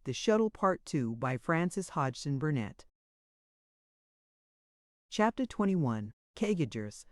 The Shuttle Part 2 by Frances Hodgson Burnett. Chapter 21. Kegagers.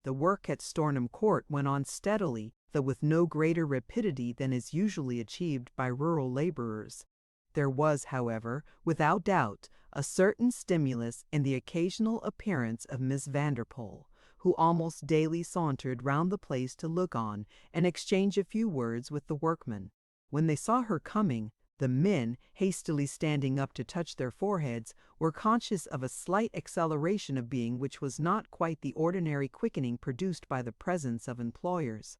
The work at Stornham Court went on steadily, though with no greater rapidity than is usually achieved by rural laborers. There was, however, without doubt, a certain stimulus in the occasional appearance of Miss Vanderpool, who almost daily sauntered round the place to look on and exchange a few words with the workmen. When they saw her coming, the men, hastily standing up to touch their foreheads, were conscious of a slight acceleration of being which was not quite the ordinary quickening produced by the presence of employers.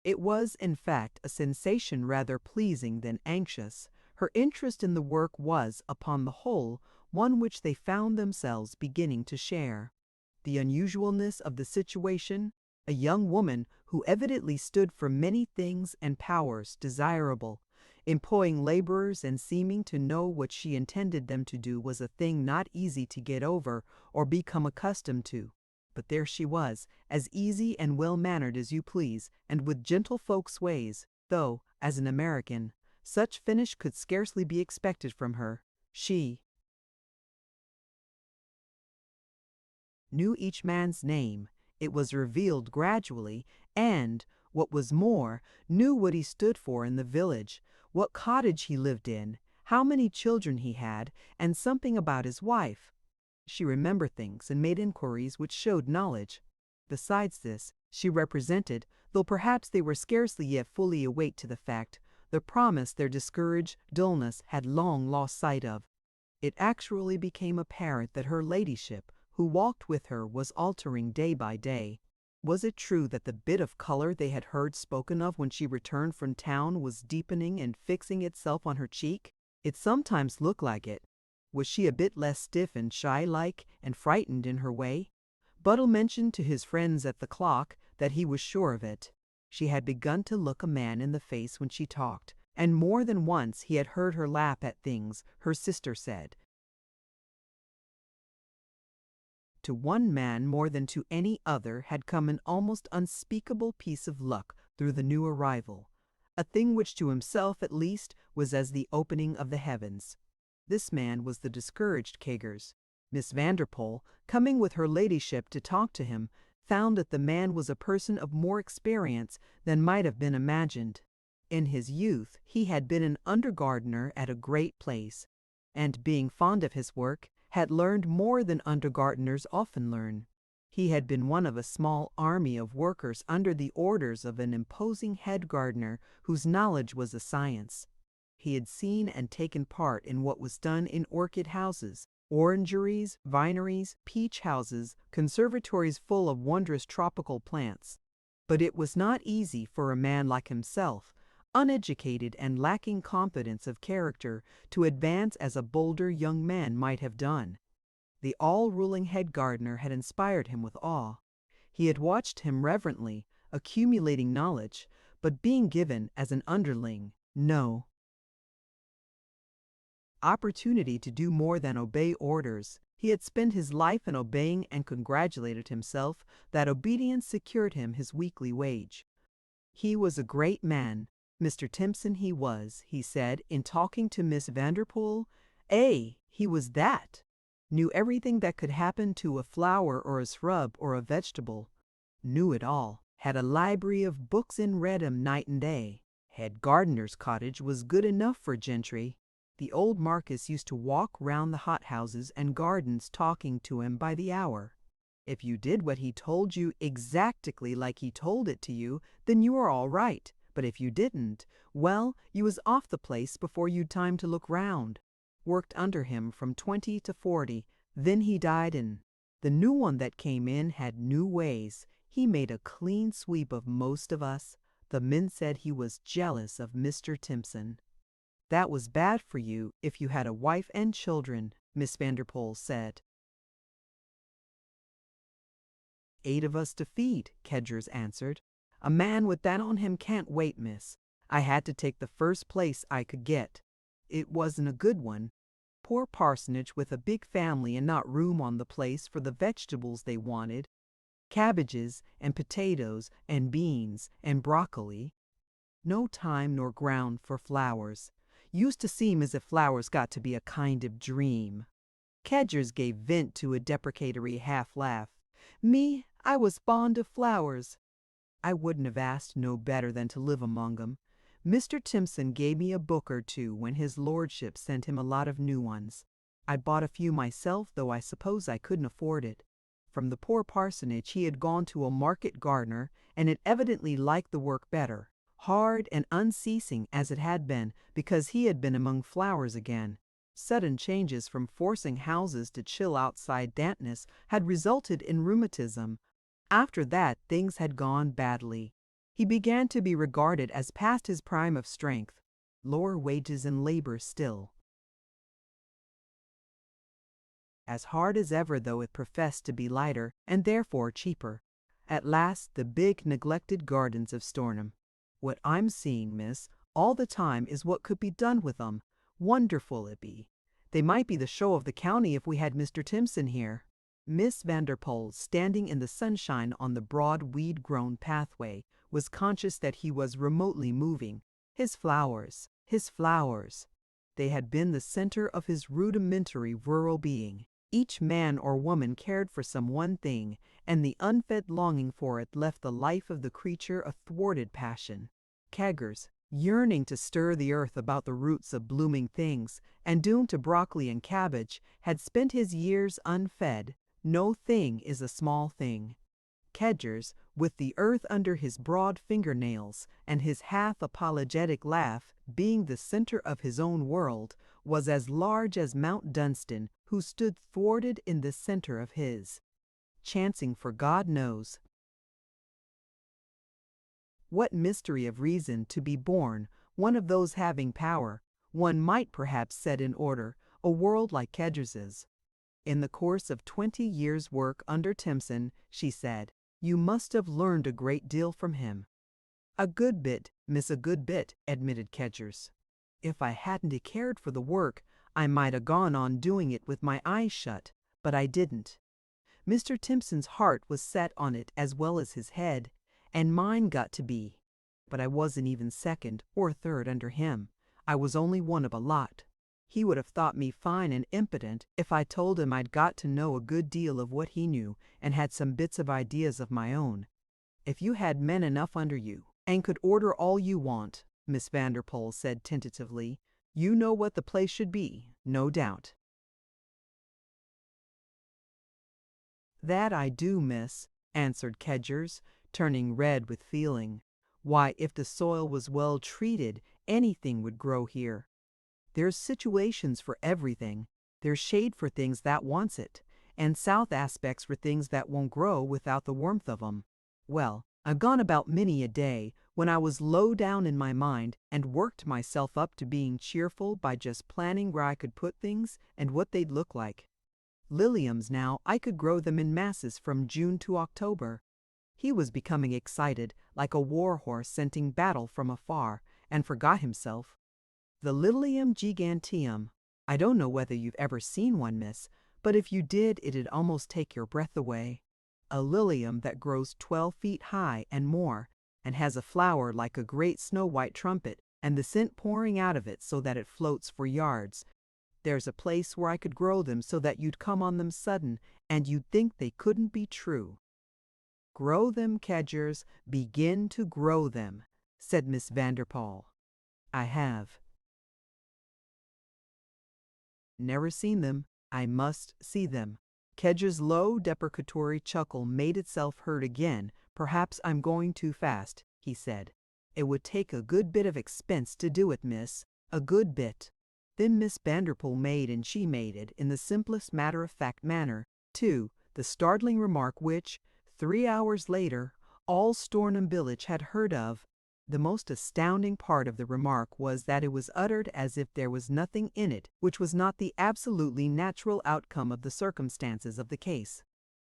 It was, in fact, a sensation rather pleasing than anxious. Her interest in the work was, upon the whole, one which they found themselves beginning to share. The unusualness of the situation, a young woman who evidently stood for many things and powers desirable, employing laborers and seeming to know what she intended them to do, was a thing not easy to get over or become accustomed to. But there she was, as easy and well-mannered as you please, and with gentlefolks' ways, though, as an American, such finish could scarcely be expected from her. She knew each man's name, it was revealed gradually, and, what was more, knew what he stood for in the village, what cottage he lived in, how many children he had, and something about his wife. She remembered things and made inquiries which showed knowledge. Besides this, she represented, though perhaps they were scarcely yet fully awake to the fact, the promise their discouraged dullness had long lost sight of. It actually became apparent that her ladyship, who walked with her, was altering day by day. Was it true that the bit of color they had heard spoken of when she returned from town was deepening and fixing itself on her cheek? It sometimes looked like it. Was she a bit less stiff and shy-like and frightened in her way? Buttle mentioned to his friends at the clock that he was sure of it. She had begun to look a man in the face when she talked, and more than once he had heard her laugh at things her sister said. To one man more than to any other had come an almost unspeakable piece of luck through the new arrival, a thing which to himself at least was as the opening of the heavens. This man was the discouraged Kegers. Miss Vanderpool, coming with her ladyship to talk to him, found that the man was a person of more experience than might have been imagined. In his youth he had been an under-gardener at a great place, and being fond of his work, had learned more than under-gardeners often learn. He had been one of a small army of workers under the orders of an imposing head gardener whose knowledge was a science. He had seen and taken part in what was done in orchid houses, orangeries, vineries, peach houses, conservatories full of wondrous tropical plants. But it was not easy for a man like himself, uneducated and lacking confidence of character, to advance as a bolder young man might have done. The all-ruling head gardener had inspired him with awe. He had watched him reverently, accumulating knowledge, but being given as an underling no opportunity to do more than obey orders. He had spent his life in obeying and congratulated himself that obedience secured him his weekly wage. He was a great man. Mr. Timpson he was, he said, in talking to Miss Vanderpool. He was that. Knew everything that could happen to a flower or a shrub or a vegetable. Knew it all. Had a library of books and read 'em night and day. Head gardener's cottage was good enough for gentry. The old Marquis used to walk round the hothouses and gardens talking to him by the hour. If you did what he told you exactly like he told it to you, then you were all right. But if you didn't, well, you was off the place before you'd time to look round. Worked under him from 20 to 40, then he died and the new one that came in had new ways. He made a clean sweep of most of us. The men said he was jealous of Mr. Timpson. That was bad for you if you had a wife and children, Miss Vanderpool said. 8 of us to feed, Kegers answered. A man with that on him can't wait, miss. I had to take the first place I could get. It wasn't a good one. Poor parsonage with a big family and not room on the place for the vegetables they wanted. Cabbages and potatoes and beans and broccoli. No time nor ground for flowers. Used to seem as if flowers got to be a kind of dream. Kedgers gave vent to a deprecatory half-laugh. Me, I was fond of flowers. I wouldn't have asked no better than to live among 'em. Mr. Timpson gave me a book or two when his lordship sent him a lot of new ones. I bought a few myself, though I suppose I couldn't afford it. From the poor parsonage he had gone to a market gardener, and had evidently liked the work better, hard and unceasing as it had been, because he had been among flowers again. Sudden changes from forcing houses to chill outside dampness had resulted in rheumatism. After that things had gone badly. He began to be regarded as past his prime of strength. Lower wages and labor still. As hard as ever, though it professed to be lighter, and therefore cheaper. At last the big neglected gardens of Stornham. What I'm seeing, miss, all the time is what could be done with 'em. Wonderful it be. They might be the show of the county if we had Mr. Timpson here. Miss Vanderpoel, standing in the sunshine on the broad weed-grown pathway, was conscious that he was remotely moving. His flowers, his flowers. They had been the center of his rudimentary rural being. Each man or woman cared for some one thing, and the unfed longing for it left the life of the creature a thwarted passion. Kedgers, yearning to stir the earth about the roots of blooming things, and doomed to broccoli and cabbage, had spent his years unfed. No thing is a small thing. Kedgers, with the earth under his broad fingernails, and his half-apologetic laugh, being the center of his own world, was as large as Mount Dunstan, who stood thwarted in the center of his, chancing for God knows what mystery of reason to be born, one of those having power, one might perhaps set in order, a world like Kedgers's. In the course of 20 years' work under Timpson, she said, you must have learned a great deal from him. A good bit, miss, a good bit, admitted Kedgers. If I hadn't cared for the work, I might 'a' gone on doing it with my eyes shut, but I didn't. Mr. Timpson's heart was set on it as well as his head, and mine got to be. But I wasn't even second or third under him. I was only one of a lot. He would have thought me fine and impotent if I told him I'd got to know a good deal of what he knew and had some bits of ideas of my own. If you had men enough under you, and could order all you want, Miss Vanderpoel said tentatively, you know what the place should be, no doubt. That I do, miss, answered Kedgers, turning red with feeling. Why, if the soil was well treated, anything would grow here. There's situations for everything. There's shade for things that wants it, and south aspects for things that won't grow without the warmth of 'em. Well, I've gone about many a day when I was low down in my mind and worked myself up to being cheerful by just planning where I could put things and what they'd look like. Liliums now, I could grow them in masses from June to October. He was becoming excited, like a war horse scenting battle from afar, and forgot himself. The Lilium giganteum. I don't know whether you've ever seen one, miss, but if you did, it'd almost take your breath away. A lilium that grows 12 feet high and more, and has a flower like a great snow-white trumpet, and the scent pouring out of it so that it floats for yards. There's a place where I could grow them so that you'd come on them sudden, and you'd think they couldn't be true. Grow them, Kedgers, begin to grow them, said Miss Vanderpoel. I have. Never seen them. I must see them. Kedger's low deprecatory chuckle made itself heard again. Perhaps I'm going too fast, he said. It would take a good bit of expense to do it, miss, a good bit. Then Miss Vanderpoel made, and she made it in the simplest matter-of-fact manner, too, the startling remark which, 3 hours later, all Stornham village had heard of. The most astounding part of the remark was that it was uttered as if there was nothing in it which was not the absolutely natural outcome of the circumstances of the case.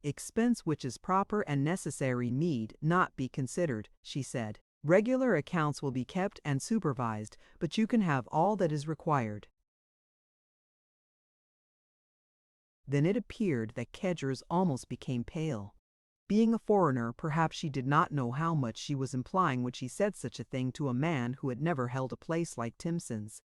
Expense which is proper and necessary need not be considered, she said. Regular accounts will be kept and supervised, but you can have all that is required. Then it appeared that Kedgers almost became pale. Being a foreigner, perhaps she did not know how much she was implying when she said such a thing to a man who had never held a place like Timpson's.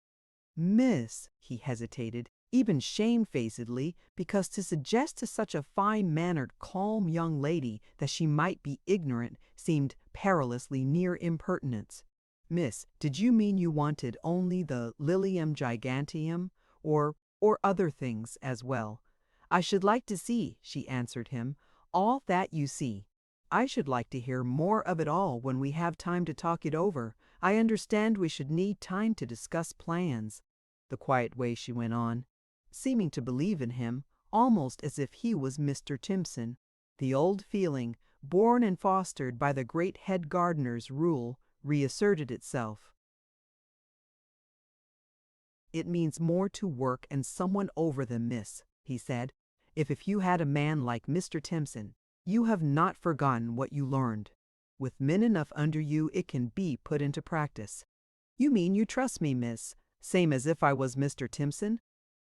Miss, he hesitated, even shamefacedly, because to suggest to such a fine-mannered, calm young lady that she might be ignorant seemed perilously near impertinence. Miss, did you mean you wanted only the Lilium giganteum, or other things as well? I should like to see, she answered him, all that you see. I should like to hear more of it all when we have time to talk it over. I understand we should need time to discuss plans. The quiet way she went on, seeming to believe in him, almost as if he was Mr. Timpson. The old feeling, born and fostered by the great head gardener's rule, reasserted itself. It means more to work and someone over them, miss, he said. If you had a man like Mr. Timpson, you have not forgotten what you learned. With men enough under you, it can be put into practice. You mean you trust me, miss, same as if I was Mr. Timpson?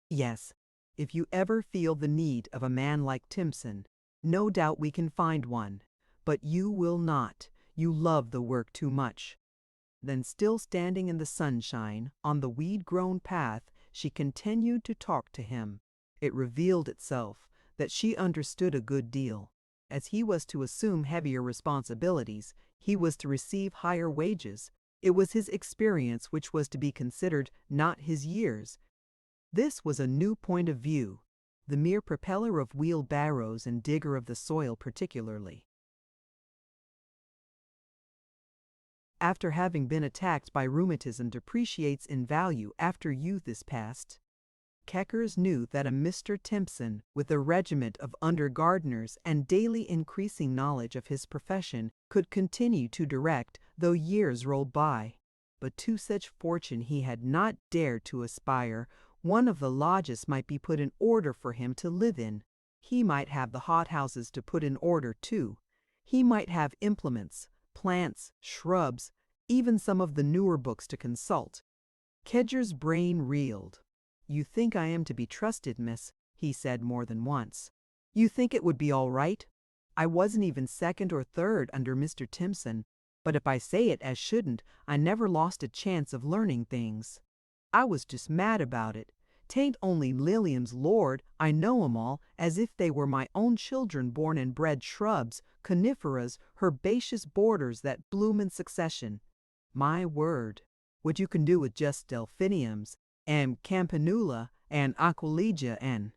Yes. If you ever feel the need of a man like Timpson, no doubt we can find one. But you will not. You love the work too much. Then, still standing in the sunshine, on the weed-grown path, she continued to talk to him. It revealed itself that she understood a good deal. As he was to assume heavier responsibilities, he was to receive higher wages. It was his experience which was to be considered, not his years. This was a new point of view, the mere propeller of wheelbarrows and digger of the soil particularly. After having been attacked by rheumatism, depreciates in value after youth is past. Keckers knew that a Mr. Timpson, with a regiment of under-gardeners and daily increasing knowledge of his profession, could continue to direct, though years rolled by. But to such fortune he had not dared to aspire. One of the lodges might be put in order for him to live in. He might have the hothouses to put in order, too. He might have implements, plants, shrubs, even some of the newer books to consult. Kedger's brain reeled. You think I am to be trusted, miss, he said more than once. You think it would be all right? I wasn't even second or third under Mr. Timpson, but if I say it as shouldn't, I never lost a chance of learning things. I was just mad about it. 'Tain't only Lilium's lord, I know 'em all, as if they were my own children born and bred shrubs, coniferas, herbaceous borders that bloom in succession. My word, what you can do with just delphiniums, and campanula, and aquilegia, and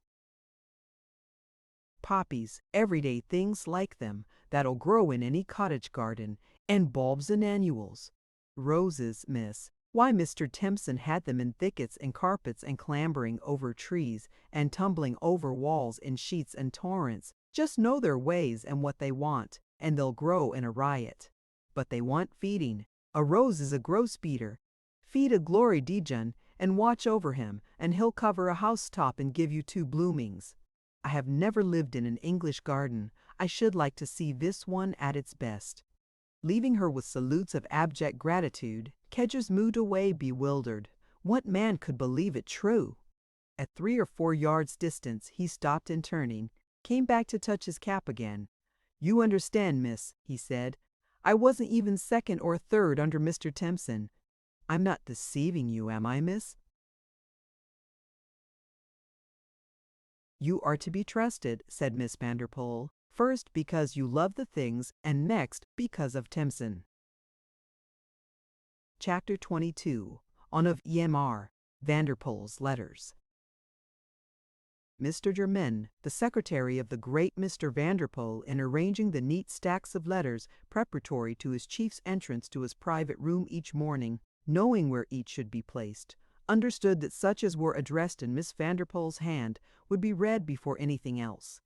poppies, everyday things like them, that'll grow in any cottage garden, and bulbs and annuals. Roses, miss. Why, Mr. Timpson had them in thickets and carpets and clambering over trees and tumbling over walls in sheets and torrents. Just know their ways and what they want, and they'll grow in a riot. But they want feeding. A rose is a grosbeater. Feed a glory Dijon and watch over him, and he'll cover a housetop and give you 2 bloomings. I have never lived in an English garden. I should like to see this one at its best. Leaving her with salutes of abject gratitude, Kedgers moved away bewildered. What man could believe it true? At 3 or 4 yards distance, he stopped and turning, came back to touch his cap again. You understand, miss, he said. I wasn't even second or third under Mr. Timpson. I'm not deceiving you, am I, miss? You are to be trusted, said Miss Vanderpool, first because you love the things, and next because of Timpson. Chapter 22. On of E.M.R. Vanderpool's Letters. Mr. Germain, the secretary of the great Mr. Vanderpool, in arranging the neat stacks of letters preparatory to his chief's entrance to his private room each morning, knowing where each should be placed, understood that such as were addressed in Miss Vanderpool's hand would be read before anything else.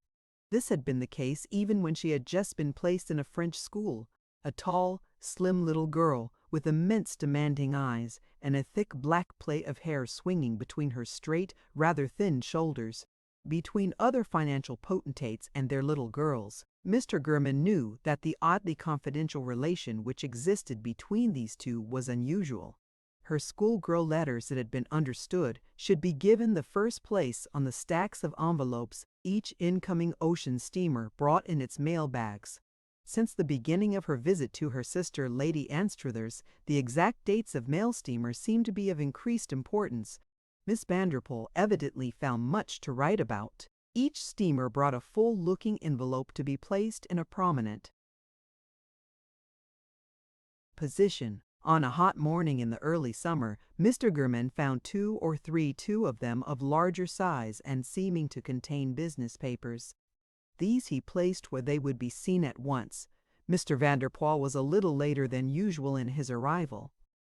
This had been the case even when she had just been placed in a French school, a tall, slim little girl with immense demanding eyes and a thick black plait of hair swinging between her straight, rather thin shoulders. Between other financial potentates and their little girls, Mr. German knew that the oddly confidential relation which existed between these two was unusual. Her schoolgirl letters, it had been understood, should be given the first place on the stacks of envelopes each incoming ocean steamer brought in its mail bags. Since the beginning of her visit to her sister Lady Anstruthers, the exact dates of mail steamers seemed to be of increased importance. Miss Vanderpool evidently found much to write about. Each steamer brought a full-looking envelope to be placed in a prominent position. On a hot morning in the early summer, Mr. German found two of them of larger size and seeming to contain business papers. These he placed where they would be seen at once. Mr. Vanderpool was a little later than usual in his arrival.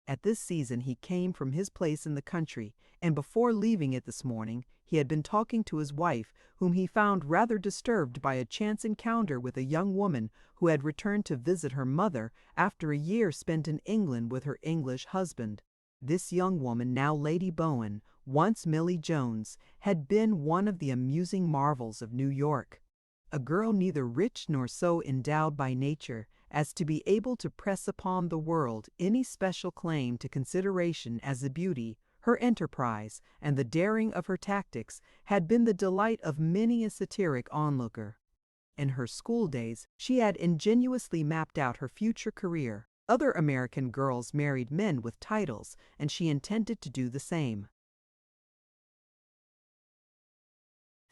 At this season he came from his place in the country, and before leaving it this morning, he had been talking to his wife, whom he found rather disturbed by a chance encounter with a young woman who had returned to visit her mother after a year spent in England with her English husband. This young woman, now Lady Bowen, once Millie Jones, had been one of the amusing marvels of New York. A girl neither rich nor so endowed by nature as to be able to press upon the world any special claim to consideration, as the beauty, her enterprise, and the daring of her tactics had been the delight of many a satiric onlooker. In her school days she had ingeniously mapped out her future career. Other American girls married men with titles, and she intended to do the same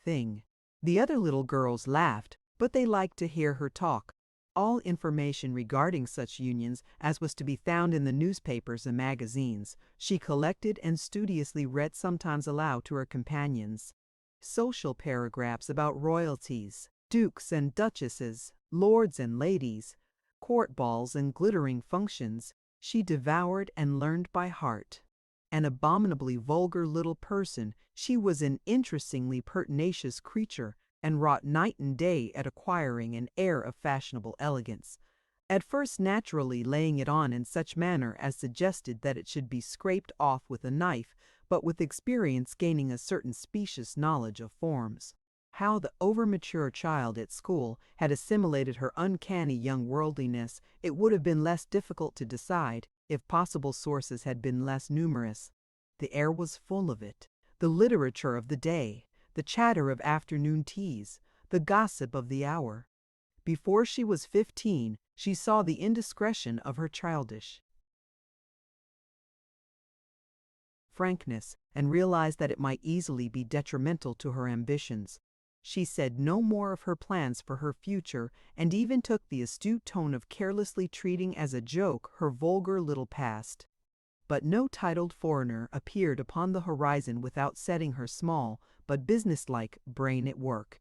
thing. The other little girls laughed, but they liked to hear her talk. All information regarding such unions as was to be found in the newspapers and magazines, she collected and studiously read sometimes aloud to her companions. Social paragraphs about royalties, dukes and duchesses, lords and ladies, court balls and glittering functions, she devoured and learned by heart. An abominably vulgar little person, she was an interestingly pertinacious creature, and wrought night and day at acquiring an air of fashionable elegance, at first naturally laying it on in such manner as suggested that it should be scraped off with a knife, but with experience gaining a certain specious knowledge of forms. How the over-mature child at school had assimilated her uncanny young worldliness, it would have been less difficult to decide if possible sources had been less numerous. The air was full of it, the literature of the day, the chatter of afternoon teas, the gossip of the hour. Before she was 15, she saw the indiscretion of her childish frankness and realized that it might easily be detrimental to her ambitions. She said no more of her plans for her future, and even took the astute tone of carelessly treating as a joke her vulgar little past. But no titled foreigner appeared upon the horizon without setting her small, but businesslike, brain at work.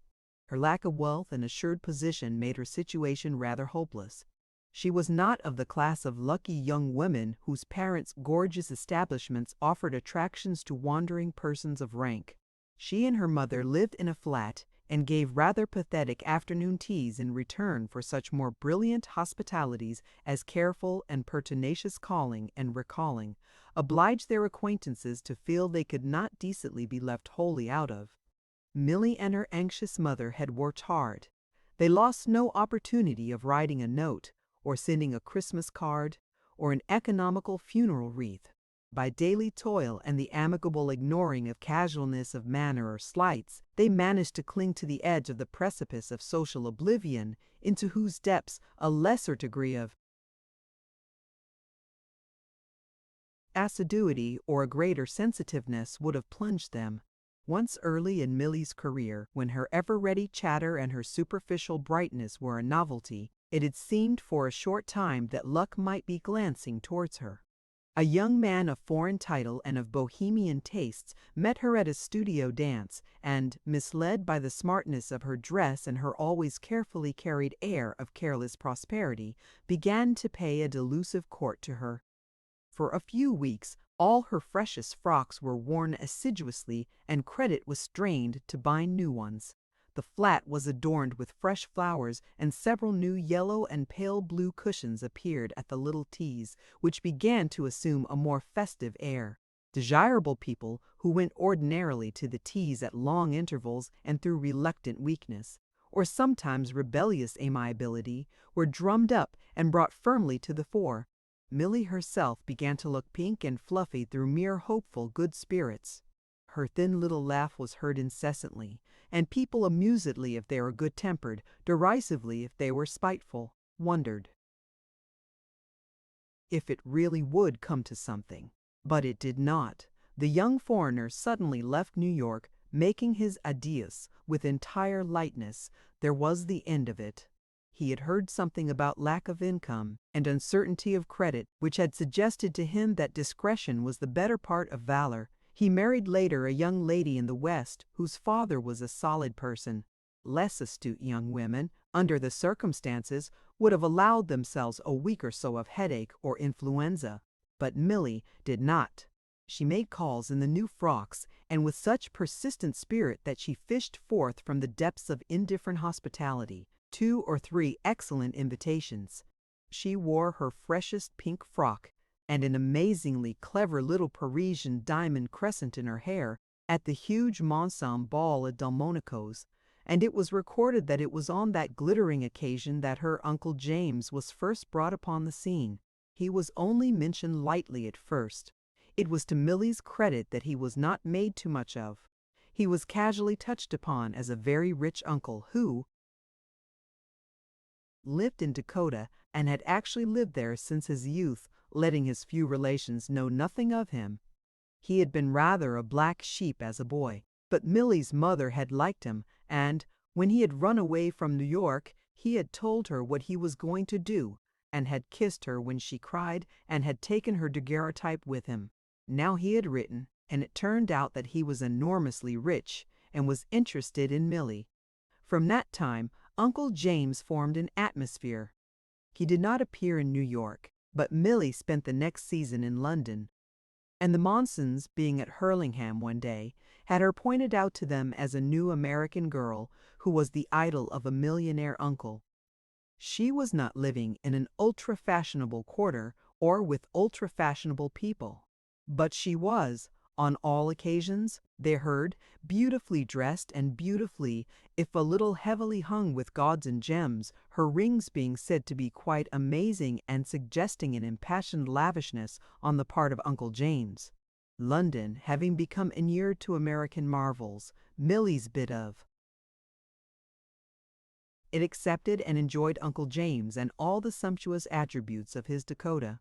Her lack of wealth and assured position made her situation rather hopeless. She was not of the class of lucky young women whose parents' gorgeous establishments offered attractions to wandering persons of rank. She and her mother lived in a flat, and gave rather pathetic afternoon teas in return for such more brilliant hospitalities as careful and pertinacious calling and recalling obliged their acquaintances to feel they could not decently be left wholly out of. Millie and her anxious mother had worked hard. They lost no opportunity of writing a note, or sending a Christmas card, or an economical funeral wreath. By daily toil and the amicable ignoring of casualness of manner or slights, they managed to cling to the edge of the precipice of social oblivion, into whose depths a lesser degree of assiduity or a greater sensitiveness would have plunged them. Once early in Millie's career, when her ever-ready chatter and her superficial brightness were a novelty, it had seemed for a short time that luck might be glancing towards her. A young man of foreign title and of bohemian tastes met her at a studio dance, and, misled by the smartness of her dress and her always carefully carried air of careless prosperity, began to pay a delusive court to her. For a few weeks, all her freshest frocks were worn assiduously, and credit was strained to bind new ones. The flat was adorned with fresh flowers, and several new yellow and pale blue cushions appeared at the little teas, which began to assume a more festive air. Desirable people, who went ordinarily to the teas at long intervals and through reluctant weakness, or sometimes rebellious amiability, were drummed up and brought firmly to the fore. Millie herself began to look pink and fluffy through mere hopeful good spirits. Her thin little laugh was heard incessantly, and people amusedly if they were good-tempered, derisively if they were spiteful. wondered if it really would come to something. But it did not. The young foreigner suddenly left New York, making his adieus with entire lightness. There was the end of it. He had heard something about lack of income and uncertainty of credit, which had suggested to him that discretion was the better part of valor. He married later a young lady in the West whose father was a solid person. Less astute young women, under the circumstances, would have allowed themselves a week or so of headache or influenza. But Milly did not. She made calls in the new frocks, and with such persistent spirit that she fished forth from the depths of indifferent hospitality 2 or 3 excellent invitations. She wore her freshest pink frock and an amazingly clever little Parisian diamond crescent in her hair at the huge Monson ball at Delmonico's, and it was recorded that it was on that glittering occasion that her Uncle James was first brought upon the scene. He was only mentioned lightly at first. It was to Milly's credit that he was not made too much of. He was casually touched upon as a very rich uncle who lived in Dakota and had actually lived there since his youth, letting his few relations know nothing of him. He had been rather a black sheep as a boy, but Milly's mother had liked him, and, when he had run away from New York, he had told her what he was going to do, and had kissed her when she cried, and had taken her daguerreotype with him. Now he had written, and it turned out that he was enormously rich, and was interested in Milly. From that time, Uncle James formed an atmosphere. He did not appear in New York, but Milly spent the next season in London, and the Monsons, being at Hurlingham one day, had her pointed out to them as a new American girl who was the idol of a millionaire uncle. She was not living in an ultra-fashionable quarter or with ultra-fashionable people, but she was, on all occasions, they heard, beautifully dressed and beautifully, if a little heavily hung with gauds and gems, her rings being said to be quite amazing and suggesting an impassioned lavishness on the part of Uncle James. London, having become inured to American marvels, Milly's bit of it accepted and enjoyed Uncle James and all the sumptuous attributes of his Dakota.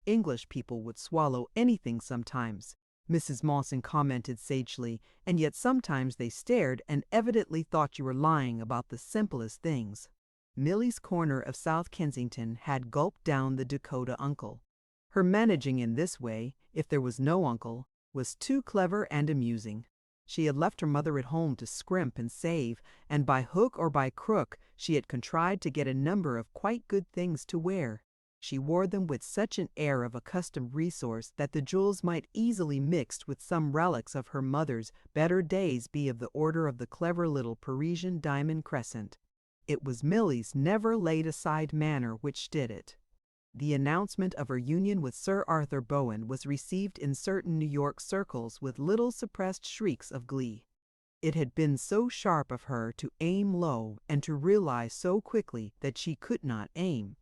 English people would swallow anything sometimes, Mrs. Mawson commented sagely, and yet sometimes they stared and evidently thought you were lying about the simplest things. Milly's corner of South Kensington had gulped down the Dakota uncle. Her managing in this way, if there was no uncle, was too clever and amusing. She had left her mother at home to scrimp and save, and by hook or by crook she had contrived to get a number of quite good things to wear. She wore them with such an air of accustomed resource that the jewels might easily mixed with some relics of her mother's better days be of the order of the clever little Parisian diamond crescent. It was Milly's never laid aside manner which did it. The announcement of her union with Sir Arthur Bowen was received in certain New York circles with little suppressed shrieks of glee. It had been so sharp of her to aim low and to realize so quickly that she could not aim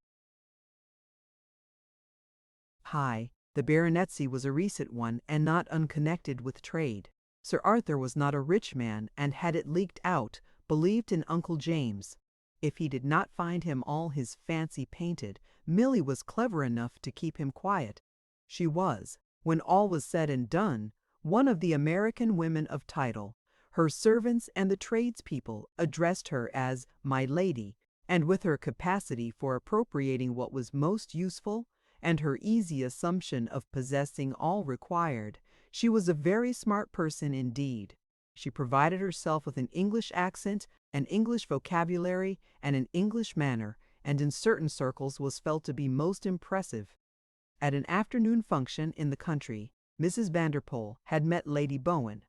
high. The baronetcy was a recent one and not unconnected with trade. Sir Arthur was not a rich man and had it leaked out, believed in Uncle James. If he did not find him all his fancy painted, Milly was clever enough to keep him quiet. She was, when all was said and done, one of the American women of title. Her servants and the tradespeople addressed her as "my lady," and with her capacity for appropriating what was most useful, and her easy assumption of possessing all required, she was a very smart person indeed. She provided herself with an English accent, an English vocabulary, and an English manner, and in certain circles was felt to be most impressive. At an afternoon function in the country, Mrs. Vanderpoel had met Lady Bowen.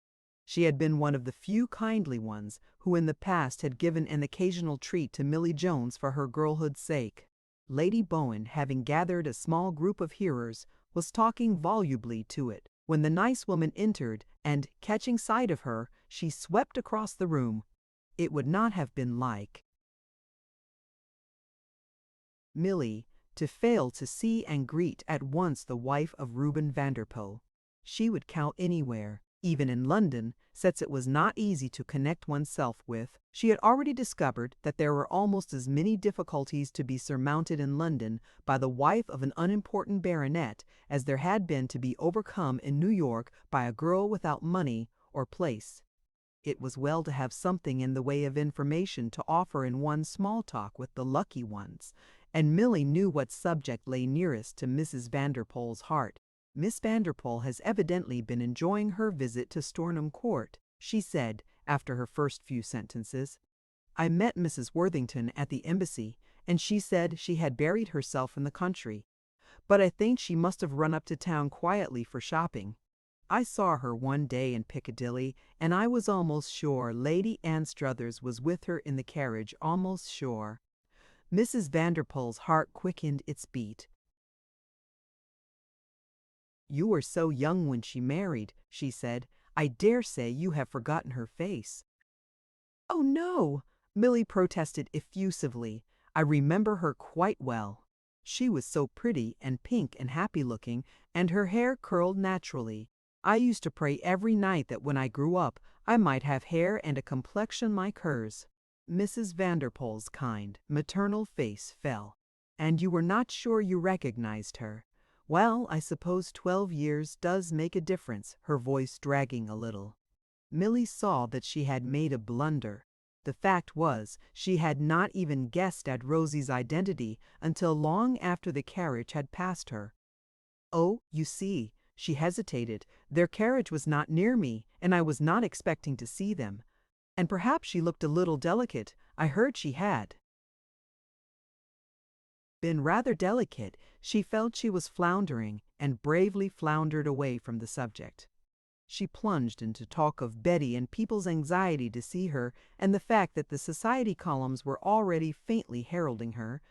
She had been one of the few kindly ones who in the past had given an occasional treat to Milly Jones for her girlhood's sake. Lady Bowen, having gathered a small group of hearers, was talking volubly to it, when the nice woman entered, and, catching sight of her, she swept across the room. It would not have been like Milly to fail to see and greet at once the wife of Reuben Vanderpoel. She would count anywhere, Even in London, since it was not easy to connect oneself with, she had already discovered that there were almost as many difficulties to be surmounted in London by the wife of an unimportant baronet as there had been to be overcome in New York by a girl without money or place. It was well to have something in the way of information to offer in one's small talk with the lucky ones, and Milly knew what subject lay nearest to Mrs. Vanderpoel's heart. "Miss Vanderpoel has evidently been enjoying her visit to Stornham Court," she said, after her first few sentences. "I met Mrs. Worthington at the embassy, and she said she had buried herself in the country. But I think she must have run up to town quietly for shopping. I saw her one day in Piccadilly, and I was almost sure Lady Anstruthers was with her in the carriage, almost sure." Mrs. Vanderpoel's heart quickened its beat. "You were so young when she married," she said. "I dare say you have forgotten her face." "Oh, no," Milly protested effusively. "I remember her quite well. She was so pretty and pink and happy-looking, and her hair curled naturally. I used to pray every night that when I grew up I might have hair and a complexion like hers." Mrs. Vanderpoel's kind, maternal face fell. "And you were not sure you recognized her? Well, I suppose 12 years does make a difference," her voice dragging a little. Milly saw that she had made a blunder. The fact was, she had not even guessed at Rosie's identity until long after the carriage had passed her. "Oh, you see," she hesitated, "their carriage was not near me, and I was not expecting to see them. And perhaps she looked a little delicate. I heard she had been rather delicate." She felt she was floundering, and bravely floundered away from the subject. She plunged into talk of Betty and people's anxiety to see her, and the fact that the society columns were already faintly heralding her.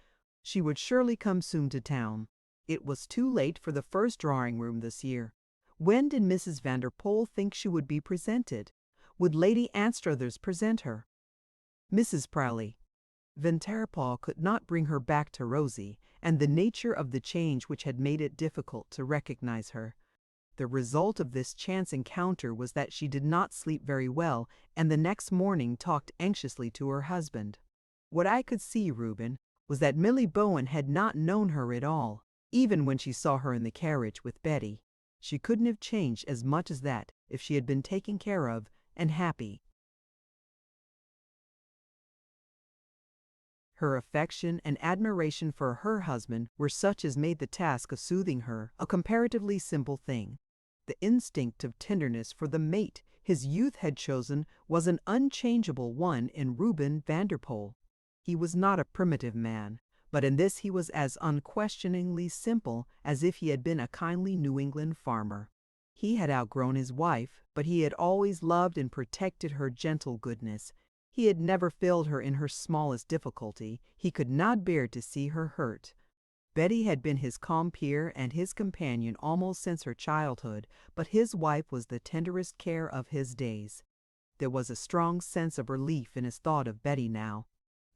She would surely come soon to town. It was too late for the first drawing-room this year. When did Mrs. Vanderpoel think she would be presented? Would Lady Anstruthers present her? Mrs. Prawley. Vanderpoel could not bring her back to Rosie, and the nature of the change which had made it difficult to recognize her. The result of this chance encounter was that she did not sleep very well, and the next morning talked anxiously to her husband. "What I could see, Reuben, was that Milly Bowen had not known her at all, even when she saw her in the carriage with Betty. She couldn't have changed as much as that if she had been taken care of and happy." Her affection and admiration for her husband were such as made the task of soothing her a comparatively simple thing. The instinct of tenderness for the mate his youth had chosen was an unchangeable one in Reuben Vanderpoel. He was not a primitive man, but in this he was as unquestioningly simple as if he had been a kindly New England farmer. He had outgrown his wife, but he had always loved and protected her gentle goodness. He had never failed her in her smallest difficulty. He could not bear to see her hurt. Betty had been his compeer and his companion almost since her childhood, but his wife was the tenderest care of his days. There was a strong sense of relief in his thought of Betty now.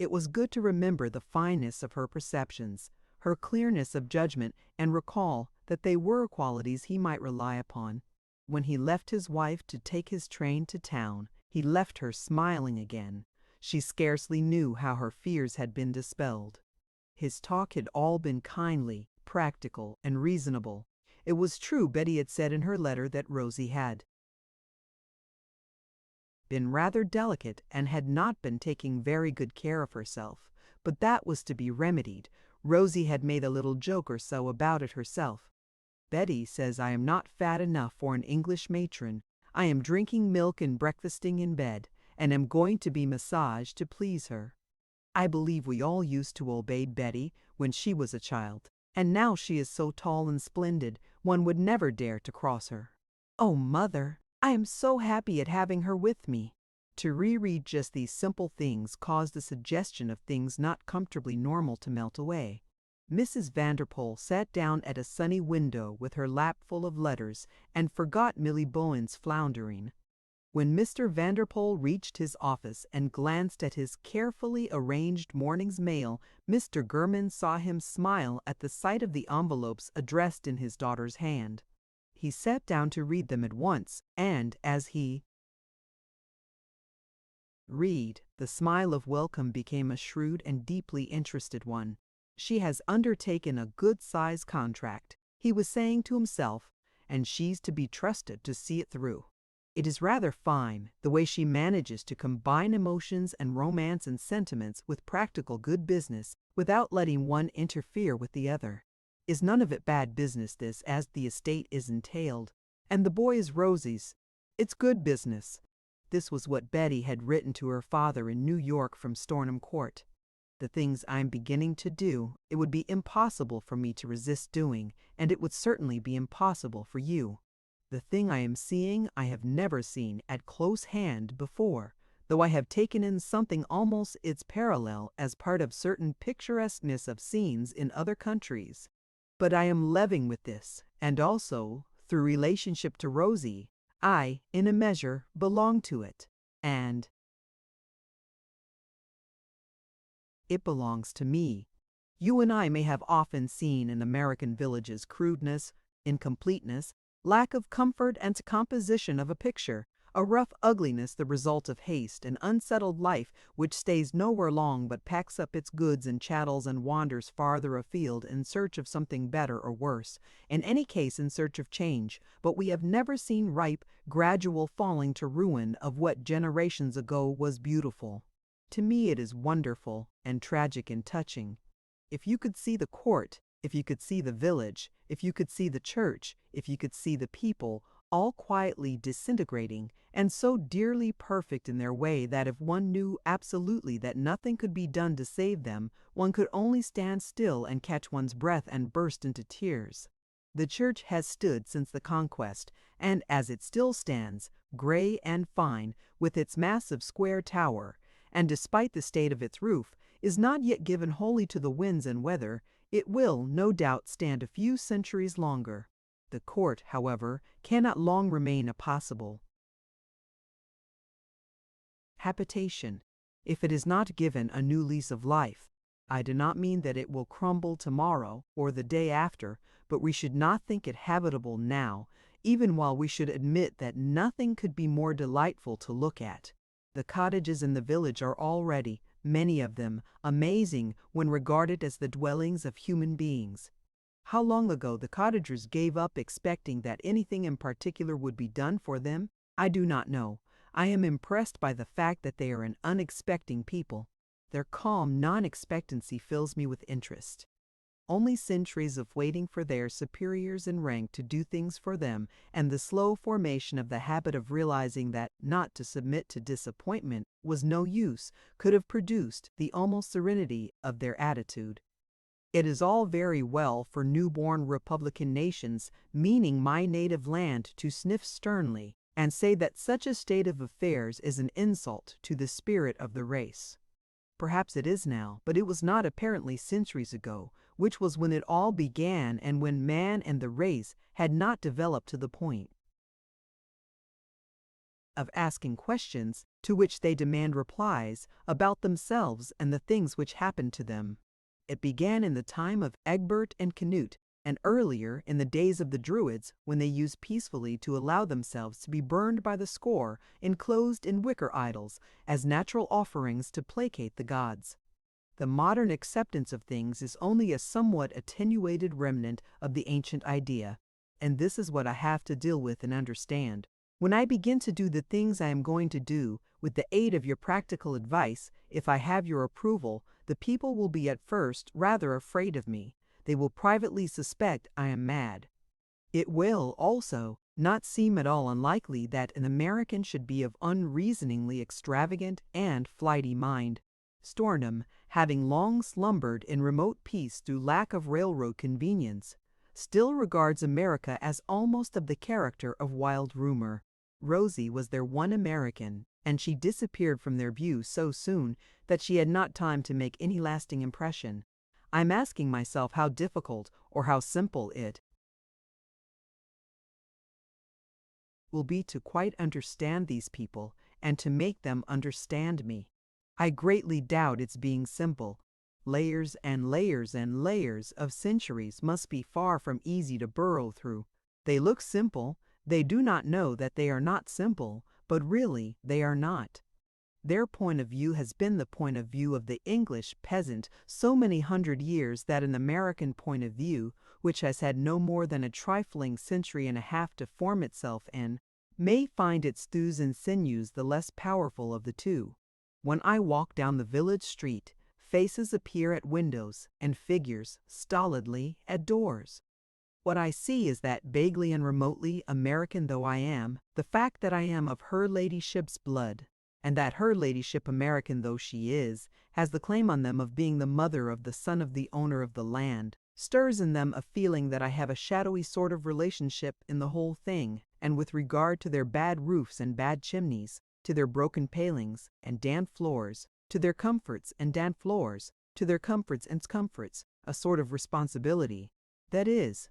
It was good to remember the fineness of her perceptions, her clearness of judgment, and recall that they were qualities he might rely upon. When he left his wife to take his train to town, he left her smiling again. She scarcely knew how her fears had been dispelled. His talk had all been kindly, practical, and reasonable. It was true Betty had said in her letter that Rosie had been rather delicate and had not been taking very good care of herself, but that was to be remedied. Rosie had made a little joke or so about it herself. "Betty says I am not fat enough for an English matron. I am drinking milk and breakfasting in bed, and am going to be massaged to please her. I believe we all used to obey Betty when she was a child, and now she is so tall and splendid, one would never dare to cross her. Oh, Mother, I am so happy at having her with me." To reread just these simple things caused the suggestion of things not comfortably normal to melt away. Mrs. Vanderpoel sat down at a sunny window with her lap full of letters and forgot Milly Bowen's floundering. When Mr. Vanderpoel reached his office and glanced at his carefully arranged morning's mail, Mr. Gurman saw him smile at the sight of the envelopes addressed in his daughter's hand. he sat down to read them at once, and as he read, the smile of welcome became a shrewd and deeply interested one. She has undertaken a good-sized contract, he was saying to himself, and she's to be trusted to see it through. It is rather fine, the way she manages to combine emotions and romance and sentiments with practical good business without letting one interfere with the other. Is none of it bad business this, as the estate is entailed? And the boy is Rosie's. It's good business. This was what Betty had written to her father in New York from Stornham Court. The things I'm beginning to do, it would be impossible for me to resist doing, and it would certainly be impossible for you. The thing I am seeing I have never seen at close hand before, though I have taken in something almost its parallel as part of certain picturesqueness of scenes in other countries. But I am living with this, and also, through relationship to Rosie, I, in a measure, belong to it, and it belongs to me. You and I may have often seen in American villages crudeness, incompleteness, lack of comfort and composition of a picture, a rough ugliness the result of haste, an unsettled life which stays nowhere long but packs up its goods and chattels and wanders farther afield in search of something better or worse, in any case in search of change, but we have never seen ripe, gradual falling to ruin of what generations ago was beautiful. To me it is wonderful and tragic and touching. If you could see the court, if you could see the village, if you could see the church, if you could see the people, all quietly disintegrating, and so dearly perfect in their way that if one knew absolutely that nothing could be done to save them, one could only stand still and catch one's breath and burst into tears. The church has stood since the conquest, and as it still stands, gray and fine, with its massive square tower, and despite the state of its roof, is not yet given wholly to the winds and weather, it will, no doubt, stand a few centuries longer. The court, however, cannot long remain a possible habitation, if it is not given a new lease of life. I do not mean that it will crumble tomorrow or the day after, but we should not think it habitable now, even while we should admit that nothing could be more delightful to look at. The cottages in the village are already, many of them, amazing when regarded as the dwellings of human beings. How long ago the cottagers gave up expecting that anything in particular would be done for them, I do not know. I am impressed by the fact that they are an unexpecting people. Their calm non-expectancy fills me with interest. Only centuries of waiting for their superiors in rank to do things for them, and the slow formation of the habit of realizing that not to submit to disappointment was no use, could have produced the almost serenity of their attitude. It is all very well for newborn republican nations, meaning my native land, to sniff sternly and say that such a state of affairs is an insult to the spirit of the race. Perhaps it is now, but it was not apparently centuries ago, which was when it all began and when man and the race had not developed to the point of asking questions to which they demand replies about themselves and the things which happened to them. It began in the time of Egbert and Canute, and earlier in the days of the Druids, when they used peacefully to allow themselves to be burned by the score, enclosed in wicker idols, as natural offerings to placate the gods. The modern acceptance of things is only a somewhat attenuated remnant of the ancient idea, and this is what I have to deal with and understand. When I begin to do the things I am going to do, with the aid of your practical advice, if I have your approval, the people will be at first rather afraid of me. They will privately suspect I am mad. It will, also, not seem at all unlikely that an American should be of unreasoningly extravagant and flighty mind. Stornham, having long slumbered in remote peace through lack of railroad convenience, still regards America as almost of the character of wild rumor. Rosie was their one American, and she disappeared from their view so soon that she had not time to make any lasting impression. I'm asking myself how difficult or how simple it will be to quite understand these people and to make them understand me. I greatly doubt its being simple. Layers and layers and layers of centuries must be far from easy to burrow through. They look simple, they do not know that they are not simple, but really they are not. Their point of view has been the point of view of the English peasant so many hundred years that an American point of view, which has had no more than a trifling century and a half to form itself in, may find its thews and sinews the less powerful of the two. When I walk down the village street, faces appear at windows and figures, stolidly, at doors. What I see is that, vaguely and remotely American though I am, the fact that I am of her ladyship's blood, and that her ladyship, American though she is, has the claim on them of being the mother of the son of the owner of the land, stirs in them a feeling that I have a shadowy sort of relationship in the whole thing, and with regard to their bad roofs and bad chimneys, to their broken palings and damp floors, to their comforts and damp floors, to their comforts and comforts, a sort of responsibility. That is,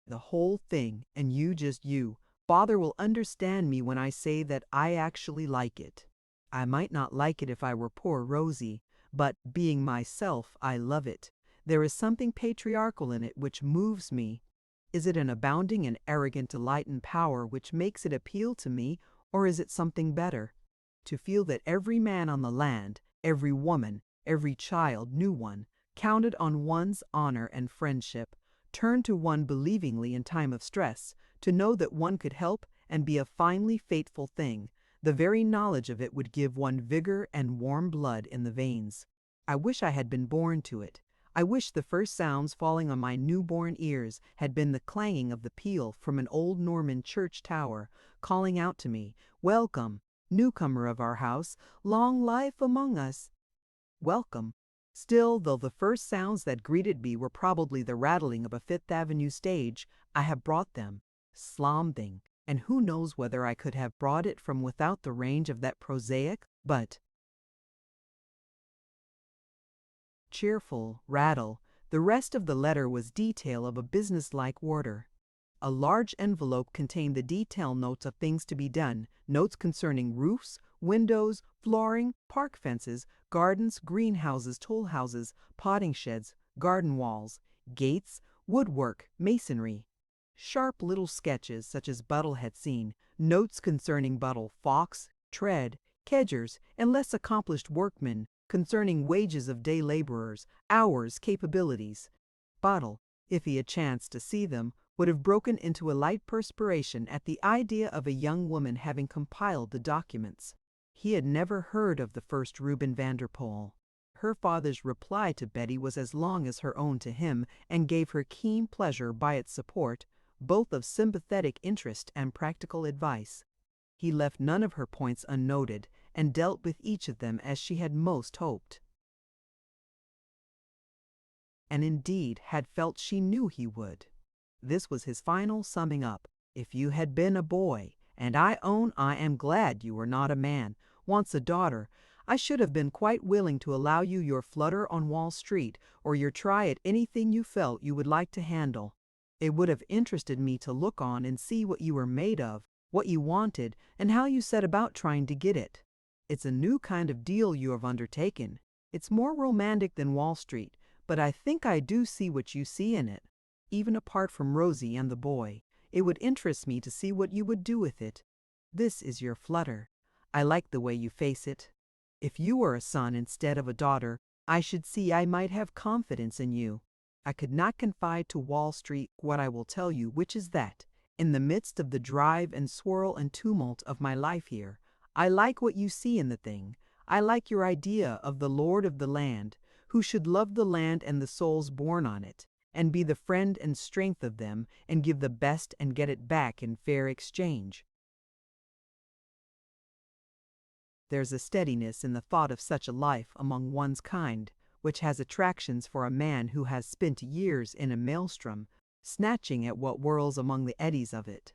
the whole thing, and you, just you. Father will understand me when I say that I actually like it. I might not like it if I were poor Rosie, but, being myself, I love it. There is something patriarchal in it which moves me. Is it an abounding and arrogant delight and power which makes it appeal to me, or is it something better? To feel that every man on the land, every woman, every child, new one, counted on one's honor and friendship, turned to one believingly in time of stress, to know that one could help and be a finely fateful thing, the very knowledge of it would give one vigor and warm blood in the veins. I wish I had been born to it. I wish the first sounds falling on my newborn ears had been the clanging of the peal from an old Norman church tower, calling out to me, "Welcome, newcomer of our house, long life among us." Welcome. Still, though the first sounds that greeted me were probably the rattling of a Fifth Avenue stage, I have brought them, Slomthing, and who knows whether I could have brought it from without the range of that prosaic, but cheerful rattle. The rest of the letter was detail of a businesslike order. A large envelope contained the detailed notes of things to be done, notes concerning roofs, windows, flooring, park fences, gardens, greenhouses, tool houses, potting sheds, garden walls, gates, woodwork, masonry. Sharp little sketches such as Buttle had seen, notes concerning Buttle, Fawkes, Tread, Kedgers, and less accomplished workmen, concerning wages of day laborers, hours, capabilities. Buttle, if he had chanced to see them, would have broken into a light perspiration at the idea of a young woman having compiled the documents. He had never heard of the first Reuben Vanderpoel. Her father's reply to Betty was as long as her own to him, and gave her keen pleasure by its support, both of sympathetic interest and practical advice. He left none of her points unnoted, and dealt with each of them as she had most hoped, and indeed had felt she knew he would. This was his final summing up. If you had been a boy, and I own I am glad you were not a man, once a daughter, I should have been quite willing to allow you your flutter on Wall Street, or your try at anything you felt you would like to handle. It would have interested me to look on and see what you were made of, what you wanted, and how you set about trying to get it. It's a new kind of deal you have undertaken. It's more romantic than Wall Street, but I think I do see what you see in it. Even apart from Rosie and the boy, it would interest me to see what you would do with it. This is your flutter. I like the way you face it. If you were a son instead of a daughter, I should see I might have confidence in you. I could not confide to Wall Street what I will tell you, which is that, in the midst of the drive and swirl and tumult of my life here, I like what you see in the thing. I like your idea of the Lord of the land, who should love the land and the souls born on it, and be the friend and strength of them, and give the best and get it back in fair exchange. There's a steadiness in the thought of such a life among one's kind, which has attractions for a man who has spent years in a maelstrom, snatching at what whirls among the eddies of it.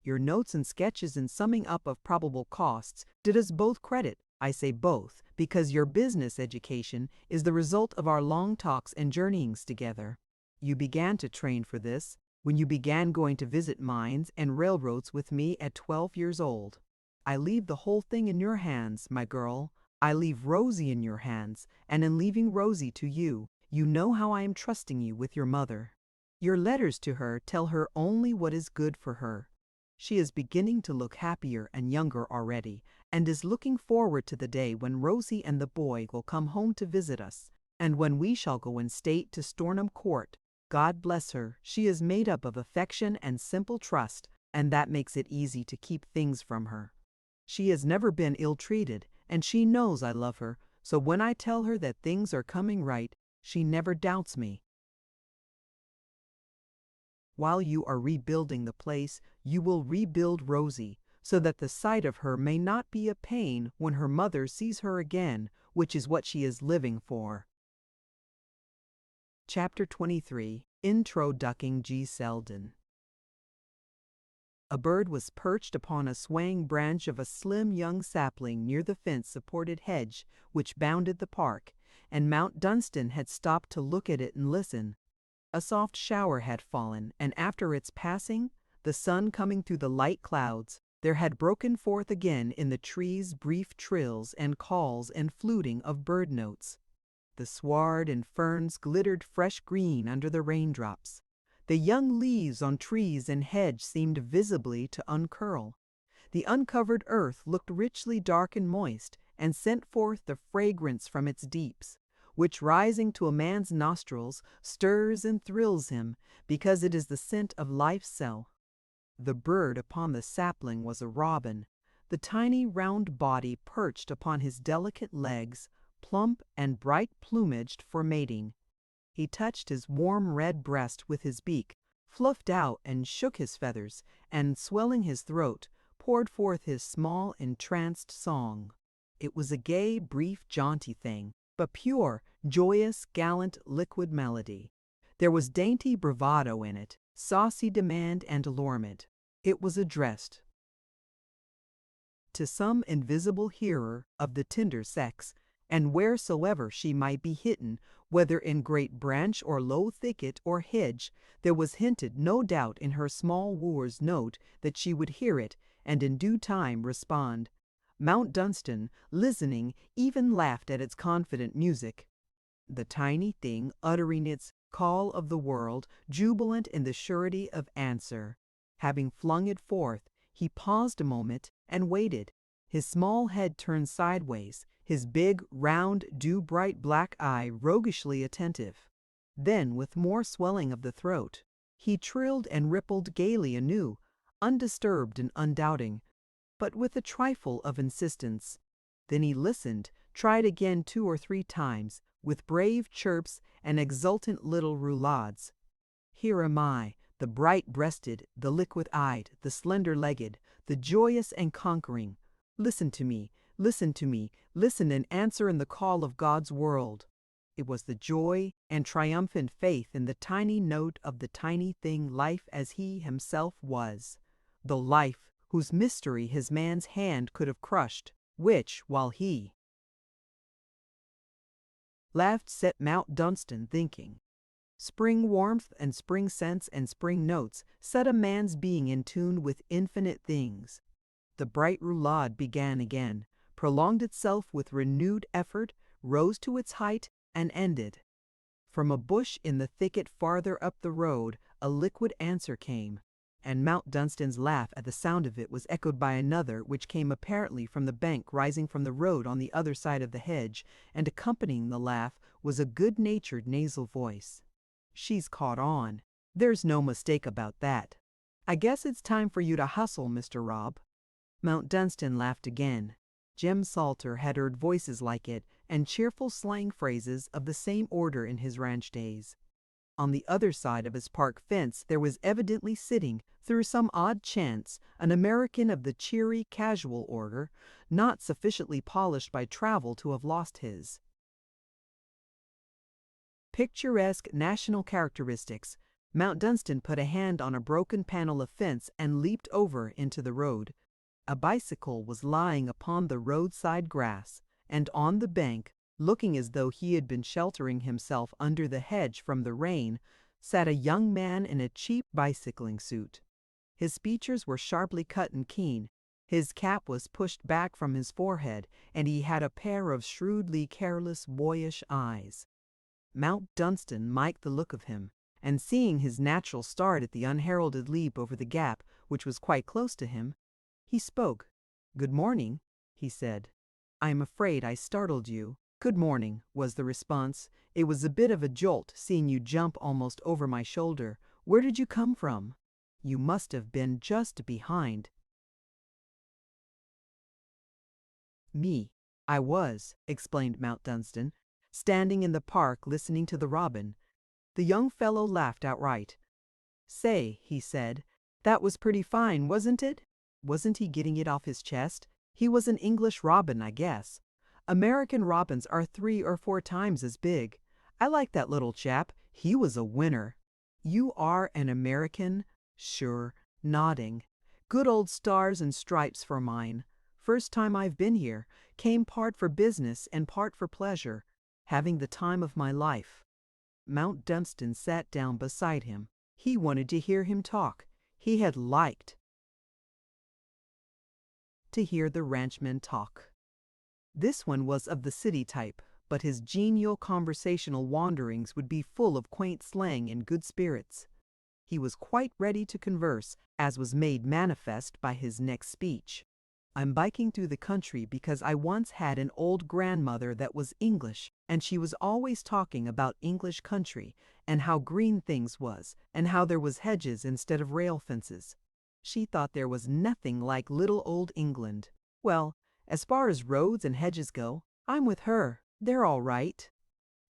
Your notes and sketches and summing up of probable costs did us both credit. I say both, because your business education is the result of our long talks and journeyings together. You began to train for this when you began going to visit mines and railroads with me at 12 years old. I leave the whole thing in your hands, my girl. I leave Rosie in your hands, and in leaving Rosie to you, you know how I am trusting you with your mother. Your letters to her tell her only what is good for her. She is beginning to look happier and younger already, and is looking forward to the day when Rosie and the boy will come home to visit us, and when we shall go in state to Stornham Court. God bless her, she is made up of affection and simple trust, and that makes it easy to keep things from her. She has never been ill-treated, and she knows I love her, so when I tell her that things are coming right, she never doubts me. While you are rebuilding the place, you will rebuild Rosie, so that the sight of her may not be a pain when her mother sees her again, which is what she is living for. Chapter 23. Introducing G. Selden. A bird was perched upon a swaying branch of a slim young sapling near the fence-supported hedge which bounded the park, and Mount Dunstan had stopped to look at it and listen. A soft shower had fallen, and after its passing, the sun coming through the light clouds, there had broken forth again in the trees brief trills and calls and fluting of bird notes. The sward and ferns glittered fresh green under the raindrops. The young leaves on trees and hedge seemed visibly to uncurl. The uncovered earth looked richly dark and moist, and sent forth the fragrance from its deeps, which, rising to a man's nostrils, stirs and thrills him, because it is the scent of life's cell. The bird upon the sapling was a robin, the tiny round body perched upon his delicate legs, plump and bright plumaged for mating. He touched his warm red breast with his beak, fluffed out and shook his feathers, and, swelling his throat, poured forth his small entranced song. It was a gay, brief, jaunty thing, but pure, joyous, gallant, liquid melody. There was dainty bravado in it, saucy demand and allurement. It was addressed to some invisible hearer of the tender sex, and wheresoever she might be hidden, whether in great branch or low thicket or hedge, there was hinted no doubt in her small wooer's note that she would hear it, and in due time respond. Mount Dunstan, listening, even laughed at its confident music. The tiny thing uttering its call of the world, jubilant in the surety of answer. Having flung it forth, he paused a moment and waited, his small head turned sideways, his big, round, dew-bright black eye roguishly attentive. Then, with more swelling of the throat, he trilled and rippled gaily anew, undisturbed and undoubting, but with a trifle of insistence. Then he listened, tried again 2 or 3 times, with brave chirps and exultant little roulades. Here am I, the bright-breasted, the liquid-eyed, the slender-legged, the joyous and conquering. Listen to me, listen and answer in the call of God's world. It was the joy and triumphant faith in the tiny note of the tiny thing life as he himself was, the life whose mystery his man's hand could have crushed, which, while he laughed, set Mount Dunstan thinking. Spring warmth and spring scents and spring notes set a man's being in tune with infinite things. The bright roulade began again, prolonged itself with renewed effort, rose to its height, and ended. From a bush in the thicket farther up the road, a liquid answer came, and Mount Dunstan's laugh at the sound of it was echoed by another which came apparently from the bank rising from the road on the other side of the hedge, and accompanying the laugh was a good-natured nasal voice. She's caught on. There's no mistake about that. I guess it's time for you to hustle, Mr. Robb. Mount Dunstan laughed again. Jem Salter had heard voices like it and cheerful slang phrases of the same order in his ranch days. On the other side of his park fence there was evidently sitting, through some odd chance, an American of the cheery, casual order, not sufficiently polished by travel to have lost his picturesque national characteristics. Mount Dunstan put a hand on a broken panel of fence and leaped over into the road. A bicycle was lying upon the roadside grass, and on the bank, looking as though he had been sheltering himself under the hedge from the rain, sat a young man in a cheap bicycling suit. His features were sharply cut and keen. His cap was pushed back from his forehead, and he had a pair of shrewdly careless, boyish eyes. Mount Dunstan liked the look of him, and seeing his natural start at the unheralded leap over the gap, which was quite close to him, he spoke. "Good morning," he said. "I am afraid I startled you." "Good morning," was the response. "It was a bit of a jolt seeing you jump almost over my shoulder. Where did you come from? You must have been just behind me." "I was," explained Mount Dunstan, "standing in the park listening to the robin." The young fellow laughed outright. "Say," he said, "that was pretty fine, wasn't it?" Wasn't he getting it off his chest? He was an English robin, I guess. American robins are 3 or 4 times as big. I like that little chap. He was a winner. "You are an American?" "Sure." Nodding. "Good old stars and stripes for mine. First time I've been here. Came part for business and part for pleasure. Having the time of my life." Mount Dunstan sat down beside him. He wanted to hear him talk. He had liked to hear the ranchman talk. This one was of the city type, but his genial conversational wanderings would be full of quaint slang and good spirits. He was quite ready to converse, as was made manifest by his next speech. "I'm biking through the country because I once had an old grandmother that was English, and she was always talking about English country, and how green things was, and how there was hedges instead of rail fences. She thought there was nothing like little old England. Well, as far as roads and hedges go, I'm with her. They're all right.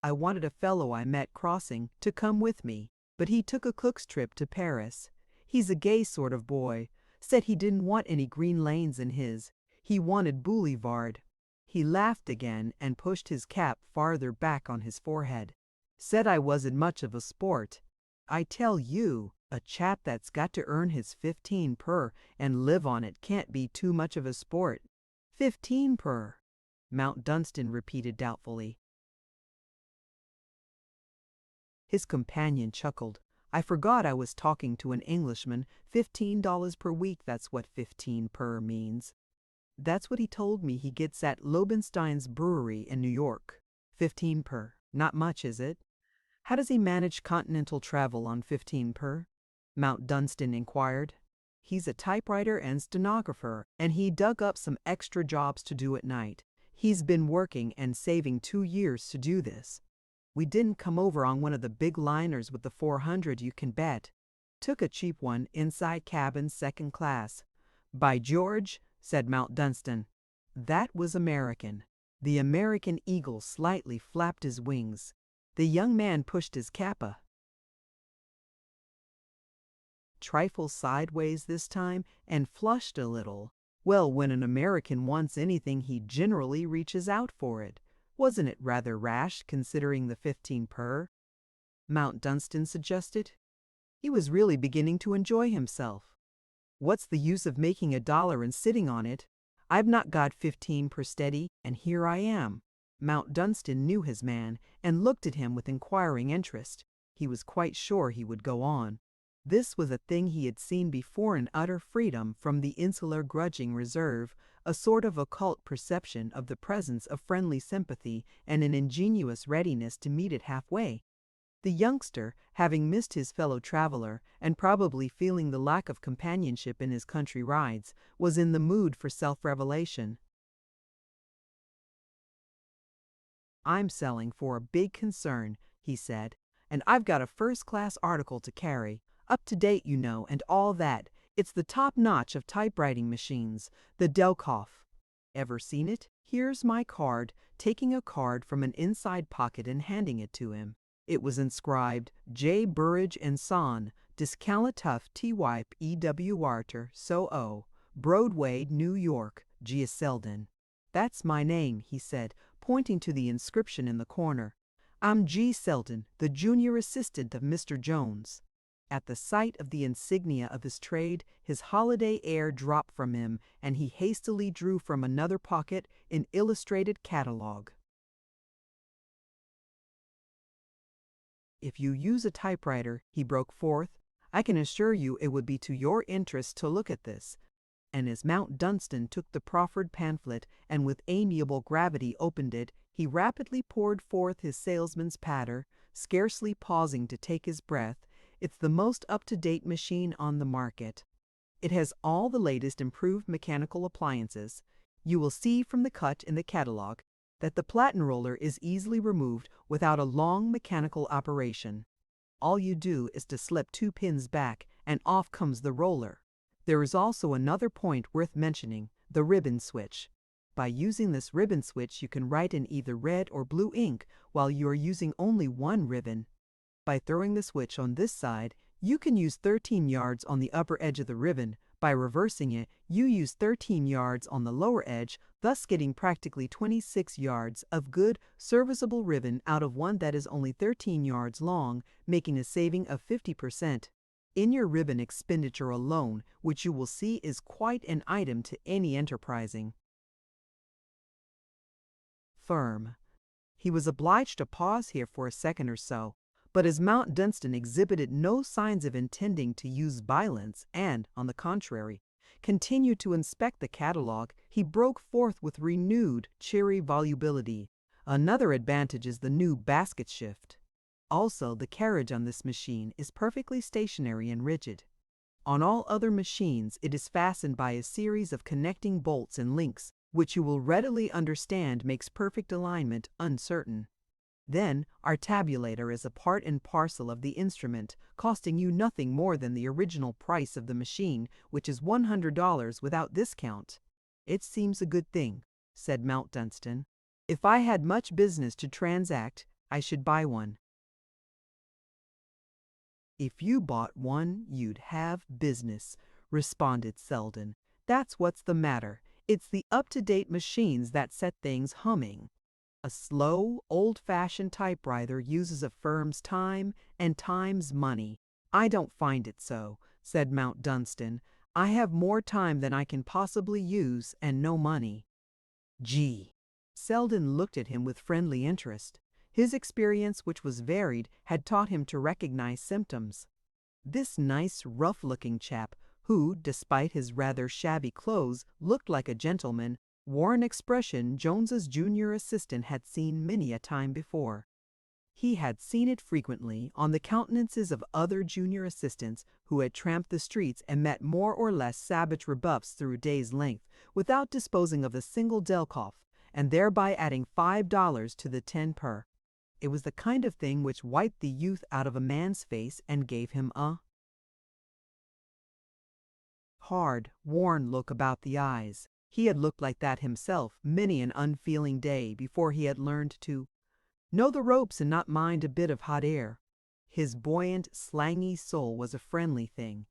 I wanted a fellow I met crossing to come with me, but he took a cook's trip to Paris. He's a gay sort of boy. Said he didn't want any green lanes in his. He wanted boulevard." He laughed again and pushed his cap farther back on his forehead. "Said I wasn't much of a sport. I tell you, a chap that's got to earn his 15 per and live on it can't be too much of a sport." 15 per, Mount Dunstan repeated doubtfully. His companion chuckled. "I forgot I was talking to an Englishman. $15 per week, that's what 15 per means. That's what he told me he gets at Lobenstein's brewery in New York. 15 per. Not much, is it?" "How does he manage continental travel on 15 per?" Mount Dunstan inquired. "He's a typewriter and stenographer, and he dug up some extra jobs to do at night. He's been working and saving 2 years to do this. We didn't come over on one of the big liners with the 400, you can bet. Took a cheap one, inside cabin, second class." "By George," said Mount Dunstan. That was American. The American eagle slightly flapped his wings. The young man pushed his cap a trifle sideways this time and flushed a little. Well, when an American wants anything, he generally reaches out for it. Wasn't it rather rash, considering the 15 per? Mount Dunstan suggested. He was really beginning to enjoy himself. "What's the use of making $1 and sitting on it? I've not got 15 per steady, and here I am." Mount Dunstan knew his man, and looked at him with inquiring interest. He was quite sure he would go on. This was a thing he had seen before in utter freedom from the insular grudging reserve, a sort of occult perception of the presence of friendly sympathy and an ingenuous readiness to meet it halfway. The youngster, having missed his fellow traveler, and probably feeling the lack of companionship in his country rides, was in the mood for self-revelation. "I'm selling for a big concern," he said, "and I've got a first-class article to carry. Up to date, you know, and all that. It's the top notch of typewriting machines, the Delkoff. Ever seen it? Here's my card," taking a card from an inside pocket and handing it to him. It was inscribed, "J. Burridge and Son, Discalatuff T-Wipe E.W. Warter, So-O, Broadway, New York, G. Selden." "That's my name," he said, pointing to the inscription in the corner. "I'm G. Selden, the junior assistant of Mr. Jones." At the sight of the insignia of his trade, his holiday air dropped from him, and he hastily drew from another pocket an illustrated catalogue. "If you use a typewriter," he broke forth, "I can assure you it would be to your interest to look at this." And as Mount Dunstan took the proffered pamphlet and with amiable gravity opened it, he rapidly poured forth his salesman's patter, scarcely pausing to take his breath, It's the most up-to-date machine on the market. It has all the latest improved mechanical appliances. You will see from the cut in the catalog that the platen roller is easily removed without a long mechanical operation. All you do is to slip 2 pins back and off comes the roller. There is also another point worth mentioning, the ribbon switch. By using this ribbon switch, you can write in either red or blue ink while you are using only one ribbon. By throwing the switch on this side, you can use 13 yards on the upper edge of the ribbon. By reversing it, you use 13 yards on the lower edge, thus getting practically 26 yards of good, serviceable ribbon out of one that is only 13 yards long, making a saving of 50%. In your ribbon expenditure alone, which you will see is quite an item to any enterprising firm. He was obliged to pause here for a second or so, but as Mount Dunstan exhibited no signs of intending to use violence and, on the contrary, continued to inspect the catalog, he broke forth with renewed, cheery volubility. Another advantage is the new basket shift. Also, the carriage on this machine is perfectly stationary and rigid. On all other machines, it is fastened by a series of connecting bolts and links, which you will readily understand makes perfect alignment uncertain. Then, our tabulator is a part and parcel of the instrument, costing you nothing more than the original price of the machine, which is $100 without discount. It seems a good thing, said Mount Dunstan. If I had much business to transact, I should buy one. If you bought one, you'd have business, responded Selden. That's what's the matter. It's the up-to-date machines that set things humming. A slow, old-fashioned typewriter uses a firm's time and time's money. I don't find it so, said Mount Dunstan. I have more time than I can possibly use and no money. Gee. Selden looked at him with friendly interest. His experience, which was varied, had taught him to recognize symptoms. This nice, rough-looking chap, who, despite his rather shabby clothes, looked like a gentleman, wore an expression Jones's junior assistant had seen many a time before. He had seen it frequently on the countenances of other junior assistants who had tramped the streets and met more or less savage rebuffs through a day's length, without disposing of a single Delkoff, and thereby adding $5 to the 10 per. It was the kind of thing which wiped the youth out of a man's face and gave him a hard, worn look about the eyes. He had looked like that himself many an unfeeling day before he had learned to know the ropes and not mind a bit of hot air. His buoyant, slangy soul was a friendly thing.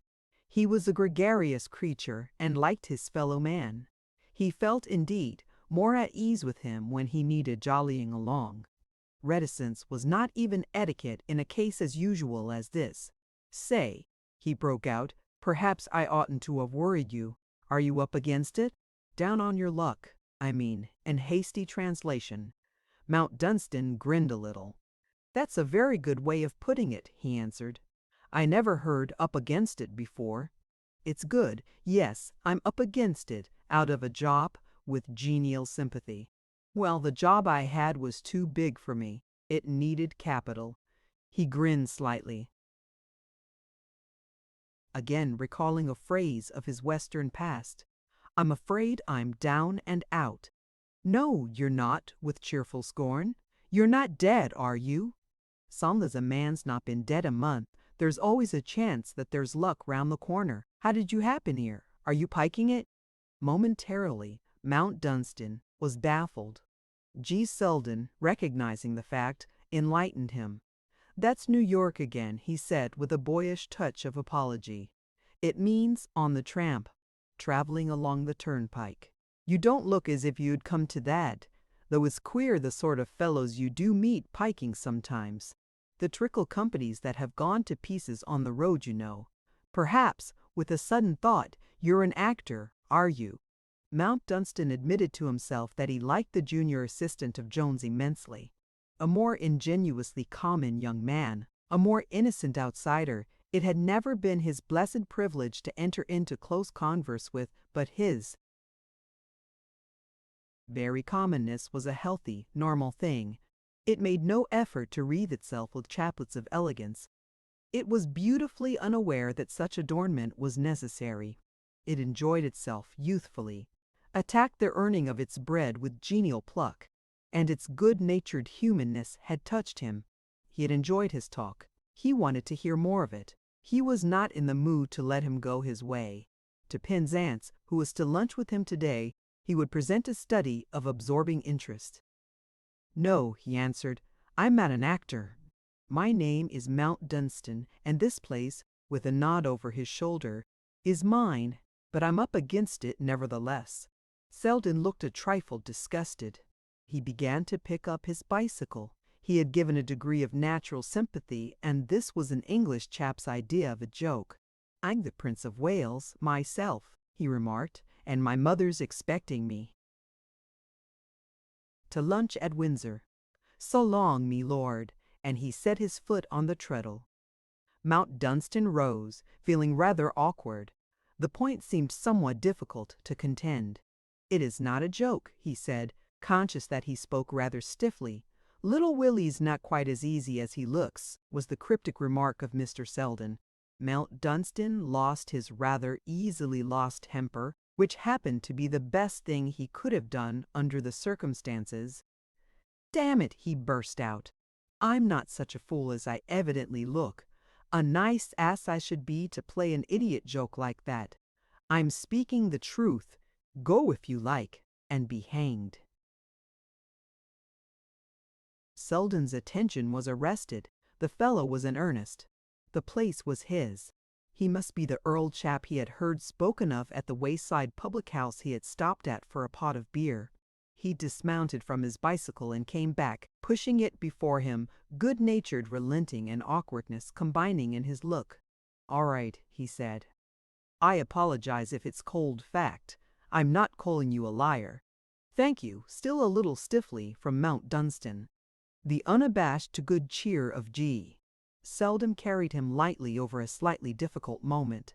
He was a gregarious creature and liked his fellow man. He felt, indeed, more at ease with him when he needed jollying along. Reticence was not even etiquette in a case as usual as this. Say, he broke out, perhaps I oughtn't to have worried you. Are you up against it? Down on your luck, I mean, in hasty translation. Mount Dunstan grinned a little. That's a very good way of putting it, he answered. I never heard up against it before. It's good, yes, I'm up against it, out of a job, with genial sympathy. Well, the job I had was too big for me. It needed capital. He grinned slightly, again recalling a phrase of his Western past. I'm afraid I'm down and out. No, you're not, with cheerful scorn. You're not dead, are you? Some as a man's not been dead a month. There's always a chance that there's luck round the corner. How did you happen here? Are you piking it? Momentarily, Mount Dunstan was baffled. G. Selden, recognizing the fact, enlightened him. That's New York again, he said with a boyish touch of apology. It means on the tramp, traveling along the turnpike. You don't look as if you'd come to that, though it's queer the sort of fellows you do meet piking sometimes. The trickle companies that have gone to pieces on the road, you know. Perhaps, with a sudden thought, you're an actor, are you? Mount Dunstan admitted to himself that he liked the junior assistant of Jones immensely. A more ingenuously common young man, a more innocent outsider, it had never been his blessed privilege to enter into close converse with, but his very commonness was a healthy, normal thing. It made no effort to wreathe itself with chaplets of elegance. It was beautifully unaware that such adornment was necessary. It enjoyed itself youthfully, attacked the earning of its bread with genial pluck, and its good-natured humanness had touched him. He had enjoyed his talk. He wanted to hear more of it. He was not in the mood to let him go his way. To Penzance, who was to lunch with him today, he would present a study of absorbing interest. "No," he answered, "I'm not an actor. My name is Mount Dunstan, and this place," with a nod over his shoulder, "is mine, but I'm up against it nevertheless." Selden looked a trifle disgusted. He began to pick up his bicycle. He had given a degree of natural sympathy, and this was an English chap's idea of a joke. "I'm the Prince of Wales, myself," he remarked, "and my mother's expecting me. To lunch at Windsor. So long, me lord," and he set his foot on the treadle. Mount Dunstan rose, feeling rather awkward. The point seemed somewhat difficult to contend. "It is not a joke," he said, conscious that he spoke rather stiffly. "Little Willie's not quite as easy as he looks," was the cryptic remark of Mr. Selden. Mount Dunstan lost his rather easily lost temper, which happened to be the best thing he could have done under the circumstances. "Damn it," he burst out. "I'm not such a fool as I evidently look. A nice ass I should be to play an idiot joke like that. I'm speaking the truth. Go if you like, and be hanged." Selden's attention was arrested. The fellow was in earnest. The place was his. He must be the Earl chap he had heard spoken of at the wayside public house he had stopped at for a pot of beer. He dismounted from his bicycle and came back, pushing it before him, good-natured relenting and awkwardness combining in his look. "All right," he said. "I apologize if it's cold fact. I'm not calling you a liar. Thank you," still a little stiffly, from Mount Dunstan. The unabashed good cheer of G. Selden carried him lightly over a slightly difficult moment.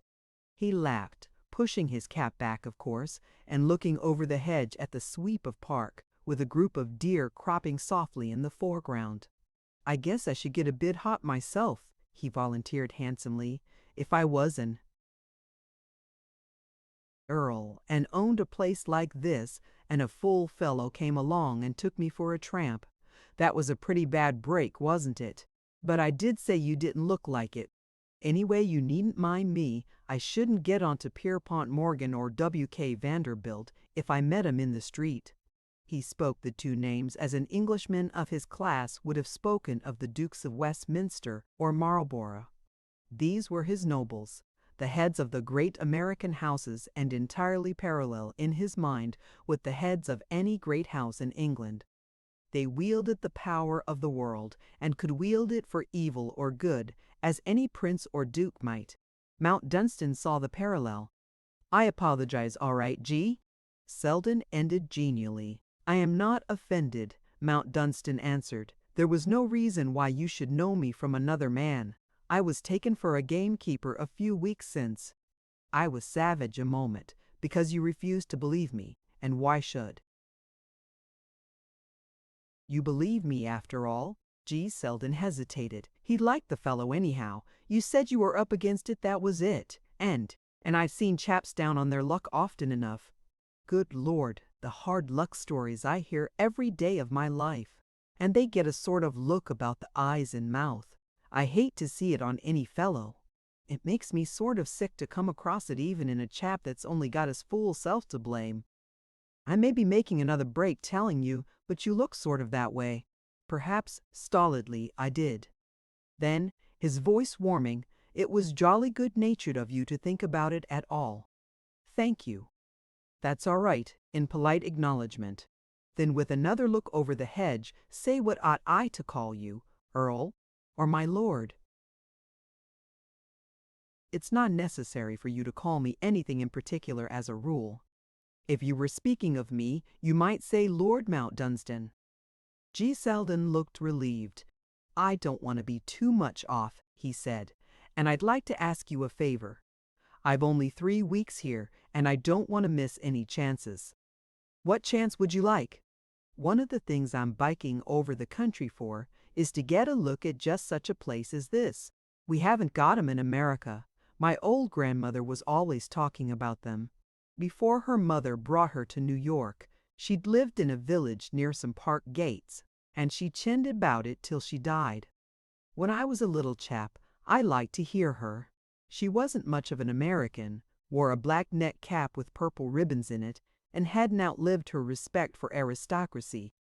He laughed, pushing his cap back, of course, and looking over the hedge at the sweep of park, with a group of deer cropping softly in the foreground. "I guess I should get a bit hot myself," he volunteered handsomely, "if I was an earl and owned a place like this, and a fool fellow came along and took me for a tramp. That was a pretty bad break, wasn't it? But I did say you didn't look like it. Anyway, you needn't mind me. I shouldn't get onto Pierpont Morgan or W.K. Vanderbilt if I met 'em in the street." He spoke the two names as an Englishman of his class would have spoken of the Dukes of Westminster or Marlborough. These were his nobles, the heads of the great American houses, and entirely parallel in his mind with the heads of any great house in England. They wielded the power of the world, and could wield it for evil or good, as any prince or duke might. Mount Dunstan saw the parallel. "I apologize, all right, G." Selden ended genially. "I am not offended," Mount Dunstan answered. "There was no reason why you should know me from another man. I was taken for a gamekeeper a few weeks since. I was savage a moment, because you refused to believe me, and why should?" "You believe me, after all?" G. Selden hesitated. He liked the fellow anyhow. "You said you were up against it, that was it. And I've seen chaps down on their luck often enough. Good Lord, the hard luck stories I hear every day of my life. And they get a sort of look about the eyes and mouth. I hate to see it on any fellow. It makes me sort of sick to come across it even in a chap that's only got his fool self to blame. I may be making another break telling you, but you look sort of that way." Perhaps, stolidly, I did. Then, his voice warming, "It was jolly good-natured of you to think about it at all. Thank you." "That's all right," in polite acknowledgement. Then with another look over the hedge, "Say what ought I to call you, Earl, or my lord?" "It's not necessary for you to call me anything in particular as a rule. If you were speaking of me, you might say Lord Mount Dunstan." G. Selden looked relieved. "I don't want to be too much off," he said, "and I'd like to ask you a favor. I've only 3 weeks here, and I don't want to miss any chances." "What chance would you like?" "One of the things I'm biking over the country for is to get a look at just such a place as this. We haven't got 'em in America. My old grandmother was always talking about them. Before her mother brought her to New York, she'd lived in a village near some park gates, and she chinned about it till she died. When I was a little chap, I liked to hear her. She wasn't much of an American, wore a black net cap with purple ribbons in it, and hadn't outlived her respect for aristocracy.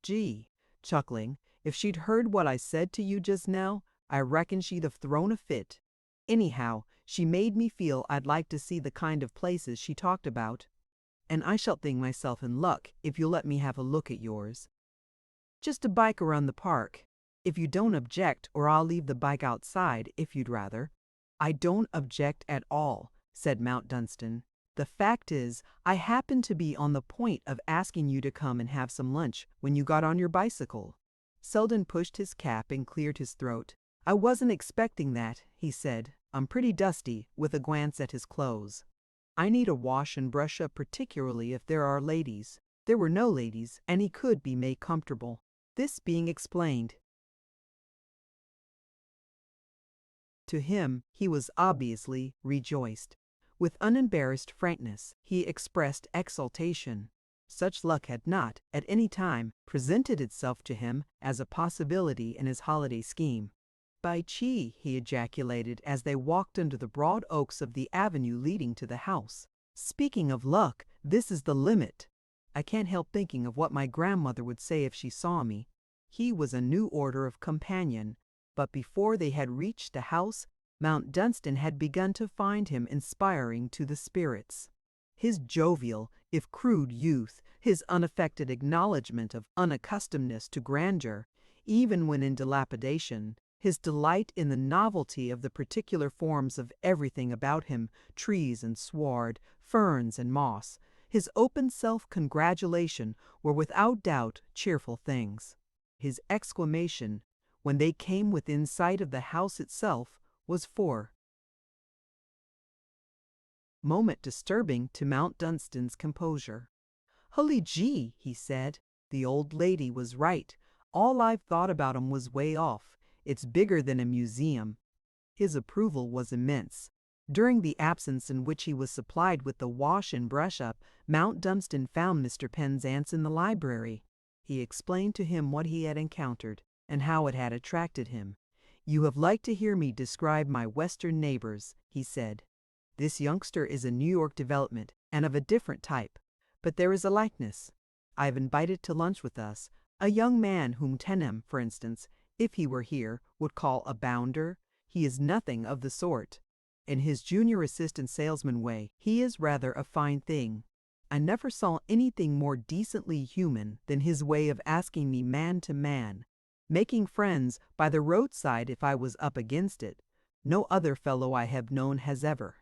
Gee, chuckling, if she'd heard what I said to you just now, I reckon she'd have thrown a fit. Anyhow, she made me feel I'd like to see the kind of places she talked about. And I shall think myself in luck if you'll let me have a look at yours. Just a bike around the park, if you don't object, or I'll leave the bike outside if you'd rather. I don't object at all, said Mount Dunstan. The fact is, I happened to be on the point of asking you to come and have some lunch when you got on your bicycle. Selden pushed his cap and cleared his throat. I wasn't expecting that, he said. I'm pretty dusty, with a glance at his clothes. I need a wash and brush up, particularly if there are ladies. There were no ladies, and he could be made comfortable. This being explained to him, he was obviously rejoiced. With unembarrassed frankness, he expressed exultation. Such luck had not, at any time, presented itself to him as a possibility in his holiday scheme. By gee, he ejaculated as they walked under the broad oaks of the avenue leading to the house. Speaking of luck, this is the limit. I can't help thinking of what my grandmother would say if she saw me. He was a new order of companion, but before they had reached the house, Mount Dunstan had begun to find him inspiring to the spirits. His jovial, if crude youth, his unaffected acknowledgment of unaccustomedness to grandeur, even when in dilapidation, his delight in the novelty of the particular forms of everything about him, trees and sward, ferns and moss, his open self-congratulation were without doubt cheerful things. His exclamation, when they came within sight of the house itself, was for moment disturbing to Mount Dunstan's composure. "Hully gee," he said, "the old lady was right. All I've thought about 'em was way off. It's bigger than a museum." His approval was immense. During the absence in which he was supplied with the wash and brush-up, Mount Dunstan found Mr. Penzance in the library. He explained to him what he had encountered, and how it had attracted him. "You have liked to hear me describe my Western neighbors," he said. "This youngster is a New York development, and of a different type. But there is a likeness. I have invited to lunch with us a young man whom Tenham, for instance, if he were here, would call a bounder. He is nothing of the sort. In his junior assistant salesman way, he is rather a fine thing. I never saw anything more decently human than his way of asking me man to man, making friends by the roadside if I was up against it. No other fellow I have known has ever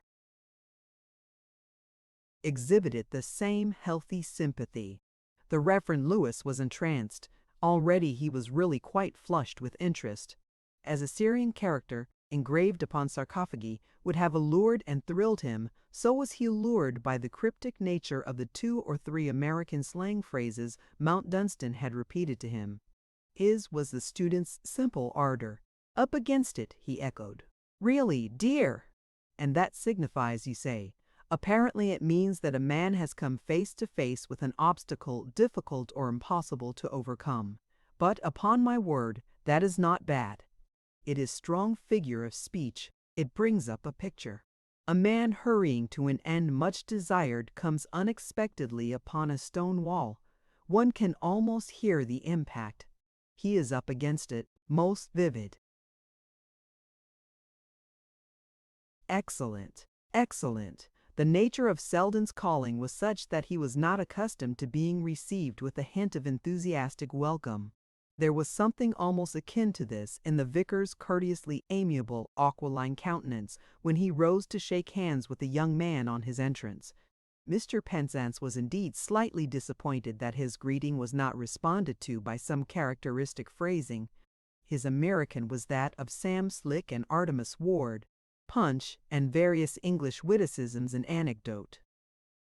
exhibited the same healthy sympathy." The Reverend Lewis was entranced. Already he was really quite flushed with interest. As a Syrian character, engraved upon sarcophagi, would have allured and thrilled him, so was he allured by the cryptic nature of the 2 or 3 American slang phrases Mount Dunstan had repeated to him. His was the student's simple ardor. "Up against it," he echoed. "Really, dear!" "And that signifies, you say. Apparently it means that a man has come face to face with an obstacle difficult or impossible to overcome. But upon my word, that is not bad. It is strong figure of speech. It brings up a picture. A man hurrying to an end much desired comes unexpectedly upon a stone wall. One can almost hear the impact. He is up against it, most vivid." Excellent, excellent. The nature of Selden's calling was such that he was not accustomed to being received with a hint of enthusiastic welcome. There was something almost akin to this in the vicar's courteously amiable, aquiline countenance when he rose to shake hands with the young man on his entrance. Mr. Penzance was indeed slightly disappointed that his greeting was not responded to by some characteristic phrasing. His American was that of Sam Slick and Artemus Ward, Punch, and various English witticisms and anecdote.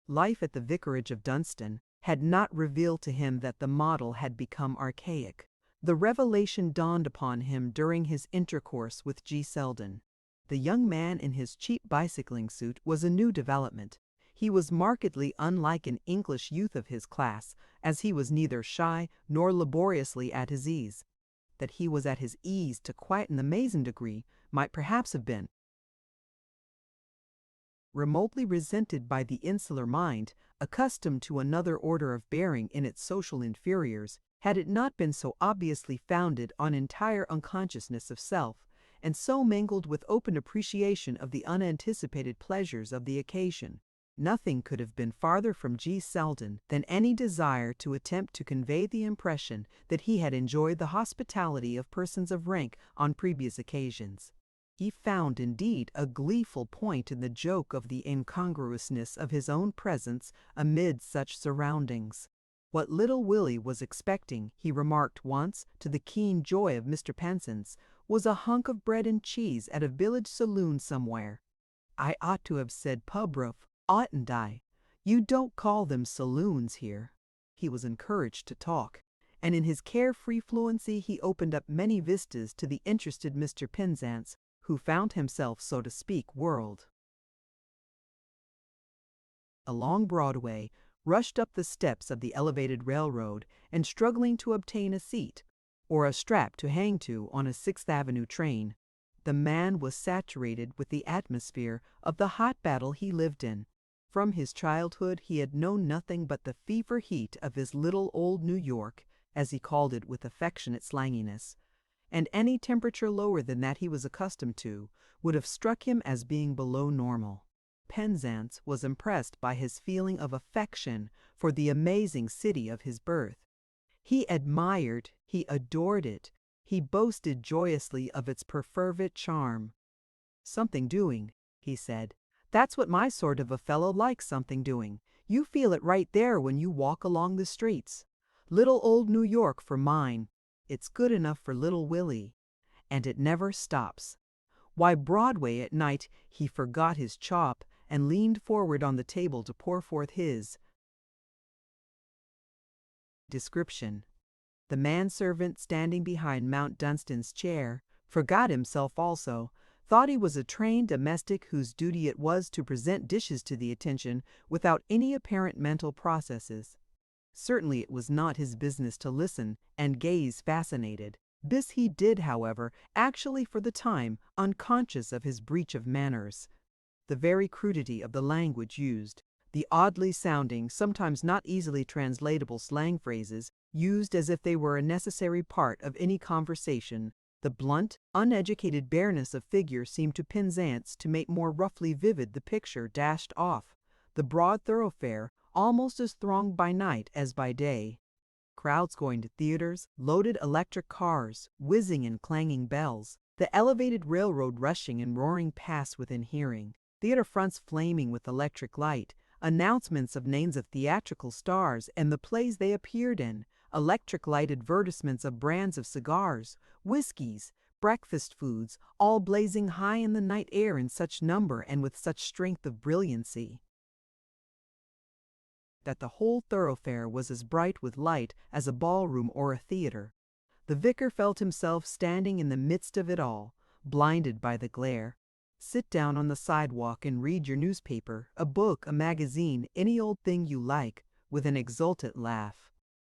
Life at the vicarage of Dunstan had not revealed to him that the model had become archaic. The revelation dawned upon him during his intercourse with G. Selden. The young man in his cheap bicycling suit was a new development. He was markedly unlike an English youth of his class, as he was neither shy nor laboriously at his ease. That he was at his ease to quite an amazing degree might perhaps have been remotely resented by the insular mind, accustomed to another order of bearing in its social inferiors, had it not been so obviously founded on entire unconsciousness of self, and so mingled with open appreciation of the unanticipated pleasures of the occasion. Nothing could have been farther from G. Selden than any desire to attempt to convey the impression that he had enjoyed the hospitality of persons of rank on previous occasions. He found, indeed, a gleeful point in the joke of the incongruousness of his own presence amid such surroundings. What little Willie was expecting, he remarked once, to the keen joy of Mr. Penson's, was a hunk of bread and cheese at a village saloon somewhere. I ought to have said pub roof, oughtn't I? You don't call them saloons here. He was encouraged to talk, and in his carefree fluency he opened up many vistas to the interested Mr. Penzance, who found himself, so to speak, whirled along Broadway, rushed up the steps of the elevated railroad, and struggling to obtain a seat, or a strap to hang to on a Sixth Avenue train. The man was saturated with the atmosphere of the hot battle he lived in. From his childhood he had known nothing but the fever heat of his little old New York, as he called it with affectionate slanginess, and any temperature lower than that he was accustomed to would have struck him as being below normal. Penzance was impressed by his feeling of affection for the amazing city of his birth. He admired, he adored it, he boasted joyously of its perfervid charm. "Something doing," he said. "That's what my sort of a fellow likes, something doing. You feel it right there when you walk along the streets. Little old New York for mine. It's good enough for little Willie. And it never stops." Why, Broadway at night, he forgot his chop and leaned forward on the table to pour forth his description. The manservant standing behind Mount Dunstan's chair forgot himself also, thought he was a trained domestic whose duty it was to present dishes to the attention without any apparent mental processes. Certainly it was not his business to listen and gaze fascinated. This he did, however, actually for the time, unconscious of his breach of manners. The very crudity of the language used, the oddly sounding, sometimes not easily translatable slang phrases, used as if they were a necessary part of any conversation, the blunt, uneducated bareness of figure seemed to Penzance to make more roughly vivid the picture dashed off, the broad thoroughfare almost as thronged by night as by day. Crowds going to theaters, loaded electric cars, whizzing and clanging bells, the elevated railroad rushing and roaring past within hearing, theater fronts flaming with electric light, announcements of names of theatrical stars and the plays they appeared in, electric light advertisements of brands of cigars, whiskeys, breakfast foods, all blazing high in the night air in such number and with such strength of brilliancy that the whole thoroughfare was as bright with light as a ballroom or a theater. The vicar felt himself standing in the midst of it all, blinded by the glare. Sit down on the sidewalk and read your newspaper, a book, a magazine, any old thing you like, with an exultant laugh.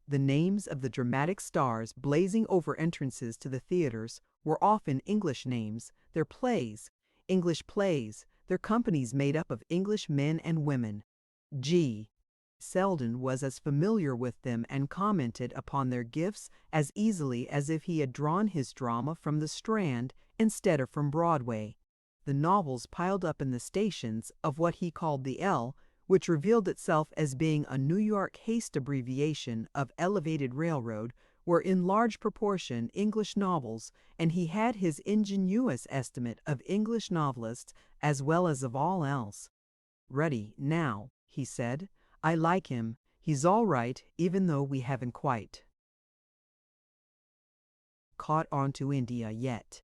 The names of the dramatic stars blazing over entrances to the theaters were often English names, their plays, English plays, their companies made up of English men and women. G. Selden was as familiar with them and commented upon their gifts as easily as if he had drawn his drama from the Strand instead of from Broadway. The novels piled up in the stations of what he called the L, which revealed itself as being a New York haste abbreviation of Elevated Railroad, were in large proportion English novels, and he had his ingenuous estimate of English novelists as well as of all else. "Ready, now," he said. "I like him. He's all right, even though we haven't quite caught on to India yet."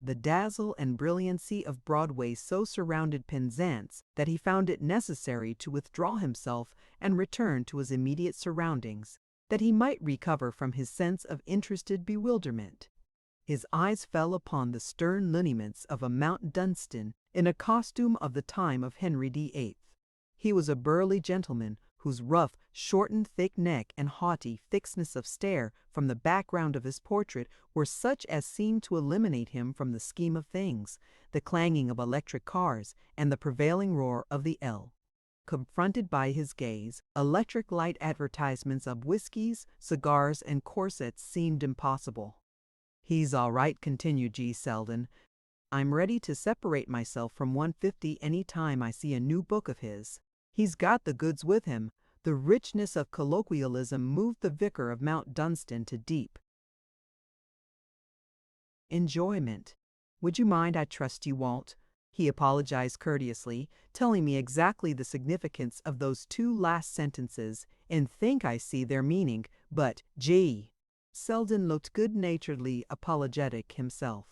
The dazzle and brilliancy of Broadway so surrounded Penzance that he found it necessary to withdraw himself and return to his immediate surroundings. that he might recover from his sense of interested bewilderment. His eyes fell upon the stern lineaments of a Mount Dunstan in a costume of the time of Henry VIII. He was a burly gentleman whose rough, shortened thick neck and haughty fixedness of stare from the background of his portrait were such as seemed to eliminate him from the scheme of things, the clanging of electric cars and the prevailing roar of the L. Confronted by his gaze, electric light advertisements of whiskies, cigars, and corsets seemed impossible. "He's all right," continued G. Selden. "I'm ready to separate myself from 150 any time I see a new book of his. He's got the goods with him." The richness of colloquialism moved the vicar of Mount Dunstan to deep enjoyment. "Would you mind? I trust you won't." He apologized courteously, telling me exactly the significance of those two last sentences, and think I see their meaning, but gee. Selden looked good-naturedly apologetic himself.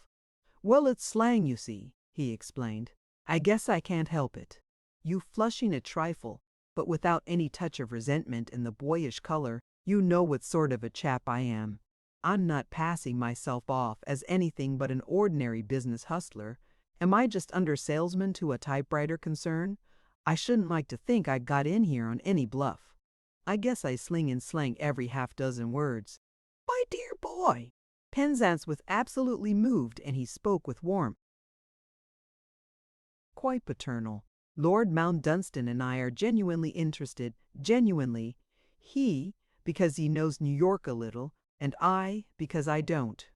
"Well, it's slang, you see," he explained. "I guess I can't help it." You flushing a trifle, but without any touch of resentment in the boyish color, you know what sort of a chap I am. I'm not passing myself off as anything but an ordinary business hustler. Am I just under salesman to a typewriter concern? I shouldn't like to think I got in here on any bluff. I guess I sling and slang every half-dozen words. "My dear boy!" Penzance was absolutely moved, and he spoke with warmth. Quite paternal. "Lord Mount Dunstan and I are genuinely interested, genuinely. He, because he knows New York a little, and I, because I don't.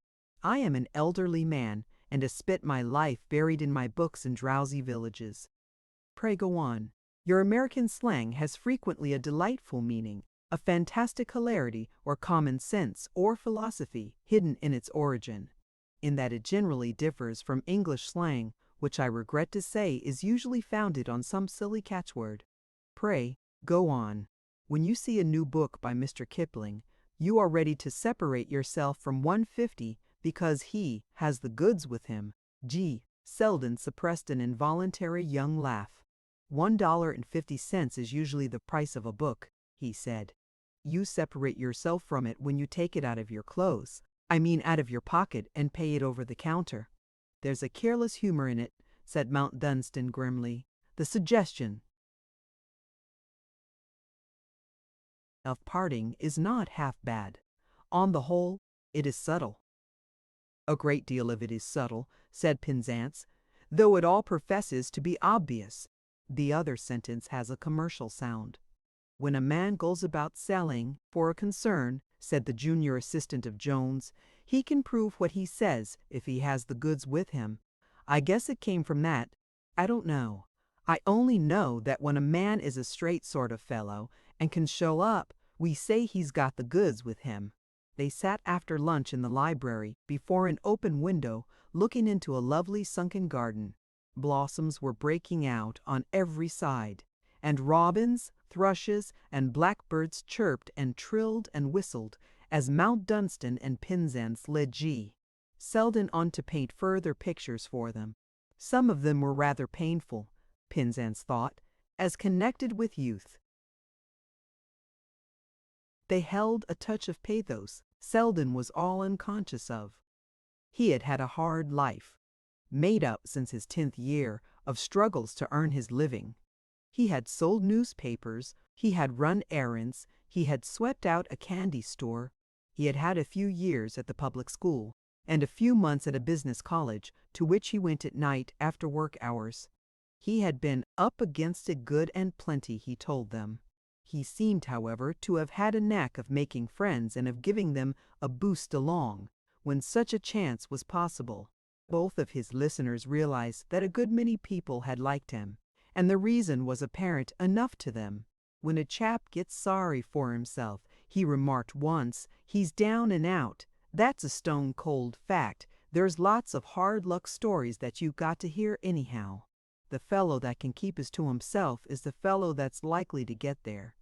I am an elderly man, and have spent my life buried in my books in drowsy villages." "Pray go on." "Your American slang has frequently a delightful meaning, a fantastic hilarity or common sense or philosophy hidden in its origin, in that it generally differs from English slang, which I regret to say is usually founded on some silly catchword. Pray, go on. When you see a new book by Mr. Kipling, you are ready to separate yourself from 150 because he has the goods with him." G. Selden suppressed an involuntary young laugh. $1.50 is usually the price of a book," he said. "You separate yourself from it when you take it out of your clothes. I mean out of your pocket and pay it over the counter." "There's a careless humor in it," said Mount Dunstan grimly. "The suggestion of parting is not half bad. On the whole, it is subtle." "A great deal of it is subtle," said Penzance, "though it all professes to be obvious." The other sentence has a commercial sound. "When a man goes about selling for a concern," said the junior assistant of Jones, "he can prove what he says if he has the goods with him. I guess it came from that. I don't know. I only know that when a man is a straight sort of fellow and can show up, we say he's got the goods with him." They sat after lunch in the library before an open window looking into a lovely sunken garden. Blossoms were breaking out on every side, and robins, thrushes, and blackbirds chirped and trilled and whistled as Mount Dunstan and Penzance led G. Selden on to paint further pictures for them. Some of them were rather painful, Penzance thought, as connected with youth. They held a touch of pathos Selden was all unconscious of. He had had a hard life, made up since his 10th year of struggles to earn his living. He had sold newspapers, he had run errands, he had swept out a candy store, he had had a few years at the public school, and a few months at a business college, to which he went at night after work hours. He had been up against it good and plenty, he told them. He seemed, however, to have had a knack of making friends and of giving them a boost along, when such a chance was possible. Both of his listeners realized that a good many people had liked him, and the reason was apparent enough to them. "When a chap gets sorry for himself," he remarked once, "he's down and out. That's a stone-cold fact. There's lots of hard-luck stories that you got to hear anyhow. The fellow that can keep his to himself is the fellow that's likely to get there."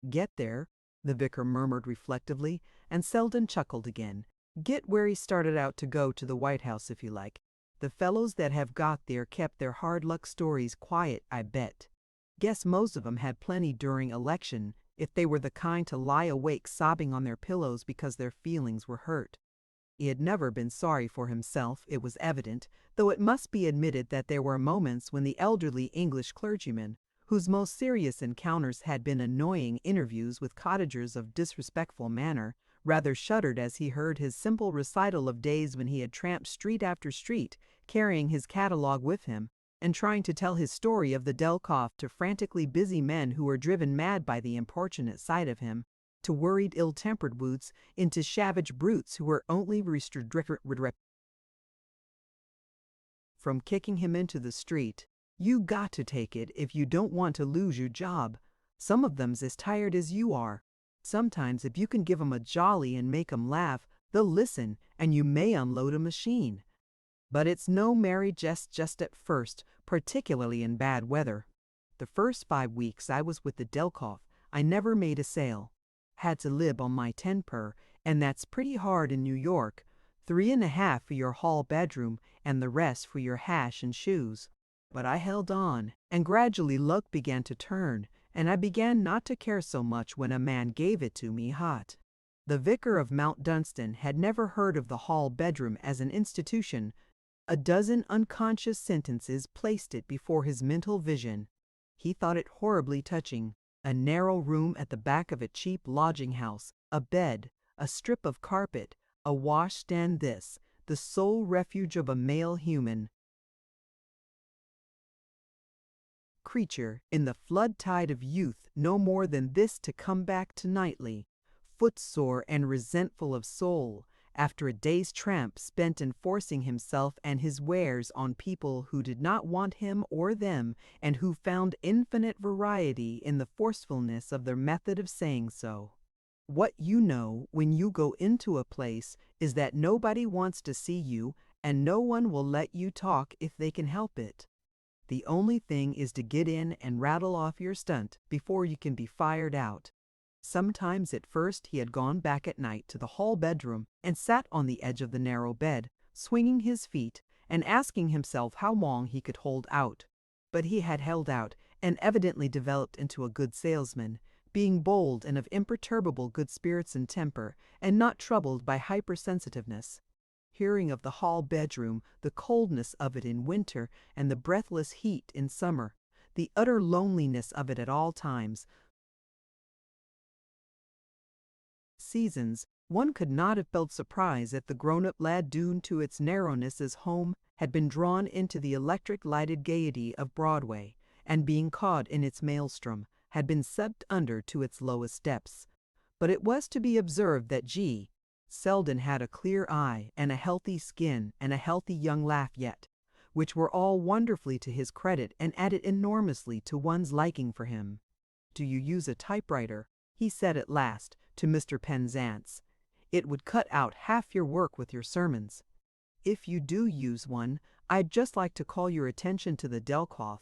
"Get there," the vicar murmured reflectively, and Selden chuckled again. "Get where he started out to go to the White House, if you like. The fellows that have got there kept their hard luck stories quiet, I bet. Guess most of 'em had plenty during election if they were the kind to lie awake sobbing on their pillows because their feelings were hurt. He had never been sorry for himself, it was evident, though it must be admitted that there were moments when the elderly English clergyman, whose most serious encounters had been annoying interviews with cottagers of disrespectful manner, rather shuddered as he heard his simple recital of days when he had tramped street after street, carrying his catalogue with him, and trying to tell his story of the Delkoff to frantically busy men who were driven mad by the importunate sight of him, to worried ill-tempered boots, into savage brutes who were only restricted from kicking him into the street. You got to take it if you don't want to lose your job. Some of them's as tired as you are. Sometimes if you can give 'em a jolly and make 'em laugh, they'll listen, and you may unload a machine. But it's no merry jest just at first, particularly in bad weather. The first 5 weeks I was with the Delkoff, I never made a sale. Had to live on my 10 per, and that's pretty hard in New York. 3.5 for your hall bedroom, and the rest for your hash and shoes. But I held on, and gradually luck began to turn, and I began not to care so much when a man gave it to me hot. The vicar of Mount Dunstan had never heard of the hall bedroom as an institution. A dozen unconscious sentences placed it before his mental vision. He thought it horribly touching. A narrow room at the back of a cheap lodging house, a bed, a strip of carpet, a washstand, this, the sole refuge of a male human creature in the flood tide of youth, no more than this to come back to-nightly, footsore and resentful of soul, after a day's tramp spent in forcing himself and his wares on people who did not want him or them, and who found infinite variety in the forcefulness of their method of saying so. What you know when you go into a place is that nobody wants to see you, and no one will let you talk if they can help it. The only thing is to get in and rattle off your stunt before you can be fired out. Sometimes at first he had gone back at night to the hall bedroom and sat on the edge of the narrow bed, swinging his feet and asking himself how long he could hold out. But he had held out and evidently developed into a good salesman, being bold and of imperturbable good spirits and temper, and not troubled by hypersensitiveness. Hearing of the hall bedroom, the coldness of it in winter and the breathless heat in summer, the utter loneliness of it at all times, seasons, one could not have felt surprise if the grown-up lad doomed to its narrowness as home had been drawn into the electric-lighted gaiety of Broadway, and being caught in its maelstrom, had been sucked under to its lowest depths. But it was to be observed that G. Selden had a clear eye and a healthy skin and a healthy young laugh yet, which were all wonderfully to his credit and added enormously to one's liking for him. "Do you use a typewriter?" he said at last to Mr. Penzance. "It would cut out half your work with your sermons. If you do use one, I'd just like to call your attention to the Delkoff.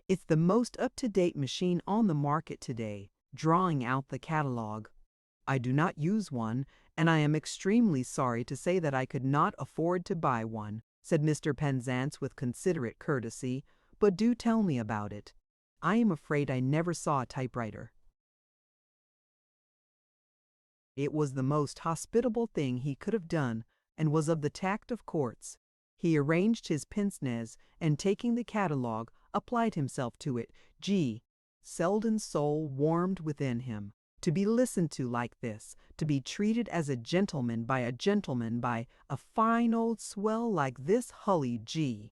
It's the most up-to-date machine on the market today, drawing out the catalogue. I do not use one, and I am extremely sorry to say that I could not afford to buy one," said Mr. Penzance with considerate courtesy, "but do tell me about it. I am afraid I never saw a typewriter." It was the most hospitable thing he could have done, and was of the tact of courts. He arranged his pince-nez, and taking the catalogue, applied himself to it. G. Selden's soul warmed within him. To be listened to like this, to be treated as a gentleman by a fine old swell like this Hully G.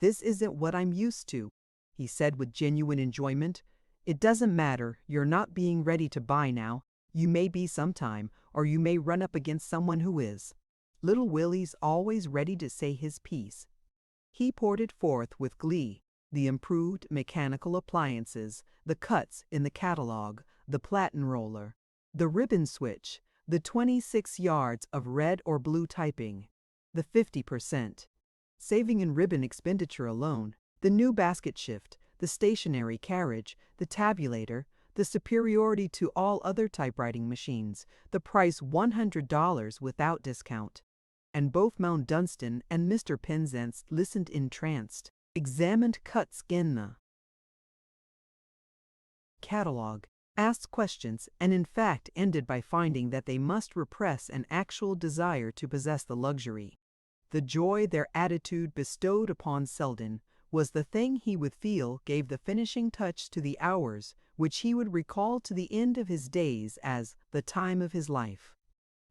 "This isn't what I'm used to," he said with genuine enjoyment. "It doesn't matter, you're not being ready to buy now. You may be sometime, or you may run up against someone who is. Little Willie's always ready to say his piece." He poured it forth with glee, the improved mechanical appliances, the cuts in the catalogue, the platen roller, the ribbon switch, the 26 yards of red or blue typing, the 50% saving in ribbon expenditure alone, the new basket shift, the stationary carriage, the tabulator, the superiority to all other typewriting machines, the price $100 without discount. And both Mount Dunstan and Mr. Penzance listened entranced, examined cuts in catalogue, asked questions, and in fact ended by finding that they must repress an actual desire to possess the luxury. The joy their attitude bestowed upon Selden was the thing he would feel gave the finishing touch to the hours which he would recall to the end of his days as the time of his life.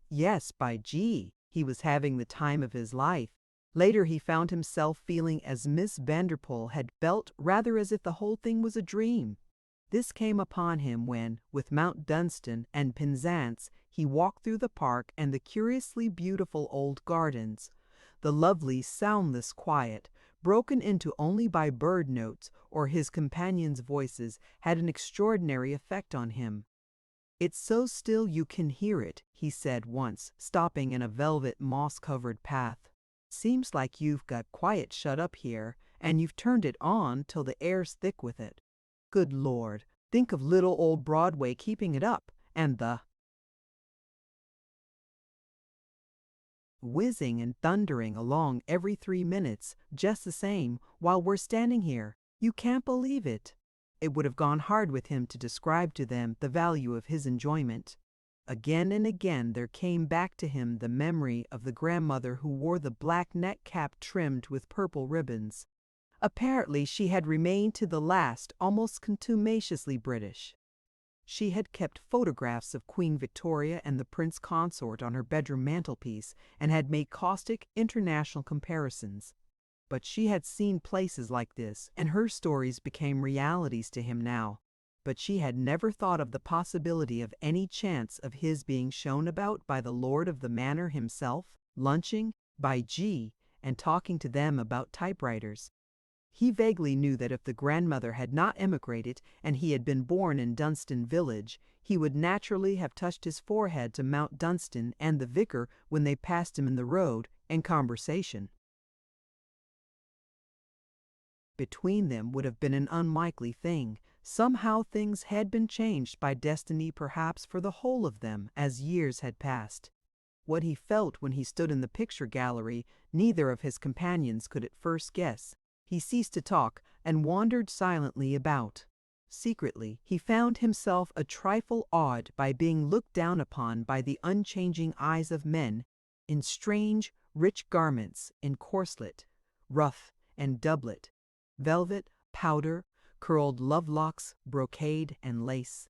Yes, by G, he was having the time of his life. Later he found himself feeling as Miss Vanderpool had felt, rather as if the whole thing was a dream. This came upon him when, with Mount Dunstan and Penzance, he walked through the park and the curiously beautiful old gardens. The lovely, soundless quiet, broken into only by bird notes or his companions' voices, had an extraordinary effect on him. "It's so still you can hear it," he said once, stopping in a velvet moss-covered path. "Seems like you've got quiet shut up here, and you've turned it on till the air's thick with it. Good Lord, think of little old Broadway keeping it up, and the whizzing and thundering along every 3 minutes, just the same, while we're standing here. You can't believe it." It would have gone hard with him to describe to them the value of his enjoyment. Again and again there came back to him the memory of the grandmother who wore the black net cap trimmed with purple ribbons. Apparently she had remained to the last almost contumaciously British. She had kept photographs of Queen Victoria and the Prince Consort on her bedroom mantelpiece and had made caustic international comparisons. But she had seen places like this, and her stories became realities to him now. But she had never thought of the possibility of any chance of his being shown about by the lord of the manor himself, lunching, by G, and talking to them about typewriters. He vaguely knew that if the grandmother had not emigrated and he had been born in Dunstan village, he would naturally have touched his forehead to Mount Dunstan and the vicar when they passed him in the road, in conversation. Between them would have been an unlikely thing. Somehow things had been changed by destiny, perhaps for the whole of them, as years had passed. What he felt when he stood in the picture gallery, neither of his companions could at first guess. He ceased to talk and wandered silently about. Secretly, he found himself a trifle awed by being looked down upon by the unchanging eyes of men in strange, rich garments, in corselet, ruff, and doublet, velvet, powder, curled love-locks, brocade, and lace.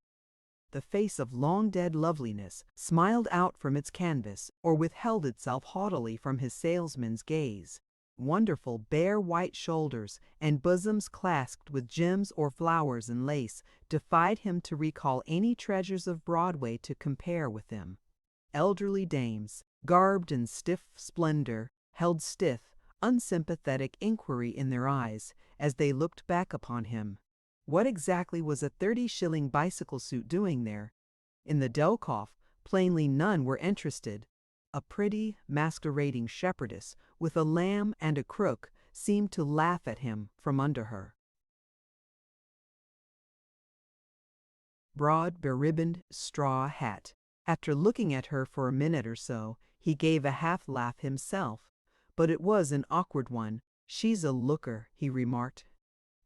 The face of long-dead loveliness smiled out from its canvas or withheld itself haughtily from his salesman's gaze. Wonderful bare white shoulders and bosoms clasped with gems or flowers and lace defied him to recall any treasures of Broadway to compare with them. Elderly dames, garbed in stiff splendor, held stiff, unsympathetic inquiry in their eyes as they looked back upon him. What exactly was a 30-shilling bicycle suit doing there? In the Delkoff, plainly none were interested. A pretty, masquerading shepherdess with a lamb and a crook seemed to laugh at him from under her broad, beribboned straw hat. After looking at her for a minute or so, he gave a half-laugh himself, but it was an awkward one. "She's a looker," he remarked.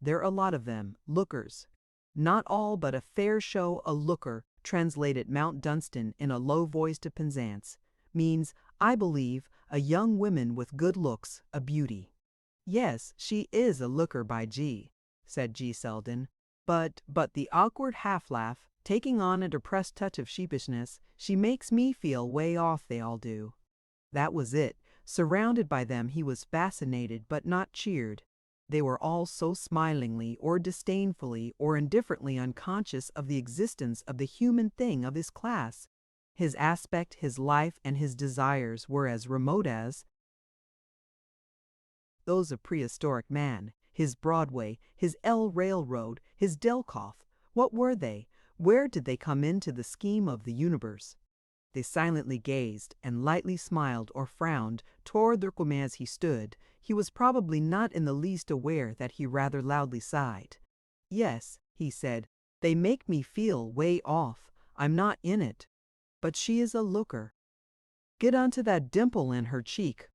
"They're a lot of them, lookers. Not all, but a fair show a looker," translated Mount Dunstan in a low voice to Penzance, "means, I believe, a young woman with good looks, a beauty." "Yes, she is a looker by G," said G. Selden. But the awkward half-laugh, taking on a depressed touch of sheepishness, "she makes me feel way off, they all do." That was it. Surrounded by them he was fascinated but not cheered. They were all so smilingly or disdainfully or indifferently unconscious of the existence of the human thing of his class. His aspect, his life, and his desires were as remote as those of prehistoric man. His Broadway, his L Railroad, his Delkoff, what were they? Where did they come into the scheme of the universe? They silently gazed and lightly smiled or frowned toward the room as he stood. He was probably not in the least aware that he rather loudly sighed. "Yes," he said, "they make me feel way off. I'm not in it. But she is a looker. Get onto that dimple in her cheek."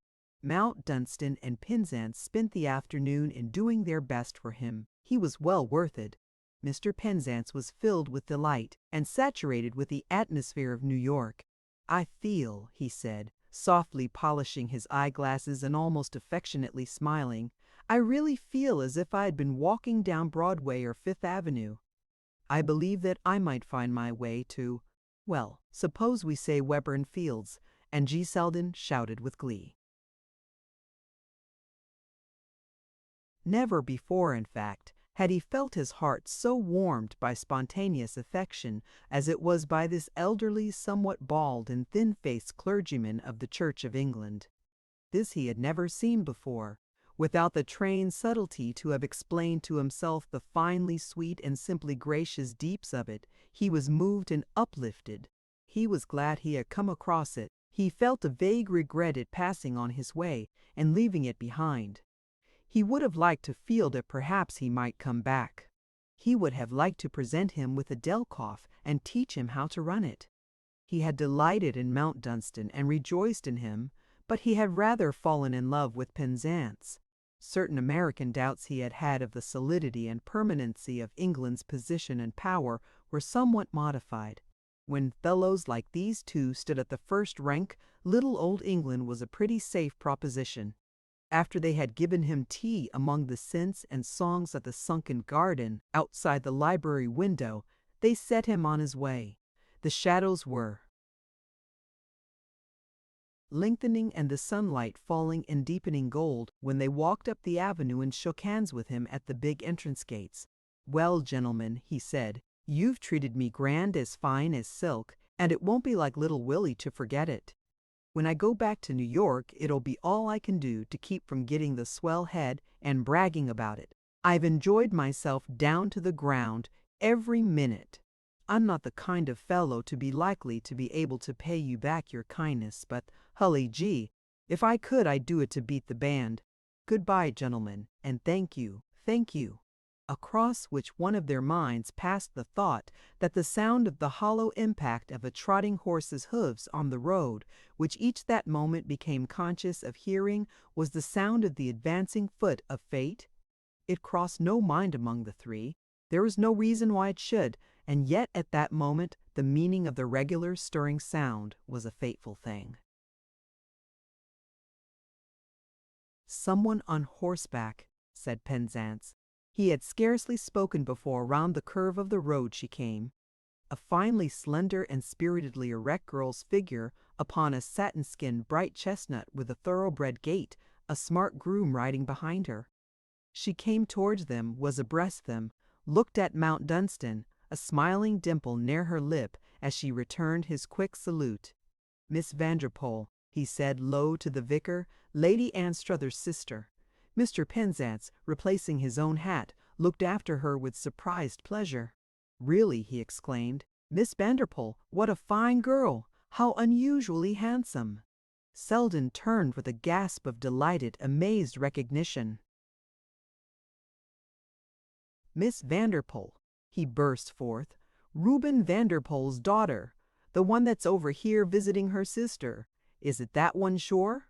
Mount Dunstan and Penzance spent the afternoon in doing their best for him. He was well worth it. Mr. Penzance was filled with delight and saturated with the atmosphere of New York. "I feel," he said, softly polishing his eyeglasses and almost affectionately smiling, "I really feel as if I had been walking down Broadway or Fifth Avenue. I believe that I might find my way to, well, suppose we say Weber and Fields," and G. Selden shouted with glee. Never before, in fact, had he felt his heart so warmed by spontaneous affection as it was by this elderly, somewhat bald and thin-faced clergyman of the Church of England. This he had never seen before, without the trained subtlety to have explained to himself the finely sweet and simply gracious deeps of it. He was moved and uplifted. He was glad he had come across it. He felt a vague regret at passing on his way and leaving it behind. He would have liked to feel that perhaps he might come back. He would have liked to present him with a Delkoff and teach him how to run it. He had delighted in Mount Dunstan and rejoiced in him, but he had rather fallen in love with Penzance. Certain American doubts he had had of the solidity and permanency of England's position and power were somewhat modified. When fellows like these two stood at the first rank, little old England was a pretty safe proposition. After they had given him tea among the scents and songs of the sunken garden outside the library window, they set him on his way. The shadows were lengthening and the sunlight falling in deepening gold when they walked up the avenue and shook hands with him at the big entrance gates. "Well, gentlemen," he said, "you've treated me grand as fine as silk, and it won't be like little Willie to forget it. When I go back to New York, it'll be all I can do to keep from getting the swell head and bragging about it. I've enjoyed myself down to the ground every minute. I'm not the kind of fellow to be likely to be able to pay you back your kindness, but, hully gee, if I could I'd do it to beat the band. Goodbye, gentlemen, and thank you, thank you." Across which one of their minds passed the thought that the sound of the hollow impact of a trotting horse's hoofs on the road, which each that moment became conscious of hearing, was the sound of the advancing foot of fate. It crossed no mind among the three. There was no reason why it should, and yet at that moment the meaning of the regular stirring sound was a fateful thing. "Someone on horseback," said Penzance. He had scarcely spoken before round the curve of the road she came. A finely slender and spiritedly erect girl's figure upon a satin-skinned bright chestnut with a thoroughbred gait, a smart groom riding behind her. She came towards them, was abreast them, looked at Mount Dunstan, a smiling dimple near her lip as she returned his quick salute. "Miss Vanderpoel," he said low to the vicar, Lady Anstruther's sister. Mr. Penzance, replacing his own hat, looked after her with surprised pleasure. "Really," he exclaimed, "Miss Vanderpoel, what a fine girl! How unusually handsome!" Selden turned with a gasp of delighted, amazed recognition. "Miss Vanderpoel," he burst forth, "Reuben Vanderpoel's daughter, the one that's over here visiting her sister. Is it that one, sure?"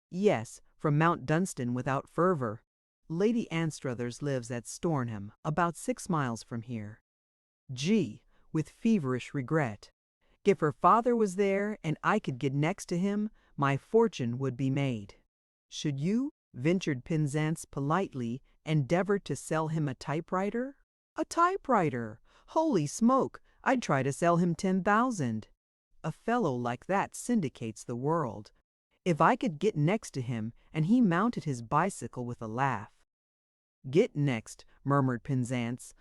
"Yes, from Mount Dunstan without fervor. Lady Anstruthers lives at Stornham, about 6 miles from here." Gee, with feverish regret. If her father was there and I could get next to him, my fortune would be made. "Should you," ventured Penzance politely, "endeavor to sell him a typewriter?" "A typewriter! Holy smoke! I'd try to sell him 10,000. A fellow like that syndicates the world. If I could get next to him," and he mounted his bicycle with a laugh. "Get next," murmured Penzance.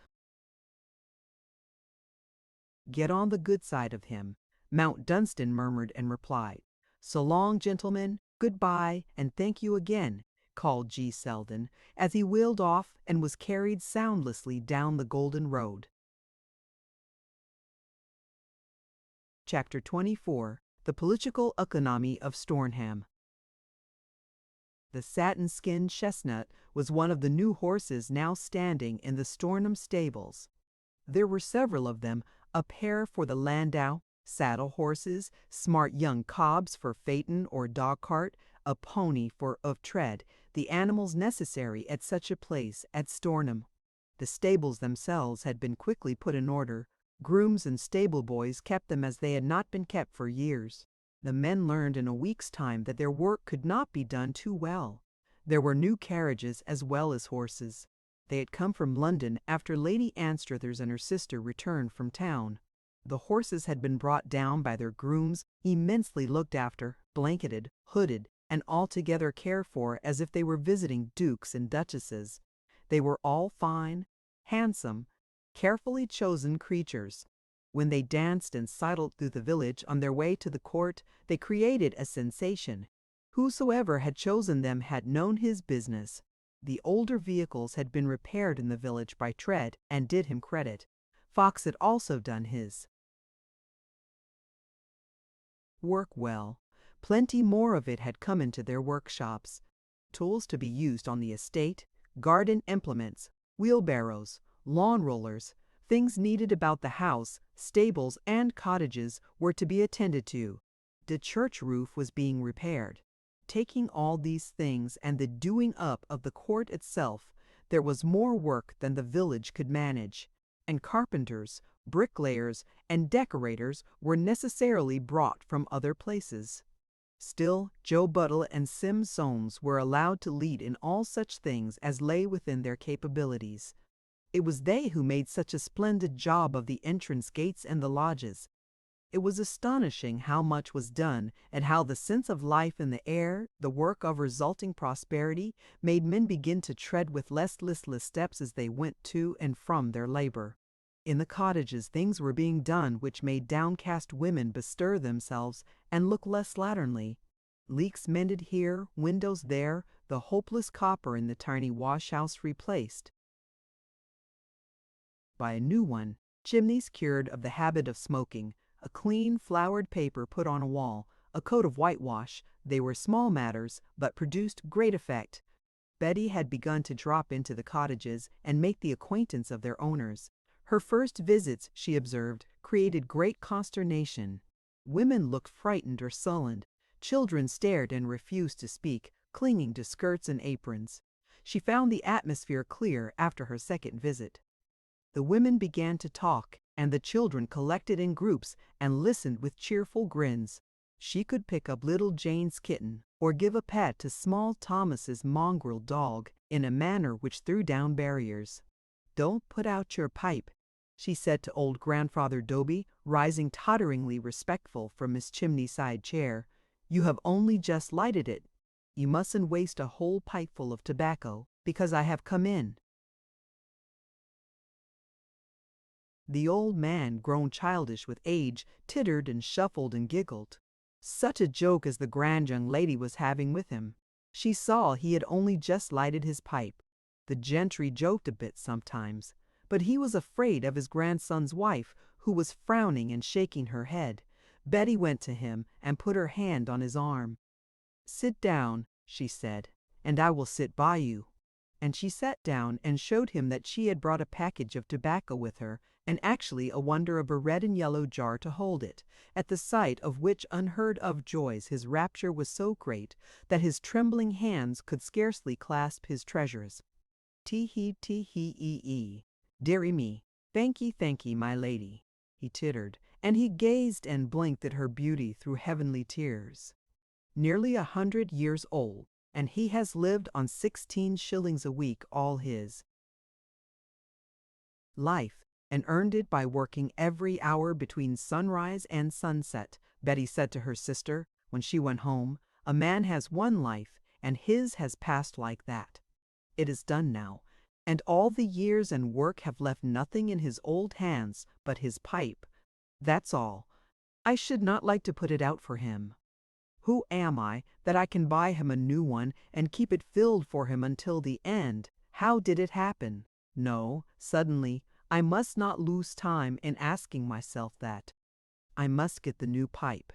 "Get on the good side of him," Mount Dunstan murmured and replied. "So long, gentlemen, good-bye, and thank you again," called G. Selden, as he wheeled off and was carried soundlessly down the golden road. Chapter 24. The Political Economy of Stornham. The satin-skinned chestnut was one of the new horses now standing in the Stornham stables. There were several of them, a pair for the landau, saddle horses, smart young cobs for phaeton or dog-cart, a pony for of tread, the animals necessary at such a place at Stornham. The stables themselves had been quickly put in order. Grooms and stable boys kept them as they had not been kept for years. The men learned in a week's time that their work could not be done too well. There were new carriages as well as horses. They had come from London after Lady Anstruthers and her sister returned from town. The horses had been brought down by their grooms, immensely looked after, blanketed, hooded, and altogether cared for as if they were visiting dukes and duchesses. They were all fine, handsome, carefully chosen creatures. When they danced and sidled through the village on their way to the court, they created a sensation. Whosoever had chosen them had known his business. The older vehicles had been repaired in the village by Tread and did him credit. Fox had also done his work well. Plenty more of it had come into their workshops. Tools to be used on the estate, garden implements, wheelbarrows, lawn rollers, things needed about the house, stables, and cottages were to be attended to. The church roof was being repaired. Taking all these things and the doing up of the court itself, there was more work than the village could manage, and carpenters, bricklayers, and decorators were necessarily brought from other places. Still, Joe Buttle and Sim Soames were allowed to lead in all such things as lay within their capabilities. It was they who made such a splendid job of the entrance gates and the lodges. It was astonishing how much was done, and how the sense of life in the air, the work of resulting prosperity, made men begin to tread with less listless steps as they went to and from their labor. In the cottages things were being done which made downcast women bestir themselves and look less slatternly. Leaks mended here, windows there, the hopeless copper in the tiny wash-house replaced by a new one, chimneys cured of the habit of smoking, a clean flowered paper put on a wall, a coat of whitewash. They were small matters, but produced great effect. Betty had begun to drop into the cottages and make the acquaintance of their owners. Her first visits, she observed, created great consternation. Women looked frightened or sullen. Children stared and refused to speak, clinging to skirts and aprons. She found the atmosphere clear after her second visit. The women began to talk, and the children collected in groups and listened with cheerful grins. She could pick up little Jane's kitten or give a pat to small Thomas's mongrel dog in a manner which threw down barriers. "Don't put out your pipe," she said to old Grandfather Doby, rising totteringly respectful from his chimney-side chair. "You have only just lighted it. You mustn't waste a whole pipeful of tobacco, because I have come in." The old man, grown childish with age, tittered and shuffled and giggled. Such a joke as the grand young lady was having with him. She saw he had only just lighted his pipe. The gentry joked a bit sometimes, but he was afraid of his grandson's wife, who was frowning and shaking her head. Betty went to him and put her hand on his arm. "Sit down," she said, "and I will sit by you." And she sat down and showed him that she had brought a package of tobacco with her, and actually a wonder of a red and yellow jar to hold it, at the sight of which unheard-of joys his rapture was so great that his trembling hands could scarcely clasp his treasures. "Tee-hee, dearie me, thanky, my lady," he tittered, and he gazed and blinked at her beauty through heavenly tears. "Nearly 100 years old, and he has lived on 16 shillings a week all his life, and earned it by working every hour between sunrise and sunset," Betty said to her sister when she went home. "A man has one life, and his has passed like that. It is done now, and all the years and work have left nothing in his old hands but his pipe. That's all. I should not like to put it out for him. Who am I that I can buy him a new one and keep it filled for him until the end? How did it happen? No, suddenly, I must not lose time in asking myself that. I must get the new pipe."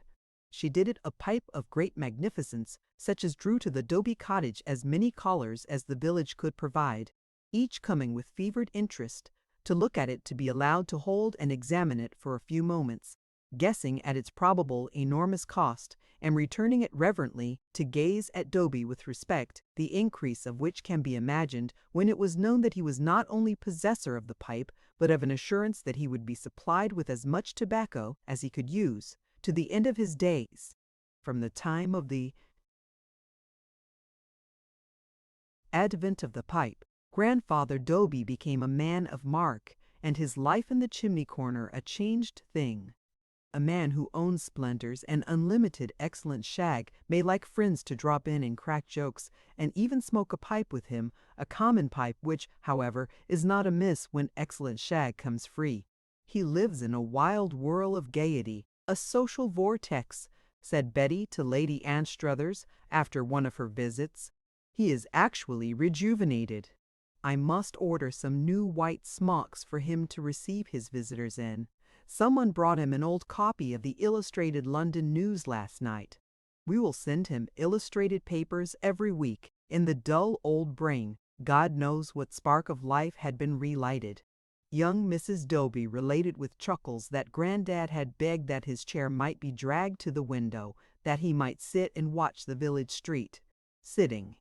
She did it a pipe of great magnificence, such as drew to the Doby cottage as many callers as the village could provide, each coming with fevered interest to look at it, to be allowed to hold and examine it for a few moments. guessing at its probable enormous cost, and returning it reverently to gaze at Dobie with respect, the increase of which can be imagined when it was known that he was not only possessor of the pipe, but of an assurance that he would be supplied with as much tobacco as he could use, to the end of his days. From the time of the advent of the pipe, Grandfather Dobie became a man of mark, and his life in the chimney corner a changed thing. A man who owns splendors and unlimited excellent shag may like friends to drop in and crack jokes, and even smoke a pipe with him, a common pipe which, however, is not amiss when excellent shag comes free. He lives in a wild whirl of gaiety, a social vortex, said Betty to Lady Anstruthers after one of her visits. He is actually rejuvenated. I must order some new white smocks for him to receive his visitors in. Someone brought him an old copy of the Illustrated London News last night. We will send him illustrated papers every week. In the dull old brain, God knows what spark of life had been relighted. Young Mrs. Dobie related with chuckles that Grandad had begged that his chair might be dragged to the window, that he might sit and watch the village street. Sitting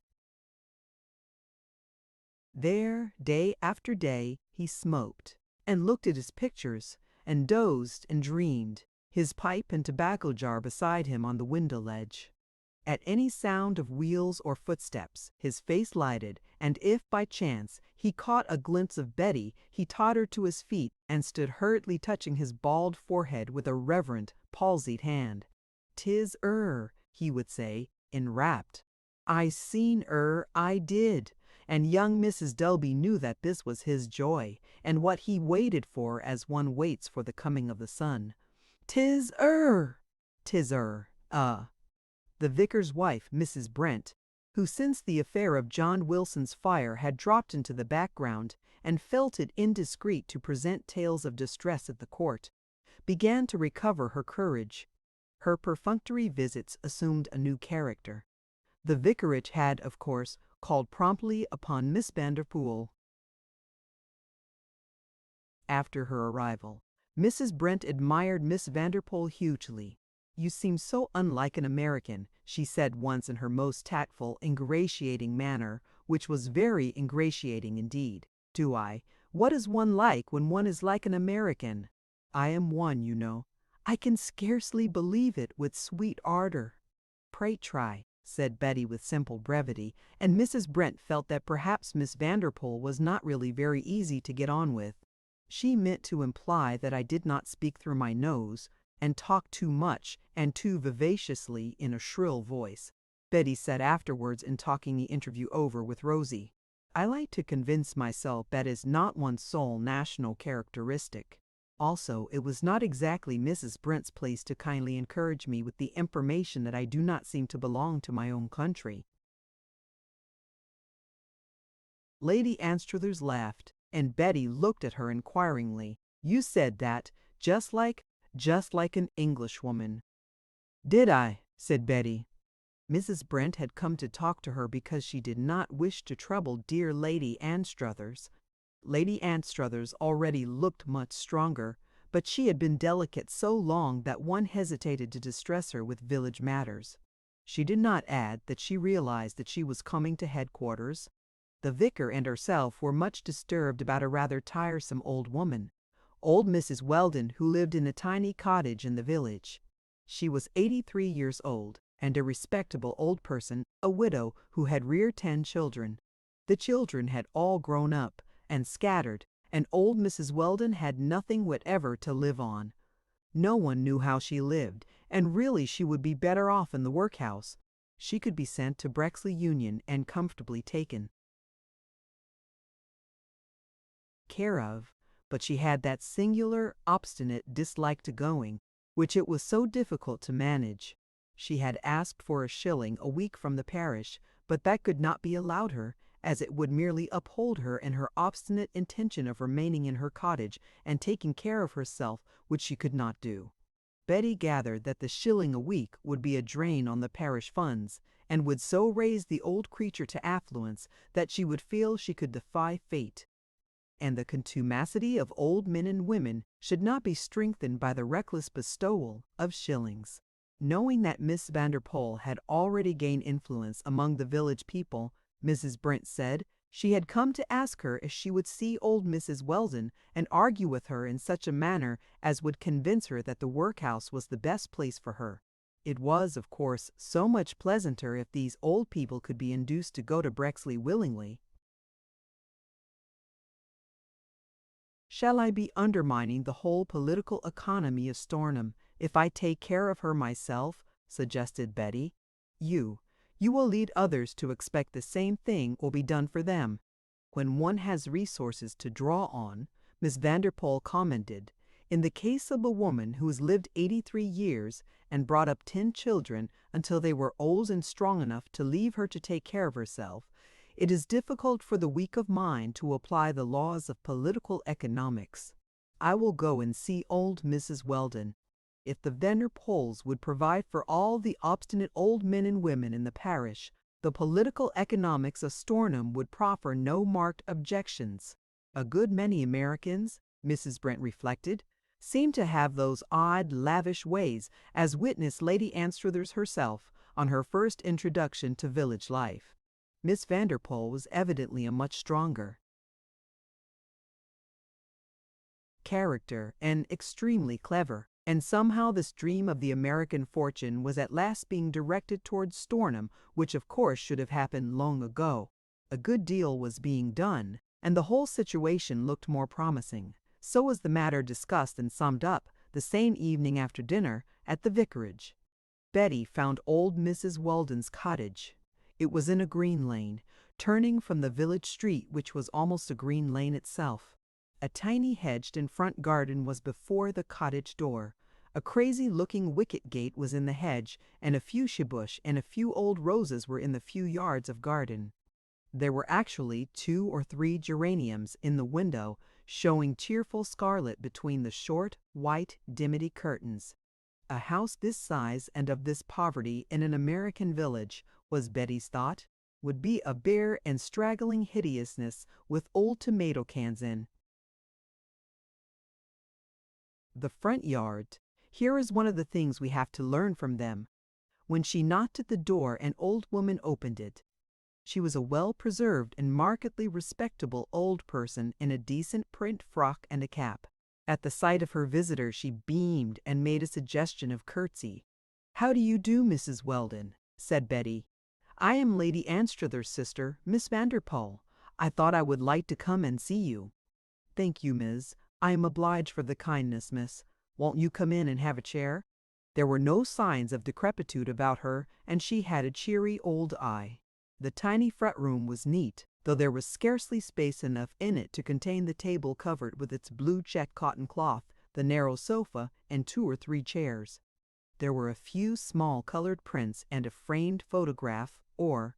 there, day after day, he smoked, and looked at his pictures, and dozed and dreamed, his pipe and tobacco jar beside him on the window ledge. At any sound of wheels or footsteps, his face lighted, and if, by chance, he caught a glimpse of Betty, he tottered to his feet and stood hurriedly touching his bald forehead with a reverent, palsied hand. "'Tis he would say, enrapt. "I seen I did." And young Mrs. Dobie knew that this was his joy, and what he waited for as one waits for the coming of the sun. "'Tis 'tis the vicar's wife, Mrs. Brent, who since the affair of John Wilson's fire had dropped into the background and felt it indiscreet to present tales of distress at the court, began to recover her courage. Her perfunctory visits assumed a new character. The vicarage had, of course, called promptly upon Miss Vanderpool. After her arrival, Mrs. Brent admired Miss Vanderpool hugely. "You seem so unlike an American," she said once in her most tactful, ingratiating manner, which was very ingratiating indeed. "Do I? What is one like when one is like an American? I am one, you know. I can scarcely believe it with sweet ardor." "Pray try," said Betty with simple brevity, and Mrs. Brent felt that perhaps Miss Vanderpool was not really very easy to get on with. She meant to imply that I did not speak through my nose, and talk too much and too vivaciously in a shrill voice, Betty said afterwards in talking the interview over with Rosie. "I like to convince myself that is not one's sole national characteristic." Also, it was not exactly Mrs. Brent's place to kindly encourage me with the information that I do not seem to belong to my own country. Lady Anstruthers laughed, and Betty looked at her inquiringly. "You said that, just like an Englishwoman." "Did I?" said Betty. Mrs. Brent had come to talk to her because she did not wish to trouble dear Lady Anstruthers. Lady Anstruthers already looked much stronger, but she had been delicate so long that one hesitated to distress her with village matters. She did not add that she realized that she was coming to headquarters. The vicar and herself were much disturbed about a rather tiresome old woman, old Mrs. Weldon, who lived in a tiny cottage in the village. She was 83 years old, and a respectable old person, a widow who had reared 10 children. The children had all grown up and scattered, and old Mrs. Weldon had nothing whatever to live on. No one knew how she lived, and really she would be better off in the workhouse. She could be sent to Brexley Union and comfortably taken care of, but she had that singular, obstinate dislike to going, which it was so difficult to manage. She had asked for a shilling a week from the parish, but that could not be allowed her, as it would merely uphold her in her obstinate intention of remaining in her cottage and taking care of herself, which she could not do. Betty gathered that the shilling a week would be a drain on the parish funds, and would so raise the old creature to affluence that she would feel she could defy fate. and the contumacity of old men and women should not be strengthened by the reckless bestowal of shillings. Knowing that Miss Vanderpool had already gained influence among the village people, Mrs. Brent said she had come to ask her if she would see old Mrs. Weldon and argue with her in such a manner as would convince her that the workhouse was the best place for her. It was, of course, so much pleasanter if these old people could be induced to go to Brexley willingly. Shall I be undermining the whole political economy of Stornham if I take care of her myself? Suggested Betty. You will lead others to expect the same thing will be done for them. When one has resources to draw on, Miss Vanderpool commented, in the case of a woman who has lived 83 years and brought up 10 children until they were old and strong enough to leave her to take care of herself, it is difficult for the weak of mind to apply the laws of political economics. I will go and see old Mrs. Weldon. If the Vanderpools would provide for all the obstinate old men and women in the parish, the political economics of Stornham would proffer no marked objections. A good many Americans, Mrs. Brent reflected, seem to have those odd, lavish ways, as witness Lady Anstruthers herself on her first introduction to village life. Miss Vanderpool was evidently a much stronger character and extremely clever, and somehow this dream of the American fortune was at last being directed towards Stornham, which of course should have happened long ago. A good deal was being done, and the whole situation looked more promising. So was the matter discussed and summed up the same evening after dinner at the vicarage. Betty found old Mrs. Weldon's cottage. It was in a green lane, turning from the village street, which was almost a green lane itself. A tiny hedged and front garden was before the cottage door. A crazy-looking wicket gate was in the hedge, and a fuchsia bush and a few old roses were in the few yards of garden. There were actually 2 or 3 geraniums in the window, showing cheerful scarlet between the short, white dimity curtains. A house this size and of this poverty in an American village, was Betty's thought, would be a bare and straggling hideousness with old tomato cans in. The front yard. Here is one of the things we have to learn from them. When she knocked at the door, an old woman opened it. She was a well-preserved and markedly respectable old person in a decent print frock and a cap. At the sight of her visitor she beamed and made a suggestion of curtsy. "How do you do, Mrs. Weldon?" said Betty. "I am Lady Anstruther's sister, Miss Vanderpool. I thought I would like to come and see you." "Thank you, Miss. I am obliged for the kindness, miss. Won't you come in and have a chair?" There were no signs of decrepitude about her, and she had a cheery old eye. The tiny front room was neat, though there was scarcely space enough in it to contain the table covered with its blue checked cotton cloth, the narrow sofa, and 2 or 3 chairs. There were a few small colored prints and a framed photograph or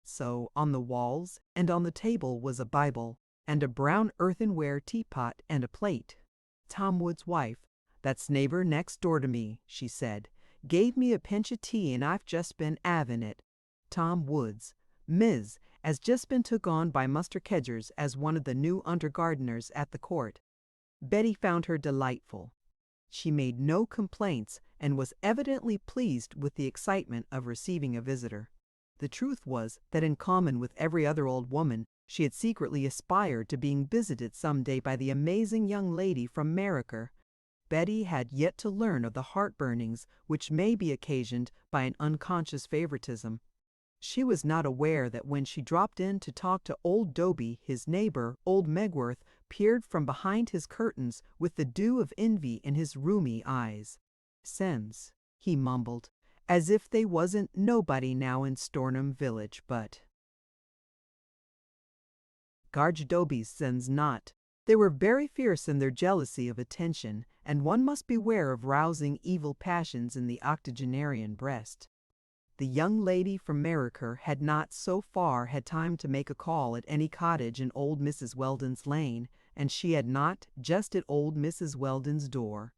so on the walls, and on the table was a Bible, and a brown earthenware teapot and a plate. "Tom Wood's wife, that's neighbor next door to me," she said, "gave me a pinch of tea and I've just been 'aving it. Tom Woods, Miss, has just been took on by Muster Kedgers as one of the new under-gardeners at the court." Betty found her delightful. She made no complaints and was evidently pleased with the excitement of receiving a visitor. The truth was that in common with every other old woman, she had secretly aspired to being visited some day by the amazing young lady from America. Betty had yet to learn of the heart-burnings which may be occasioned by an unconscious favoritism. She was not aware that when she dropped in to talk to old Doby, his neighbor, old Megworth, peered from behind his curtains with the dew of envy in his rheumy eyes. "Sense," he mumbled, as if they wasn't nobody now in Stornham village, but Garge Doby's sons not. They were very fierce in their jealousy of attention, and one must beware of rousing evil passions in the octogenarian breast. The young lady from Merriker had not so far had time to make a call at any cottage in old Mrs. Weldon's lane, and she had not just at old Mrs. Weldon's door.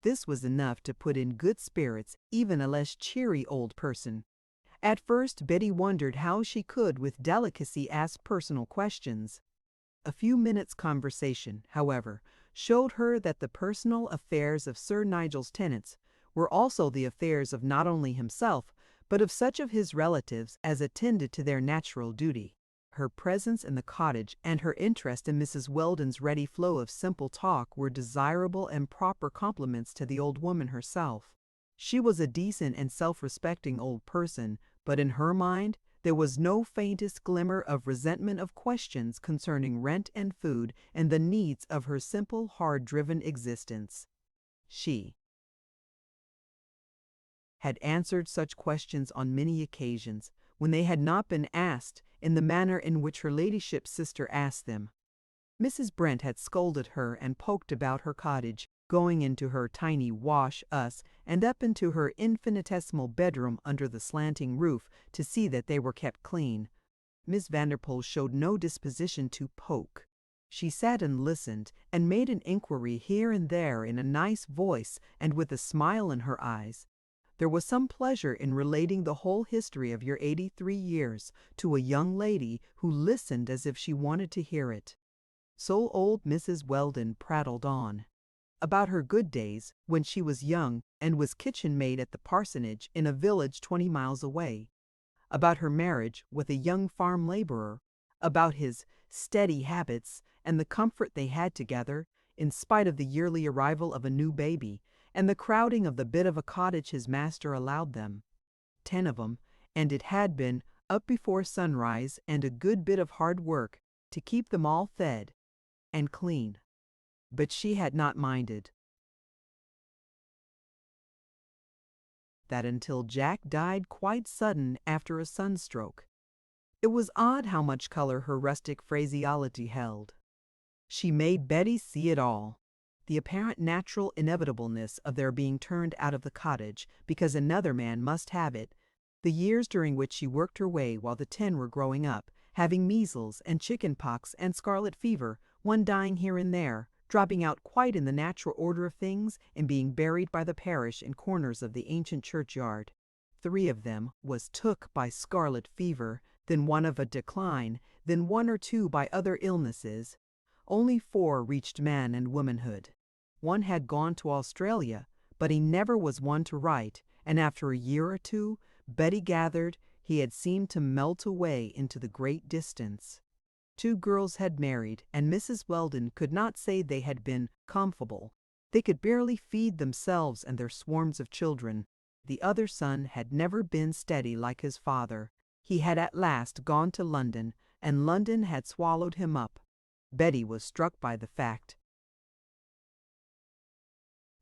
This was enough to put in good spirits even a less cheery old person. At first, Betty wondered how she could with delicacy ask personal questions. A few minutes' conversation, however, showed her that the personal affairs of Sir Nigel's tenants were also the affairs of not only himself, but of such of his relatives as attended to their natural duty. Her presence in the cottage and her interest in Mrs. Weldon's ready flow of simple talk were desirable and proper compliments to the old woman herself. She was a decent and self-respecting old person, but in her mind there was no faintest glimmer of resentment of questions concerning rent and food and the needs of her simple, hard-driven existence. She had answered such questions on many occasions, when they had not been asked in the manner in which her ladyship's sister asked them. Mrs. Brent had scolded her and poked about her cottage, going into her tiny wash-us and up into her infinitesimal bedroom under the slanting roof to see that they were kept clean. Miss Vanderpool showed no disposition to poke. She sat and listened and made an inquiry here and there in a nice voice and with a smile in her eyes. There was some pleasure in relating the whole history of your 83 years to a young lady who listened as if she wanted to hear it. So old Mrs. Weldon prattled on about her good days when she was young and was kitchen maid at the parsonage in a village 20 miles away, about her marriage with a young farm laborer, about his steady habits and the comfort they had together, in spite of the yearly arrival of a new baby, and the crowding of the bit of a cottage his master allowed them. 10 of 'em, and it had been up before sunrise and a good bit of hard work to keep them all fed and clean. But she had not minded that until Jack died quite sudden after a sunstroke. It was odd how much color her rustic phraseology held. She made Betty see it all. The apparent natural inevitableness of their being turned out of the cottage because another man must have it, the years during which she worked her way while the 10 were growing up, having measles and chicken pox and scarlet fever, one dying here and there, dropping out quite in the natural order of things and being buried by the parish in corners of the ancient churchyard. 3 of them was took by scarlet fever, then 1 of a decline, then 1 or 2 by other illnesses. Only 4 reached man and womanhood. 1 had gone to Australia, but he never was one to write, and after a year or 2, Betty gathered he had seemed to melt away into the great distance. 2 girls had married, and Mrs. Weldon could not say they had been comfortable. They could barely feed themselves and their swarms of children. The other son had never been steady like his father. He had at last gone to London, and London had swallowed him up. Betty was struck by the fact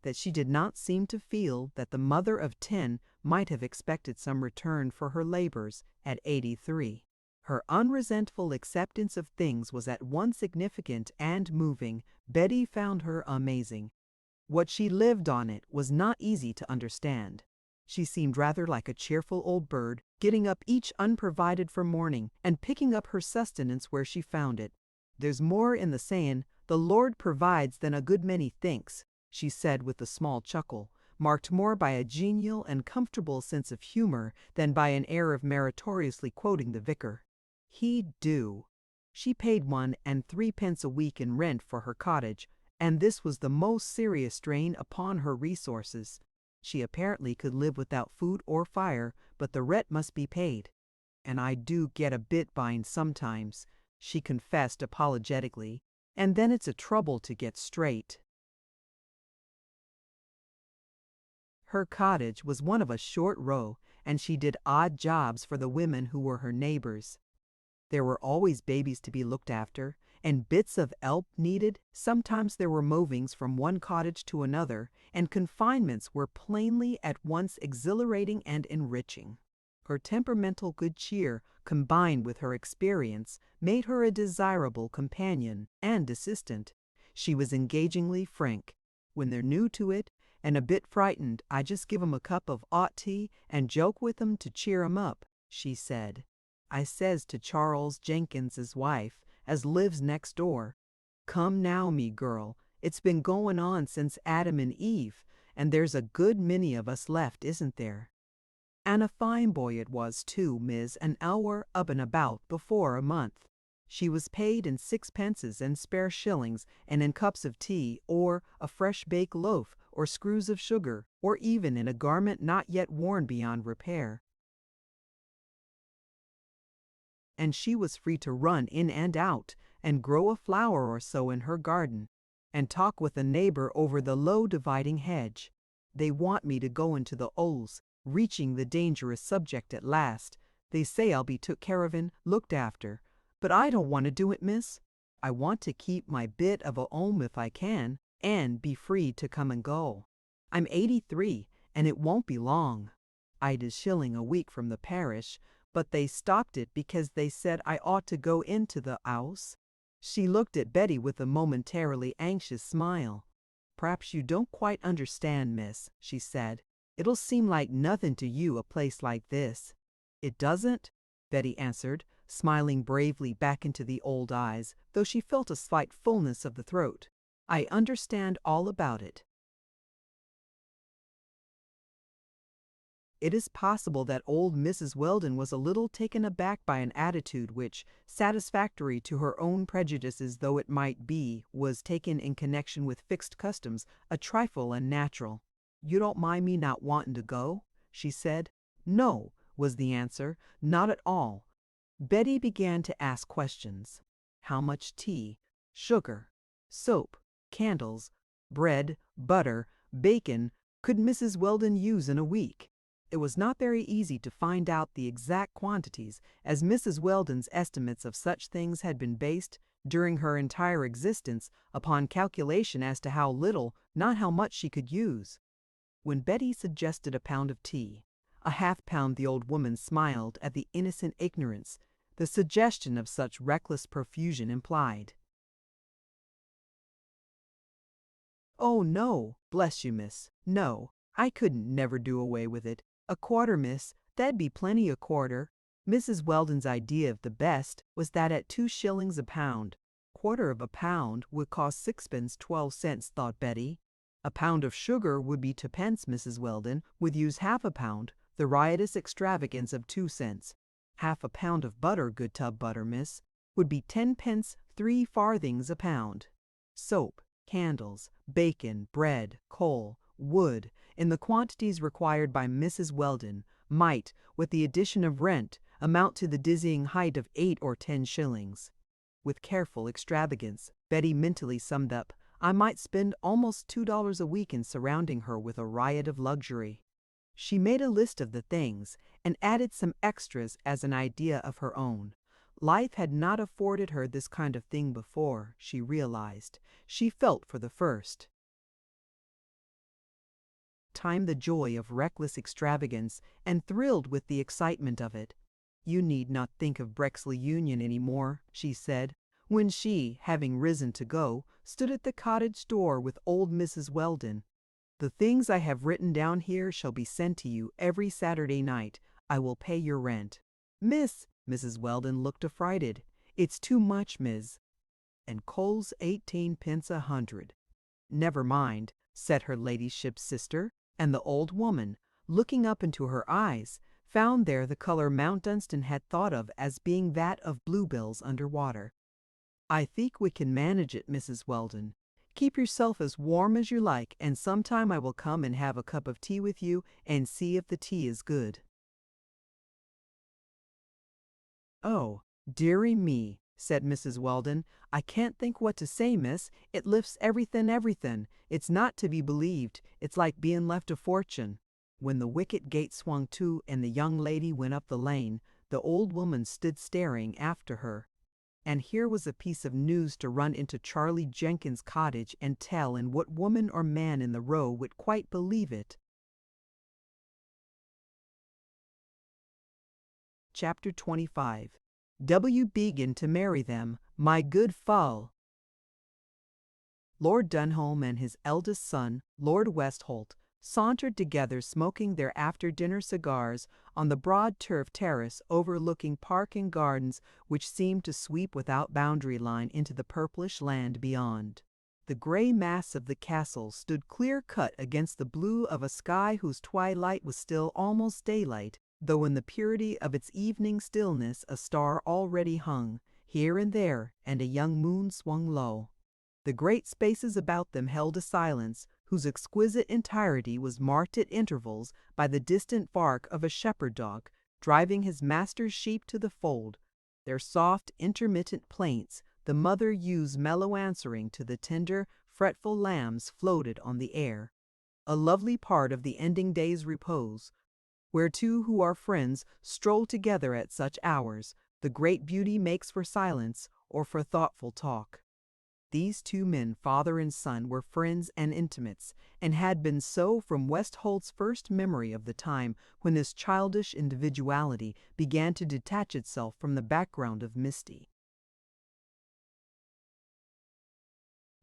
that she did not seem to feel that the mother of 10 might have expected some return for her labors at 83. Her unresentful acceptance of things was at once significant and moving. Betty found her amazing. What she lived on it was not easy to understand. She seemed rather like a cheerful old bird, getting up each unprovided for morning and picking up her sustenance where she found it. "There's more in the saying, 'The Lord provides,' than a good many thinks," she said with a small chuckle, marked more by a genial and comfortable sense of humor than by an air of meritoriously quoting the vicar. He'd do. She paid 1 and 3 pence a week in rent for her cottage, and this was the most serious strain upon her resources. She apparently could live without food or fire, but the rent must be paid. "And I do get a bit behind sometimes," she confessed apologetically, "and then it's a trouble to get straight." Her cottage was one of a short row, and she did odd jobs for the women who were her neighbors. There were always babies to be looked after, and bits of help needed. Sometimes there were movings from one cottage to another, and confinements were plainly at once exhilarating and enriching. Her temperamental good cheer, combined with her experience, made her a desirable companion and assistant. She was engagingly frank. "When they're new to it and a bit frightened, I just give 'em a cup of hot tea and joke with 'em to cheer 'em up," she said. "I says to Charles Jenkins's wife, as lives next door, 'Come now, me girl, it's been going on since Adam and Eve, and there's a good many of us left, isn't there? And a fine boy it was too, miss, an hour up and about before a month. She was paid in sixpences and spare shillings, and in cups of tea, or a fresh baked loaf, or screws of sugar, or even in a garment not yet worn beyond repair. And she was free to run in and out, and grow a flower or so in her garden, and talk with a neighbor over the low dividing hedge. They want me to go into the Oles, reaching the dangerous subject at last. They say I'll be took care of and looked after. But I don't want to do it, miss. I want to keep my bit of a 'ome if I can, and be free to come and go. I'm 83, and it won't be long. I'd a shilling a week from the parish, but they stopped it because they said I ought to go into the 'ouse. She looked at Betty with a momentarily anxious smile. "Perhaps you don't quite understand, miss," she said. "It'll seem like nothing to you, a place like this." "It doesn't?" Betty answered, smiling bravely back into the old eyes, though she felt a slight fullness of the throat. "I understand all about it." It is possible that old Mrs. Weldon was a little taken aback by an attitude which, satisfactory to her own prejudices though it might be, was taken in connection with fixed customs, a trifle unnatural. "You don't mind me not wanting to go?" she said. "No," was the answer, "not at all." Betty began to ask questions. How much tea, sugar, soap, candles, bread, butter, bacon could Mrs. Weldon use in a week? It was not very easy to find out the exact quantities, as Mrs. Weldon's estimates of such things had been based, during her entire existence, upon calculation as to how little, not how much she could use. When Betty suggested a pound of tea, a half-pound, the old woman smiled at the innocent ignorance the suggestion of such reckless profusion implied. "Oh, no, bless you, miss, no, I couldn't never do away with it. A quarter, miss, that'd be plenty a quarter." Mrs. Weldon's idea of the best was that at 2 shillings a pound. Quarter of a pound would cost 6 pence 12 cents, thought Betty. A pound of sugar would be 2 pence. Mrs. Weldon would use half a pound, the riotous extravagance of 2 cents. Half a pound of butter, good tub butter, miss, would be 10 pence 3 farthings a pound. Soap, candles, bacon, bread, coal, wood, in the quantities required by Mrs. Weldon, might, with the addition of rent, amount to the dizzying height of 8 or 10 shillings. With careful extravagance, Betty mentally summed up, I might spend almost $2 a week in surrounding her with a riot of luxury. She made a list of the things, and added some extras as an idea of her own. Life had not afforded her this kind of thing before, she realized. She felt for the first time the joy of reckless extravagance, and thrilled with the excitement of it. "You need not think of Brexley Union any more," she said, when she, having risen to go, stood at the cottage door with old Mrs. Weldon. "The things I have written down here shall be sent to you every Saturday night. I will pay your rent." "Miss," Mrs. Weldon looked affrighted. "It's too much, miss." "And coal's 18 pence a hundred." "Never mind," said her ladyship's sister, and the old woman, looking up into her eyes, found there the color Mount Dunstan had thought of as being that of bluebells under water. "I think we can manage it, Mrs. Weldon. Keep yourself as warm as you like, and sometime I will come and have a cup of tea with you and see if the tea is good." "Oh, dearie me," said Mrs. Weldon. "I can't think what to say, miss. It lifts everything. It's not to be believed. It's like being left a fortune." When the wicket gate swung to and the young lady went up the lane, the old woman stood staring after her. And here was a piece of news to run into Charlie Jenkins' cottage and tell, and what woman or man in the row would quite believe it? Chapter 25. W. Began to marry them, my good fowl. Lord Dunholm and his eldest son, Lord Westholt, sauntered together smoking their after-dinner cigars on the broad turf terrace overlooking park and gardens which seemed to sweep without boundary line into the purplish land beyond. the gray mass of the castle stood clear-cut against the blue of a sky whose twilight was still almost daylight, though in the purity of its evening stillness a star already hung, here and there, and a young moon swung low. The great spaces about them held a silence whose exquisite entirety was marked at intervals by the distant bark of a shepherd dog driving his master's sheep to the fold, their soft, intermittent plaints, the mother ewes mellow answering to the tender, fretful lambs floated on the air. A lovely part of the ending day's repose, where two who are friends stroll together at such hours, the great beauty makes for silence or for thoughtful talk. These two men, father and son, were friends and intimates, and had been so from Westholt's first memory of the time when this childish individuality began to detach itself from the background of misty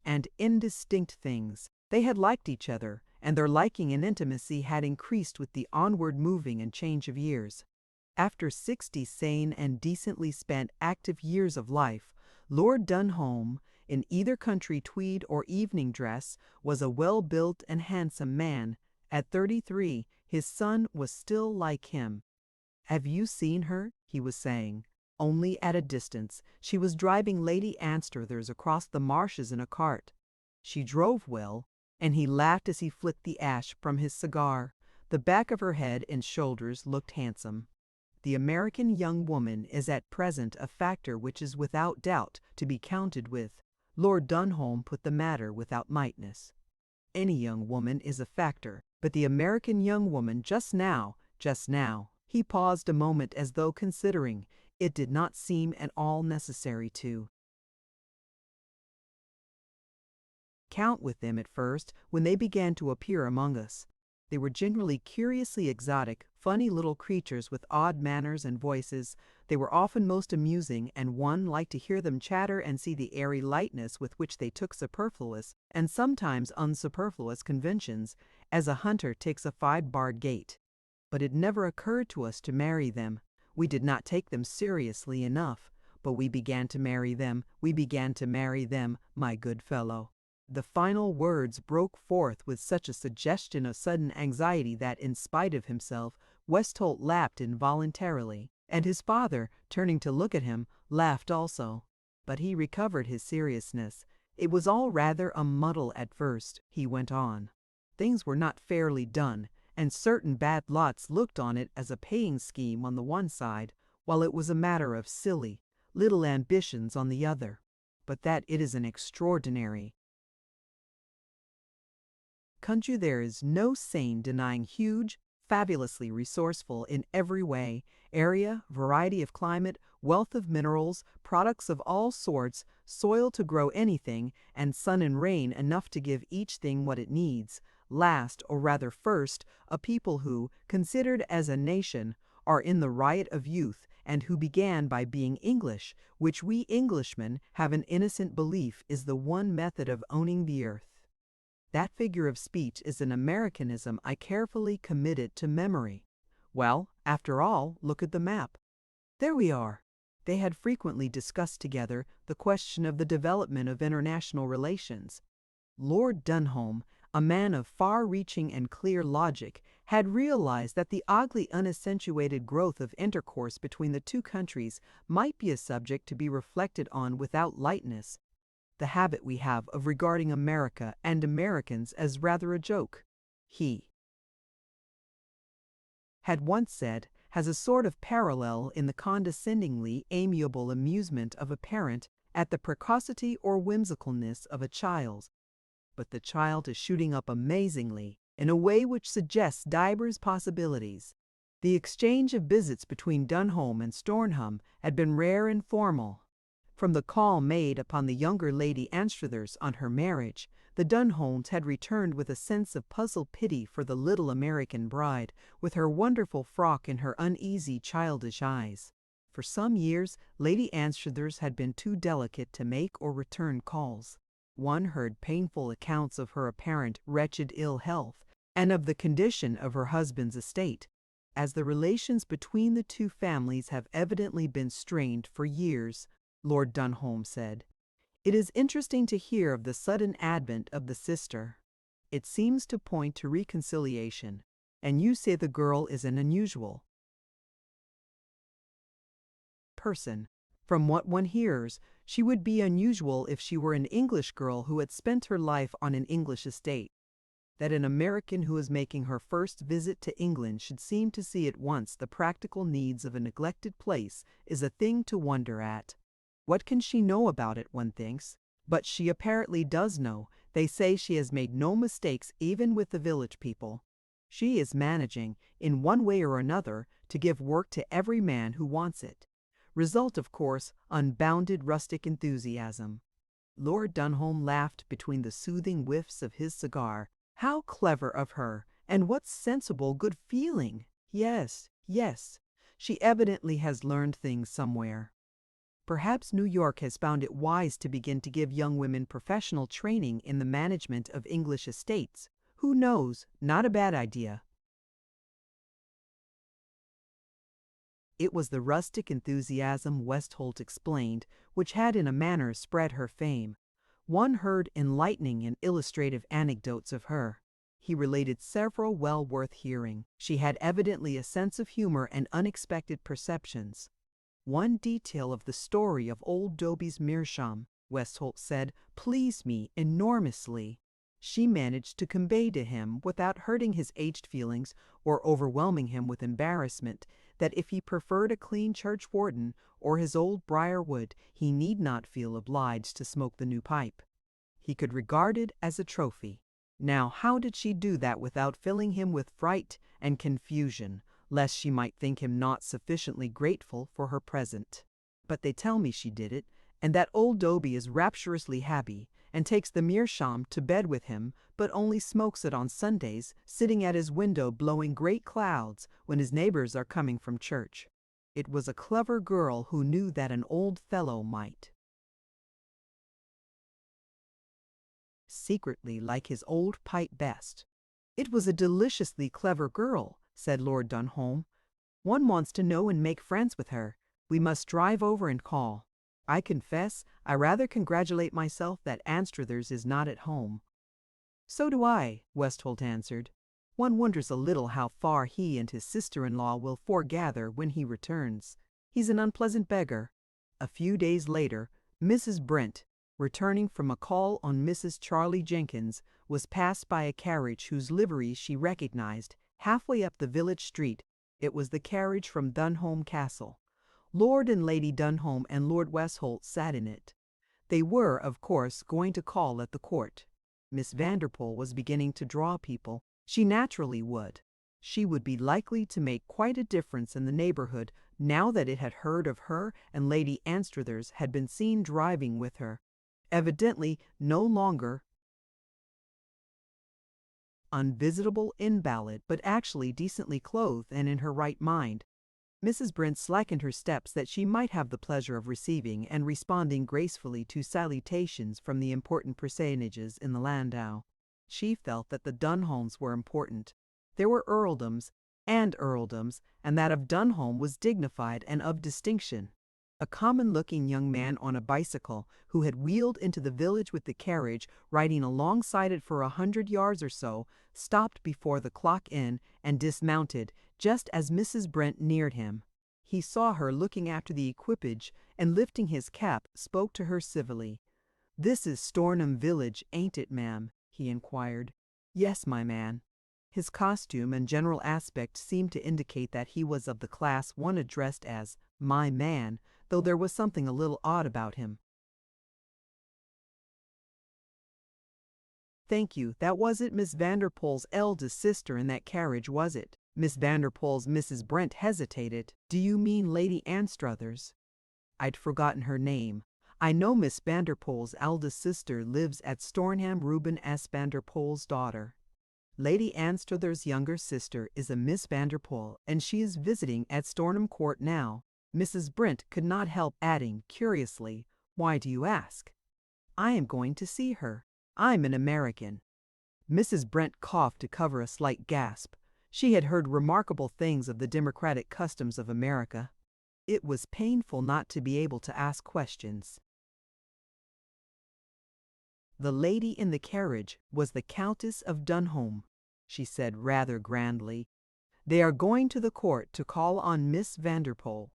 and indistinct things. They had liked each other, and their liking and intimacy had increased with the onward moving and change of years. After 60 sane and decently spent active years of life, Lord Dunholm, in either country tweed or evening dress, was a well-built and handsome man. At 33, his son was still like him. "Have you seen her?" he was saying. "Only at a distance. She was driving Lady Anstruthers across the marshes in a cart. She drove well," and he laughed as he flicked the ash from his cigar. The back of her head and shoulders looked handsome. The American young woman is at present a factor which is without doubt to be counted with. Lord Dunholm put the matter without mightness. Any young woman is a factor, but the American young woman just now. He paused a moment as though considering. It did not seem at all necessary to count with them at first when they began to appear among us. They were generally curiously exotic, funny little creatures with odd manners and voices. They were often most amusing, and one liked to hear them chatter and see the airy lightness with which they took superfluous, and sometimes unsuperfluous conventions, as a hunter takes a 5-barred gate. But it never occurred to us to marry them. We did not take them seriously enough, but we began to marry them, my good fellow. The final words broke forth with such a suggestion of sudden anxiety that, in spite of himself, Westholt laughed involuntarily, and his father, turning to look at him, laughed also. But he recovered his seriousness. "It was all rather a muddle at first," he went on. "Things were not fairly done, and certain bad lots looked on it as a paying scheme on the one side, while it was a matter of silly, little ambitions on the other. But that it is an extraordinary country there is no sane denying, huge, fabulously resourceful in every way, area, variety of climate, wealth of minerals, products of all sorts, soil to grow anything, and sun and rain enough to give each thing what it needs. Last, or rather first, a people who, considered as a nation, are in the riot of youth, and who began by being English, which we Englishmen have an innocent belief is the one method of owning the earth." That figure of speech is an Americanism I carefully committed to memory. Well, after all, look at the map. There we are. They had frequently discussed together the question of the development of international relations. Lord Dunholm, a man of far-reaching and clear logic, had realized that the ugly, unaccentuated growth of intercourse between the two countries might be a subject to be reflected on without lightness. The habit we have of regarding America and Americans as rather a joke, he had once said, has a sort of parallel in the condescendingly amiable amusement of a parent at the precocity or whimsicalness of a child. But the child is shooting up amazingly, in a way which suggests divers possibilities. The exchange of visits between Dunholm and Stornham had been rare and formal. From the call made upon the younger Lady Anstruthers on her marriage, the Dunholms had returned with a sense of puzzled pity for the little American bride, with her wonderful frock and her uneasy, childish eyes. For some years, Lady Anstruthers had been too delicate to make or return calls. One heard painful accounts of her apparent wretched ill health, and of the condition of her husband's estate. As the relations between the two families have evidently been strained for years, Lord Dunholm said, It is interesting to hear of the sudden advent of the sister. It seems to point to reconciliation, and you say the girl is an unusual person. From what one hears, she would be unusual if she were an English girl who had spent her life on an English estate. That an American who is making her first visit to England should seem to see at once the practical needs of a neglected place is a thing to wonder at. What can she know about it, one thinks? But she apparently does know. They say she has made no mistakes even with the village people. She is managing, in one way or another, to give work to every man who wants it. Result, of course, unbounded rustic enthusiasm. Lord Dunholm laughed between the soothing whiffs of his cigar. How clever of her, and what sensible good feeling! Yes, yes, she evidently has learned things somewhere. Perhaps New York has found it wise to begin to give young women professional training in the management of English estates. Who knows? Not a bad idea. It was the rustic enthusiasm, Westholt explained, which had in a manner spread her fame. One heard enlightening and illustrative anecdotes of her. He related several well worth hearing. She had evidently a sense of humor and unexpected perceptions. One detail of the story of old Doby's meerschaum, Westholt said, pleased me enormously. She managed to convey to him, without hurting his aged feelings or overwhelming him with embarrassment, that if he preferred a clean churchwarden or his old briar wood, he need not feel obliged to smoke the new pipe. He could regard it as a trophy. Now, how did she do that without filling him with fright and confusion, lest she might think him not sufficiently grateful for her present? But they tell me she did it, and that old Doby is rapturously happy, and takes the meerschaum to bed with him, but only smokes it on Sundays, sitting at his window blowing great clouds when his neighbors are coming from church. It was a clever girl who knew that an old fellow might secretly like his old pipe best. It was a deliciously clever girl, said Lord Dunholm. One wants to know and make friends with her. We must drive over and call. I confess, I rather congratulate myself that Anstruthers is not at home. So do I, Westholt answered. One wonders a little how far he and his sister-in-law will foregather when he returns. He's an unpleasant beggar. A few days later, Mrs. Brent, returning from a call on Mrs. Charlie Jenkins, was passed by a carriage whose livery she recognized. Halfway up the village street, it was the carriage from Dunholm Castle. Lord and Lady Dunholm and Lord Westholt sat in it. They were, of course, going to call at the court. Miss Vanderpool was beginning to draw people. She naturally would. She would be likely to make quite a difference in the neighborhood now that it had heard of her, and Lady Anstruthers had been seen driving with her. Evidently no longer unvisitable invalid, but actually decently clothed and in her right mind. Mrs. Brent slackened her steps that she might have the pleasure of receiving and responding gracefully to salutations from the important personages in the landau. She felt that the Dunholms were important. There were earldoms, and that of Dunholm was dignified and of distinction. A common-looking young man on a bicycle, who had wheeled into the village with the carriage, riding alongside it for 100 yards or so, stopped before the Clock Inn and dismounted just as Mrs. Brent neared him. He saw her looking after the equipage, and lifting his cap, spoke to her civilly. "This is Stornham village, ain't it, ma'am?" he inquired. "Yes, my man." His costume and general aspect seemed to indicate that he was of the class one addressed as "my man," though there was something a little odd about him. "Thank you, that wasn't Miss Vanderpool's eldest sister in that carriage, was it?" Miss Vanderpool's Mrs. Brent hesitated. "Do you mean Lady Anstruthers?" "I'd forgotten her name. I know Miss Vanderpool's eldest sister lives at Stornham. Reuben S. Vanderpool's daughter. Lady Anstruthers' younger sister is a Miss Vanderpool, and she is visiting at Stornham Court now." Mrs. Brent could not help adding, curiously, "Why do you ask?" "I am going to see her. I'm an American." Mrs. Brent coughed to cover a slight gasp. She had heard remarkable things of the democratic customs of America. It was painful not to be able to ask questions. "The lady in the carriage was the Countess of Dunholm," she said rather grandly. "They are going to the court to call on Miss Vanderpool."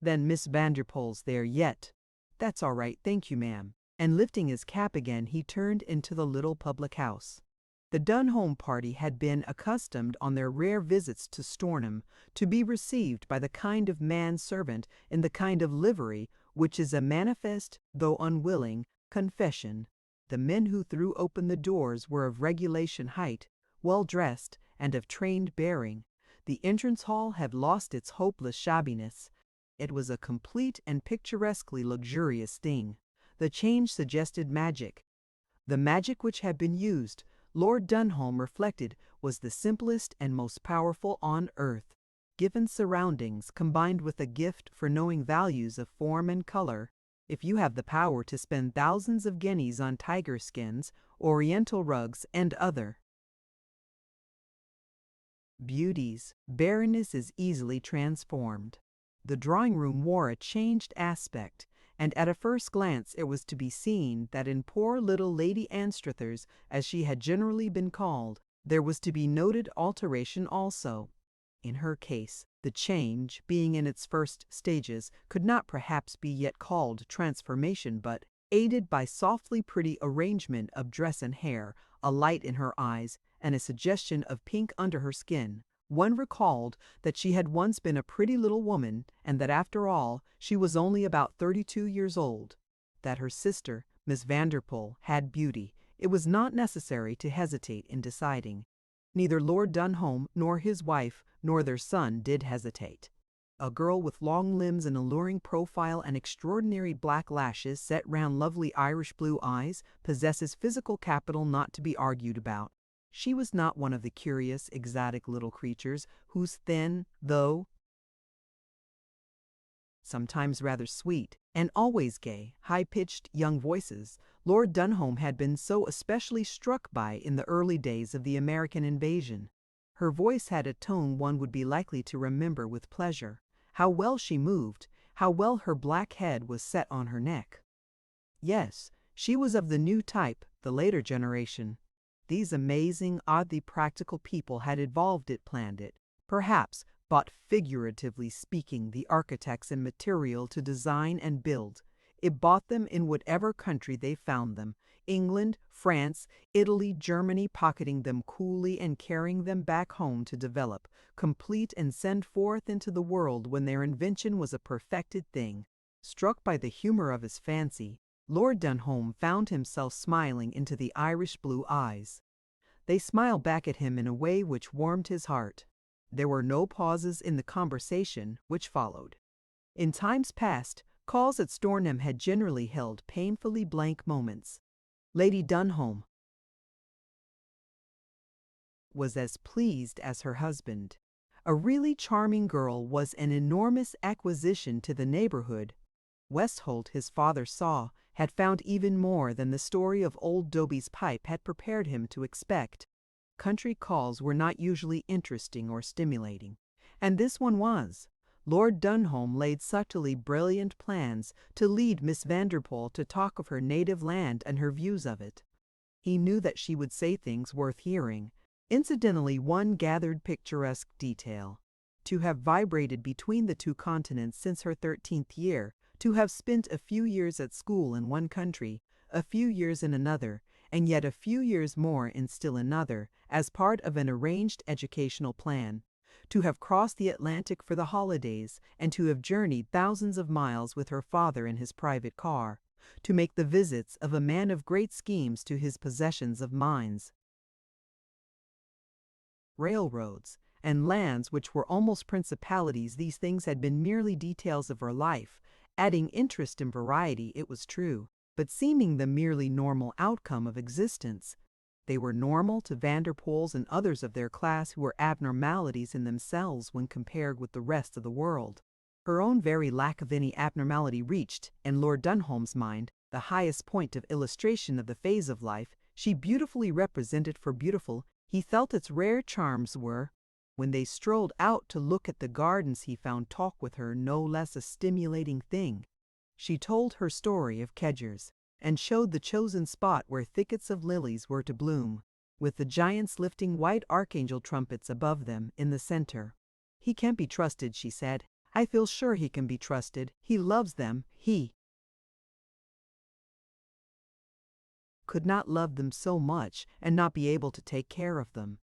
"Then Miss Vanderpool's there yet. That's all right, thank you, ma'am." And lifting his cap again, he turned into the little public house. The Dunholm party had been accustomed on their rare visits to Stornham to be received by the kind of man-servant in the kind of livery which is a manifest, though unwilling, confession. The men who threw open the doors were of regulation height, well dressed, and of trained bearing. The entrance hall had lost its hopeless shabbiness. It was a complete and picturesquely luxurious thing. The change suggested magic. The magic which had been used, Lord Dunholm reflected, was the simplest and most powerful on earth. Given surroundings, combined with a gift for knowing values of form and color, if you have the power to spend thousands of guineas on tiger skins, oriental rugs, and other beauties, barrenness is easily transformed. The drawing-room wore a changed aspect, and at a first glance it was to be seen that in poor little Lady Anstruthers, as she had generally been called, there was to be noted alteration also. In her case, the change, being in its first stages, could not perhaps be yet called transformation, but, aided by softly pretty arrangement of dress and hair, a light in her eyes, and a suggestion of pink under her skin, one recalled that she had once been a pretty little woman, and that after all she was only about 32 years old. That her sister, Miss Vanderpool, had beauty, it was not necessary to hesitate in deciding. Neither Lord Dunholm nor his wife nor their son did hesitate. A girl with long limbs, an alluring profile, and extraordinary black lashes set round lovely Irish blue eyes possesses physical capital not to be argued about. She was not one of the curious, exotic little creatures whose thin, though sometimes rather sweet, and always gay, high-pitched young voices Lord Dunholm had been so especially struck by in the early days of the American invasion. Her voice had a tone one would be likely to remember with pleasure. How well she moved, how well her black head was set on her neck. Yes, she was of the new type, the later generation. These amazing, oddly practical people had evolved it, planned it, perhaps bought, figuratively speaking, the architects and material to design and build. It bought them in whatever country they found them, England, France, Italy, Germany, pocketing them coolly and carrying them back home to develop, complete, and send forth into the world when their invention was a perfected thing. Struck by the humor of his fancy, Lord Dunholm found himself smiling into the Irish blue eyes. They smiled back at him in a way which warmed his heart. There were no pauses in the conversation which followed. In times past, calls at Stornham had generally held painfully blank moments. Lady Dunholm was as pleased as her husband. A really charming girl was an enormous acquisition to the neighborhood. Westholt, his father saw, had found even more than the story of old Doby's pipe had prepared him to expect. Country calls were not usually interesting or stimulating, and this one was. Lord Dunholm laid subtly brilliant plans to lead Miss Vanderpool to talk of her native land and her views of it. He knew that she would say things worth hearing. Incidentally, one gathered picturesque detail. To have vibrated between the two continents since her 13th year, to have spent a few years at school in one country, a few years in another, and yet a few years more in still another, as part of an arranged educational plan. To have crossed the Atlantic for the holidays, and to have journeyed thousands of miles with her father in his private car. To make the visits of a man of great schemes to his possessions of mines, railroads, and lands which were almost principalities. These things had been merely details of her life, adding interest and variety, it was true, but seeming the merely normal outcome of existence. They were normal to Vanderpools and others of their class who were abnormalities in themselves when compared with the rest of the world. Her own very lack of any abnormality reached, in Lord Dunholm's mind, the highest point of illustration of the phase of life she beautifully represented. For beautiful, he felt its rare charms were. When they strolled out to look at the gardens, he found talk with her no less a stimulating thing. She told her story of Kedgers, and showed the chosen spot where thickets of lilies were to bloom, with the giants lifting white archangel trumpets above them in the center. "He can be trusted," she said. "I feel sure he can be trusted. He loves them. He could not love them so much and not be able to take care of them."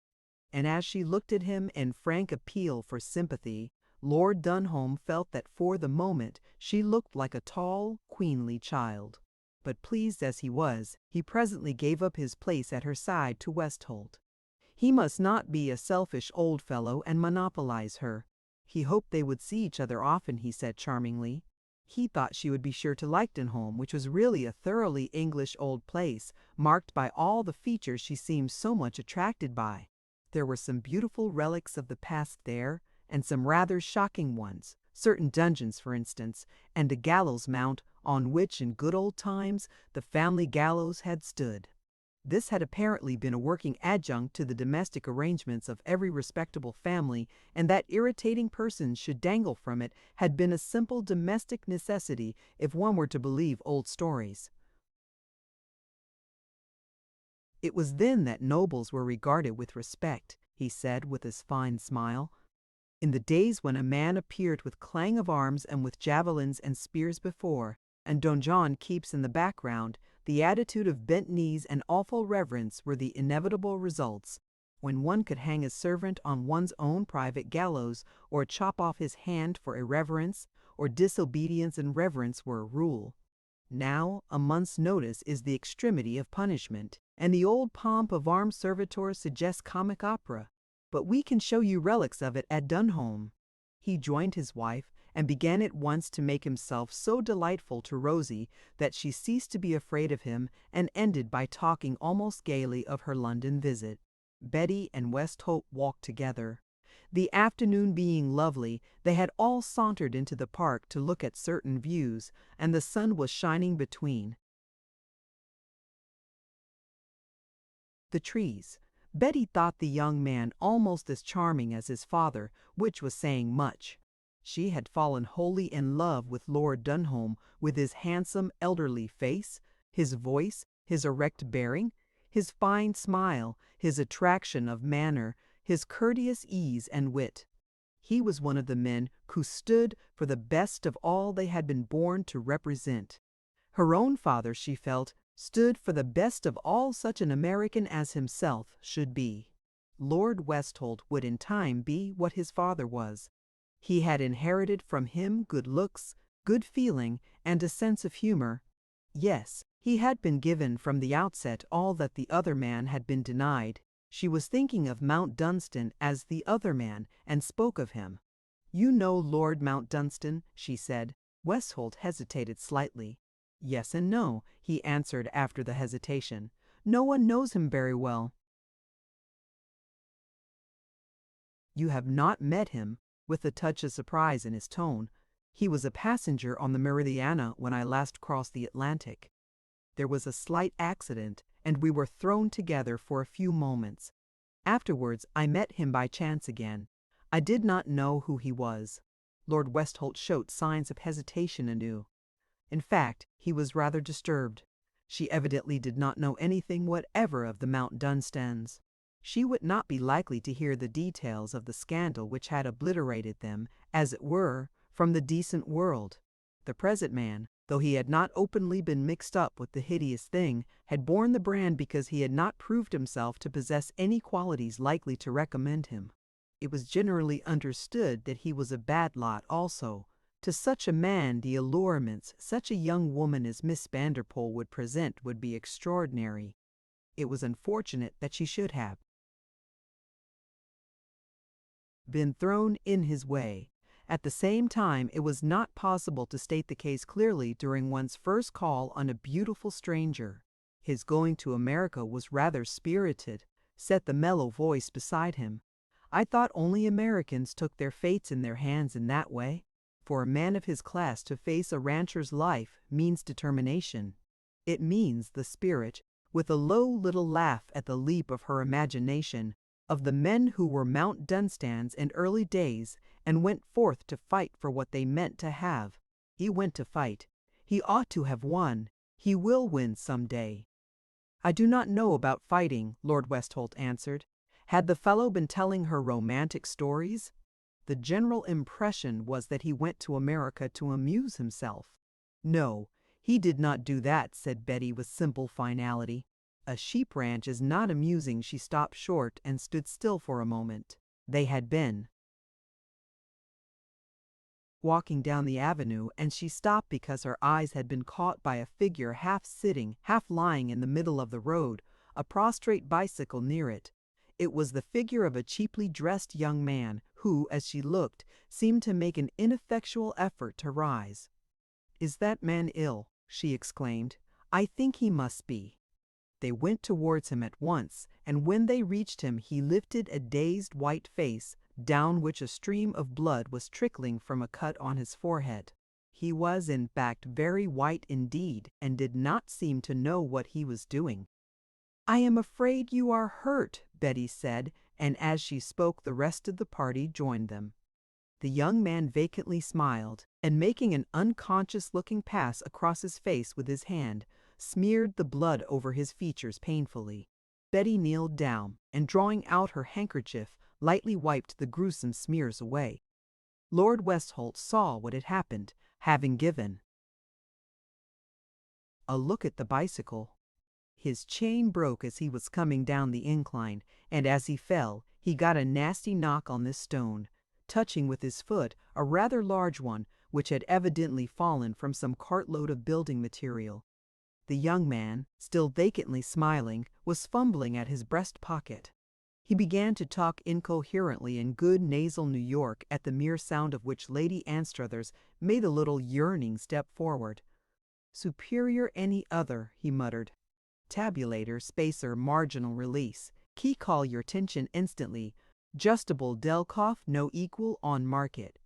And as she looked at him in frank appeal for sympathy, Lord Dunholm felt that for the moment she looked like a tall, queenly child. But pleased as he was, he presently gave up his place at her side to Westholt. He must not be a selfish old fellow and monopolize her. He hoped they would see each other often, he said charmingly. He thought she would be sure to like Dunholm, which was really a thoroughly English old place, marked by all the features she seemed so much attracted by. There were some beautiful relics of the past there, and some rather shocking ones, certain dungeons, for instance, and a gallows mount on which in good old times the family gallows had stood. This had apparently been a working adjunct to the domestic arrangements of every respectable family, and that irritating persons should dangle from it had been a simple domestic necessity if one were to believe old stories. It was then that nobles were regarded with respect, he said with his fine smile. In the days when a man appeared with clang of arms and with javelins and spears before, and Don John keeps in the background, the attitude of bent knees and awful reverence were the inevitable results. When one could hang a servant on one's own private gallows, or chop off his hand for irreverence, or disobedience and reverence were a rule. Now a month's notice is the extremity of punishment, and the old pomp of armed servitors suggests comic opera. But we can show you relics of it at Dunholm. He joined his wife, and began at once to make himself so delightful to Rosie that she ceased to be afraid of him, and ended by talking almost gaily of her London visit. Betty and Westholt walked together. The afternoon being lovely, they had all sauntered into the park to look at certain views, and the sun was shining between the trees. Betty thought the young man almost as charming as his father, which was saying much. She had fallen wholly in love with Lord Dunholm, with his handsome elderly face, his voice, his erect bearing, his fine smile, his attraction of manner, his courteous ease and wit. He was one of the men who stood for the best of all they had been born to represent. Her own father, she felt, stood for the best of all such an American as himself should be. Lord Westholt would in time be what his father was. He had inherited from him good looks, good feeling, and a sense of humor. Yes, he had been given from the outset all that the other man had been denied. She was thinking of Mount Dunstan as the other man, and spoke of him. "You know Lord Mount Dunstan?" she said. Westholt hesitated slightly. "Yes and no," he answered after the hesitation. "No one knows him very well." "You have not met him?" with a touch of surprise in his tone. "He was a passenger on the Meridiana when I last crossed the Atlantic. There was a slight accident, and we were thrown together for a few moments. Afterwards I met him by chance again. I did not know who he was." Lord Westholt showed signs of hesitation anew. In fact, he was rather disturbed. She evidently did not know anything whatever of the Mount Dunstans. She would not be likely to hear the details of the scandal which had obliterated them, as it were, from the decent world. The present man, though he had not openly been mixed up with the hideous thing, had borne the brand because he had not proved himself to possess any qualities likely to recommend him. It was generally understood that he was a bad lot also. To such a man the allurements such a young woman as Miss Vanderpool would present would be extraordinary. It was unfortunate that she should have been thrown in his way. At the same time, it was not possible to state the case clearly during one's first call on a beautiful stranger. His going to America was rather spirited, said the mellow voice beside him. "I thought only Americans took their fates in their hands in that way. For a man of his class to face a rancher's life means determination. It means the spirit," with a low little laugh at the leap of her imagination, "of the men who were Mount Dunstans in early days and went forth to fight for what they meant to have. He went to fight. He ought to have won. He will win some day. I do not know about fighting, Lord Westholt answered. Had the fellow been telling her romantic stories? The general impression was that he went to America to amuse himself. No, he did not do that, said Betty with simple finality. A sheep ranch is not amusing. She stopped short and stood still for a moment. They had been walking down the avenue, and she stopped because her eyes had been caught by a figure half sitting, half lying in the middle of the road, a prostrate bicycle near it. It was the figure of a cheaply dressed young man who, as she looked, seemed to make an ineffectual effort to rise. "Is that man ill?" she exclaimed. "I think he must be." They went towards him at once, and when they reached him he lifted a dazed white face, down which a stream of blood was trickling from a cut on his forehead. He was in fact very white indeed, and did not seem to know what he was doing. "I am afraid you are hurt," Betty said, and as she spoke the rest of the party joined them. The young man vacantly smiled, and making an unconscious-looking pass across his face with his hand, smeared the blood over his features painfully. Betty kneeled down, and drawing out her handkerchief, lightly wiped the gruesome smears away. Lord Westholt saw what had happened, having given a look at the bicycle. His chain broke as he was coming down the incline, and as he fell, he got a nasty knock on this stone, touching with his foot a rather large one which had evidently fallen from some cartload of building material. The young man, still vacantly smiling, was fumbling at his breast pocket. He began to talk incoherently in good nasal New York, at the mere sound of which Lady Anstruthers made a little yearning step forward. "Superior any other," he muttered. "Tabulator, spacer, marginal release. Key call your attention instantly. Justable Delkoff, no equal on market."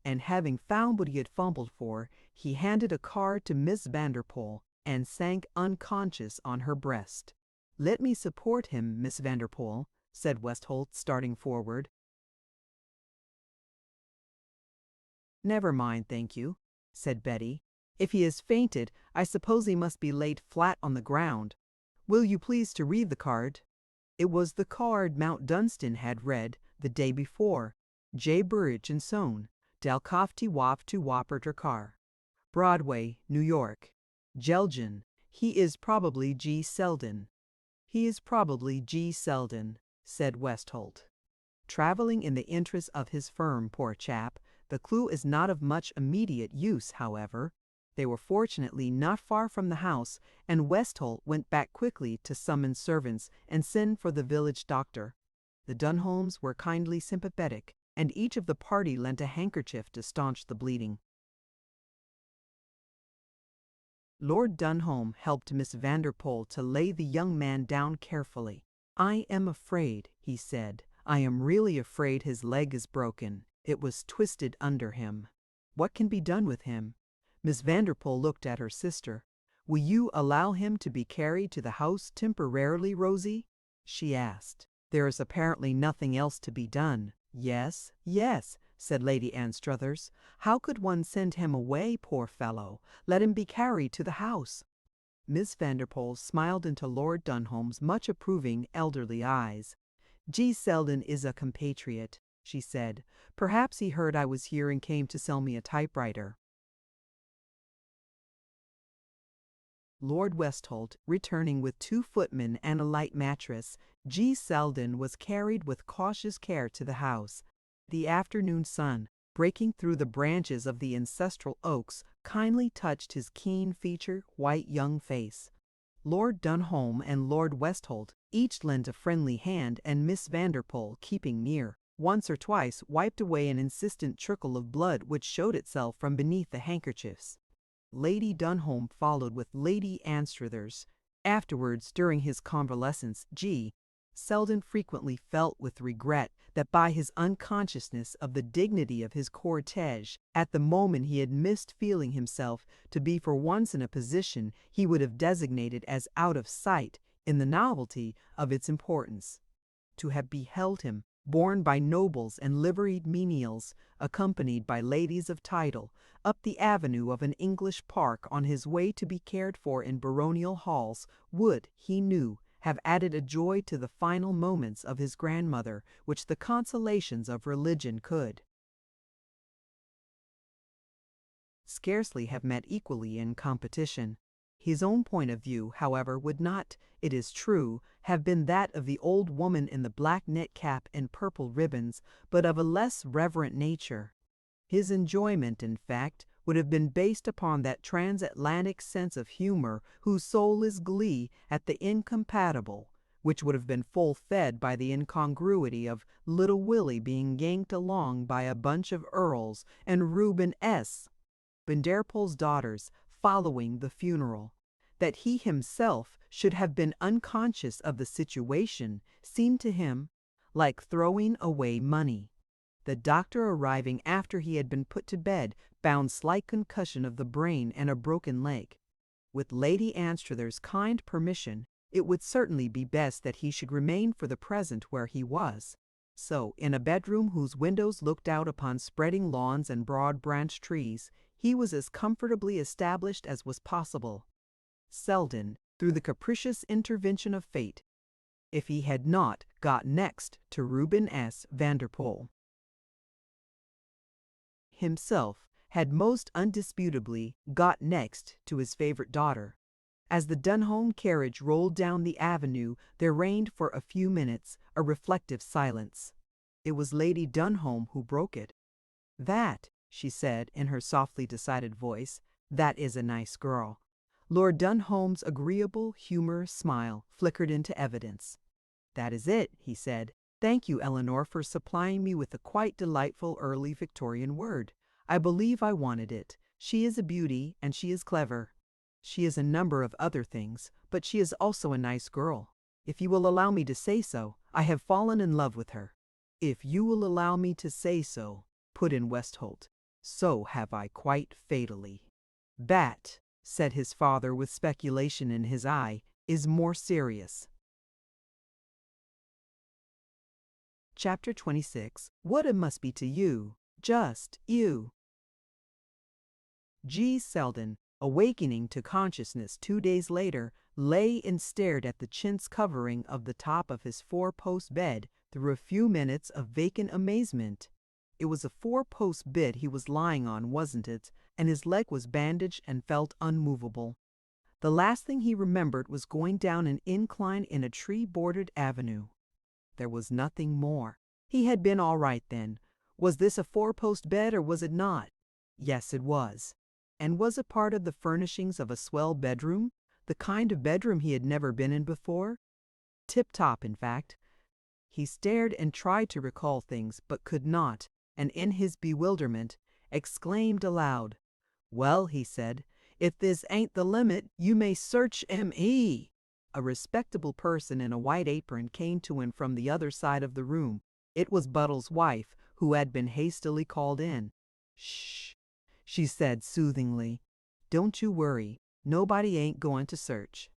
And having found what he had fumbled for, he handed a card to Miss Vanderpool and sank unconscious on her breast. "Let me support him, Miss Vanderpool," said Westholt, starting forward. "Never mind, thank you," said Betty. "If he has fainted, I suppose he must be laid flat on the ground. Will you please to read the card?" It was the card Mount Dunstan had read the day before. J. Burridge and Son, Dalkofty Wop to Wopperter Car, Broadway, New York. Jelgen. He is probably G. Selden. "He is probably G. Selden," said Westholt. "Traveling in the interest of his firm, poor chap. The clue is not of much immediate use, however." They were fortunately not far from the house, and Westholt went back quickly to summon servants and send for the village doctor. The Dunholms were kindly sympathetic, and each of the party lent a handkerchief to staunch the bleeding. Lord Dunholm helped Miss Vanderpool to lay the young man down carefully. "I am afraid," he said. "I am really afraid his leg is broken. It was twisted under him. What can be done with him?" Miss Vanderpool looked at her sister. "Will you allow him to be carried to the house temporarily, Rosie?" she asked. "There is apparently nothing else to be done." "Yes, yes," said Lady Anstruthers. "How could one send him away, poor fellow? Let him be carried to the house." Miss Vanderpool smiled into Lord Dunholm's much approving elderly eyes. "G. Selden is a compatriot," she said. "Perhaps he heard I was here and came to sell me a typewriter." Lord Westholt, returning with 2 footmen and a light mattress, G. Selden was carried with cautious care to the house. The afternoon sun, breaking through the branches of the ancestral oaks, kindly touched his keen-featured, white young face. Lord Dunholm and Lord Westholt each lent a friendly hand, and Miss Vanderpool, keeping near, once or twice wiped away an insistent trickle of blood which showed itself from beneath the handkerchiefs. Lady Dunholm followed with Lady Anstruthers. Afterwards, during his convalescence, G. Selden frequently felt with regret that by his unconsciousness of the dignity of his cortege, at the moment he had missed feeling himself to be for once in a position he would have designated as out of sight in the novelty of its importance. To have beheld him, borne by nobles and liveried menials, accompanied by ladies of title, up the avenue of an English park on his way to be cared for in baronial halls, would, he knew, have added a joy to the final moments of his grandmother which the consolations of religion could scarcely have met equally in competition. His own point of view, however, would not, it is true, have been that of the old woman in the black net cap and purple ribbons, but of a less reverent nature. His enjoyment, in fact, would have been based upon that transatlantic sense of humor whose soul is glee at the incompatible, which would have been full fed by the incongruity of little Willie being yanked along by a bunch of earls and Reuben S. Vanderpoel's daughters following the funeral. That he himself should have been unconscious of the situation seemed to him like throwing away money. The doctor arriving after he had been put to bed found slight concussion of the brain and a broken leg. With Lady Anstruther's kind permission, it would certainly be best that he should remain for the present where he was. So, in a bedroom whose windows looked out upon spreading lawns and broad-branched trees, he was as comfortably established as was possible. Selden, through the capricious intervention of fate, if he had not got next to Reuben S. Vanderpoel himself, had most undisputably got next to his favorite daughter. As the Dunholm carriage rolled down the avenue, there reigned for a few minutes a reflective silence. It was Lady Dunholm who broke it. "That," she said in her softly decided voice, "that is a nice girl." Lord Dunholm's agreeable, humorous smile flickered into evidence. "That is it," he said. "Thank you, Eleanor, for supplying me with a quite delightful early Victorian word. I believe I wanted it. She is a beauty, and she is clever. She is a number of other things, but she is also a nice girl. If you will allow me to say so, I have fallen in love with her." "If you will allow me to say so," put in Westholt, "so have I quite fatally." "That," said his father with speculation in his eye, "is more serious." Chapter 26. What it must be to you, just you. G. Selden, awakening to consciousness 2 days later, lay and stared at the chintz covering of the top of his four-post bed through a few minutes of vacant amazement. It was a four-post bed he was lying on, wasn't it? And his leg was bandaged and felt unmovable. The last thing he remembered was going down an incline in a tree-bordered avenue. There was nothing more. He had been all right then. Was this a four-post bed or was it not? Yes, it was. And was it part of the furnishings of a swell bedroom? The kind of bedroom he had never been in before? Tip-top, in fact. He stared and tried to recall things, but could not, and in his bewilderment, exclaimed aloud. "Well," he said, "if this ain't the limit, you may search M.E." A respectable person in a white apron came to him from the other side of the room. It was Buttle's wife, who had been hastily called in. "Shh," she said soothingly. "Don't you worry. Nobody ain't going to search."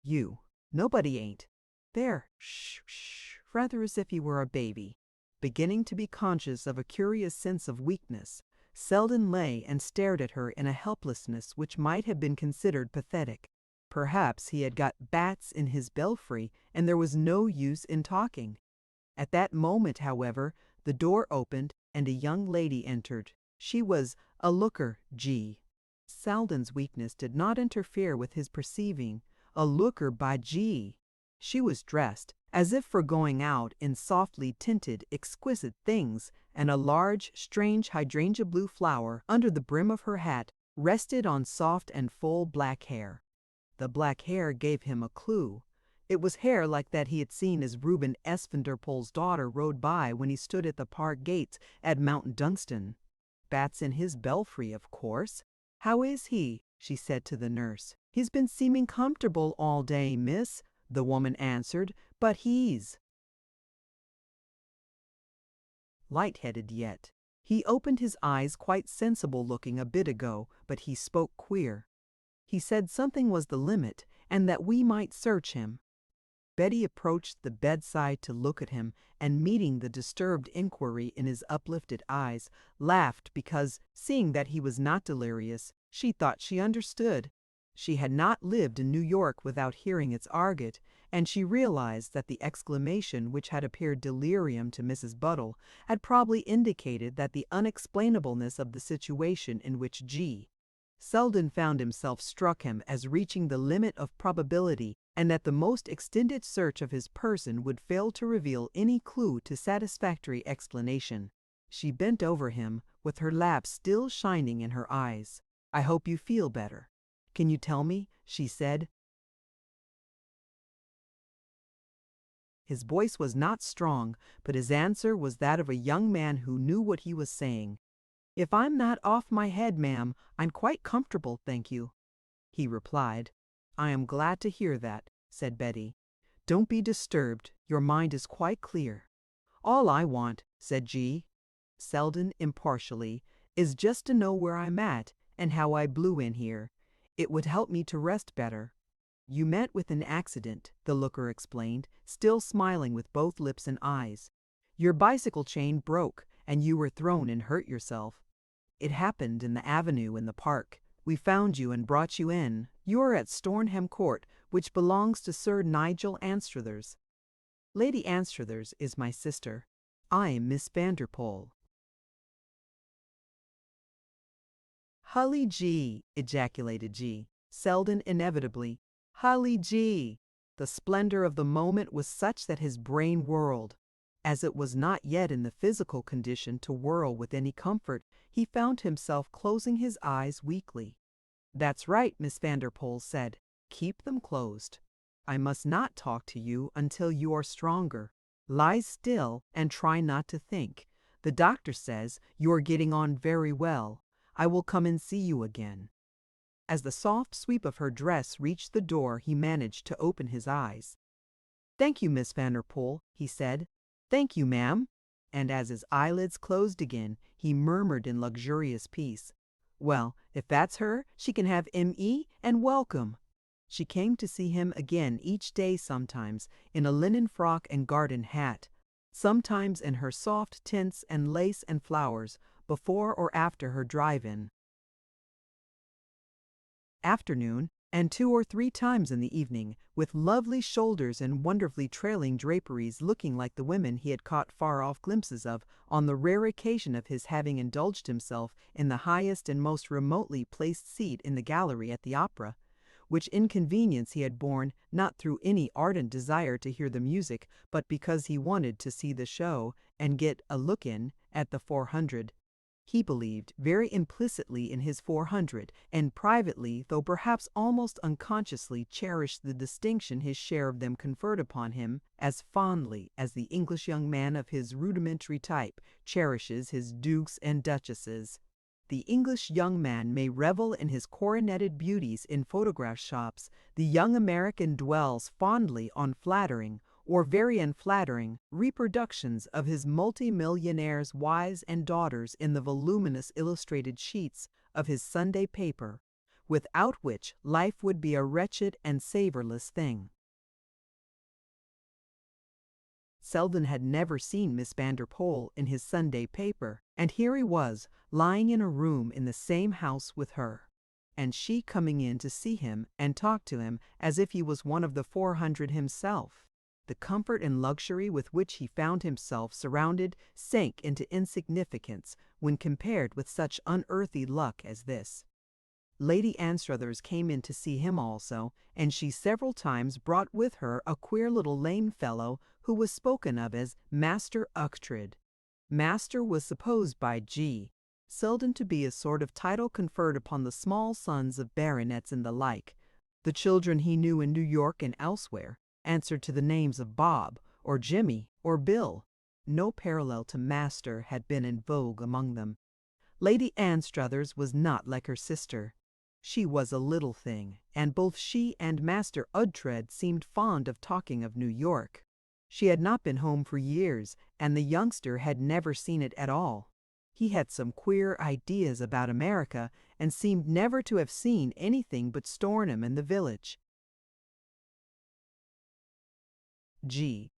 "You. Nobody ain't. There, shh, shh," rather as if he were a baby. Beginning to be conscious of a curious sense of weakness, Selden lay and stared at her in a helplessness which might have been considered pathetic. Perhaps he had got bats in his belfry, and there was no use in talking. At that moment, however, the door opened, and a young lady entered. She was a looker, G. Selden's weakness did not interfere with his perceiving a looker by G. She was dressed, as if for going out, in softly tinted, exquisite things, and a large, strange hydrangea blue flower under the brim of her hat rested on soft and full black hair. The black hair gave him a clue. It was hair like that he had seen as Reuben S. Vanderpoel's daughter rode by when he stood at the park gates at Mount Dunstan. Bats in his belfry, of course. "How is he?" she said to the nurse. "He's been seeming comfortable all day, miss," the woman answered, "but he's light-headed yet. He opened his eyes quite sensible-looking a bit ago, but he spoke queer. He said something was the limit, and that we might search him." Betty approached the bedside to look at him, and meeting the disturbed inquiry in his uplifted eyes, laughed because, seeing that he was not delirious, she thought she understood. She had not lived in New York without hearing its argot, and she realized that the exclamation which had appeared delirium to Mrs. Buttle had probably indicated that the unexplainableness of the situation in which G. Selden found himself struck him as reaching the limit of probability, and that the most extended search of his person would fail to reveal any clue to satisfactory explanation. She bent over him, with her laugh still shining in her eyes. "I hope you feel better. Can you tell me?" she said. His voice was not strong, but his answer was that of a young man who knew what he was saying. "If I'm not off my head, ma'am, I'm quite comfortable, thank you," he replied. "I am glad to hear that," said Betty. "Don't be disturbed, your mind is quite clear." "All I want," said G. Selden impartially, "is just to know where I'm at, and how I blew in here. It would help me to rest better." "You met with an accident," the looker explained, still smiling with both lips and eyes. "Your bicycle chain broke, and you were thrown and hurt yourself. It happened in the avenue in the park. We found you and brought you in. You are at Stornham Court, which belongs to Sir Nigel Anstruthers. Lady Anstruthers is my sister. I'm Miss Vanderpool." "Hully gee!" ejaculated G. Selden inevitably. "Hully gee!" The splendor of the moment was such that his brain whirled. As it was not yet in the physical condition to whirl with any comfort, he found himself closing his eyes weakly. "That's right," Miss Vanderpool said. "Keep them closed. I must not talk to you until you are stronger. Lie still and try not to think. The doctor says you are getting on very well. I will come and see you again." As the soft sweep of her dress reached the door, he managed to open his eyes. "Thank you, Miss Vanderpool," he said. "Thank you, ma'am." And as his eyelids closed again, he murmured in luxurious peace, "Well, if that's her, she can have M.E. and welcome." She came to see him again each day, sometimes in a linen frock and garden hat, sometimes in her soft tints and lace and flowers, before or after her drive-in afternoon, and 2 or 3 times in the evening, with lovely shoulders and wonderfully trailing draperies looking like the women he had caught far-off glimpses of on the rare occasion of his having indulged himself in the highest and most remotely placed seat in the gallery at the opera, which inconvenience he had borne not through any ardent desire to hear the music, but because he wanted to see the show and get a look-in at the 400. He believed very implicitly in his 400, and privately, though perhaps almost unconsciously, cherished the distinction his share of them conferred upon him as fondly as the English young man of his rudimentary type cherishes his dukes and duchesses. The English young man may revel in his coroneted beauties in photograph shops. The young American dwells fondly on flattering, or very unflattering, reproductions of his multi-millionaires' wives and daughters in the voluminous illustrated sheets of his Sunday paper, without which life would be a wretched and savorless thing. Selden had never seen Miss Vanderpool in his Sunday paper, and here he was, lying in a room in the same house with her, and she coming in to see him and talk to him as if he was one of the 400 himself. The comfort and luxury with which he found himself surrounded sank into insignificance when compared with such unearthly luck as this. Lady Anstruthers came in to see him also, and she several times brought with her a queer little lame fellow who was spoken of as Master Uchtred. Master was supposed by G. Selden to be a sort of title conferred upon the small sons of baronets and the like. The children he knew in New York and elsewhere answered to the names of Bob, or Jimmy, or Bill. No parallel to Master had been in vogue among them. Lady Anstruthers was not like her sister. She was a little thing, and both she and Master Uchtred seemed fond of talking of New York. She had not been home for years, and the youngster had never seen it at all. He had some queer ideas about America, and seemed never to have seen anything but Stornham and the village. G.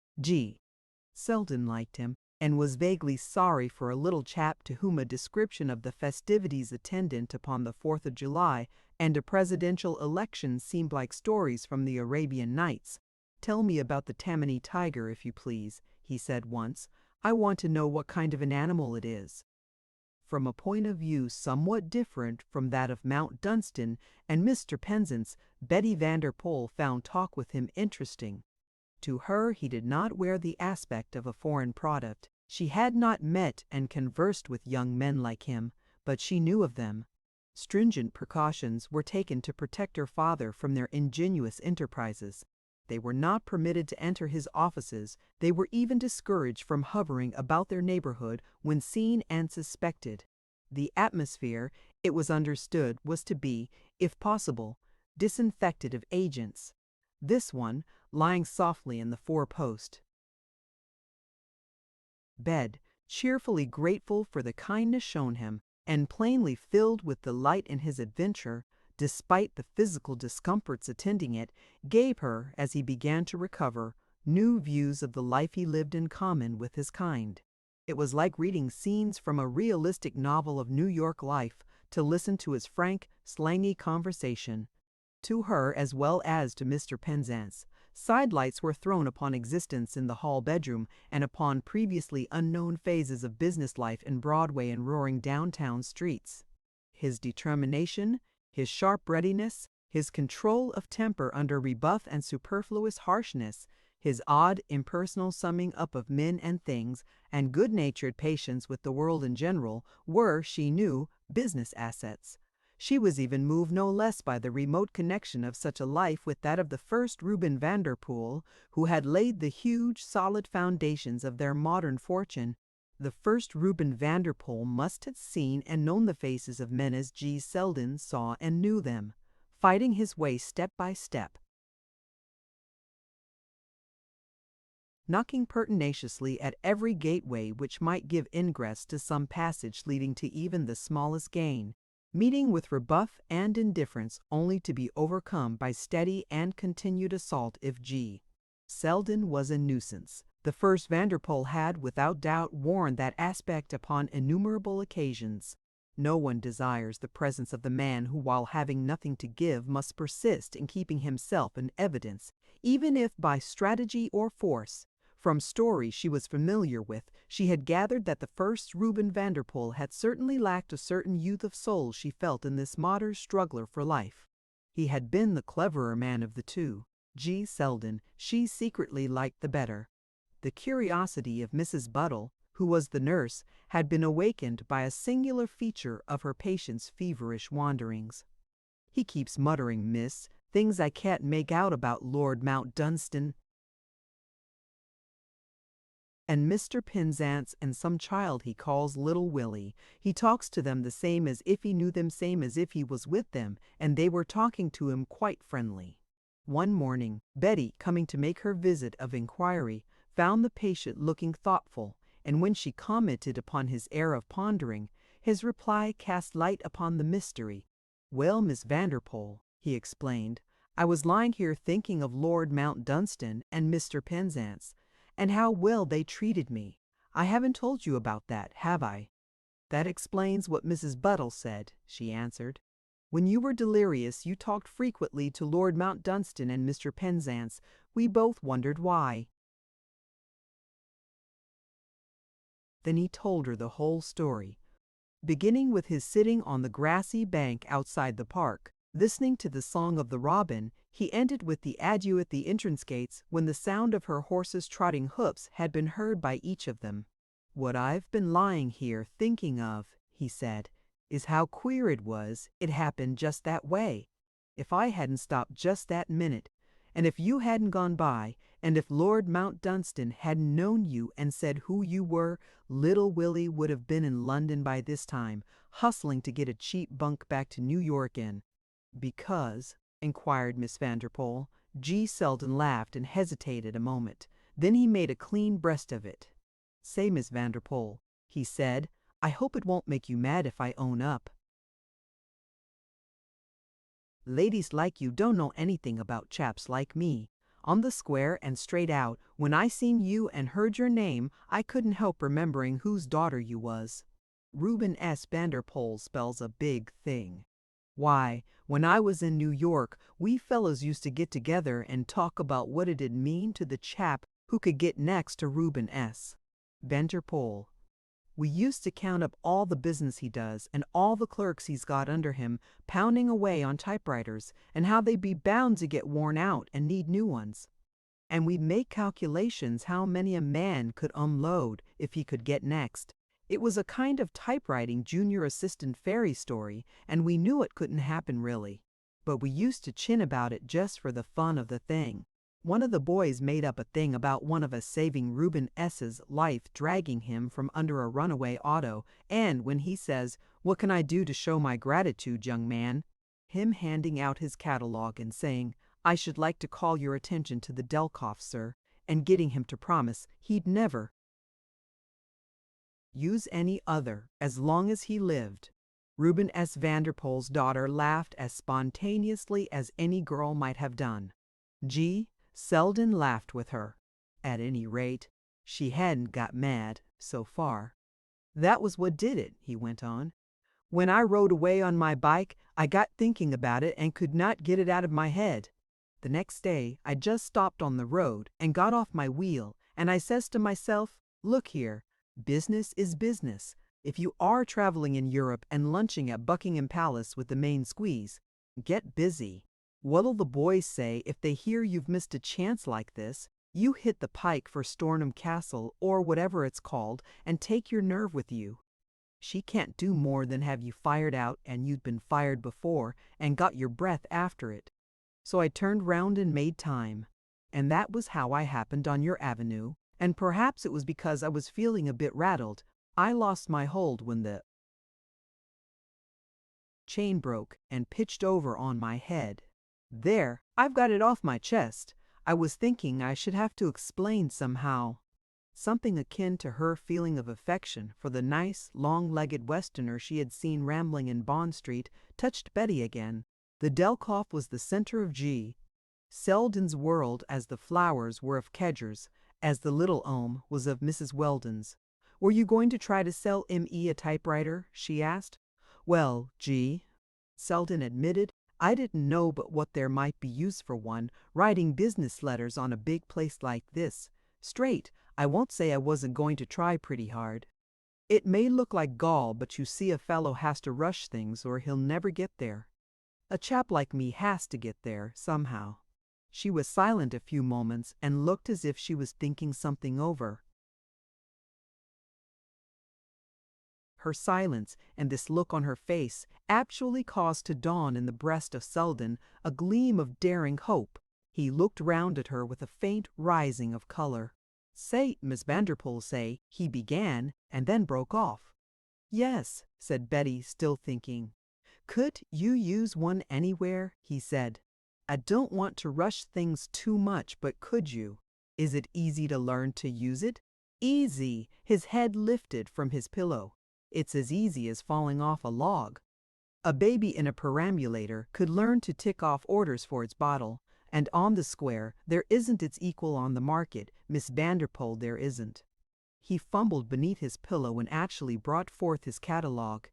Selden liked him, and was vaguely sorry for a little chap to whom a description of the festivities attendant upon the 4th of July and a presidential election seemed like stories from the Arabian Nights. "Tell me about the Tammany tiger, if you please," he said once. "I want to know what kind of an animal it is." From a point of view somewhat different from that of Mount Dunstan and Mr. Penzance, Betty Vanderpoel found talk with him interesting. To her he did not wear the aspect of a foreign product. She had not met and conversed with young men like him, but she knew of them. Stringent precautions were taken to protect her father from their ingenious enterprises. They were not permitted to enter his offices. They were even discouraged from hovering about their neighborhood when seen and suspected. The atmosphere, it was understood, was to be, if possible, disinfected of agents. This one, lying softly in the four-post bed, cheerfully grateful for the kindness shown him, and plainly filled with delight in his adventure, despite the physical discomforts attending it, gave her, as he began to recover, new views of the life he lived in common with his kind. It was like reading scenes from a realistic novel of New York life to listen to his frank, slangy conversation. To her, as well as to Mr. Penzance, sidelights were thrown upon existence in the hall bedroom and upon previously unknown phases of business life in Broadway and roaring downtown streets. His determination, his sharp readiness, his control of temper under rebuff and superfluous harshness, his odd, impersonal summing up of men and things, and good-natured patience with the world in general were, she knew, business assets. She was even moved no less by the remote connection of such a life with that of the first Reuben Vanderpoel, who had laid the huge, solid foundations of their modern fortune. The first Reuben Vanderpoel must have seen and known the faces of men as G. Selden saw and knew them, fighting his way step by step, knocking pertinaciously at every gateway which might give ingress to some passage leading to even the smallest gain, meeting with rebuff and indifference only to be overcome by steady and continued assault if G. Selden was a nuisance. The first Vanderpoel had, without doubt, worn that aspect upon innumerable occasions. No one desires the presence of the man who, while having nothing to give, must persist in keeping himself in evidence, even if by strategy or force. From stories she was familiar with, she had gathered that the first Reuben Vanderpoel had certainly lacked a certain youth of soul she felt in this modern struggler for life. He had been the cleverer man of the two. G. Selden she secretly liked the better. The curiosity of Mrs. Buttle, who was the nurse, had been awakened by a singular feature of her patient's feverish wanderings. "He keeps muttering, miss, things I can't make out about Lord Mount Dunstan and Mr. Penzance and some child he calls Little Willie. He talks to them the same as if he knew them, same as if he was with them, and they were talking to him quite friendly." One morning, Betty, coming to make her visit of inquiry, found the patient looking thoughtful, and when she commented upon his air of pondering, his reply cast light upon the mystery. "Well, Miss Vanderpoel," he explained, "I was lying here thinking of Lord Mount Dunstan and Mr. Penzance, and how well they treated me. I haven't told you about that, have I?" "That explains what Mrs. Buttle said," she answered. "When you were delirious, you talked frequently to Lord Mount Dunstan and Mr. Penzance. We both wondered why." Then he told her the whole story, beginning with his sitting on the grassy bank outside the park, listening to the song of the robin. He ended with the adieu at the entrance gates, when the sound of her horse's trotting hoofs had been heard by each of them. "What I've been lying here thinking of," he said, "is how queer it was it happened just that way. If I hadn't stopped just that minute, and if you hadn't gone by, and if Lord Mount Dunstan hadn't known you and said who you were, Little Willie would have been in London by this time, hustling to get a cheap bunk back to New York in." "Because?" inquired Miss Vanderpoel. G. Selden laughed and hesitated a moment. Then he made a clean breast of it. "Say, Miss Vanderpoel," he said, "I hope it won't make you mad if I own up. Ladies like you don't know anything about chaps like me. On the square and straight out, when I seen you and heard your name, I couldn't help remembering whose daughter you was. Reuben S. Vanderpool spells a big thing. Why, when I was in New York, we fellows used to get together and talk about what it'd mean to the chap who could get next to Reuben S. Vanderpool. We used to count up all the business he does and all the clerks he's got under him pounding away on typewriters and how they'd be bound to get worn out and need new ones. And we'd make calculations how many a man could unload if he could get next. It was a kind of typewriting junior assistant fairy story, and we knew it couldn't happen really. But we used to chin about it just for the fun of the thing. One of the boys made up a thing about one of us saving Reuben S.'s life, dragging him from under a runaway auto, and when he says, "What can I do to show my gratitude, young man?" him handing out his catalog and saying, "I should like to call your attention to the Delkoff, sir," and getting him to promise he'd never use any other as long as he lived. Reuben S. Vanderpool's daughter laughed as spontaneously as any girl might have done. G. Selden laughed with her. At any rate, she hadn't got mad, so far. "That was what did it," he went on. "When I rode away on my bike, I got thinking about it and could not get it out of my head. The next day, I just stopped on the road and got off my wheel, and I says to myself, look here, business is business. If you are traveling in Europe and lunching at Buckingham Palace with the main squeeze, get busy. What'll the boys say if they hear you've missed a chance like this? You hit the pike for Stornham Castle or whatever it's called and take your nerve with you. She can't do more than have you fired out and you'd been fired before and got your breath after it. So I turned round and made time. And that was how I happened on your avenue, and perhaps it was because I was feeling a bit rattled. I lost my hold when the chain broke and pitched over on my head. There, I've got it off my chest. I was thinking I should have to explain somehow." Something akin to her feeling of affection for the nice, long-legged Westerner she had seen rambling in Bond Street touched Betty again. The Delkoff was the center of G. Selden's world, as the flowers were of Kedger's, as the little Ohm was of Mrs. Weldon's. "Were you going to try to sell M.E. a typewriter?" she asked. "Well, G." Selden admitted, "I didn't know but what there might be use for one, writing business letters on a big place like this. Straight, I won't say I wasn't going to try pretty hard. It may look like gall, but you see a fellow has to rush things or he'll never get there. A chap like me has to get there, somehow." She was silent a few moments and looked as if she was thinking something over. Her silence and this look on her face actually caused to dawn in the breast of Selden a gleam of daring hope. He looked round at her with a faint rising of color. "Say, Miss Vanderpool, say," he began, and then broke off. "Yes," said Betty, still thinking. "Could you use one anywhere?" he said. "I don't want to rush things too much, but could you? Is it easy to learn to use it?" "Easy!" His head lifted from his pillow. "It's as easy as falling off a log. A baby in a perambulator could learn to tick off orders for its bottle, and on the square there isn't its equal on the market, Miss Vanderpool, there isn't." He fumbled beneath his pillow and actually brought forth his catalogue.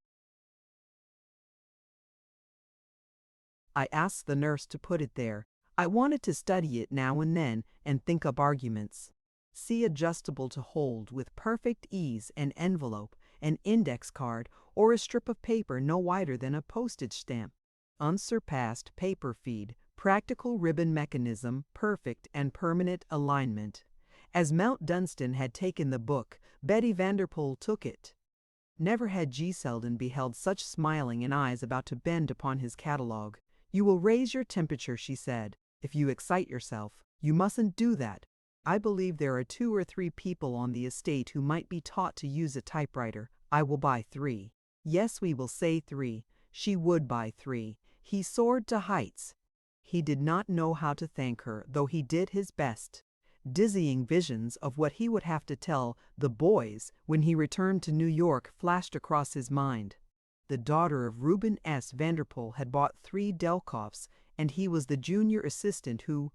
"I asked the nurse to put it there. I wanted to study it now and then and think up arguments. See adjustable to hold with perfect ease an envelope, an index card, or a strip of paper no wider than a postage stamp. Unsurpassed paper feed, practical ribbon mechanism, perfect and permanent alignment." As Mount Dunstan had taken the book, Betty Vanderpool took it. Never had G. Selden beheld such smiling and eyes about to bend upon his catalogue. "You will raise your temperature," she said, "if you excite yourself. You mustn't do that. I believe there are 2 or 3 people on the estate who might be taught to use a typewriter. I will buy 3. Yes, we will say 3. She would buy 3. He soared to heights. He did not know how to thank her, though he did his best. Dizzying visions of what he would have to tell the boys when he returned to New York flashed across his mind. The daughter of Reuben S. Vanderpool had bought 3 Delkoffs, and he was the junior assistant who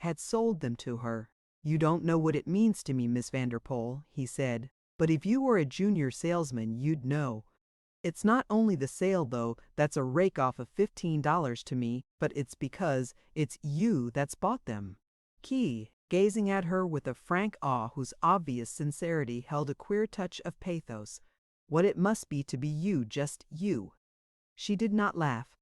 had sold them to her. "You don't know what it means to me, Miss Vanderpool," he said, "but if you were a junior salesman, you'd know. It's not only the sale, though, that's a rake off of $15 to me, but it's because it's you that's bought them." Key, gazing at her with a frank awe whose obvious sincerity held a queer touch of pathos. What it must be to be you, just you. She did not laugh.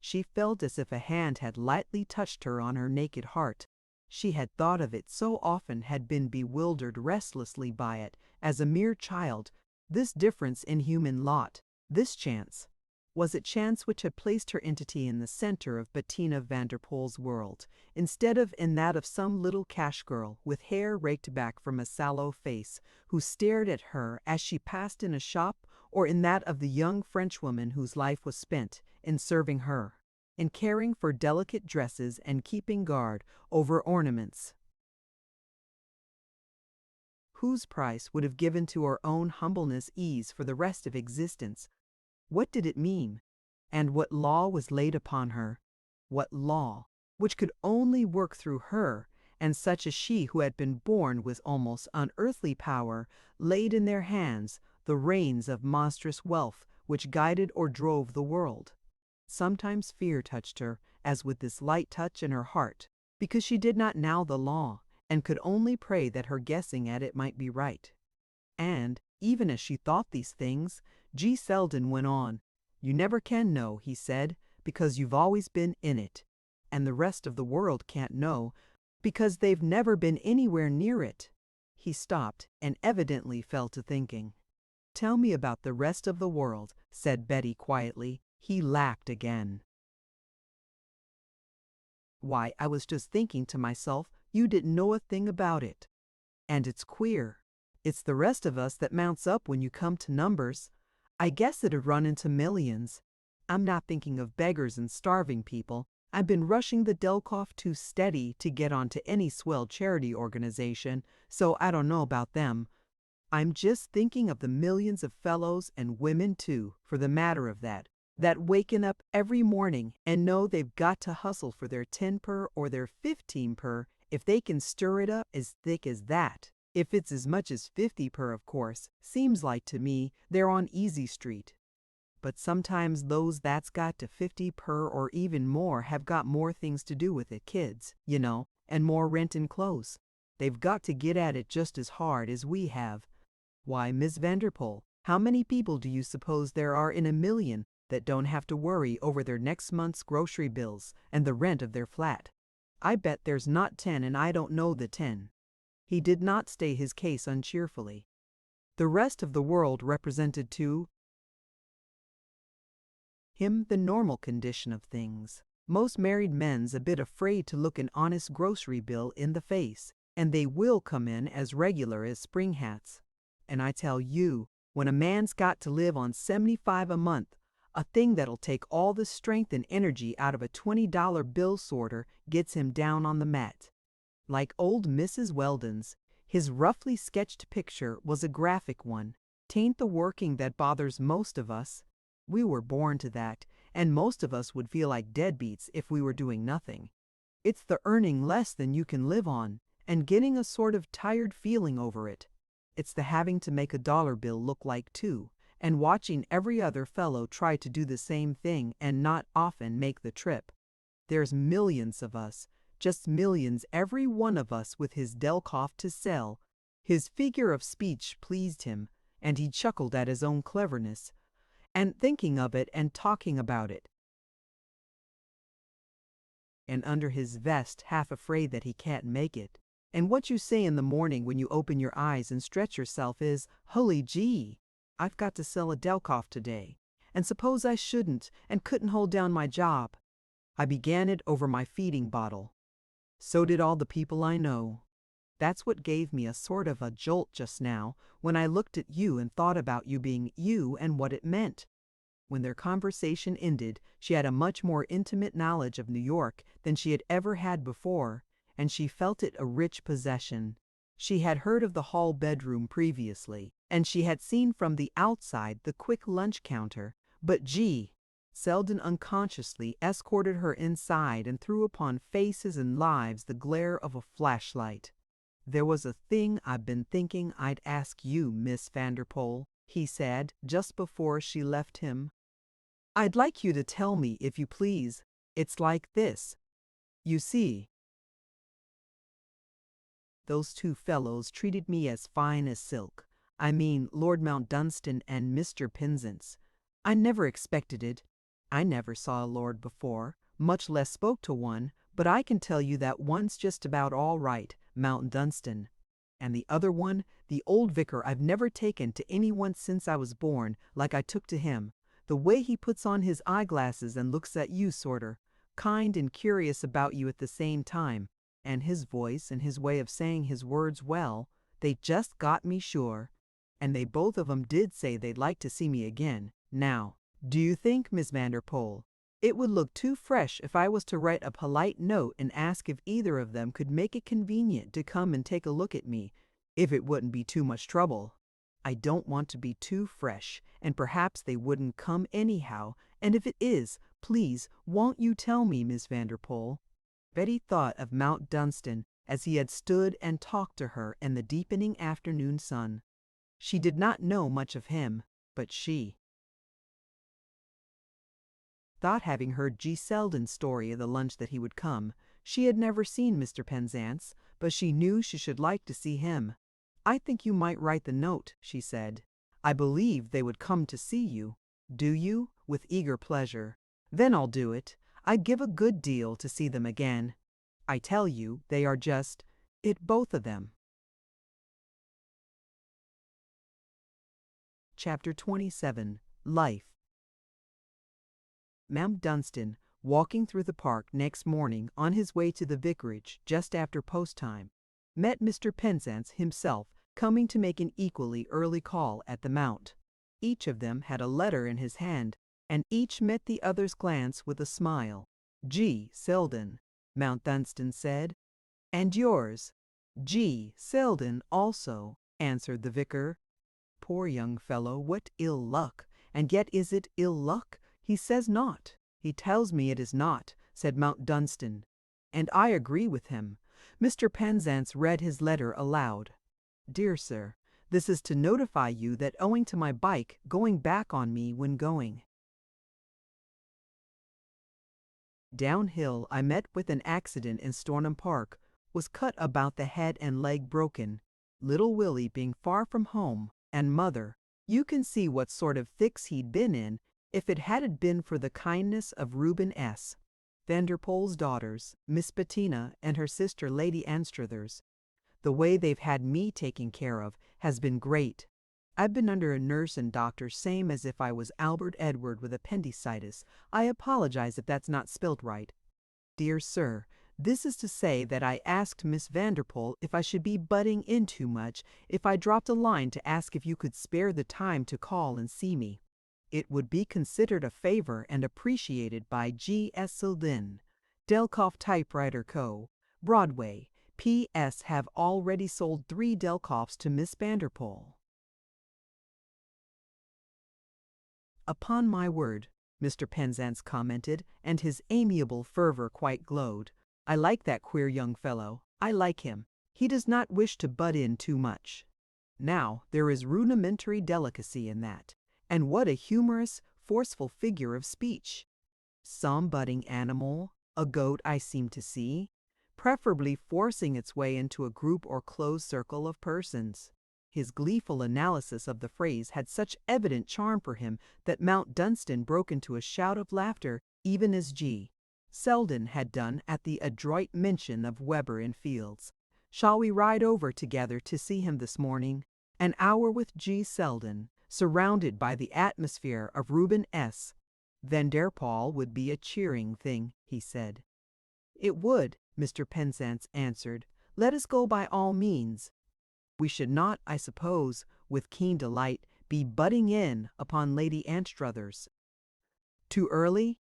She felt as if a hand had lightly touched her on her naked heart. She had thought of it so often, had been bewildered restlessly by it, as a mere child. This difference in human lot, this chance. Was it chance which had placed her entity in the center of Bettina Vanderpool's world, instead of in that of some little cash girl with hair raked back from a sallow face, who stared at her as she passed in a shop, or in that of the young Frenchwoman whose life was spent in serving her, in caring for delicate dresses and keeping guard over ornaments, whose price would have given to her own humbleness ease for the rest of existence? What did it mean? And what law was laid upon her? What law, which could only work through her, and such as she who had been born with almost unearthly power, laid in their hands the reins of monstrous wealth which guided or drove the world? Sometimes fear touched her, as with this light touch in her heart, because she did not know the law, and could only pray that her guessing at it might be right. And, even as she thought these things, G. Selden went on. "You never can know," he said, "because you've always been in it. And the rest of the world can't know, because they've never been anywhere near it." He stopped, and evidently fell to thinking. "Tell me about the rest of the world," said Betty quietly. He laughed again. "Why, I was just thinking to myself, you didn't know a thing about it. And it's queer. It's the rest of us that mounts up when you come to numbers. I guess it'd run into millions. I'm not thinking of beggars and starving people. I've been rushing the Delkoff too steady to get onto any swell charity organization, so I don't know about them. I'm just thinking of the millions of fellows, and women too, for the matter of that waken up every morning and know they've got to hustle for their 10 per or their 15 per if they can stir it up as thick as that. If it's as much as 50 per, of course, seems like to me they're on easy street. But sometimes those that's got to 50 per or even more have got more things to do with it, kids, you know, and more rent and clothes. They've got to get at it just as hard as we have. Why, Miss Vanderpool, how many people do you suppose there are in a million that don't have to worry over their next month's grocery bills and the rent of their flat? I bet there's not 10, and I don't know the 10. He did not state his case uncheerfully. The rest of the world represented to him the normal condition of things. Most married men's a bit afraid to look an honest grocery bill in the face, and they will come in as regular as spring hats. And I tell you, when a man's got to live on $75 a month, a thing that'll take all the strength and energy out of a $20 bill sorter gets him down on the mat. Like old Mrs. Weldon's, his roughly sketched picture was a graphic one. "'Tain't the working that bothers most of us. We were born to that, and most of us would feel like deadbeats if we were doing nothing. It's the earning less than you can live on, and getting a sort of tired feeling over it. It's the having to make a dollar bill look like two, and watching every other fellow try to do the same thing and not often make the trip. There's millions of us, just millions, every one of us with his Delkoff to sell." His figure of speech pleased him, and he chuckled at his own cleverness, and thinking of it and talking about it, and under his vest half afraid that he can't make it. And what you say in the morning when you open your eyes and stretch yourself is, "Holy gee, I've got to sell a Delkoff today. And suppose I shouldn't and couldn't hold down my job. I began it over my feeding bottle. So did all the people I know. That's what gave me a sort of a jolt just now when I looked at you and thought about you being you and what it meant." When their conversation ended, she had a much more intimate knowledge of New York than she had ever had before, and she felt it a rich possession. She had heard of the hall bedroom previously, and she had seen from the outside the quick lunch counter, but gee, Selden unconsciously escorted her inside and threw upon faces and lives the glare of a flashlight. "There was a thing I've been thinking I'd ask you, Miss Vanderpool," he said just before she left him. "I'd like you to tell me, if you please. It's like this. You see, those two fellows treated me as fine as silk. I mean Lord Mount Dunstan and Mr. Penzance. I never expected it. I never saw a lord before, much less spoke to one, but I can tell you that one's just about all right, Mount Dunstan. And the other one, the old vicar, I've never taken to anyone since I was born like I took to him. The way he puts on his eyeglasses and looks at you sorter, kind and curious about you at the same time, and his voice and his way of saying his words well, they just got me sure. And they both of 'em did say they'd like to see me again. Now, do you think, Miss Vanderpool, it would look too fresh if I was to write a polite note and ask if either of them could make it convenient to come and take a look at me, if it wouldn't be too much trouble? I don't want to be too fresh, and perhaps they wouldn't come anyhow, and if it is, please, won't you tell me, Miss Vanderpool?" Betty thought of Mount Dunstan as he had stood and talked to her in the deepening afternoon sun. She did not know much of him, but she thought, having heard G. Selden's story of the lunch, that he would come. She had never seen Mr. Penzance, but she knew she should like to see him. "I think you might write the note," she said. "I believe they would come to see you." "Do you?" "With eager pleasure." "Then I'll do it. I'd give a good deal to see them again. I tell you, they are just it, both of them." Chapter 27. Life. Mount Dunstan, walking through the park next morning on his way to the vicarage just after post time, met Mr. Penzance himself coming to make an equally early call at the Mount. Each of them had a letter in his hand, and each met the other's glance with a smile. "G. Selden," Mount Dunstan said. "And yours?" "G. Selden also," answered the vicar. "Poor young fellow, what ill luck! And yet is it ill luck? He says not." "He tells me it is not," said Mount Dunstan, "and I agree with him." Mr. Penzance read his letter aloud. "Dear Sir, this is to notify you that owing to my bike going back on me when going downhill, I met with an accident in Stornham Park, was cut about the head and leg broken, little Willie being far from home, and mother, you can see what sort of fix he'd been in if it hadn't been for the kindness of Reuben S. Vanderpool's daughters, Miss Bettina and her sister Lady Anstruthers. The way they've had me taken care of has been great. I've been under a nurse and doctor same as if I was Albert Edward with appendicitis. I apologize if that's not spelt right. Dear Sir, this is to say that I asked Miss Vanderpool if I should be butting in too much if I dropped a line to ask if you could spare the time to call and see me. It would be considered a favor and appreciated by G. S. Selden, Delkoff Typewriter Co., Broadway. P.S. Have already sold 3 Delkoffs to Miss Vanderpool. "Upon my word," Mr. Penzance commented, and his amiable fervor quite glowed. "I like that queer young fellow. I like him. He does not wish to butt in too much. Now, there is rudimentary delicacy in that. And what a humorous, forceful figure of speech. Some budding animal, a goat I seem to see, preferably forcing its way into a group or closed circle of persons." His gleeful analysis of the phrase had such evident charm for him that Mount Dunstan broke into a shout of laughter, even as G. Selden had done at the adroit mention of Weber and Fields. "Shall we ride over together to see him this morning? An hour with G. Selden, surrounded by the atmosphere of Reuben S. Vanderpool would be a cheering thing," he said. "It would," Mr. Penzance answered. "Let us go by all means. We should not, I suppose, with keen delight, be butting in upon Lady Anstruthers. Too early?"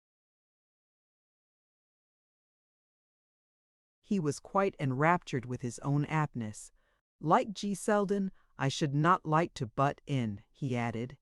He was quite enraptured with his own aptness. "Like G. Selden, I should not like to butt in," he added.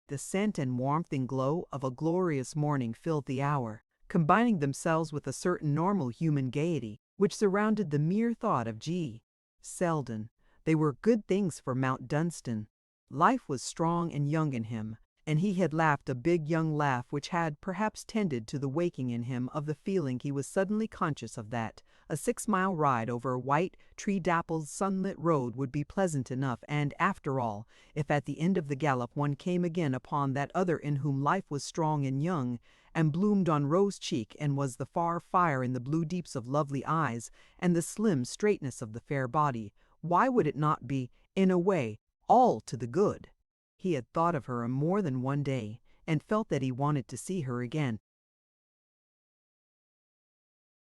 The scent and warmth and glow of a glorious morning filled the hour, combining themselves with a certain normal human gaiety which surrounded the mere thought of G. Selden. They were good things for Mount Dunstan. Life was strong and young in him, and he had laughed a big young laugh which had perhaps tended to the waking in him of the feeling he was suddenly conscious of that a 6-mile ride over a white, tree-dappled, sunlit road would be pleasant enough, and after all, if at the end of the gallop one came again upon that other in whom life was strong and young, and bloomed on rose cheek, and was the far fire in the blue deeps of lovely eyes, and the slim straightness of the fair body, why would it not be, in a way, all to the good? He had thought of her more than one day, and felt that he wanted to see her again.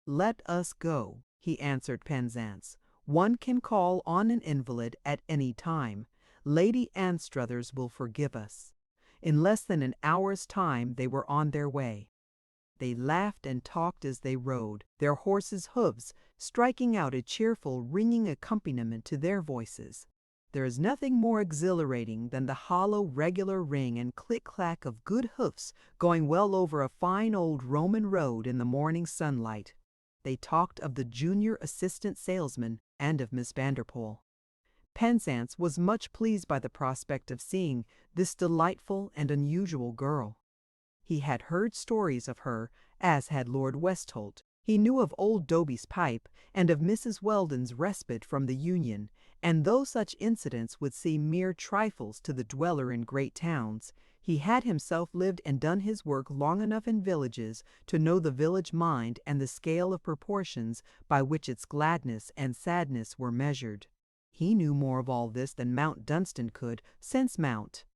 "Let us go," he answered Penzance. "One can call on an invalid at any time. Lady Anstruthers will forgive us." In less than an hour's time they were on their way. They laughed and talked as they rode, their horses' hoofs striking out a cheerful, ringing accompaniment to their voices. There is nothing more exhilarating than the hollow, regular ring and click-clack of good hoofs going well over a fine old Roman road in the morning sunlight. They talked of the junior assistant salesman and of Miss Vanderpool. Penzance was much pleased by the prospect of seeing this delightful and unusual girl. He had heard stories of her, as had Lord Westholt. He knew of old Doby's pipe, and of Mrs. Weldon's respite from the Union, and though such incidents would seem mere trifles to the dweller in great towns, he had himself lived and done his work long enough in villages to know the village mind and the scale of proportions by which its gladness and sadness were measured. He knew more of all this than Mount Dunstan could, since Mount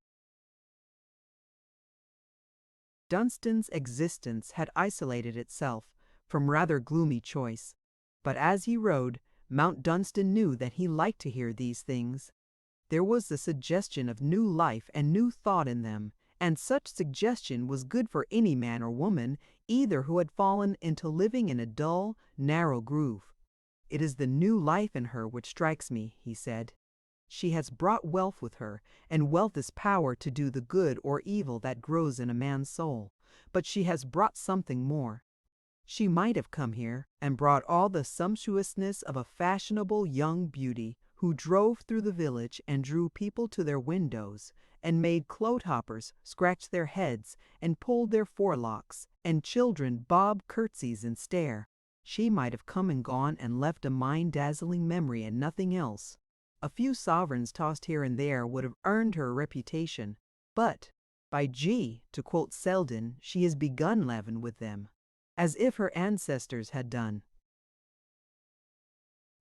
Dunstan's existence had isolated itself from rather gloomy choice. But as he rode, Mount Dunstan knew that he liked to hear these things. There was the suggestion of new life and new thought in them, and such suggestion was good for any man or woman, either who had fallen into living in a dull, narrow groove. "It is the new life in her which strikes me," he said. "She has brought wealth with her, and wealth is power to do the good or evil that grows in a man's soul. But she has brought something more. She might have come here and brought all the sumptuousness of a fashionable young beauty who drove through the village and drew people to their windows, and made clothoppers scratch their heads and pulled their forelocks, and children bob curtsies and stare. She might have come and gone and left a mind-dazzling memory and nothing else. A few sovereigns tossed here and there would have earned her a reputation, but, by G, to quote Selden, she has begun leaven with them, as if her ancestors had done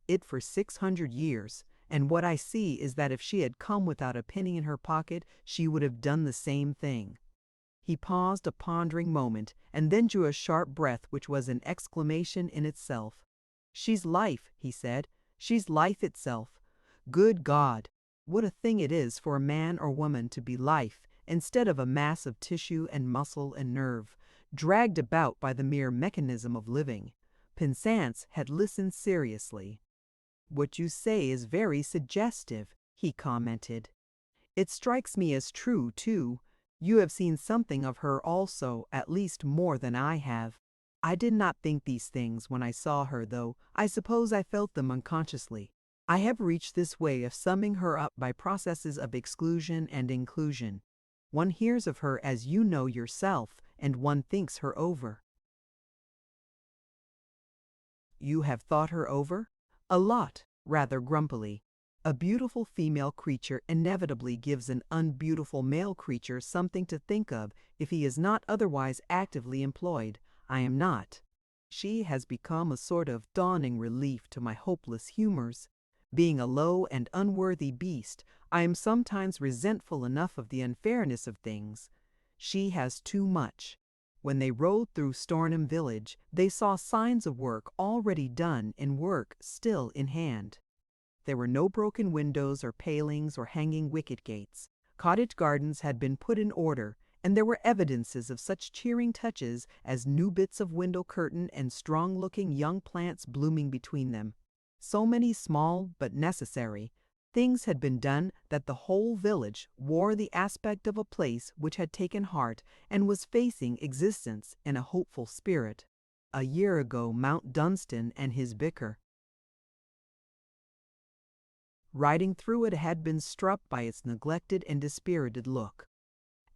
it for 600 years, and what I see is that if she had come without a penny in her pocket, she would have done the same thing." He paused a pondering moment, and then drew a sharp breath which was an exclamation in itself. "She's life," he said. "She's life itself. Good God! What a thing it is for a man or woman to be life, instead of a mass of tissue and muscle and nerve, dragged about by the mere mechanism of living." Penzance had listened seriously. "What you say is very suggestive," he commented. "It strikes me as true, too. You have seen something of her also, at least more than I have. I did not think these things when I saw her, though I suppose I felt them unconsciously. I have reached this way of summing her up by processes of exclusion and inclusion. One hears of her as you know yourself, and one thinks her over." "You have thought her over?" "A lot," rather grumpily. "A beautiful female creature inevitably gives an unbeautiful male creature something to think of if he is not otherwise actively employed. I am not. She has become a sort of dawning relief to my hopeless humors. Being a low and unworthy beast, I am sometimes resentful enough of the unfairness of things. She has too much." When they rode through Stornham village, they saw signs of work already done in work still in hand. There were no broken windows or palings or hanging wicket gates. Cottage gardens had been put in order, and there were evidences of such cheering touches as new bits of window curtain and strong-looking young plants blooming between them. So many small but necessary Things had been done that the whole village wore the aspect of a place which had taken heart and was facing existence in a hopeful spirit. A year ago Mount Dunstan and his vicar, riding through it, had been struck by its neglected and dispirited look.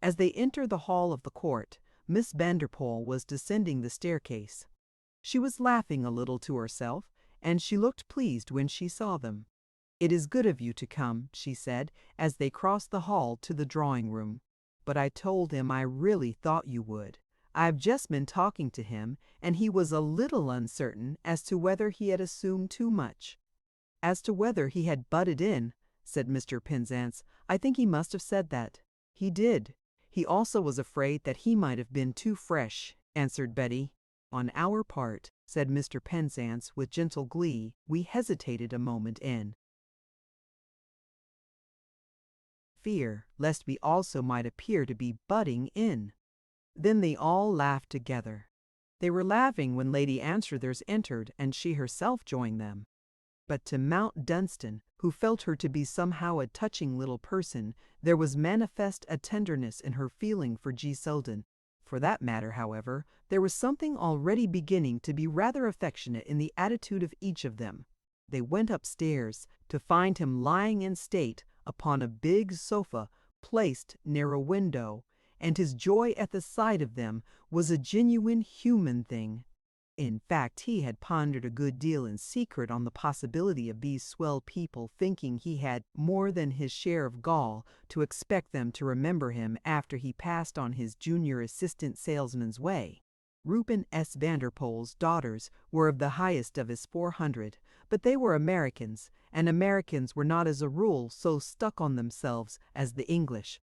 As they entered the hall of the court, Miss Vanderpool was descending the staircase. She was laughing a little to herself, and she looked pleased when she saw them. "It is good of you to come," she said, as they crossed the hall to the drawing-room. "But I told him I really thought you would. I've just been talking to him, and he was a little uncertain as to whether he had assumed too much." "As to whether he had butted in," said Mr. Penzance, "I think he must have said that." "He did. He also was afraid that he might have been too fresh," answered Betty. "On our part," said Mr. Penzance with gentle glee, "we hesitated a moment in fear lest we also might appear to be butting in." Then they all laughed together. They were laughing when Lady Anstruthers entered, and she herself joined them. But to Mount Dunstan, who felt her to be somehow a touching little person, there was manifest a tenderness in her feeling for G. Selden. For that matter, however, there was something already beginning to be rather affectionate in the attitude of each of them. They went upstairs to find him lying in state upon a big sofa placed near a window, and his joy at the sight of them was a genuine human thing. In fact, he had pondered a good deal in secret on the possibility of these swell people thinking he had more than his share of gall to expect them to remember him after he passed on his junior assistant salesman's way. Reuben S. Vanderpool's daughters were of the highest of his 400, but they were Americans, and Americans were not as a rule so stuck on themselves as the English.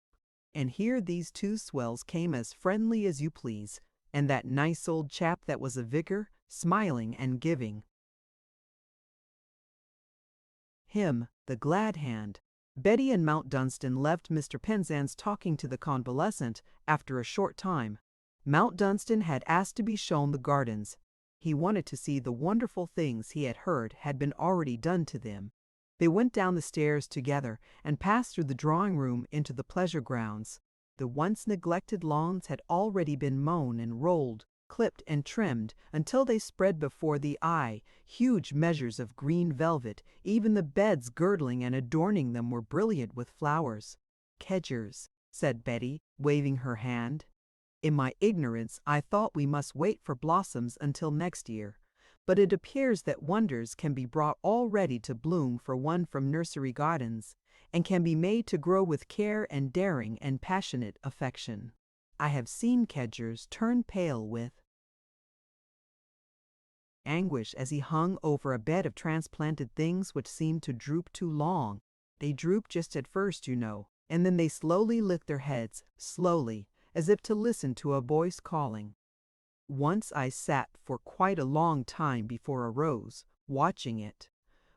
And here these two swells came as friendly as you please, and that nice old chap that was a vicar, smiling and giving him the glad hand. Betty and Mount Dunstan left Mr. Penzance talking to the convalescent after a short time. Mount Dunstan had asked to be shown the gardens. He wanted to see the wonderful things he had heard had been already done to them. They went down the stairs together and passed through the drawing-room into the pleasure grounds. The once neglected lawns had already been mown and rolled, clipped and trimmed until they spread before the eye huge measures of green velvet. Even the beds girdling and adorning them were brilliant with flowers. "Kedgers," said Betty, waving her hand. "In my ignorance I thought we must wait for blossoms until next year, but it appears that wonders can be brought all ready to bloom for one from nursery gardens, and can be made to grow with care and daring and passionate affection. I have seen Kedgers turn pale with anguish as he hung over a bed of transplanted things which seemed to droop too long. They drooped just at first, you know, and then they slowly lift their heads, slowly, as if to listen to a voice calling. Once I sat for quite a long time before a rose, watching it.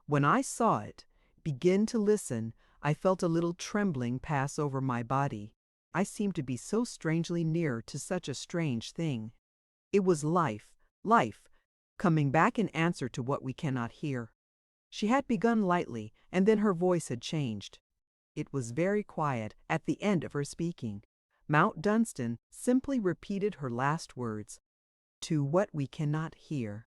When I saw it begin to listen, I felt a little trembling pass over my body. I seemed to be so strangely near to such a strange thing. It was life, coming back in answer to what we cannot hear." She had begun lightly, and then her voice had changed. It was very quiet at the end of her speaking. Mount Dunstan simply repeated her last words. "To what we cannot hear."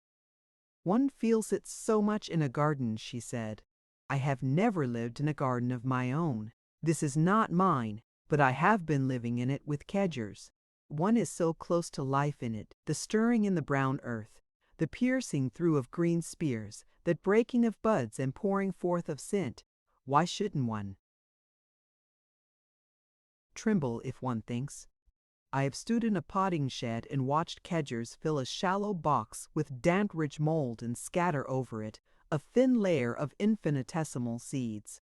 "One feels it so much in a garden," she said. "I have never lived in a garden of my own. This is not mine, but I have been living in it with Kedgers. One is so close to life in it, the stirring in the brown earth, the piercing through of green spears, the breaking of buds and pouring forth of scent. Why shouldn't one tremble if one thinks? I have stood in a potting shed and watched Kedgers fill a shallow box with damp-rich mold and scatter over it a thin layer of infinitesimal seeds.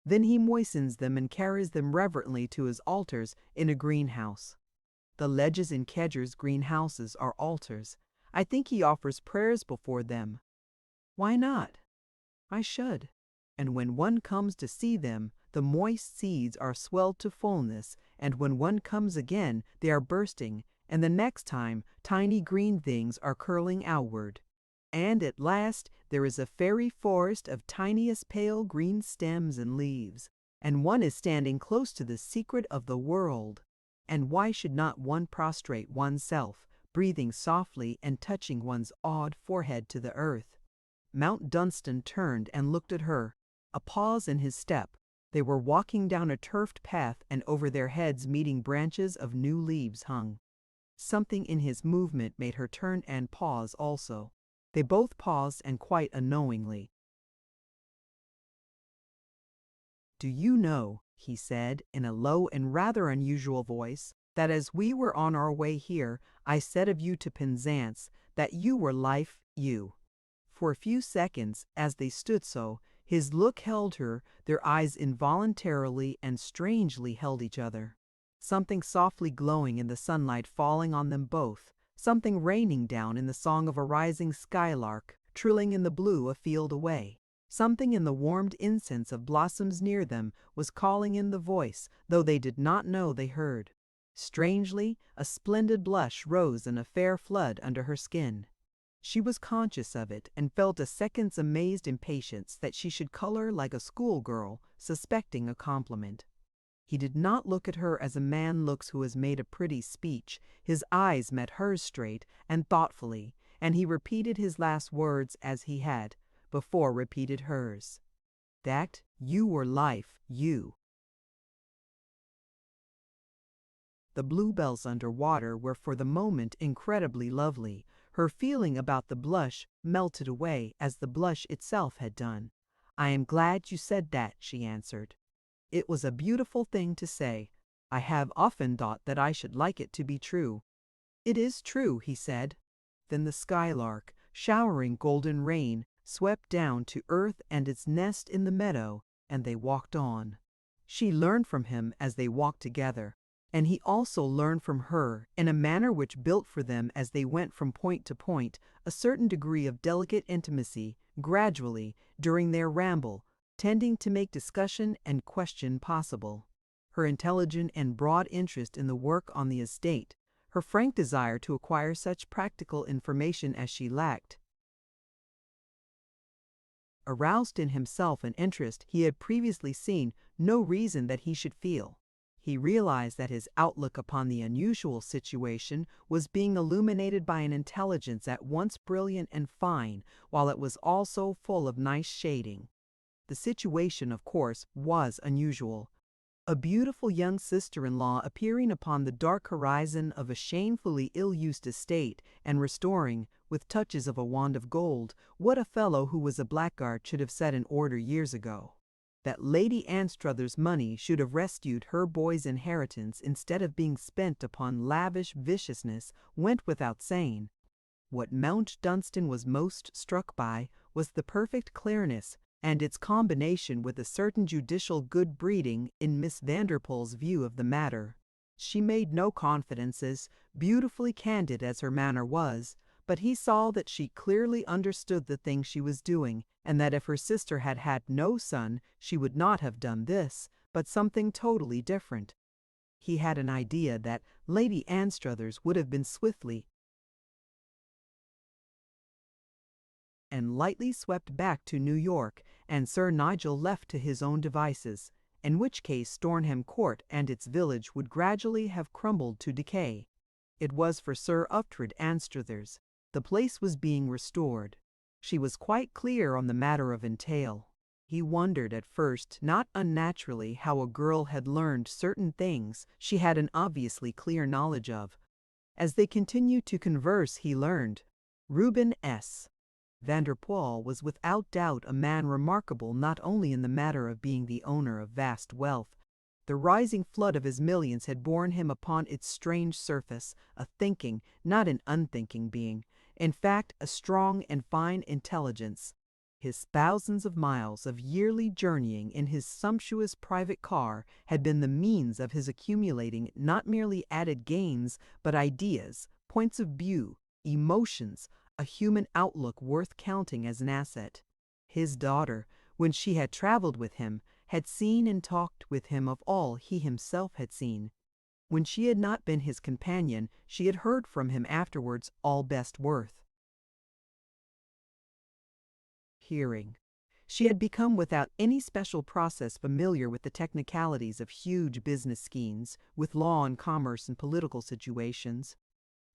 Then he moistens them and carries them reverently to his altars in a greenhouse. The ledges in Kedgers' greenhouses are altars. I think he offers prayers before them. Why not? I should. And when one comes to see them, the moist seeds are swelled to fullness, and when one comes again, they are bursting, and the next time, tiny green things are curling outward. And at last there is a fairy forest of tiniest pale green stems and leaves, and one is standing close to the secret of the world. And why should not one prostrate oneself, breathing softly and touching one's awed forehead to the earth? Mount Dunstan turned and looked at her, a pause in his step. They were walking down a turfed path, and over their heads meeting branches of new leaves hung. Something in his movement made her turn and pause also. They both paused, and quite unknowingly. "Do you know," he said, in a low and rather unusual voice, "that as we were on our way here, I said of you to Penzance that you were life, you." For a few seconds, as they stood so, his look held her, their eyes involuntarily and strangely held each other. Something softly glowing in the sunlight falling on them both, something raining down in the song of a rising skylark, trilling in the blue a field away. Something in the warmed incense of blossoms near them was calling in the voice, though they did not know they heard. Strangely, a splendid blush rose in a fair flood under her skin. She was conscious of it, and felt a second's amazed impatience that she should color like a schoolgirl, suspecting a compliment. He did not look at her as a man looks who has made a pretty speech. His eyes met hers straight and thoughtfully, and he repeated his last words as he had before repeated hers. "That you were life, you." The bluebells under water were for the moment incredibly lovely. Her feeling about the blush melted away as the blush itself had done. "I am glad you said that," she answered. "It was a beautiful thing to say. I have often thought that I should like it to be true." "It is true," he said. Then the skylark, showering golden rain, swept down to earth and its nest in the meadow, and they walked on. She learned from him as they walked together, and he also learned from her, in a manner which built for them as they went from point to point, a certain degree of delicate intimacy, gradually, during their ramble, tending to make discussion and question possible. Her intelligent and broad interest in the work on the estate, her frank desire to acquire such practical information as she lacked, aroused in himself an interest he had previously seen no reason that he should feel. He realized that his outlook upon the unusual situation was being illuminated by an intelligence at once brilliant and fine, while it was also full of nice shading. The situation, of course, was unusual. A beautiful young sister-in-law appearing upon the dark horizon of a shamefully ill-used estate, and restoring, with touches of a wand of gold, what a fellow who was a blackguard should have set in order years ago. That Lady Anstruther's money should have rescued her boy's inheritance instead of being spent upon lavish viciousness went without saying. What Mount Dunstan was most struck by was the perfect clearness, and its combination with a certain judicial good breeding in Miss Vanderpool's view of the matter. She made no confidences, beautifully candid as her manner was, but he saw that she clearly understood the thing she was doing, and that if her sister had had no son, she would not have done this, but something totally different. He had an idea that Lady Anstruthers would have been swiftly and lightly swept back to New York, and Sir Nigel left to his own devices, in which case Stornham Court and its village would gradually have crumbled to decay. It was for Sir Uhtred Anstruthers. The place was being restored. She was quite clear on the matter of entail. He wondered at first, not unnaturally, how a girl had learned certain things she had an obviously clear knowledge of. As they continued to converse he learned. Reuben S. Vanderpool was without doubt a man remarkable not only in the matter of being the owner of vast wealth. The rising flood of his millions had borne him upon its strange surface, a thinking, not an unthinking being, in fact a strong and fine intelligence. His thousands of miles of yearly journeying in his sumptuous private car had been the means of his accumulating not merely added gains, but ideas, points of view, emotions, a human outlook worth counting as an asset. His daughter, when she had traveled with him, had seen and talked with him of all he himself had seen. When she had not been his companion, she had heard from him afterwards all best worth. hearing. She had become without any special process familiar with the technicalities of huge business schemes, with law and commerce and political situations.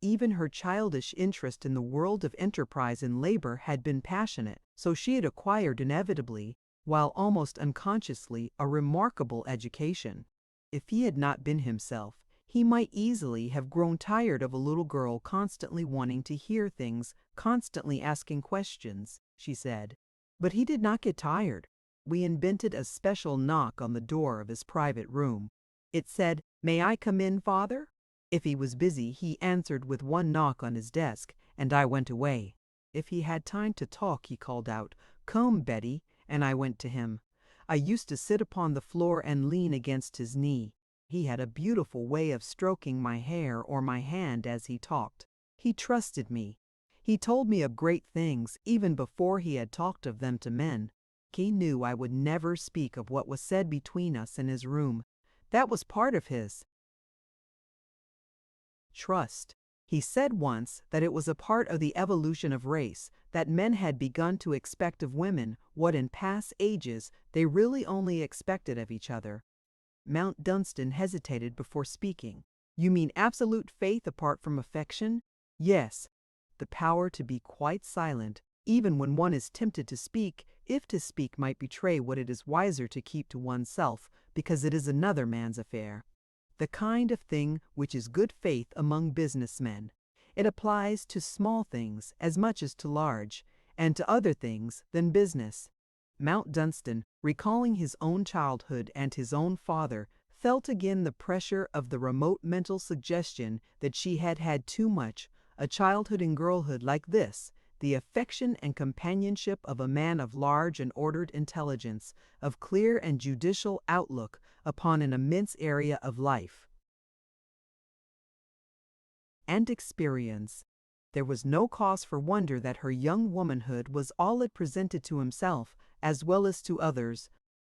Even her childish interest in the world of enterprise and labor had been passionate, so she had acquired inevitably, while almost unconsciously, a remarkable education. If he had not been himself, he might easily have grown tired of a little girl constantly wanting to hear things, constantly asking questions, she said. But he did not get tired. We invented a special knock on the door of his private room. It said, "May I come in, Father?" If he was busy, he answered with one knock on his desk, and I went away. If he had time to talk, he called out, "Come, Betty," and I went to him. I used to sit upon the floor and lean against his knee. He had a beautiful way of stroking my hair or my hand as he talked. He trusted me. He told me of great things, even before he had talked of them to men. He knew I would never speak of what was said between us in his room. That was part of his trust. He said once that it was a part of the evolution of race that men had begun to expect of women what in past ages they really only expected of each other. Mount Dunstan hesitated before speaking. "You mean absolute faith apart from affection?" "Yes. The power to be quite silent, even when one is tempted to speak, if to speak might betray what it is wiser to keep to oneself, because it is another man's affair. The kind of thing which is good faith among businessmen. It applies to small things as much as to large, and to other things than business." Mount Dunstan, recalling his own childhood and his own father, felt again the pressure of the remote mental suggestion that she had had too much, a childhood and girlhood like this, the affection and companionship of a man of large and ordered intelligence, of clear and judicial outlook upon an immense area of life and experience. There was no cause for wonder that her young womanhood was all it presented to himself as well as to others.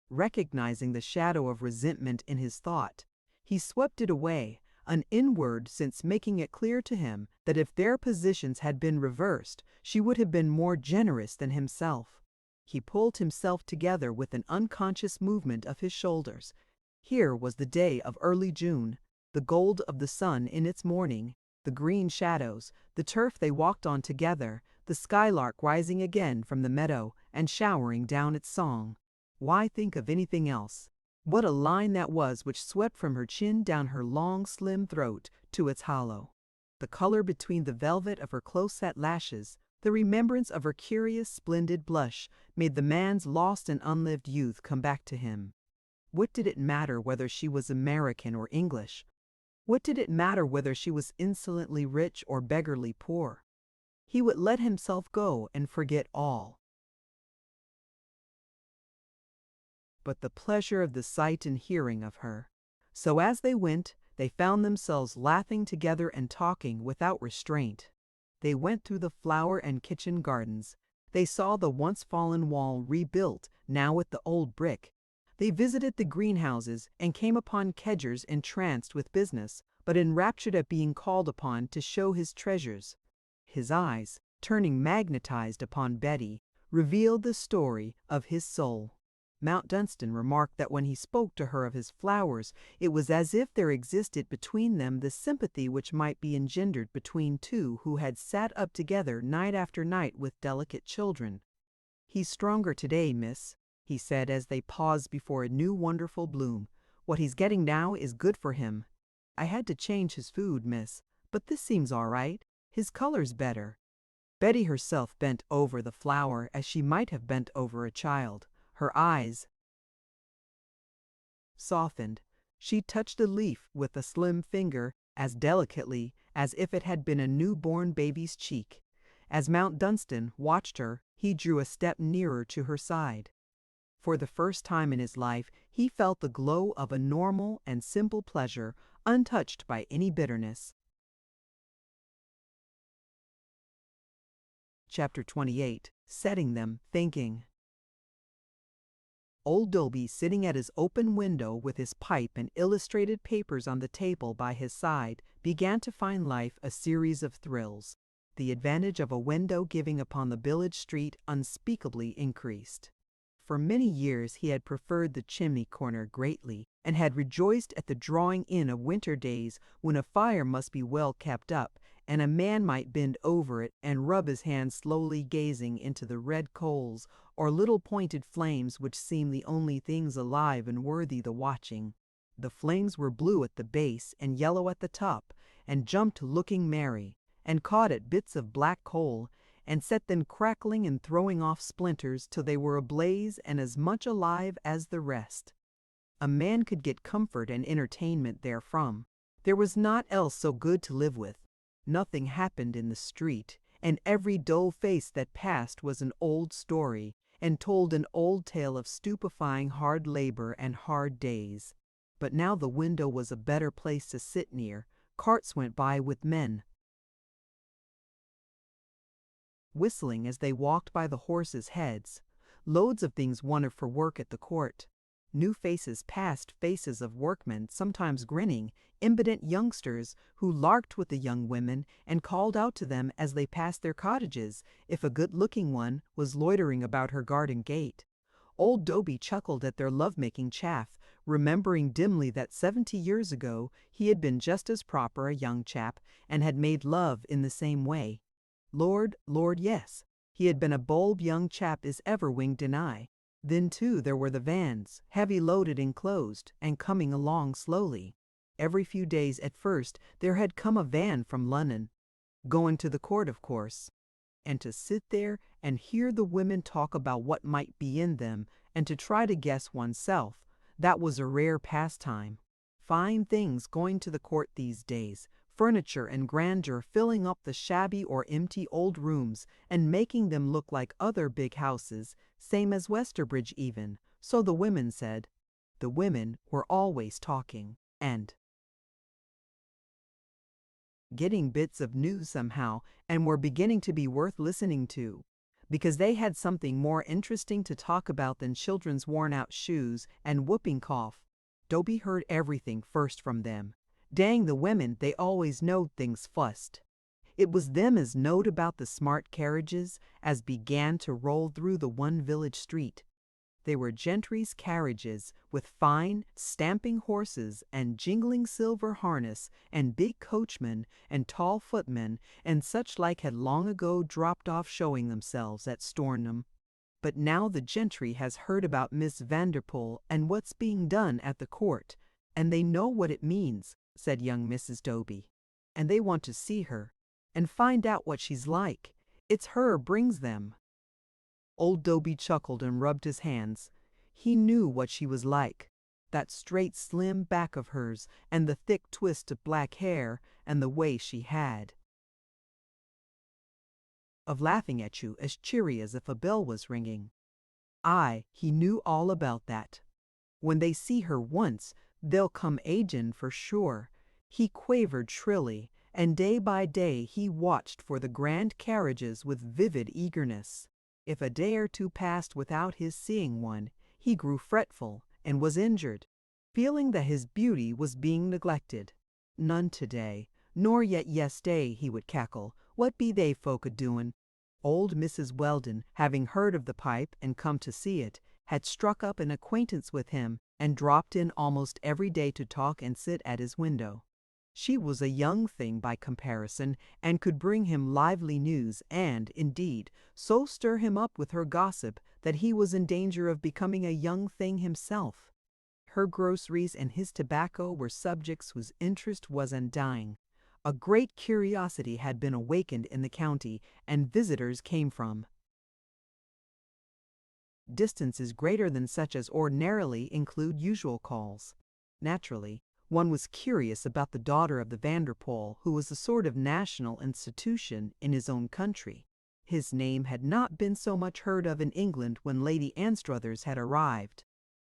Recognizing the shadow of resentment in his thought, he swept it away, an inward sense making it clear to him that if their positions had been reversed, she would have been more generous than himself. He pulled himself together with an unconscious movement of his shoulders. Here was the day of early June, the gold of the sun in its morning, the green shadows, the turf they walked on together, the skylark rising again from the meadow and showering down its song. Why think of anything else? What a line that was which swept from her chin down her long, slim throat to its hollow. The color between the velvet of her close-set lashes, the remembrance of her curious, splendid blush, made the man's lost and unlived youth come back to him. What did it matter whether she was American or English? What did it matter whether she was insolently rich or beggarly poor? He would let himself go and forget all. But the pleasure of the sight and hearing of her. So as they went, they found themselves laughing together and talking without restraint. They went through the flower and kitchen gardens. They saw the once fallen wall rebuilt, now with the old brick. They visited the greenhouses and came upon Kedgers entranced with business, but enraptured at being called upon to show his treasures. His eyes, turning magnetized upon Betty, revealed the story of his soul. Mount Dunstan remarked that when he spoke to her of his flowers, it was as if there existed between them the sympathy which might be engendered between two who had sat up together night after night with delicate children. "He's stronger today, miss," he said as they paused before a new wonderful bloom. "What he's getting now is good for him. I had to change his food, miss, but this seems all right. His color's better." Betty herself bent over the flower as she might have bent over a child. Her eyes softened. She touched a leaf with a slim finger as delicately as if it had been a newborn baby's cheek. As Mount Dunstan watched her, he drew a step nearer to her side. For the first time in his life, he felt the glow of a normal and simple pleasure, untouched by any bitterness. Chapter 28. Setting them thinking. Old Dobie, sitting at his open window with his pipe and illustrated papers on the table by his side, began to find life a series of thrills. the advantage of a window giving upon the village street unspeakably increased. For many years he had preferred the chimney corner greatly, and had rejoiced at the drawing in of winter days when a fire must be well kept up, and a man might bend over it and rub his hands slowly gazing into the red coals or little pointed flames which seemed the only things alive and worthy the watching. The flames were blue at the base and yellow at the top, and jumped looking merry, and caught at bits of black coal, and set them crackling and throwing off splinters till they were ablaze and as much alive as the rest. A man could get comfort and entertainment therefrom. There was naught else so good to live with. Nothing happened in the street, and every dull face that passed was an old story, and told an old tale of stupefying hard labor and hard days. But now the window was a better place to sit near. Carts went by with men whistling as they walked by the horses' heads. Loads of things wanted for work at the court. New faces passed, faces of workmen, sometimes grinning, impudent youngsters who larked with the young women and called out to them as they passed their cottages if a good-looking one was loitering about her garden gate. Old Dobie chuckled at their love-making chaff, remembering dimly that 70 years ago he had been just as proper a young chap and had made love in the same way. Lord, yes, he had been a bold young chap as ever wing deny. Then, too, there were the vans, heavy loaded and closed, and coming along slowly. Every few days at first there had come a van from London, going to the court, of course. And to sit there and hear the women talk about what might be in them, and to try to guess oneself, that was a rare pastime. Fine things going to the court these days, furniture and grandeur filling up the shabby or empty old rooms and making them look like other big houses, same as Westerbridge even, so the women said. The women were always talking, and getting bits of news somehow, and were beginning to be worth listening to, because they had something more interesting to talk about than children's worn-out shoes and whooping cough. Dobie heard everything first from them. Dang the women, they always knowed things fust. It was them as knowed about the smart carriages as began to roll through the one village street. They were gentry's carriages, with fine, stamping horses and jingling silver harness, and big coachmen and tall footmen, and such like had long ago dropped off showing themselves at Stornham. But now the gentry has heard about Miss Vanderpool and what's being done at the court, and they know what it means, said young Mrs. Dobie. And they want to see her, and find out what she's like. It's her brings them. Old Dobie chuckled and rubbed his hands. He knew what she was like. That straight, slim back of hers, and the thick twist of black hair, and the way she had of laughing at you as cheery as if a bell was ringing. Aye, he knew all about that. When they see her once, they'll come agin for sure. He quavered shrilly, and day by day he watched for the grand carriages with vivid eagerness. If a day or two passed without his seeing one, he grew fretful and was injured, feeling that his beauty was being neglected. None today, nor yet yesday, he would cackle. What be they folk a-doin'? Old Mrs. Weldon, having heard of the pipe and come to see it, had struck up an acquaintance with him and dropped in almost every day to talk and sit at his window. She was a young thing by comparison, and could bring him lively news and, indeed, so stir him up with her gossip that he was in danger of becoming a young thing himself. Her groceries and his tobacco were subjects whose interest was undying. A great curiosity had been awakened in the county, and visitors came from distances greater than such as ordinarily include usual calls. Naturally, one was curious about the daughter of the Vanderpool, who was a sort of national institution in his own country. His name had not been so much heard of in England when Lady Anstruthers had arrived,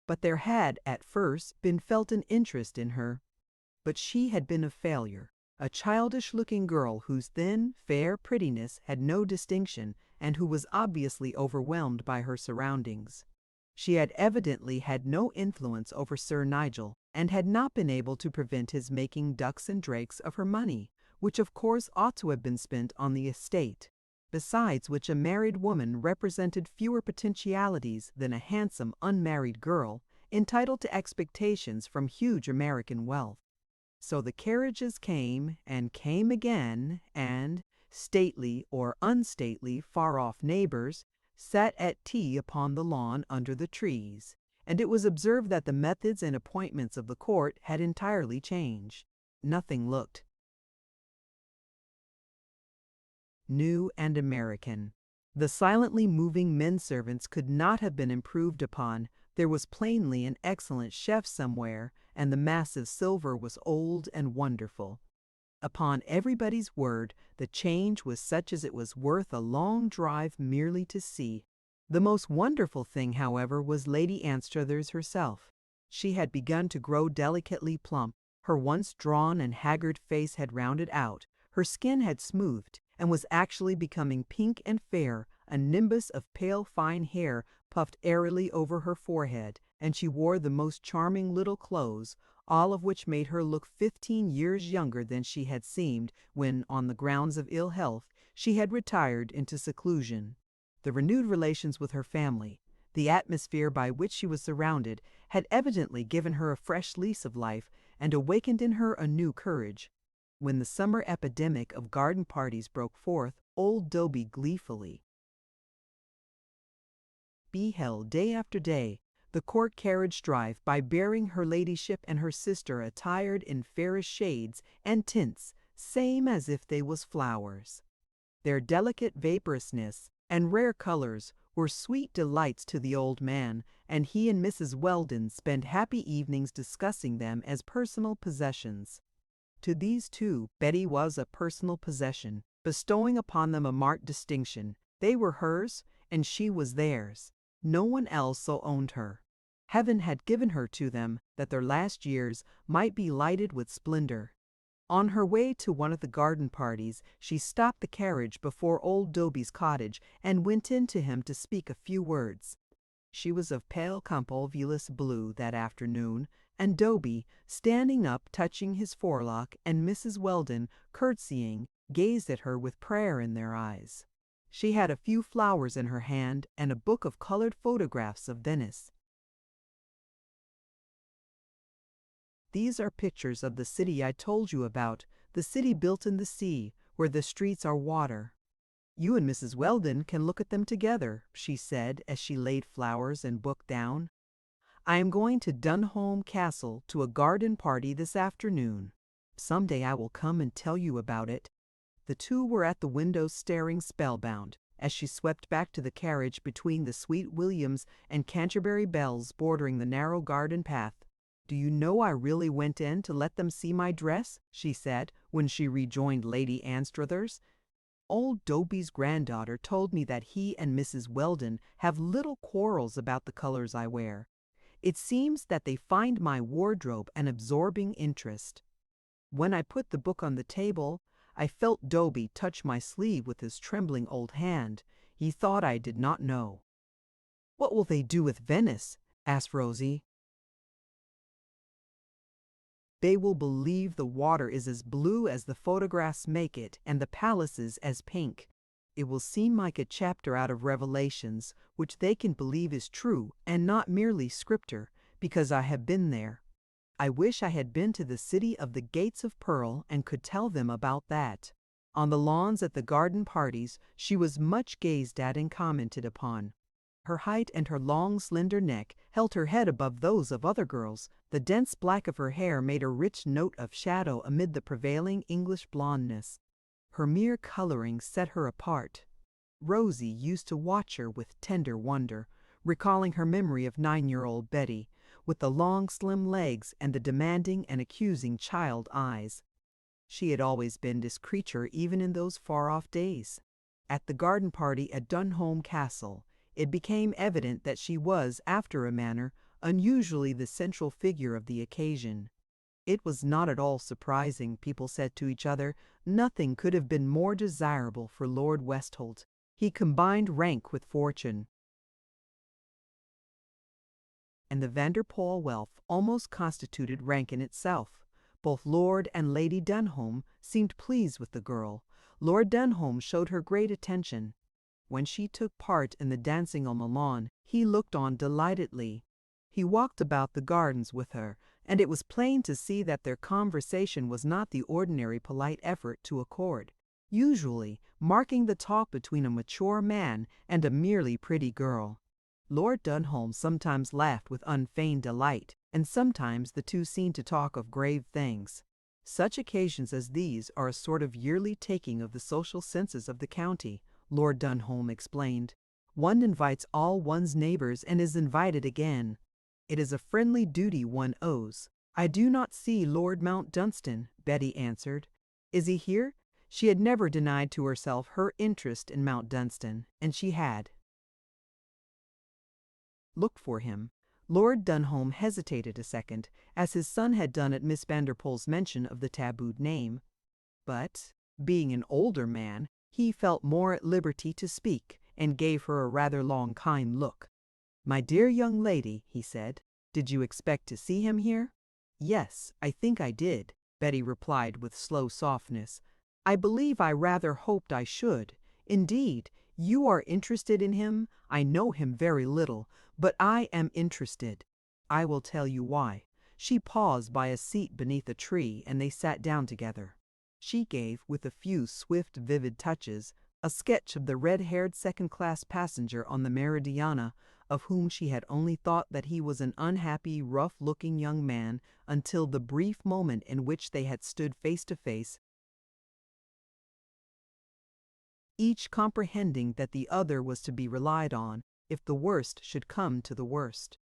but there had, at first, been felt an interest in her. But she had been a failure, a childish-looking girl whose thin, fair prettiness had no distinction, and who was obviously overwhelmed by her surroundings. She had evidently had no influence over Sir Nigel, and had not been able to prevent his making ducks and drakes of her money, which of course ought to have been spent on the estate, besides which a married woman represented fewer potentialities than a handsome unmarried girl entitled to expectations from huge American wealth. So the carriages came and came again, and stately or unstately far-off neighbors sat at tea upon the lawn under the trees, and it was observed that the methods and appointments of the court had entirely changed. Nothing looked new and American. The silently moving men-servants could not have been improved upon. There was plainly an excellent chef somewhere, and the massive silver was old and wonderful. Upon everybody's word, the change was such as it was worth a long drive merely to see. The most wonderful thing, however, was Lady Anstruthers herself. She had begun to grow delicately plump. Her once drawn and haggard face had rounded out. Her skin had smoothed, and was actually becoming pink and fair. A nimbus of pale fine hair puffed airily over her forehead, and she wore the most charming little clothes, all of which made her look 15 years younger than she had seemed when, on the grounds of ill health, she had retired into seclusion. The renewed relations with her family, the atmosphere by which she was surrounded, had evidently given her a fresh lease of life and awakened in her a new courage. When the summer epidemic of garden parties broke forth, old Dobie gleefully beheld day after day the court carriage drive by bearing her ladyship and her sister attired in fairest shades and tints, same as if they was flowers. Their delicate vaporousness and rare colors were sweet delights to the old man, and he and Mrs. Weldon spent happy evenings discussing them as personal possessions. To these two, Betty was a personal possession, bestowing upon them a marked distinction. They were hers, and she was theirs. No one else so owned her. Heaven had given her to them that their last years might be lighted with splendor. On her way to one of the garden parties, she stopped the carriage before old Dobie's cottage and went in to him to speak a few words. She was of pale convolvulus blue that afternoon, and Dobie, standing up touching his forelock, and Mrs. Weldon, curtsying, gazed at her with prayer in their eyes. She had a few flowers in her hand and a book of colored photographs of Venice. These are pictures of the city I told you about, the city built in the sea, where the streets are water. You and Mrs. Weldon can look at them together, she said as she laid flowers and book down. I am going to Dunholm Castle to a garden party this afternoon. Some day I will come and tell you about it. The two were at the window staring spellbound, as she swept back to the carriage between the sweet williams and Canterbury bells bordering the narrow garden path. Do you know I really went in to let them see my dress, she said, when she rejoined Lady Anstruthers. Old Dobie's granddaughter told me that he and Mrs. Weldon have little quarrels about the colors I wear. It seems that they find my wardrobe an absorbing interest. When I put the book on the table, I felt Dobie touch my sleeve with his trembling old hand. He thought I did not know. What will they do with Venice? Asked Rosie. They will believe the water is as blue as the photographs make it, and the palaces as pink. It will seem like a chapter out of Revelations, which they can believe is true, and not merely scripture, because I have been there. I wish I had been to the city of the gates of pearl and could tell them about that. On the lawns at the garden parties, she was much gazed at and commented upon. Her height and her long, slender neck held her head above those of other girls. The dense black of her hair made a rich note of shadow amid the prevailing English blondness. Her mere coloring set her apart. Rosie used to watch her with tender wonder, recalling her memory of 9-year-old Betty, with the long, slim legs and the demanding and accusing child eyes. She had always been this creature even in those far-off days. At the garden party at Dunholm Castle, it became evident that she was, after a manner, unusually the central figure of the occasion. It was not at all surprising, people said to each other. Nothing could have been more desirable for Lord Westholt. He combined rank with fortune, and the Vanderpoel wealth almost constituted rank in itself. Both Lord and Lady Denholm seemed pleased with the girl. Lord Denholm showed her great attention. When she took part in the dancing on the lawn, he looked on delightedly. He walked about the gardens with her, and it was plain to see that their conversation was not the ordinary polite effort to accord, usually marking the talk between a mature man and a merely pretty girl. Lord Denholm sometimes laughed with unfeigned delight, and sometimes the two seemed to talk of grave things. Such occasions as these are a sort of yearly taking of the social census of the county, Lord Denholm explained. One invites all one's neighbors and is invited again. It is a friendly duty one owes. I do not see Lord Mount Dunstan, Betty answered. Is he here? She had never denied to herself her interest in Mount Dunstan, and she had looked for him. Lord Denholm hesitated a second, as his son had done at Miss Vanderpool's mention of the tabooed name. But, being an older man, he felt more at liberty to speak, and gave her a rather long kind look. "My dear young lady," he said, "did you expect to see him here?" "Yes, I think I did," Betty replied with slow softness. "I believe I rather hoped I should. Indeed, you are interested in him. I know him very little, but I am interested. I will tell you why." She paused by a seat beneath a tree, and they sat down together. She gave, with a few swift, vivid touches, a sketch of the red-haired second-class passenger on the Meridiana, of whom she had only thought that he was an unhappy, rough-looking young man until the brief moment in which they had stood face to face, each comprehending that the other was to be relied on if the worst should come to the worst.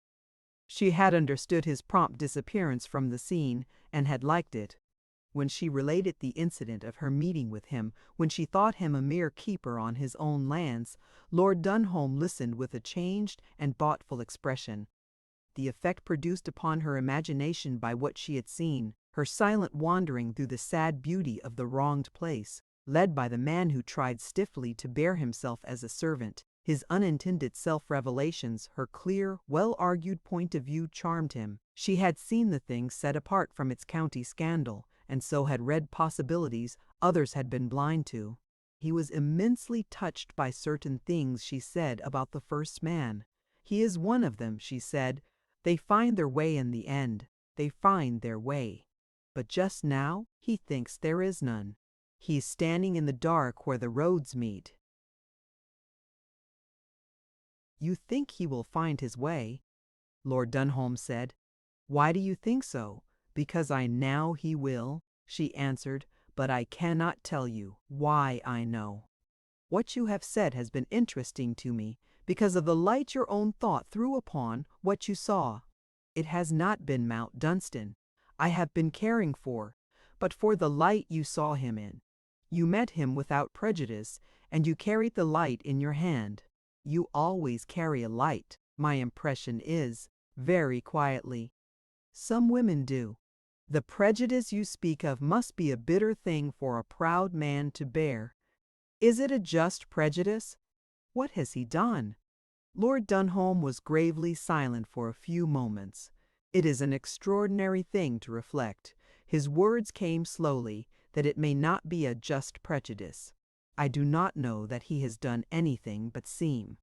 She had understood his prompt disappearance from the scene, and had liked it. When she related the incident of her meeting with him, when she thought him a mere keeper on his own lands, Lord Denholm listened with a changed and thoughtful expression. The effect produced upon her imagination by what she had seen, her silent wandering through the sad beauty of the wronged place, led by the man who tried stiffly to bear himself as a servant, his unintended self-revelations, her clear, well-argued point of view charmed him. She had seen the thing set apart from its county scandal, and so had read possibilities others had been blind to. He was immensely touched by certain things she said about the first man. "He is one of them," she said. "They find their way in the end. They find their way. But just now he thinks there is none. He is standing in the dark where the roads meet." "You think he will find his way," Lord Denholm said. "Why do you think so?" "Because I know he will," she answered, "but I cannot tell you why I know. What you have said has been interesting to me, because of the light your own thought threw upon what you saw. It has not been Mount Dunstan I have been caring for, but for the light you saw him in. You met him without prejudice, and you carried the light in your hand. You always carry a light, my impression is, very quietly. Some women do. The prejudice you speak of must be a bitter thing for a proud man to bear. Is it a just prejudice? What has he done?" Lord Denholm was gravely silent for a few moments. It is an extraordinary thing to reflect. His words came slowly, that it may not be a just prejudice. I do not know that he has done anything but seem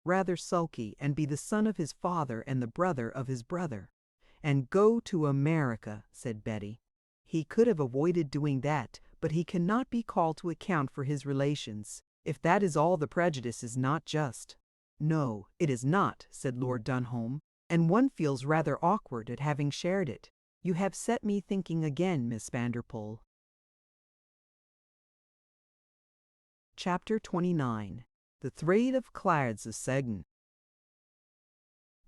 rather sulky and be the son of his father and the brother of his brother. "And go to America," said Betty. "He could have avoided doing that, but he cannot be called to account for his relations. If that is all, the prejudice is not just." "No, it is not," said Lord Denholm, "and one feels rather awkward at having shared it. You have set me thinking again, Miss Vanderpool." Chapter 29. The Thread of Clairds of Segn.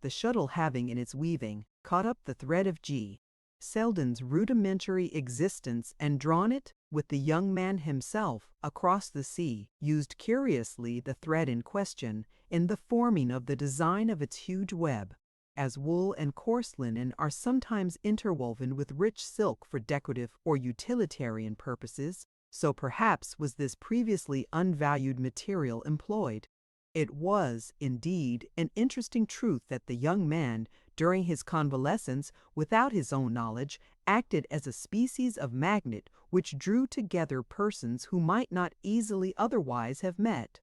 The shuttle having in its weaving caught up the thread of G. Selden's rudimentary existence and drawn it, with the young man himself, across the sea, used curiously the thread in question in the forming of the design of its huge web. As wool and coarse linen are sometimes interwoven with rich silk for decorative or utilitarian purposes, so perhaps was this previously unvalued material employed. It was, indeed, an interesting truth that the young man, during his convalescence, without his own knowledge, acted as a species of magnet which drew together persons who might not easily otherwise have met.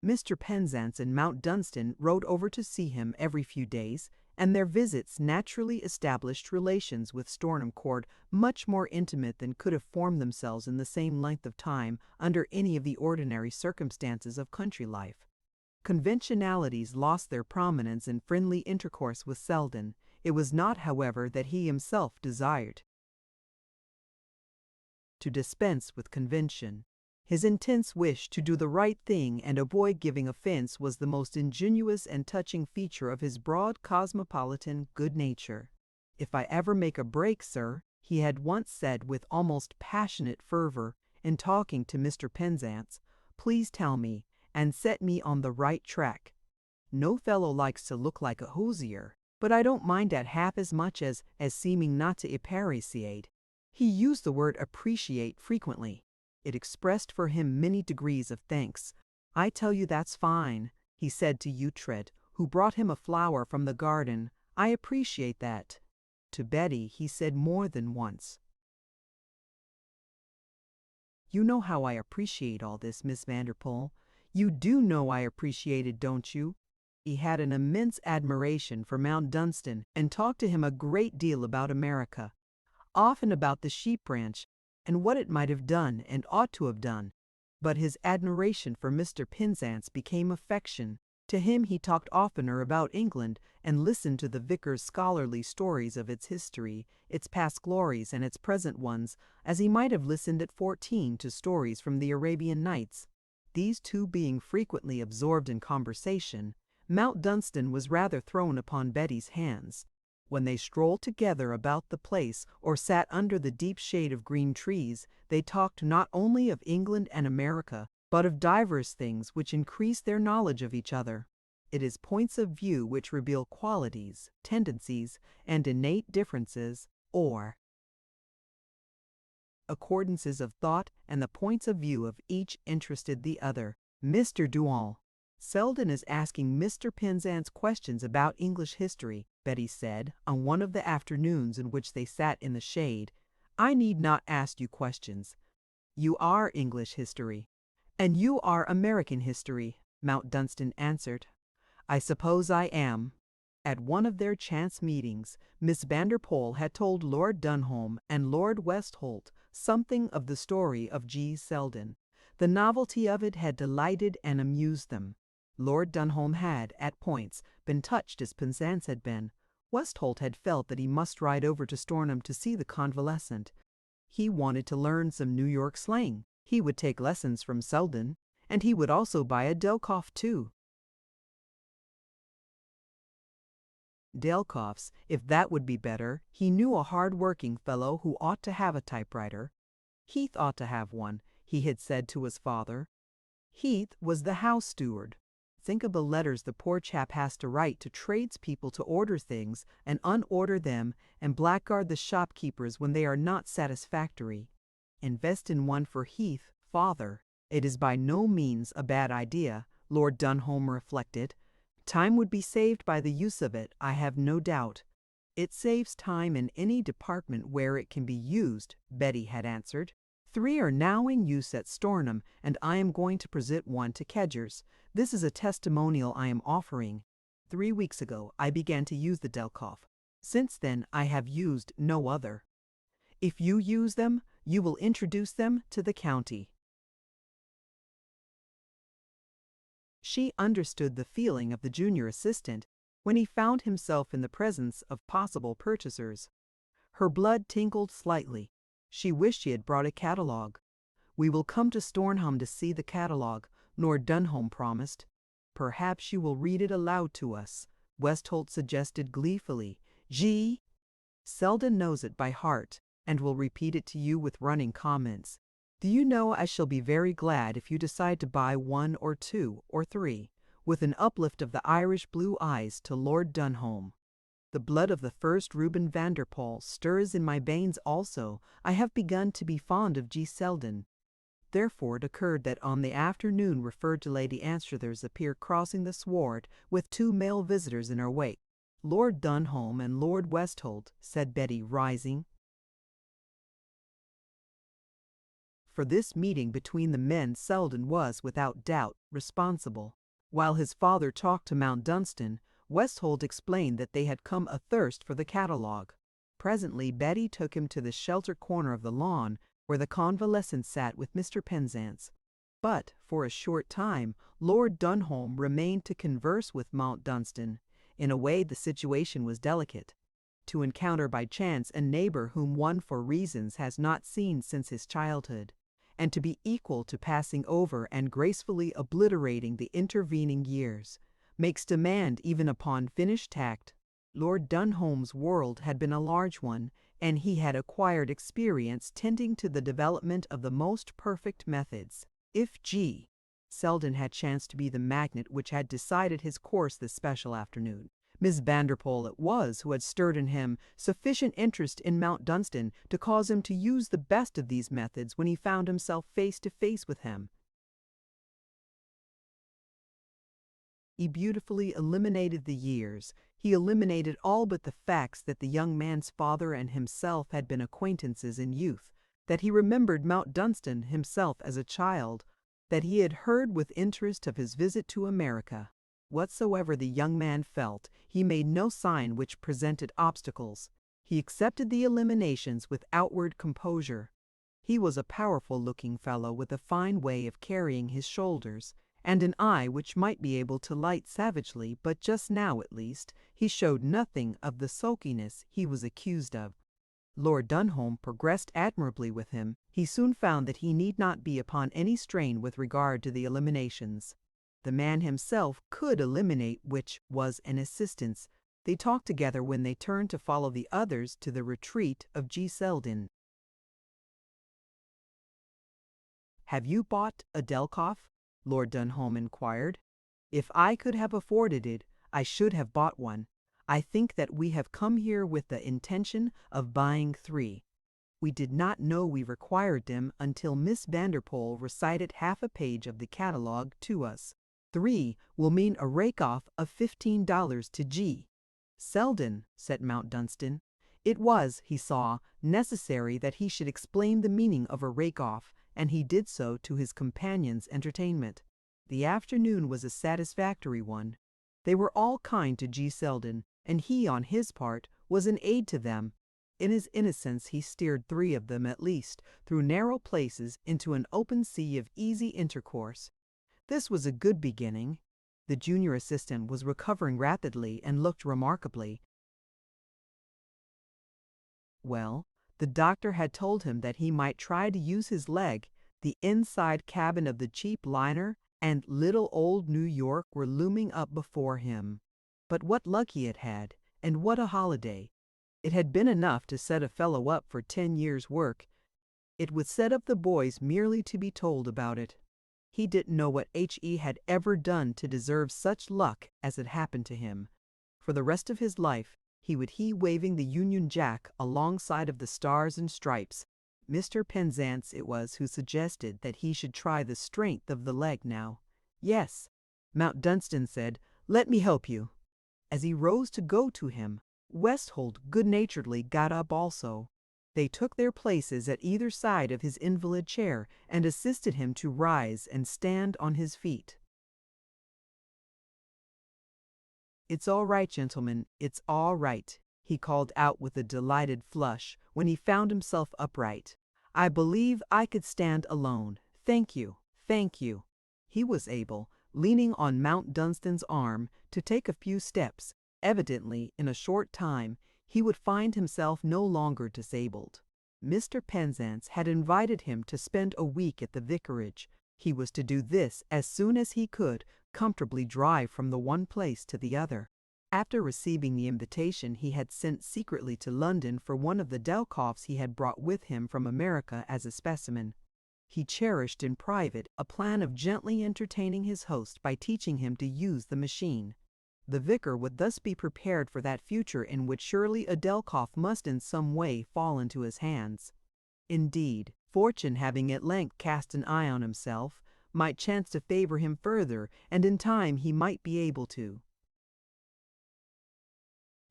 Mr. Penzance and Mount Dunstan rode over to see him every few days, and their visits naturally established relations with Stornham Court much more intimate than could have formed themselves in the same length of time under any of the ordinary circumstances of country life. Conventionalities lost their prominence in friendly intercourse with Selden. It was not, however, that he himself desired to dispense with convention. His intense wish to do the right thing and avoid giving offense was the most ingenuous and touching feature of his broad cosmopolitan good nature. "If I ever make a break, sir," he had once said with almost passionate fervor in talking to Mr. Penzance, "please tell me, and set me on the right track. No fellow likes to look like a hosier, but I don't mind that half as much as seeming not to appreciate." He used the word appreciate frequently. It expressed for him many degrees of thanks. "I tell you that's fine," he said to Uhtred, who brought him a flower from the garden. "I appreciate that." To Betty he said more than once, "You know how I appreciate all this, Miss Vanderpool. You do know I appreciate it, don't you?" He had an immense admiration for Mount Dunstan and talked to him a great deal about America, often about the sheep ranch and what it might have done and ought to have done. But his admiration for Mr. Penzance became affection. To him he talked oftener about England and listened to the vicar's scholarly stories of its history, its past glories and its present ones, as he might have listened at 14 to stories from the Arabian Nights. These two being frequently absorbed in conversation, Mount Dunstan was rather thrown upon Betty's hands. When they strolled together about the place or sat under the deep shade of green trees, they talked not only of England and America, but of divers things which increased their knowledge of each other. It is points of view which reveal qualities, tendencies, and innate differences, or accordances of thought, and the points of view of each interested the other. "Mr. Duval, Selden is asking Mr. Penzance questions about English history," Betty said, on one of the afternoons in which they sat in the shade. "I need not ask you questions. You are English history." "And you are American history," Mount Dunstan answered. "I suppose I am." At one of their chance meetings, Miss Vanderpool had told Lord Dunholm and Lord Westholt something of the story of G. Selden. The novelty of it had delighted and amused them. Lord Dunholm had, at points, been touched as Penzance had been. Westholt had felt that he must ride over to Stornham to see the convalescent. He wanted to learn some New York slang. He would take lessons from Selden, and he would also buy a Delkoff too. Delkoffs, if that would be better. He knew a hard-working fellow who ought to have a typewriter. Heath ought to have one, he had said to his father. Heath was the house steward. Think of the letters the poor chap has to write to tradespeople to order things and unorder them and blackguard the shopkeepers when they are not satisfactory. Invest in one for Heath, father. It is by no means a bad idea, Lord Dunholm reflected. Time would be saved by the use of it, I have no doubt. It saves time in any department where it can be used, Betty had answered. 3 are now in use at Stornham, and I am going to present one to Kedgers. This is a testimonial I am offering. 3 weeks ago I began to use the Delkoff. Since then I have used no other. If you use them, you will introduce them to the county. She understood the feeling of the junior assistant when he found himself in the presence of possible purchasers. Her blood tingled slightly. She wished she had brought a catalogue. "We will come to Stornham to see the catalogue," Lord Dunholm promised. "Perhaps you will read it aloud to us," Westholt suggested gleefully. "G. Selden knows it by heart, and will repeat it to you with running comments. Do you know I shall be very glad if you decide to buy 1 or 2 or 3, with an uplift of the Irish blue eyes to Lord Dunholm. The blood of the first Reuben Vanderpool stirs in my veins also. I have begun to be fond of G. Selden." Therefore it occurred that on the afternoon referred to Lady Anstruthers appeared crossing the sward with 2 male visitors in her wake. Lord Dunholm and Lord Westholt, said Betty, rising. For this meeting between the men Selden was, without doubt, responsible. While his father talked to Mount Dunstan, Westholt explained that they had come athirst for the catalogue. Presently Betty took him to the shelter corner of the lawn, where the convalescent sat with Mr. Penzance. But, for a short time, Lord Dunholm remained to converse with Mount Dunstan. In a way the situation was delicate. To encounter by chance a neighbor whom one for reasons has not seen since his childhood, and to be equal to passing over and gracefully obliterating the intervening years, makes demand even upon finished tact. Lord Dunholm's world had been a large one, and he had acquired experience tending to the development of the most perfect methods. If G. Selden had chanced to be the magnet which had decided his course this special afternoon, Miss Vanderpoel it was who had stirred in him sufficient interest in Mount Dunstan to cause him to use the best of these methods when he found himself face to face with him. He beautifully eliminated the years. He eliminated all but the facts that the young man's father and himself had been acquaintances in youth, that he remembered Mount Dunstan himself as a child, that he had heard with interest of his visit to America. Whatsoever the young man felt, he made no sign which presented obstacles. He accepted the eliminations with outward composure. He was a powerful-looking fellow with a fine way of carrying his shoulders, and an eye which might be able to light savagely, but just now, at least, he showed nothing of the sulkiness he was accused of. Lord Dunholm progressed admirably with him. He soon found that he need not be upon any strain with regard to the eliminations. The man himself could eliminate, which was an assistance. They talked together when they turned to follow the others to the retreat of G. Selden. "Have you bought a Delkoff?" Lord Dunholm inquired. "If I could have afforded it, I should have bought one. I think that we have come here with the intention of buying 3. We did not know we required them until Miss Vanderpoel recited half a page of the catalogue to us. 3 will mean a rake-off of $15 to G. Selden," said Mount Dunstan. It was, he saw, necessary that he should explain the meaning of a rake-off, and he did so to his companion's entertainment. The afternoon was a satisfactory one. They were all kind to G. Selden, and he, on his part, was an aid to them. In his innocence he steered 3 of them at least through narrow places into an open sea of easy intercourse. This was a good beginning. The junior assistant was recovering rapidly and looked remarkably well. The doctor had told him that he might try to use his leg. The inside cabin of the cheap liner and little old New York were looming up before him. But what luck he had had, and what a holiday! It had been enough to set a fellow up for 10 years' work. It would set up the boys merely to be told about it. He didn't know what H.E. had ever done to deserve such luck as had happened to him. For the rest of his life, he would waving the Union Jack alongside of the Stars and Stripes. Mr. Penzance it was who suggested that he should try the strength of the leg now. "Yes," Mount Dunstan said, "let me help you." As he rose to go to him, Westholt good-naturedly got up also. They took their places at either side of his invalid chair and assisted him to rise and stand on his feet. "It's all right, gentlemen, it's all right," he called out with a delighted flush when he found himself upright. "I believe I could stand alone. Thank you, thank you." He was able, leaning on Mount Dunstan's arm, to take a few steps. Evidently, in a short time, he would find himself no longer disabled. Mr. Penzance had invited him to spend a week at the vicarage. He was to do this as soon as he could comfortably drive from the one place to the other. After receiving the invitation, he had sent secretly to London for one of the Delkoffs he had brought with him from America as a specimen. He cherished in private a plan of gently entertaining his host by teaching him to use the machine. The vicar would thus be prepared for that future in which surely a Delkoff must in some way fall into his hands. Indeed, fortune having at length cast an eye on himself, might chance to favor him further, and in time he might be able to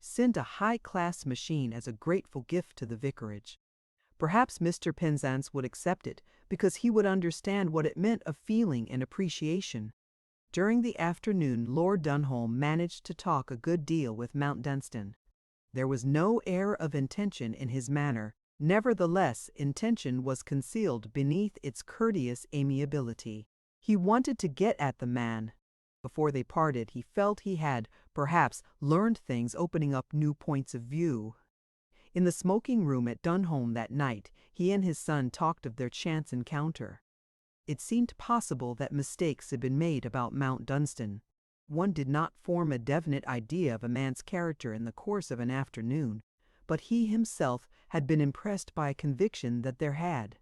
sent a high-class machine as a grateful gift to the vicarage. Perhaps Mr. Penzance would accept it because he would understand what it meant of feeling and appreciation. During the afternoon, Lord Dunholm managed to talk a good deal with Mount Dunstan. There was no air of intention in his manner. Nevertheless, intention was concealed beneath its courteous amiability. He wanted to get at the man. Before they parted, he felt he had, perhaps, learned things, opening up new points of view. In the smoking room at Dunholm that night, he and his son talked of their chance encounter. It seemed possible that mistakes had been made about Mount Dunstan. One did not form a definite idea of a man's character in the course of an afternoon, but he himself had been impressed by a conviction that there had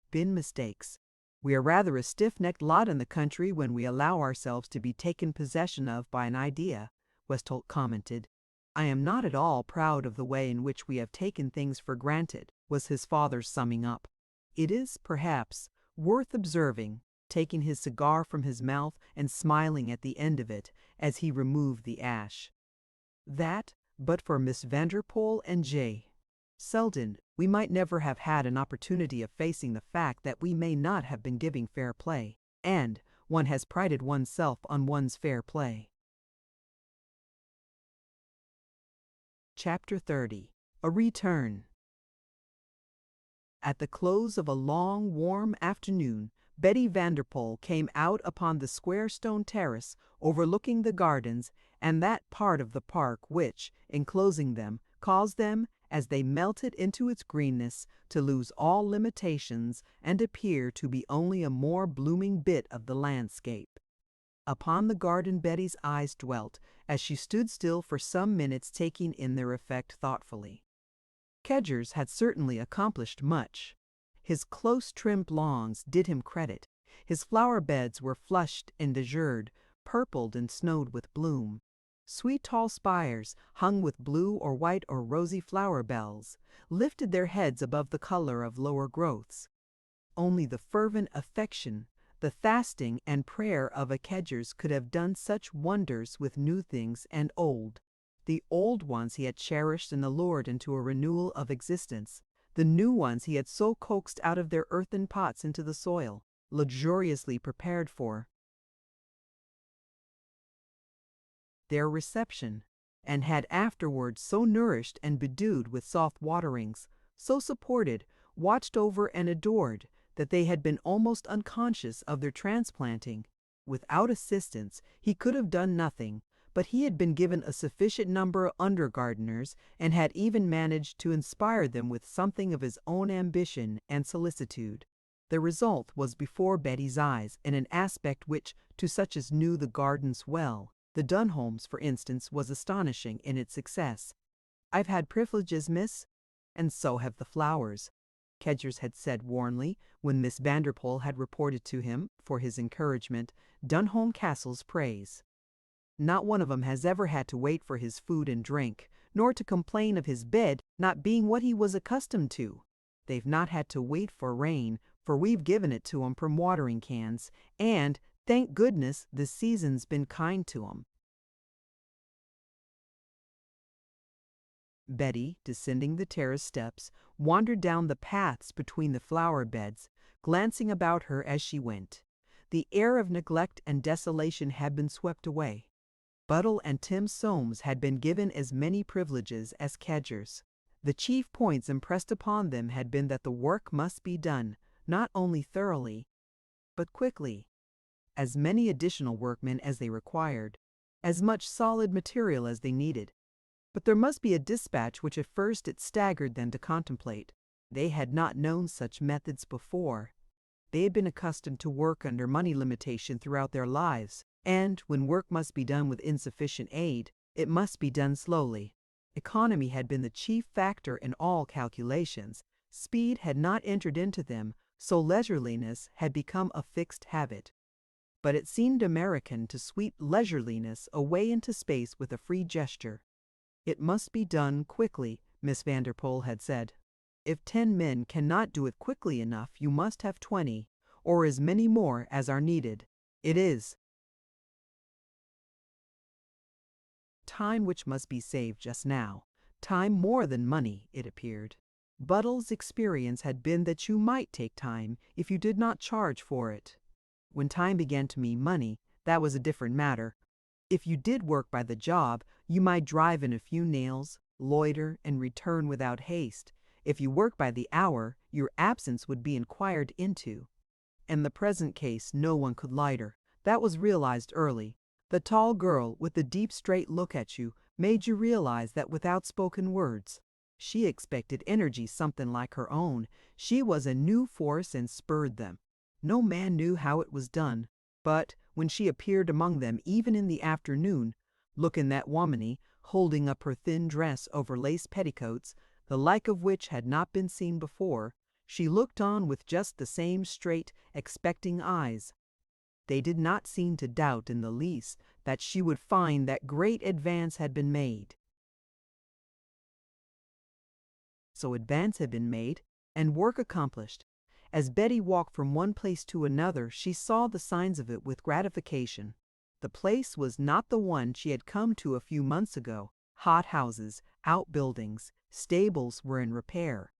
been mistakes. We are rather a stiff-necked lot in the country when we allow ourselves to be taken possession of by an idea, Westholt commented. I am not at all proud of the way in which we have taken things for granted, was his father's summing up. It is, perhaps, worth observing, taking his cigar from his mouth and smiling at the end of it as he removed the ash, that, but for Miss Vanderpoel and J. Selden, we might never have had an opportunity of facing the fact that we may not have been giving fair play, and one has prided oneself on one's fair play. Chapter 30. A Return. At the close of a long, warm afternoon, Betty Vanderpoel came out upon the square stone terrace overlooking the gardens and that part of the park which, enclosing them, caused them, as they melted into its greenness, to lose all limitations and appear to be only a more blooming bit of the landscape. Upon the garden Betty's eyes dwelt, as she stood still for some minutes taking in their effect thoughtfully. Kedgers had certainly accomplished much. His close-trimmed lawns did him credit. His flower beds were flushed and azured, purpled and snowed with bloom. Sweet tall spires, hung with blue or white or rosy flower bells, lifted their heads above the color of lower growths. Only the fervent affection, the fasting and prayer of a Kedgers could have done such wonders with new things and old. The old ones he had cherished and allured into a renewal of existence. The new ones he had so coaxed out of their earthen pots into the soil, luxuriously prepared for their reception, and had afterwards so nourished and bedewed with soft waterings, so supported, watched over and adored, that they had been almost unconscious of their transplanting. Without assistance he could have done nothing, but he had been given a sufficient number of under-gardeners, and had even managed to inspire them with something of his own ambition and solicitude. The result was before Betty's eyes in an aspect which, to such as knew the gardens well, the Dunholms, for instance, was astonishing in its success. "I've had privileges, miss, and so have the flowers," Kedgers had said warmly, when Miss Vanderpoel had reported to him, for his encouragement, Dunholm Castle's praise. "Not one of 'em has ever had to wait for his food and drink, nor to complain of his bed not being what he was accustomed to. They've not had to wait for rain, for we've given it to 'em from watering cans, and, thank goodness, the season's been kind to 'em." Betty, descending the terrace steps, wandered down the paths between the flower beds, glancing about her as she went. The air of neglect and desolation had been swept away. Buddle and Tim Soames had been given as many privileges as Kedgers. The chief points impressed upon them had been that the work must be done, not only thoroughly, but quickly. As many additional workmen as they required, as much solid material as they needed. But there must be a dispatch which at first it staggered them to contemplate. They had not known such methods before. They had been accustomed to work under money limitation throughout their lives, and when work must be done with insufficient aid, it must be done slowly. Economy had been the chief factor in all calculations. Speed had not entered into them, so leisureliness had become a fixed habit. But it seemed American to sweep leisureliness away into space with a free gesture. "It must be done quickly," Miss Vanderpoel had said. "If 10 men cannot do it quickly enough, you must have 20, or as many more as are needed. It is time which must be saved just now, time more than money, it appeared. Buttle's experience had been that you might take time if you did not charge for it. When time began to mean money, that was a different matter. If you did work by the job, you might drive in a few nails, loiter, and return without haste. If you worked by the hour, your absence would be inquired into. In the present case, no one could loiter. That was realized early. The tall girl with the deep straight look at you made you realize that without spoken words. She expected energy something like her own. She was a new force and spurred them. No man knew how it was done, but when she appeared among them even in the afternoon, looking that womany, holding up her thin dress over lace petticoats, the like of which had not been seen before, she looked on with just the same straight, expecting eyes. They did not seem to doubt in the least that she would find that great advance had been made. So advance had been made, and work accomplished. As Betty walked from one place to another, she saw the signs of it with gratification. The place was not the one she had come to a few months ago. Hot houses, outbuildings, stables were in repair.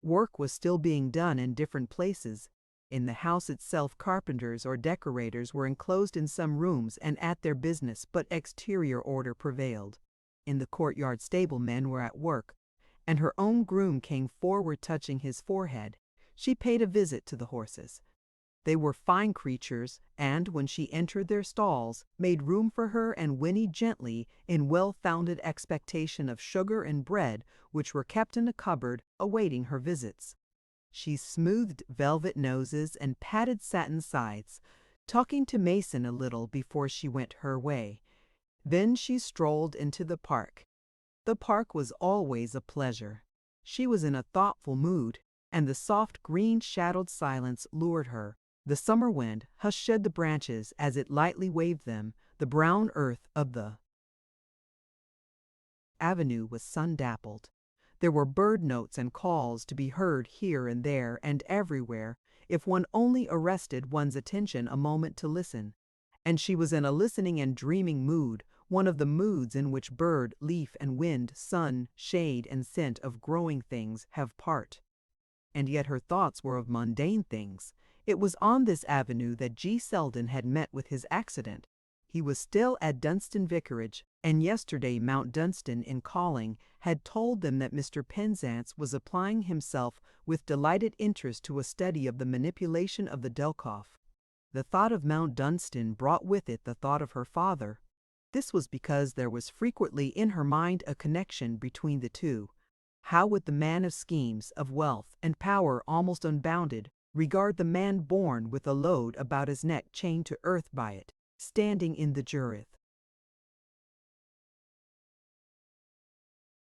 Work was still being done in different places. In the house itself, carpenters or decorators were enclosed in some rooms and at their business, but exterior order prevailed. In the courtyard, stablemen were at work, and her own groom came forward touching his forehead. She paid a visit to the horses. They were fine creatures, and when she entered their stalls, made room for her and whinnied gently in well-founded expectation of sugar and bread, which were kept in a cupboard, awaiting her visits. She smoothed velvet noses and patted satin sides, talking to Mason a little before she went her way. Then she strolled into the park. The park was always a pleasure. She was in a thoughtful mood, and the soft green-shadowed silence lured her. The summer wind hushed the branches as it lightly waved them. The brown earth of the avenue was sun-dappled. There were bird notes and calls to be heard here and there and everywhere, if one only arrested one's attention a moment to listen. And she was in a listening and dreaming mood, one of the moods in which bird, leaf, and wind, sun, shade, and scent of growing things have part. And yet her thoughts were of mundane things. It was on this avenue that G. Selden had met with his accident. He was still at Dunstan Vicarage, and yesterday Mount Dunstan, in calling, had told them that Mr. Penzance was applying himself with delighted interest to a study of the manipulation of the Delkoff. The thought of Mount Dunstan brought with it the thought of her father. This was because there was frequently in her mind a connection between the two. How would the man of schemes, of wealth, and power almost unbounded, regard the man born with a load about his neck chained to earth by it, standing in the Jurith?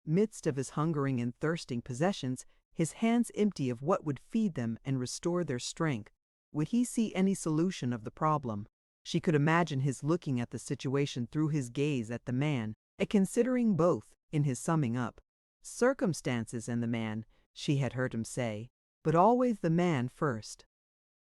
Midst of his hungering and thirsting possessions, his hands empty of what would feed them and restore their strength, would he see any solution of the problem? She could imagine his looking at the situation through his gaze at the man, and considering both in his summing up. Circumstances and the man, she had heard him say, but always the man first.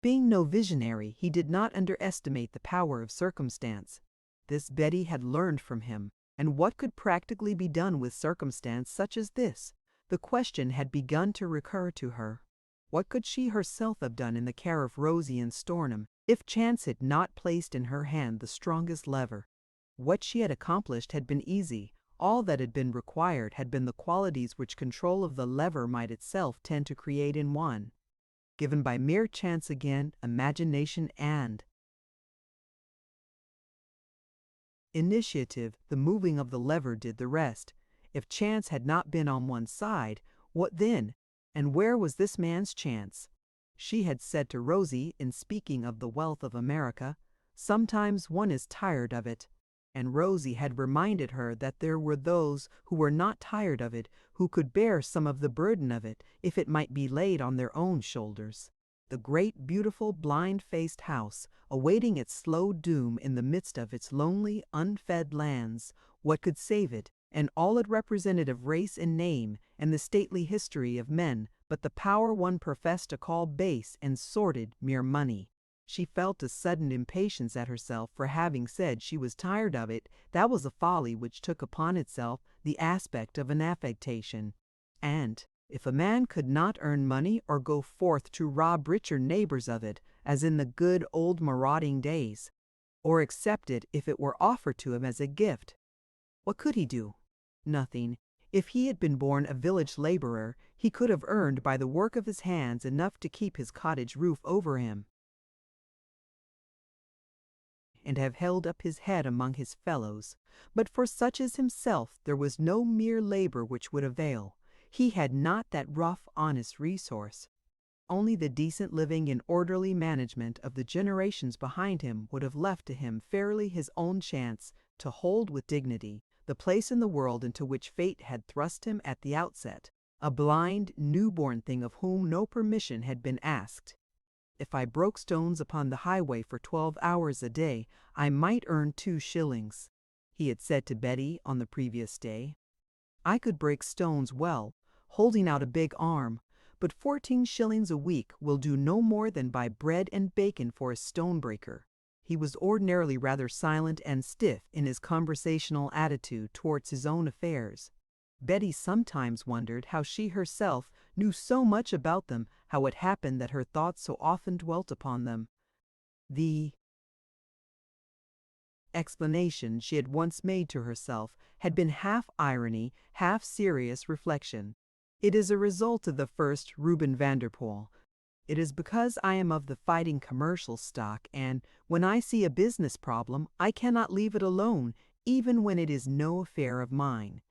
Being no visionary, he did not underestimate the power of circumstance. This Betty had learned from him, and what could practically be done with circumstance such as this? The question had begun to recur to her. What could she herself have done in the care of Rosie and Stornham, if chance had not placed in her hand the strongest lever? What she had accomplished had been easy. All that had been required had been the qualities which control of the lever might itself tend to create in one. Given by mere chance again, imagination and initiative, the moving of the lever did the rest. If chance had not been on one side, what then? And where was this man's chance? She had said to Rosie, in speaking of the wealth of America, "Sometimes one is tired of it." And Rosie had reminded her that there were those who were not tired of it, who could bear some of the burden of it, if it might be laid on their own shoulders. The great, beautiful, blind-faced house, awaiting its slow doom in the midst of its lonely, unfed lands, what could save it, and all it represented of race and name, and the stately history of men, but the power one professed to call base and sordid mere money? She felt a sudden impatience at herself for having said she was tired of it. That was a folly which took upon itself the aspect of an affectation. And if a man could not earn money or go forth to rob richer neighbors of it, as in the good old marauding days, or accept it if it were offered to him as a gift, what could he do? Nothing. If he had been born a village laborer, he could have earned by the work of his hands enough to keep his cottage roof over him, and have held up his head among his fellows. But for such as himself there was no mere labor which would avail. He had not that rough, honest resource. Only the decent living and orderly management of the generations behind him would have left to him fairly his own chance to hold with dignity the place in the world into which fate had thrust him at the outset, a blind, newborn thing of whom no permission had been asked. If I broke stones upon the highway for 12 hours a day, I might earn 2 shillings, he had said to Betty on the previous day. I could break stones well, holding out a big arm, but 14 shillings a week will do no more than buy bread and bacon for a stonebreaker. He was ordinarily rather silent and stiff in his conversational attitude towards his own affairs. Betty sometimes wondered how she herself knew so much about them, how it happened that her thoughts so often dwelt upon them. The explanation she had once made to herself had been half irony, half serious reflection. It is a result of the first Reuben Vanderpoel. It is because I am of the fighting commercial stock, and when I see a business problem, I cannot leave it alone, even when it is no affair of mine.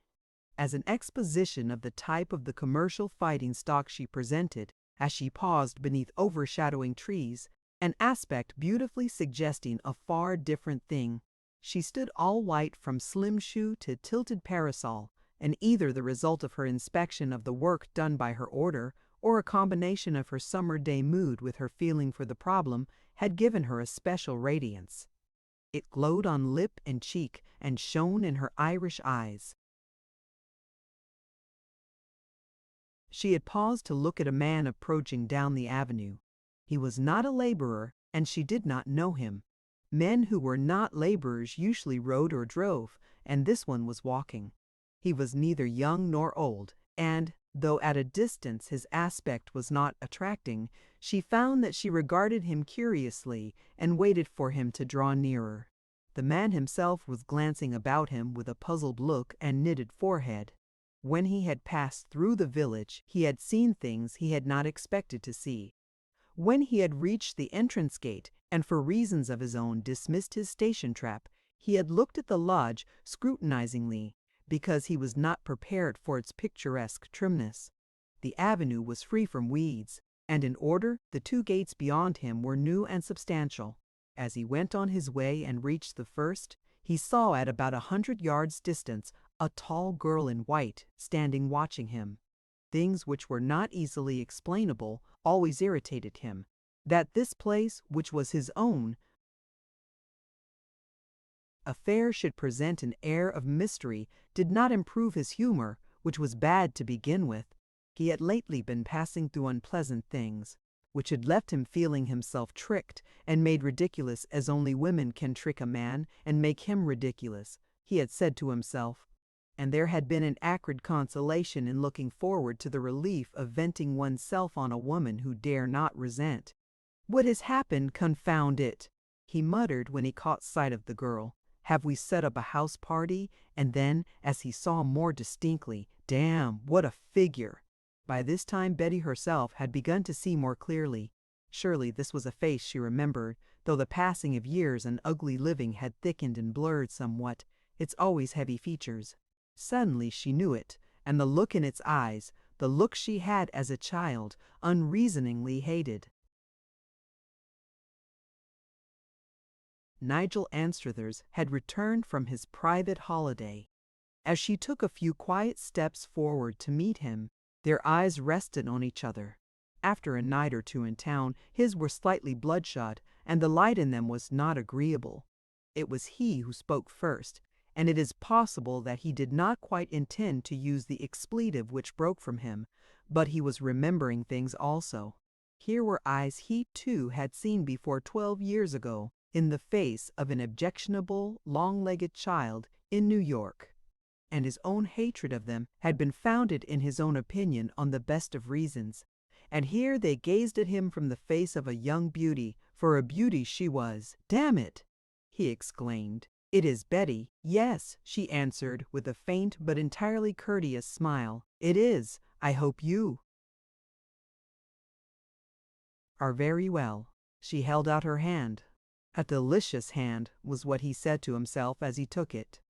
As an exposition of the type of the commercial fighting stock she presented, as she paused beneath overshadowing trees, an aspect beautifully suggesting a far different thing. She stood all white from slim shoe to tilted parasol, and either the result of her inspection of the work done by her order, or a combination of her summer day mood with her feeling for the problem, had given her a special radiance. It glowed on lip and cheek and shone in her Irish eyes. She had paused to look at a man approaching down the avenue. He was not a laborer, and she did not know him. Men who were not laborers usually rode or drove, and this one was walking. He was neither young nor old, and, though at a distance his aspect was not attracting, she found that she regarded him curiously and waited for him to draw nearer. The man himself was glancing about him with a puzzled look and knitted forehead. When he had passed through the village, he had seen things he had not expected to see. When he had reached the entrance gate, and for reasons of his own dismissed his station trap, he had looked at the lodge scrutinizingly, because he was not prepared for its picturesque trimness. The avenue was free from weeds, and in order. The 2 gates beyond him were new and substantial. As he went on his way and reached the first, he saw at about 100 yards distance a tall girl in white standing watching him. Things which were not easily explainable always irritated him. That this place, which was his own affair, should present an air of mystery did not improve his humor, which was bad to begin with. He had lately been passing through unpleasant things, which had left him feeling himself tricked and made ridiculous as only women can trick a man and make him ridiculous, he had said to himself. And there had been an acrid consolation in looking forward to the relief of venting oneself on a woman who dare not resent. "What has happened, confound it?" he muttered when he caught sight of the girl. "Have we set up a house party?" And then, as he saw more distinctly, "Damn, what a figure!" By this time Betty herself had begun to see more clearly. Surely this was a face she remembered, though the passing of years and ugly living had thickened and blurred somewhat its always heavy features. Suddenly she knew it, and the look in its eyes, the look she had as a child, unreasoningly hated. Nigel Anstruthers had returned from his private holiday. As she took a few quiet steps forward to meet him, their eyes rested on each other. After a night or 2 in town, his were slightly bloodshot, and the light in them was not agreeable. It was he who spoke first, and it is possible that he did not quite intend to use the expletive which broke from him, but he was remembering things also. Here were eyes he too had seen before 12 years ago, in the face of an objectionable, long-legged child in New York. And his own hatred of them had been founded in his own opinion on the best of reasons. And here they gazed at him from the face of a young beauty, for a beauty she was. "Damn it!" he exclaimed. "It is Betty." "Yes," she answered with a faint but entirely courteous smile. "It is. I hope you are very well." She held out her hand. A delicious hand was what he said to himself as he took it.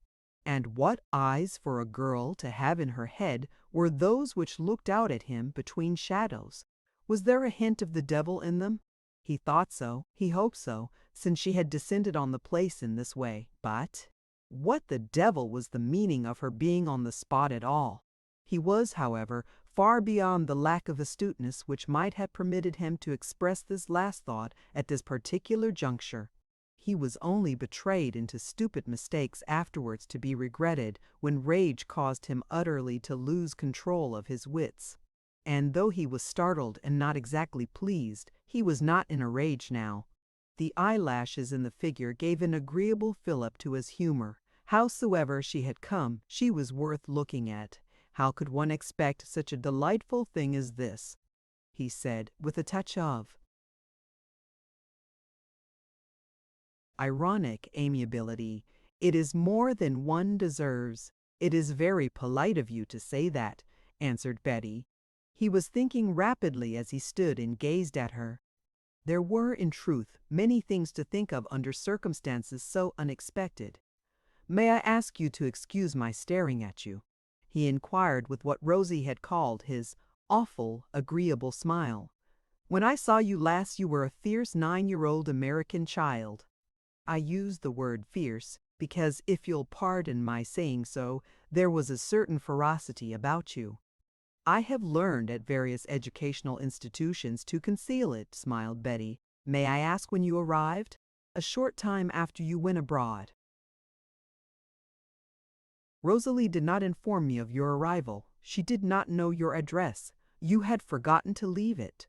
And what eyes for a girl to have in her head were those which looked out at him between shadows? Was there a hint of the devil in them? He thought so, he hoped so, since she had descended on the place in this way. But what the devil was the meaning of her being on the spot at all? He was, however, far beyond the lack of astuteness which might have permitted him to express this last thought at this particular juncture. He was only betrayed into stupid mistakes afterwards to be regretted when rage caused him utterly to lose control of his wits. And though he was startled and not exactly pleased, he was not in a rage now. The eyelashes in the figure gave an agreeable fillip to his humor. Howsoever she had come, she was worth looking at. How could one expect such a delightful thing as this? He said, with a touch of ironic amiability. "It is more than one deserves." "It is very polite of you to say that," answered Betty. He was thinking rapidly as he stood and gazed at her. There were, in truth, many things to think of under circumstances so unexpected. "May I ask you to excuse my staring at you?" he inquired with what Rosie had called his awful, agreeable smile. "When I saw you last you were a fierce 9-year-old American child." I use the word fierce because, if you'll pardon my saying so, there was a certain ferocity about you. "I have learned at various educational institutions to conceal it," smiled Betty. "May I ask when you arrived?" "A short time after you went abroad." "Rosalie did not inform me of your arrival. She did not know your address. You had forgotten to leave it."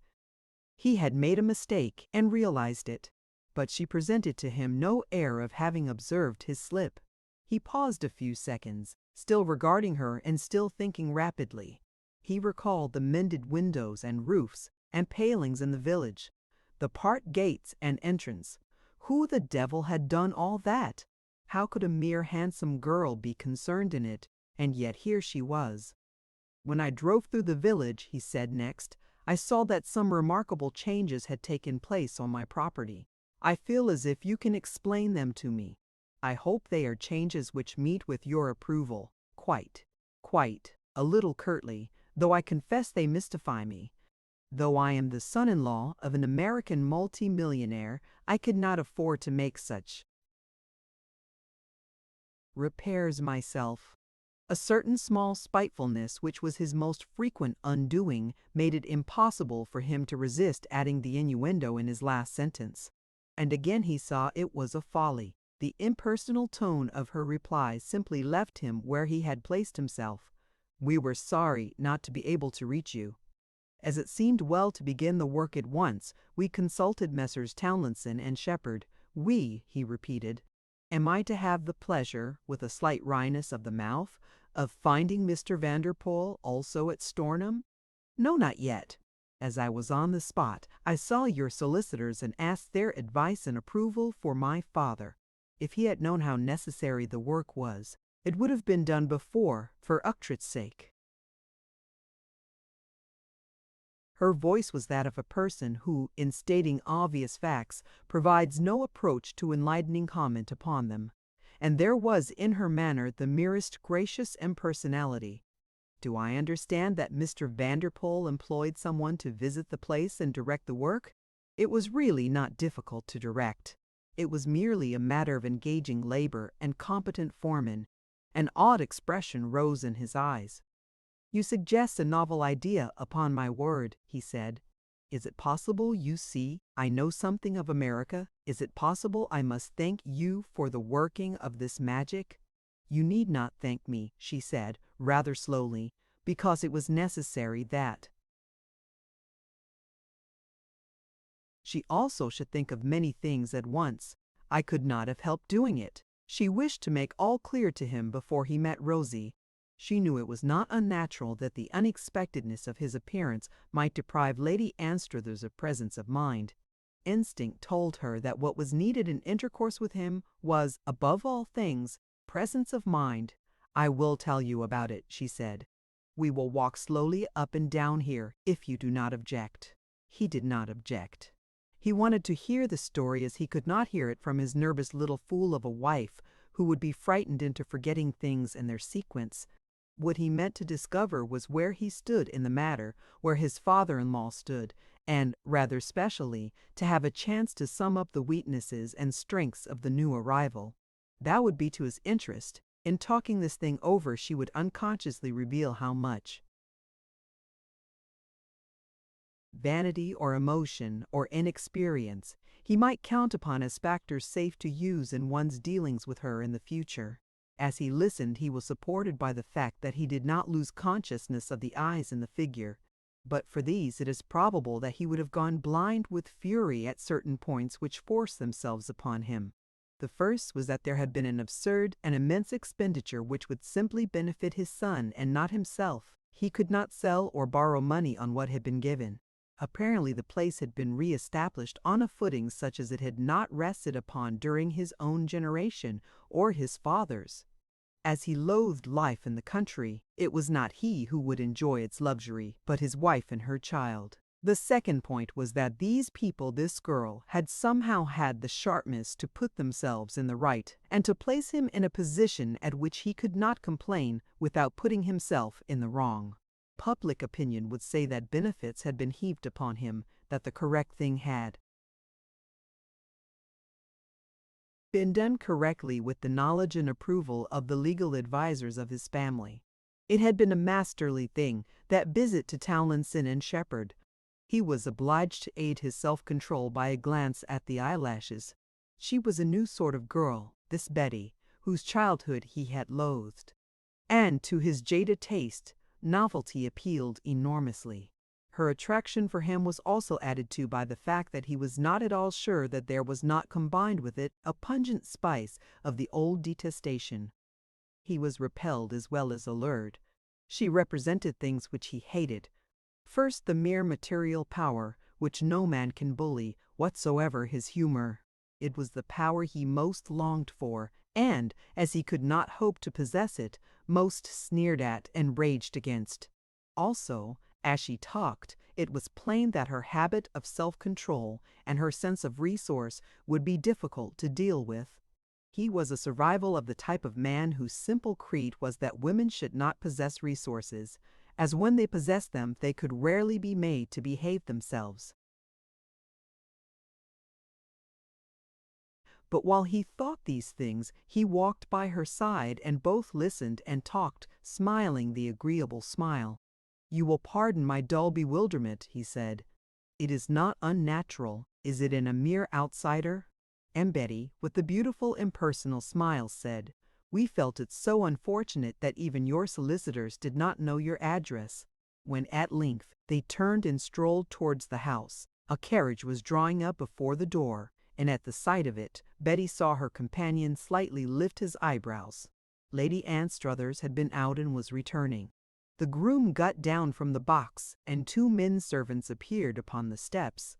He had made a mistake and realized it, but she presented to him no air of having observed his slip. He paused a few seconds, still regarding her and still thinking rapidly. He recalled the mended windows and roofs and palings in the village, the park gates and entrance. Who the devil had done all that? How could a mere handsome girl be concerned in it? And yet here she was. "When I drove through the village," he said next, "I saw that some remarkable changes had taken place on my property. I feel as if you can explain them to me. I hope they are changes which meet with your approval." "Quite, quite," a little curtly, though I confess they mystify me. Though I am the son-in-law of an American multi-millionaire, I could not afford to make such repairs myself." A certain small spitefulness, which was his most frequent undoing, made it impossible for him to resist adding the innuendo in his last sentence. And again he saw it was a folly. The impersonal tone of her reply simply left him where he had placed himself. "We were sorry not to be able to reach you. As it seemed well to begin the work at once, we consulted Messrs. Towlinson and Shepherd. We," he repeated. "Am I to have the pleasure," with a slight wryness of the mouth, "of finding Mr. Vanderpoel also at Stornham?" "No, not yet. As I was on the spot, I saw your solicitors and asked their advice and approval for my father. If he had known how necessary the work was, it would have been done before, for Uchtred's sake." Her voice was that of a person who, in stating obvious facts, provides no approach to enlightening comment upon them. And there was in her manner the merest gracious impersonality. "Do I understand that Mr. Vanderpoel employed someone to visit the place and direct the work?" It was really not difficult to direct. It was merely a matter of engaging labor and competent foremen. An odd expression rose in his eyes. "You suggest a novel idea, upon my word," he said. "Is it possible you see I know something of America? Is it possible I must thank you for the working of this magic?" "You need not thank me," she said, rather slowly, "because it was necessary that She also should think of many things at once. I could not have helped doing it. She wished to make all clear to him before he met Rosie. She knew it was not unnatural that the unexpectedness of his appearance might deprive Lady Anstruthers of presence of mind. Instinct told her that what was needed in intercourse with him was, above all things, presence of mind. "I will tell you about it," she said. "We will walk slowly up and down here, if you do not object." He did not object. He wanted to hear the story as he could not hear it from his nervous little fool of a wife, who would be frightened into forgetting things and their sequence. What he meant to discover was where he stood in the matter, where his father-in-law stood, and, rather specially, to have a chance to sum up the weaknesses and strengths of the new arrival. That would be to his interest. In talking this thing over, she would unconsciously reveal how much. Vanity or emotion or inexperience he might count upon as factors safe to use in one's dealings with her in the future. As he listened, he was supported by the fact that he did not lose consciousness of the eyes in the figure. But for these, it is probable that he would have gone blind with fury at certain points which forced themselves upon him. The first was that there had been an absurd and immense expenditure which would simply benefit his son and not himself. He could not sell or borrow money on what had been given. Apparently the place had been re-established on a footing such as it had not rested upon during his own generation or his father's. As he loathed life in the country, it was not he who would enjoy its luxury, but his wife and her child. The second point was that these people, this girl, had somehow had the sharpness to put themselves in the right and to place him in a position at which he could not complain without putting himself in the wrong. Public opinion would say that benefits had been heaped upon him, that the correct thing had been done correctly with the knowledge and approval of the legal advisers of his family. It had been a masterly thing, that visit to Towlinson and Shepherd. He was obliged to aid his self-control by a glance at the eyelashes. She was a new sort of girl, this Betty, whose childhood he had loathed. And to his jaded taste, novelty appealed enormously. Her attraction for him was also added to by the fact that he was not at all sure that there was not combined with it a pungent spice of the old detestation. He was repelled as well as allured. She represented things which he hated. First, the mere material power, which no man can bully, whatsoever his humor. It was the power he most longed for, and, as he could not hope to possess it, most sneered at and raged against. Also, as she talked, it was plain that her habit of self-control and her sense of resource would be difficult to deal with. He was a survival of the type of man whose simple creed was that women should not possess resources, as when they possessed them they could rarely be made to behave themselves. But while he thought these things, he walked by her side and both listened and talked, smiling the agreeable smile. "You will pardon my dull bewilderment," he said. "It is not unnatural, is it, in a mere outsider?" And Betty, with the beautiful impersonal smile, said, "We felt it so unfortunate that even your solicitors did not know your address." When at length they turned and strolled towards the house, a carriage was drawing up before the door, and at the sight of it, Betty saw her companion slightly lift his eyebrows. Lady Anstruthers had been out and was returning. The groom got down from the box, and two men servants appeared upon the steps.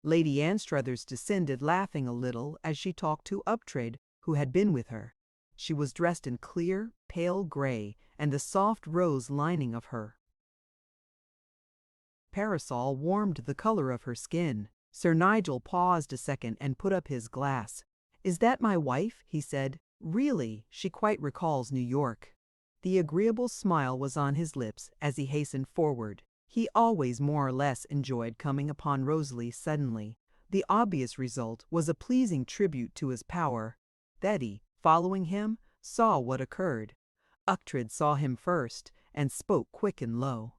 Lady Anstruthers descended, laughing a little as she talked to Uptrade, who had been with her. She was dressed in clear, pale gray, and the soft rose lining of her parasol warmed the color of her skin. Sir Nigel paused a second and put up his glass. "Is that my wife?" he said. "Really, she quite recalls New York." The agreeable smile was on his lips as he hastened forward. He always more or less enjoyed coming upon Rosalie suddenly. The obvious result was a pleasing tribute to his power. Betty, following him, saw what occurred. Uchtred saw him first, and spoke quick and low.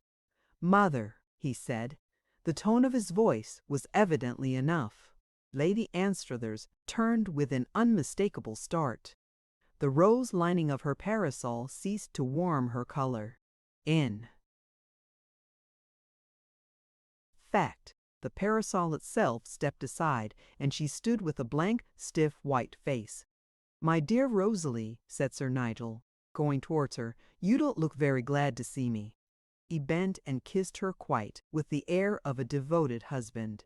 "Mother," he said. The tone of his voice was evidently enough. Lady Anstruthers turned with an unmistakable start. The rose lining of her parasol ceased to warm her color. In fact, The parasol itself stepped aside, and she stood with a blank, stiff, white face. "My dear Rosalie," said Sir Nigel, going towards her, "you don't look very glad to see me." He bent and kissed her quite, with the air of a devoted husband.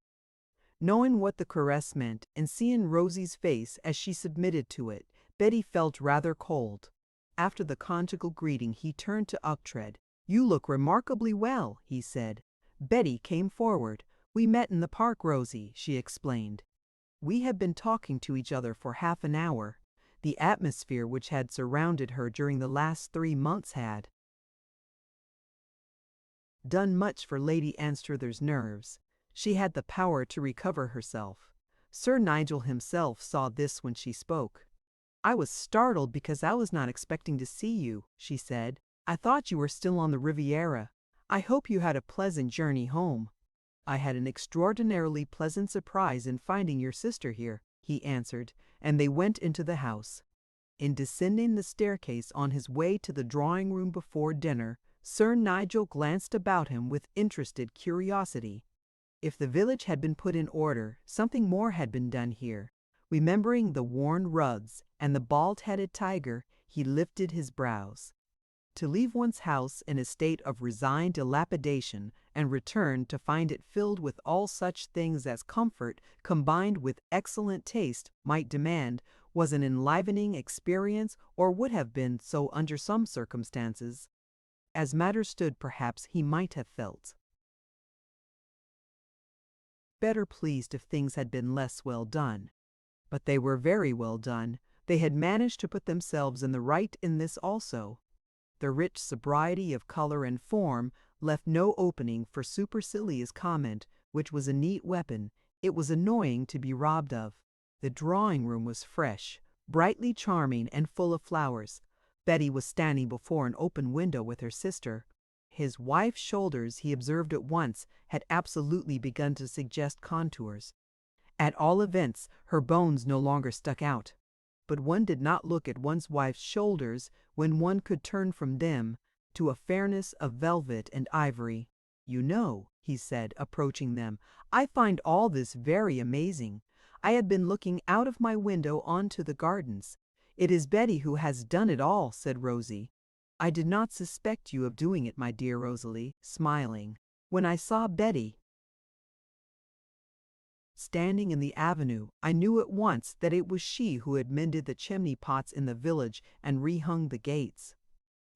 Knowing what the caress meant, and seeing Rosie's face as she submitted to it, Betty felt rather cold. After the conjugal greeting he turned to Uchtred. "You look remarkably well," he said. Betty came forward. "We met in the park, Rosie," she explained. "We had been talking to each other for half an hour." The atmosphere which had surrounded her during the last 3 months had done much for Lady Anstruther's nerves. She had the power to recover herself. Sir Nigel himself saw this when she spoke. "I was startled because I was not expecting to see you," she said. "I thought you were still on the Riviera. I hope you had a pleasant journey home." "I had an extraordinarily pleasant surprise in finding your sister here," he answered, and they went into the house. In descending the staircase on his way to the drawing-room before dinner, Sir Nigel glanced about him with interested curiosity. If the village had been put in order, something more had been done here. Remembering the worn rugs and the bald-headed tiger, he lifted his brows. To leave one's house in a state of resigned dilapidation and return to find it filled with all such things as comfort combined with excellent taste might demand was an enlivening experience, or would have been so under some circumstances. As matters stood, perhaps he might have felt better pleased if things had been less well done. But they were very well done. They had managed to put themselves in the right in this also. The rich sobriety of color and form left no opening for supercilious comment, which was a neat weapon it was annoying to be robbed of. The drawing-room was fresh, brightly charming, and full of flowers. Betty was standing before an open window with her sister. His wife's shoulders, he observed at once, had absolutely begun to suggest contours. At all events, her bones no longer stuck out. But one did not look at one's wife's shoulders when one could turn from them to a fairness of velvet and ivory. "You know," he said, approaching them, "I find all this very amazing. I have been looking out of my window onto the gardens." "It is Betty who has done it all," said Rosie. "I did not suspect you of doing it, my dear Rosalie," smiling. "When I saw Betty standing in the avenue, I knew at once that it was she who had mended the chimney pots in the village and rehung the gates."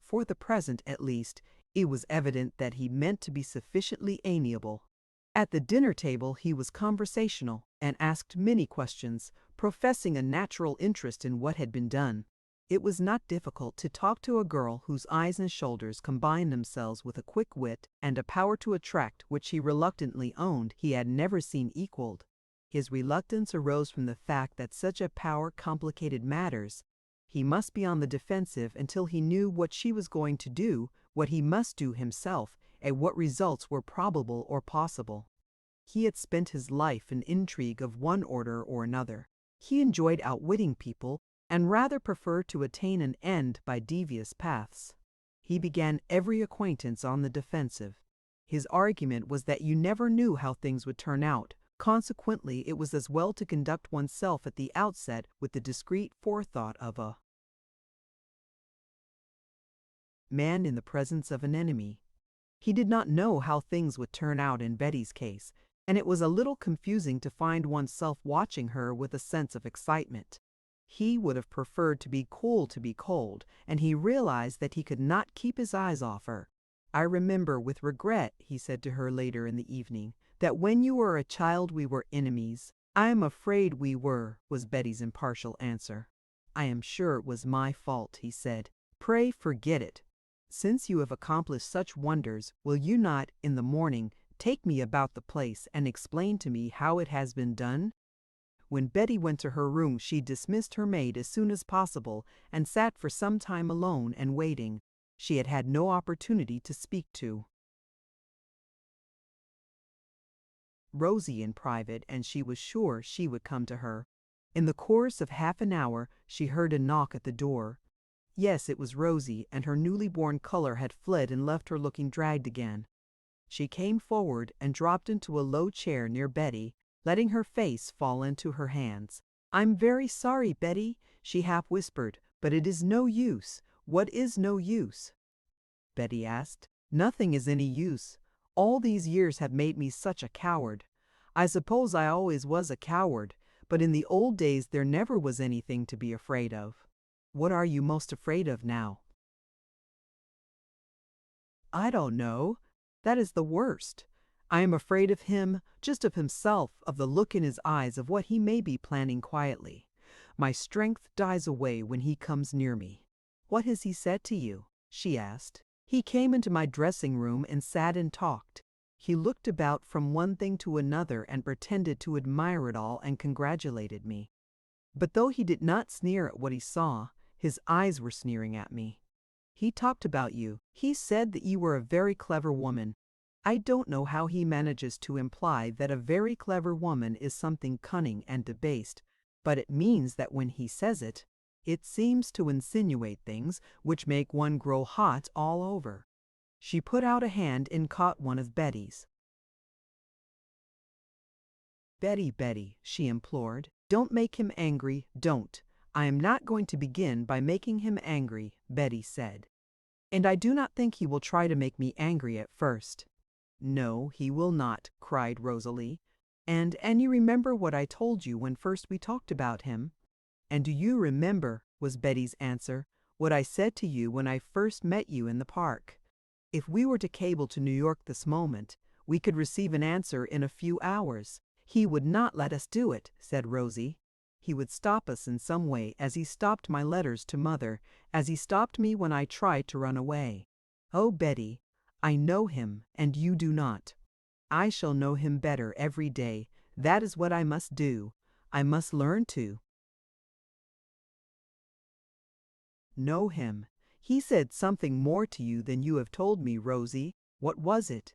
For the present, at least, it was evident that he meant to be sufficiently amiable. At the dinner table he was conversational, and asked many questions, professing a natural interest in what had been done. It was not difficult to talk to a girl whose eyes and shoulders combined themselves with a quick wit and a power to attract which he reluctantly owned he had never seen equaled. His reluctance arose from the fact that such a power complicated matters. He must be on the defensive until he knew what she was going to do, what he must do himself, and what results were probable or possible. He had spent his life in intrigue of one order or another. He enjoyed outwitting people, and rather preferred to attain an end by devious paths. He began every acquaintance on the defensive. His argument was that you never knew how things would turn out. Consequently, it was as well to conduct oneself at the outset with the discreet forethought of a man in the presence of an enemy. He did not know how things would turn out in Betty's case, and it was a little confusing to find oneself watching her with a sense of excitement. He would have preferred to be cold, and he realized that he could not keep his eyes off her. "I remember with regret," he said to her later in the evening, "that when you were a child we were enemies." "I am afraid we were," was Betty's impartial answer. "I am sure it was my fault," he said. "Pray forget it. Since you have accomplished such wonders, will you not, in the morning, take me about the place and explain to me how it has been done?" When Betty went to her room she dismissed her maid as soon as possible and sat for some time alone and waiting. She had had no opportunity to speak to Rosie in private, and she was sure she would come to her. In the course of half an hour she heard a knock at the door. Yes, it was Rosie, and her newly born color had fled and left her looking dragged again. She came forward and dropped into a low chair near Betty, letting her face fall into her hands. "I'm very sorry, Betty," she half whispered, "but it is no use." "What is no use?" Betty asked. "Nothing is any use. All these years have made me such a coward. I suppose I always was a coward, but in the old days there never was anything to be afraid of." "What are you most afraid of now?" "I don't know. That is the worst. I am afraid of him, just of himself, of the look in his eyes, of what he may be planning quietly. My strength dies away when he comes near me." "What has he said to you?" she asked. "He came into my dressing room and sat and talked. He looked about from one thing to another and pretended to admire it all and congratulated me. But though he did not sneer at what he saw, his eyes were sneering at me. He talked about you. He said that you were a very clever woman. I don't know how he manages to imply that a very clever woman is something cunning and debased, but it means that when he says it, it seems to insinuate things which make one grow hot all over." She put out a hand and caught one of Betty's. "Betty, Betty," she implored, "don't make him angry, don't." "I am not going to begin by making him angry," Betty said. "And I do not think he will try to make me angry at first." "No, he will not," cried Rosalie. And you remember what I told you when first we talked about him?" "And do you remember," was Betty's answer, "what I said to you when I first met you in the park? If we were to cable to New York this moment, we could receive an answer in a few hours." "He would not let us do it," said Rosie. "He would stop us in some way, as he stopped my letters to Mother, as he stopped me when I tried to run away." "Oh, Betty, I know him, and you do not. I shall know him better every day. That is what I must do. I must learn to know him. He said something more to you than you have told me, Rosie. What was it?"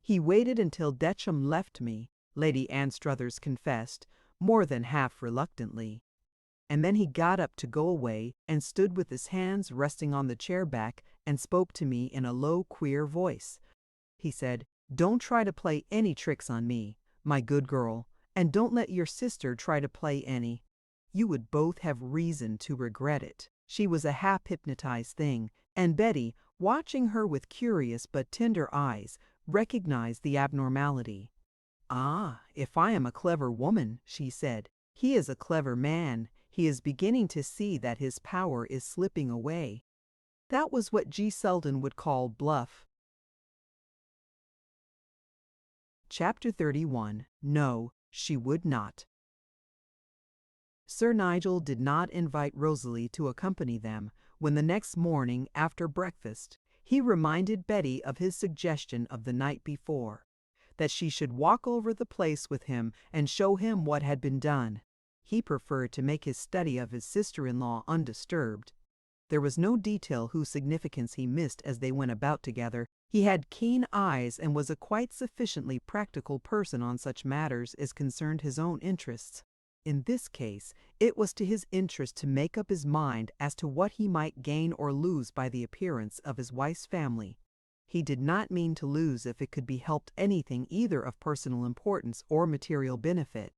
"He waited until Detcham left me," Lady Anstruthers confessed, more than half reluctantly. "And then he got up to go away and stood with his hands resting on the chair back and spoke to me in a low, queer voice. He said, 'Don't try to play any tricks on me, my good girl, and don't let your sister try to play any. You would both have reason to regret it.'" She was a half-hypnotized thing, and Betty, watching her with curious but tender eyes, recognized the abnormality. "Ah, if I am a clever woman," she said, "he is a clever man. He is beginning to see that his power is slipping away." That was what G. Selden would call bluff. Chapter 31. No, she would not. Sir Nigel did not invite Rosalie to accompany them when the next morning after breakfast he reminded Betty of his suggestion of the night before, that she should walk over the place with him and show him what had been done. He preferred to make his study of his sister-in-law undisturbed. There was no detail whose significance he missed as they went about together. He had keen eyes and was a quite sufficiently practical person on such matters as concerned his own interests. In this case, it was to his interest to make up his mind as to what he might gain or lose by the appearance of his wife's family. He did not mean to lose if it could be helped anything either of personal importance or material benefit,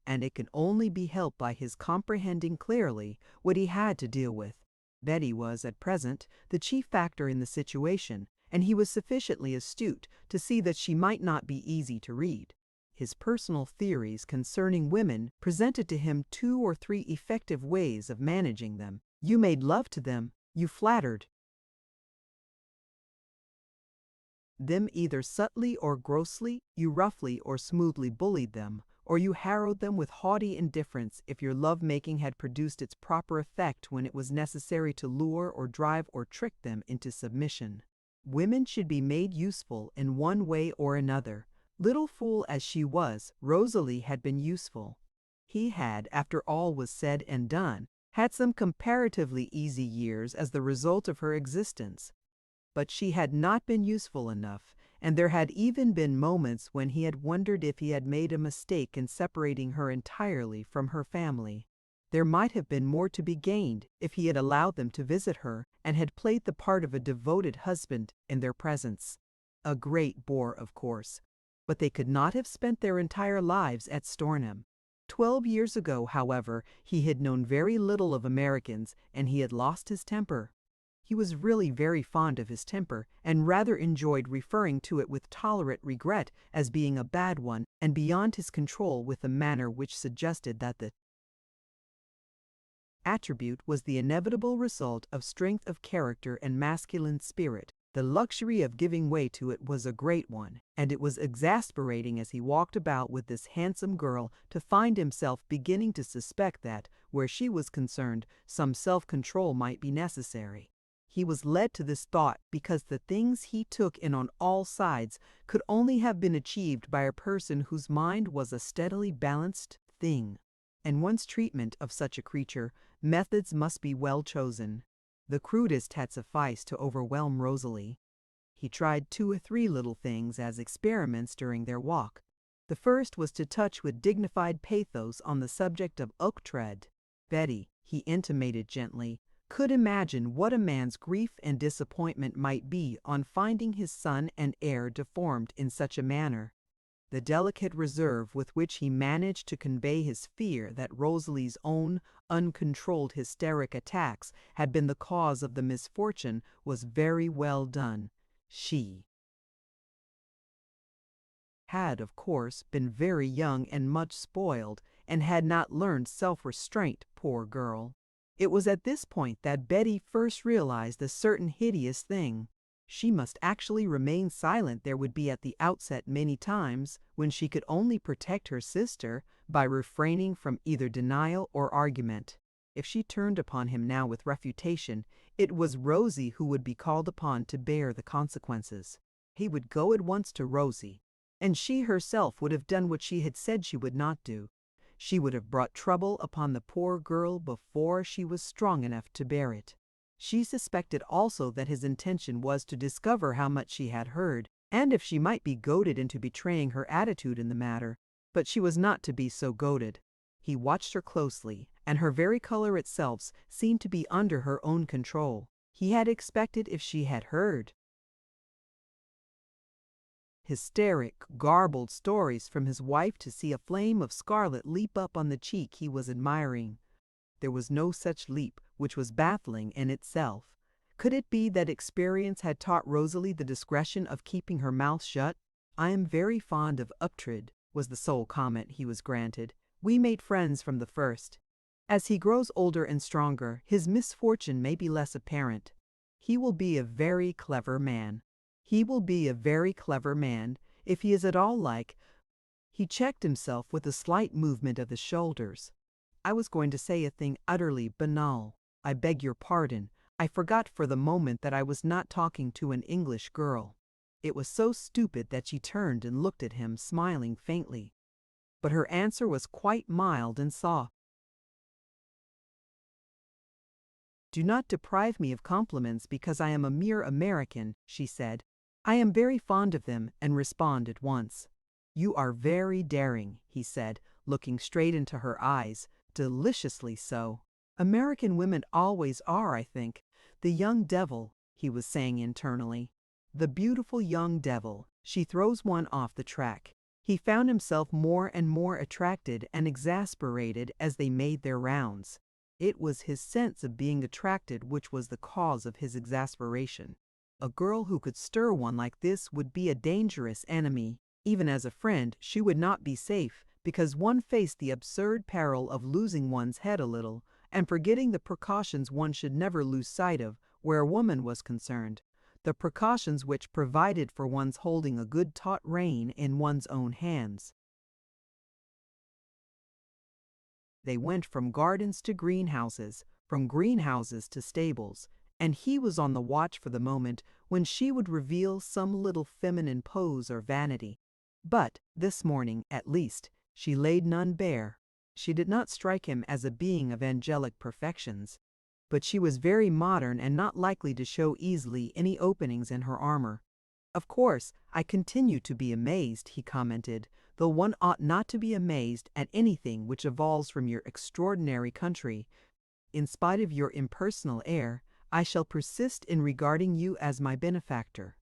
and it could only be helped by his comprehending clearly what he had to deal with. Betty was, at present, the chief factor in the situation, and he was sufficiently astute to see that she might not be easy to read. His personal theories concerning women presented to him 2 or 3 effective ways of managing them. You made love to them, you flattered them either subtly or grossly, you roughly or smoothly bullied them, or you harrowed them with haughty indifference if your love-making had produced its proper effect when it was necessary to lure or drive or trick them into submission. Women should be made useful in one way or another. Little fool as she was, Rosalie had been useful. He had, after all was said and done, had some comparatively easy years as the result of her existence. But she had not been useful enough, and there had even been moments when he had wondered if he had made a mistake in separating her entirely from her family. There might have been more to be gained if he had allowed them to visit her and had played the part of a devoted husband in their presence. A great bore, of course. But they could not have spent their entire lives at Stornham. 12 years ago, however, he had known very little of Americans, and he had lost his temper. He was really very fond of his temper, and rather enjoyed referring to it with tolerant regret as being a bad one and beyond his control, with a manner which suggested that the attribute was the inevitable result of strength of character and masculine spirit. The luxury of giving way to it was a great one, and it was exasperating as he walked about with this handsome girl to find himself beginning to suspect that, where she was concerned, some self-control might be necessary. He was led to this thought because the things he took in on all sides could only have been achieved by a person whose mind was a steadily balanced thing. And one's treatment of such a creature, methods must be well chosen. The crudest had sufficed to overwhelm Rosalie. He tried 2 or 3 little things as experiments during their walk. The first was to touch with dignified pathos on the subject of Uchtred. Betty, he intimated gently, could imagine what a man's grief and disappointment might be on finding his son and heir deformed in such a manner. The delicate reserve with which he managed to convey his fear that Rosalie's own uncontrolled hysteric attacks had been the cause of the misfortune was very well done. She had, of course, been very young and much spoiled, and had not learned self-restraint, poor girl. It was at this point that Betty first realized a certain hideous thing. She must actually remain silent. There would be at the outset many times when she could only protect her sister by refraining from either denial or argument. If she turned upon him now with refutation, it was Rosie who would be called upon to bear the consequences. He would go at once to Rosie, and she herself would have done what she had said she would not do. She would have brought trouble upon the poor girl before she was strong enough to bear it. She suspected also that his intention was to discover how much she had heard, and if she might be goaded into betraying her attitude in the matter, but she was not to be so goaded. He watched her closely, and her very color itself seemed to be under her own control. He had expected, if she had heard hysteric, garbled stories from his wife, to see a flame of scarlet leap up on the cheek he was admiring. There was no such leap, which was baffling in itself. Could it be that experience had taught Rosalie the discretion of keeping her mouth shut? "I am very fond of Uchtred," was the sole comment he was granted. "We made friends from the first. As he grows older and stronger, his misfortune may be less apparent. He will be a very clever man. He will be a very clever man, if he is at all like—" He checked himself with a slight movement of the shoulders. "I was going to say a thing utterly banal. I beg your pardon. I forgot for the moment that I was not talking to an English girl." It was so stupid that she turned and looked at him, smiling faintly. But her answer was quite mild and soft. "Do not deprive me of compliments because I am a mere American," she said. "I am very fond of them, and respond at once." "You are very daring," he said, looking straight into her eyes, "deliciously so. American women always are, I think. The young devil," he was saying internally. "The beautiful young devil. She throws one off the track." He found himself more and more attracted and exasperated as they made their rounds. It was his sense of being attracted which was the cause of his exasperation. A girl who could stir one like this would be a dangerous enemy. Even as a friend, she would not be safe, because one faced the absurd peril of losing one's head a little, and forgetting the precautions one should never lose sight of where a woman was concerned, the precautions which provided for one's holding a good taut rein in one's own hands. They went from gardens to greenhouses, from greenhouses to stables, and he was on the watch for the moment when she would reveal some little feminine pose or vanity. But this morning, at least, she laid none bare. She did not strike him as a being of angelic perfections, but she was very modern and not likely to show easily any openings in her armor. "Of course, I continue to be amazed," he commented, "though one ought not to be amazed at anything which evolves from your extraordinary country. In spite of your impersonal air, I shall persist in regarding you as my benefactor.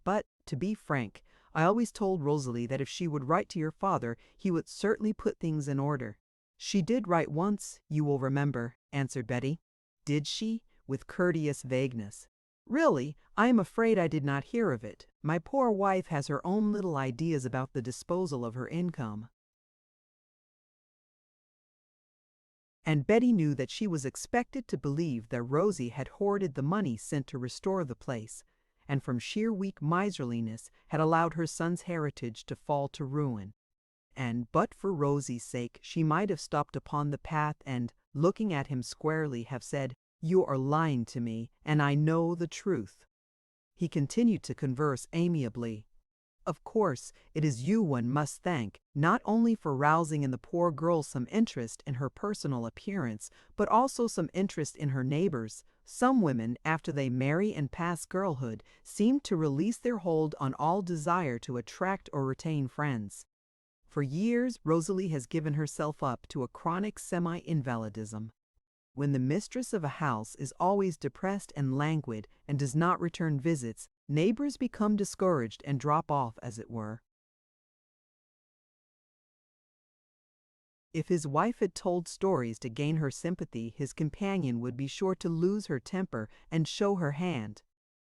But To be frank, I always told Rosalie that if she would write to your father, he would certainly put things in order." "She did write once, you will remember," answered Betty. "Did she?" with courteous vagueness. "Really, I am afraid I did not hear of it. My poor wife has her own little ideas about the disposal of her income." And Betty knew that she was expected to believe that Rosie had hoarded the money sent to restore the place, and from sheer weak miserliness had allowed her son's heritage to fall to ruin. And but for Rosie's sake, she might have stopped upon the path and, looking at him squarely, have said, "You are lying to me, and I know the truth." He continued to converse amiably. "Of course, it is you one must thank, not only for rousing in the poor girl some interest in her personal appearance, but also some interest in her neighbors. Some women, after they marry and pass girlhood, seem to release their hold on all desire to attract or retain friends. For years, Rosalie has given herself up to a chronic semi-invalidism. When the mistress of a house is always depressed and languid and does not return visits, neighbors become discouraged and drop off, as it were. If his wife had told stories to gain her sympathy, his companion would be sure to lose her temper and show her hand.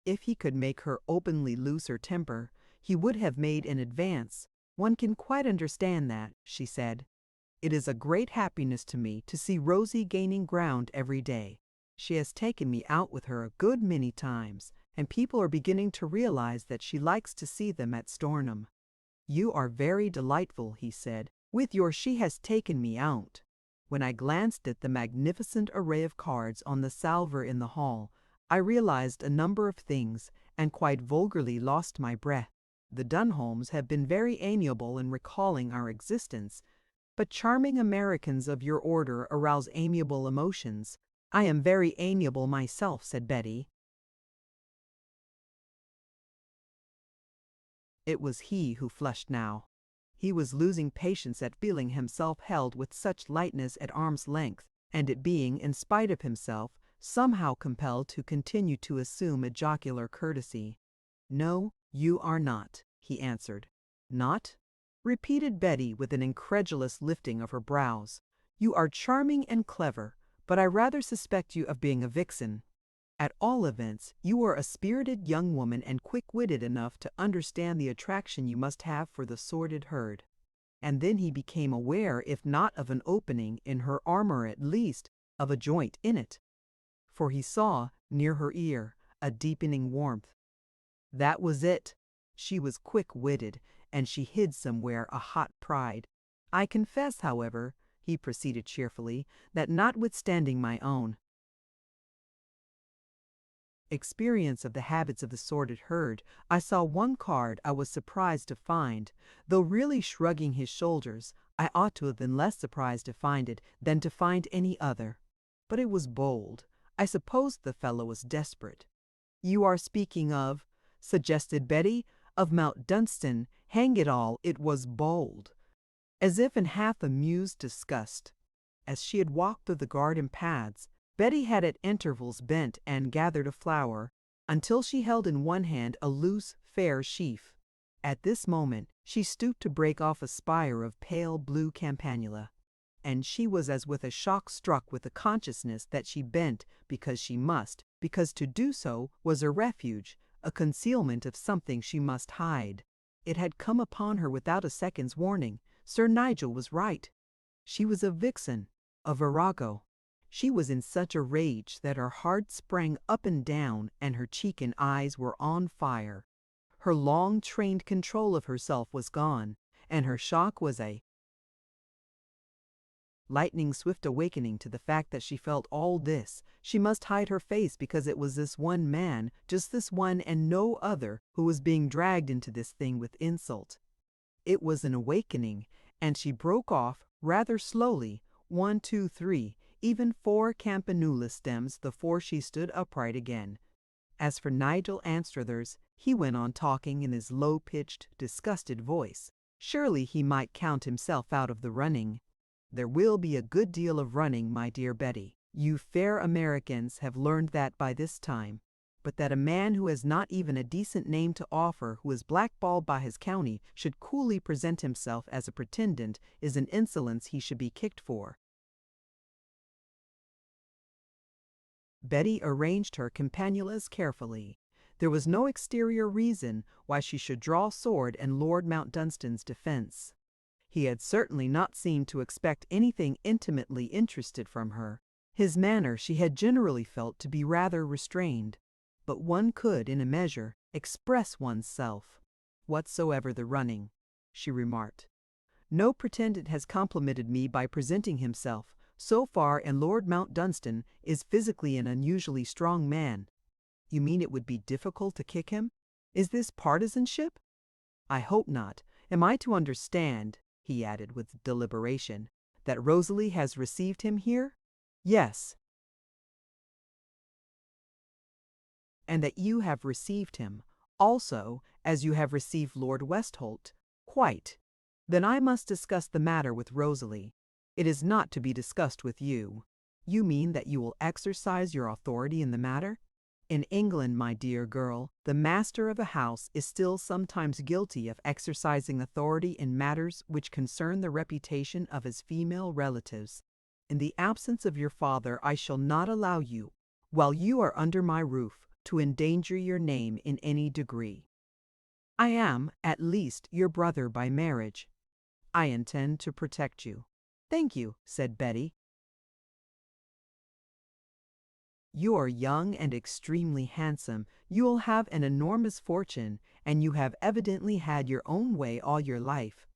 If he could make her openly lose her temper, he would have made an advance. "One can quite understand that," she said. "It is a great happiness to me to see Rosie gaining ground every day. She has taken me out with her a good many times, and people are beginning to realize that she likes to see them at Stornham." "You are very delightful," he said, "with your 'she has taken me out.'" When I glanced at the magnificent array of cards on the salver in the hall, I realized a number of things, and quite vulgarly lost my breath. The Dunholms have been very amiable in recalling our existence, but charming Americans of your order arouse amiable emotions. "I am very amiable myself," said Betty. It was he who flushed now. He was losing patience at feeling himself held with such lightness at arm's length, and at being, in spite of himself, somehow compelled to continue to assume a jocular courtesy. "No, you are not," he answered. "Not?" repeated Betty with an incredulous lifting of her brows. "You are charming and clever, but I rather suspect you of being a vixen. At all events, you are a spirited young woman and quick-witted enough to understand the attraction you must have for the sordid herd." And then he became aware, if not of an opening in her armor at least, of a joint in it. For he saw, near her ear, a deepening warmth. That was it. She was quick-witted, and she hid somewhere a hot pride. "I confess, however," he proceeded cheerfully, "that notwithstanding my own experience of the habits of the sordid herd, I saw one card I was surprised to find, though really shrugging his shoulders, I ought to have been less surprised to find it than to find any other. But it was bold. I supposed the fellow was desperate." "You are speaking of," suggested Betty, "of Mount Dunstan. Hang it all, it was bold." As if in half amused disgust. As she had walked through the garden paths, Betty had at intervals bent and gathered a flower, until she held in one hand a loose, fair sheaf. At this moment she stooped to break off a spire of pale blue campanula, and she was as with a shock struck with the consciousness that she bent because she must, because to do so was a refuge, a concealment of something she must hide. It had come upon her without a second's warning. Sir Nigel was right. She was a vixen, a virago. She was in such a rage that her heart sprang up and down, and her cheek and eyes were on fire. Her long trained control of herself was gone, and her shock was a lightning swift awakening to the fact that she felt all this. She must hide her face because it was this one man, just this one and no other, who was being dragged into this thing with insult. It was an awakening, and she broke off, rather slowly, 1, 2, 3, even 4 campanula stems before she stood upright again. As for Nigel Anstruthers, he went on talking in his low-pitched, disgusted voice. Surely he might count himself out of the running. "There will be a good deal of running, my dear Betty. You fair Americans have learned that by this time. but that a man who has not even a decent name to offer, who is blackballed by his county, should coolly present himself as a pretendant is an insolence he should be kicked for." Betty arranged her campanulas carefully. There was no exterior reason why she should draw sword in Lord Mount Dunstan's defense. He had certainly not seemed to expect anything intimately interested from her. His manner she had generally felt to be rather restrained, but one could, in a measure, express one's self, whatsoever the running, she remarked. "No pretendant has complimented me by presenting himself so far, and Lord Mount Dunstan is physically an unusually strong man." "You mean it would be difficult to kick him? Is this partisanship?" "I hope not. Am I to understand," he added with deliberation, "that Rosalie has received him here?" "Yes." "And that you have received him, also, as you have received Lord Westholt?" "Quite." "Then I must discuss the matter with Rosalie. It is not to be discussed with you." "You mean that you will exercise your authority in the matter?" "In England, my dear girl, the master of a house is still sometimes guilty of exercising authority in matters which concern the reputation of his female relatives. In the absence of your father, I shall not allow you, while you are under my roof, to endanger your name in any degree. I am, at least, your brother by marriage. I intend to protect you." "Thank you," said Betty. "You are young and extremely handsome. You will have an enormous fortune, and you have evidently had your own way all your life.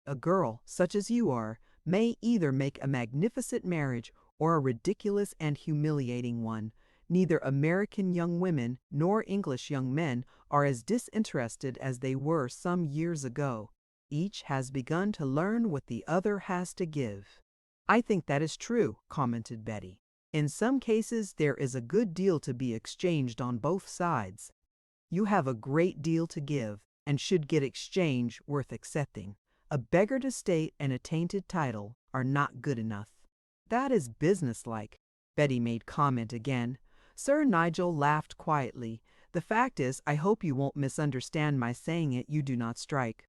A girl, such as you are, may either make a magnificent marriage or a ridiculous and humiliating one. Neither American young women nor English young men are as disinterested as they were some years ago. Each has begun to learn what the other has to give." "I think that is true," commented Betty. "In some cases there is a good deal to be exchanged on both sides. You have a great deal to give, and should get exchange worth accepting. A beggared estate and a tainted title are not good enough." "That is businesslike," Betty made comment again. Sir Nigel laughed quietly. "The fact is, I hope you won't misunderstand my saying it. You do not strike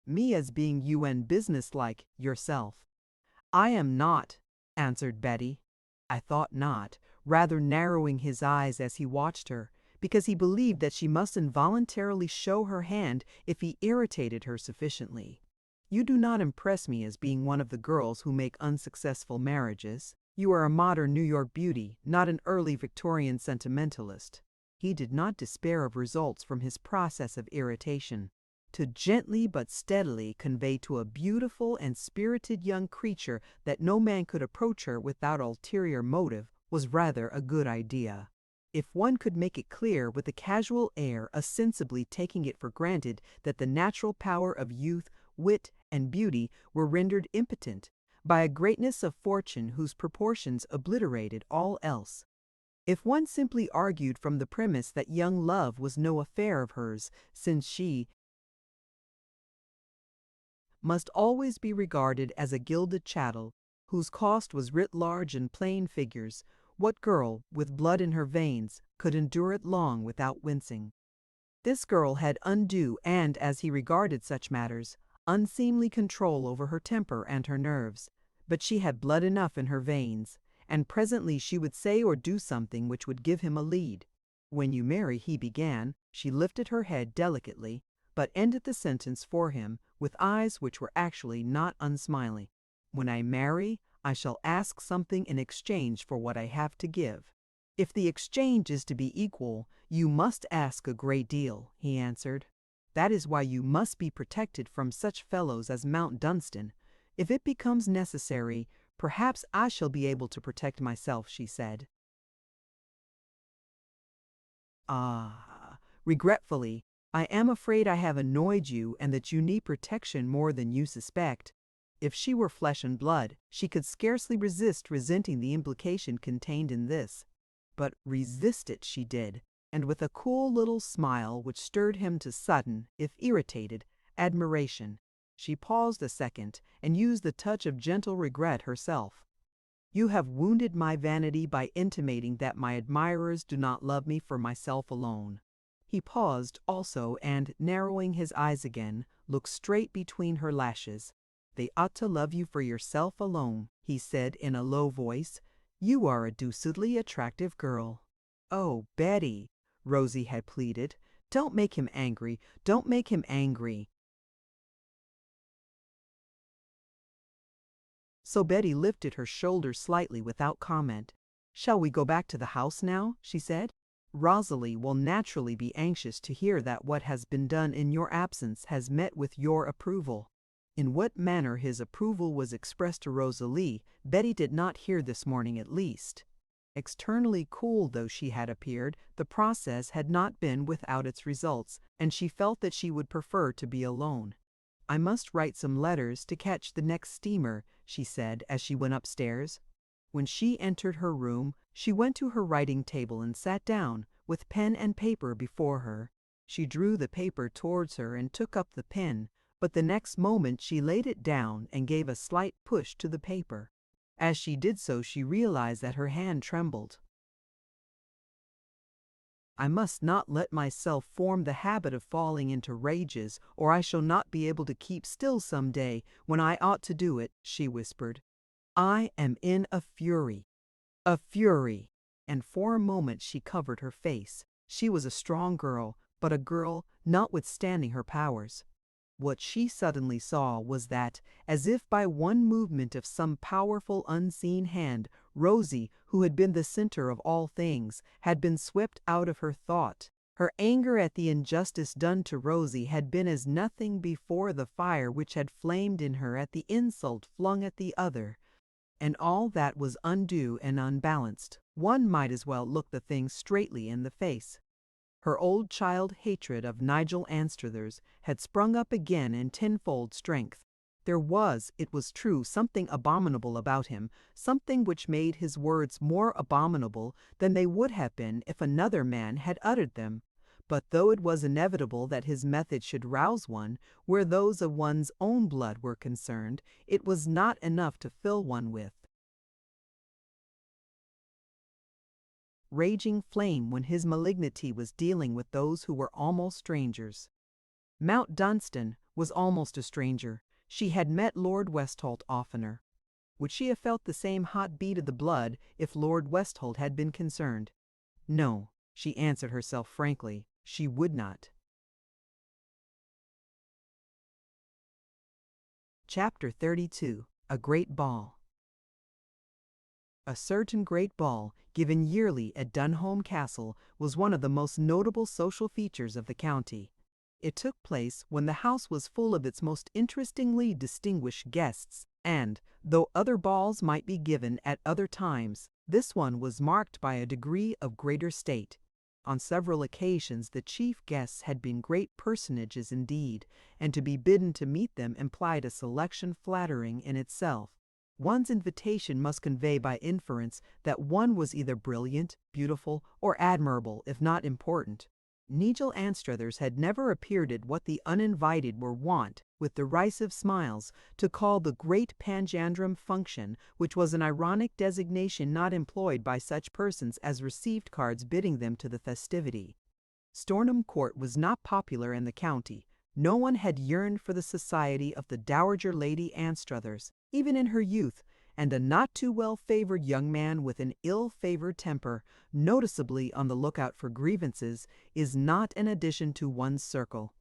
me as being businesslike yourself." "I am not," answered Betty. "I thought not," rather narrowing his eyes as he watched her, because he believed that she must involuntarily show her hand if he irritated her sufficiently. "You do not impress me as being one of the girls who make unsuccessful marriages. You are a modern New York beauty, not an early Victorian sentimentalist." He did not despair of results from his process of irritation. To gently but steadily convey to a beautiful and spirited young creature that no man could approach her without ulterior motive was rather a good idea. If one could make it clear with a casual air, ostensibly taking it for granted that the natural power of youth, wit, and beauty were rendered impotent by a greatness of fortune whose proportions obliterated all else. If one simply argued from the premise that young love was no affair of hers, since she must always be regarded as a gilded chattel, whose cost was writ large in plain figures, what girl, with blood in her veins, could endure it long without wincing? This girl had undue and, as he regarded such matters, unseemly control over her temper and her nerves, but she had blood enough in her veins, and presently she would say or do something which would give him a lead. "When you marry," he began, she lifted her head delicately, but ended the sentence for him with eyes which were actually not unsmiling. "When I marry, I shall ask something in exchange for what I have to give." "If the exchange is to be equal, you must ask a great deal," he answered. "That is why you must be protected from such fellows as Mount Dunstan. If it becomes necessary, perhaps I shall be able to protect myself," she said. "Ah, regretfully, I am afraid I have annoyed you and that you need protection more than you suspect." If she were flesh and blood, she could scarcely resist resenting the implication contained in this. But resist it she did, and with a cool little smile which stirred him to sudden, if irritated, admiration. She paused a second, and used the touch of gentle regret herself. You have wounded my vanity by intimating that my admirers do not love me for myself alone." He paused also and, narrowing his eyes again, looked straight between her lashes. "They ought to love you for yourself alone," he said in a low voice. "You are a deucedly attractive girl." "Oh, Betty," Rosie had pleaded, "don't make him angry. Don't make him angry." So Betty lifted her shoulders slightly without comment. "Shall we go back to the house now?" she said. "Rosalie will naturally be anxious to hear that what has been done in your absence has met with your approval." In what manner his approval was expressed to Rosalie, Betty did not hear this morning at least. Externally cool though she had appeared, the process had not been without its results, and she felt that she would prefer to be alone. "I must write some letters to catch the next steamer," she said as she went upstairs. When she entered her room, she went to her writing table and sat down, with pen and paper before her. She drew the paper towards her and took up the pen, but the next moment she laid it down and gave a slight push to the paper. As she did so, she realized that her hand trembled. "I must not let myself form the habit of falling into rages, or I shall not be able to keep still some day when I ought to do it," she whispered. "I am in a fury. A fury." And for a moment she covered her face. She was a strong girl, but a girl notwithstanding her powers. What she suddenly saw was that, as if by one movement of some powerful unseen hand, Rosie, who had been the center of all things, had been swept out of her thought. Her anger at the injustice done to Rosie had been as nothing before the fire which had flamed in her at the insult flung at the other. And all that was undue and unbalanced. One might as well look the thing straightly in the face. Her old child hatred of Nigel Anstruthers had sprung up again in tenfold strength. There was, it was true, something abominable about him, something which made his words more abominable than they would have been if another man had uttered them. But though it was inevitable that his method should rouse one, where those of one's own blood were concerned, it was not enough to fill one with raging flame when his malignity was dealing with those who were almost strangers. Mount Dunstan was almost a stranger. She had met Lord Westholt oftener. Would she have felt the same hot beat of the blood if Lord Westholt had been concerned? No, she answered herself frankly, she would not. Chapter 32. A Great Ball. A certain great ball, given yearly at Dunholm Castle, was one of the most notable social features of the county. It took place when the house was full of its most interestingly distinguished guests, and, though other balls might be given at other times, this one was marked by a degree of greater state. On several occasions the chief guests had been great personages indeed, and to be bidden to meet them implied a selection flattering in itself. One's invitation must convey by inference that one was either brilliant, beautiful, or admirable, if not important. Nigel Anstruthers had never appeared at what the uninvited were wont, with derisive smiles, to call the great panjandrum function, which was an ironic designation not employed by such persons as received cards bidding them to the festivity. Stornham Court was not popular in the county. No one had yearned for the society of the Dowager Lady Anstruthers, even in her youth, and a not too well-favored young man with an ill-favored temper, noticeably on the lookout for grievances, is not an addition to one's circle.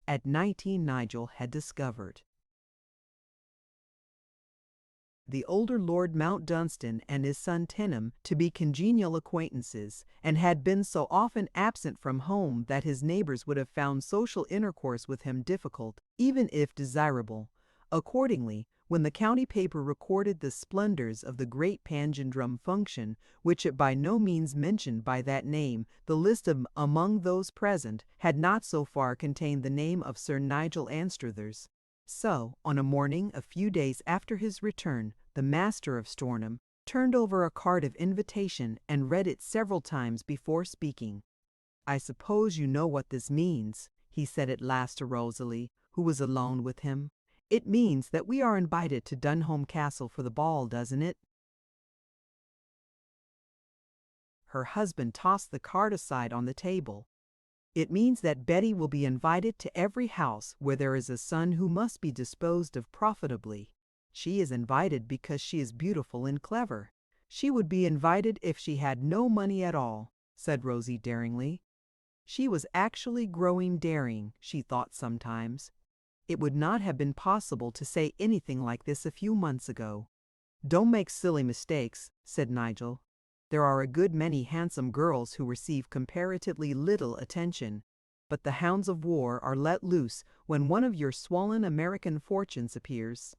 At 19 Nigel had discovered the older Lord Mount Dunstan and his son Tenham to be congenial acquaintances, and had been so often absent from home that his neighbors would have found social intercourse with him difficult, even if desirable. Accordingly, when the county paper recorded the splendors of the great panjandrum function, which it by no means mentioned by that name, the list of among those present had not so far contained the name of Sir Nigel Anstruthers. So, on a morning a few days after his return, the master of Stornham turned over a card of invitation and read it several times before speaking. "I suppose you know what this means," he said at last to Rosalie, who was alone with him. "It means that we are invited to Dunholm Castle for the ball, doesn't it?" Her husband tossed the card aside on the table. It means that Betty will be invited to every house where there is a son who must be disposed of profitably. She is invited because she is beautiful and clever. She would be invited if she had no money at all, said Rosie daringly. She was actually growing daring, she thought sometimes. It would not have been possible to say anything like this a few months ago. Don't make silly mistakes, said Nigel. There are a good many handsome girls who receive comparatively little attention, but the hounds of war are let loose when one of your swollen American fortunes appears.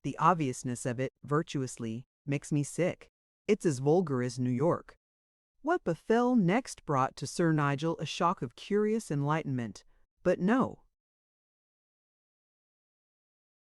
The obviousness of it, virtuously, makes me sick. It's as vulgar as New York. What befell next brought to Sir Nigel a shock of curious enlightenment. But no.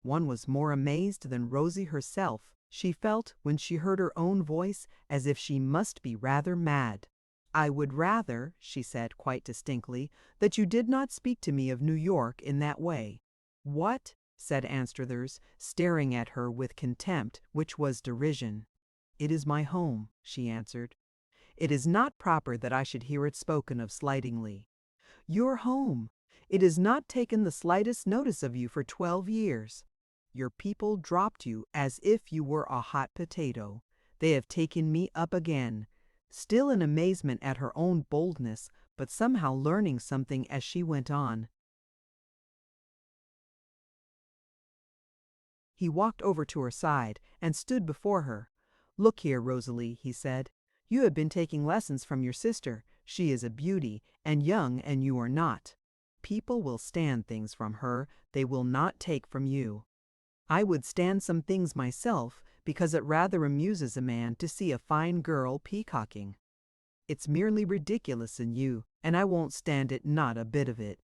One was more amazed than Rosie herself. She felt, when she heard her own voice, as if she must be rather mad. I would rather, she said quite distinctly, that you did not speak to me of New York in that way. What? Said Anstruthers, staring at her with contempt, which was derision. It is my home, she answered. It is not proper that I should hear it spoken of slightingly. Your home! It has not taken the slightest notice of you for 12 years. Your people dropped you as if you were a hot potato. They have taken me up again, still in amazement at her own boldness, but somehow learning something as she went on. He walked over to her side and stood before her. Look here, Rosalie, he said. You have been taking lessons from your sister. She is a beauty, and young, and you are not. People will stand things from her they will not take from you. I would stand some things myself, because it rather amuses a man to see a fine girl peacocking. It's merely ridiculous in you, and I won't stand it, not a bit of it.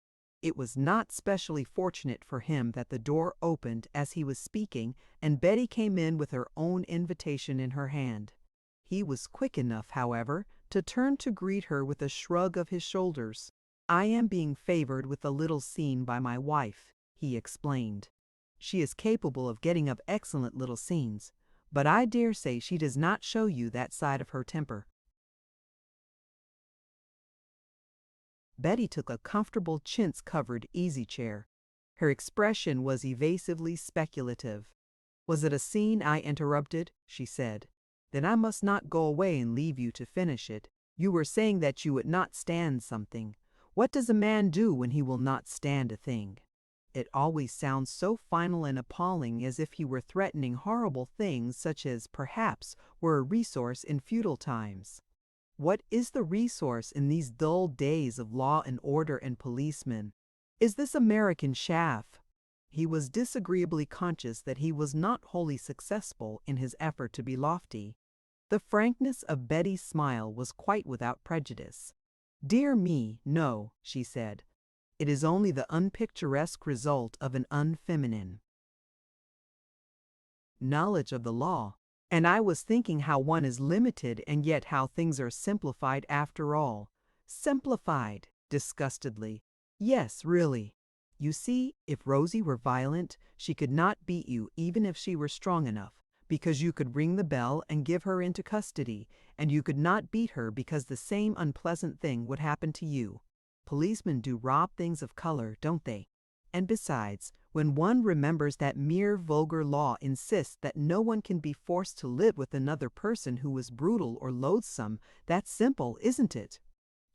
It was not specially fortunate for him that the door opened as he was speaking, and Betty came in with her own invitation in her hand. He was quick enough, however, to turn to greet her with a shrug of his shoulders. I am being favored with a little scene by my wife, he explained. She is capable of getting up excellent little scenes, but I dare say she does not show you that side of her temper. Betty took a comfortable chintz-covered easy-chair. Her expression was evasively speculative. Was it a scene I interrupted? She said. Then I must not go away and leave you to finish it. You were saying that you would not stand something. What does a man do when he will not stand a thing? It always sounds so final and appalling, as if he were threatening horrible things such as, perhaps, were a resource in feudal times. What is the resource in these dull days of law and order and policemen? Is this American chaff? He was disagreeably conscious that he was not wholly successful in his effort to be lofty. The frankness of Betty's smile was quite without prejudice. Dear me, no, she said. It is only the unpicturesque result of an unfeminine knowledge of the law. And I was thinking how one is limited and yet how things are simplified after all. Simplified, disgustedly. Yes, really. You see, if Rosie were violent, she could not beat you even if she were strong enough, because you could ring the bell and give her into custody, and you could not beat her because the same unpleasant thing would happen to you. Policemen do rob things of color, don't they? And besides, when one remembers that mere vulgar law insists that no one can be forced to live with another person who is brutal or loathsome, that's simple, isn't it?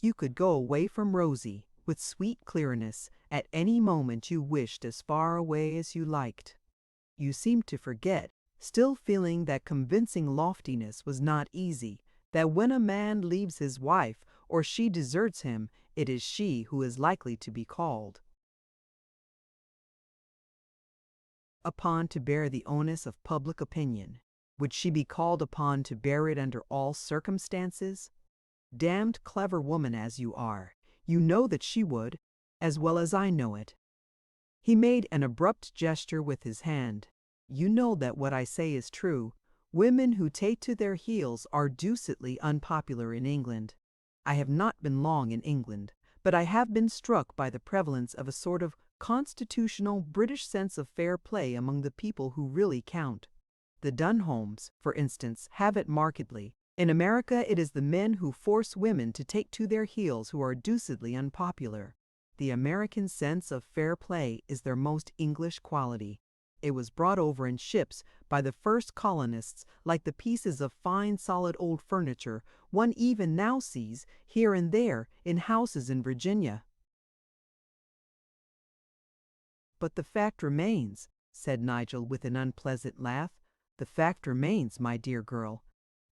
You could go away from Rosie, with sweet clearness, at any moment you wished, as far away as you liked. You seemed to forget, still feeling that convincing loftiness was not easy, that when a man leaves his wife, or she deserts him, it is she who is likely to be called upon to bear the onus of public opinion. Would she be called upon to bear it under all circumstances? Damned clever woman as you are, you know that she would, as well as I know it. He made an abrupt gesture with his hand. You know that what I say is true. Women who take to their heels are deucedly unpopular in England. I have not been long in England, but I have been struck by the prevalence of a sort of constitutional British sense of fair play among the people who really count. The Dunholms, for instance, have it markedly. In America, it is the men who force women to take to their heels who are deucedly unpopular. The American sense of fair play is their most English quality. It was brought over in ships by the first colonists like the pieces of fine solid old furniture one even now sees here and there in houses in Virginia. But the fact remains, said Nigel with an unpleasant laugh. The fact remains, my dear girl.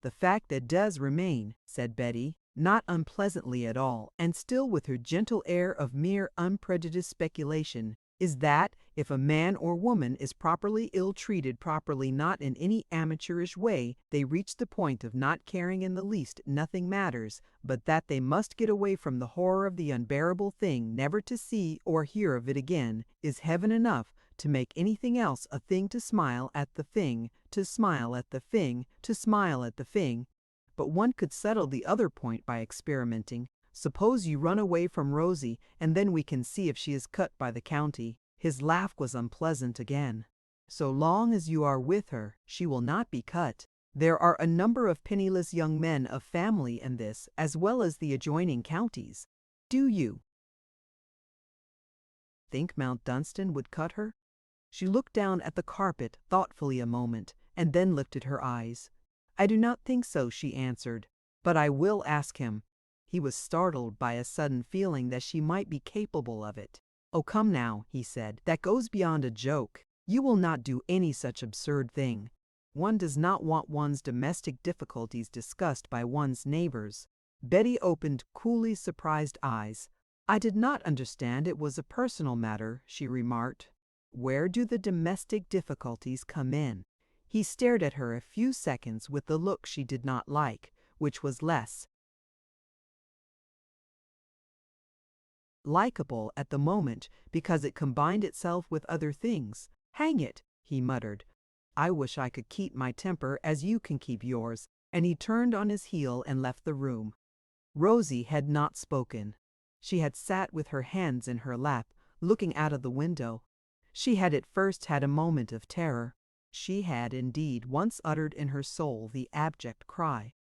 The fact that does remain, said Betty, not unpleasantly at all, and still with her gentle air of mere unprejudiced speculation, is that, if a man or woman is properly ill-treated, properly not in any amateurish way, they reach the point of not caring in the least, nothing matters, but that they must get away from the horror of the unbearable thing, never to see or hear of it again, is heaven enough to make anything else a thing to smile at the thing, to smile at the thing, to smile at the thing. But one could settle the other point by experimenting. Suppose you run away from Rosie, and then we can see if she is cut by the county. His laugh was unpleasant again. So long as you are with her, she will not be cut. There are a number of penniless young men of family in this, as well as the adjoining counties. Do you think Mount Dunstan would cut her? She looked down at the carpet thoughtfully a moment, and then lifted her eyes. I do not think so, she answered, but I will ask him. He was startled by a sudden feeling that she might be capable of it. Oh, come now, he said, that goes beyond a joke. You will not do any such absurd thing. One does not want one's domestic difficulties discussed by one's neighbors. Betty opened coolly surprised eyes. I did not understand it was a personal matter, she remarked. Where do the domestic difficulties come in? He stared at her a few seconds with the look she did not like, which was less likable at the moment because it combined itself with other things. Hang it, he muttered. I wish I could keep my temper as you can keep yours, and he turned on his heel and left the room. Rosie had not spoken. She had sat with her hands in her lap, looking out of the window. She had at first had a moment of terror. She had indeed once uttered in her soul the abject cry,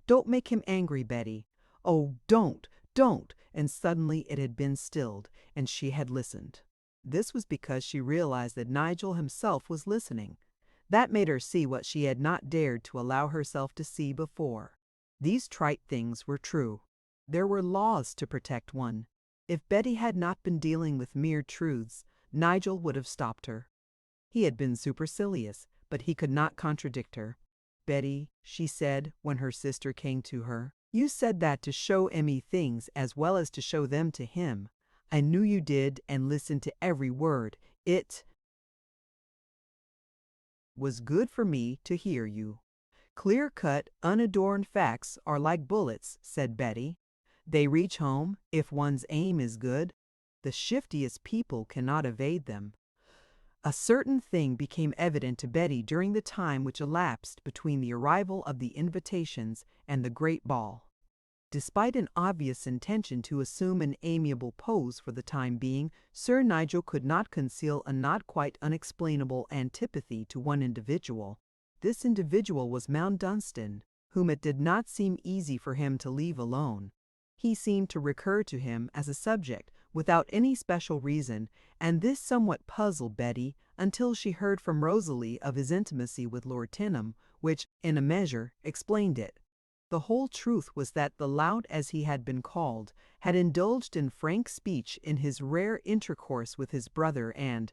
"Don't make him angry, Betty. Oh, don't, don't!" And suddenly it had been stilled, and she had listened. This was because she realized that Nigel himself was listening. That made her see what she had not dared to allow herself to see before. These trite things were true. There were laws to protect one. If Betty had not been dealing with mere truths, Nigel would have stopped her. He had been supercilious, but he could not contradict her. Betty, she said when her sister came to her, you said that to show Emmy things as well as to show them to him. I knew you did and listened to every word. It was good for me to hear you. Clear-cut, unadorned facts are like bullets, said Betty. They reach home if one's aim is good. The shiftiest people cannot evade them. A certain thing became evident to Betty during the time which elapsed between the arrival of the invitations and the great ball. Despite an obvious intention to assume an amiable pose for the time being, Sir Nigel could not conceal a not quite unexplainable antipathy to one individual. This individual was Mount Dunstan, whom it did not seem easy for him to leave alone. He seemed to recur to him as a subject without any special reason, and this somewhat puzzled Betty until she heard from Rosalie of his intimacy with Lord Tinham, which, in a measure, explained it. The whole truth was that the lout, as he had been called, had indulged in frank speech in his rare intercourse with his brother and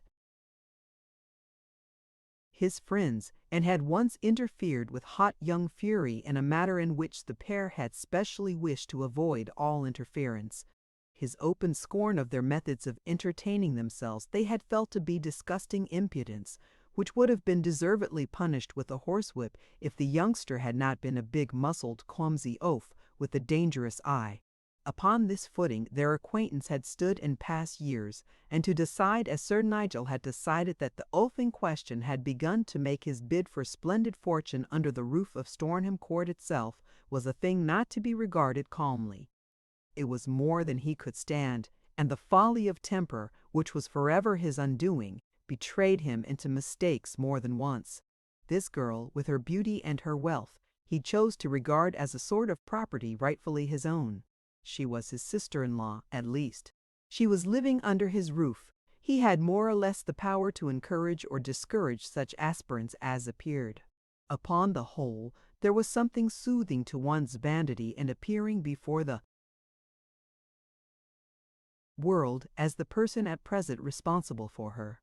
his friends, and had once interfered with hot young fury in a matter in which the pair had specially wished to avoid all interference. His open scorn of their methods of entertaining themselves they had felt to be disgusting impudence, which would have been deservedly punished with a horsewhip if the youngster had not been a big-muscled, clumsy oaf with a dangerous eye. Upon this footing their acquaintance had stood in past years, and to decide as Sir Nigel had decided that the oaf in question had begun to make his bid for splendid fortune under the roof of Stornham Court itself was a thing not to be regarded calmly. It was more than he could stand, and the folly of temper, which was forever his undoing, betrayed him into mistakes more than once. This girl, with her beauty and her wealth, he chose to regard as a sort of property rightfully his own. She was his sister-in-law, at least. She was living under his roof. He had more or less the power to encourage or discourage such aspirants as appeared. Upon the whole, there was something soothing to one's vanity in appearing before the world as the person at present responsible for her.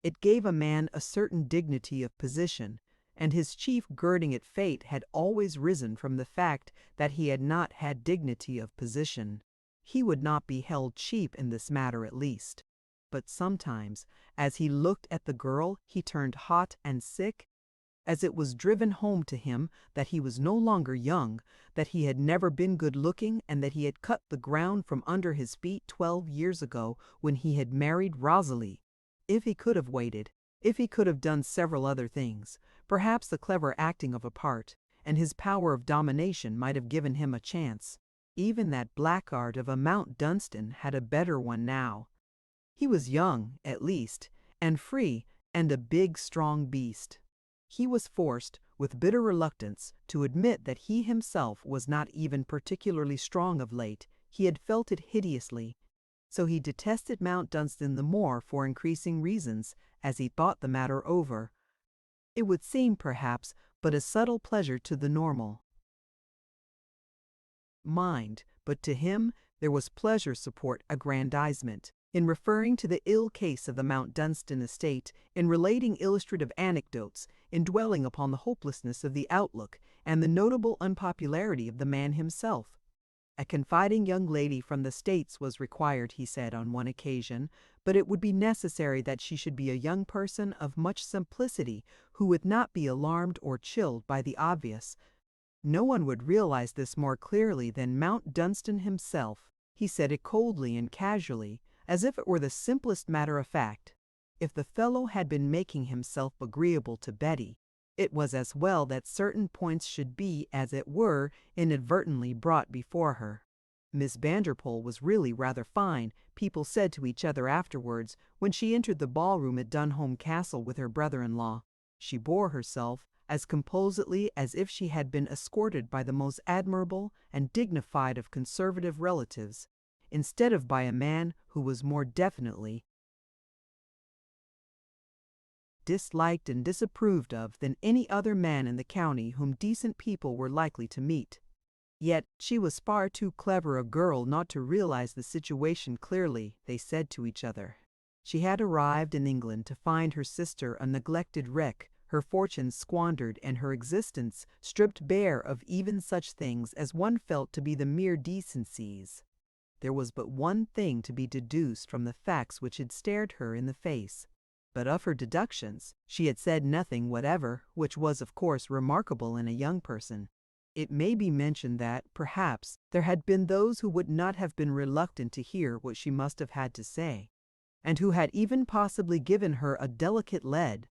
It gave a man a certain dignity of position, and his chief girding at fate had always risen from the fact that he had not had dignity of position. He would not be held cheap in this matter at least. But sometimes, as he looked at the girl, he turned hot and sick, as it was driven home to him that he was no longer young, that he had never been good-looking, and that he had cut the ground from under his feet 12 years ago when he had married Rosalie. If he could have waited, if he could have done several other things, perhaps the clever acting of a part, and his power of domination might have given him a chance. Even that blackguard of a Mount Dunstan had a better one now. He was young, at least, and free, and a big, strong beast. He was forced, with bitter reluctance, to admit that he himself was not even particularly strong of late. He had felt it hideously. So he detested Mount Dunstan the more for increasing reasons, as he thought the matter over. It would seem, perhaps, but a subtle pleasure to the normal mind, but to him there was pleasure support aggrandizement. In referring to the ill case of the Mount Dunstan estate, in relating illustrative anecdotes, in dwelling upon the hopelessness of the outlook, and the notable unpopularity of the man himself. A confiding young lady from the States was required, he said on one occasion, but it would be necessary that she should be a young person of much simplicity, who would not be alarmed or chilled by the obvious. No one would realize this more clearly than Mount Dunstan himself. He said it coldly and casually, as if it were the simplest matter of fact. If the fellow had been making himself agreeable to Betty, it was as well that certain points should be, as it were, inadvertently brought before her. Miss Vanderpool was really rather fine, people said to each other afterwards, when she entered the ballroom at Dunholm Castle with her brother-in-law. She bore herself as composedly as if she had been escorted by the most admirable and dignified of conservative relatives, instead of by a man who was more definitely disliked and disapproved of than any other man in the county whom decent people were likely to meet. Yet she was far too clever a girl not to realize the situation clearly, they said to each other. She had arrived in England to find her sister a neglected wreck, her fortunes squandered, and her existence stripped bare of even such things as one felt to be the mere decencies. There was but one thing to be deduced from the facts which had stared her in the face. But of her deductions she had said nothing whatever, which was of course remarkable in a young person. It may be mentioned that, perhaps, there had been those who would not have been reluctant to hear what she must have had to say, and who had even possibly given her a delicate lead.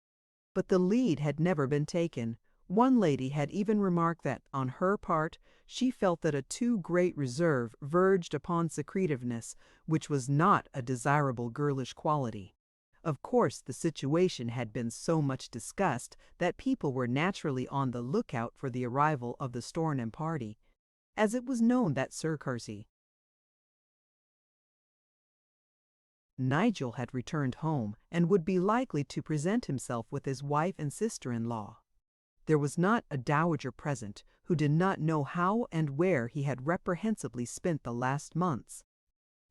But the lead had never been taken. One lady had even remarked that, on her part, she felt that a too great reserve verged upon secretiveness, which was not a desirable girlish quality. Of course, the situation had been so much discussed that people were naturally on the lookout for the arrival of the Stornham party, as it was known that Sir Percy Nigel had returned home and would be likely to present himself with his wife and sister-in-law. There was not a dowager present who did not know how and where he had reprehensibly spent the last months.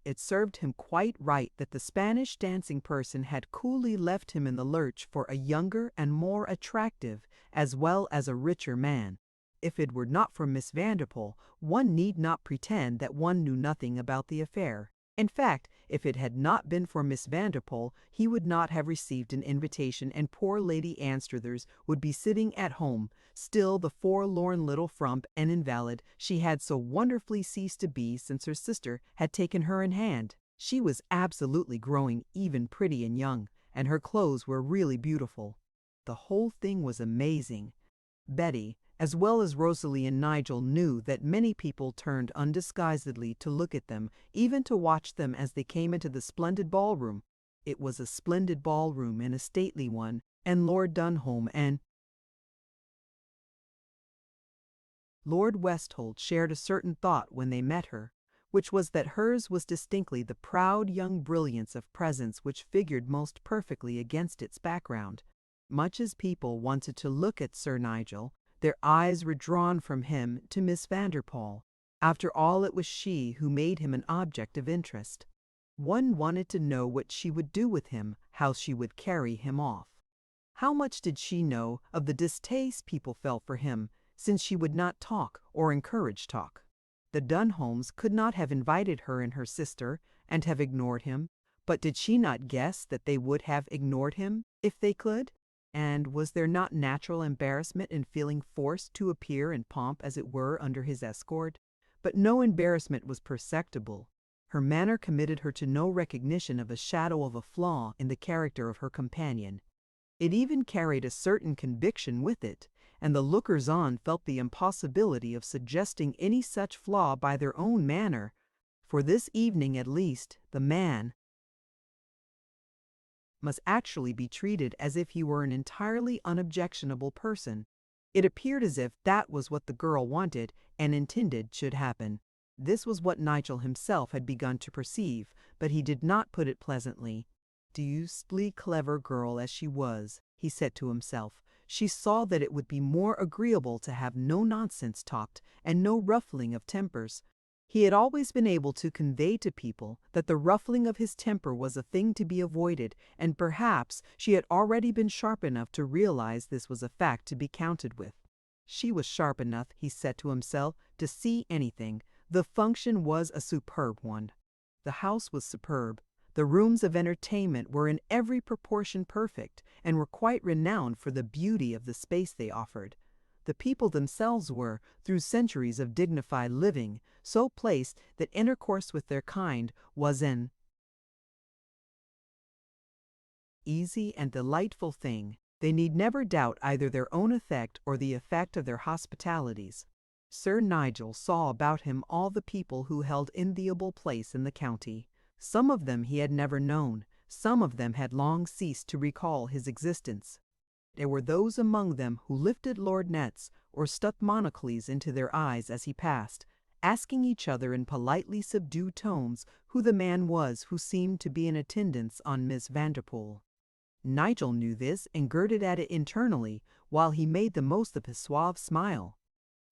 It served him quite right that the Spanish dancing person had coolly left him in the lurch for a younger and more attractive, as well as a richer man. If it were not for Miss Vanderpool, one need not pretend that one knew nothing about the affair. In fact, if it had not been for Miss Vanderpool, he would not have received an invitation, and poor Lady Anstruthers would be sitting at home, still the forlorn little frump and invalid she had so wonderfully ceased to be since her sister had taken her in hand. She was absolutely growing even pretty and young, and her clothes were really beautiful. The whole thing was amazing. Betty, as well as Rosalie and Nigel, knew that many people turned undisguisedly to look at them, even to watch them as they came into the splendid ballroom. It was a splendid ballroom and a stately one, and Lord Dunholm and Lord Westholt shared a certain thought when they met her, which was that hers was distinctly the proud young brilliance of presence which figured most perfectly against its background. Much as people wanted to look at Sir Nigel, their eyes were drawn from him to Miss Vanderpool. After all, it was she who made him an object of interest. One wanted to know what she would do with him, how she would carry him off. How much did she know of the distaste people felt for him, since she would not talk or encourage talk? The Dunholms could not have invited her and her sister, and have ignored him, but did she not guess that they would have ignored him if they could? And was there not natural embarrassment in feeling forced to appear in pomp as it were under his escort? But no embarrassment was perceptible. Her manner committed her to no recognition of a shadow of a flaw in the character of her companion. It even carried a certain conviction with it, and the lookers-on felt the impossibility of suggesting any such flaw by their own manner. For this evening at least, the man must actually be treated as if he were an entirely unobjectionable person. It appeared as if that was what the girl wanted and intended should happen. This was what Nigel himself had begun to perceive, but he did not put it pleasantly. Deucedly clever girl as she was, he said to himself, she saw that it would be more agreeable to have no nonsense talked and no ruffling of tempers. He had always been able to convey to people that the ruffling of his temper was a thing to be avoided, and perhaps she had already been sharp enough to realize this was a fact to be counted with. She was sharp enough, he said to himself, to see anything. The function was a superb one. The house was superb. The rooms of entertainment were in every proportion perfect, and were quite renowned for the beauty of the space they offered. The people themselves were, through centuries of dignified living, so placed that intercourse with their kind was an easy and delightful thing. They need never doubt either their own effect or the effect of their hospitalities. Sir Nigel saw about him all the people who held enviable place in the county. Some of them he had never known, some of them had long ceased to recall his existence. There were those among them who lifted lorgnettes or stuck monocles into their eyes as he passed, asking each other in politely subdued tones who the man was who seemed to be in attendance on Miss Vanderpool. Nigel knew this and girded at it internally, while he made the most of his suave smile.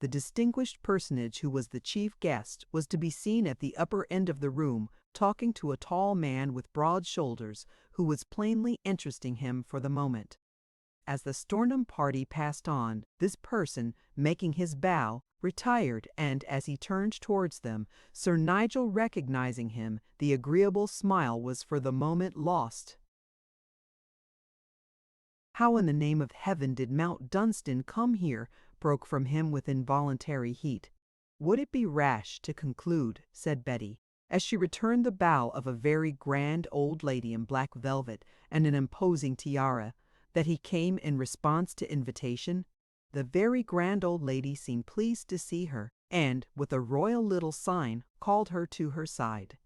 The distinguished personage who was the chief guest was to be seen at the upper end of the room, talking to a tall man with broad shoulders, who was plainly interesting him for the moment. As the Stornham party passed on, this person, making his bow, retired, and as he turned towards them, Sir Nigel recognizing him, the agreeable smile was for the moment lost. "How in the name of heaven did Mount Dunstan come here?" broke from him with involuntary heat. "Would it be rash to conclude," said Betty, as she returned the bow of a very grand old lady in black velvet and an imposing tiara, "that he came in response to invitation?" The very grand old lady seemed pleased to see her, and, with a royal little sign, called her to her side.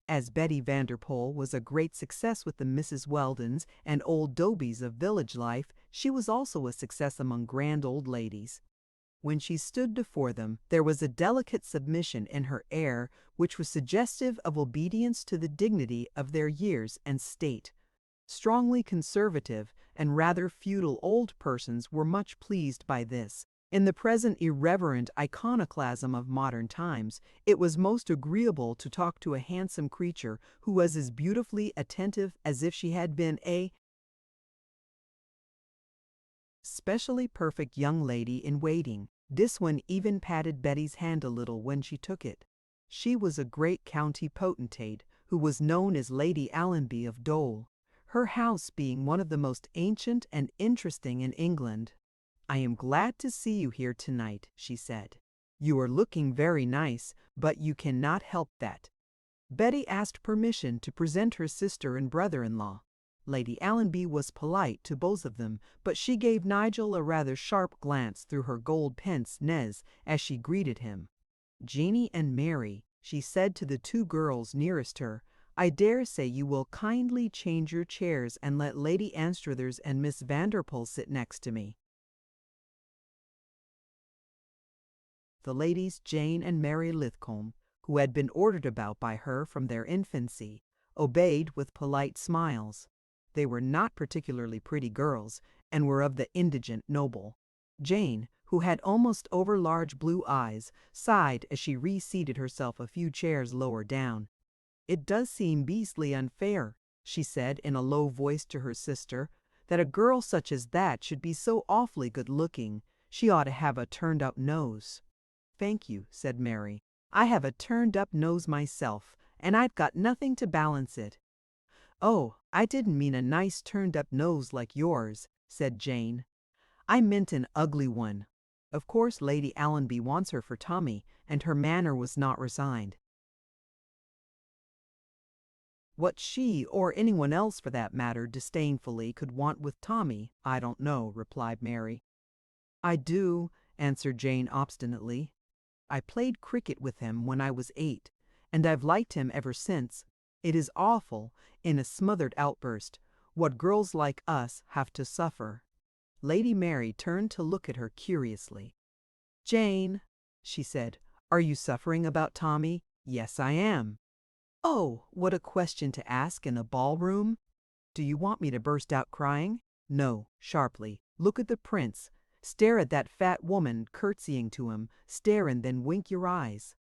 As Betty Vanderpool was a great success with the Mrs. Weldons and old Dobies of village life, she was also a success among grand old ladies. When she stood before them, there was a delicate submission in her air which was suggestive of obedience to the dignity of their years and state. Strongly conservative and rather feudal old persons were much pleased by this. In the present irreverent iconoclasm of modern times, it was most agreeable to talk to a handsome creature who was as beautifully attentive as if she had been a specially perfect young lady in waiting. This one even patted Betty's hand a little when she took it. She was a great county potentate, who was known as Lady Allenby of Dole, her house being one of the most ancient and interesting in England. "I am glad to see you here tonight," she said. "You are looking very nice, but you cannot help that." Betty asked permission to present her sister and brother-in-law. Lady Allenby was polite to both of them, but she gave Nigel a rather sharp glance through her gold pince-nez as she greeted him. "Jeanie and Mary," she said to the two girls nearest her, "I dare say you will kindly change your chairs and let Lady Anstruthers and Miss Vanderpool sit next to me." the ladies Jane and Mary Lithcombe, who had been ordered about by her from their infancy, obeyed with polite smiles. They were not particularly pretty girls, and were of the indigent noble. Jane, who had almost over-large blue eyes, sighed as she reseated herself a few chairs lower down. "It does seem beastly unfair," she said in a low voice to her sister, "that a girl such as that should be so awfully good-looking. She ought to have a turned-up nose." "Thank you," said Mary. "I have a turned-up nose myself, and I've got nothing to balance it." "Oh, I didn't mean a nice turned-up nose like yours," said Jane. "I meant an ugly one." Of course Lady Allenby wants her for Tommy, and her manner was not resigned. What she, or anyone else for that matter, disdainfully could want with Tommy, I don't know, replied Mary. "I do," answered Jane obstinately. "I played cricket with him when I was 8, and I've liked him ever since. It is awful," in a smothered outburst, "what girls like us have to suffer." Lady Mary turned to look at her curiously. "Jane," she said, "are you suffering about Tommy?" "Yes, I am." "Oh, what a question to ask in a ballroom! Do you want me to burst out crying?" "No," sharply. "Look at the prince. Stare at that fat woman curtsying to him. Stare and then wink your eyes."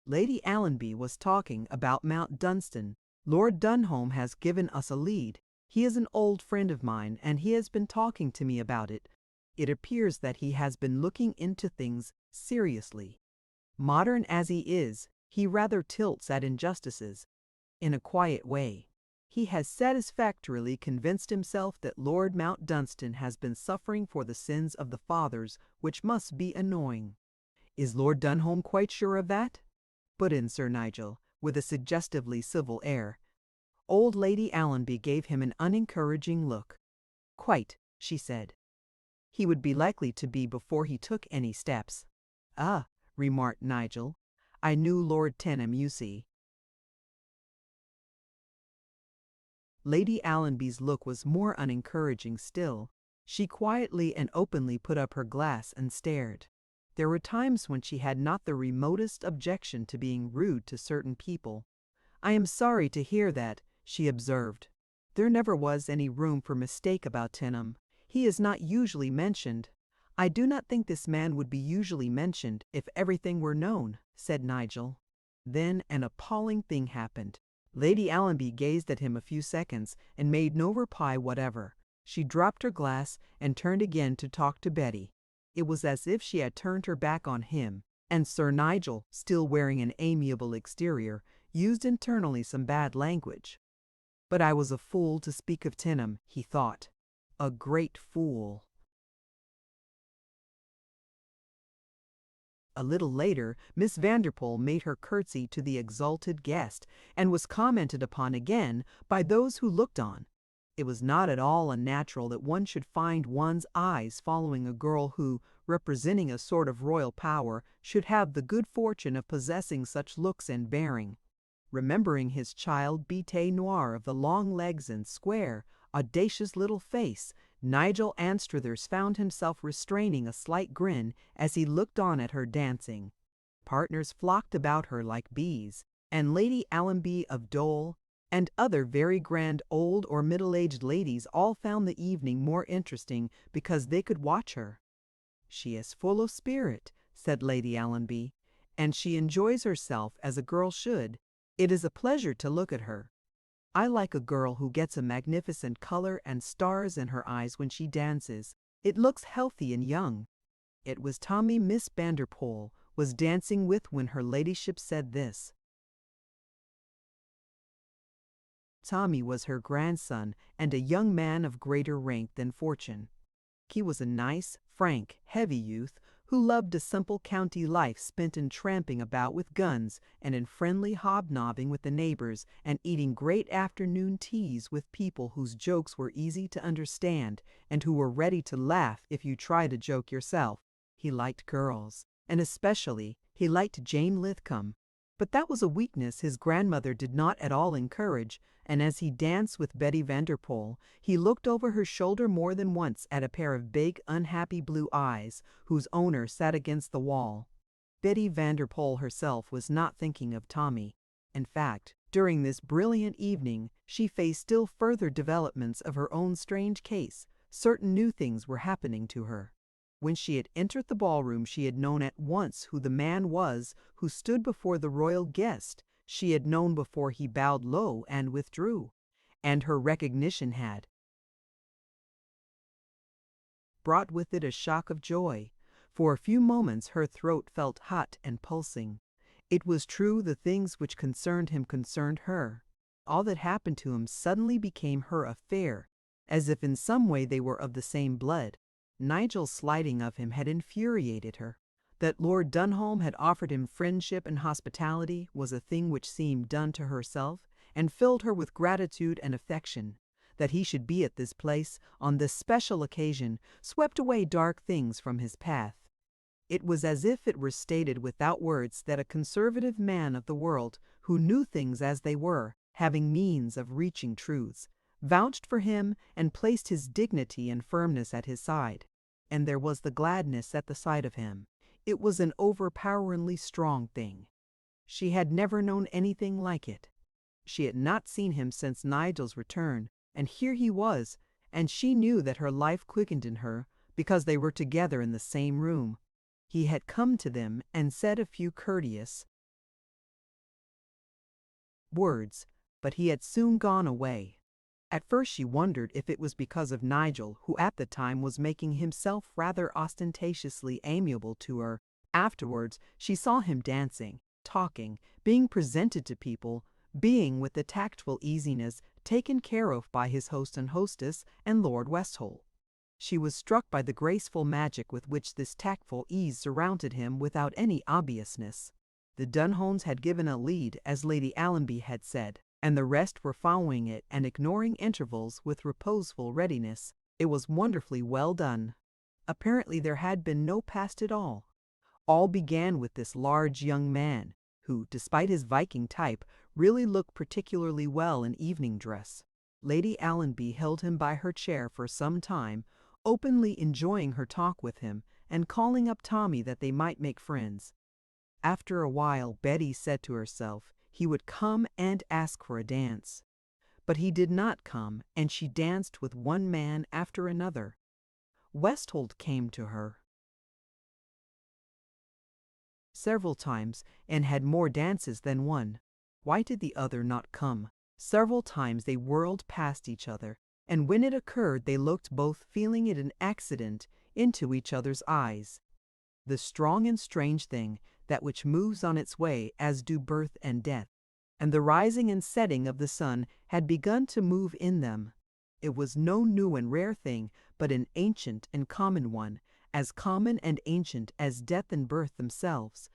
Lady Allenby was talking about Mount Dunstan. "Lord Dunholm has given us a lead. He is an old friend of mine, and he has been talking to me about it. It appears that he has been looking into things seriously. Modern as he is, he rather tilts at injustices, in a quiet way. He has satisfactorily convinced himself that Lord Mount Dunstan has been suffering for the sins of the fathers, which must be annoying." "Is Lord Dunholm quite sure of that?" put in Sir Nigel, with a suggestively civil air. Old Lady Allenby gave him an unencouraging look. "Quite," she said. "He would be likely to be before he took any steps." "Ah," remarked Nigel. "I knew Lord Tenham, you see." Lady Allenby's look was more unencouraging still. She quietly and openly put up her glass and stared. There were times when she had not the remotest objection to being rude to certain people. "I am sorry to hear that," she observed. "There never was any room for mistake about Tenham. He is not usually mentioned." "I do not think this man would be usually mentioned if everything were known," said Nigel. Then an appalling thing happened. Lady Allenby gazed at him a few seconds and made no reply whatever. She dropped her glass and turned again to talk to Betty. It was as if she had turned her back on him, and Sir Nigel, still wearing an amiable exterior, used internally some bad language. "But I was a fool to speak of Tenham," he thought. "A great fool." A little later, Miss Vanderpool made her curtsy to the exalted guest, and was commented upon again by those who looked on. It was not at all unnatural that one should find one's eyes following a girl who, representing a sort of royal power, should have the good fortune of possessing such looks and bearing. Remembering his child bête noire of the long legs and square, audacious little face, Nigel Anstruthers found himself restraining a slight grin as he looked on at her dancing. Partners flocked about her like bees, and Lady Allenby of Dole, and other very grand old or middle-aged ladies all found the evening more interesting because they could watch her. "She is full of spirit," said Lady Allenby, "and she enjoys herself as a girl should. It is a pleasure to look at her. I like a girl who gets a magnificent color and stars in her eyes when she dances. It looks healthy and young." It was Tommy Miss Vanderpool was dancing with when her ladyship said this. Tommy was her grandson and a young man of greater rank than fortune. He was a nice, frank, heavy youth who loved a simple county life spent in tramping about with guns and in friendly hobnobbing with the neighbors and eating great afternoon teas with people whose jokes were easy to understand and who were ready to laugh if you tried a joke yourself. He liked girls, and especially he liked Jane Lithcombe. But that was a weakness his grandmother did not at all encourage, and as he danced with Betty Vanderpoel, he looked over her shoulder more than once at a pair of big, unhappy blue eyes, whose owner sat against the wall. Betty Vanderpoel herself was not thinking of Tommy. In fact, during this brilliant evening, she faced still further developments of her own strange case. Certain new things were happening to her. When she had entered the ballroom, she had known at once who the man was who stood before the royal guest. She had known before he bowed low and withdrew. And her recognition had brought with it a shock of joy. For a few moments her throat felt hot and pulsing. It was true the things which concerned him concerned her. All that happened to him suddenly became her affair, as if in some way they were of the same blood. Nigel's slighting of him had infuriated her. That Lord Dunholm had offered him friendship and hospitality was a thing which seemed done to herself, and filled her with gratitude and affection. That he should be at this place, on this special occasion, swept away dark things from his path. It was as if it were stated without words that a conservative man of the world, who knew things as they were, having means of reaching truths, vouched for him and placed his dignity and firmness at his side. And there was the gladness at the sight of him. It was an overpoweringly strong thing. She had never known anything like it. She had not seen him since Nigel's return, and here he was, and she knew that her life quickened in her because they were together in the same room. He had come to them and said a few courteous words, but he had soon gone away. At first she wondered if it was because of Nigel, who at the time was making himself rather ostentatiously amiable to her. Afterwards she saw him dancing, talking, being presented to people, being with the tactful easiness taken care of by his host and hostess and Lord Westholt. She was struck by the graceful magic with which this tactful ease surrounded him without any obviousness. The Dunholms had given a lead, as Lady Allenby had said, and the rest were following it and ignoring intervals with reposeful readiness. It was wonderfully well done. Apparently there had been no past at all. All began with this large young man, who, despite his Viking type, really looked particularly well in evening dress. Lady Allenby held him by her chair for some time, openly enjoying her talk with him and calling up Tommy that they might make friends. After a while, Betty said to herself he would come and ask for a dance. But he did not come, and she danced with one man after another. Westholt came to her several times and had more dances than one. Why did the other not come? Several times they whirled past each other, and when it occurred they looked, both feeling it an accident, into each other's eyes. The strong and strange thing, that which moves on its way as do birth and death, and the rising and setting of the sun, had begun to move in them. It was no new and rare thing, but an ancient and common one, as common and ancient as death and birth themselves,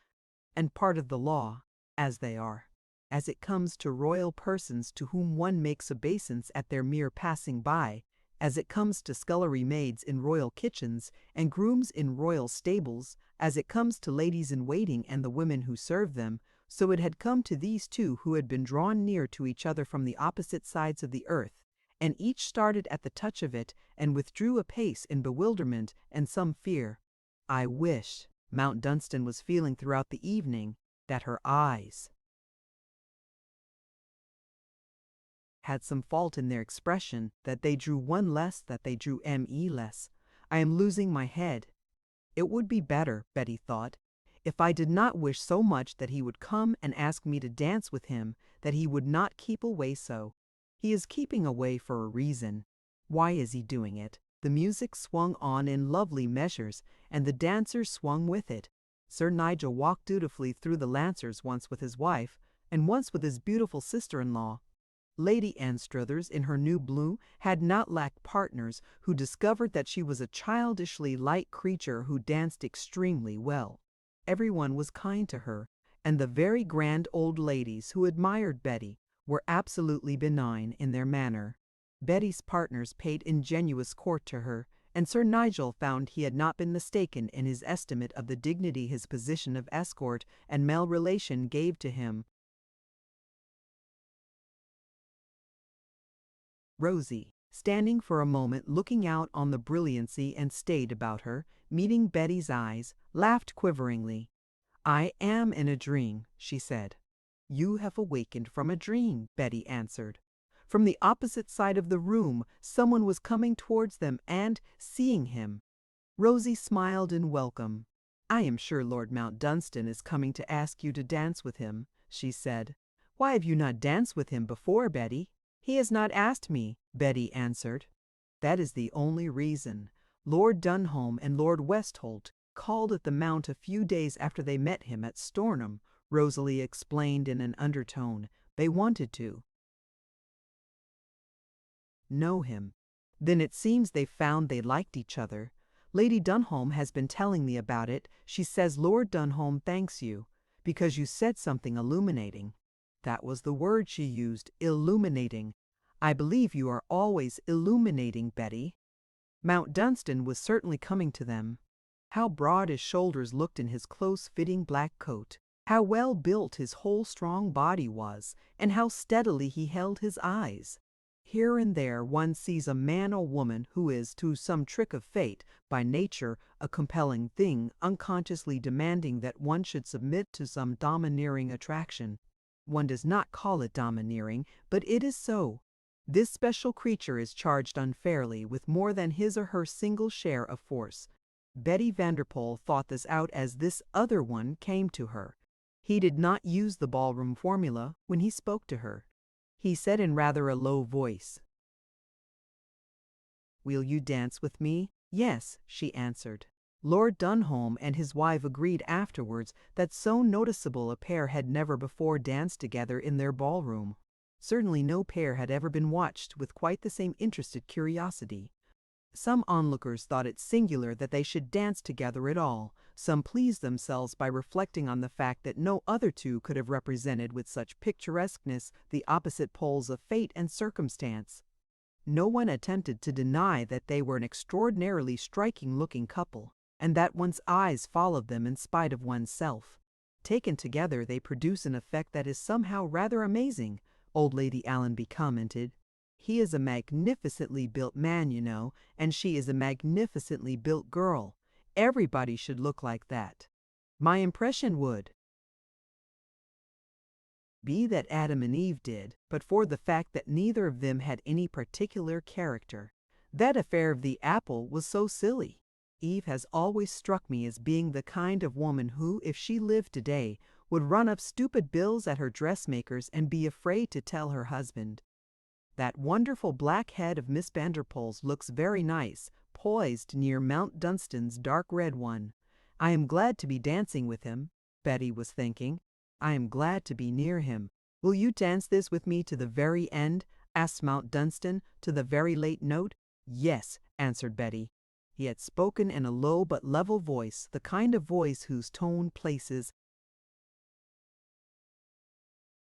and part of the law, as they are. As it comes to royal persons to whom one makes obeisance at their mere passing by, as it comes to scullery maids in royal kitchens and grooms in royal stables, as it comes to ladies in waiting and the women who serve them, so it had come to these two who had been drawn near to each other from the opposite sides of the earth, and each started at the touch of it and withdrew a pace in bewilderment and some fear. I wish, Mount Dunstan was feeling throughout the evening, that her eyes had some fault in their expression, that they drew one less, that they drew me less. I am losing my head. It would be better, Betty thought, if I did not wish so much that he would come and ask me to dance with him, that he would not keep away so. He is keeping away for a reason. Why is he doing it? The music swung on in lovely measures, and the dancers swung with it. Sir Nigel walked dutifully through the Lancers once with his wife, and once with his beautiful sister-in-law. Lady Anstruthers, in her new blue, had not lacked partners who discovered that she was a childishly light creature who danced extremely well. Everyone was kind to her, and the very grand old ladies who admired Betty were absolutely benign in their manner. Betty's partners paid ingenuous court to her, and Sir Nigel found he had not been mistaken in his estimate of the dignity his position of escort and male relation gave to him. Rosie, standing for a moment looking out on the brilliancy and state about her, meeting Betty's eyes, laughed quiveringly. "I am in a dream," she said. "You have awakened from a dream," Betty answered. From the opposite side of the room, someone was coming towards them and, seeing him, Rosie smiled in welcome. "I am sure Lord Mount Dunstan is coming to ask you to dance with him," she said. "Why have you not danced with him before, Betty?" "He has not asked me," Betty answered. "That is the only reason. Lord Dunholm and Lord Westholt called at the Mount a few days after they met him at Stornham," Rosalie explained in an undertone. "They wanted to know him. Then it seems they found they liked each other. Lady Dunholm has been telling me about it. She says Lord Dunholm thanks you, because you said something illuminating. That was the word she used, illuminating. I believe you are always illuminating, Betty." Mount Dunstan was certainly coming to them. How broad his shoulders looked in his close-fitting black coat, how well built his whole strong body was, and how steadily he held his eyes. Here and there one sees a man or woman who is, through some trick of fate, by nature a compelling thing, unconsciously demanding that one should submit to some domineering attraction. One does not call it domineering, but it is so. This special creature is charged unfairly with more than his or her single share of force. Betty Vanderpoel thought this out as this other one came to her. He did not use the ballroom formula when he spoke to her. He said in rather a low voice, "Will you dance with me?" "Yes," she answered. Lord Dunholm and his wife agreed afterwards that so noticeable a pair had never before danced together in their ballroom. Certainly no pair had ever been watched with quite the same interested curiosity. Some onlookers thought it singular that they should dance together at all. Some pleased themselves by reflecting on the fact that no other two could have represented with such picturesqueness the opposite poles of fate and circumstance. No one attempted to deny that they were an extraordinarily striking-looking couple, and that one's eyes followed them in spite of oneself. Taken together, they produce an effect that is somehow rather amazing, old Lady Allenby commented. He is a magnificently built man, you know, and she is a magnificently built girl. Everybody should look like that. My impression would be that Adam and Eve did, but for the fact that neither of them had any particular character. That affair of the apple was so silly. Eve has always struck me as being the kind of woman who, if she lived today, would run up stupid bills at her dressmaker's and be afraid to tell her husband. That wonderful black head of Miss Vanderpoel's looks very nice, poised near Mount Dunstan's dark red one. I am glad to be dancing with him, Betty was thinking. I am glad to be near him. Will you dance this with me to the very end? Asked Mount Dunstan, to the very late note. Yes, answered Betty. He had spoken in a low but level voice, the kind of voice whose tone places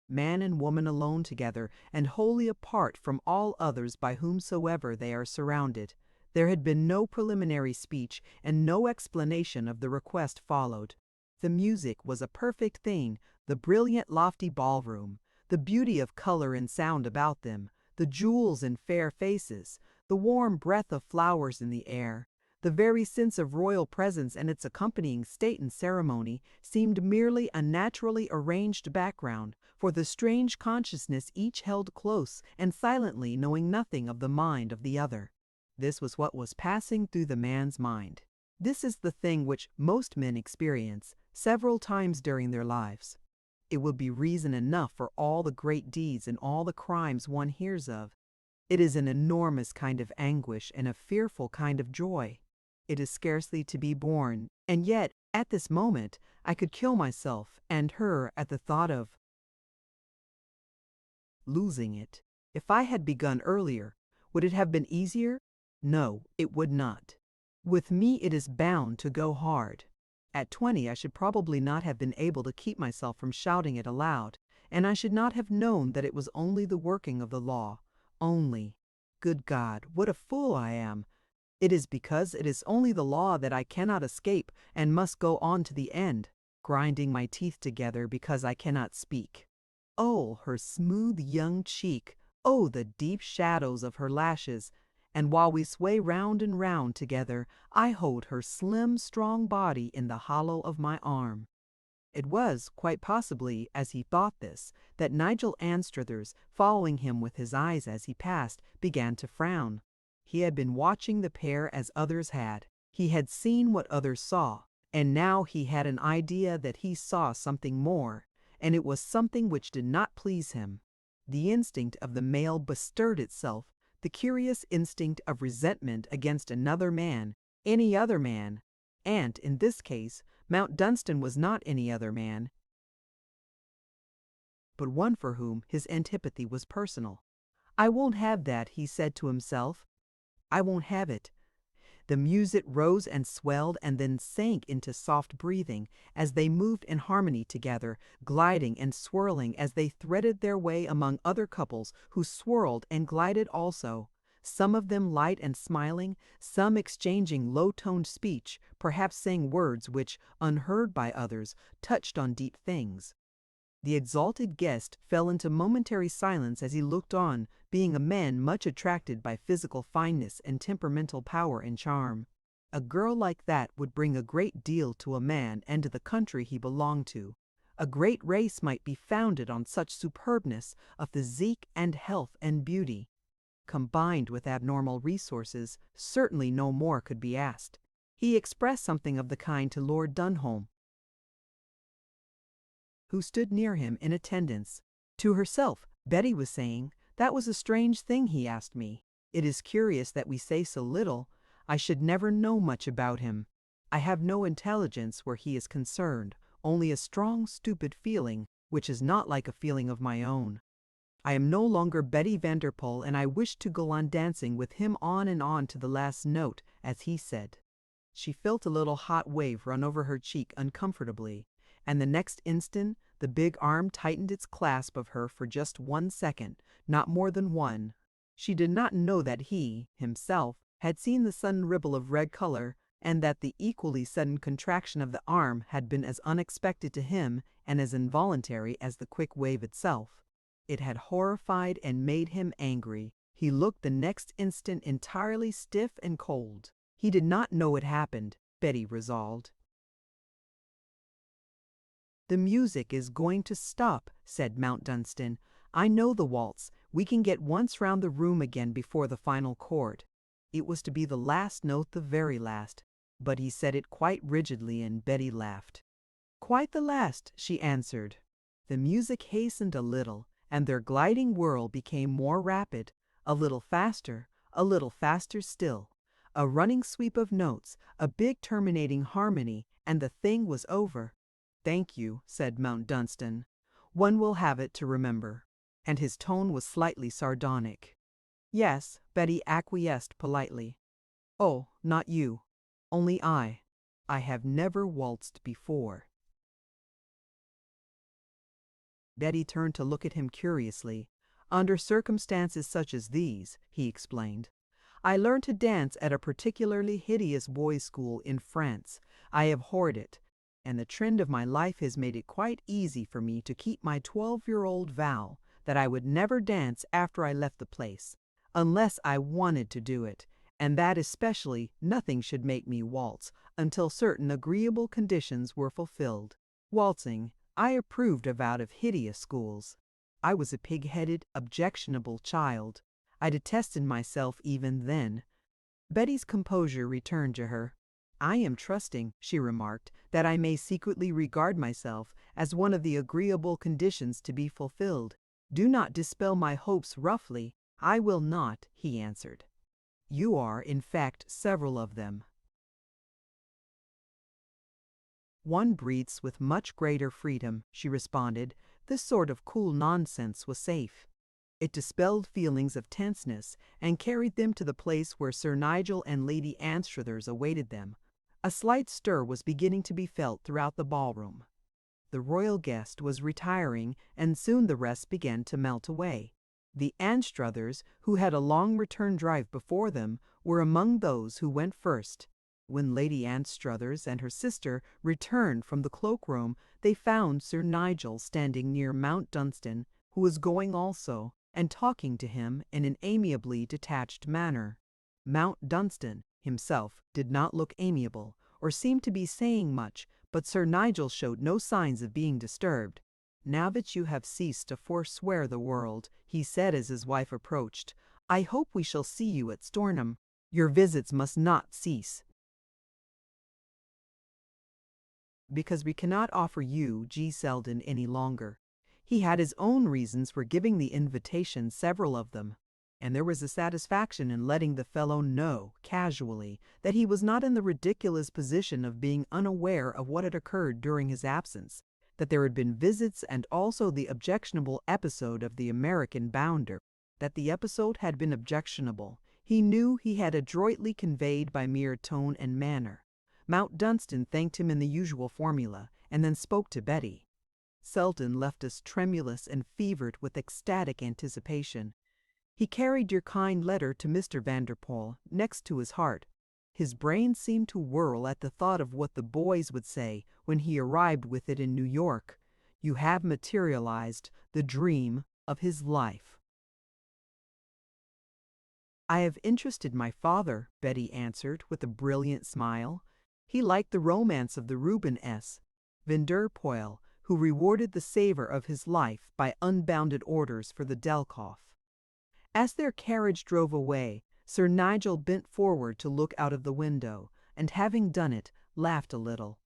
man and woman alone together, and wholly apart from all others by whomsoever they are surrounded. There had been no preliminary speech, and no explanation of the request followed. The music was a perfect thing, the brilliant lofty ballroom, the beauty of color and sound about them, the jewels in fair faces, the warm breath of flowers in the air. The very sense of royal presence and its accompanying state and ceremony seemed merely a naturally arranged background for the strange consciousness each held close and silently, knowing nothing of the mind of the other. This was what was passing through the man's mind. This is the thing which most men experience several times during their lives. It would be reason enough for all the great deeds and all the crimes one hears of. It is an enormous kind of anguish and a fearful kind of joy. It is scarcely to be borne, and yet, at this moment, I could kill myself and her at the thought of losing it. If I had begun earlier, would it have been easier? No, it would not. With me it is bound to go hard. At 20 I should probably not have been able to keep myself from shouting it aloud, and I should not have known that it was only the working of the law. Only. Good God, what a fool I am! It is because it is only the law that I cannot escape and must go on to the end, grinding my teeth together because I cannot speak. Oh, her smooth young cheek! Oh, the deep shadows of her lashes! And while we sway round and round together, I hold her slim, strong body in the hollow of my arm. It was, quite possibly, as he thought this, that Nigel Anstruthers, following him with his eyes as he passed, began to frown. He had been watching the pair as others had. He had seen what others saw, and now he had an idea that he saw something more, and it was something which did not please him. The instinct of the male bestirred itself, the curious instinct of resentment against another man, any other man, and, in this case, Mount Dunstan was not any other man, but one for whom his antipathy was personal. "I won't have that," he said to himself. "I won't have it." The music rose and swelled and then sank into soft breathing as they moved in harmony together, gliding and swirling as they threaded their way among other couples who swirled and glided also, some of them light and smiling, some exchanging low-toned speech, perhaps saying words which, unheard by others, touched on deep things. The exalted guest fell into momentary silence as he looked on, being a man much attracted by physical fineness and temperamental power and charm. A girl like that would bring a great deal to a man and to the country he belonged to. A great race might be founded on such superbness of physique and health and beauty. Combined with abnormal resources, certainly no more could be asked. He expressed something of the kind to Lord Dunholm, who stood near him in attendance. To herself, Betty was saying, "That was a strange thing he asked me. It is curious that we say so little. I should never know much about him. I have no intelligence where he is concerned, only a strong, stupid feeling, which is not like a feeling of my own. I am no longer Betty Vanderpoel, and I wish to go on dancing with him on and on to the last note, as he said." She felt a little hot wave run over her cheek uncomfortably, and the next instant the big arm tightened its clasp of her for just 1 second, not more than one. She did not know that he, himself, had seen the sudden ripple of red color, and that the equally sudden contraction of the arm had been as unexpected to him and as involuntary as the quick wave itself. It had horrified and made him angry. He looked the next instant entirely stiff and cold. He did not know it happened, Betty resolved. "The music is going to stop," said Mount Dunstan. "I know the waltz. We can get once round the room again before the final chord." It was to be the last note, the very last, but he said it quite rigidly, and Betty laughed. "Quite the last," she answered. The music hastened a little, and their gliding whirl became more rapid, a little faster still. A running sweep of notes, a big terminating harmony, and the thing was over. "Thank you," said Mount Dunstan. "One will have it to remember." And his tone was slightly sardonic. "Yes," Betty acquiesced politely. "Oh, not you. Only I. I have never waltzed before." Betty turned to look at him curiously. "Under circumstances such as these," he explained. "I learned to dance at a particularly hideous boys' school in France. I abhorred it, and the trend of my life has made it quite easy for me to keep my 12-year-old vow that I would never dance after I left the place, unless I wanted to do it, and that especially nothing should make me waltz until certain agreeable conditions were fulfilled. Waltzing I approved of out of hideous schools. I was a pig-headed, objectionable child. I detested myself even then." Betty's composure returned to her. "I am trusting," she remarked, "that I may secretly regard myself as one of the agreeable conditions to be fulfilled. Do not dispel my hopes roughly." "I will not," he answered. "You are, in fact, several of them. One breathes with much greater freedom," she responded. This sort of cool nonsense was safe. It dispelled feelings of tenseness and carried them to the place where Sir Nigel and Lady Anstruthers awaited them. A slight stir was beginning to be felt throughout the ballroom. The royal guest was retiring, and soon the rest began to melt away. The Anstruthers, who had a long return drive before them, were among those who went first. When Lady Anstruthers and her sister returned from the cloakroom, they found Sir Nigel standing near Mount Dunstan, who was going also, and talking to him in an amiably detached manner. Mount Dunstan himself did not look amiable, or seem to be saying much, but Sir Nigel showed no signs of being disturbed. "Now that you have ceased to forswear the world," he said as his wife approached, "I hope we shall see you at Stornham. Your visits must not cease, because we cannot offer you G. Selden any longer." He had his own reasons for giving the invitation, several of them, and there was a satisfaction in letting the fellow know, casually, that he was not in the ridiculous position of being unaware of what had occurred during his absence, that there had been visits and also the objectionable episode of the American bounder. That the episode had been objectionable, he knew he had adroitly conveyed by mere tone and manner. Mount Dunstan thanked him in the usual formula, and then spoke to Betty. Selden left us tremulous and fevered with ecstatic anticipation. He carried your kind letter to Mr. Vanderpoel next to his heart. His brain seemed to whirl at the thought of what the boys would say when he arrived with it in New York. You have materialized the dream of his life. "I have interested my father," Betty answered with a brilliant smile. "He liked the romance of the Reuben S. Vanderpoel, who rewarded the saver of his life by unbounded orders for the Delkoff." As their carriage drove away, Sir Nigel bent forward to look out of the window, and having done it, laughed a little.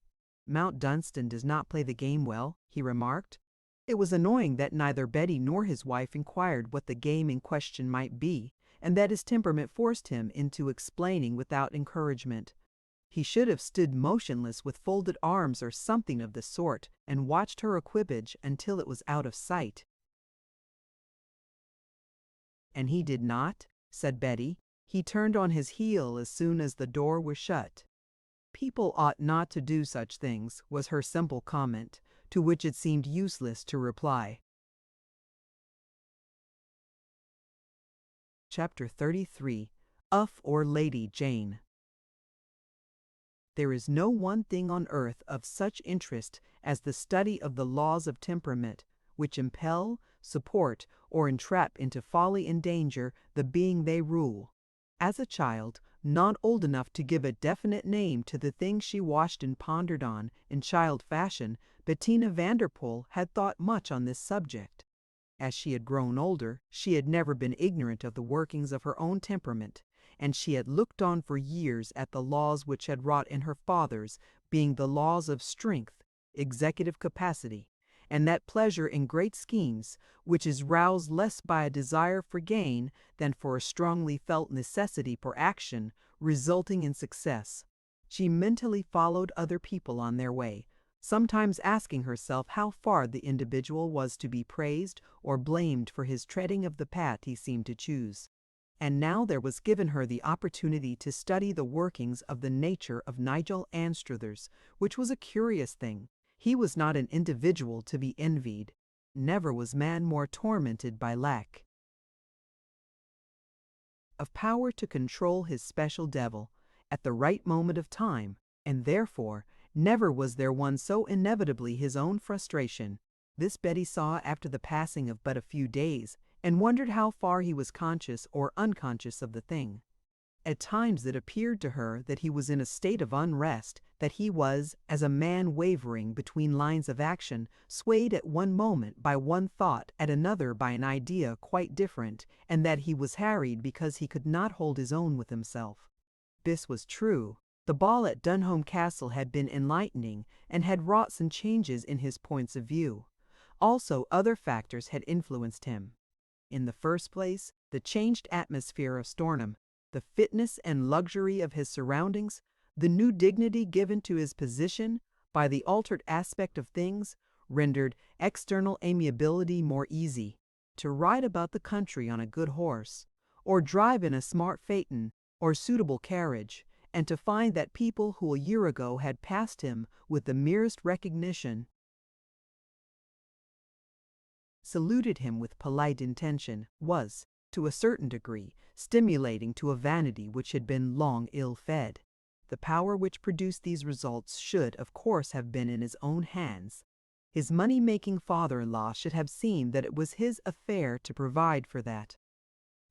"Mount Dunstan does not play the game well," he remarked. It was annoying that neither Betty nor his wife inquired what the game in question might be, and that his temperament forced him into explaining without encouragement. He should have stood motionless with folded arms or something of the sort, and watched her equipage until it was out of sight. "And he did not?" said Betty. "He turned on his heel as soon as the door was shut." "People ought not to do such things," was her simple comment, to which it seemed useless to reply. Chapter 33. Uff or Lady Jane. There is no one thing on earth of such interest as the study of the laws of temperament, which impel, support, or entrap into folly and danger the being they rule. As a child, not old enough to give a definite name to the things she watched and pondered on in child fashion, Bettina Vanderpoel had thought much on this subject. As she had grown older, she had never been ignorant of the workings of her own temperament, and she had looked on for years at the laws which had wrought in her father's, being the laws of strength, executive capacity, and that pleasure in great schemes which is roused less by a desire for gain than for a strongly felt necessity for action resulting in success. She mentally followed other people on their way, sometimes asking herself how far the individual was to be praised or blamed for his treading of the path he seemed to choose. And now there was given her the opportunity to study the workings of the nature of Nigel Anstruthers, which was a curious thing. He was not an individual to be envied. Never was man more tormented by lack of power to control his special devil at the right moment of time, and therefore never was there one so inevitably his own frustration. This Betty saw after the passing of but a few days, and wondered how far he was conscious or unconscious of the thing. At times it appeared to her that he was in a state of unrest, that he was, as a man wavering between lines of action, swayed at one moment by one thought, at another by an idea quite different, and that he was harried because he could not hold his own with himself. This was true. The ball at Dunholm Castle had been enlightening, and had wrought some changes in his points of view. Also, other factors had influenced him. In the first place, the changed atmosphere of Stornham, the fitness and luxury of his surroundings, the new dignity given to his position by the altered aspect of things, rendered external amiability more easy. To ride about the country on a good horse, or drive in a smart phaeton or suitable carriage, and to find that people who a year ago had passed him with the merest recognition saluted him with polite intention, was, to a certain degree, stimulating to a vanity which had been long ill-fed. The power which produced these results should, of course, have been in his own hands. His money-making father-in-law should have seen that it was his affair to provide for that.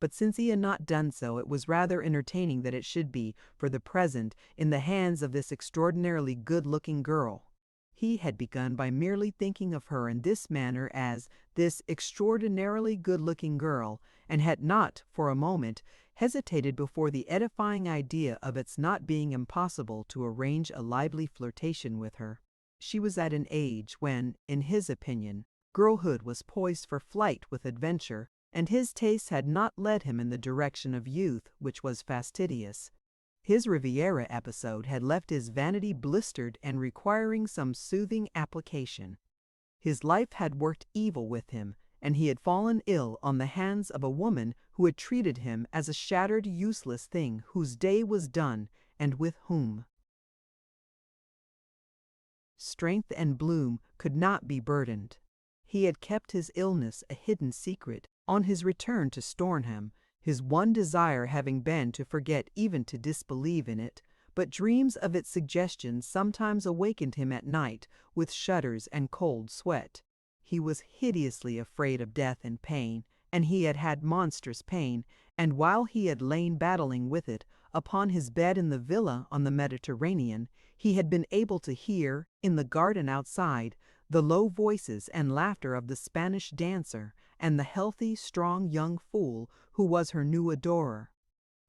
But since he had not done so, it was rather entertaining that it should be, for the present, in the hands of this extraordinarily good-looking girl. He had begun by merely thinking of her in this manner as this extraordinarily good-looking girl, and had not, for a moment, hesitated before the edifying idea of its not being impossible to arrange a lively flirtation with her. She was at an age when, in his opinion, girlhood was poised for flight with adventure, and his tastes had not led him in the direction of youth, which was fastidious. His Riviera episode had left his vanity blistered and requiring some soothing application. His life had worked evil with him, and he had fallen ill on the hands of a woman who had treated him as a shattered, useless thing whose day was done, and with whom strength and bloom could not be burdened. He had kept his illness a hidden secret. On his return to Stornham, his one desire having been to forget even to disbelieve in it, but dreams of its suggestions sometimes awakened him at night with shudders and cold sweat. He was hideously afraid of death and pain, and he had had monstrous pain, and while he had lain battling with it, upon his bed in the villa on the Mediterranean, he had been able to hear, in the garden outside, the low voices and laughter of the Spanish dancer and the healthy, strong young fool who was her new adorer.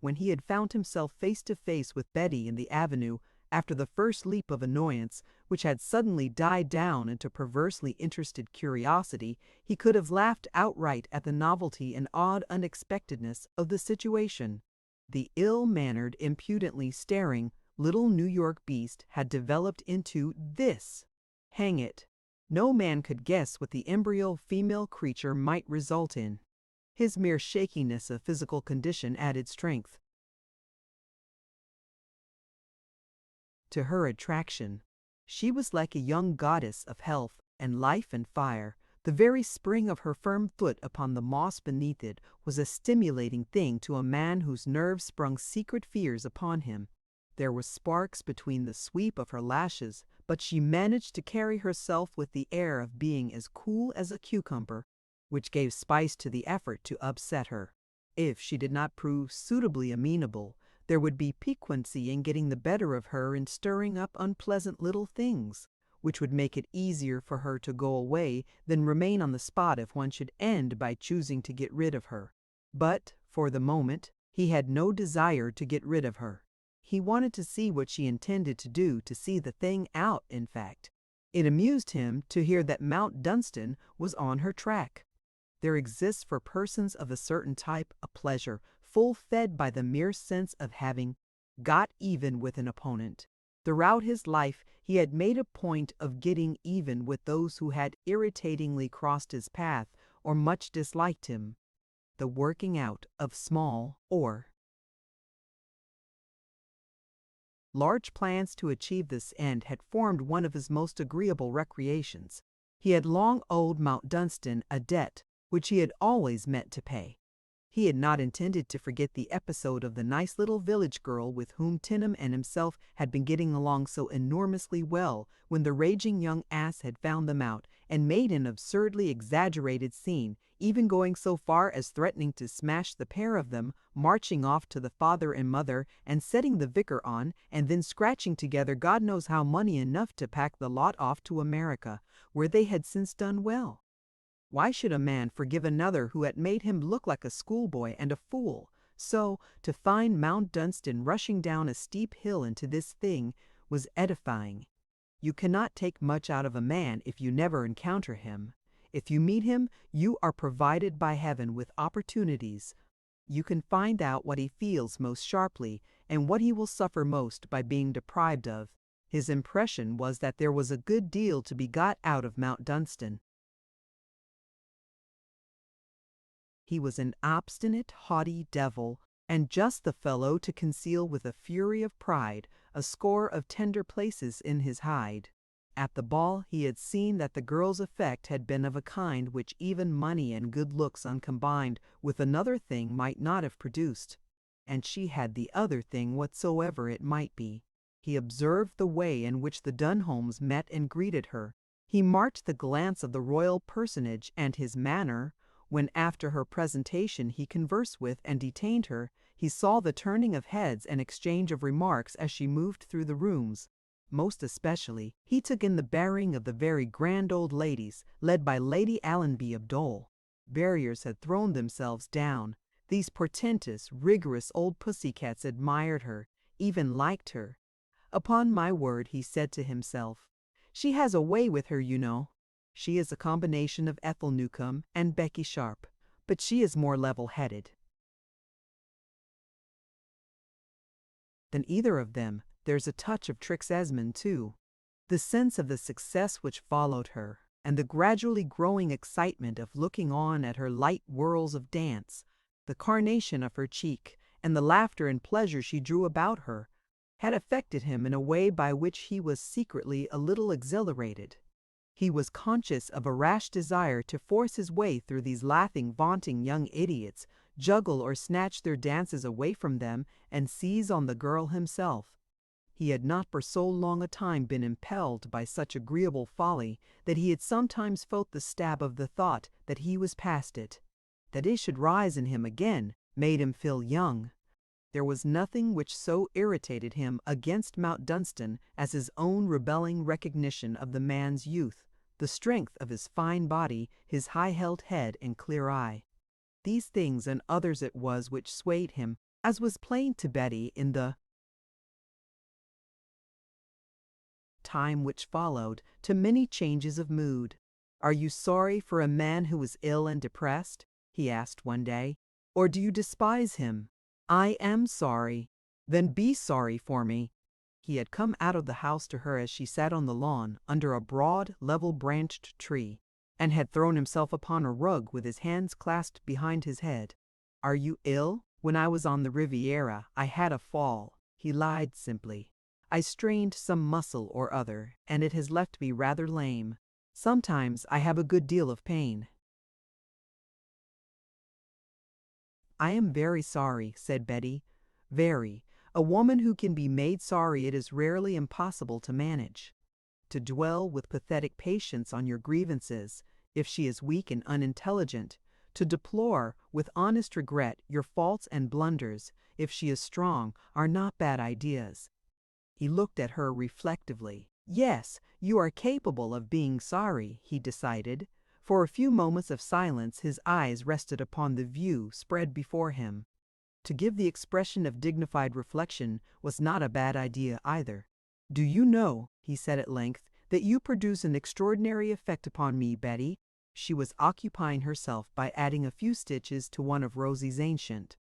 When he had found himself face to face with Betty in the avenue, after the first leap of annoyance, which had suddenly died down into perversely interested curiosity, he could have laughed outright at the novelty and odd unexpectedness of the situation. The ill-mannered, impudently staring little New York beast had developed into this. Hang it! No man could guess what the embryo female creature might result in. His mere shakiness of physical condition added strength to her attraction. She was like a young goddess of health and life and fire. The very spring of her firm foot upon the moss beneath it was a stimulating thing to a man whose nerves sprung secret fears upon him. There were sparks between the sweep of her lashes, but she managed to carry herself with the air of being as cool as a cucumber, which gave spice to the effort to upset her. If she did not prove suitably amenable, there would be piquancy in getting the better of her in stirring up unpleasant little things, which would make it easier for her to go away than remain on the spot if one should end by choosing to get rid of her. But, for the moment, he had no desire to get rid of her. He wanted to see what she intended to do, to see the thing out, in fact. It amused him to hear that Mount Dunstan was on her track. There exists for persons of a certain type a pleasure full-fed by the mere sense of having got even with an opponent. Throughout his life he had made a point of getting even with those who had irritatingly crossed his path or much disliked him. The working out of small or large plans to achieve this end had formed one of his most agreeable recreations. He had long owed Mount Dunstan a debt which he had always meant to pay. He had not intended to forget the episode of the nice little village girl with whom Tinham and himself had been getting along so enormously well when the raging young ass had found them out and made an absurdly exaggerated scene, even going so far as threatening to smash the pair of them, marching off to the father and mother and setting the vicar on, and then scratching together God knows how money enough to pack the lot off to America, where they had since done well. Why should a man forgive another who had made him look like a schoolboy and a fool? So, to find Mount Dunstan rushing down a steep hill into this thing was edifying. You cannot take much out of a man if you never encounter him. If you meet him, you are provided by heaven with opportunities. You can find out what he feels most sharply and what he will suffer most by being deprived of. His impression was that there was a good deal to be got out of Mount Dunstan. He was an obstinate, haughty devil, and just the fellow to conceal with a fury of pride a score of tender places in his hide. At the ball he had seen that the girl's effect had been of a kind which even money and good looks uncombined with another thing might not have produced. And she had the other thing whatsoever it might be. He observed the way in which the Dunholms met and greeted her. He marked the glance of the royal personage, and his manner, when after her presentation he conversed with and detained her. He saw the turning of heads and exchange of remarks as she moved through the rooms. Most especially, he took in the bearing of the very grand old ladies, led by Lady Allenby of Dole. Barriers had thrown themselves down. These portentous, rigorous old pussycats admired her, even liked her. Upon my word, he said to himself, she has a way with her, you know. She is a combination of Ethel Newcome and Becky Sharp, but she is more level-headed than either of them. There's a touch of Trix Esmond, too. The sense of the success which followed her, and the gradually growing excitement of looking on at her light whirls of dance, the carnation of her cheek, and the laughter and pleasure she drew about her, had affected him in a way by which he was secretly a little exhilarated. He was conscious of a rash desire to force his way through these laughing, vaunting young idiots, juggle or snatch their dances away from them, and seize on the girl himself. He had not for so long a time been impelled by such agreeable folly that he had sometimes felt the stab of the thought that he was past it. That it should rise in him again made him feel young. There was nothing which so irritated him against Mount Dunstan as his own rebelling recognition of the man's youth, the strength of his fine body, his high-held head and clear eye. These things and others it was which swayed him, as was plain to Betty in the time which followed, to many changes of mood. "Are you sorry for a man who is ill and depressed?" he asked one day. "Or do you despise him?" "I am sorry." "Then be sorry for me." He had come out of the house to her as she sat on the lawn, under a broad, level-branched tree, and had thrown himself upon a rug with his hands clasped behind his head. "Are you ill?" "When I was on the Riviera, I had a fall." He lied simply. "I strained some muscle or other, and it has left me rather lame. Sometimes I have a good deal of pain." "I am very sorry," said Betty. "Very. A woman who can be made sorry it is rarely impossible to manage. To dwell with pathetic patience on your grievances, if she is weak and unintelligent, to deplore, with honest regret, your faults and blunders, if she is strong, are not bad ideas." He looked at her reflectively. "Yes, you are capable of being sorry," he decided. For a few moments of silence his eyes rested upon the view spread before him. To give the expression of dignified reflection was not a bad idea either. "Do you know," he said at length, "that you produce an extraordinary effect upon me, Betty?" She was occupying herself by adding a few stitches to one of Rosie's ancient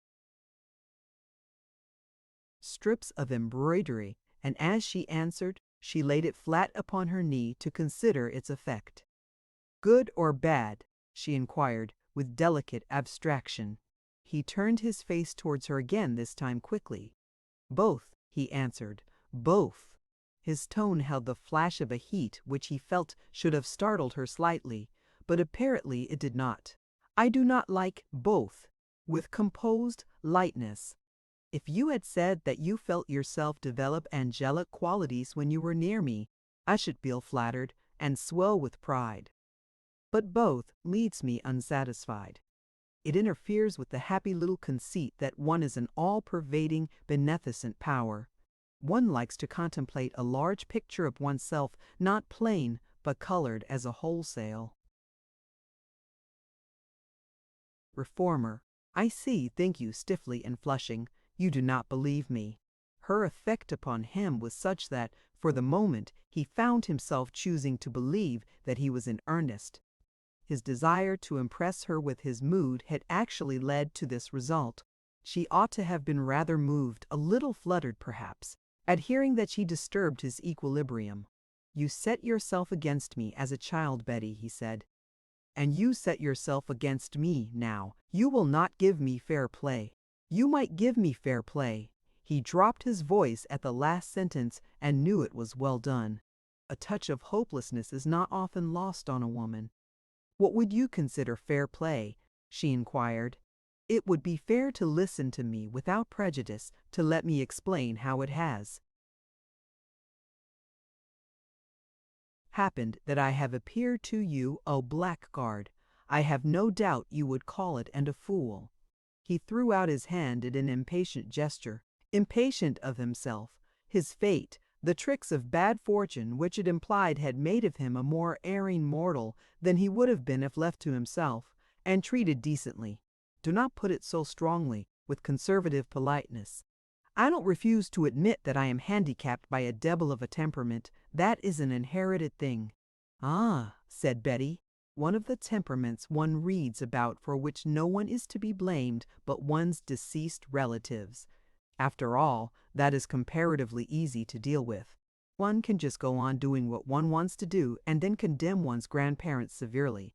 strips of embroidery, and as she answered, she laid it flat upon her knee to consider its effect. "Good or bad?" she inquired, with delicate abstraction. He turned his face towards her again, this time quickly. "Both," he answered, "both." His tone held the flash of a heat which he felt should have startled her slightly, but apparently it did not. "I do not like both," with composed lightness. "If you had said that you felt yourself develop angelic qualities when you were near me, I should feel flattered and swell with pride. But both leaves me unsatisfied. It interferes with the happy little conceit that one is an all-pervading, beneficent power. One likes to contemplate a large picture of oneself, not plain, but colored as a wholesale." Reformer. "I see," thank you, stiffly and flushing. "You do not believe me." Her effect upon him was such that, for the moment, he found himself choosing to believe that he was in earnest. His desire to impress her with his mood had actually led to this result. She ought to have been rather moved, a little fluttered perhaps, at hearing that she disturbed his equilibrium. "You set yourself against me as a child, Betty," he said. "And you set yourself against me now. You will not give me fair play." "You might give me fair play." He dropped his voice at the last sentence and knew it was well done. a touch of hopelessness is not often lost on a woman. "What would you consider fair play?" she inquired. "It would be fair to listen to me without prejudice, to let me explain how it has happened that I have appeared to you a blackguard. I have no doubt you would call it, and a fool." He threw out his hand in an impatient gesture, impatient of himself, his fate, the tricks of bad fortune which it implied had made of him a more erring mortal than he would have been if left to himself, and treated decently. Do not put it so strongly, with conservative politeness. I don't refuse to admit that I am handicapped by a devil of a temperament. That is an inherited thing. "Ah," said Betty, "one of the temperaments one reads about for which no one is to be blamed but one's deceased relatives. After all, that is comparatively easy to deal with. One can just go on doing what one wants to do and then condemn one's grandparents severely."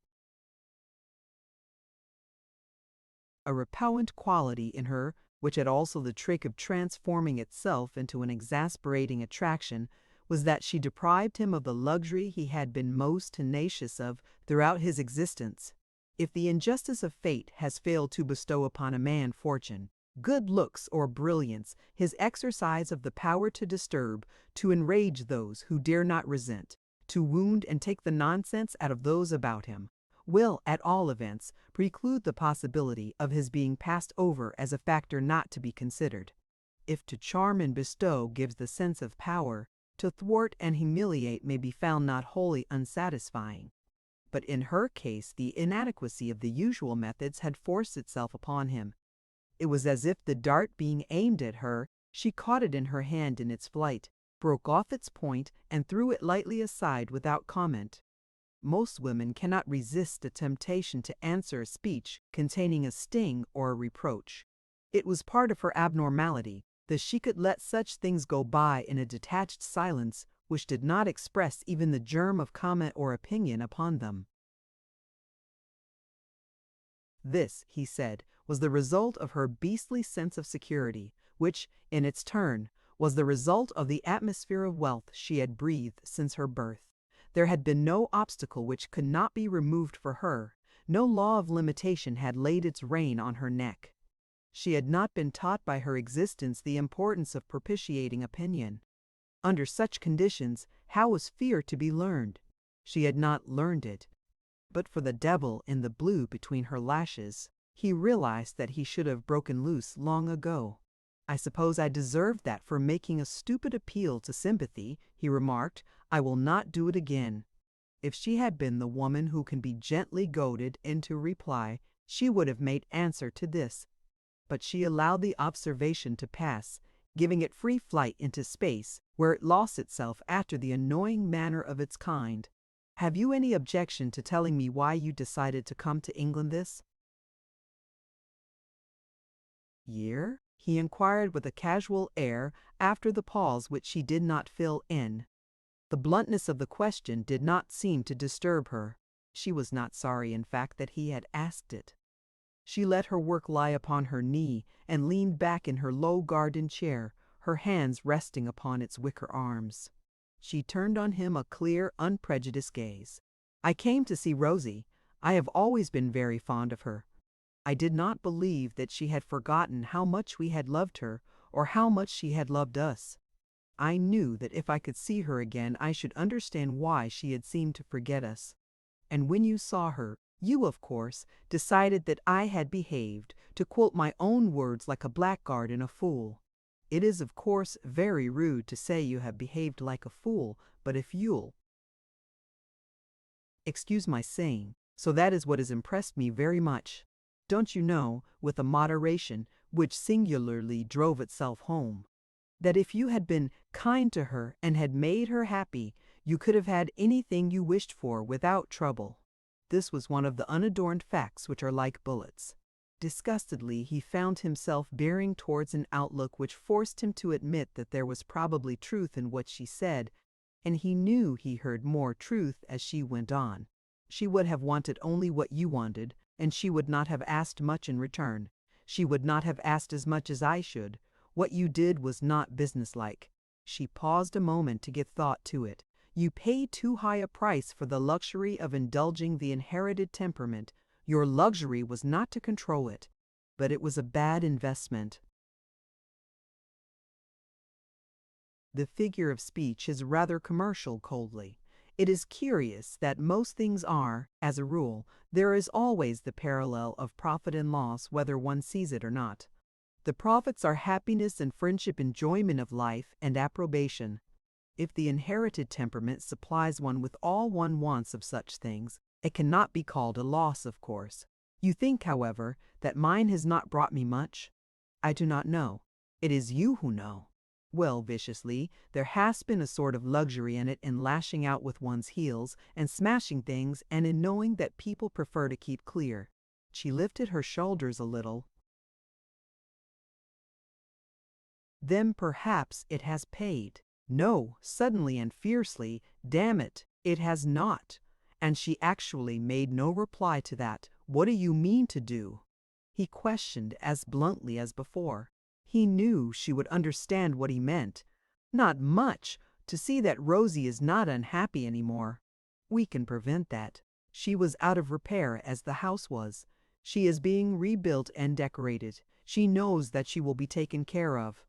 A repellent quality in her, which had also the trick of transforming itself into an exasperating attraction, was that she deprived him of the luxury he had been most tenacious of throughout his existence. If the injustice of fate has failed to bestow upon a man fortune, good looks, or brilliance, his exercise of the power to disturb, to enrage those who dare not resent, to wound and take the nonsense out of those about him, will, at all events, preclude the possibility of his being passed over as a factor not to be considered. If to charm and bestow gives the sense of power, to thwart and humiliate may be found not wholly unsatisfying. But in her case the inadequacy of the usual methods had forced itself upon him. It was as if the dart being aimed at her, she caught it in her hand in its flight, broke off its point, and threw it lightly aside without comment. Most women cannot resist the temptation to answer a speech containing a sting or a reproach. It was part of her abnormality that she could let such things go by in a detached silence which did not express even the germ of comment or opinion upon them. This, he said, was the result of her beastly sense of security, which, in its turn, was the result of the atmosphere of wealth she had breathed since her birth. There had been no obstacle which could not be removed for her, no law of limitation had laid its rein on her neck. She had not been taught by her existence the importance of propitiating opinion. Under such conditions, how was fear to be learned? She had not learned it. But for the devil in the blue between her lashes, he realized that he should have broken loose long ago. "I suppose I deserved that for making a stupid appeal to sympathy," he remarked. "I will not do it again." If she had been the woman who can be gently goaded into reply, she would have made answer to this. But she allowed the observation to pass, giving it free flight into space, where it lost itself after the annoying manner of its kind. "Have you any objection to telling me why you decided to come to England this year?" he inquired with a casual air after the pause which she did not fill in. The bluntness of the question did not seem to disturb her. She was not sorry, in fact, that he had asked it. She let her work lie upon her knee and leaned back in her low garden chair, her hands resting upon its wicker arms. She turned on him a clear, unprejudiced gaze. "I came to see Rosie. I have always been very fond of her. I did not believe that she had forgotten how much we had loved her, or how much she had loved us. I knew that if I could see her again I should understand why she had seemed to forget us. And when you saw her, you, of course, decided that I had behaved, to quote my own words, like a blackguard and a fool. It is, of course, very rude to say you have behaved like a fool, but if you'll excuse my saying, so that is what has impressed me very much. Don't you know, with a moderation which singularly drove itself home, that if you had been kind to her and had made her happy, you could have had anything you wished for without trouble." This was one of the unadorned facts which are like bullets. Disgustedly, he found himself bearing towards an outlook which forced him to admit that there was probably truth in what she said, and he knew he heard more truth as she went on. "She would have wanted only what you wanted, and she would not have asked much in return. She would not have asked as much as I should. What you did was not businesslike." She paused a moment to give thought to it. You pay too high a price for the luxury of indulging the inherited temperament. Your luxury was not to control it, but it was a bad investment. The figure of speech is rather commercial coldly. It is curious that most things are, as a rule, there is always the parallel of profit and loss whether one sees it or not. The profits are happiness and friendship, enjoyment of life, and approbation. If the inherited temperament supplies one with all one wants of such things, it cannot be called a loss, of course. You think, however, that mine has not brought me much? I do not know. It is you who know. Well, viciously, there has been a sort of luxury in it, in lashing out with one's heels and smashing things, and in knowing that people prefer to keep clear. She lifted her shoulders a little. Then perhaps it has paid. No, suddenly and fiercely, damn it, it has not. And she actually made no reply to that. What do you mean to do? He questioned as bluntly as before. He knew she would understand what he meant. Not much, to see that Rosie is not unhappy anymore. We can prevent that. She was out of repair as the house was. She is being rebuilt and decorated. She knows that she will be taken care of.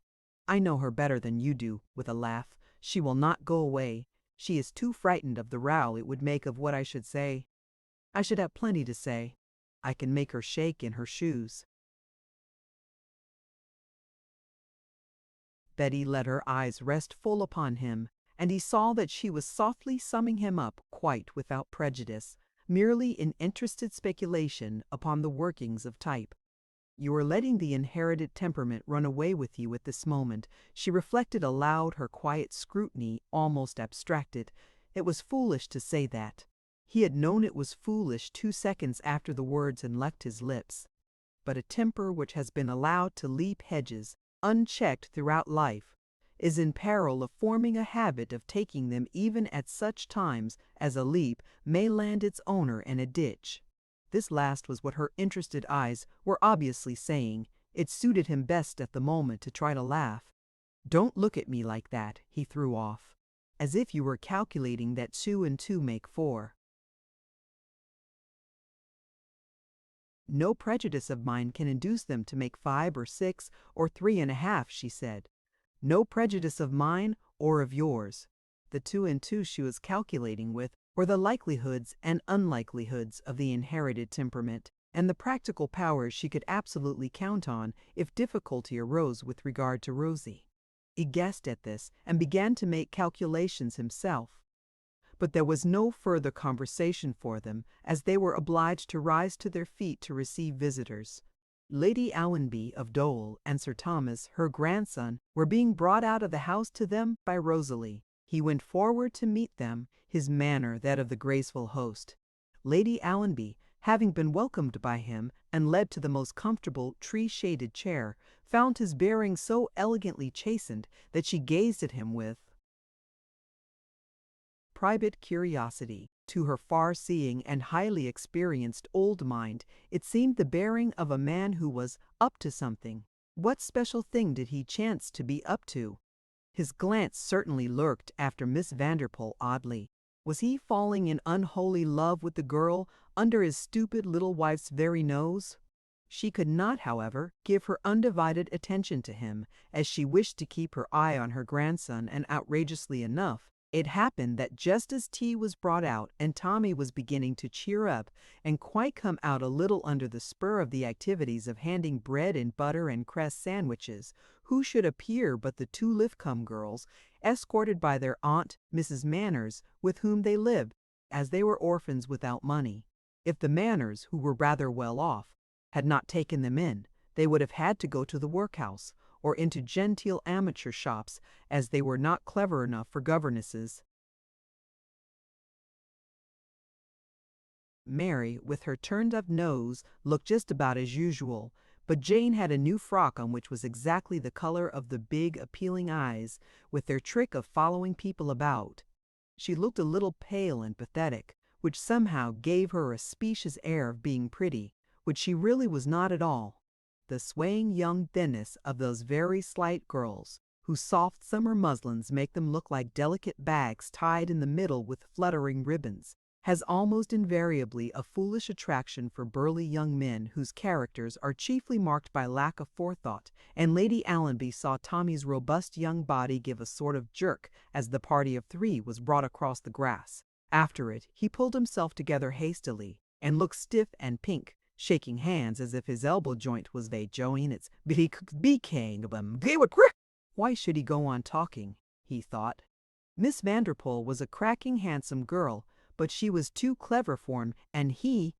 I know her better than you do, with a laugh. She will not go away. She is too frightened of the row it would make of what I should say. I should have plenty to say. I can make her shake in her shoes. Betty let her eyes rest full upon him, and he saw that she was softly summing him up quite without prejudice, merely in interested speculation upon the workings of type. You are letting the inherited temperament run away with you at this moment, she reflected aloud, her quiet scrutiny almost abstracted. It was foolish to say that. He had known it was foolish 2 seconds after the words had left his lips. But a temper which has been allowed to leap hedges, unchecked throughout life, is in peril of forming a habit of taking them even at such times as a leap may land its owner in a ditch. This last was what her interested eyes were obviously saying. It suited him best at the moment to try to laugh. "Don't look at me like that," he threw off, "as if you were calculating that 2 and 2 make 4. No prejudice of mine can induce them to make 5 or 6 or 3.5, she said. No prejudice of mine or of yours. The 2 and 2 she was calculating with were the likelihoods and unlikelihoods of the inherited temperament, and the practical powers she could absolutely count on if difficulty arose with regard to Rosie. He guessed at this and began to make calculations himself. But there was no further conversation for them, as they were obliged to rise to their feet to receive visitors. Lady Allenby of Dole and Sir Thomas, her grandson, were being brought out of the house to them by Rosalie. He went forward to meet them, his manner that of the graceful host. Lady Allenby, having been welcomed by him and led to the most comfortable tree-shaded chair, found his bearing so elegantly chastened that she gazed at him with private curiosity. To her far-seeing and highly experienced old mind, it seemed the bearing of a man who was up to something. What special thing did he chance to be up to? His glance certainly lurked after Miss Vanderpool oddly. Was he falling in unholy love with the girl under his stupid little wife's very nose? She could not, however, give her undivided attention to him, as she wished to keep her eye on her grandson, and outrageously enough, it happened that just as tea was brought out and Tommy was beginning to cheer up and quite come out a little under the spur of the activities of handing bread and butter and cress sandwiches, who should appear but the 2 Lifcombe girls, escorted by their aunt, Mrs. Manners, with whom they lived, as they were orphans without money. If the Manners, who were rather well off, had not taken them in, they would have had to go to the workhouse, or into genteel amateur shops, as they were not clever enough for governesses. Mary, with her turned-up nose, looked just about as usual, but Jane had a new frock on which was exactly the color of the big, appealing eyes, with their trick of following people about. She looked a little pale and pathetic, which somehow gave her a specious air of being pretty, which she really was not at all. The swaying young thinness of those very slight girls, whose soft summer muslins make them look like delicate bags tied in the middle with fluttering ribbons, has almost invariably a foolish attraction for burly young men whose characters are chiefly marked by lack of forethought, and Lady Allenby saw Tommy's robust young body give a sort of jerk as the party of three was brought across the grass. After it, he pulled himself together hastily, and looked stiff and pink, shaking hands as if his elbow joint was they join its became. Why should he go on talking, he thought. Miss Vanderpool was a cracking handsome girl, but she was too clever for him, and he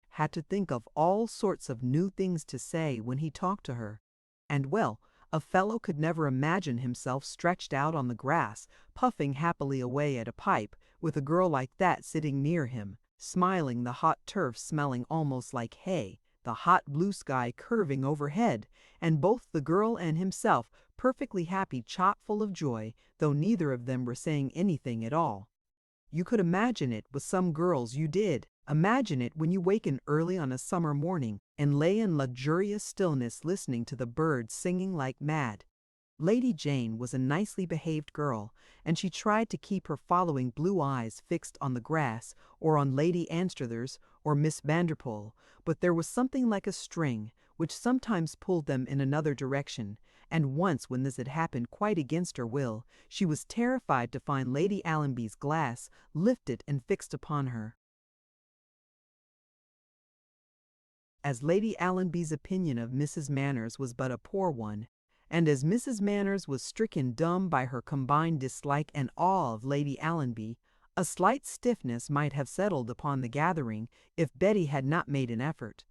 had to think of all sorts of new things to say when he talked to her. And well, a fellow could never imagine himself stretched out on the grass, puffing happily away at a pipe, with a girl like that sitting near him, smiling, the hot turf smelling almost like hay, the hot blue sky curving overhead, and both the girl and himself perfectly happy, chock-full of joy, though neither of them were saying anything at all. You could imagine it with some girls, you did. Imagine it when you waken early on a summer morning and lay in luxurious stillness listening to the birds singing like mad. Lady Jane was a nicely behaved girl, and she tried to keep her following blue eyes fixed on the grass or on Lady Anstruthers or Miss Vanderpool, but there was something like a string which sometimes pulled them in another direction, and once when this had happened quite against her will, she was terrified to find Lady Allenby's glass lifted and fixed upon her. As Lady Allenby's opinion of Mrs. Manners was but a poor one, and as Mrs. Manners was stricken dumb by her combined dislike and awe of Lady Allenby, a slight stiffness might have settled upon the gathering if Betty had not made an effort.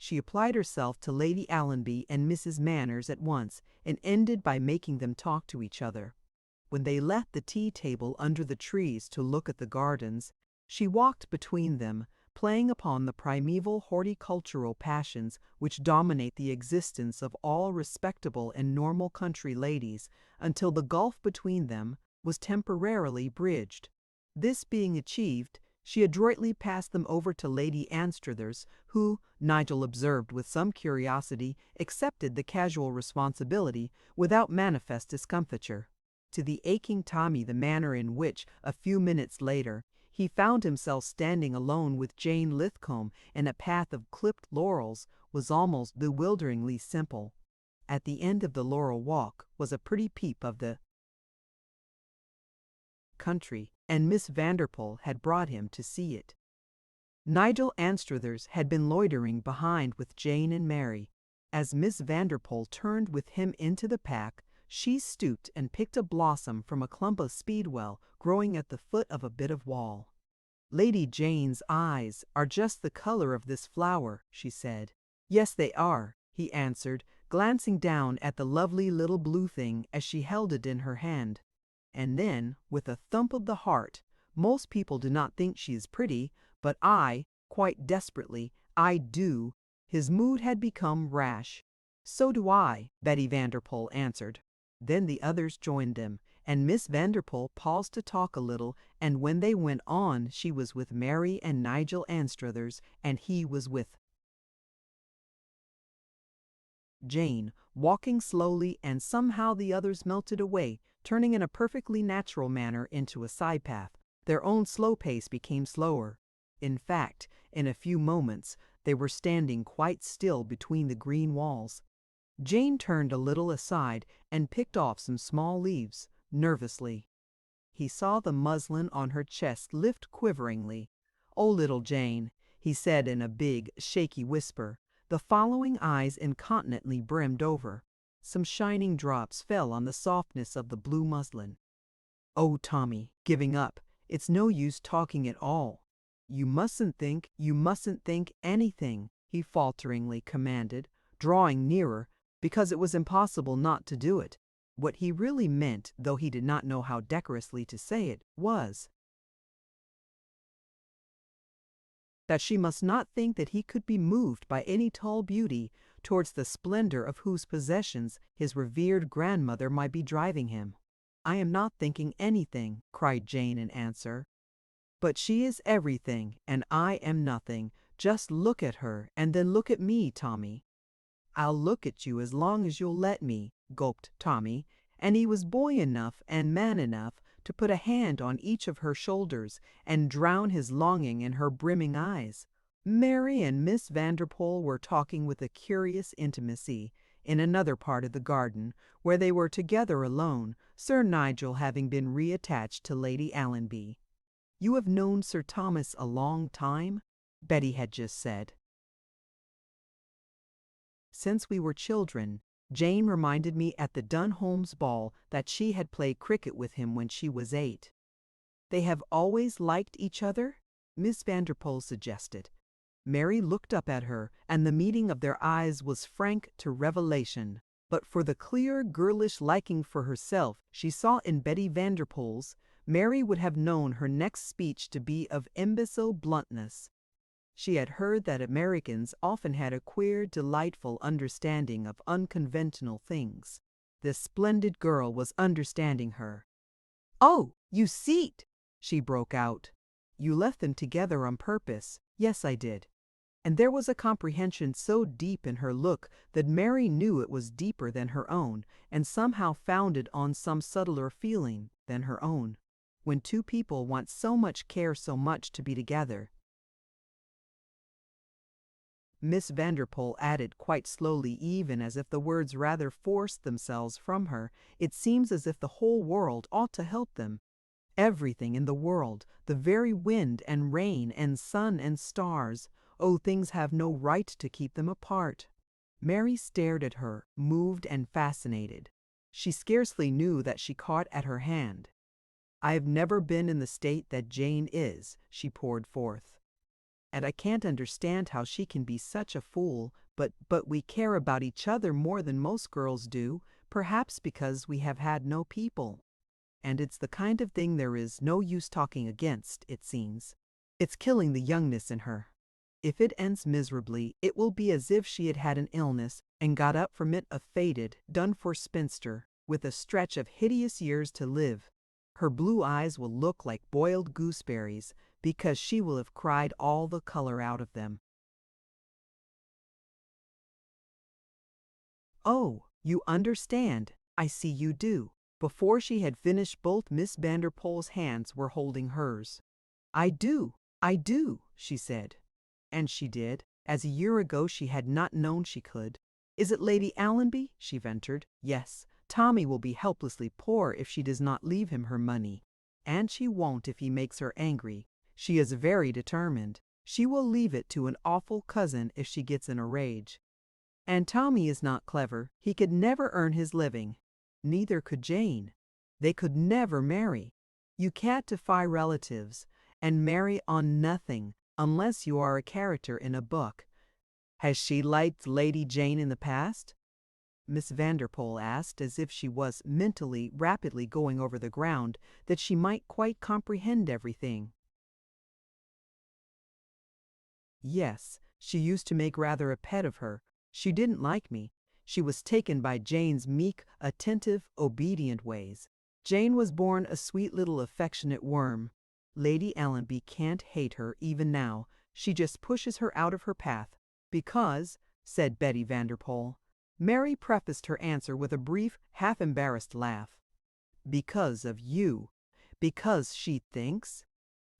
She applied herself to Lady Allenby and Mrs. Manners at once, and ended by making them talk to each other. When they left the tea-table under the trees to look at the gardens, she walked between them, playing upon the primeval horticultural passions which dominate the existence of all respectable and normal country ladies, until the gulf between them was temporarily bridged. This being achieved, she adroitly passed them over to Lady Anstruthers, who, Nigel observed with some curiosity, accepted the casual responsibility without manifest discomfiture. To the aching Tommy, the manner in which, a few minutes later, he found himself standing alone with Jane Lithcombe in a path of clipped laurels was almost bewilderingly simple. At the end of the laurel walk was a pretty peep of the country, and Miss Vanderpool had brought him to see it. Nigel Anstruthers had been loitering behind with Jane and Mary. As Miss Vanderpool turned with him into the path, she stooped and picked a blossom from a clump of speedwell growing at the foot of a bit of wall. "Lady Jane's eyes are just the color of this flower," she said. "Yes, they are," he answered, glancing down at the lovely little blue thing as she held it in her hand. And then, with a thump of the heart, "Most people do not think she is pretty, but I, quite desperately, I do." His mood had become rash. "So do I," Betty Vanderpool answered. Then the others joined them, and Miss Vanderpool paused to talk a little, and when they went on she was with Mary and Nigel Anstruthers, and he was with Jane, walking slowly, and somehow the others melted away, turning in a perfectly natural manner into a side path. Their own slow pace became slower. In fact, in a few moments they were standing quite still between the green walls. Jane turned a little aside and picked off some small leaves, nervously. He saw the muslin on her chest lift quiveringly. "Oh, little Jane," he said in a big, shaky whisper. The following eyes incontinently brimmed over. Some shining drops fell on the softness of the blue muslin. "Oh, Tommy, giving up. It's no use talking at all." You mustn't think anything," he falteringly commanded, drawing nearer, because it was impossible not to do it. What he really meant, though he did not know how decorously to say it, was that she must not think that he could be moved by any tall beauty towards the splendor of whose possessions his revered grandmother might be driving him. "I am not thinking anything," cried Jane in answer. "But she is everything, and I am nothing. Just look at her, and then look at me, Tommy." "I'll look at you as long as you'll let me," gulped Tommy, and he was boy enough and man enough to put a hand on each of her shoulders and drown his longing in her brimming eyes. Mary and Miss Vanderpool were talking with a curious intimacy in another part of the garden, where they were together alone, Sir Nigel having been reattached to Lady Allenby. "You have known Sir Thomas a long time?" Betty had just said. "Since we were children. Jane reminded me at the Dunholmes ball that she had played cricket with him when she was 8. "They have always liked each other?" Miss Vanderpool suggested. Mary looked up at her, and the meeting of their eyes was frank to revelation. But for the clear, girlish liking for herself she saw in Betty Vanderpool's, Mary would have known her next speech to be of imbecile bluntness. She had heard that Americans often had a queer, delightful understanding of unconventional things. This splendid girl was understanding her. "Oh, you seet!" she broke out. "You left them together on purpose." "Yes, I did." And there was a comprehension so deep in her look that Mary knew it was deeper than her own, and somehow founded on some subtler feeling than her own. When two people want so much care so much to be together. Miss Vanderpool added quite slowly, even as if the words rather forced themselves from her, "It seems as if the whole world ought to help them. Everything in the world, the very wind and rain and sun and stars. Oh, things have no right to keep them apart." Mary stared at her, moved and fascinated. She scarcely knew that she caught at her hand. "I have never been in the state that Jane is," she poured forth. "And I can't understand how she can be such a fool, but we care about each other more than most girls do, perhaps because we have had no people. And it's the kind of thing there is no use talking against, it seems. It's killing the youngness in her. If it ends miserably, it will be as if she had had an illness and got up from it a faded, done-for spinster, with a stretch of hideous years to live. Her blue eyes will look like boiled gooseberries, because she will have cried all the color out of them." "Oh, you understand. I see you do." Before she had finished, both Miss Vanderpool's hands were holding hers. I do," she said. And she did, as a year ago she had not known she could. "Is it Lady Allenby?" she ventured. "Yes. Tommy will be helplessly poor if she does not leave him her money. And she won't if he makes her angry. She is very determined. She will leave it to an awful cousin if she gets in a rage. And Tommy is not clever. He could never earn his living. Neither could Jane. They could never marry. You can't defy relatives and marry on nothing unless you are a character in a book." "Has she liked Lady Jane in the past?" Miss Vanderpool asked, as if she was mentally rapidly going over the ground that she might quite comprehend everything. "Yes, she used to make rather a pet of her. She didn't like me. She was taken by Jane's meek, attentive, obedient ways. Jane was born a sweet little affectionate worm. Lady Allenby can't hate her even now. She just pushes her out of her path. Because," said Betty Vanderpool. Mary prefaced her answer with a brief, half-embarrassed laugh. "Because of you. Because she thinks.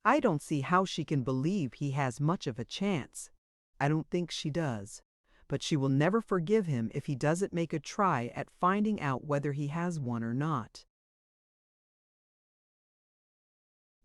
I don't see how she can believe he has much of a chance. I don't think she does. But she will never forgive him if he doesn't make a try at finding out whether he has one or not."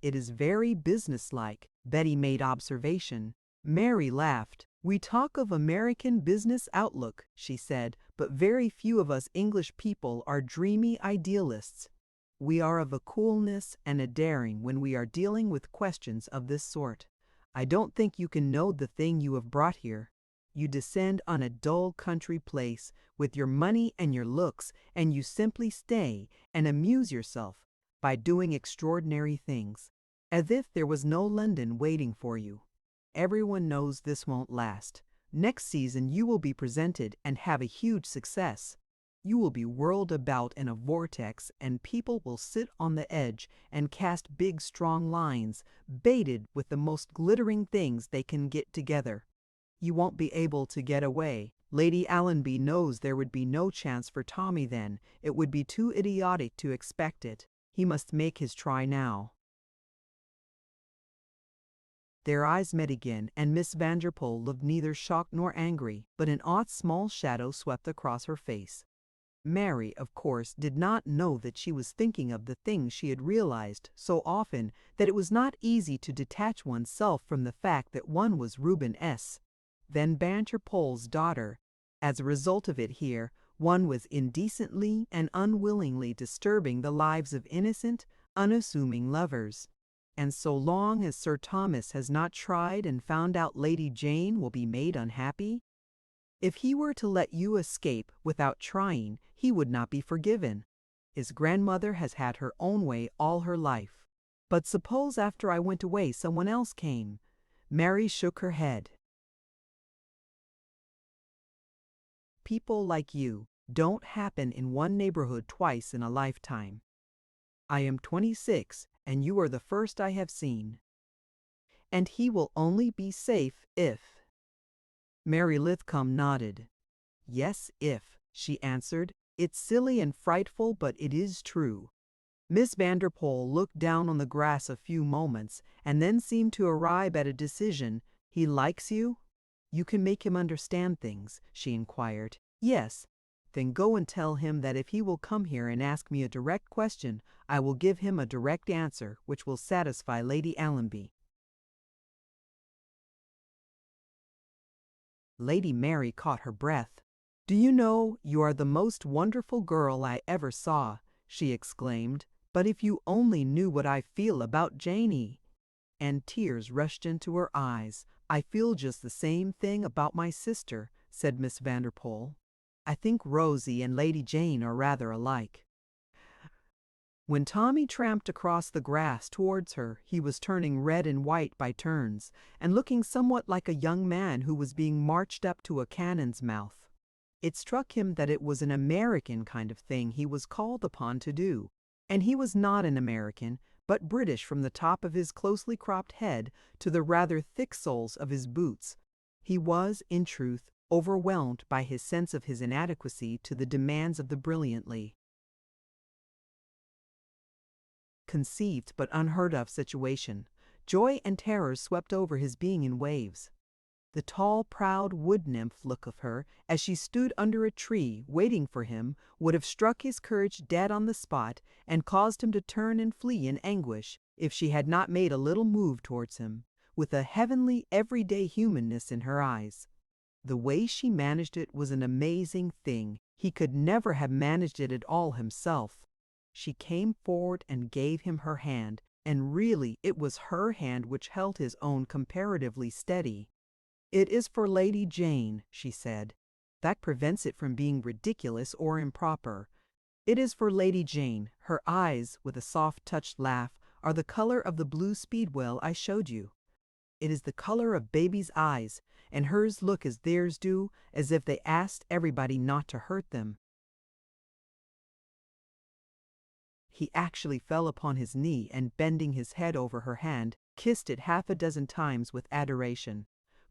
"It is very businesslike," Betty made observation. Mary laughed. "We talk of American business outlook," she said, "but very few of us English people are dreamy idealists. We are of a coolness and a daring when we are dealing with questions of this sort. I don't think you can know the thing you have brought here. You descend on a dull country place with your money and your looks, and you simply stay and amuse yourself by doing extraordinary things, as if there was no London waiting for you. Everyone knows this won't last. Next season you will be presented and have a huge success. You will be whirled about in a vortex, and people will sit on the edge and cast big strong lines, baited with the most glittering things they can get together. You won't be able to get away. Lady Allenby knows there would be no chance for Tommy then. It would be too idiotic to expect it. He must make his try now. Their eyes met again, and Miss Vanderpool looked neither shocked nor angry, but an odd small shadow swept across her face. Mary, of course, did not know that she was thinking of the things she had realized so often that it was not easy to detach oneself from the fact that one was Reuben S. Van Vanderpool's daughter. As a result of it here, one was indecently and unwillingly disturbing the lives of innocent, unassuming lovers. And so long as Sir Thomas has not tried and found out Lady Jane will be made unhappy, if he were to let you escape without trying, he would not be forgiven. His grandmother has had her own way all her life. But suppose after I went away someone else came? Mary shook her head. People like you don't happen in one neighborhood twice in a lifetime. I am 26, and you are the first I have seen. And he will only be safe if... Mary Lithcom nodded. Yes, if, she answered. It's silly and frightful, but it is true. Miss Vanderpool looked down on the grass a few moments, and then seemed to arrive at a decision. He likes you? You can make him understand things, she inquired. Yes. Then go and tell him that if he will come here and ask me a direct question, I will give him a direct answer, which will satisfy Lady Allenby. Lady Mary caught her breath. Do you know, you are the most wonderful girl I ever saw, she exclaimed. But if you only knew what I feel about Janie. And tears rushed into her eyes. I feel just the same thing about my sister, said Miss Vanderpool. I think Rosie and Lady Jane are rather alike. When Tommy tramped across the grass towards her, he was turning red and white by turns, and looking somewhat like a young man who was being marched up to a cannon's mouth. It struck him that it was an American kind of thing he was called upon to do, and he was not an American, but British from the top of his closely cropped head to the rather thick soles of his boots. He was, in truth, overwhelmed by his sense of his inadequacy to the demands of the brilliantly conceived but unheard of situation. Joy and terror swept over his being in waves. The tall, proud wood-nymph look of her, as she stood under a tree waiting for him, would have struck his courage dead on the spot and caused him to turn and flee in anguish if she had not made a little move towards him, with a heavenly, everyday humanness in her eyes. The way she managed it was an amazing thing. He could never have managed it at all himself. She came forward and gave him her hand, and really it was her hand which held his own comparatively steady. It is for Lady Jane, she said. That prevents it from being ridiculous or improper. It is for Lady Jane. Her eyes, with a soft-touched laugh, are the color of the blue speedwell I showed you. It is the color of baby's eyes, and hers look as theirs do, as if they asked everybody not to hurt them. He actually fell upon his knee and, bending his head over her hand, kissed it half a dozen times with adoration.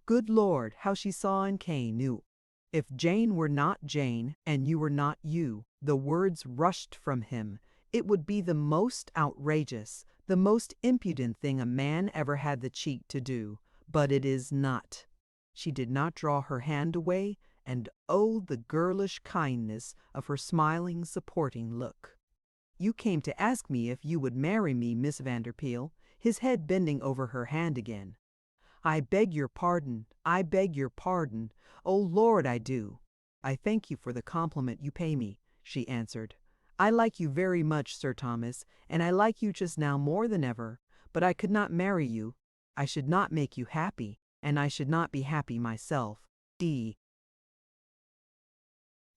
Good Lord, how she saw and knew. If Jane were not Jane, and you were not you, the words rushed from him. It would be the most outrageous, the most impudent thing a man ever had the cheek to do, but it is not. She did not draw her hand away, and oh, the girlish kindness of her smiling, supporting look. You came to ask me if you would marry me, Miss Vanderpool, his head bending over her hand again. I beg your pardon, I beg your pardon. Oh, Lord, I do. I thank you for the compliment you pay me, she answered. I like you very much, Sir Thomas, and I like you just now more than ever, but I could not marry you. I should not make you happy, and I should not be happy myself. D.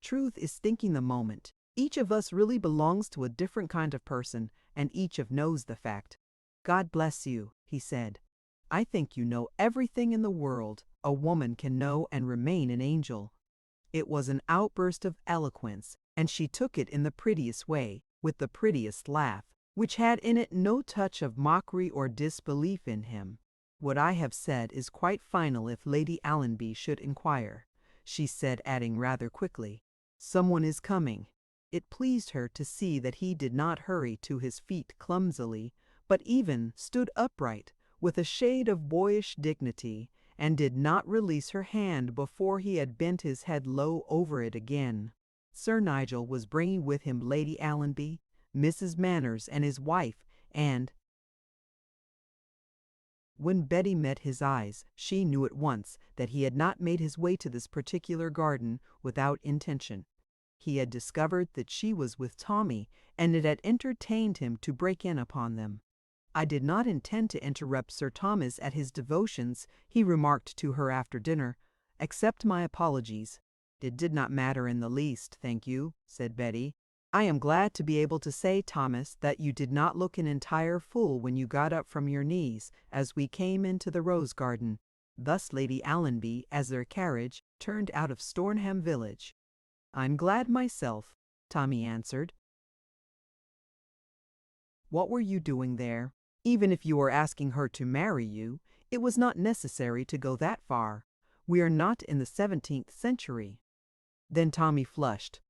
Truth is thinking the moment. Each of us really belongs to a different kind of person, and each of knows the fact. God bless you, he said. I think you know everything in the world a woman can know and remain an angel. It was an outburst of eloquence, and she took it in the prettiest way, with the prettiest laugh, which had in it no touch of mockery or disbelief in him. What I have said is quite final if Lady Allenby should inquire. she said, adding rather quickly, "Someone is coming." It pleased her to see that he did not hurry to his feet clumsily, but even stood upright with a shade of boyish dignity, and did not release her hand before he had bent his head low over it again. Sir Nigel was bringing with him Lady Allenby, Mrs. Manners and his wife, and when Betty met his eyes, she knew at once that he had not made his way to this particular garden without intention. He had discovered that she was with Tommy, and it had entertained him to break in upon them. "I did not intend to interrupt Sir Thomas at his devotions," he remarked to her after dinner. "Accept my apologies." "It did not matter in the least, thank you," said Betty. "I am glad to be able to say, Thomas, that you did not look an entire fool when you got up from your knees as we came into the rose garden." Thus Lady Allenby, as their carriage turned out of Stornham village. "I'm glad myself," Tommy answered. "What were you doing there? Even if you were asking her to marry you, it was not necessary to go that far. We are not in the 17th century." Then Tommy flushed.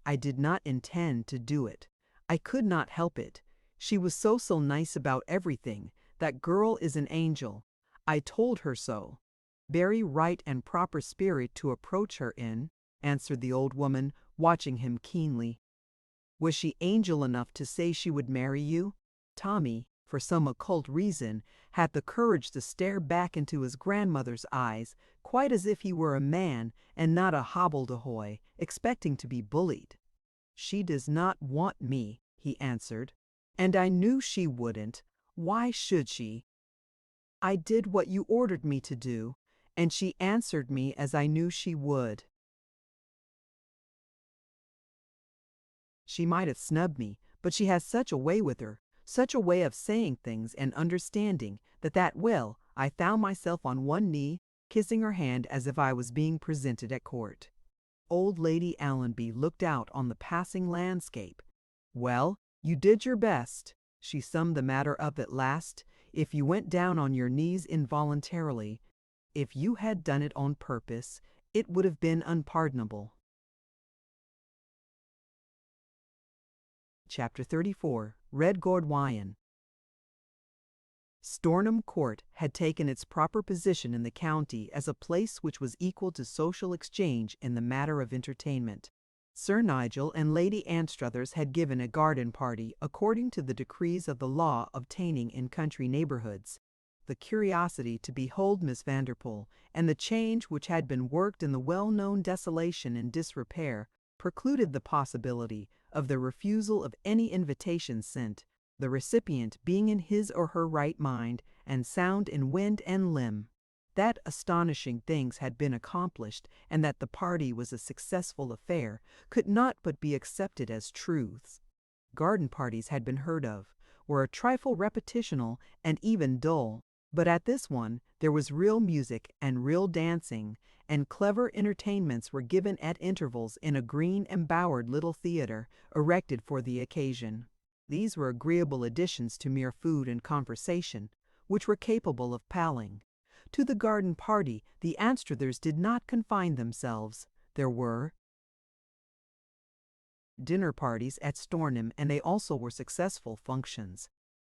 "I did not intend to do it. I could not help it. She was so nice about everything. That girl is an angel. I told her so." "Very right and proper spirit to approach her in," answered the old woman, watching him keenly. "Was she angel enough to say she would marry you?" Tommy, for some occult reason, had the courage to stare back into his grandmother's eyes, quite as if he were a man and not a hobbledehoy, expecting to be bullied. "She does not want me," he answered. "And I knew she wouldn't. Why should she? I did what you ordered me to do, and she answered me as I knew she would. She might have snubbed me, but she has such a way with her, such a way of saying things and understanding, well, I found myself on one knee, kissing her hand as if I was being presented at court." Old Lady Allenby looked out on the passing landscape. "Well, you did your best," she summed the matter up at last. "If you went down on your knees involuntarily, if you had done it on purpose, it would have been unpardonable." Chapter 34. Redgord Wyon. Stornham Court had taken its proper position in the county as a place which was equal to social exchange in the matter of entertainment. Sir Nigel and Lady Anstruthers had given a garden party according to the decrees of the law obtaining in country neighbourhoods. The curiosity to behold Miss Vanderpool, and the change which had been worked in the well-known desolation and disrepair, precluded the possibility of the refusal of any invitation sent, the recipient being in his or her right mind, and sound in wind and limb. That astonishing things had been accomplished, and that the party was a successful affair, could not but be accepted as truths. Garden parties had been heard of, were a trifle repetitional and even dull, but at this one there was real music and real dancing, and clever entertainments were given at intervals in a green embowered little theatre erected for the occasion. These were agreeable additions to mere food and conversation, which were capable of palling. To the garden party the Anstruthers did not confine themselves. There were dinner parties at Stornham, and they also were successful functions.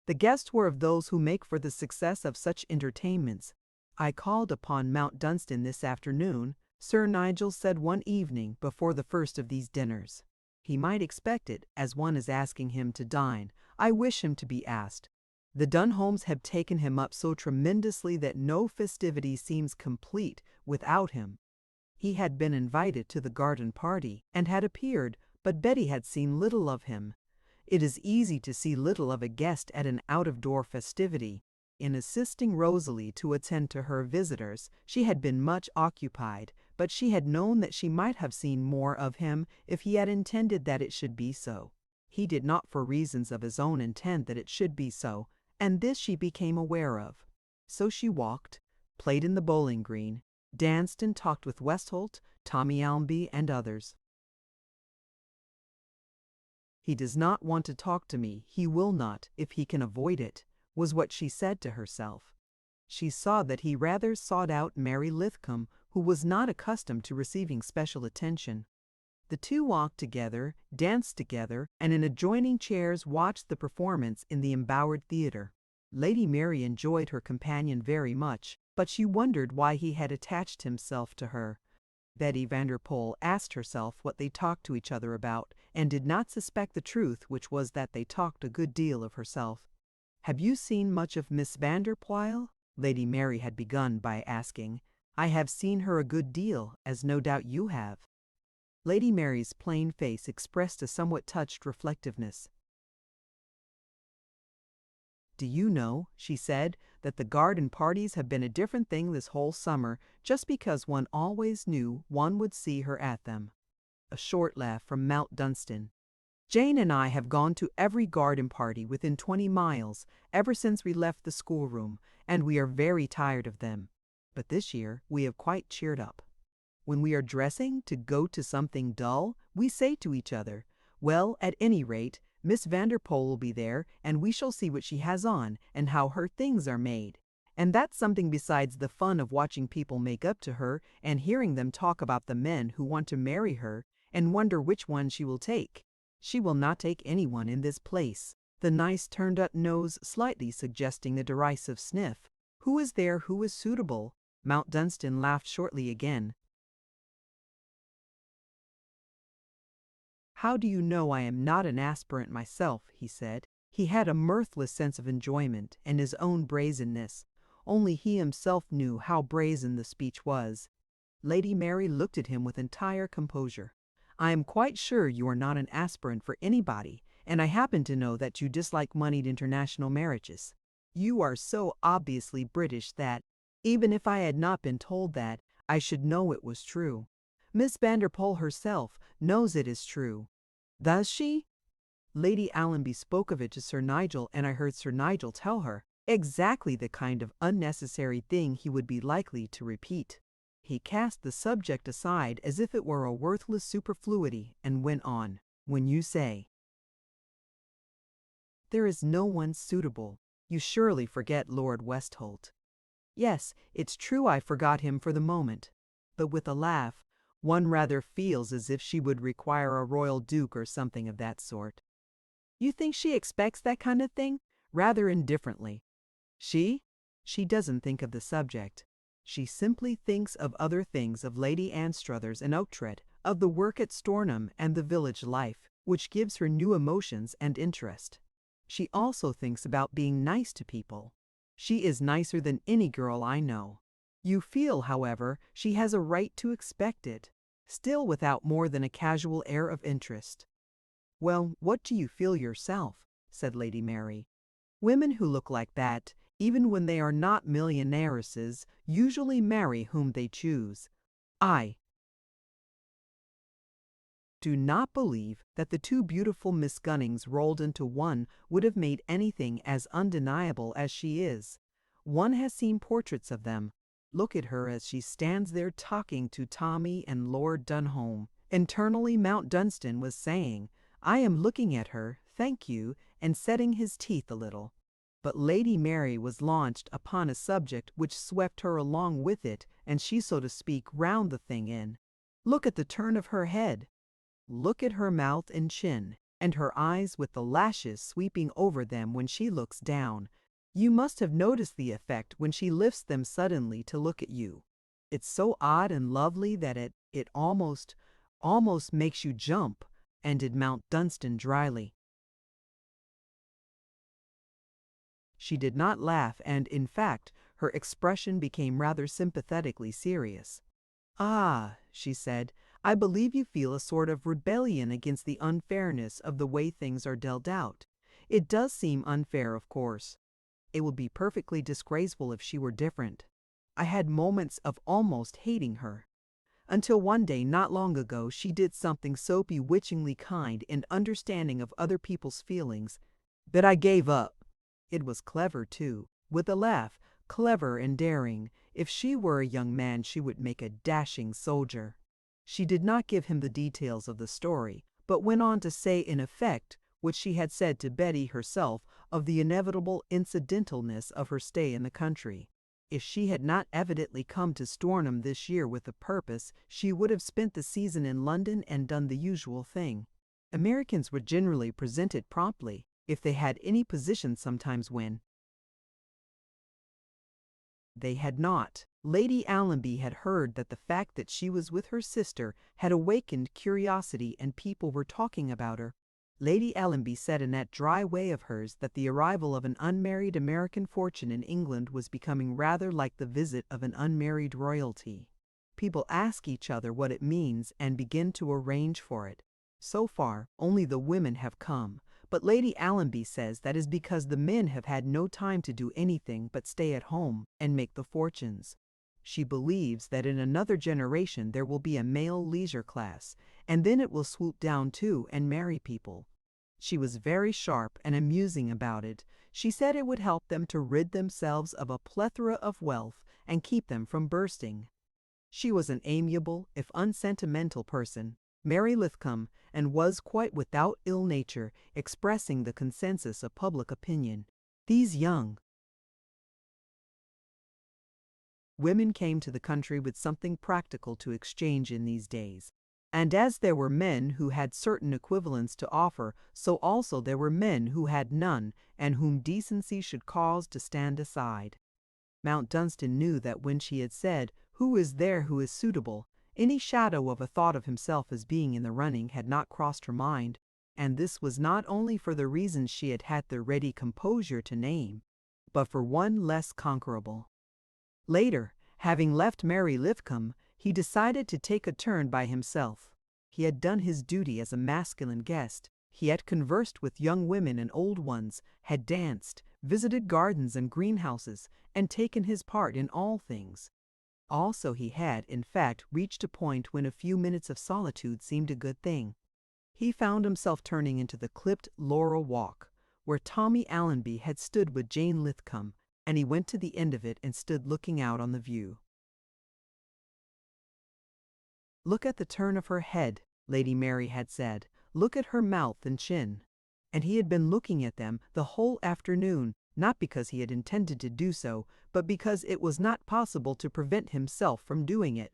The guests were of those who make for the success of such entertainments. "I called upon Mount Dunstan this afternoon," Sir Nigel said one evening before the first of these dinners. "He might expect it, as one is asking him to dine. I wish him to be asked. The Dunholms have taken him up so tremendously that no festivity seems complete without him." He had been invited to the garden party, and had appeared, but Betty had seen little of him. It is easy to see little of a guest at an out-of-door festivity. In assisting Rosalie to attend to her visitors, she had been much occupied, but she had known that she might have seen more of him if he had intended that it should be so. He did not for reasons of his own intend that it should be so, and this she became aware of. So she walked, played in the bowling green, danced and talked with Westholt, Tommy Allenby, and others. "He does not want to talk to me, he will not, if he can avoid it," was what she said to herself. She saw that he rather sought out Mary Lithcom, who was not accustomed to receiving special attention. The two walked together, danced together, and in adjoining chairs watched the performance in the embowered theater. Lady Mary enjoyed her companion very much, but she wondered why he had attached himself to her. Betty Vanderpoel asked herself what they talked to each other about, and did not suspect the truth, which was that they talked a good deal of herself. "Have you seen much of Miss Vanderpoel?" Lady Mary had begun by asking. "I have seen her a good deal, as no doubt you have." Lady Mary's plain face expressed a somewhat touched reflectiveness. "Do you know," she said, "that the garden parties have been a different thing this whole summer, just because one always knew one would see her at them." A short laugh from Mount Dunstan. "Jane and I have gone to every garden party within 20 miles ever since we left the schoolroom, and we are very tired of them. But this year we have quite cheered up. When we are dressing to go to something dull, we say to each other, 'Well, at any rate, Miss Vanderpoel will be there, and we shall see what she has on, and how her things are made.' And that's something besides the fun of watching people make up to her, and hearing them talk about the men who want to marry her, and wonder which one she will take. She will not take anyone in this place." The nice turned-up nose slightly suggesting the derisive sniff. "Who is there who is suitable?" Mount Dunstan laughed shortly again. "How do you know I am not an aspirant myself?" he said. He had a mirthless sense of enjoyment and his own brazenness. Only he himself knew how brazen the speech was. Lady Mary looked at him with entire composure. "I am quite sure you are not an aspirant for anybody, and I happen to know that you dislike moneyed international marriages. You are so obviously British that, even if I had not been told that, I should know it was true. Miss Vanderpoel herself knows it is true." "Does she?" "Lady Allenby spoke of it to Sir Nigel, and I heard Sir Nigel tell her exactly the kind of unnecessary thing he would be likely to repeat." He cast the subject aside as if it were a worthless superfluity, and went on. "When you say, 'There is no one suitable,' you surely forget Lord Westholt." "Yes, it's true I forgot him for the moment." But with a laugh, "One rather feels as if she would require a royal duke or something of that sort." "You think she expects that kind of thing?" "Rather indifferently." "She? She doesn't think of the subject. She simply thinks of other things, of Lady Anstruthers and Oughtred, of the work at Stornham and the village life, which gives her new emotions and interest. She also thinks about being nice to people. She is nicer than any girl I know. You feel, however, she has a right to expect it, still without more than a casual air of interest." "Well, what do you feel yourself?" said Lady Mary. "Women who look like that, even when they are not millionairesses, usually marry whom they choose. I do not believe that the two beautiful Miss Gunnings rolled into one would have made anything as undeniable as she is. One has seen portraits of them. Look at her as she stands there talking to Tommy and Lord Dunholm." Internally Mount Dunstan was saying, "I am looking at her, thank you," and setting his teeth a little. But Lady Mary was launched upon a subject which swept her along with it, and she, so to speak, round the thing in. "Look at the turn of her head. Look at her mouth and chin, and her eyes with the lashes sweeping over them when she looks down. You must have noticed the effect when she lifts them suddenly to look at you. It's so odd and lovely that it almost makes you jump," ended Mount Dunstan dryly. She did not laugh, and, in fact, her expression became rather sympathetically serious. "Ah," she said, "I believe you feel a sort of rebellion against the unfairness of the way things are dealt out. It does seem unfair, of course. It would be perfectly disgraceful if she were different. I had moments of almost hating her. Until one day not long ago she did something so bewitchingly kind and understanding of other people's feelings that I gave up. It was clever, too," with a laugh, "clever and daring. If she were a young man she would make a dashing soldier." She did not give him the details of the story, but went on to say in effect what she had said to Betty herself of the inevitable incidentalness of her stay in the country. If she had not evidently come to Stornham this year with a purpose, she would have spent the season in London and done the usual thing. Americans were generally presented promptly, if they had any position sometimes when they had not. Lady Allenby had heard that the fact that she was with her sister had awakened curiosity and people were talking about her. Lady Allenby said in that dry way of hers that the arrival of an unmarried American fortune in England was becoming rather like the visit of an unmarried royalty. People ask each other what it means and begin to arrange for it. So far, only the women have come, but Lady Allenby says that is because the men have had no time to do anything but stay at home and make the fortunes. She believes that in another generation there will be a male leisure class, and then it will swoop down too and marry people. She was very sharp and amusing about it. She said it would help them to rid themselves of a plethora of wealth and keep them from bursting. She was an amiable, if unsentimental person, Mary Lithcom, and was quite without ill nature, expressing the consensus of public opinion. These young women came to the country with something practical to exchange in these days. And as there were men who had certain equivalents to offer, so also there were men who had none, and whom decency should cause to stand aside. Mount Dunstan knew that when she had said, "Who is there who is suitable?" any shadow of a thought of himself as being in the running had not crossed her mind, and this was not only for the reasons she had had the ready composure to name, but for one less conquerable. Later, having left Mary Lithcom, he decided to take a turn by himself. He had done his duty as a masculine guest. He had conversed with young women and old ones, had danced, visited gardens and greenhouses, and taken his part in all things. Also he had, in fact, reached a point when a few minutes of solitude seemed a good thing. He found himself turning into the clipped laurel walk, where Tommy Allenby had stood with Jane Lithcom, and he went to the end of it and stood looking out on the view. "Look at the turn of her head," Lady Mary had said. "Look at her mouth and chin." And he had been looking at them the whole afternoon, not because he had intended to do so, but because it was not possible to prevent himself from doing it.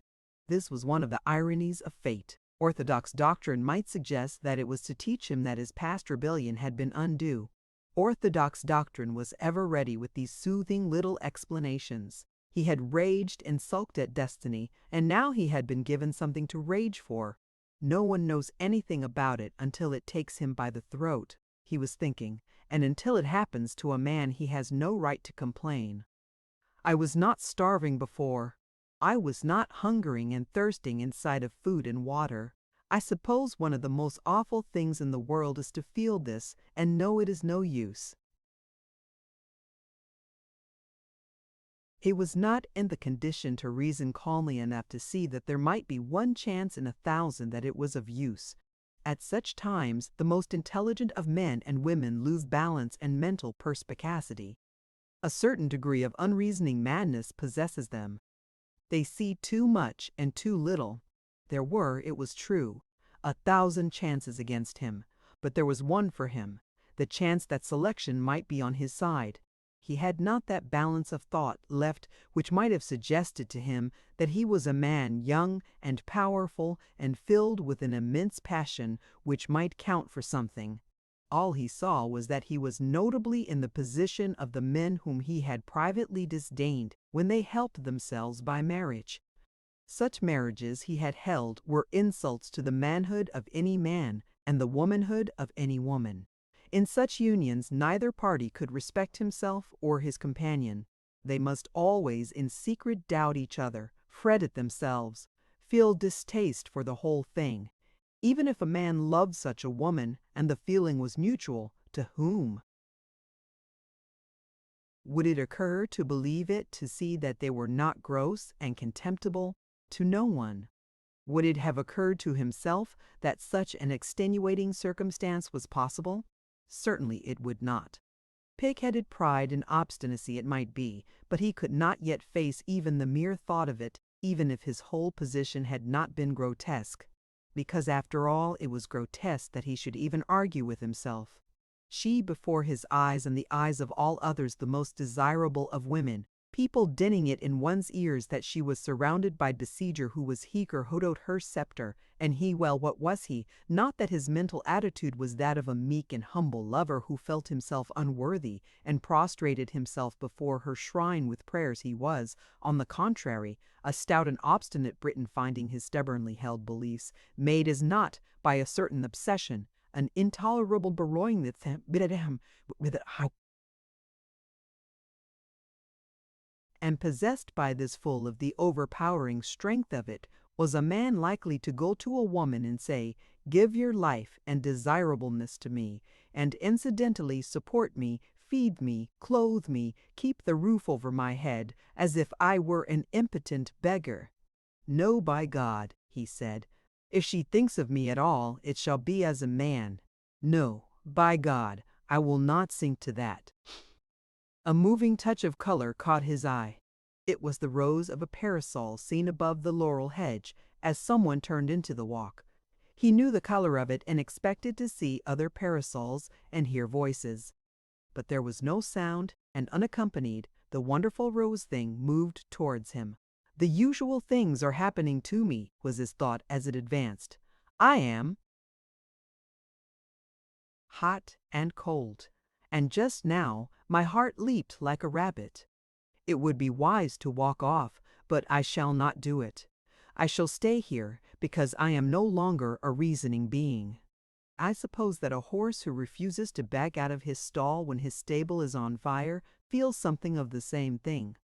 This was one of the ironies of fate. Orthodox doctrine might suggest that it was to teach him that his past rebellion had been undue. Orthodox doctrine was ever ready with these soothing little explanations. He had raged and sulked at destiny, and now he had been given something to rage for. No one knows anything about it until it takes him by the throat, he was thinking, and until it happens to a man he has no right to complain. I was not starving before. I was not hungering and thirsting in sight of food and water. I suppose one of the most awful things in the world is to feel this and know it is no use. He was not in the condition to reason calmly enough to see that there might be one chance in 1,000 that it was of use. At such times, the most intelligent of men and women lose balance and mental perspicacity. A certain degree of unreasoning madness possesses them. They see too much and too little. There were, it was true, 1,000 chances against him, but there was one for him, the chance that selection might be on his side. He had not that balance of thought left which might have suggested to him that he was a man young and powerful and filled with an immense passion which might count for something. All he saw was that he was notably in the position of the men whom he had privately disdained when they helped themselves by marriage. Such marriages he had held were insults to the manhood of any man and the womanhood of any woman. In such unions neither party could respect himself or his companion. They must always in secret doubt each other, fret at themselves, feel distaste for the whole thing. Even if a man loved such a woman and the feeling was mutual, to whom? Would it occur to believe it to see that they were not gross and contemptible? To no one. Would it have occurred to himself that such an extenuating circumstance was possible? Certainly it would not. Pig-headed pride and obstinacy it might be, but he could not yet face even the mere thought of it, even if his whole position had not been grotesque. Because after all it was grotesque that he should even argue with himself. She before his eyes and the eyes of all others the most desirable of women, people dinning it in one's ears that she was surrounded by besieger who was Heker hodot her scepter, and he, well, what was he? Not that his mental attitude was that of a meek and humble lover who felt himself unworthy and prostrated himself before her shrine with prayers. He was, on the contrary, a stout and obstinate Briton finding his stubbornly held beliefs made as naught by a certain obsession, an intolerable borrowing with and possessed by this full of the overpowering strength of it, was a man likely to go to a woman and say, "Give your life and desirableness to me, and incidentally support me, feed me, clothe me, keep the roof over my head, as if I were an impotent beggar"? "No, by God," he said, "if she thinks of me at all, it shall be as a man. No, by God, I will not sink to that." A moving touch of color caught his eye. It was the rose of a parasol seen above the laurel hedge as someone turned into the walk. He knew the color of it and expected to see other parasols and hear voices. But there was no sound, and unaccompanied, the wonderful rose thing moved towards him. "The usual things are happening to me," was his thought as it advanced. "I am hot and cold, and just now my heart leaped like a rabbit. It would be wise to walk off, but I shall not do it. I shall stay here because I am no longer a reasoning being." I suppose that a horse who refuses to back out of his stall when his stable is on fire feels something of the same thing.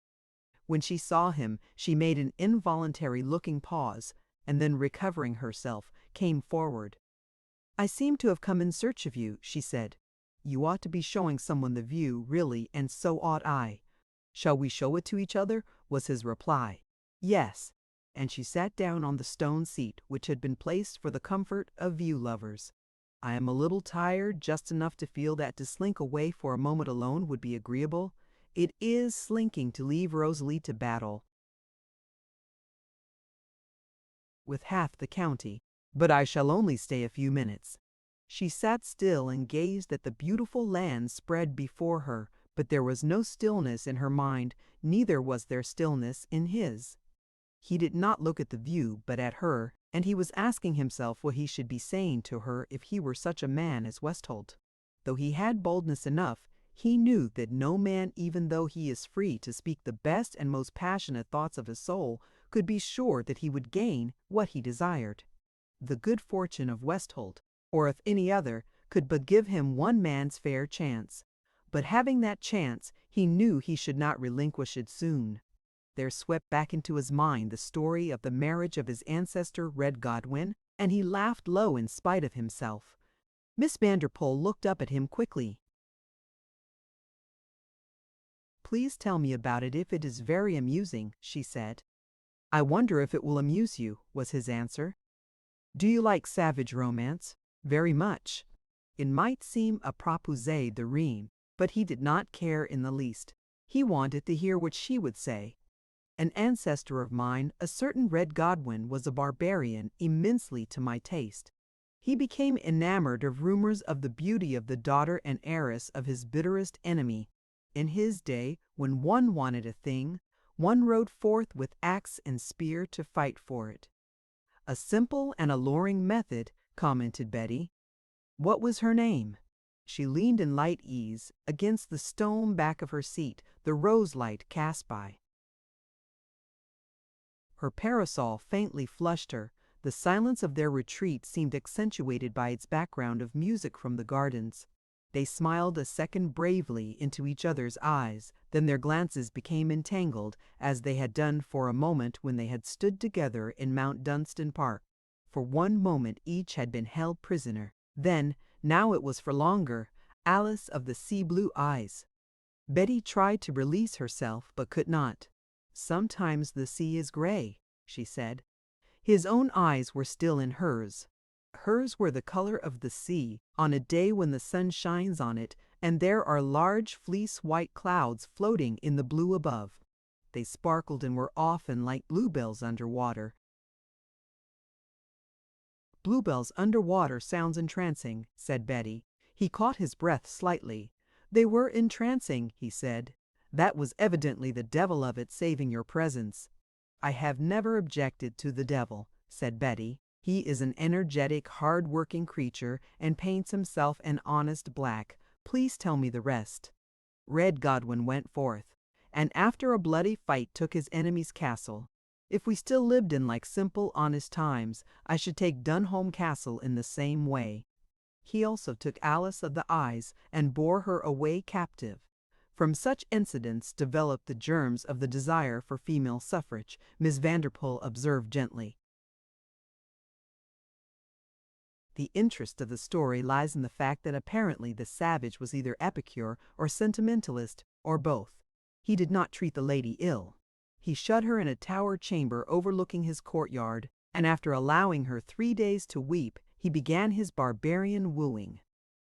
When she saw him, she made an involuntary looking pause, and then recovering herself, came forward. "I seem to have come in search of you," she said. "You ought to be showing someone the view, really, and so ought I." "Shall we show it to each other?" was his reply. "Yes." And she sat down on the stone seat which had been placed for the comfort of view lovers. "I am a little tired, just enough to feel that to slink away for a moment alone would be agreeable. It is slinking to leave Rosalie to battle with half the county, but I shall only stay a few minutes." She sat still and gazed at the beautiful land spread before her, but there was no stillness in her mind, neither was there stillness in his. He did not look at the view, but at her, and he was asking himself what he should be saying to her if he were such a man as Westholt. Though he had boldness enough, he knew that no man, even though he is free to speak the best and most passionate thoughts of his soul, could be sure that he would gain what he desired. The good fortune of Westholt, or of any other, could but give him one man's fair chance. But having that chance, he knew he should not relinquish it soon. There swept back into his mind the story of the marriage of his ancestor Red Godwin, and he laughed low in spite of himself. Miss Vanderpool looked up at him quickly. "Please tell me about it if it is very amusing," she said. "I wonder if it will amuse you," was his answer. "Do you like savage romance?" "Very much." It might seem a proposé de rime, but he did not care in the least. He wanted to hear what she would say. "An ancestor of mine, a certain Red Godwin, was a barbarian immensely to my taste. He became enamored of rumors of the beauty of the daughter and heiress of his bitterest enemy. In his day, when one wanted a thing, one rode forth with axe and spear to fight for it." "A simple and alluring method," commented Betty. "What was her name?" She leaned in light ease against the stone back of her seat, the rose light cast by. Her parasol faintly flushed her. The silence of their retreat seemed accentuated by its background of music from the gardens. They smiled a second bravely into each other's eyes, then their glances became entangled, as they had done for a moment when they had stood together in Mount Dunstan Park. For one moment each had been held prisoner. Then, now it was for longer, Alice of the sea-blue eyes. Betty tried to release herself, but could not. "Sometimes the sea is gray," she said. His own eyes were still in hers. Hers were the color of the sea on a day when the sun shines on it, and there are large fleece-white clouds floating in the blue above. They sparkled and were often like bluebells under water. "Bluebells under water sounds entrancing," said Betty. He caught his breath slightly. "They were entrancing," he said. That was evidently the devil of it saving your presence." "I have never objected to the devil," said Betty. "He is an energetic, hard-working creature and paints himself an honest black. Please tell me the rest." Red Godwin went forth, and after a bloody fight took his enemy's castle. If we still lived in like simple, honest times, I should take Dunholm Castle in the same way. He also took Alice of the Eyes and bore her away captive. From such incidents developed the germs of the desire for female suffrage, Miss Vanderpool observed gently. The interest of the story lies in the fact that apparently the savage was either epicure or sentimentalist, or both. He did not treat the lady ill. He shut her in a tower chamber overlooking his courtyard, and after allowing her 3 days to weep, he began his barbarian wooing.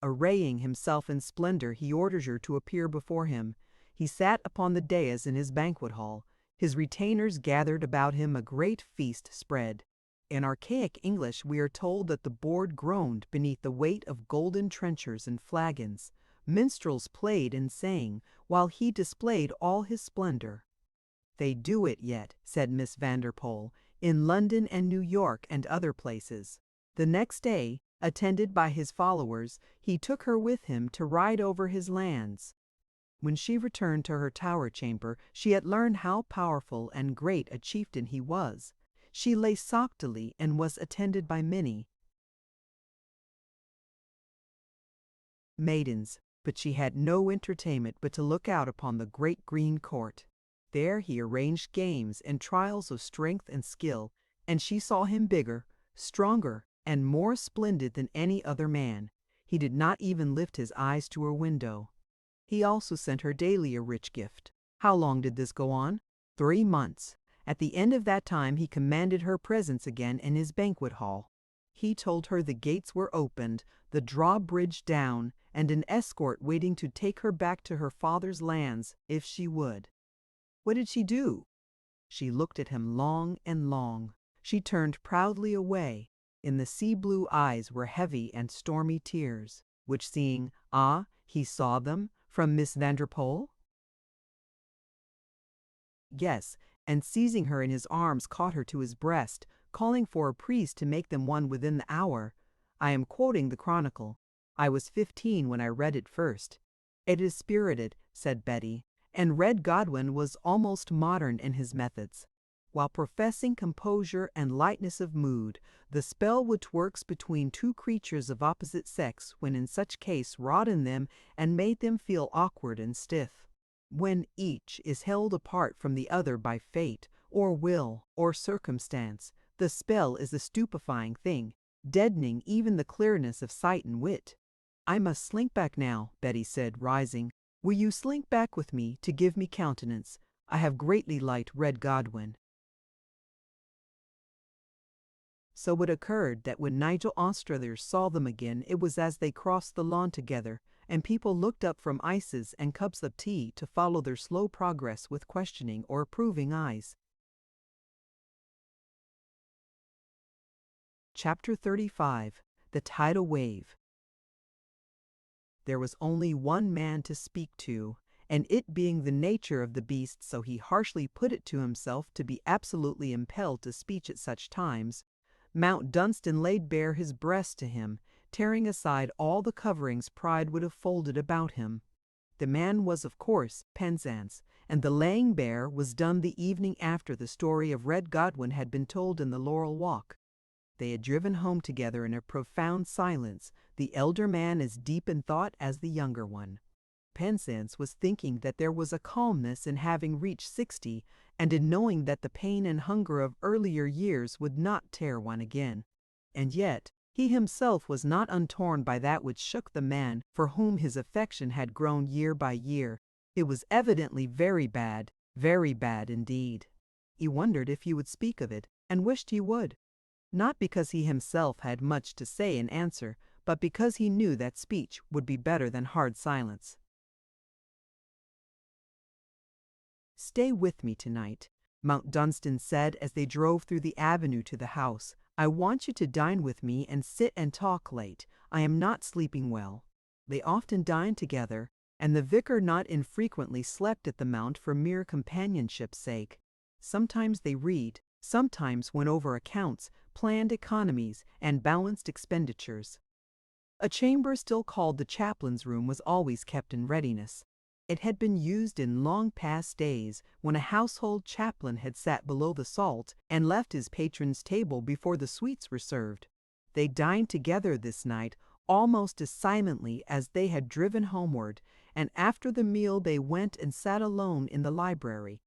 Arraying himself in splendor, he orders her to appear before him. He sat upon the dais in his banquet hall. His retainers gathered about him, a great feast spread. In archaic English we are told that the board groaned beneath the weight of golden trenchers and flagons. Minstrels played and sang, while he displayed all his splendor. "They do it yet," said Miss Vanderpool, "in London and New York and other places." The next day, attended by his followers, he took her with him to ride over his lands. When she returned to her tower chamber, she had learned how powerful and great a chieftain he was. She lay softly and was attended by many maidens, but she had no entertainment but to look out upon the great green court. There he arranged games and trials of strength and skill, and she saw him bigger, stronger, and more splendid than any other man. He did not even lift his eyes to her window. He also sent her daily a rich gift. How long did this go on? 3 months. At the end of that time he commanded her presence again in his banquet hall. He told her the gates were opened, the drawbridge down, and an escort waiting to take her back to her father's lands if she would. What did she do? She looked at him long and long. She turned proudly away. In the sea-blue eyes were heavy and stormy tears, which seeing, he saw them, from Miss Vanderpool? Yes, and seizing her in his arms caught her to his breast, calling for a priest to make them one within the hour. I am quoting the chronicle. I was 15 when I read it first. It is spirited, said Betty, and Red Godwin was almost modern in his methods. While professing composure and lightness of mood, the spell which works between two creatures of opposite sex when in such case wrought in them and made them feel awkward and stiff. When each is held apart from the other by fate, or will, or circumstance, the spell is a stupefying thing, deadening even the clearness of sight and wit. "I must slink back now," Betty said, rising. "Will you slink back with me to give me countenance? I have greatly liked Red Godwin." So it occurred that when Nigel Anstruthers saw them again, it was as they crossed the lawn together, and people looked up from ices and cups of tea to follow their slow progress with questioning or approving eyes. Chapter 35. The Tidal Wave. There was only one man to speak to, and it being the nature of the beast, so he harshly put it to himself to be absolutely impelled to speech at such times, Mount Dunstan laid bare his breast to him, tearing aside all the coverings pride would have folded about him. The man was, of course, Penzance, and the laying bare was done the evening after the story of Red Godwin had been told in the Laurel Walk. They had driven home together in a profound silence, the elder man as deep in thought as the younger one. Penzance was thinking that there was a calmness in having reached 60, and in knowing that the pain and hunger of earlier years would not tear one again. And yet, he himself was not untorn by that which shook the man for whom his affection had grown year by year. It was evidently very bad indeed. He wondered if he would speak of it, and wished he would. Not because he himself had much to say in answer, but because he knew that speech would be better than hard silence. "Stay with me tonight," Mount Dunstan said as they drove through the avenue to the house. "I want you to dine with me and sit and talk late. I am not sleeping well." They often dined together, and the vicar not infrequently slept at the mount for mere companionship's sake. Sometimes they read, sometimes went over accounts, planned economies, and balanced expenditures. A chamber still called the chaplain's room was always kept in readiness. It had been used in long past days when a household chaplain had sat below the salt and left his patron's table before the sweets were served. They dined together this night almost as silently as they had driven homeward, and after the meal they went and sat alone in the library.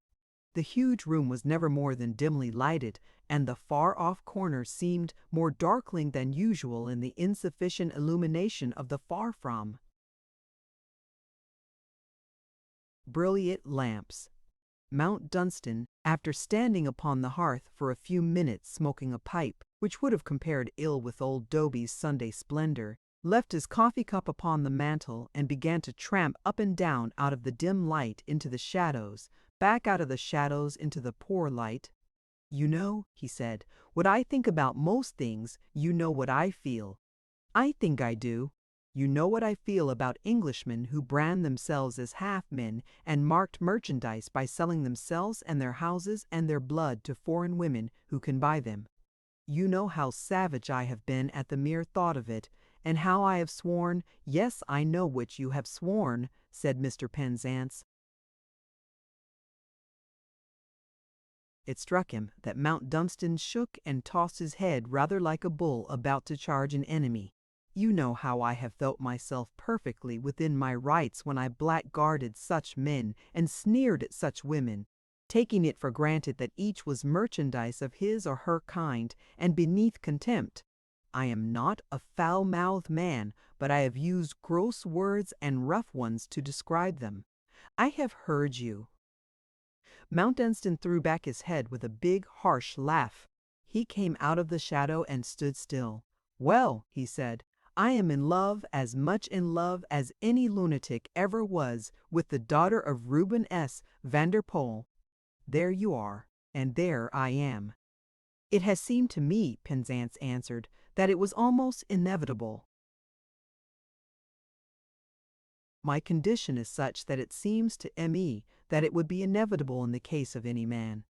The huge room was never more than dimly lighted, and the far-off corners seemed more darkling than usual in the insufficient illumination of the far-from. Brilliant lamps. Mount Dunstan, after standing upon the hearth for a few minutes smoking a pipe, which would have compared ill with old Doby's Sunday splendor, left his coffee cup upon the mantel and began to tramp up and down out of the dim light into the shadows, back out of the shadows into the poor light. "You know," he said, "what I think about most things. You know what I feel." "I think I do." "You know what I feel about Englishmen who brand themselves as half-men and marked merchandise by selling themselves and their houses and their blood to foreign women who can buy them. You know how savage I have been at the mere thought of it, and how I have sworn—" "Yes, I know what you have sworn," said Mr. Penzance. It struck him that Mount Dunstan shook and tossed his head rather like a bull about to charge an enemy. "You know how I have felt myself perfectly within my rights when I blackguarded such men and sneered at such women, taking it for granted that each was merchandise of his or her kind and beneath contempt. I am not a foul-mouthed man, but I have used gross words and rough ones to describe them. I have heard you." Mount Dunstan threw back his head with a big, harsh laugh. He came out of the shadow and stood still. "Well," he said, "I am in love, as much in love as any lunatic ever was, with the daughter of Reuben S. Vanderpoel. There you are, and there I am." "It has seemed to me," Penzance answered, "that it was almost inevitable. My condition is such that it seems to me that it would be inevitable in the case of any man.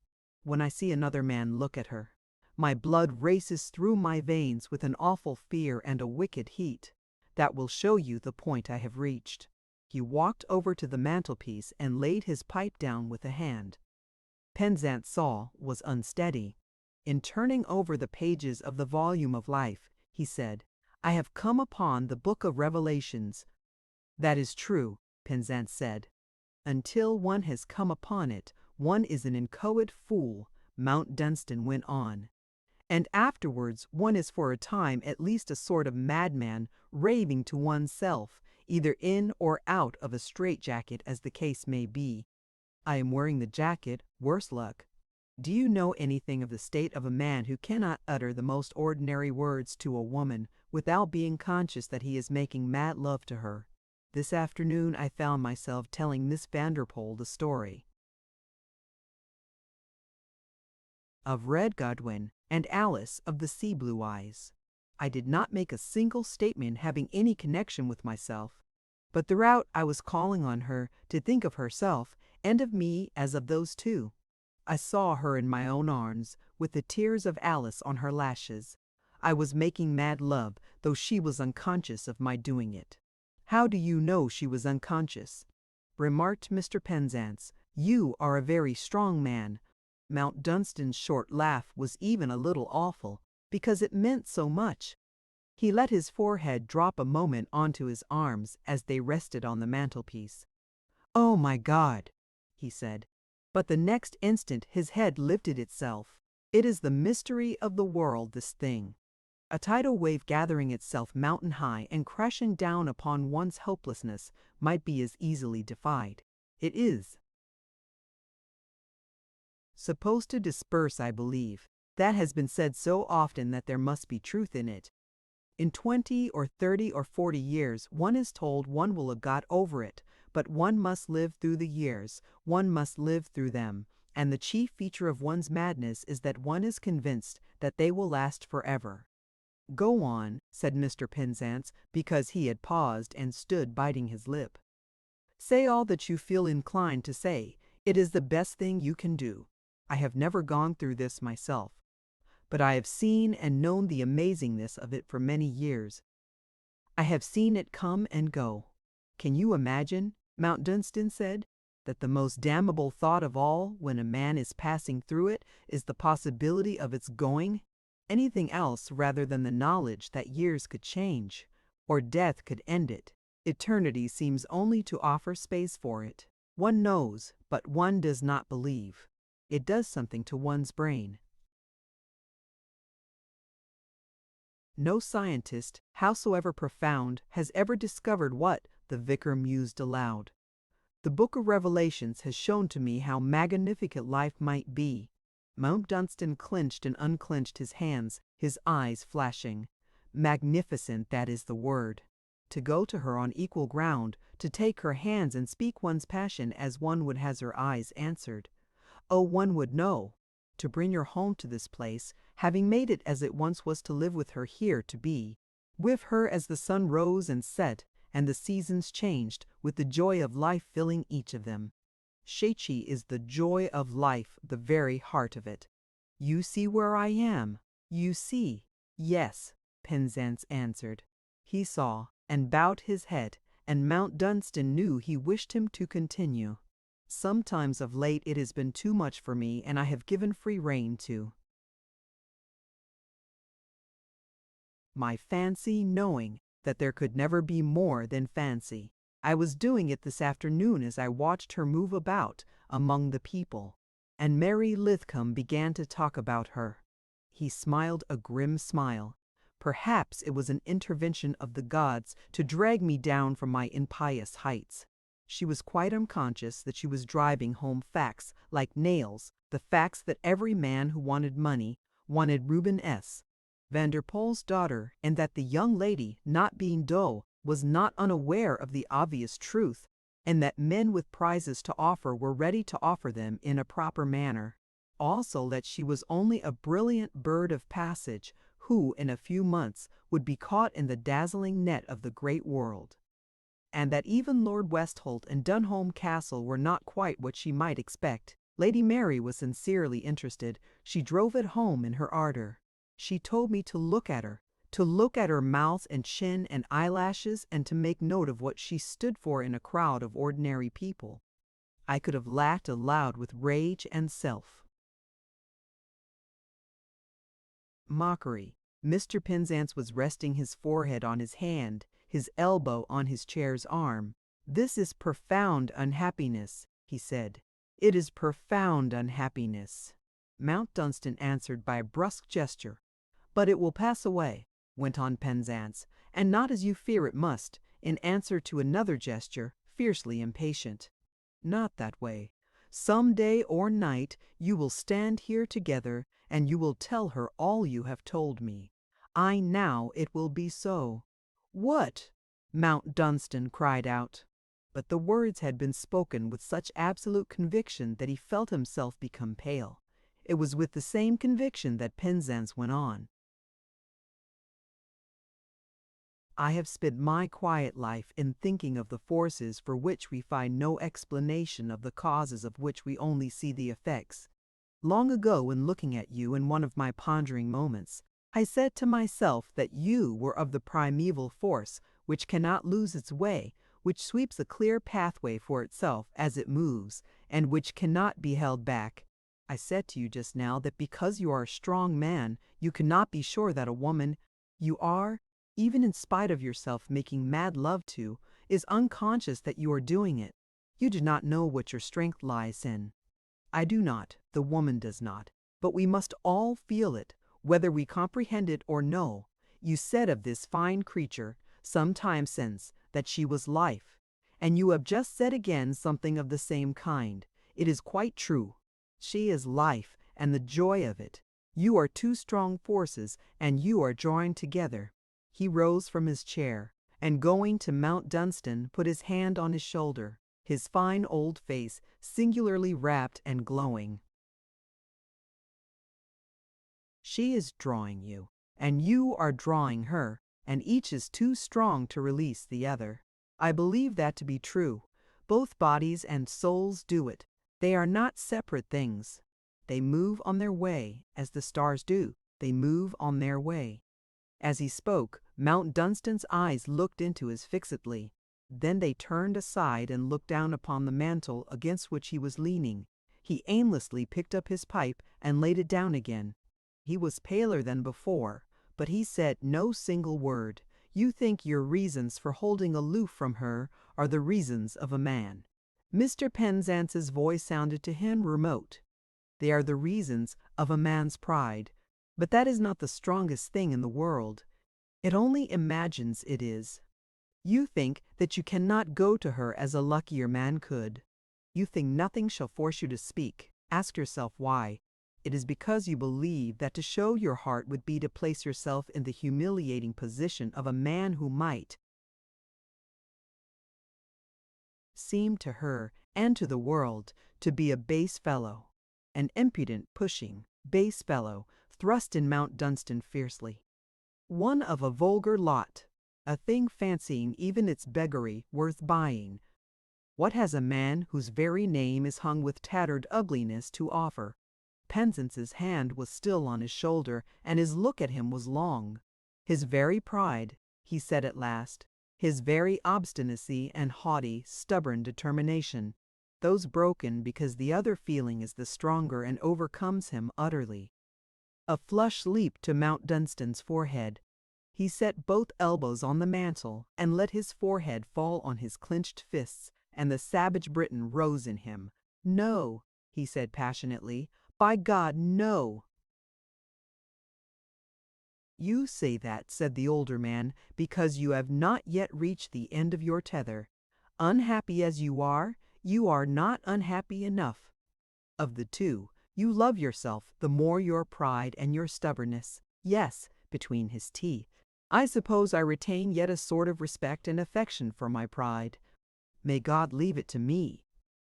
When I see another man look at her, my blood races through my veins with an awful fear and a wicked heat. That will show you the point I have reached." He walked over to the mantelpiece and laid his pipe down with a hand. Penzance saw was unsteady. In turning over the pages of the volume of life, he said, "I have come upon the book of Revelations." "That is true," Penzance said. "Until one has come upon it, one is an inchoate fool," Mount Dunstan went on. "And afterwards one is for a time at least a sort of madman raving to oneself, either in or out of a straitjacket as the case may be. I am wearing the jacket, worse luck. Do you know anything of the state of a man who cannot utter the most ordinary words to a woman without being conscious that he is making mad love to her? This afternoon I found myself telling Miss Vanderpoel the story of Red Godwin and Alice of the Sea Blue Eyes. I did not make a single statement having any connection with myself, but throughout I was calling on her to think of herself and of me as of those two. I saw her in my own arms, with the tears of Alice on her lashes. I was making mad love, though she was unconscious of my doing it." "How do you know she was unconscious?" remarked Mr. Penzance. "You are a very strong man." Mount Dunstan's short laugh was even a little awful, because it meant so much. He let his forehead drop a moment onto his arms as they rested on the mantelpiece. "Oh, my God!" he said. But the next instant his head lifted itself. "It is the mystery of the world, this thing. A tidal wave gathering itself mountain high and crashing down upon one's helplessness might be as easily defied. It is supposed to disperse, I believe. That has been said so often that there must be truth in it. In 20 or 30 or 40 years one is told one will have got over it, but one must live through the years, one must live through them, and the chief feature of one's madness is that one is convinced that they will last forever." "Go on," said Mr. Penzance, because he had paused and stood biting his lip. Say all that you feel inclined to say. It is the best thing you can do. I have never gone through this myself, but I have seen and known the amazingness of it for many years. I have seen it come and go. Can you imagine, Mount Dunstan said, that the most damnable thought of all when a man is passing through it is the possibility of its going? Anything else rather than the knowledge that years could change, or death could end it. Eternity seems only to offer space for it. One knows, but one does not believe. It does something to one's brain. No scientist, howsoever profound, has ever discovered what, the vicar mused aloud. The book of Revelations has shown to me how magnificent life might be. Mount Dunstan clenched and unclenched his hands, his eyes flashing. Magnificent, that is the word. To go to her on equal ground, to take her hands and speak one's passion as one would have her eyes answered. Oh, one would know. To bring her home to this place, having made it as it once was to live with her here to be, with her as the sun rose and set, and the seasons changed, with the joy of life filling each of them. Shaichi is the joy of life, the very heart of it. You see where I am. You see. Yes, Penzance answered. He saw, and bowed his head, and Mount Dunstan knew he wished him to continue. Sometimes of late it has been too much for me, and I have given free rein to my fancy, knowing that there could never be more than fancy. I was doing it this afternoon as I watched her move about among the people, and Mary Lithcom began to talk about her. He smiled a grim smile. Perhaps it was an intervention of the gods to drag me down from my impious heights. She was quite unconscious that she was driving home facts like nails, the facts that every man who wanted money wanted Reuben S. Vanderpoel's daughter, and that the young lady, not being dull, was not unaware of the obvious truth, and that men with prizes to offer were ready to offer them in a proper manner. Also that she was only a brilliant bird of passage who, in a few months, would be caught in the dazzling net of the great world. And that even Lord Westholt and Dunholm Castle were not quite what she might expect. Lady Mary was sincerely interested. She drove it home in her ardor. She told me to look at her mouth and chin and eyelashes, and to make note of what she stood for in a crowd of ordinary people. I could have laughed aloud with rage and self. Mockery. Mr. Penzance was resting his forehead on his hand, his elbow on his chair's arm. This is profound unhappiness, he said. It is profound unhappiness. Mount Dunstan answered by a brusque gesture. But it will pass away, went on Penzance, and not as you fear it must, in answer to another gesture, fiercely impatient. Not that way. Some day or night you will stand here together, and you will tell her all you have told me. I now it will be so. What? Mount Dunstan cried out. But the words had been spoken with such absolute conviction that he felt himself become pale. It was with the same conviction that Penzance went on. I have spent my quiet life in thinking of the forces for which we find no explanation, of the causes of which we only see the effects. Long ago, in looking at you in one of my pondering moments, I said to myself that you were of the primeval force which cannot lose its way, which sweeps a clear pathway for itself as it moves, and which cannot be held back. I said to you just now that because you are a strong man, you cannot be sure that a woman you are, even in spite of yourself making mad love to, is unconscious that you are doing it. You do not know what your strength lies in. I do not, the woman does not, but we must all feel it, whether we comprehend it or no. You said of this fine creature, some time since, that she was life, and you have just said again something of the same kind. It is quite true. She is life, and the joy of it. You are two strong forces, and you are drawing together. He rose from his chair, and going to Mount Dunstan, put his hand on his shoulder, his fine old face singularly rapt and glowing. She is drawing you, and you are drawing her, and each is too strong to release the other. I believe that to be true, Both bodies and souls do it. They are not separate things. They move on their way, as the stars do. They move on their way. As he spoke, Mount Dunstan's eyes looked into his fixedly. Then they turned aside and looked down upon the mantel against which he was leaning. He aimlessly picked up his pipe and laid it down again. He was paler than before, but he said no single word. You think your reasons for holding aloof from her are the reasons of a man. Mr. Penzance's voice sounded to him remote. They are the reasons of a man's pride, but that is not the strongest thing in the world. It only imagines it is. You think that you cannot go to her as a luckier man could. You think nothing shall force you to speak. Ask yourself why. It is because you believe that to show your heart would be to place yourself in the humiliating position of a man who might seem to her and to the world to be a base fellow, an impudent, pushing, base fellow, thrust in Mount Dunstan fiercely. One of a vulgar lot, a thing fancying even its beggary worth buying. What has a man whose very name is hung with tattered ugliness to offer? Penzance's hand was still on his shoulder, and his look at him was long. His very pride, he said at last, his very obstinacy and haughty, stubborn determination, those broken because the other feeling is the stronger and overcomes him utterly. A flush leaped to Mount Dunstan's forehead. He set both elbows on the mantel and let his forehead fall on his clenched fists, and the savage Briton rose in him. "No," he said passionately. "By God, no!" "You say that," said the older man, "because you have not yet reached the end of your tether. Unhappy as you are not unhappy enough. Of the two, you love yourself the more your pride and your stubbornness. Yes," between his teeth, "I suppose I retain yet a sort of respect and affection for my pride. May God leave it to me."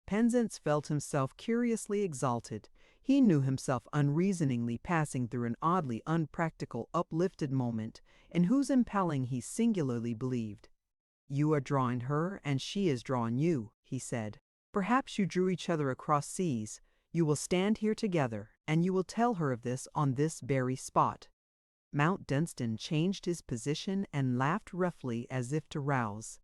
Penzance felt himself curiously exalted. He knew himself unreasoningly passing through an oddly unpractical uplifted moment, in whose impelling he singularly believed. "You are drawing her, and she is drawing you," he said. "Perhaps you drew each other across seas. You will stand here together, and you will tell her of this on this very spot." Mount Dunstan changed his position and laughed roughly as if to rouse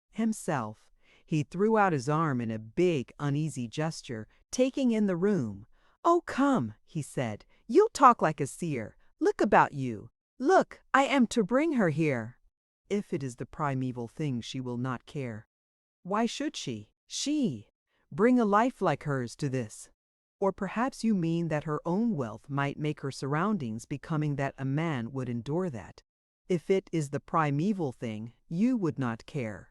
himself. He threw out his arm in a big, uneasy gesture, taking in the room. "Oh, come," he said. "You talk like a seer. Look about you. Look, I am to bring her here." "If it is the primeval thing, she will not care." "Why should she? She! Bring a life like hers to this." "Or perhaps you mean that her own wealth might make her surroundings becoming that a man would endure that. If it is the primeval thing, you would not care.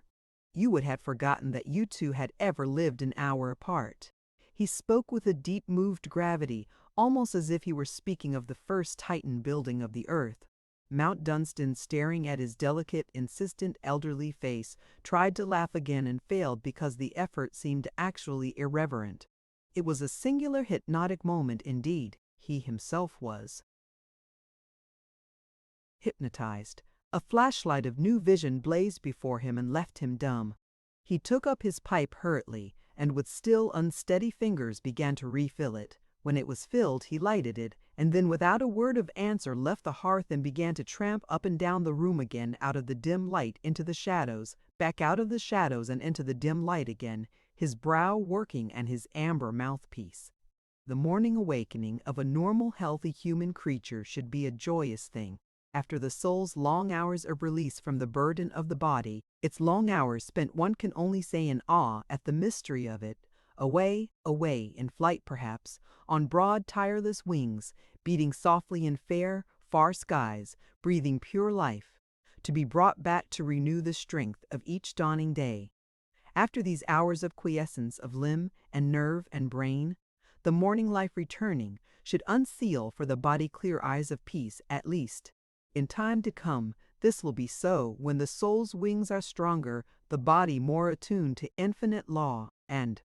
You would have forgotten that you two had ever lived an hour apart." He spoke with a deep-moved gravity, almost as if he were speaking of the first Titan building of the earth. Mount Dunstan, staring at his delicate, insistent, elderly face, tried to laugh again and failed because the effort seemed actually irreverent. It was a singular hypnotic moment indeed. He himself was hypnotized. A flashlight of new vision blazed before him and left him dumb. He took up his pipe hurriedly, and with still unsteady fingers began to refill it. When it was filled, he lighted it, and then without a word of answer left the hearth and began to tramp up and down the room again, out of the dim light into the shadows, back out of the shadows and into the dim light again, his brow working and his amber mouthpiece. The morning awakening of a normal, healthy human creature should be a joyous thing. After the soul's long hours of release from the burden of the body, its long hours spent one can only say in awe at the mystery of it, away, away, in flight perhaps, on broad tireless wings, beating softly in fair, far skies, breathing pure life, to be brought back to renew the strength of each dawning day. After these hours of quiescence of limb and nerve and brain, the morning life returning should unseal for the body clear eyes of peace at least. In time to come, this will be so when the soul's wings are stronger, the body more attuned to infinite law, and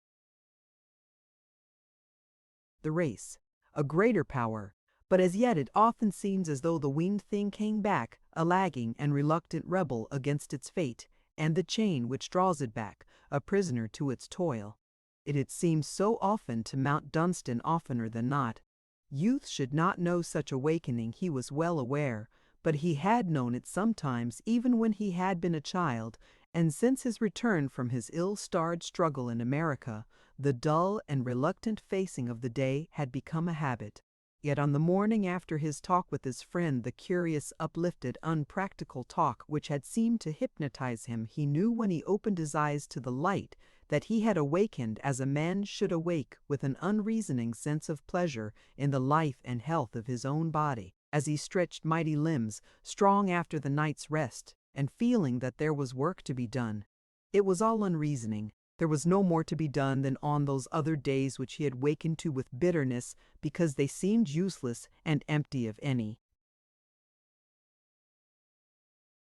the race, a greater power. But as yet it often seems as though the winged thing came back, a lagging and reluctant rebel against its fate, and the chain which draws it back, a prisoner to its toil. It had seemed so often to Mount Dunstan, oftener than not. Youth should not know such awakening, he was well aware, but he had known it sometimes even when he had been a child, and since his return from his ill-starred struggle in America, the dull and reluctant facing of the day had become a habit. Yet on the morning after his talk with his friend, the curious, uplifted, unpractical talk which had seemed to hypnotize him, he knew when he opened his eyes to the light that he had awakened as a man should awake, with an unreasoning sense of pleasure in the life and health of his own body, as he stretched mighty limbs, strong after the night's rest, and feeling that there was work to be done. It was all unreasoning. There was no more to be done than on those other days which he had wakened to with bitterness because they seemed useless and empty of any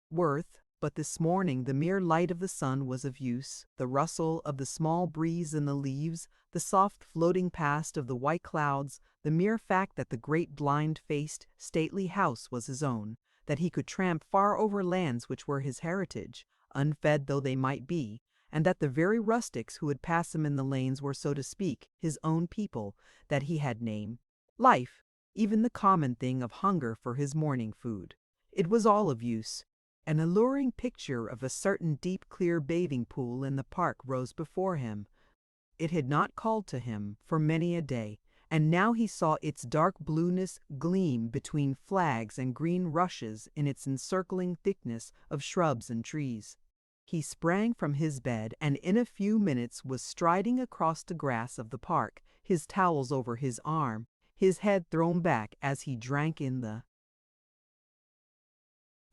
worth. But this morning the mere light of the sun was of use, the rustle of the small breeze in the leaves, the soft floating past of the white clouds, the mere fact that the great blind-faced, stately house was his own, that he could tramp far over lands which were his heritage, unfed though they might be, and that the very rustics who would pass him in the lanes were, so to speak, his own people, that he had name, life, even the common thing of hunger for his morning food. It was all of use. An alluring picture of a certain deep, clear bathing pool in the park rose before him. It had not called to him for many a day, and now he saw its dark blueness gleam between flags and green rushes in its encircling thickness of shrubs and trees. He sprang from his bed and in a few minutes was striding across the grass of the park, his towels over his arm, his head thrown back as he drank in the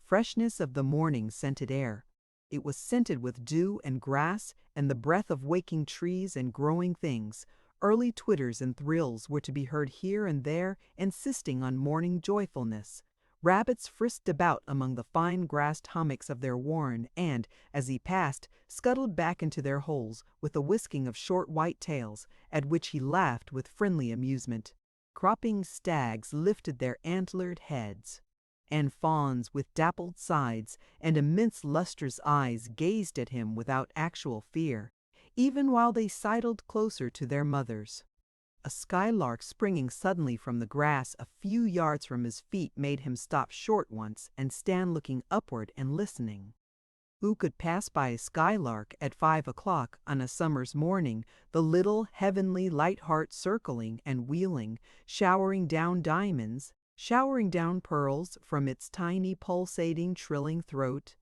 freshness of the morning scented air. It was scented with dew and grass and the breath of waking trees and growing things. Early twitters and thrills were to be heard here and there, insisting on morning joyfulness. Rabbits frisked about among the fine grassed hummocks of their warren and, as he passed, scuttled back into their holes with a whisking of short white tails, at which he laughed with friendly amusement. Cropping stags lifted their antlered heads, and fawns with dappled sides and immense lustrous eyes gazed at him without actual fear, even while they sidled closer to their mothers. A skylark springing suddenly from the grass a few yards from his feet made him stop short once and stand looking upward and listening. Who could pass by a skylark at 5 o'clock on a summer's morning, the little heavenly light heart circling and wheeling, showering down diamonds, showering down pearls from its tiny pulsating trilling throat?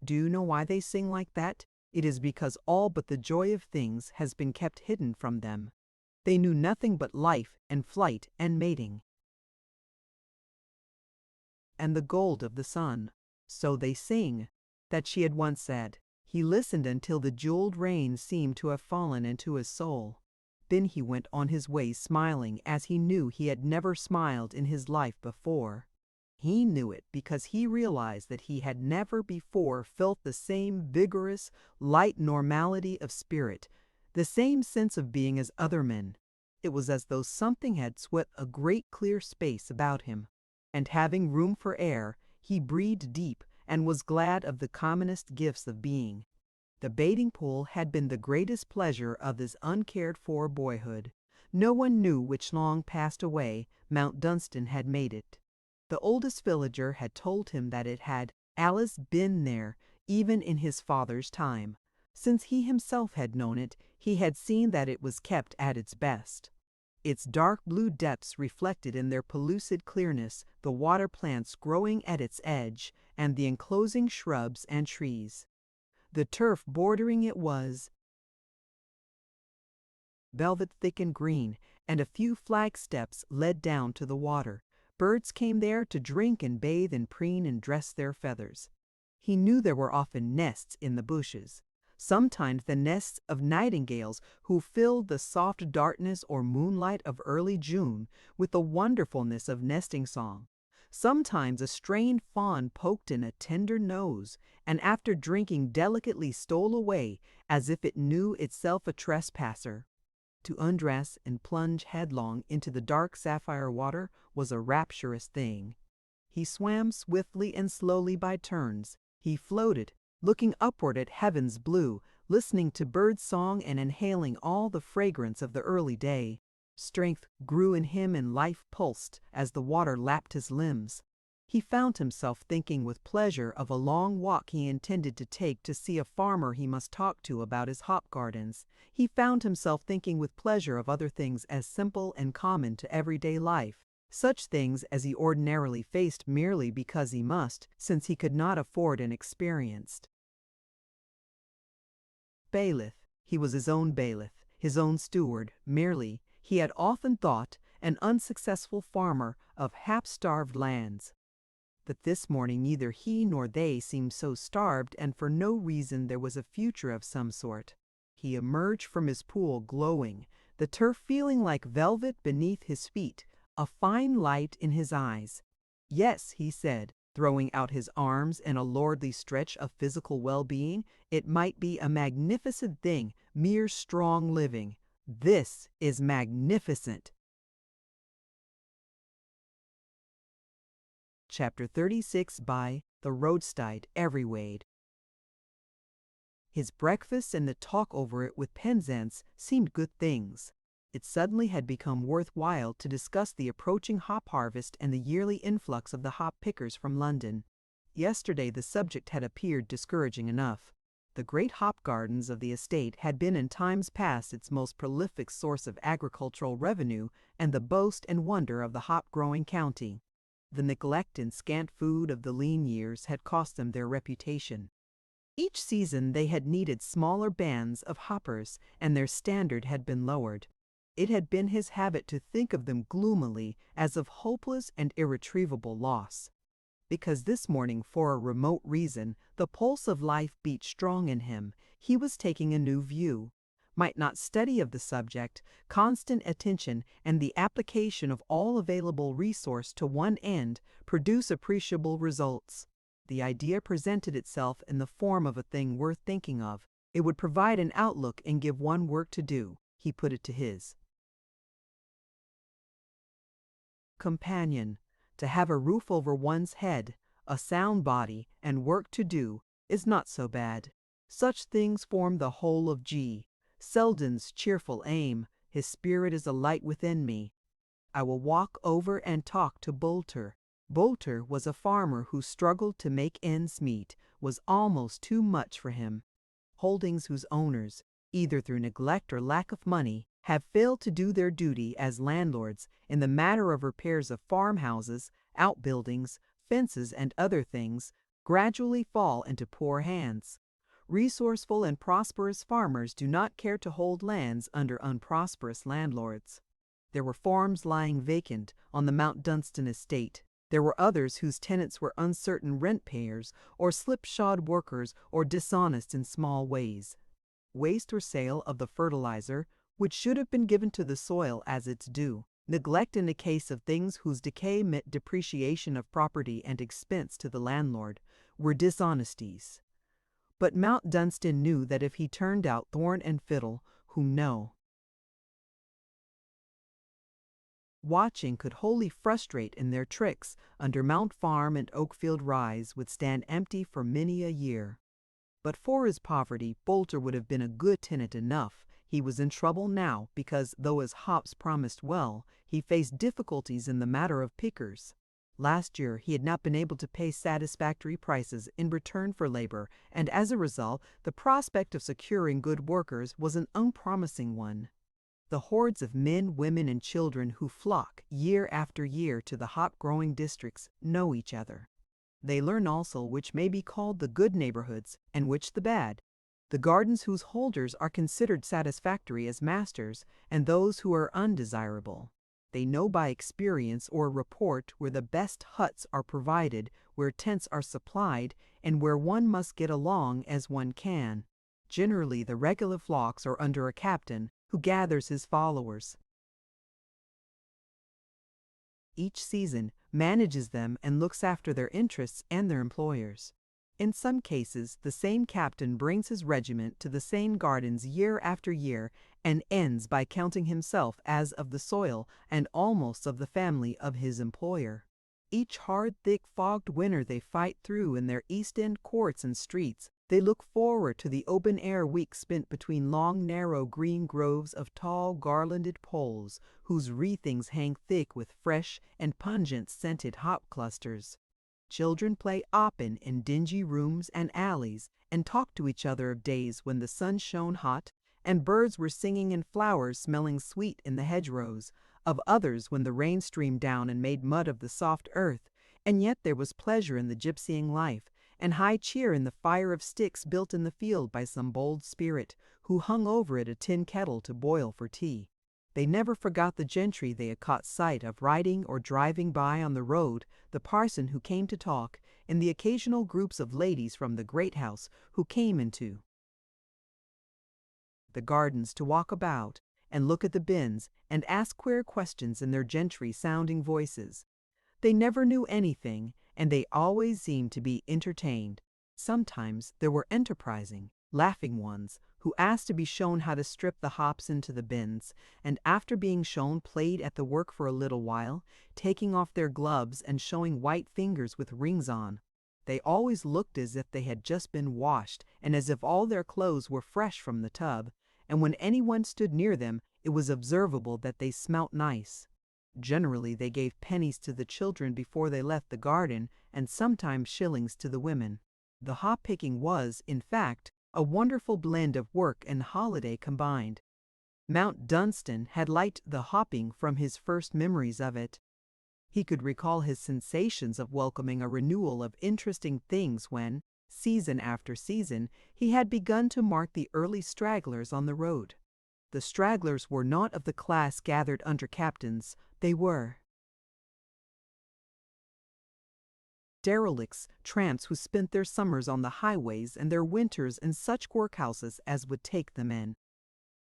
Do you know why they sing like that? It is because all but the joy of things has been kept hidden from them. They knew nothing but life and flight and mating, and the gold of the sun. So they sing, that she had once said. He listened until the jeweled rain seemed to have fallen into his soul. Then he went on his way smiling as he knew he had never smiled in his life before. He knew it because he realized that he had never before felt the same vigorous, light normality of spirit, the same sense of being as other men. It was as though something had swept a great clear space about him, and having room for air, he breathed deep and was glad of the commonest gifts of being. The bathing pool had been the greatest pleasure of his uncared-for boyhood. No one knew which long passed away Mount Dunstan had made it. The oldest villager had told him that it had Alice been there even in his father's time. Since he himself had known it, he had seen that it was kept at its best. Its dark blue depths reflected in their pellucid clearness the water plants growing at its edge and the enclosing shrubs and trees. The turf bordering it was velvet thick and green, and a few flag steps led down to the water. Birds came there to drink and bathe and preen and dress their feathers. He knew there were often nests in the bushes, sometimes the nests of nightingales who filled the soft darkness or moonlight of early June with the wonderfulness of nesting song. Sometimes a strained fawn poked in a tender nose, and after drinking delicately stole away as if it knew itself a trespasser. To undress and plunge headlong into the dark sapphire water was a rapturous thing. He swam swiftly and slowly by turns. He floated, looking upward at heaven's blue, listening to bird song and inhaling all the fragrance of the early day. Strength grew in him and life pulsed as the water lapped his limbs. He found himself thinking with pleasure of a long walk he intended to take to see a farmer he must talk to about his hop gardens. He found himself thinking with pleasure of other things as simple and common to everyday life, such things as he ordinarily faced merely because he must, since he could not afford an experienced bailiff. He was his own bailiff, his own steward, merely, he had often thought, an unsuccessful farmer of half-starved lands. But this morning neither he nor they seemed so starved, and for no reason there was a future of some sort. He emerged from his pool glowing, the turf feeling like velvet beneath his feet, a fine light in his eyes. Yes, he said, throwing out his arms in a lordly stretch of physical well-being, it might be a magnificent thing, mere strong living. This is magnificent. Chapter 36 by The Roadside Everywade. His breakfast and the talk over it with Penzance seemed good things. It suddenly had become worthwhile to discuss the approaching hop harvest and the yearly influx of the hop pickers from London. Yesterday the subject had appeared discouraging enough. The great hop gardens of the estate had been in times past its most prolific source of agricultural revenue and the boast and wonder of the hop-growing county. The neglect and scant food of the lean years had cost them their reputation. Each season they had needed smaller bands of hoppers, and their standard had been lowered. It had been his habit to think of them gloomily as of hopeless and irretrievable loss. Because this morning, for a remote reason, the pulse of life beat strong in him, he was taking a new view. Might not study of the subject, constant attention, and the application of all available resource to one end produce appreciable results? The idea presented itself in the form of a thing worth thinking of. It would provide an outlook and give one work to do. He put it to his companion. To have a roof over one's head, a sound body, and work to do is not so bad. Such things form the whole of G. Selden's cheerful aim. His spirit is a light within me. I will walk over and talk to Bolter. Bolter was a farmer who struggled to make ends meet, was almost too much for him. Holdings whose owners, either through neglect or lack of money, have failed to do their duty as landlords in the matter of repairs of farmhouses, outbuildings, fences, and other things, gradually fall into poor hands. Resourceful and prosperous farmers do not care to hold lands under unprosperous landlords. There were farms lying vacant on the Mount Dunstan estate. There were others whose tenants were uncertain rent-payers, or slipshod workers, or dishonest in small ways. Waste or sale of the fertilizer, which should have been given to the soil as its due. Neglect in the case of things whose decay meant depreciation of property and expense to the landlord, were dishonesties. But Mount Dunstan knew that if he turned out Thorn and Fiddle, whom no watching could wholly frustrate in their tricks, under Mount Farm and Oakfield Rise would stand empty for many a year. But for his poverty, Bolter would have been a good tenant enough. He was in trouble now because, though his hops promised well, he faced difficulties in the matter of pickers. Last year he had not been able to pay satisfactory prices in return for labor, and as a result, the prospect of securing good workers was an unpromising one. The hordes of men, women, and children who flock year after year to the hop-growing districts know each other. They learn also which may be called the good neighborhoods and which the bad, the gardens whose holders are considered satisfactory as masters, and those who are undesirable. They know by experience or report where the best huts are provided, where tents are supplied, and where one must get along as one can. Generally, the regular flocks are under a captain who gathers his followers each season, manages them, and looks after their interests and their employers. In some cases, the same captain brings his regiment to the same gardens year after year and ends by counting himself as of the soil and almost of the family of his employer. Each hard, thick, fogged winter they fight through in their East End courts and streets, They look forward to the open-air weeks spent between long, narrow green groves of tall, garlanded poles, whose wreathings hang thick with fresh and pungent-scented hop clusters. Children play oppen in dingy rooms and alleys, and talk to each other of days when the sun shone hot, and birds were singing and flowers smelling sweet in the hedgerows, of others when the rain streamed down and made mud of the soft earth, and yet there was pleasure in the gypsying life, and high cheer in the fire of sticks built in the field by some bold spirit, who hung over it a tin kettle to boil for tea. They never forgot the gentry they had caught sight of riding or driving by on the road, the parson who came to talk, and the occasional groups of ladies from the great house who came into the gardens to walk about and look at the bins and ask queer questions in their gentry-sounding voices. They never knew anything, and they always seemed to be entertained. Sometimes there were enterprising, laughing ones who asked to be shown how to strip the hops into the bins, and after being shown played at the work for a little while, taking off their gloves and showing white fingers with rings on. They always looked as if they had just been washed and as if all their clothes were fresh from the tub, and when anyone stood near them it was observable that they smelt nice. Generally they gave pennies to the children before they left the garden, and sometimes shillings to the women. The hop-picking was, in fact, a wonderful blend of work and holiday combined. Mount Dunstan had liked the hopping from his first memories of it. He could recall his sensations of welcoming a renewal of interesting things when, season after season, he had begun to mark the early stragglers on the road. The stragglers were not of the class gathered under captains. They were derelicts, tramps who spent their summers on the highways and their winters in such workhouses as would take them in.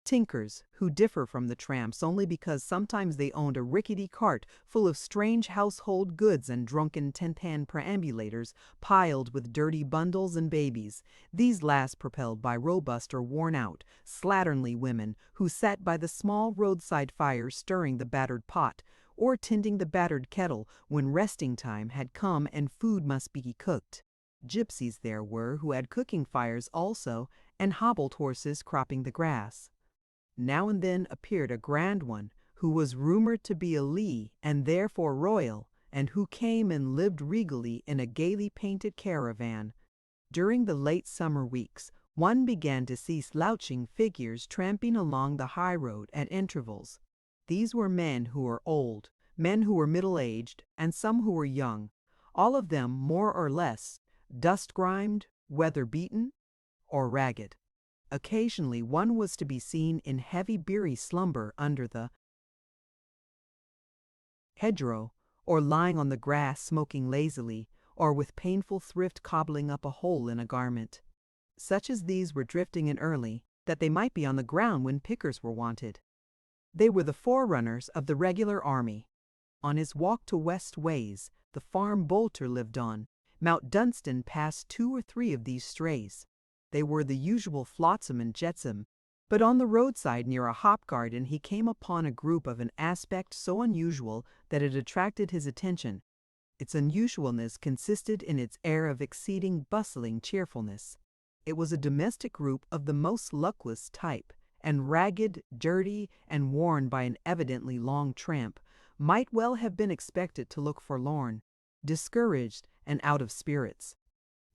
Tinkers, who differ from the tramps only because sometimes they owned a rickety cart full of strange household goods and drunken tin-pan perambulators piled with dirty bundles and babies, these last propelled by robust or worn-out, slatternly women who sat by the small roadside fires stirring the battered pot, or tending the battered kettle when resting time had come and food must be cooked. Gypsies there were who had cooking fires also, and hobbled horses cropping the grass. Now and then appeared a grand one, who was rumored to be a lee and therefore royal, and who came and lived regally in a gaily painted caravan. During the late summer weeks, one began to see slouching figures tramping along the high road at intervals. These were men who were old, men who were middle-aged, and some who were young, all of them more or less dust-grimed, weather-beaten, or ragged. Occasionally one was to be seen in heavy beery slumber under the hedgerow, or lying on the grass smoking lazily, or with painful thrift cobbling up a hole in a garment. Such as these were drifting in early, that they might be on the ground when pickers were wanted. They were the forerunners of the regular army. On his walk to West Ways, the farm Bolter lived on, Mount Dunstan passed 2 or 3 of these strays. They were the usual flotsam and jetsam, but on the roadside near a hop garden he came upon a group of an aspect so unusual that it attracted his attention. Its unusualness consisted in its air of exceeding bustling cheerfulness. It was a domestic group of the most luckless type, and ragged, dirty, and worn by an evidently long tramp, might well have been expected to look forlorn, discouraged, and out of spirits.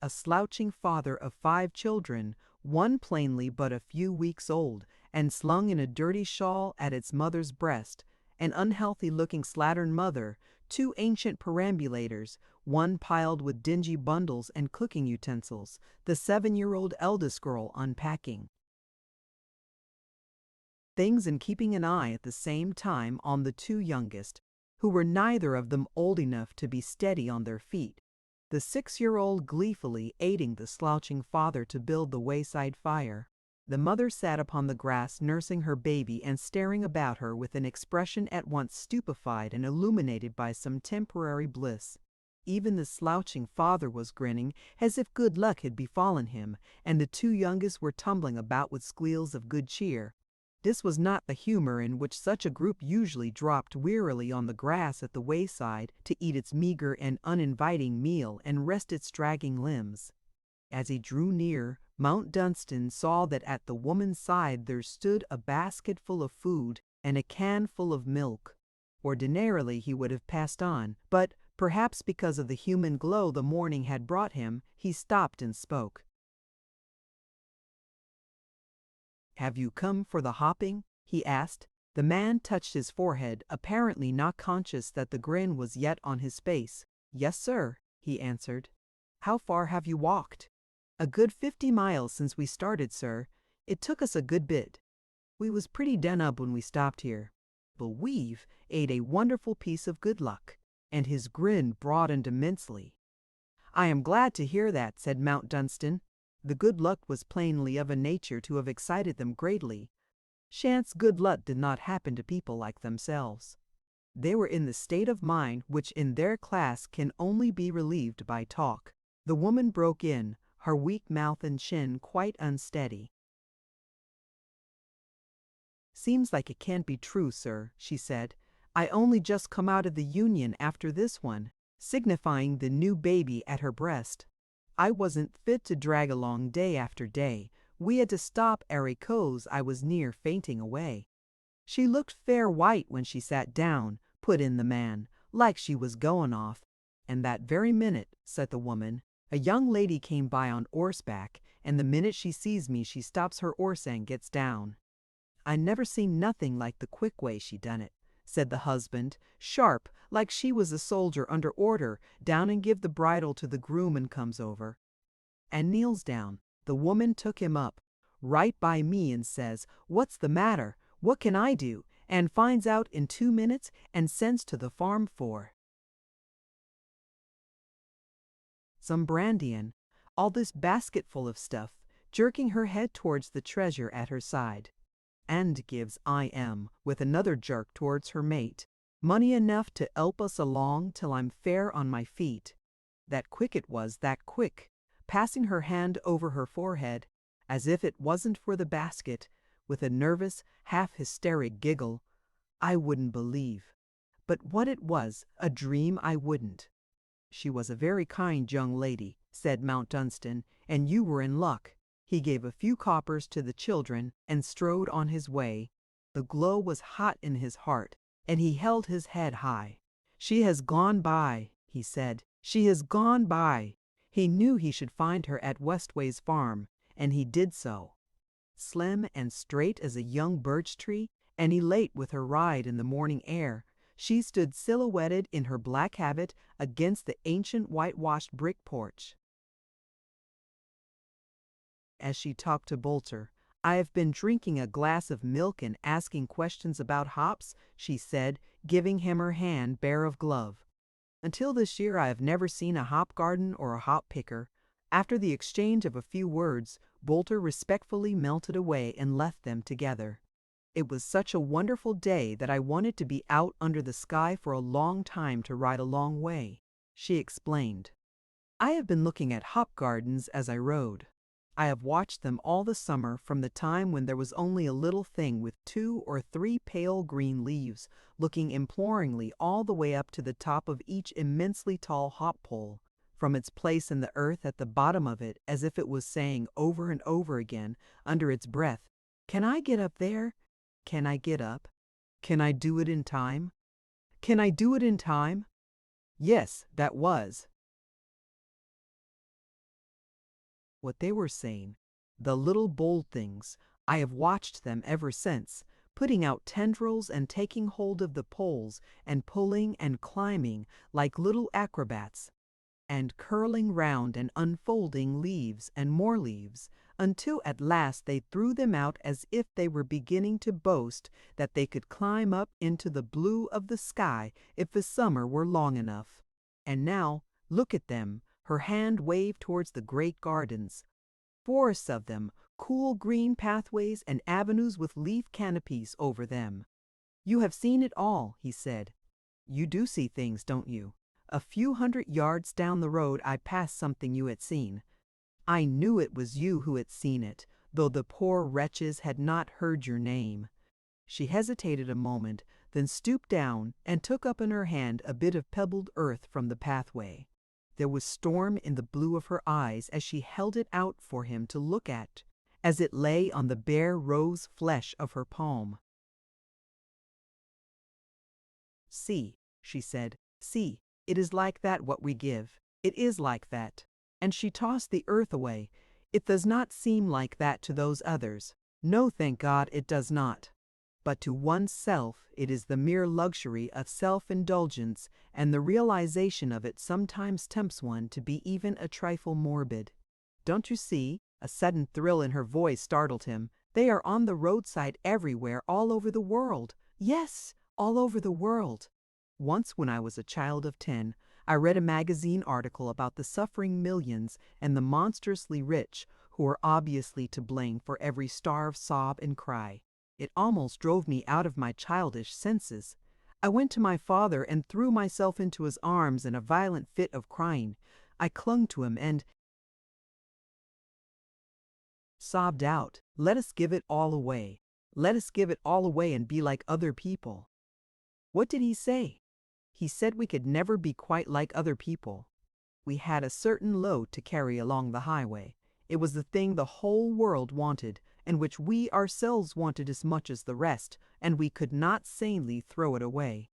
A slouching father of 5 children, one plainly but a few weeks old, and slung in a dirty shawl at its mother's breast, an unhealthy-looking slattern mother, 2 ancient perambulators, one piled with dingy bundles and cooking utensils, the 7-year-old eldest girl unpacking things and keeping an eye at the same time on the 2 youngest, who were neither of them old enough to be steady on their feet, the 6-year-old gleefully aiding the slouching father to build the wayside fire. The mother sat upon the grass nursing her baby and staring about her with an expression at once stupefied and illuminated by some temporary bliss. Even the slouching father was grinning as if good luck had befallen him, and the 2 youngest were tumbling about with squeals of good cheer. This was not the humor in which such a group usually dropped wearily on the grass at the wayside to eat its meager and uninviting meal and rest its dragging limbs. As he drew near, Mount Dunstan saw that at the woman's side there stood a basket full of food and a can full of milk. Ordinarily he would have passed on, but perhaps because of the human glow the morning had brought him, he stopped and spoke. "Have you come for the hopping?" he asked. The man touched his forehead, apparently not conscious that the grin was yet on his face. "Yes, sir," he answered. "How far have you walked?" "A good 50 miles since we started, sir. It took us a good bit. We was pretty done up when we stopped here. But we've ate a wonderful piece of good luck," and his grin broadened immensely. "I am glad to hear that," said Mount Dunstan. The good luck was plainly of a nature to have excited them greatly. Chance good luck did not happen to people like themselves. They were in the state of mind which in their class can only be relieved by talk. The woman broke in, her weak mouth and chin quite unsteady. "Seems like it can't be true, sir," she said. "I only just come out of the Union after this one," signifying the new baby at her breast. "I wasn't fit to drag along day after day. We had to stop ary 'cause I was near fainting away." "She looked fair white when she sat down," put in the man, "like she was goin' off." "And that very minute," said the woman, "a young lady came by on 'orseback, and the minute she sees me she stops her 'orse and gets down." "I never seen nothing like the quick way she done it," said the husband, "sharp, like she was a soldier under order, down and give the bridle to the groom and comes over." And kneels down. The woman took him up, right by me, and says, "What's the matter? What can I do?" and finds out in 2 minutes and sends to the farm for some brandy and all this basket full of stuff, jerking her head towards the treasure at her side. "And gives I.M. with another jerk towards her mate, "money enough to 'elp us along till I'm fair on my feet." That quick it was, that quick, passing her hand over her forehead, as if it wasn't for the basket, with a nervous, half-hysteric giggle. I wouldn't believe. But what it was, a dream, I wouldn't. "She was a very kind young lady," said Mount Dunstan, "and you were in luck." He gave a few coppers to the children and strode on his way. The glow was hot in his heart, and he held his head high. "She has gone by," he said. "She has gone by." He knew he should find her at Westway's farm, and he did so. Slim and straight as a young birch tree, and elate with her ride in the morning air, she stood silhouetted in her black habit against the ancient whitewashed brick porch. As she talked to Bolter, "I have been drinking a glass of milk and asking questions about hops," she said, giving him her hand bare of glove. "Until this year I have never seen a hop garden or a hop picker." After the exchange of a few words, Bolter respectfully melted away and left them together. "It was such a wonderful day that I wanted to be out under the sky for a long time to ride a long way," she explained. "I have been looking at hop gardens as I rode. I have watched them all the summer from the time when there was only a little thing with 2 or 3 pale green leaves, looking imploringly all the way up to the top of each immensely tall hop pole, from its place in the earth at the bottom of it, as if it was saying over and over again, under its breath, 'Can I get up there? Can I get up? Can I do it in time? Can I do it in time?' Yes, that was what they were saying. The little bold things, I have watched them ever since, putting out tendrils and taking hold of the poles and pulling and climbing like little acrobats, and curling round and unfolding leaves and more leaves, until at last they threw them out as if they were beginning to boast that they could climb up into the blue of the sky if the summer were long enough. And now, look at them," her hand waved towards the great gardens. "Forests of them, cool green pathways and avenues with leaf canopies over them." "You have seen it all," he said. "You do see things, don't you? A few 100 yards down the road I passed something you had seen. I knew it was you who had seen it, though the poor wretches had not heard your name." She hesitated a moment, then stooped down and took up in her hand a bit of pebbled earth from the pathway. There was storm in the blue of her eyes as she held it out for him to look at, as it lay on the bare rose flesh of her palm. "See," she said, "see, it is like that what we give. It is like that." And she tossed the earth away. "It does not seem like that to those others. No, thank God, it does not. But to oneself it is the mere luxury of self-indulgence, and the realization of it sometimes tempts one to be even a trifle morbid. Don't you see?" A sudden thrill in her voice startled him. "They are on the roadside everywhere, all over the world. Yes, all over the world. Once when I was a child of 10, I read a magazine article about the suffering millions and the monstrously rich who are obviously to blame for every starve, sob, and cry. It almost drove me out of my childish senses. I went to my father and threw myself into his arms in a violent fit of crying. I clung to him and sobbed out, 'Let us give it all away. Let us give it all away and be like other people.' What did he say? He said we could never be quite like other people. We had a certain load to carry along the highway. It was the thing the whole world wanted, and which we ourselves wanted as much as the rest, and we could not sanely throw it away.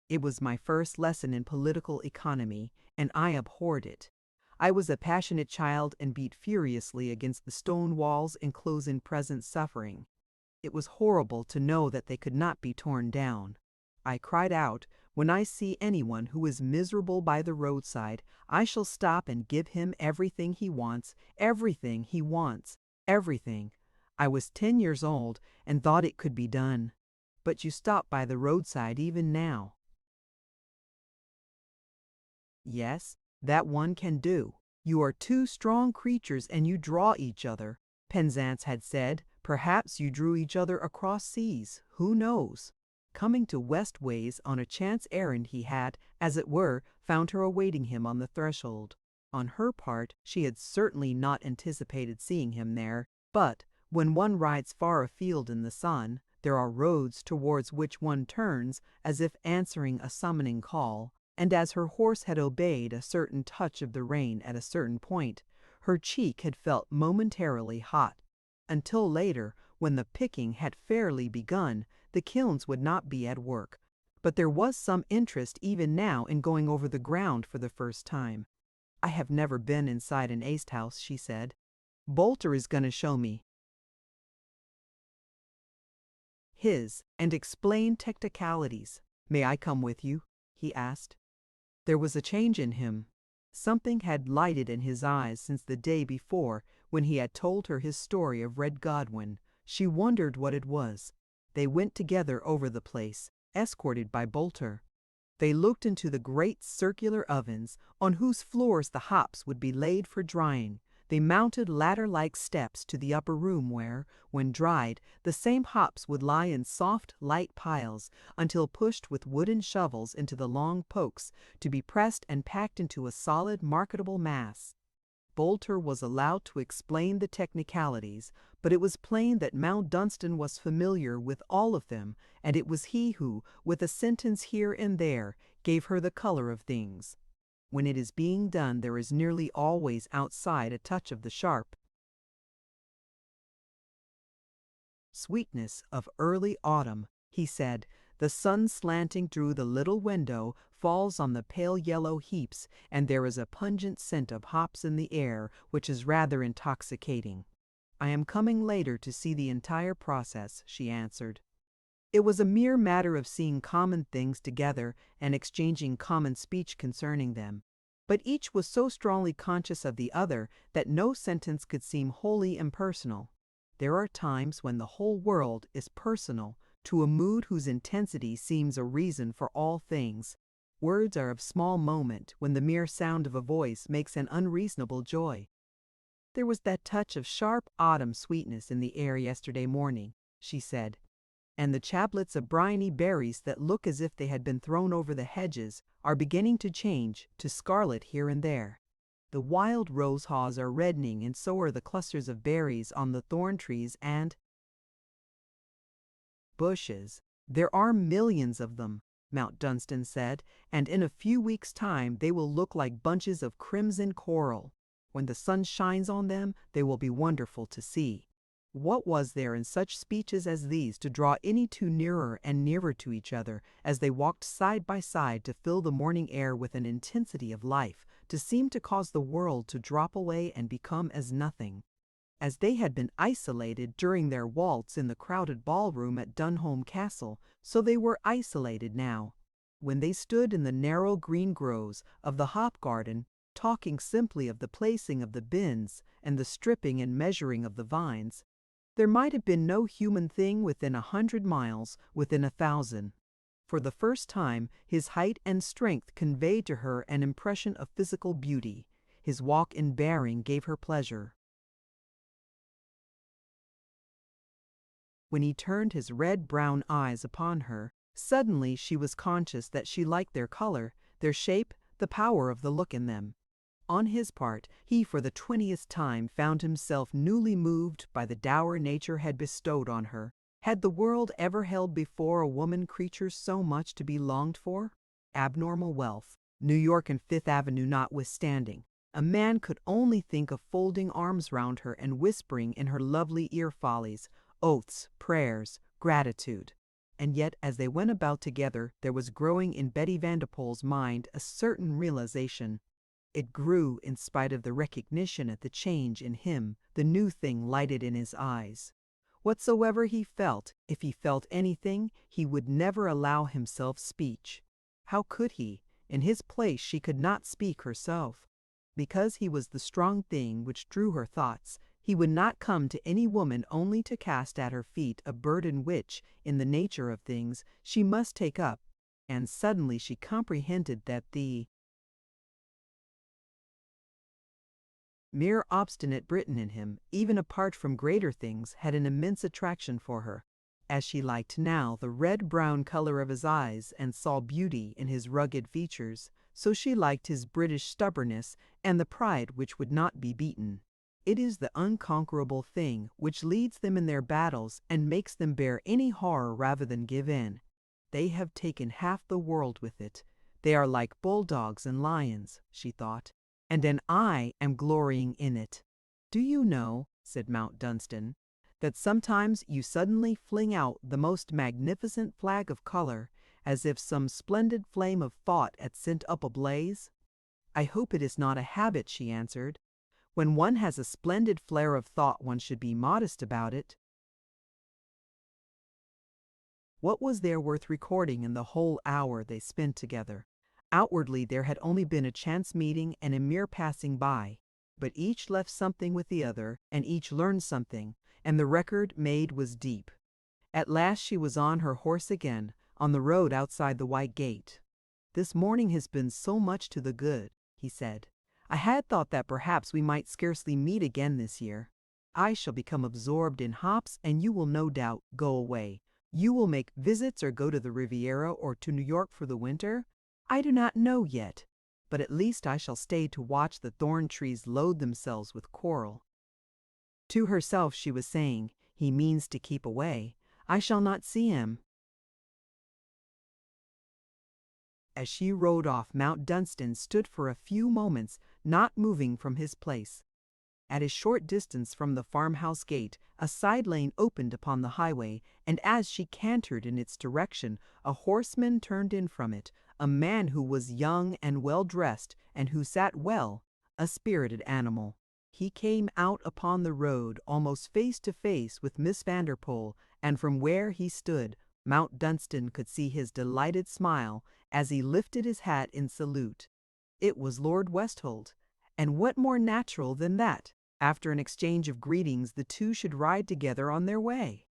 It was my first lesson in political economy, and I abhorred it. I was a passionate child and beat furiously against the stone walls enclosing present suffering. It was horrible to know that they could not be torn down. I cried out, 'When I see anyone who is miserable by the roadside, I shall stop and give him everything he wants, everything he wants, everything.' I was 10 years old and thought it could be done. But you stop by the roadside even now." "Yes, that one can do. You are two strong creatures and you draw each other," Penzance had said. "Perhaps you drew each other across seas. Who knows?" Coming to Westways on a chance errand, he had, as it were, found her awaiting him on the threshold. On her part, she had certainly not anticipated seeing him there, but when one rides far afield in the sun, there are roads towards which one turns as if answering a summoning call, and as her horse had obeyed a certain touch of the rein at a certain point, her cheek had felt momentarily hot. Until later, when the picking had fairly begun, the kilns would not be at work. But there was some interest even now in going over the ground for the first time. "I have never been inside an aced house," she said. "Bolter is going to show me his and explain technicalities. May I come with you?" he asked. There was a change in him. Something had lighted in his eyes since the day before when he had told her his story of Red Godwin. She wondered what it was. They went together over the place, escorted by Bolter. They looked into the great circular ovens on whose floors the hops would be laid for drying. They mounted ladder-like steps to the upper room where, when dried, the same hops would lie in soft, light piles until pushed with wooden shovels into the long pokes to be pressed and packed into a solid, marketable mass. Bolter was allowed to explain the technicalities, but it was plain that Mount Dunstan was familiar with all of them, and it was he who, with a sentence here and there, gave her the color of things. When it is being done, there is nearly always outside a touch of the sharp sweetness of early autumn, he said. The sun slanting through the little window falls on the pale yellow heaps, and there is a pungent scent of hops in the air which is rather intoxicating. "I am coming later to see the entire process," she answered. It was a mere matter of seeing common things together and exchanging common speech concerning them. But each was so strongly conscious of the other that no sentence could seem wholly impersonal. There are times when the whole world is personal to a mood whose intensity seems a reason for all things. Words are of small moment when the mere sound of a voice makes an unreasonable joy. "There was that touch of sharp autumn sweetness in the air yesterday morning," she said, "and the chaplets of bryony berries that look as if they had been thrown over the hedges are beginning to change to scarlet here and there. The wild rose haws are reddening, and so are the clusters of berries on the thorn trees and bushes. There are millions of them. Mount Dunstan said, "and in a few weeks' time they will look like bunches of crimson coral. When the sun shines on them, they will be wonderful to see." What was there in such speeches as these to draw any two nearer and nearer to each other as they walked side by side to fill the morning air with an intensity of life, to seem to cause the world to drop away and become as nothing? As they had been isolated during their waltz in the crowded ballroom at Dunholm Castle, so they were isolated now. When they stood in the narrow green groves of the hop garden, talking simply of the placing of the bins and the stripping and measuring of the vines, there might have been no human thing within 100 miles, within 1,000. For the first time, his height and strength conveyed to her an impression of physical beauty. His walk and bearing gave her pleasure. When he turned his red-brown eyes upon her, suddenly she was conscious that she liked their color, their shape, the power of the look in them. On his part, he for the 20th time found himself newly moved by the dower nature had bestowed on her. Had the world ever held before a woman creature so much to be longed for? Abnormal wealth, New York and Fifth Avenue notwithstanding, a man could only think of folding arms round her and whispering in her lovely ear follies, oaths, prayers, gratitude. And yet as they went about together there was growing in Betty Vanderpool's mind a certain realization. It grew in spite of the recognition at the change in him, the new thing lighted in his eyes. Whatsoever he felt, if he felt anything, he would never allow himself speech. How could he? In his place she could not speak herself. Because he was the strong thing which drew her thoughts, he would not come to any woman only to cast at her feet a burden which, in the nature of things, she must take up. And suddenly she comprehended that the mere obstinate Briton in him, even apart from greater things, had an immense attraction for her. As she liked now the red-brown color of his eyes and saw beauty in his rugged features, so she liked his British stubbornness and the pride which would not be beaten. It is the unconquerable thing which leads them in their battles and makes them bear any horror rather than give in. They have taken half the world with it. They are like bulldogs and lions, she thought, and I am glorying in it. "Do you know," said Mount Dunstan, "that sometimes you suddenly fling out the most magnificent flag of color, as if some splendid flame of thought had sent up a blaze?" "I hope it is not a habit," she answered. "When one has a splendid flare of thought one should be modest about it." What was there worth recording in the whole hour they spent together? Outwardly there had only been a chance meeting and a mere passing by, but each left something with the other, and each learned something, and the record made was deep. At last she was on her horse again, on the road outside the white gate. "This morning has been so much to the good," he said. "I had thought that perhaps we might scarcely meet again this year. I shall become absorbed in hops, and you will no doubt go away. You will make visits or go to the Riviera or to New York for the winter? I do not know yet, but at least I shall stay to watch the thorn trees load themselves with coral." To herself she was saying, "He means to keep away. I shall not see him." As she rode off, Mount Dunstan stood for a few moments, not moving from his place. At a short distance from the farmhouse gate, a side lane opened upon the highway, and as she cantered in its direction, a horseman turned in from it, a man who was young and well dressed, and who sat well, a spirited animal. He came out upon the road almost face to face with Miss Vanderpool, and from where he stood, Mount Dunstan could see his delighted smile as he lifted his hat in salute. It was Lord Westholt, and what more natural than that, after an exchange of greetings, the two should ride together on their way?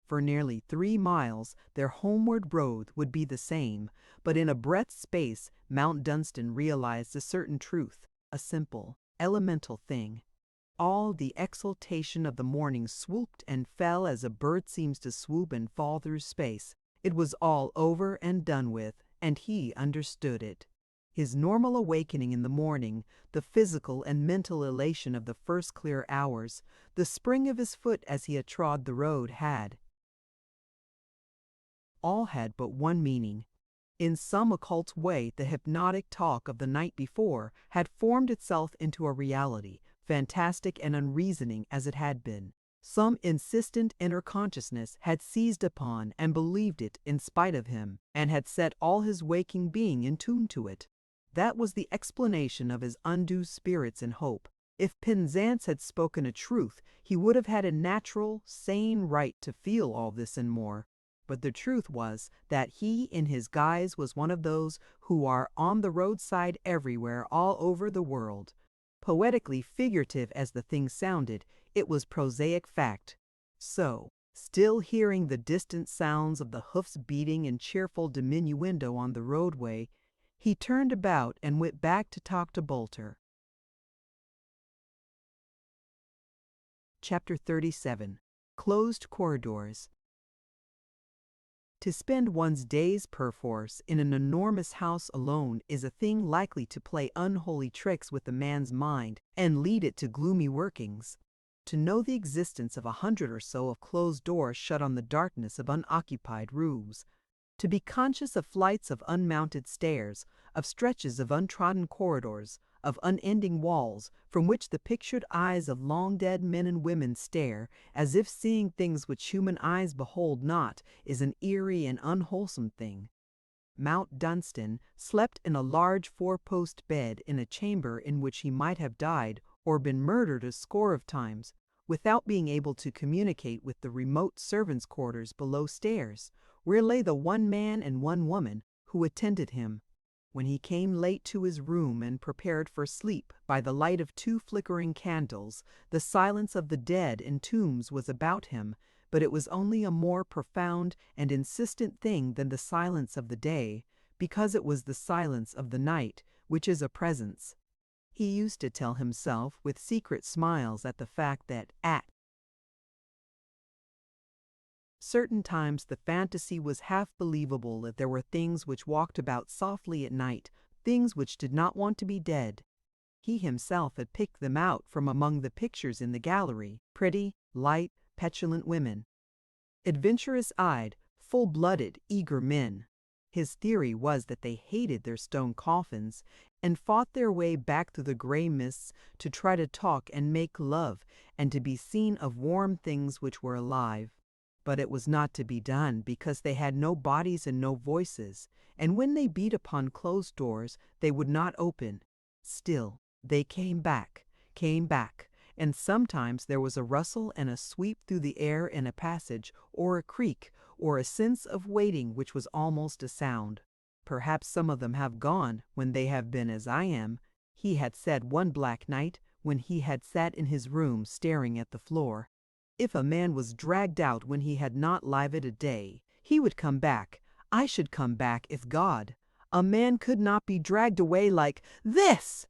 For nearly 3 miles their homeward road would be the same, but in a breath's space Mount Dunstan realized a certain truth, a simple, elemental thing. All the exultation of the morning swooped and fell as a bird seems to swoop and fall through space. It was all over and done with, and he understood it. His normal awakening in the morning, the physical and mental elation of the first clear hours, the spring of his foot as he had trod the road all had but one meaning. In some occult way, the hypnotic talk of the night before had formed itself into a reality, fantastic and unreasoning as it had been. Some insistent inner consciousness had seized upon and believed it in spite of him, and had set all his waking being in tune to it. That was the explanation of his undue spirits and hope. If Penzance had spoken a truth, he would have had a natural, sane right to feel all this and more. But the truth was that he in his guise was one of those who are on the roadside everywhere all over the world. Poetically figurative as the thing sounded, it was prosaic fact. So, still hearing the distant sounds of the hoofs beating in cheerful diminuendo on the roadway, he turned about and went back to talk to Bolter. Chapter 37. Closed Corridors. To spend one's days perforce in an enormous house alone is a thing likely to play unholy tricks with a man's mind and lead it to gloomy workings. To know the existence of 100 or so of closed doors shut on the darkness of unoccupied rooms. To be conscious of flights of unmounted stairs, of stretches of untrodden corridors, of unending walls from which the pictured eyes of long-dead men and women stare as if seeing things which human eyes behold not, is an eerie and unwholesome thing. Mount Dunstan slept in a large four-post bed in a chamber in which he might have died or been murdered a score of times, without being able to communicate with the remote servants' quarters below stairs, where lay the one man and one woman who attended him. When he came late to his room and prepared for sleep by the light of 2 flickering candles, the silence of the dead in tombs was about him, but it was only a more profound and insistent thing than the silence of the day, because it was the silence of the night, which is a presence. He used to tell himself with secret smiles at the fact that at certain times the fantasy was half believable that there were things which walked about softly at night, things which did not want to be dead. He himself had picked them out from among the pictures in the gallery, pretty, light, petulant women. Adventurous-eyed, full-blooded, eager men. His theory was that they hated their stone coffins and fought their way back through the gray mists to try to talk and make love and to be seen of warm things which were alive. But it was not to be done because they had no bodies and no voices, and when they beat upon closed doors they would not open. Still, they came back, and sometimes there was a rustle and a sweep through the air in a passage, or a creak, or a sense of waiting which was almost a sound. Perhaps some of them have gone when they have been as I am, he had said one black night when he had sat in his room staring at the floor. If a man was dragged out when he had not lived a day, he would come back. I should come back if God. A man could not be dragged away like this.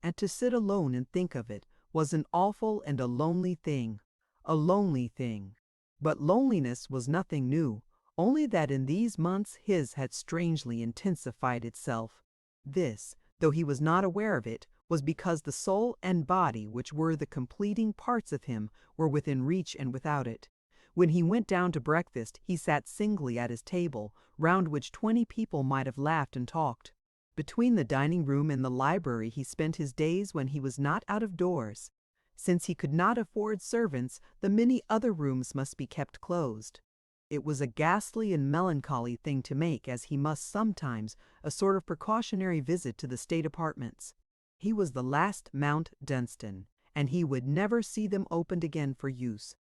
And to sit alone and think of it was an awful and a lonely thing. A lonely thing. But loneliness was nothing new, only that in these months his had strangely intensified itself. This, though he was not aware of it, was because the soul and body, which were the completing parts of him, were within reach and without it. When he went down to breakfast, he sat singly at his table, round which 20 people might have laughed and talked. Between the dining room and the library he spent his days when he was not out of doors. Since he could not afford servants, the many other rooms must be kept closed. It was a ghastly and melancholy thing to make, as he must sometimes, a sort of precautionary visit to the state apartments. He was the last Mount Dunstan, and he would never see them opened again for use.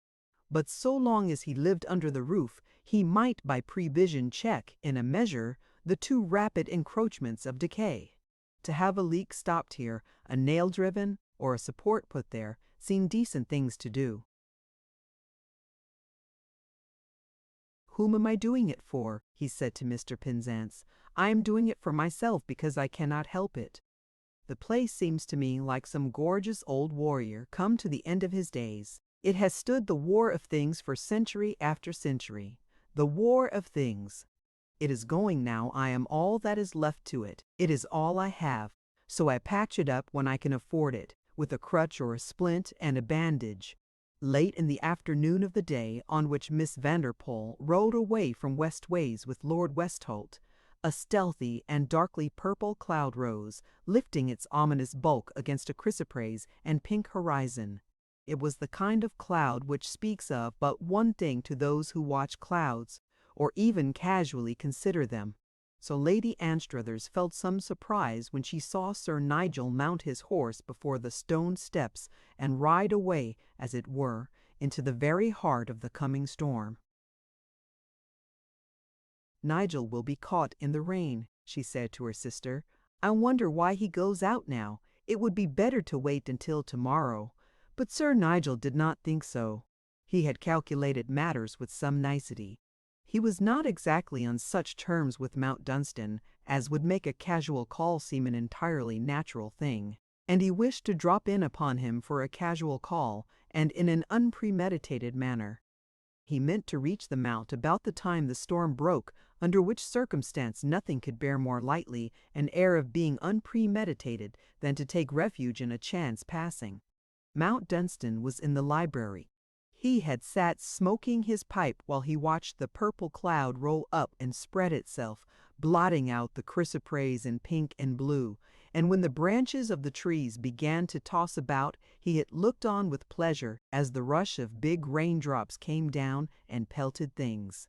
But so long as he lived under the roof, he might by prevision check, in a measure, the too rapid encroachments of decay. To have a leak stopped here, a nail driven, or a support put there, seemed decent things to do. "Whom am I doing it for?" he said to Mr. Penzance. "I am doing it for myself because I cannot help it. The place seems to me like some gorgeous old warrior come to the end of his days. It has stood the war of things for century after century. The war of things. It is going now. I am all that is left to it. It is all I have. So I patch it up when I can afford it, with a crutch or a splint and a bandage. Late in the afternoon of the day on which Miss Vanderpool rode away from Westways with Lord Westholt, a stealthy and darkly purple cloud rose, lifting its ominous bulk against a chrysoprase and pink horizon. It was the kind of cloud which speaks of but one thing to those who watch clouds, or even casually consider them. So Lady Anstruthers felt some surprise when she saw Sir Nigel mount his horse before the stone steps and ride away, as it were, into the very heart of the coming storm. "Nigel will be caught in the rain," she said to her sister. "I wonder why he goes out now. It would be better to wait until tomorrow." But Sir Nigel did not think so. He had calculated matters with some nicety. He was not exactly on such terms with Mount Dunstan as would make a casual call seem an entirely natural thing, and he wished to drop in upon him for a casual call, and in an unpremeditated manner. He meant to reach the Mount about the time the storm broke, under which circumstance nothing could bear more lightly an air of being unpremeditated than to take refuge in a chance passing. Mount Dunstan was in the library. He had sat smoking his pipe while he watched the purple cloud roll up and spread itself, blotting out the chrysoprase in pink and blue, and when the branches of the trees began to toss about, he had looked on with pleasure as the rush of big raindrops came down and pelted things.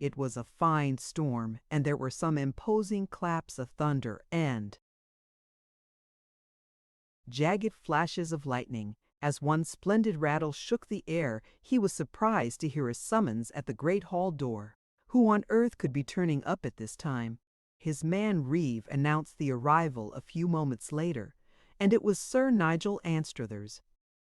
It was a fine storm, and there were some imposing claps of thunder and jagged flashes of lightning. As one splendid rattle shook the air, he was surprised to hear a summons at the great hall door. Who on earth could be turning up at this time? His man Reeve announced the arrival a few moments later, and it was Sir Nigel Anstruthers.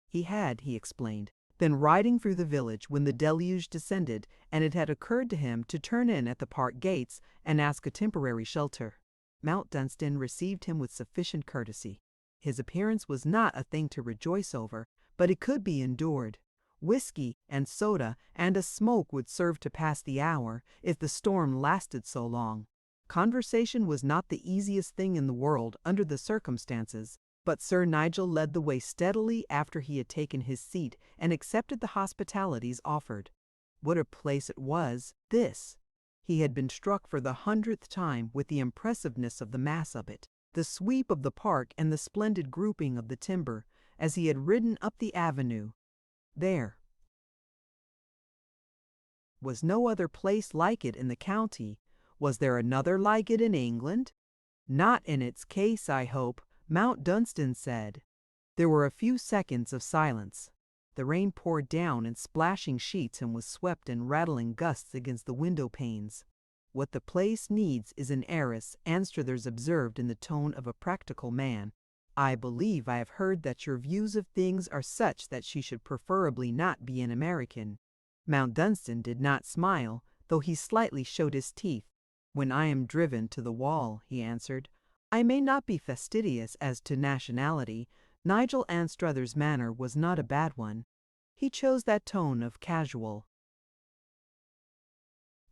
He had, he explained, been riding through the village when the deluge descended, and it had occurred to him to turn in at the park gates and ask a temporary shelter. Mount Dunstan received him with sufficient courtesy. His appearance was not a thing to rejoice over, but it could be endured. Whiskey and soda and a smoke would serve to pass the hour, if the storm lasted so long. Conversation was not the easiest thing in the world under the circumstances, but Sir Nigel led the way steadily after he had taken his seat and accepted the hospitalities offered. What a place it was, this! He had been struck for the 100th time with the impressiveness of the mass of it, the sweep of the park and the splendid grouping of the timber, as he had ridden up the avenue. There was no other place like it in the county. Was there another like it in England? Not in its case, I hope, Mount Dunstan said. There were a few seconds of silence. The rain poured down in splashing sheets and was swept in rattling gusts against the window panes. "What the place needs is an heiress," Anstruthers observed in the tone of a practical man. "I believe I have heard that your views of things are such that she should preferably not be an American." Mount Dunstan did not smile, though he slightly showed his teeth. "When I am driven to the wall," he answered. "I may not be fastidious as to nationality." Nigel Anstruthers' manner was not a bad one. He chose that tone of casual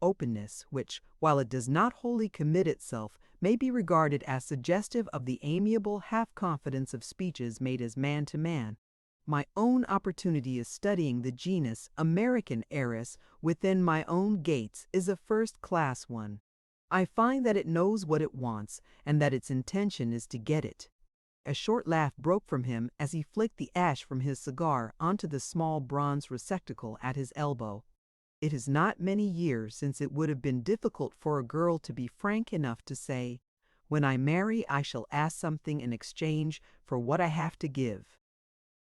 openness which, while it does not wholly commit itself, may be regarded as suggestive of the amiable half-confidence of speeches made as man to man. "My own opportunity of studying the genus American heiress within my own gates is a first-class one. I find that it knows what it wants, and that its intention is to get it." A short laugh broke from him as he flicked the ash from his cigar onto the small bronze receptacle at his elbow. It is not many years since it would have been difficult for a girl to be frank enough to say, "When I marry I shall ask something in exchange for what I have to give."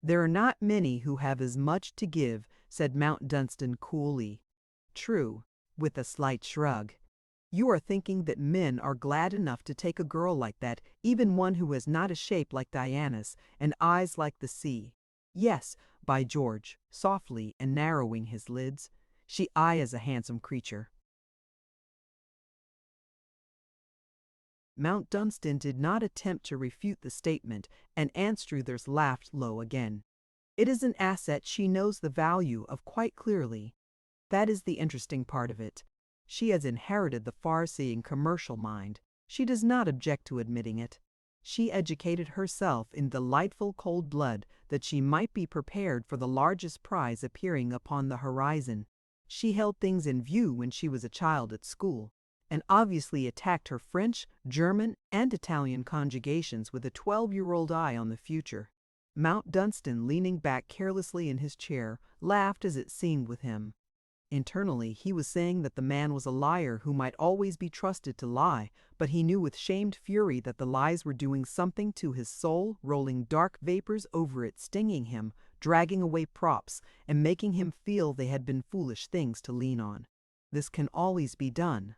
"There are not many who have as much to give," said Mount Dunstan coolly. "True," with a slight shrug. "You are thinking that men are glad enough to take a girl like that, even one who has not a shape like Diana's, and eyes like the sea. Yes, by George," softly and narrowing his lids, "she is a handsome creature." Mount Dunstan did not attempt to refute the statement, and Anstruthers laughed low again. "It is an asset she knows the value of quite clearly. That is the interesting part of it. She has inherited the far-seeing commercial mind. She does not object to admitting it. She educated herself in delightful cold blood that she might be prepared for the largest prize appearing upon the horizon. She held things in view when she was a child at school, and obviously attacked her French, German, and Italian conjugations with a 12-year-old eye on the future. Mount Dunstan, leaning back carelessly in his chair, laughed as it seemed with him. Internally, he was saying that the man was a liar who might always be trusted to lie, but he knew with shamed fury that the lies were doing something to his soul, rolling dark vapors over it, stinging him, dragging away props, and making him feel they had been foolish things to lean on. This can always be done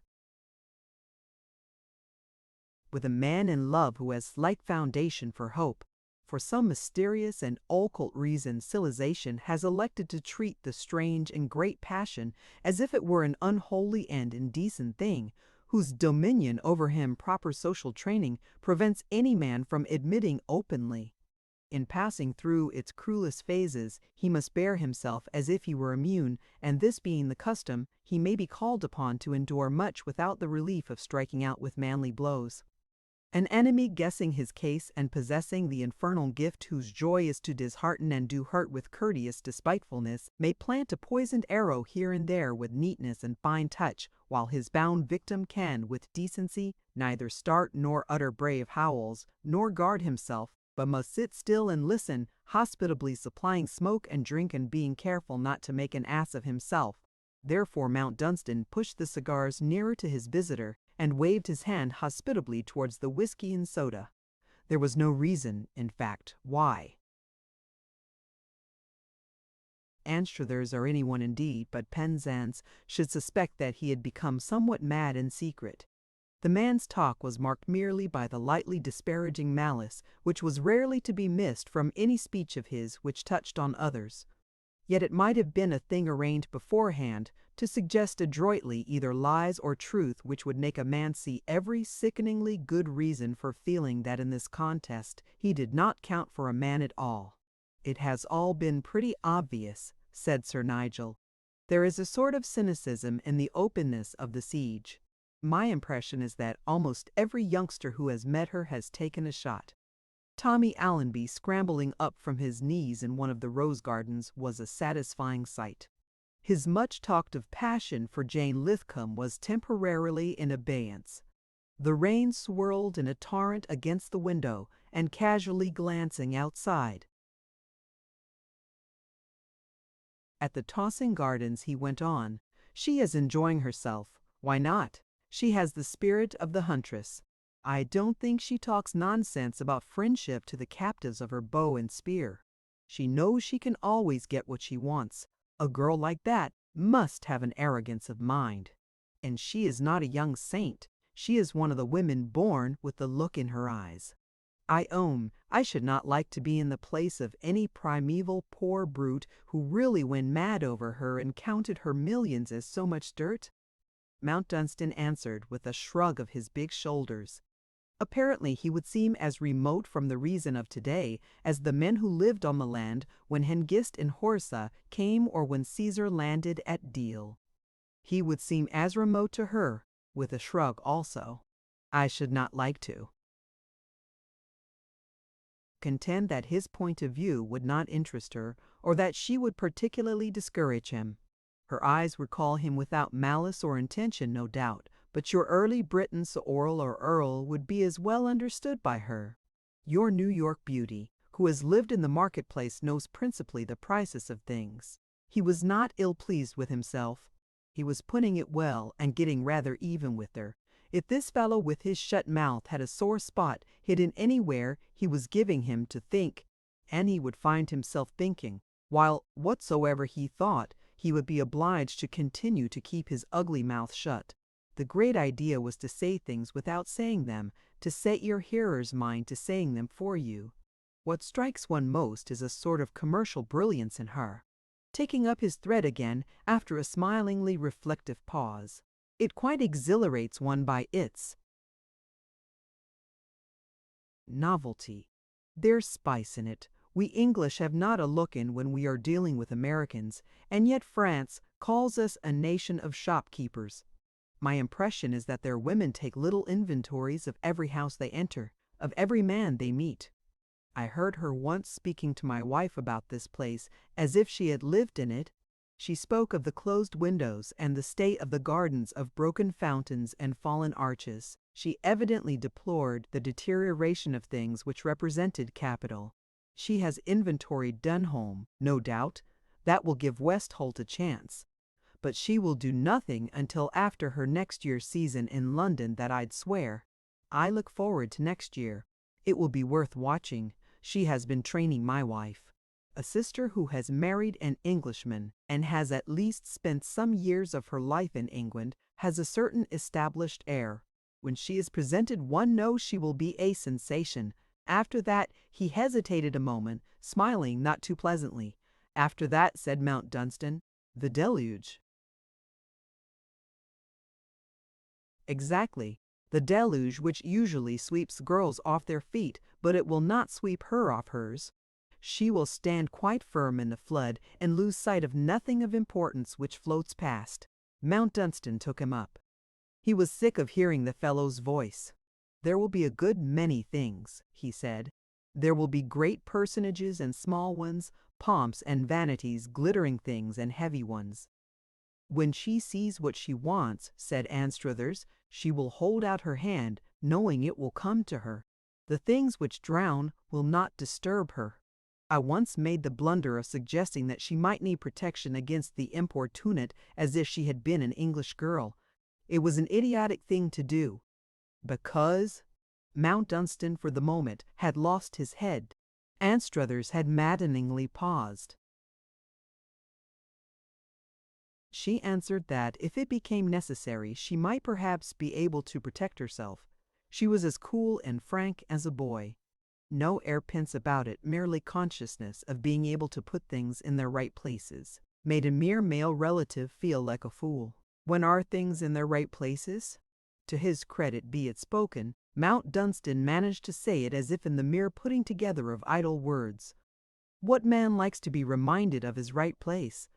with a man in love who has slight foundation for hope. For some mysterious and occult reason, civilization has elected to treat the strange and great passion as if it were an unholy and indecent thing, whose dominion over him proper social training prevents any man from admitting openly. In passing through its cruelest phases, he must bear himself as if he were immune, and this being the custom, he may be called upon to endure much without the relief of striking out with manly blows. An enemy guessing his case and possessing the infernal gift whose joy is to dishearten and do hurt with courteous despitefulness may plant a poisoned arrow here and there with neatness and fine touch, while his bound victim can, with decency, neither start nor utter brave howls, nor guard himself, but must sit still and listen, hospitably supplying smoke and drink and being careful not to make an ass of himself. Therefore Mount Dunstan pushed the cigars nearer to his visitor, and waved his hand hospitably towards the whiskey and soda. There was no reason, in fact, why Anstruthers or anyone indeed but Penzance should suspect that he had become somewhat mad in secret. The man's talk was marked merely by the lightly disparaging malice which was rarely to be missed from any speech of his which touched on others. Yet it might have been a thing arranged beforehand to suggest adroitly either lies or truth which would make a man see every sickeningly good reason for feeling that in this contest he did not count for a man at all. "It has all been pretty obvious," said Sir Nigel. "There is a sort of cynicism in the openness of the siege. My impression is that almost every youngster who has met her has taken a shot." Tommy Allenby, scrambling up from his knees in one of the rose gardens, was a satisfying sight. His much-talked-of passion for Jane Lithcom was temporarily in abeyance. The rain swirled in a torrent against the window, and casually glancing outside at the tossing gardens, he went on, "She is enjoying herself. Why not? She has the spirit of the huntress. I don't think she talks nonsense about friendship to the captives of her bow and spear. She knows she can always get what she wants. A girl like that must have an arrogance of mind. And she is not a young saint. She is one of the women born with the look in her eyes. I own I should not like to be in the place of any primeval poor brute who really went mad over her and counted her millions as so much dirt." Mount Dunstan answered with a shrug of his big shoulders. Apparently he would seem as remote from the reason of today as the men who lived on the land when Hengist and Horsa came or when Caesar landed at Deal. He would seem as remote to her, with a shrug also. "I should not like to contend that his point of view would not interest her, or that she would particularly discourage him. Her eyes would call him without malice or intention, no doubt, but your early Briton Earl or Earl would be as well understood by her. Your New York beauty, who has lived in the marketplace, knows principally the prices of things." He was not ill-pleased with himself. He was putting it well and getting rather even with her. If this fellow with his shut mouth had a sore spot hidden anywhere, he was giving him to think, and he would find himself thinking, while whatsoever he thought, he would be obliged to continue to keep his ugly mouth shut. The great idea was to say things without saying them, to set your hearer's mind to saying them for you. What strikes one most is a sort of commercial brilliance in her. Taking up his thread again, after a smilingly reflective pause, it quite exhilarates one by its novelty. There's spice in it. We English have not a look in when we are dealing with Americans, and yet France calls us a nation of shopkeepers. My impression is that their women take little inventories of every house they enter, of every man they meet. I heard her once speaking to my wife about this place as if she had lived in it. She spoke of the closed windows and the state of the gardens, of broken fountains and fallen arches. She evidently deplored the deterioration of things which represented capital. She has inventoried Dunholm, no doubt. That will give Westholt a chance. But she will do nothing until after her next year's season in London, that I'd swear. I look forward to next year. It will be worth watching. She has been training my wife. A sister who has married an Englishman and has at least spent some years of her life in England has a certain established air. When she is presented, one knows she will be a sensation. After that, he hesitated a moment, smiling not too pleasantly. After that, said Mount Dunstan, the deluge. Exactly. The deluge which usually sweeps girls off their feet, but it will not sweep her off hers. She will stand quite firm in the flood and lose sight of nothing of importance which floats past. Mount Dunstan took him up. He was sick of hearing the fellow's voice. There will be a good many things, he said. There will be great personages and small ones, pomps and vanities, glittering things and heavy ones. When she sees what she wants, said Anstruthers, she will hold out her hand, knowing it will come to her. The things which drown will not disturb her. I once made the blunder of suggesting that she might need protection against the importunate, as if she had been an English girl. It was an idiotic thing to do, because Mount Dunstan for the moment had lost his head. Anstruthers had maddeningly paused. She answered that if it became necessary, she might perhaps be able to protect herself. She was as cool and frank as a boy. No airpins about it, merely consciousness of being able to put things in their right places. Made a mere male relative feel like a fool. When are things in their right places? To his credit be it spoken, Mount Dunstan managed to say it as if in the mere putting together of idle words. What man likes to be reminded of his right place?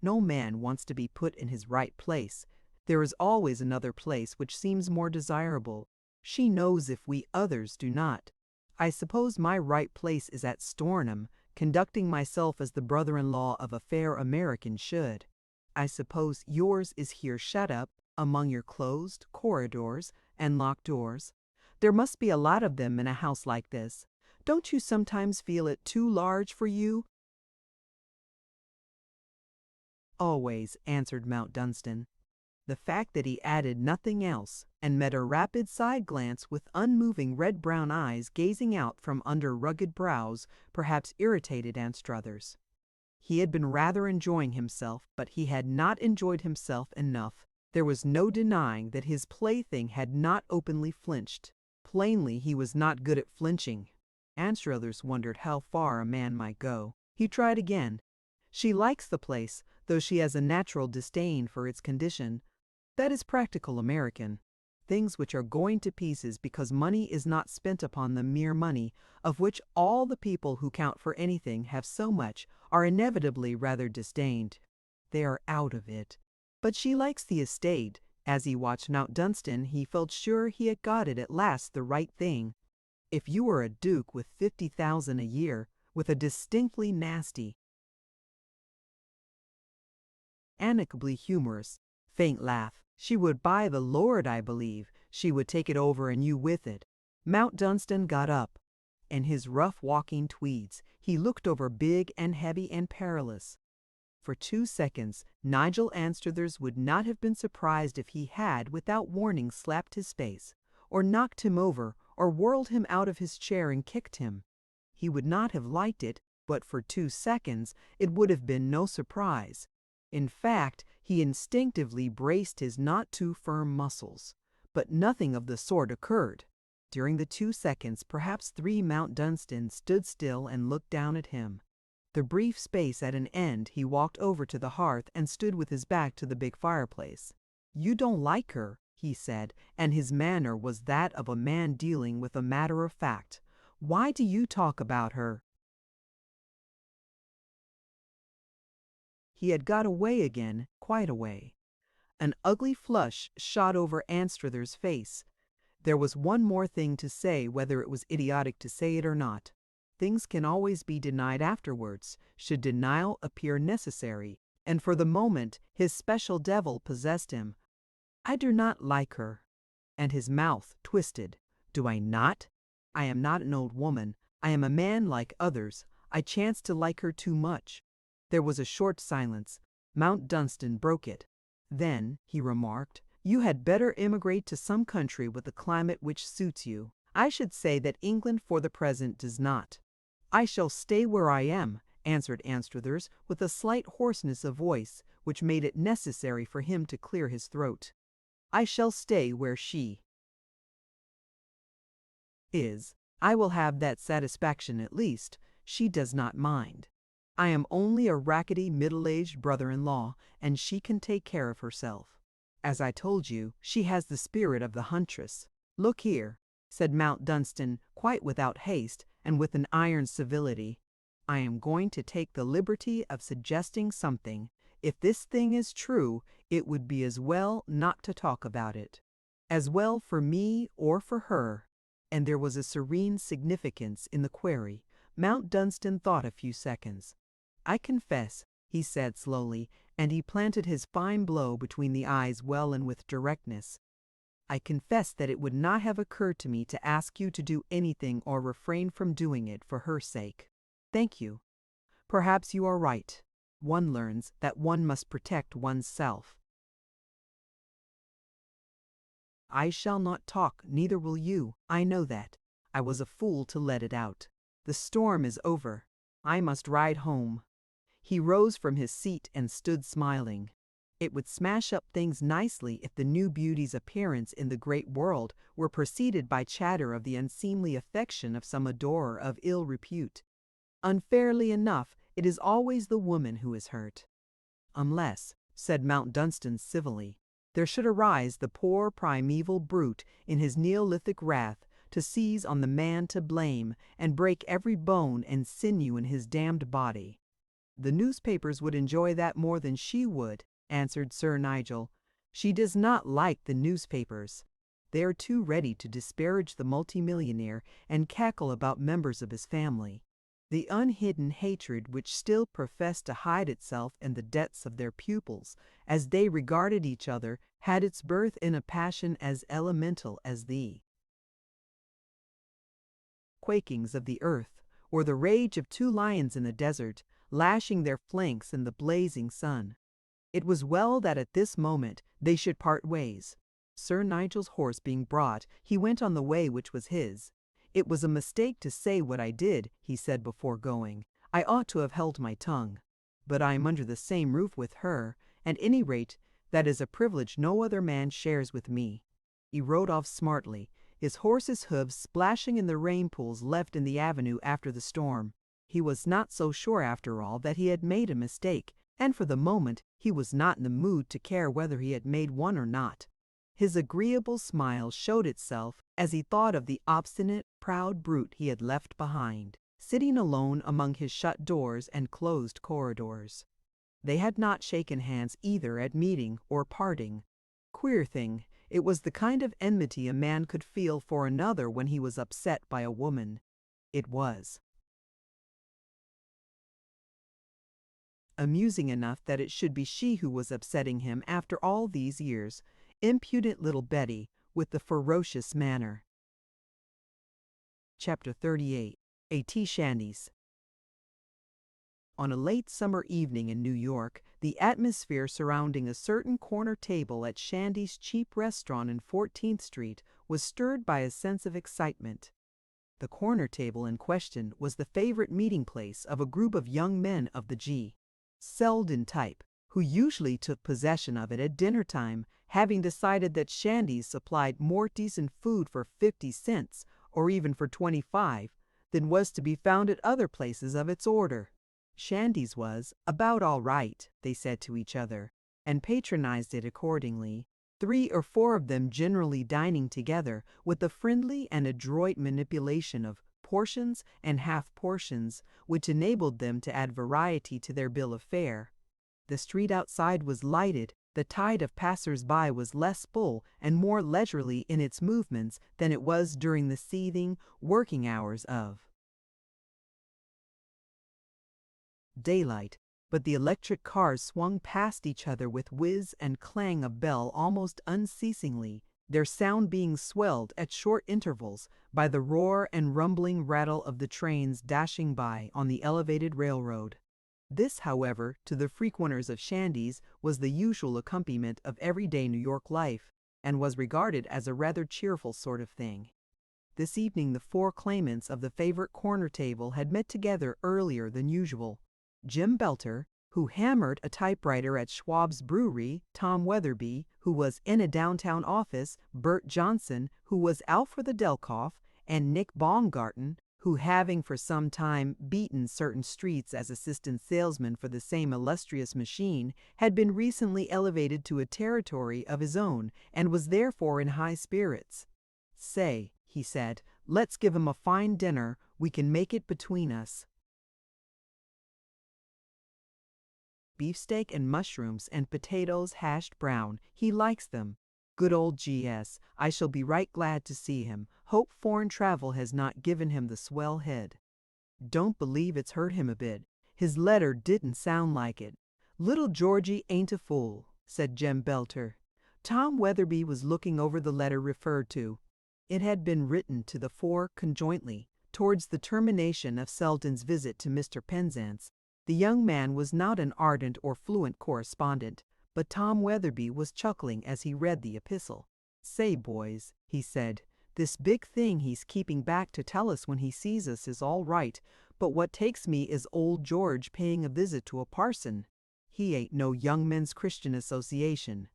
No man wants to be put in his right place. There is always another place which seems more desirable. She knows if we others do not. I suppose my right place is at Stornham, conducting myself as the brother-in-law of a fair American should. I suppose yours is here shut up, among your closed corridors and locked doors. There must be a lot of them in a house like this. Don't you sometimes feel it too large for you? Always, answered Mount Dunstan. The fact that he added nothing else, and met a rapid side glance with unmoving red-brown eyes gazing out from under rugged brows, perhaps irritated Anstruthers. He had been rather enjoying himself, but he had not enjoyed himself enough. There was no denying that his plaything had not openly flinched. Plainly he was not good at flinching. Anstruthers wondered how far a man might go. He tried again. She likes the place, though she has a natural disdain for its condition. That is practical American. Things which are going to pieces because money is not spent upon them, mere money, of which all the people who count for anything have so much, are inevitably rather disdained. They are out of it. But she likes the estate. As he watched Mount Dunstan, he felt sure he had got it at last the right thing. If you were a duke with 50,000 a year, with a distinctly nasty, amicably humorous, faint laugh, she would buy the Lord, I believe. She would take it over and you with it. Mount Dunstan got up. In his rough walking tweeds, he looked over big and heavy and perilous. For 2 seconds, Nigel Anstruthers would not have been surprised if he had, without warning, slapped his face, or knocked him over, or whirled him out of his chair and kicked him. He would not have liked it, but for 2 seconds it would have been no surprise. In fact, he instinctively braced his not too firm muscles. But nothing of the sort occurred. During the 2 seconds, perhaps 3 Mount Dunstan stood still and looked down at him. The brief space at an end, he walked over to the hearth and stood with his back to the big fireplace. "You don't like her," he said, and his manner was that of a man dealing with a matter of fact. "Why do you talk about her?" He had got away again, quite away. An ugly flush shot over Anstruther's face. There was one more thing to say, whether it was idiotic to say it or not. things can always be denied afterwards, should denial appear necessary, and for the moment his special devil possessed him. "I do not like her." And his mouth twisted. "Do I not? I am not an old woman. I am a man like others. I chance to like her too much." There was a short silence. Mount Dunstan broke it. "Then," he remarked, "you had better emigrate to some country with a climate which suits you. I should say that England for the present does not." "I shall stay where I am," answered Anstruthers, with a slight hoarseness of voice, which made it necessary for him to clear his throat. "I shall stay where she is. I will have that satisfaction at least. She does not mind. I am only a rackety middle-aged brother-in-law, and she can take care of herself. As I told you, she has the spirit of the huntress. Look here," said Mount Dunstan, quite without haste, and with an iron civility, "I am going to take the liberty of suggesting something. If this thing is true, it would be as well not to talk about it. As well for me or for her." And there was a serene significance in the query. Mount Dunstan thought a few seconds. "I confess," he said slowly, and he planted his fine blow between the eyes well and with directness, "I confess that it would not have occurred to me to ask you to do anything or refrain from doing it for her sake. Thank you. Perhaps you are right. One learns that one must protect one's self. I shall not talk, neither will you. I know that. I was a fool to let it out. The storm is over. I must ride home." He rose from his seat and stood smiling. It would smash up things nicely if the new beauty's appearance in the great world were preceded by chatter of the unseemly affection of some adorer of ill repute. Unfairly enough, it is always the woman who is hurt. "Unless," said Mount Dunstan civilly, "there should arise the poor primeval brute in his Neolithic wrath to seize on the man to blame and break every bone and sinew in his damned body." "The newspapers would enjoy that more than she would," answered Sir Nigel. "She does not like the newspapers. They are too ready to disparage the multimillionaire and cackle about members of his family. The unhidden hatred which still professed to hide itself in the depths of their pupils, as they regarded each other, had its birth in a passion as elemental as the quakings of the earth, or the rage of two lions in the desert, lashing their flanks in the blazing sun. It was well that at this moment they should part ways. Sir Nigel's horse being brought, he went on the way which was his. "It was a mistake to say what I did," he said before going. "I ought to have held my tongue. But I am under the same roof with her. At any rate, that is a privilege no other man shares with me." He rode off smartly, his horse's hoofs splashing in the rain pools left in the avenue after the storm. He was not so sure after all that he had made a mistake, and for the moment he was not in the mood to care whether he had made one or not. His agreeable smile showed itself as he thought of the obstinate, proud brute he had left behind, sitting alone among his shut doors and closed corridors. They had not shaken hands either at meeting or parting. Queer thing, it was the kind of enmity a man could feel for another when he was upset by a woman. It was amusing enough that it should be she who was upsetting him after all these years. Impudent little Betty, with the ferocious manner. Chapter 38. A Tea Shandy's. On a late summer evening in New York, the atmosphere surrounding a certain corner table at Shandy's cheap restaurant in 14th Street was stirred by a sense of excitement. The corner table in question was the favorite meeting place of a group of young men of the G. Selden type, who usually took possession of it at dinner time, having decided that Shandy's supplied more decent food for 50 cents, or even for 25, than was to be found at other places of its order. Shandy's was about all right, they said to each other, and patronized it accordingly, 3 or 4 of them generally dining together with a friendly and adroit manipulation of portions and half portions, which enabled them to add variety to their bill of fare. The street outside was lighted, the tide of passers-by was less full and more leisurely in its movements than it was during the seething, working hours of daylight, but the electric cars swung past each other with whiz and clang of bell almost unceasingly, their sound being swelled at short intervals by the roar and rumbling rattle of the trains dashing by on the elevated railroad. This, however, to the frequenters of Shandy's, was the usual accompaniment of everyday New York life, and was regarded as a rather cheerful sort of thing. This evening the four claimants of the favorite corner table had met together earlier than usual. Jim Belter, who hammered a typewriter at Schwab's brewery, Tom Weatherby, who was in a downtown office, Bert Johnson, who was out for the Delkoff, and Nick Baumgarten, who, having for some time beaten certain streets as assistant salesman for the same illustrious machine, had been recently elevated to a territory of his own, and was therefore in high spirits. "Say," he said, "let's give him a fine dinner. We can make it between us. Beefsteak and mushrooms and potatoes hashed brown. He likes them. Good old G.S. I shall be right glad to see him. Hope foreign travel has not given him the swell head. Don't believe it's hurt him a bit. His letter didn't sound like it. Little Georgie ain't a fool," said Jem Belter. Tom Weatherby was looking over the letter referred to. It had been written to the four conjointly, towards the termination of Selden's visit to Mr. Penzance. The young man was not an ardent or fluent correspondent, but Tom Weatherby was chuckling as he read the epistle. "Say, boys," he said, "this big thing he's keeping back to tell us when he sees us is all right, but what takes me is old George paying a visit to a parson. He ain't no Young Men's Christian Association."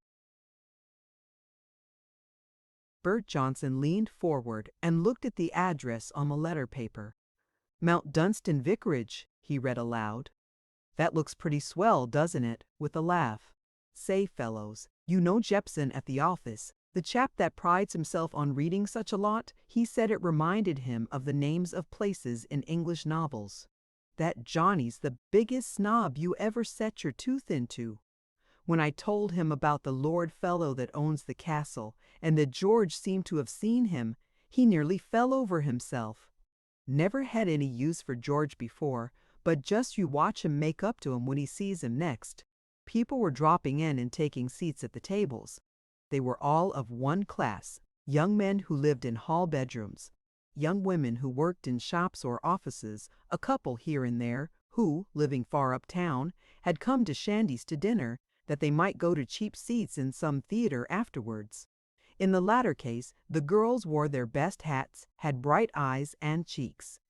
Bert Johnson leaned forward and looked at the address on the letter paper. "Mount Dunstan Vicarage," he read aloud. "That looks pretty swell, doesn't it?" with a laugh. "Say, fellows, you know Jepson at the office, the chap that prides himself on reading such a lot? He said it reminded him of the names of places in English novels. That Johnny's the biggest snob you ever set your tooth into. When I told him about the Lord fellow that owns the castle, and that George seemed to have seen him, he nearly fell over himself. Never had any use for George before, but just you watch him make up to him when he sees him next. People were dropping in and taking seats at the tables. They were all of one class, young men who lived in hall bedrooms, young women who worked in shops or offices, a couple here and there, who, living far uptown, had come to Shandy's to dinner, that they might go to cheap seats in some theater afterwards. In the latter case, the girls wore their best hats, had bright eyes and cheeks,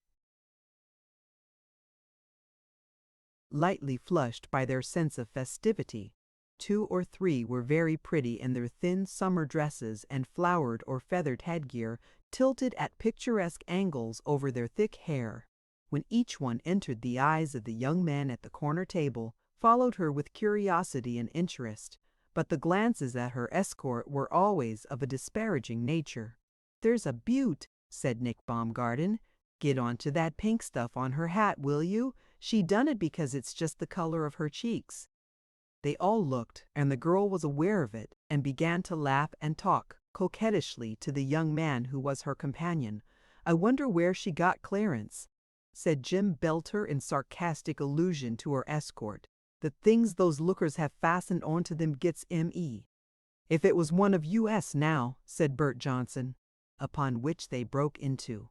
lightly flushed by their sense of festivity. 2 or 3 were very pretty in their thin summer dresses and flowered or feathered headgear, tilted at picturesque angles over their thick hair. When each one entered, the eyes of the young man at the corner table followed her with curiosity and interest, but the glances at her escort were always of a disparaging nature. "There's a beaut," said Nick Baumgarten. "Get on to that pink stuff on her hat, will you? She done it because it's just the color of her cheeks." They all looked, and the girl was aware of it, and began to laugh and talk coquettishly to the young man who was her companion. "I wonder where she got Clarence," said Jim Belter in sarcastic allusion to her escort. "The things those lookers have fastened onto them gets me. If it was one of U.S. now," said Bert Johnson, upon which they broke into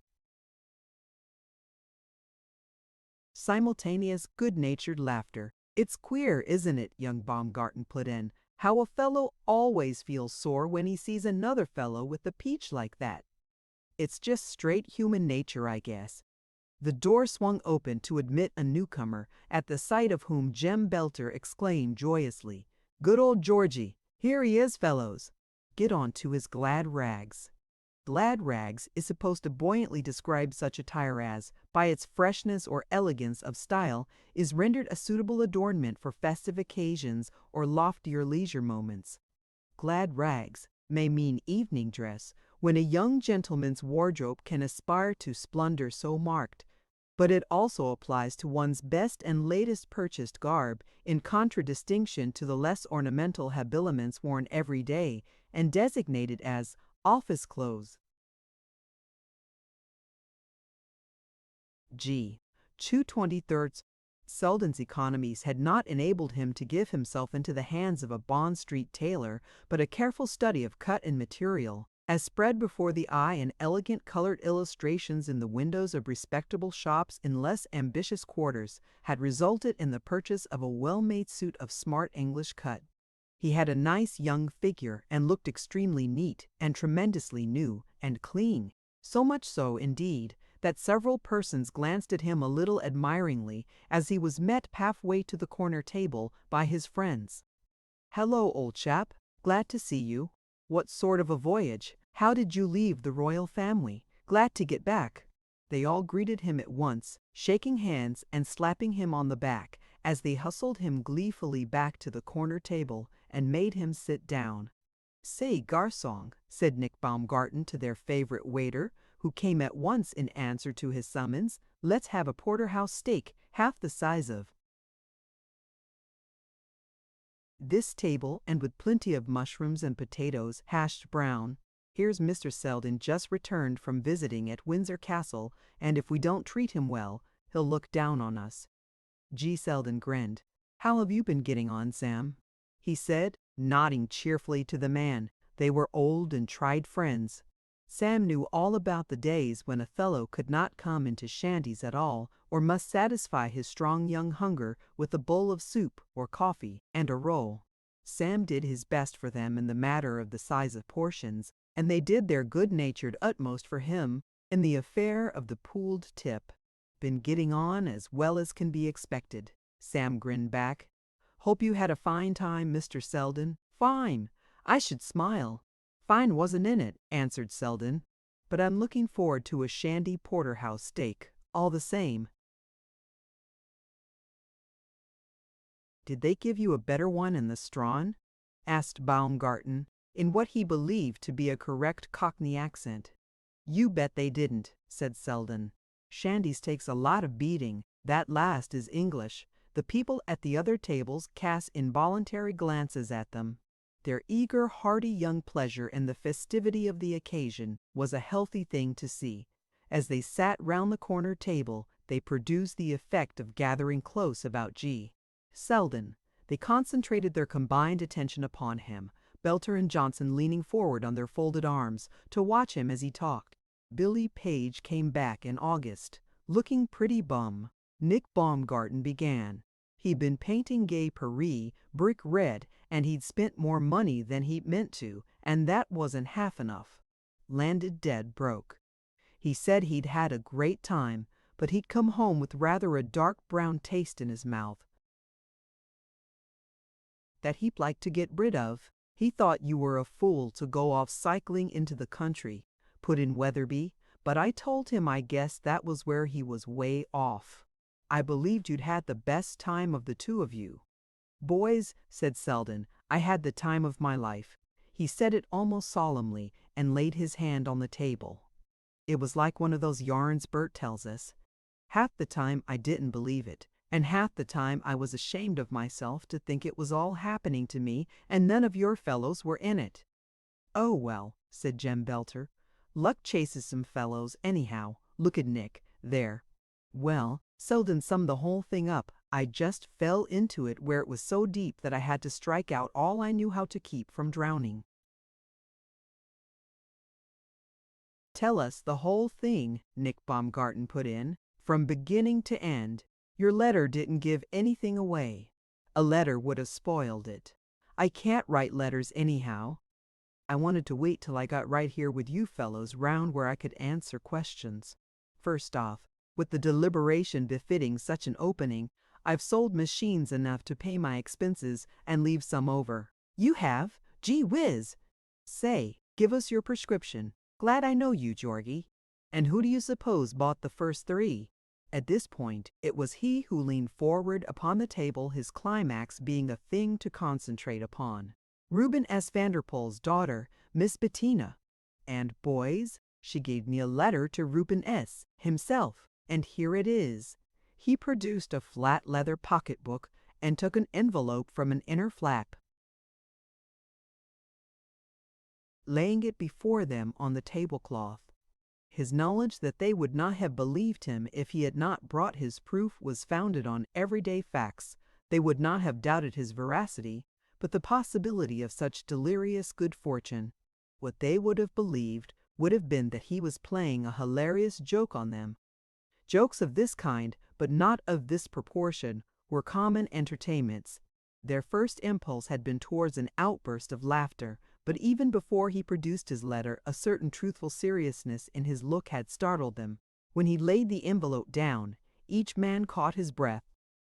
simultaneous good-natured laughter. "It's queer, isn't it," young Baumgarten put in, "how a fellow always feels sore when he sees another fellow with a peach like that. It's just straight human nature, I guess." The door swung open to admit a newcomer, at the sight of whom Jem Belter exclaimed joyously, "Good old Georgie! Here he is, fellows! Get on to his glad rags." Glad rags is supposed to buoyantly describe such attire as, by its freshness or elegance of style, is rendered a suitable adornment for festive occasions or loftier leisure moments. Glad rags may mean evening dress, when a young gentleman's wardrobe can aspire to splendor so marked, but it also applies to one's best and latest purchased garb, in contradistinction to the less ornamental habiliments worn every day, and designated as office clothes. G. 2/23 Selden's economies had not enabled him to give himself into the hands of a Bond Street tailor, but a careful study of cut and material, as spread before the eye in elegant colored illustrations in the windows of respectable shops in less ambitious quarters, had resulted in the purchase of a well-made suit of smart English cut. He had a nice young figure and looked extremely neat and tremendously new and clean, so much so, indeed, that several persons glanced at him a little admiringly as he was met halfway to the corner table by his friends. "Hello, old chap. Glad to see you. What sort of a voyage? How did you leave the royal family? Glad to get back." They all greeted him at once, shaking hands and slapping him on the back as they hustled him gleefully back to the corner table and made him sit down. "Say, garçon," said Nick Baumgarten to their favorite waiter, who came at once in answer to his summons, "let's have a porterhouse steak, half the size of this table, and with plenty of mushrooms and potatoes hashed brown. Here's Mr. Selden just returned from visiting at Windsor Castle, and if we don't treat him well, he'll look down on us." G. Selden grinned. "How have you been getting on, Sam?" he said, nodding cheerfully to the man. They were old and tried friends. Sam knew all about the days when a fellow could not come into shanties at all, or must satisfy his strong young hunger with a bowl of soup or coffee and a roll. Sam did his best for them in the matter of the size of portions, and they did their good-natured utmost for him in the affair of the pooled tip. "Been getting on as well as can be expected," Sam grinned back. "Hope you had a fine time, Mr. Selden." "Fine! I should smile." "Fine wasn't in it," answered Selden, "but I'm looking forward to a shandy porterhouse steak, all the same." "Did they give you a better one in the Strand?" asked Baumgarten, in what he believed to be a correct Cockney accent. "You bet they didn't," said Selden. "Shandy's takes a lot of beating. That last is English." The people at the other tables cast involuntary glances at them. Their eager, hearty young pleasure in the festivity of the occasion was a healthy thing to see. As they sat round the corner table, they produced the effect of gathering close about G. Selden. They concentrated their combined attention upon him, Belter and Johnson leaning forward on their folded arms to watch him as he talked. Billy Page came back in August, looking pretty bum. Nick Baumgarten began. He'd been painting Gay Paris brick red, and he'd spent more money than he'd meant to, and that wasn't half enough. Landed dead broke. He said he'd had a great time, but he'd come home with rather a dark brown taste in his mouth that he'd like to get rid of. "He thought you were a fool to go off cycling into the country," put in Weatherby, but I told him I guessed that was where he was way off. "I believed you'd had the best time of the two of you." "Boys," said Selden, "I had the time of my life." He said it almost solemnly and laid his hand on the table. It was like one of those yarns Bert tells us. Half the time I didn't believe it, and half the time I was ashamed of myself to think it was all happening to me and none of your fellows were in it. "Oh, well," said Jem Belter, "luck chases some fellows anyhow. Look at Nick, there." Well, Selden summed the whole thing up. "I just fell into it where it was so deep that I had to strike out all I knew how to keep from drowning." "Tell us the whole thing," Nick Baumgarten put in, "from beginning to end. Your letter didn't give anything away. A letter would have spoiled it. I can't write letters anyhow. I wanted to wait till I got right here with you fellows round where I could answer questions. First off, with the deliberation befitting such an opening, I've sold machines enough to pay my expenses and leave some over." "You have? Gee whiz!" "Say, give us your prescription. Glad I know you, Georgie. And who do you suppose bought the first 3? At this point, it was he who leaned forward upon the table, his climax being a thing to concentrate upon. "Reuben S. Vanderpool's daughter, Miss Bettina. And, boys, she gave me a letter to Reuben S. himself, and here it is." He produced a flat leather pocketbook and took an envelope from an inner flap, laying it before them on the tablecloth. His knowledge that they would not have believed him if he had not brought his proof was founded on everyday facts. They would not have doubted his veracity, but the possibility of such delirious good fortune. What they would have believed would have been that he was playing a hilarious joke on them. Jokes of this kind, but not of this proportion, were common entertainments. Their first impulse had been towards an outburst of laughter, but even before he produced his letter, a certain truthful seriousness in his look had startled them. When he laid the envelope down, each man caught his breath.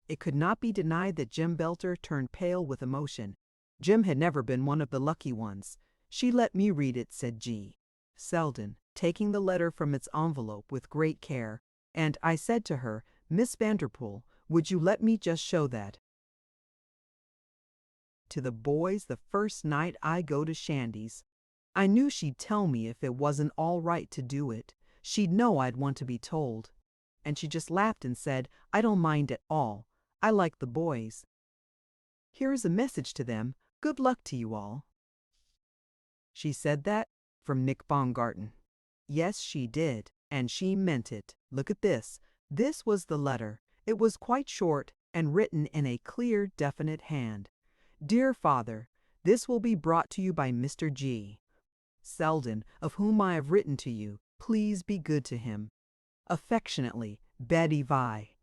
It could not be denied that Jim Belter turned pale with emotion. Jim had never been one of the lucky ones. "She let me read it," said G. Selden, taking the letter from its envelope with great care, "and I said to her, 'Miss Vanderpool, would you let me just show that to the boys the first night I go to Shandy's?' I knew she'd tell me if it wasn't all right to do it. She'd know I'd want to be told. And she just laughed and said, 'I don't mind at all. I like the boys. Here is a message to them. Good luck to you all.'" "She said that?" from Nick Baumgarten. "Yes, she did, and she meant it. Look at this." This was the letter. It was quite short and written in a clear, definite hand. "Dear Father, this will be brought to you by Mr. G. Selden, of whom I have written to you. Please be good to him. Affectionately, Betty Vi."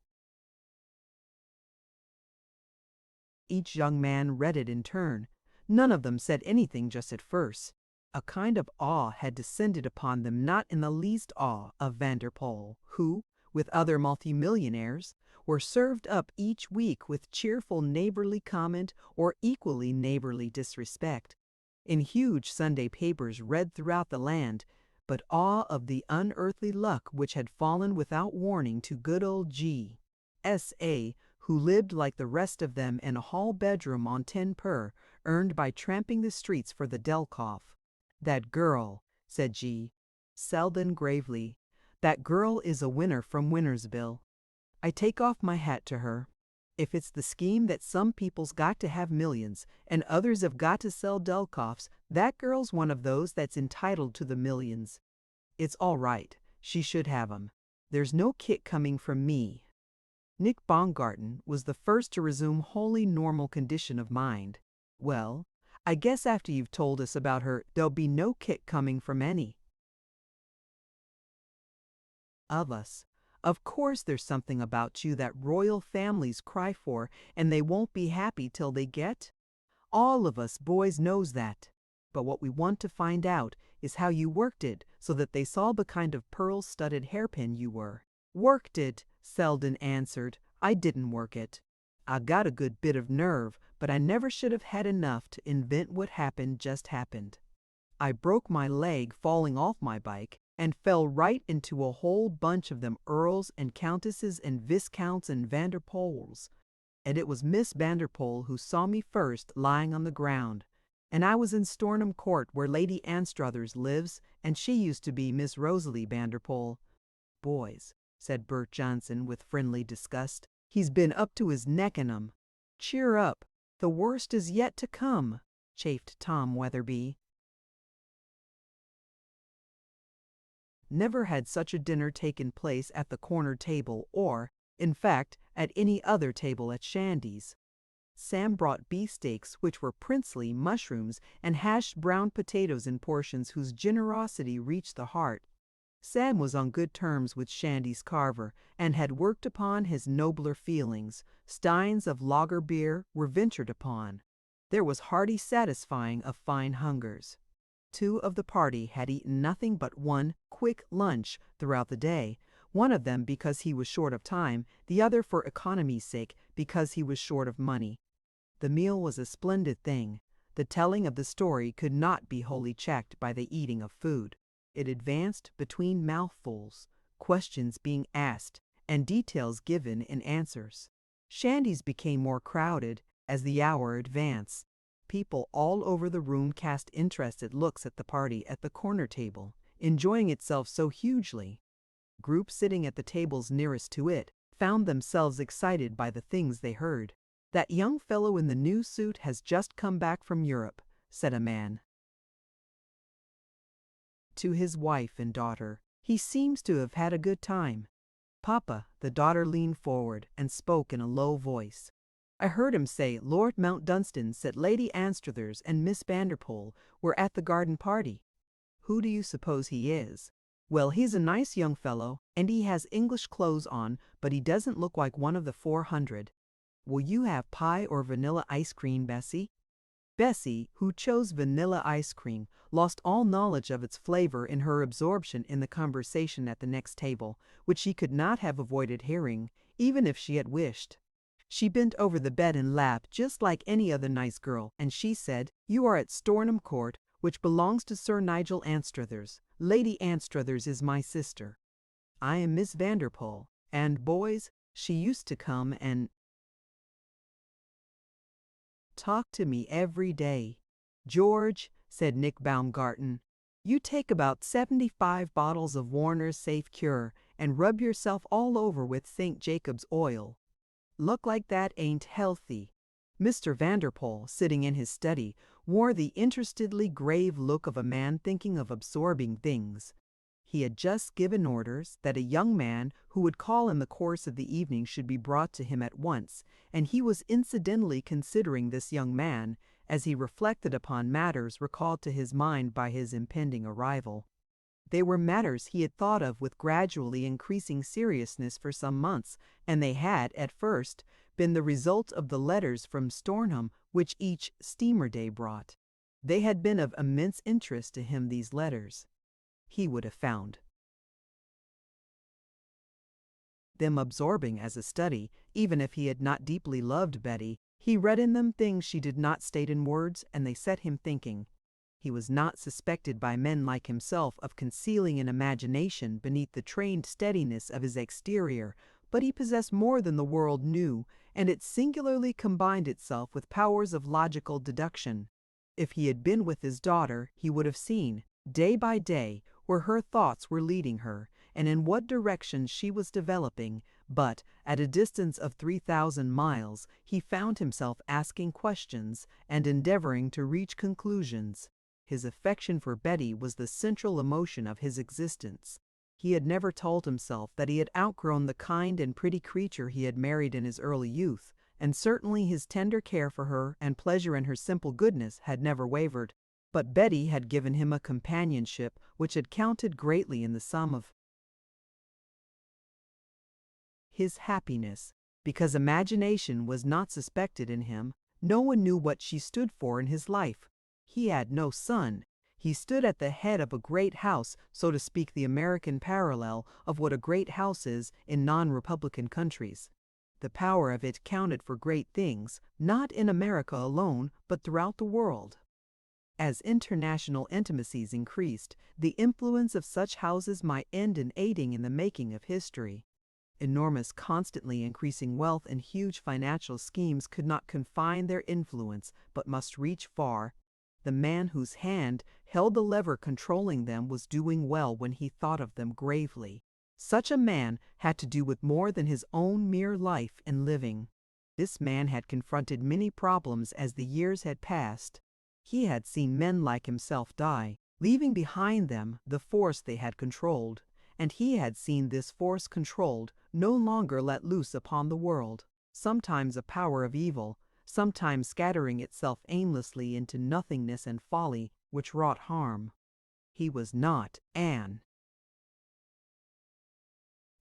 Each young man read it in turn. None of them said anything just at first. A kind of awe had descended upon them, not in the least awe of Vanderpoel, who, with other multimillionaires, were served up each week with cheerful neighborly comment or equally neighborly disrespect, in huge Sunday papers read throughout the land, but awe of the unearthly luck which had fallen without warning to good old G. S.A., who lived like the rest of them in a hall bedroom on 10 per, earned by tramping the streets for the Delkoff. "That girl," said G. Selden gravely, "that girl is a winner from Winnersville. I take off my hat to her. If it's the scheme that some people's got to have millions and others have got to sell Delkoffs, that girl's one of those that's entitled to the millions. It's all right. She should have 'em. There's no kick coming from me." Nick Baumgarten was the first to resume wholly normal condition of mind. "Well, I guess after you've told us about her, there'll be no kick coming from any of us. Of course there's something about you that royal families cry for, and they won't be happy till they get. All of us boys knows that. But what we want to find out is how you worked it so that they saw the kind of pearl-studded hairpin you were." "Worked it," Selden answered. "I didn't work it. I got a good bit of nerve, but I never should have had enough to invent what happened just happened. I broke my leg falling off my bike and fell right into a whole bunch of them earls and countesses and viscounts and Vanderpoels. And it was Miss Vanderpoel who saw me first lying on the ground. And I was in Stornham Court where Lady Anstruthers lives, and she used to be Miss Rosalie Vanderpoel." "Boys," said Bert Johnson with friendly disgust, "he's been up to his neck in 'em." "Cheer up. The worst is yet to come," chafed Tom Weatherby. Never had such a dinner taken place at the corner table or, in fact, at any other table at Shandy's. Sam brought beefsteaks which were princely, mushrooms, and hashed brown potatoes in portions whose generosity reached the heart. Sam was on good terms with Shandy's carver, and had worked upon his nobler feelings. Steins of lager beer were ventured upon. There was hearty satisfying of fine hungers. 2 of the party had eaten nothing but one quick lunch throughout the day, one of them because he was short of time, the other for economy's sake because he was short of money. The meal was a splendid thing. The telling of the story could not be wholly checked by the eating of food. It advanced between mouthfuls, questions being asked and details given in answers. Shandy's became more crowded as the hour advanced. People all over the room cast interested looks at the party at the corner table, enjoying itself so hugely. Groups sitting at the tables nearest to it found themselves excited by the things they heard. "That young fellow in the new suit has just come back from Europe," said a man to his wife and daughter. He seems to have had a good time." "Papa," the daughter leaned forward and spoke in a low voice. "I heard him say Lord Mount Dunstan said Lady Anstruthers and Miss Vanderpool were at the garden party." "Who do you suppose he is?" "Well, he's a nice young fellow, and he has English clothes on, but he doesn't look like one of the 400. Will you have pie or vanilla ice cream, Bessie?" Bessie, who chose vanilla ice cream, lost all knowledge of its flavor in her absorption in the conversation at the next table, which she could not have avoided hearing, even if she had wished. She bent over the bed and laughed just like any other nice girl, and she said, "You are at Stornham Court, which belongs to Sir Nigel Anstruthers. Lady Anstruthers is my sister. I am Miss Vanderpool, and, boys, she used to come and talk to me every day." "George," said Nick Baumgarten, "you take about 75 bottles of Warner's Safe Cure and rub yourself all over with St. Jacob's oil. Look like that ain't healthy." Mr. Vanderpool, sitting in his study, wore the interestedly grave look of a man thinking of absorbing things. He had just given orders that a young man who would call in the course of the evening should be brought to him at once, and he was incidentally considering this young man as he reflected upon matters recalled to his mind by his impending arrival. They were matters he had thought of with gradually increasing seriousness for some months, and they had, at first, been the result of the letters from Stornham which each steamer day brought. They had been of immense interest to him, these letters. He would have found them absorbing as a study, even if he had not deeply loved Betty. He read in them things she did not state in words, and they set him thinking. He was not suspected by men like himself of concealing an imagination beneath the trained steadiness of his exterior, but he possessed more than the world knew, and it singularly combined itself with powers of logical deduction. If he had been with his daughter, he would have seen, day by day, where her thoughts were leading her, and in what direction she was developing, but, at a distance of 3,000 miles, he found himself asking questions and endeavoring to reach conclusions. His affection for Betty was the central emotion of his existence. He had never told himself that he had outgrown the kind and pretty creature he had married in his early youth, and certainly his tender care for her and pleasure in her simple goodness had never wavered. But Betty had given him a companionship which had counted greatly in the sum of his happiness. Because imagination was not suspected in him, no one knew what she stood for in his life. He had no son. He stood at the head of a great house, so to speak, the American parallel of what a great house is in non-republican countries. The power of it counted for great things, not in America alone, but throughout the world. As international intimacies increased, the influence of such houses might end in aiding in the making of history. Enormous, constantly increasing wealth and huge financial schemes could not confine their influence, but must reach far. The man whose hand held the lever controlling them was doing well when he thought of them gravely. Such a man had to do with more than his own mere life and living. This man had confronted many problems as the years had passed. He had seen men like himself die, leaving behind them the force they had controlled, and he had seen this force controlled, no longer let loose upon the world, sometimes a power of evil, sometimes scattering itself aimlessly into nothingness and folly, which wrought harm. He was not an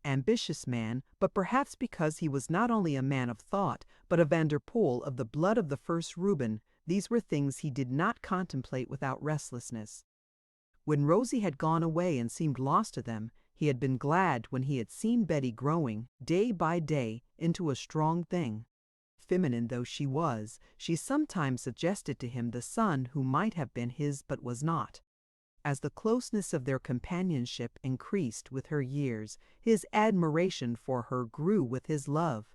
ambitious man, but perhaps because he was not only a man of thought, but a Vanderpool of the blood of the first Reuben, these were things he did not contemplate without restlessness. When Rosie had gone away and seemed lost to them, he had been glad when he had seen Betty growing, day by day, into a strong thing. Feminine though she was, she sometimes suggested to him the son who might have been his but was not. As the closeness of their companionship increased with her years, his admiration for her grew with his love.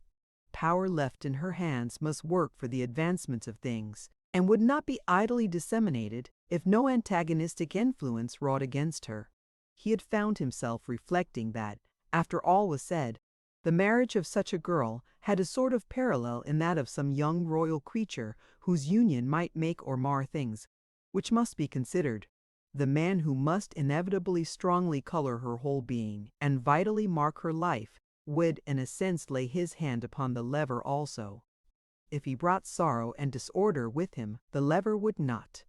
Power left in her hands must work for the advancement of things, and would not be idly disseminated if no antagonistic influence wrought against her. He had found himself reflecting that, after all was said, the marriage of such a girl had a sort of parallel in that of some young royal creature whose union might make or mar things, which must be considered. the man who must inevitably strongly color her whole being and vitally mark her life, would in a sense lay his hand upon the lever also. If he brought sorrow and disorder with him, the lever would not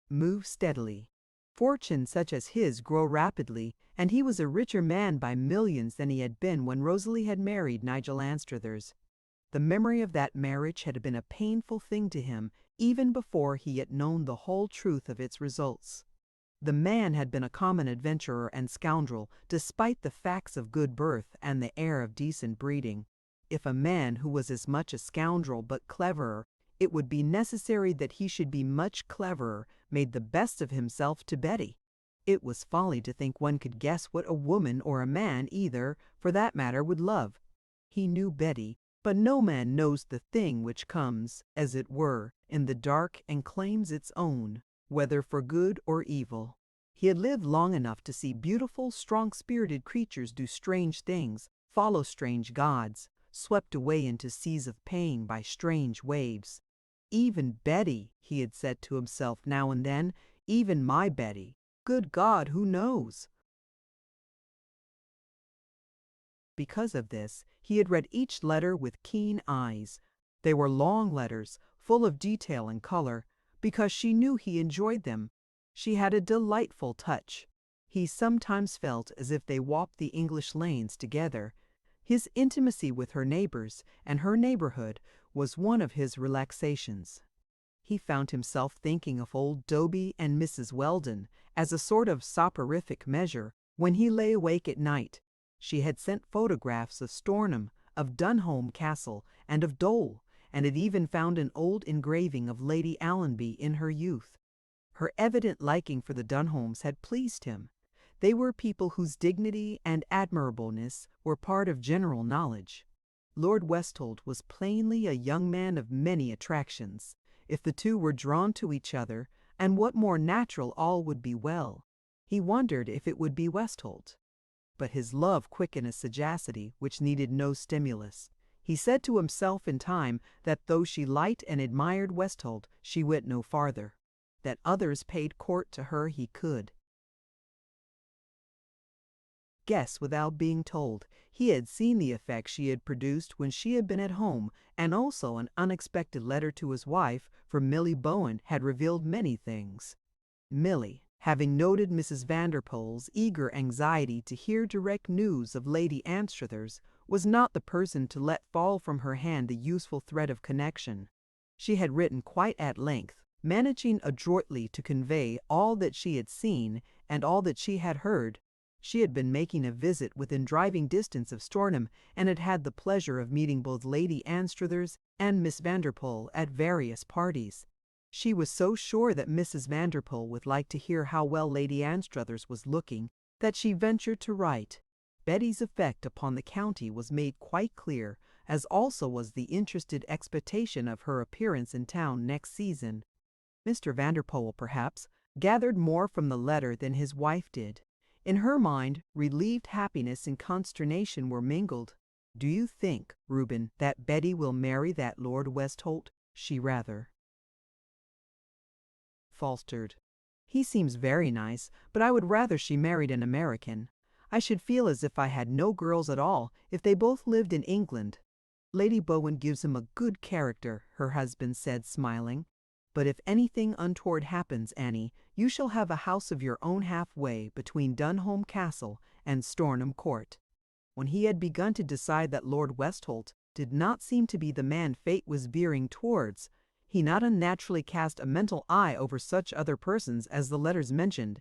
move steadily. Fortunes such as his grow rapidly, and he was a richer man by millions than he had been when Rosalie had married Nigel Anstruthers. The memory of that marriage had been a painful thing to him even before he had known the whole truth of its results. The man had been a common adventurer and scoundrel, despite the facts of good birth and the air of decent breeding. If a man who was as much a scoundrel but cleverer, it would be necessary that he should be much cleverer, made the best of himself to Betty. It was folly to think one could guess what a woman or a man either, for that matter, would love. He knew Betty, but no man knows the thing which comes, as it were, in the dark and claims its own, whether for good or evil. He had lived long enough to see beautiful, strong-spirited creatures do strange things, follow strange gods, swept away into seas of pain by strange waves. Even Betty, he had said to himself now and then, even my Betty. Good God, who knows? Because of this, he had read each letter with keen eyes. They were long letters, full of detail and color, because she knew he enjoyed them. She had a delightful touch. He sometimes felt as if they walked the English lanes together. His intimacy with her neighbors and her neighborhood was one of his relaxations. He found himself thinking of old Doby and Mrs. Weldon as a sort of soporific measure when he lay awake at night. She had sent photographs of Stornham, of Dunholm Castle, and of Dole, and had even found an old engraving of Lady Allenby in her youth. Her evident liking for the Dunholms had pleased him. They were people whose dignity and admirableness were part of general knowledge. Lord Westholt was plainly a young man of many attractions. If the two were drawn to each other, and what more natural, all would be well. He wondered if it would be Westholt. But his love quickened a sagacity which needed no stimulus. He said to himself in time that though she liked and admired Westholt, she went no farther. That others paid court to her he could guess without being told. He had seen the effect she had produced when she had been at home, and also an unexpected letter to his wife from Milly Bowen had revealed many things. Milly, having noted Mrs. Vanderpoel's eager anxiety to hear direct news of Lady Anstruthers, was not the person to let fall from her hand the useful thread of connection. She had written quite at length, managing adroitly to convey all that she had seen and all that she had heard. She had been making a visit within driving distance of Stornham, and had had the pleasure of meeting both Lady Anstruthers and Miss Vanderpoel at various parties. She was so sure that Mrs. Vanderpoel would like to hear how well Lady Anstruthers was looking, that she ventured to write. Betty's effect upon the county was made quite clear, as also was the interested expectation of her appearance in town next season. Mr. Vanderpoel, perhaps, gathered more from the letter than his wife did. In her mind, relieved happiness and consternation were mingled. "Do you think, Reuben, that Betty will marry that Lord Westholt?" she rather faltered. "He seems very nice, but I would rather she married an American. I should feel as if I had no girls at all if they both lived in England." "Lady Bowen gives him a good character," her husband said, smiling. "But if anything untoward happens, Annie, you shall have a house of your own halfway between Dunholm Castle and Stornham Court." When he had begun to decide that Lord Westholt did not seem to be the man fate was veering towards, he not unnaturally cast a mental eye over such other persons as the letters mentioned.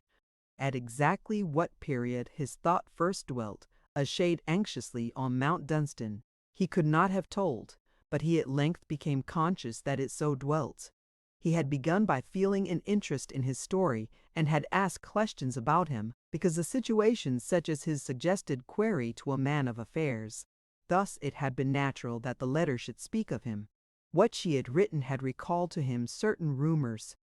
At exactly what period his thought first dwelt, a shade anxiously, on Mount Dunstan, he could not have told, but he at length became conscious that it so dwelt. He had begun by feeling an interest in his story, and had asked questions about him, because a situation such as his suggested query to a man of affairs. Thus it had been natural that the letter should speak of him. What she had written had recalled to him certain rumors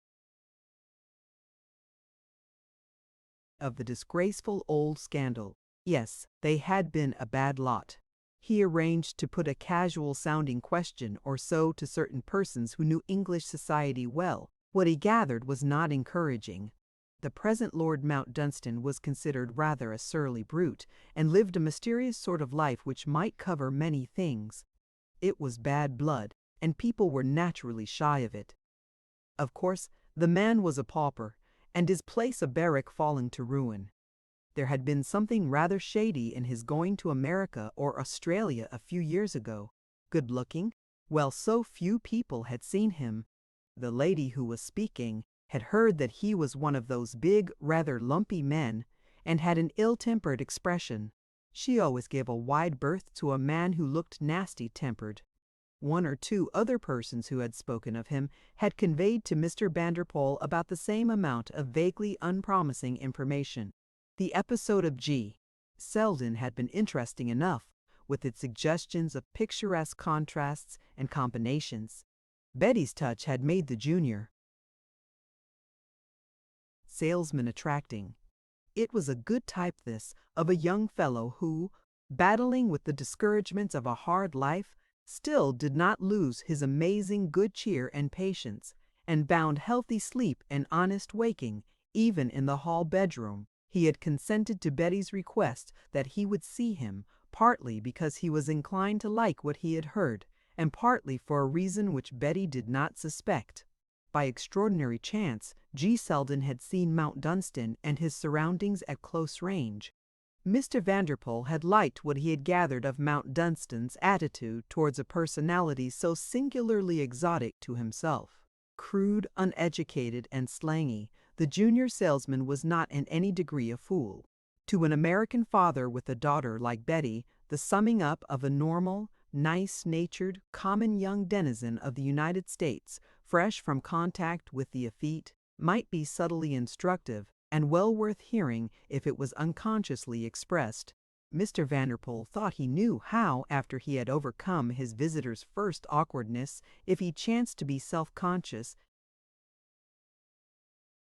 of the disgraceful old scandal. Yes, they had been a bad lot. He arranged to put a casual-sounding question or so to certain persons who knew English society well, What he gathered was not encouraging. The present Lord Mount Dunstan was considered rather a surly brute, and lived a mysterious sort of life which might cover many things. It was bad blood, and people were naturally shy of it. Of course, the man was a pauper, and his place a barrack falling to ruin. There had been something rather shady in his going to America or Australia a few years ago. Good-looking? Well, so few people had seen him. The lady who was speaking had heard that he was one of those big, rather lumpy men, and had an ill-tempered expression. She always gave a wide berth to a man who looked nasty-tempered. One or two other persons who had spoken of him had conveyed to Mr. Vanderpoel about the same amount of vaguely unpromising information. The episode of G. Selden had been interesting enough, with its suggestions of picturesque contrasts and combinations. Betty's touch had made the junior salesman attracting. It was a good type, this, of a young fellow who, battling with the discouragements of a hard life, still did not lose his amazing good cheer and patience, and found healthy sleep and honest waking, even in the hall bedroom. He had consented to Betty's request that he would see him, partly because he was inclined to like what he had heard, and partly for a reason which Betty did not suspect. By extraordinary chance, G. Selden had seen Mount Dunstan and his surroundings at close range. Mr. Vanderpoel had liked what he had gathered of Mount Dunstan's attitude towards a personality so singularly exotic to himself. Crude, uneducated, and slangy, the junior salesman was not in any degree a fool. To an American father with a daughter like Betty, the summing up of a normal, nice-natured, common young denizen of the United States, fresh from contact with the effete, might be subtly instructive and well worth hearing if it was unconsciously expressed. Mr. Vanderpoel thought he knew how, after he had overcome his visitor's first awkwardness, if he chanced to be self-conscious,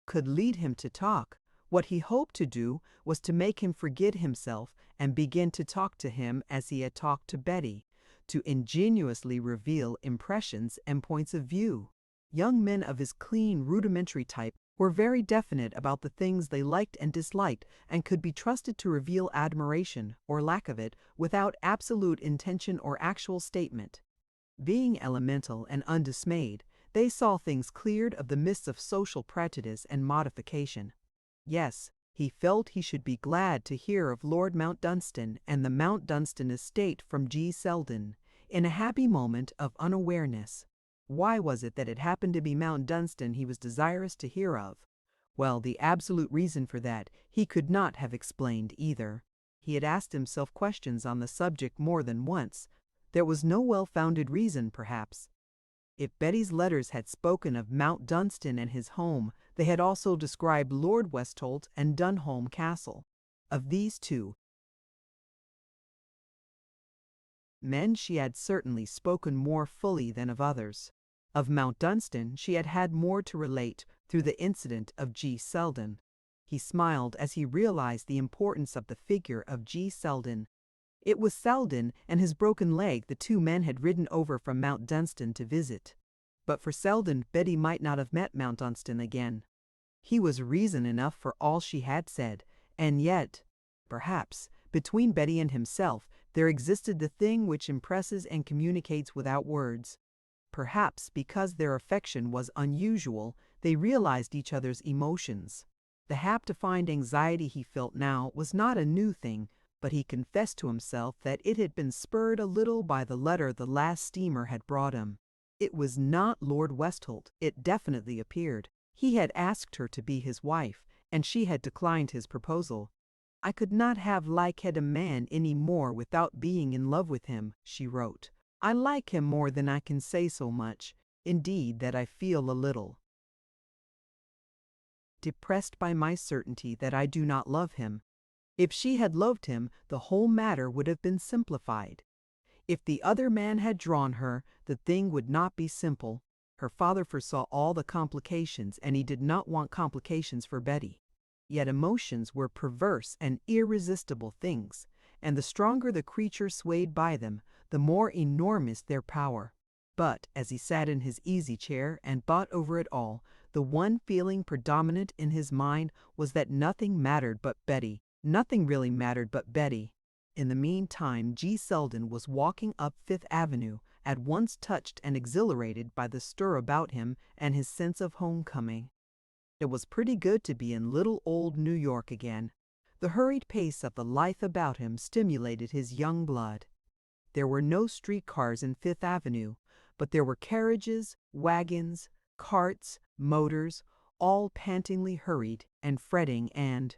could lead him to talk. What he hoped to do was to make him forget himself and begin to talk to him as he had talked to Betty, to ingenuously reveal impressions and points of view. Young men of his clean, rudimentary type were very definite about the things they liked and disliked, and could be trusted to reveal admiration, or lack of it, without absolute intention or actual statement. Being elemental and undismayed, they saw things cleared of the mists of social prejudice and modification. Yes, he felt he should be glad to hear of Lord Mount Dunstan and the Mount Dunstan estate from G. Selden, in a happy moment of unawareness. Why was it that it happened to be Mount Dunstan he was desirous to hear of? Well, the absolute reason for that he could not have explained either. He had asked himself questions on the subject more than once. There was no well-founded reason, perhaps. If Betty's letters had spoken of Mount Dunstan and his home, they had also described Lord Westholt and Dunholm Castle. Of these two men she had certainly spoken more fully than of others. Of Mount Dunstan she had had more to relate through the incident of G. Selden. He smiled as he realized the importance of the figure of G. Selden. It was Selden and his broken leg the two men had ridden over from Mount Dunstan to visit. But for Selden, Betty might not have met Mount Dunstan again. He was reason enough for all she had said, and yet, perhaps, between Betty and himself, there existed the thing which impresses and communicates without words. Perhaps because their affection was unusual, they realized each other's emotions. The half-defined anxiety he felt now was not a new thing, but he confessed to himself that it had been spurred a little by the letter the last steamer had brought him. It was not Lord Westholt, it definitely appeared. He had asked her to be his wife, and she had declined his proposal. "I could not have liked a man any more without being in love with him," she wrote. "I like him more than I can say so much, indeed, that I feel a little depressed by my certainty that I do not love him." If she had loved him, the whole matter would have been simplified. If the other man had drawn her, the thing would not be simple. Her father foresaw all the complications, and he did not want complications for Betty. Yet emotions were perverse and irresistible things, and the stronger the creature swayed by them, the more enormous their power. But as he sat in his easy chair and thought over it all, The one feeling predominant in his mind was that nothing mattered but Betty. Nothing really mattered but Betty. In the meantime, G. Selden was walking up Fifth Avenue, at once touched and exhilarated by the stir about him and his sense of homecoming. It was pretty good to be in little old New York again. The hurried pace of the life about him stimulated his young blood. There were no streetcars in Fifth Avenue, but there were carriages, wagons, carts, motors, all pantingly hurried and fretting and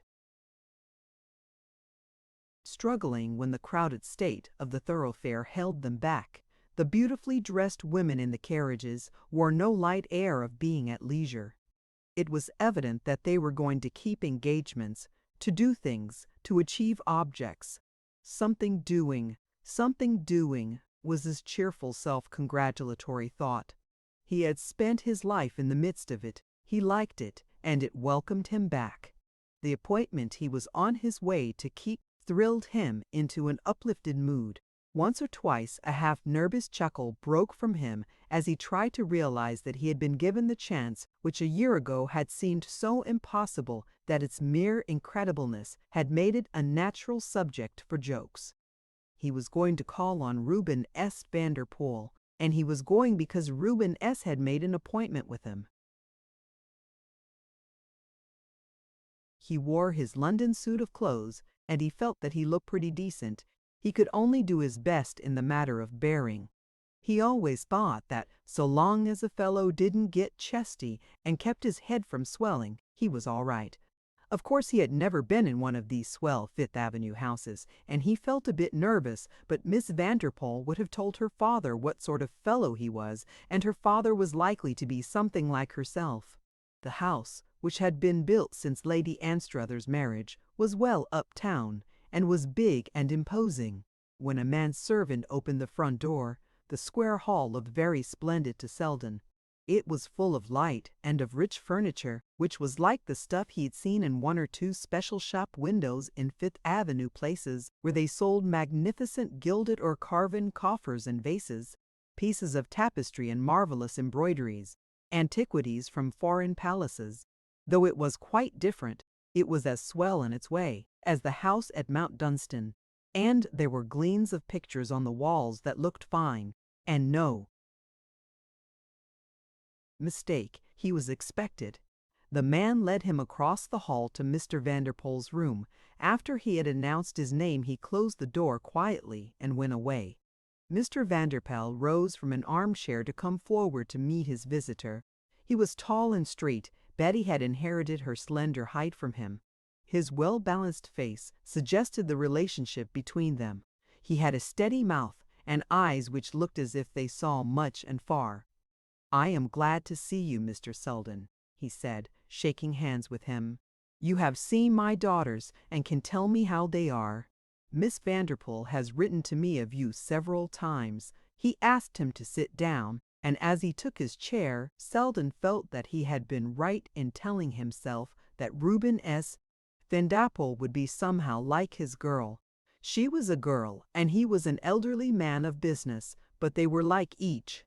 struggling when the crowded state of the thoroughfare held them back. The beautifully dressed women in the carriages wore no light air of being at leisure. It was evident that they were going to keep engagements, to do things, to achieve objects. Something doing was his cheerful self-congratulatory thought. He had spent his life in the midst of it. He liked it, and it welcomed him back. The appointment he was on his way to keep thrilled him into an uplifted mood. Once or twice a half-nervous chuckle broke from him as he tried to realize that he had been given the chance which a year ago had seemed so impossible that its mere incredibleness had made it a natural subject for jokes. He was going to call on Reuben S. Vanderpool, and he was going because Reuben S. had made an appointment with him. He wore his London suit of clothes, and he felt that he looked pretty decent. He could only do his best in the matter of bearing. He always thought that so long as a fellow didn't get chesty and kept his head from swelling, he was all right. Of course, he had never been in one of these swell Fifth Avenue houses, and he felt a bit nervous, but Miss Vanderpool would have told her father what sort of fellow he was, and her father was likely to be something like herself. The house, which had been built since Lady Anstruther's marriage, was well uptown, and was big and imposing. When a manservant opened the front door, the square hall looked very splendid to Selden. It was full of light and of rich furniture, which was like the stuff he'd seen in one or two special shop windows in Fifth Avenue places where they sold magnificent gilded or carven coffers and vases, pieces of tapestry and marvelous embroideries, antiquities from foreign palaces. Though it was quite different, it was as swell in its way as the house at Mount Dunstan, and there were gleams of pictures on the walls that looked fine, and no mistake, he was expected. The man led him across the hall to Mr. Vanderpool's room. After he had announced his name, he closed the door quietly and went away. Mr. Vanderpool rose from an armchair to come forward to meet his visitor. He was tall and straight. Betty had inherited her slender height from him. His well-balanced face suggested the relationship between them. He had a steady mouth and eyes which looked as if they saw much and far. "I am glad to see you, Mr. Selden," he said, shaking hands with him. "You have seen my daughters and can tell me how they are. Miss Vanderpool has written to me of you several times." He asked him to sit down, and as he took his chair, Selden felt that he had been right in telling himself that Reuben S. Vanderpool would be somehow like his girl. She was a girl, and he was an elderly man of business, but they were like each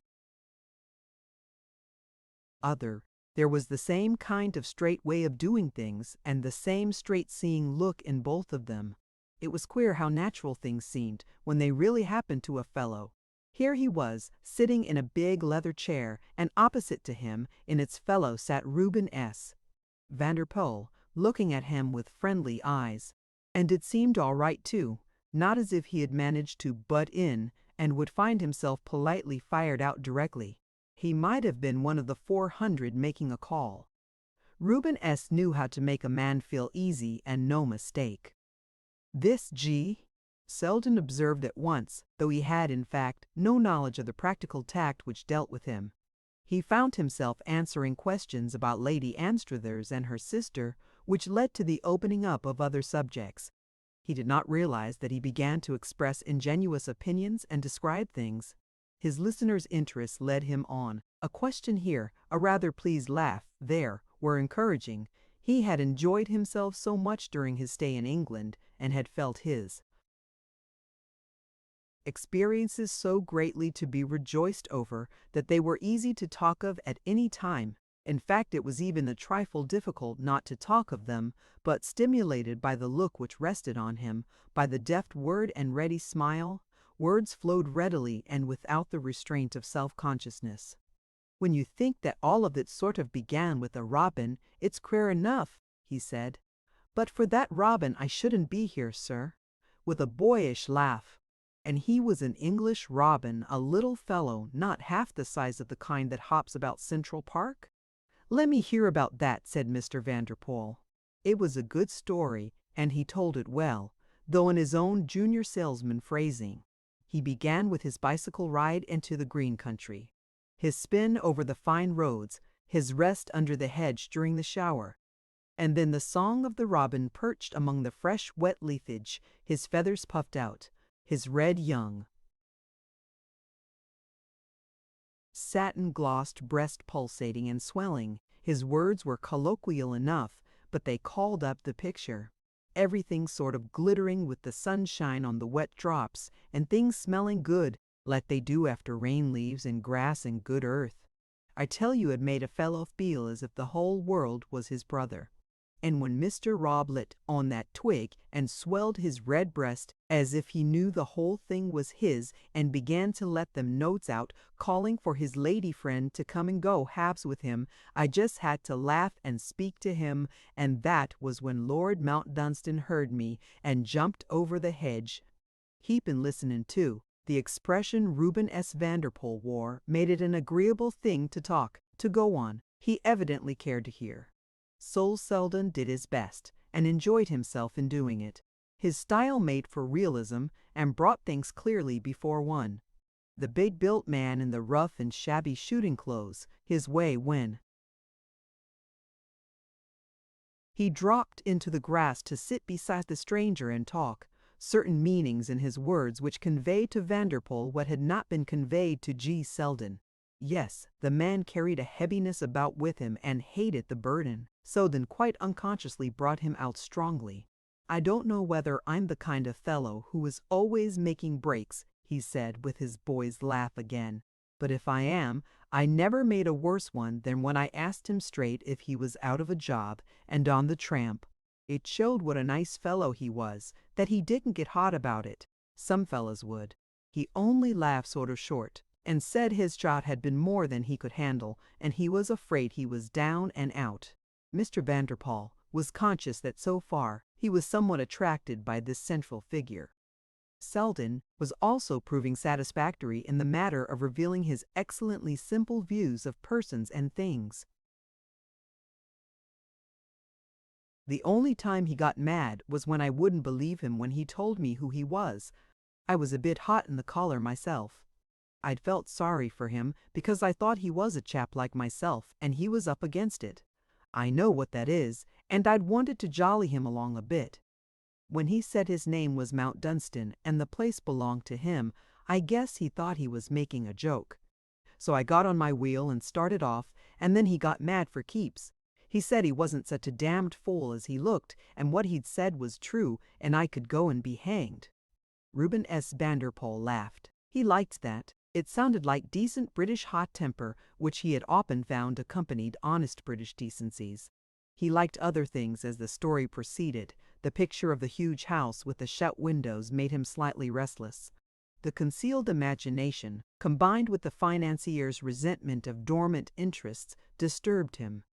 other. There was the same kind of straight way of doing things, and the same straight-seeing look in both of them. It was queer how natural things seemed when they really happened to a fellow. Here he was, sitting in a big leather chair, and opposite to him in its fellow sat Reuben S. Vanderpool, looking at him with friendly eyes. And it seemed all right, too, not as if he had managed to butt in and would find himself politely fired out directly. He might have been one of the 400 making a call. Reuben S. knew how to make a man feel easy and no mistake. This G. Selden observed at once, though he had, in fact, no knowledge of the practical tact which dealt with him. He found himself answering questions about Lady Anstruthers and her sister, which led to the opening up of other subjects. He did not realize that he began to express ingenuous opinions and describe things. His listener's interest led him on. A question here, a rather pleased laugh there, were encouraging. He had enjoyed himself so much during his stay in England, and had felt his experiences so greatly to be rejoiced over that they were easy to talk of at any time. In fact, it was even a trifle difficult not to talk of them, but stimulated by the look which rested on him, by the deft word and ready smile, words flowed readily and without the restraint of self-consciousness. "When you think that all of it sort of began with a robin, it's queer enough," he said. "But for that robin I shouldn't be here, sir," with a boyish laugh. And he was an English robin, a little fellow not half the size of the kind that hops about Central Park. "Let me hear about that," said Mr. Vanderpool. It was a good story, and he told it well, though in his own junior salesman phrasing. He began with his bicycle ride into the green country, his spin over the fine roads, his rest under the hedge during the shower, and then the song of the robin perched among the fresh wet leafage, his feathers puffed out, his red young, satin-glossed breast pulsating and swelling. His words were colloquial enough, but they called up the picture. Everything sort of glittering with the sunshine on the wet drops, and things smelling good, like they do after rain leaves and grass and good earth. I tell you, it made a fellow feel as if the whole world was his brother. And when Mr. Rob lit on that twig and swelled his red breast as if he knew the whole thing was his and began to let them notes out calling for his lady friend to come and go halves with him, I just had to laugh and speak to him, and that was when Lord Mount Dunstan heard me and jumped over the hedge. He'd been listening too. The expression Reuben S. Vanderpool wore made it an agreeable thing to talk, to go on. He evidently cared to hear. Sol Selden did his best, and enjoyed himself in doing it. His style made for realism, and brought things clearly before one. The big-built man in the rough and shabby shooting clothes, his way when he dropped into the grass to sit beside the stranger and talk, certain meanings in his words which conveyed to Vanderpool what had not been conveyed to G. Selden. Yes, the man carried a heaviness about with him and hated the burden. Selden quite unconsciously brought him out strongly. "I don't know whether I'm the kind of fellow who is always making breaks," he said with his boy's laugh again. "But if I am, I never made a worse one than when I asked him straight if he was out of a job and on the tramp. It showed what a nice fellow he was, that he didn't get hot about it. Some fellows would. He only laughed sort of short, and said his job had been more than he could handle, and he was afraid he was down and out." Mr. Vanderpool was conscious that so far he was somewhat attracted by this central figure. Selden was also proving satisfactory in the matter of revealing his excellently simple views of persons and things. The only time he got mad was when I wouldn't believe him when he told me who he was. I was a bit hot in the collar myself. I'd felt sorry for him because I thought he was a chap like myself and he was up against it. I know what that is, and I'd wanted to jolly him along a bit. When he said his name was Mount Dunstan and the place belonged to him, I guess he thought he was making a joke. So I got on my wheel and started off, and then he got mad for keeps. He said he wasn't such a damned fool as he looked, and what he'd said was true, and I could go and be hanged. Reuben S. Vanderpool laughed. He liked that. It sounded like decent British hot temper, which he had often found accompanied honest British decencies. He liked other things as the story proceeded. The picture of the huge house with the shut windows made him slightly restless. The concealed imagination, combined with the financier's resentment of dormant interests, disturbed him.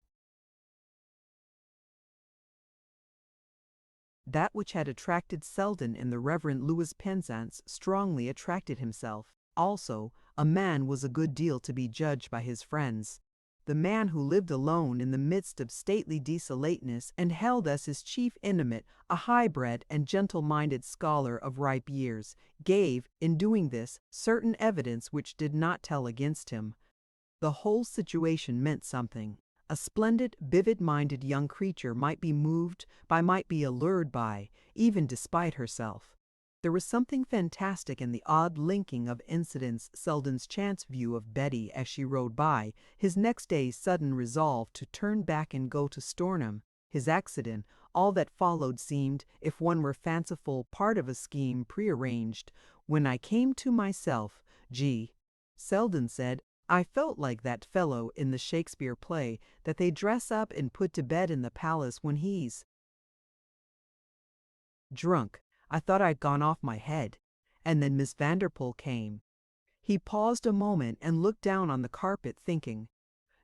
That which had attracted Selden in the Reverend Louis Penzance strongly attracted himself. Also, a man was a good deal to be judged by his friends. The man who lived alone in the midst of stately desolateness and held as his chief intimate a high-bred and gentle-minded scholar of ripe years, gave, in doing this, certain evidence which did not tell against him. The whole situation meant something. A splendid, vivid-minded young creature might be moved by, might be allured by, even despite herself. There was something fantastic in the odd linking of incidents. Selden's chance view of Betty as she rode by, his next day's sudden resolve to turn back and go to Stornham, his accident, all that followed seemed, if one were fanciful, part of a scheme prearranged. When I came to myself, G. Selden said, I felt like that fellow in the Shakespeare play that they dress up and put to bed in the palace when he's drunk. I thought I'd gone off my head. And then Miss Vanderpool came. He paused a moment and looked down on the carpet thinking.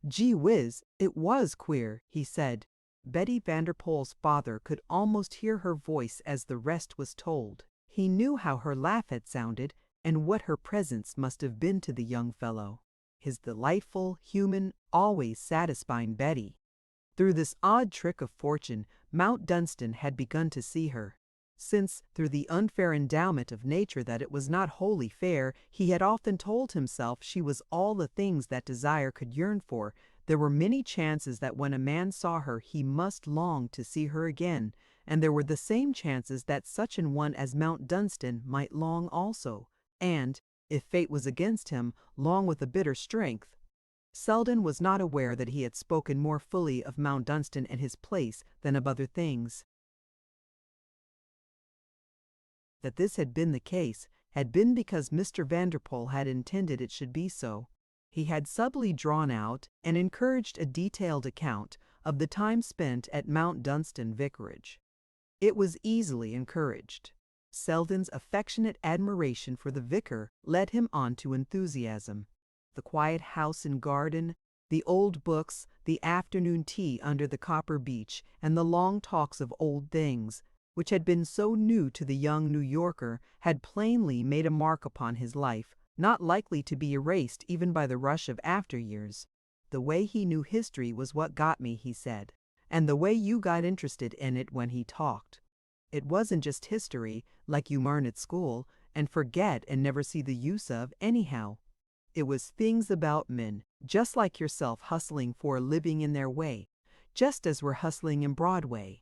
Gee whiz, it was queer, he said. Betty Vanderpool's father could almost hear her voice as the rest was told. He knew how her laugh had sounded and what her presence must have been to the young fellow. His delightful, human, always satisfying Betty. Through this odd trick of fortune, Mount Dunstan had begun to see her. Since, through the unfair endowment of nature that it was not wholly fair, he had often told himself she was all the things that desire could yearn for, there were many chances that when a man saw her he must long to see her again, and there were the same chances that such an one as Mount Dunstan might long also, and, if fate was against him, long with a bitter strength. Selden was not aware that he had spoken more fully of Mount Dunstan and his place than of other things. That this had been the case had been because Mr. Vanderpool had intended it should be so. He had subtly drawn out and encouraged a detailed account of the time spent at Mount Dunstan Vicarage. It was easily encouraged. Selden's affectionate admiration for the vicar led him on to enthusiasm. The quiet house and garden, the old books, the afternoon tea under the copper beech, and the long talks of old things, which had been so new to the young New Yorker, had plainly made a mark upon his life, not likely to be erased even by the rush of after years. The way he knew history was what got me, he said, and the way you got interested in it when he talked. It wasn't just history, like you learn at school, and forget and never see the use of, anyhow. It was things about men, just like yourself hustling for a living in their way, just as we're hustling in Broadway.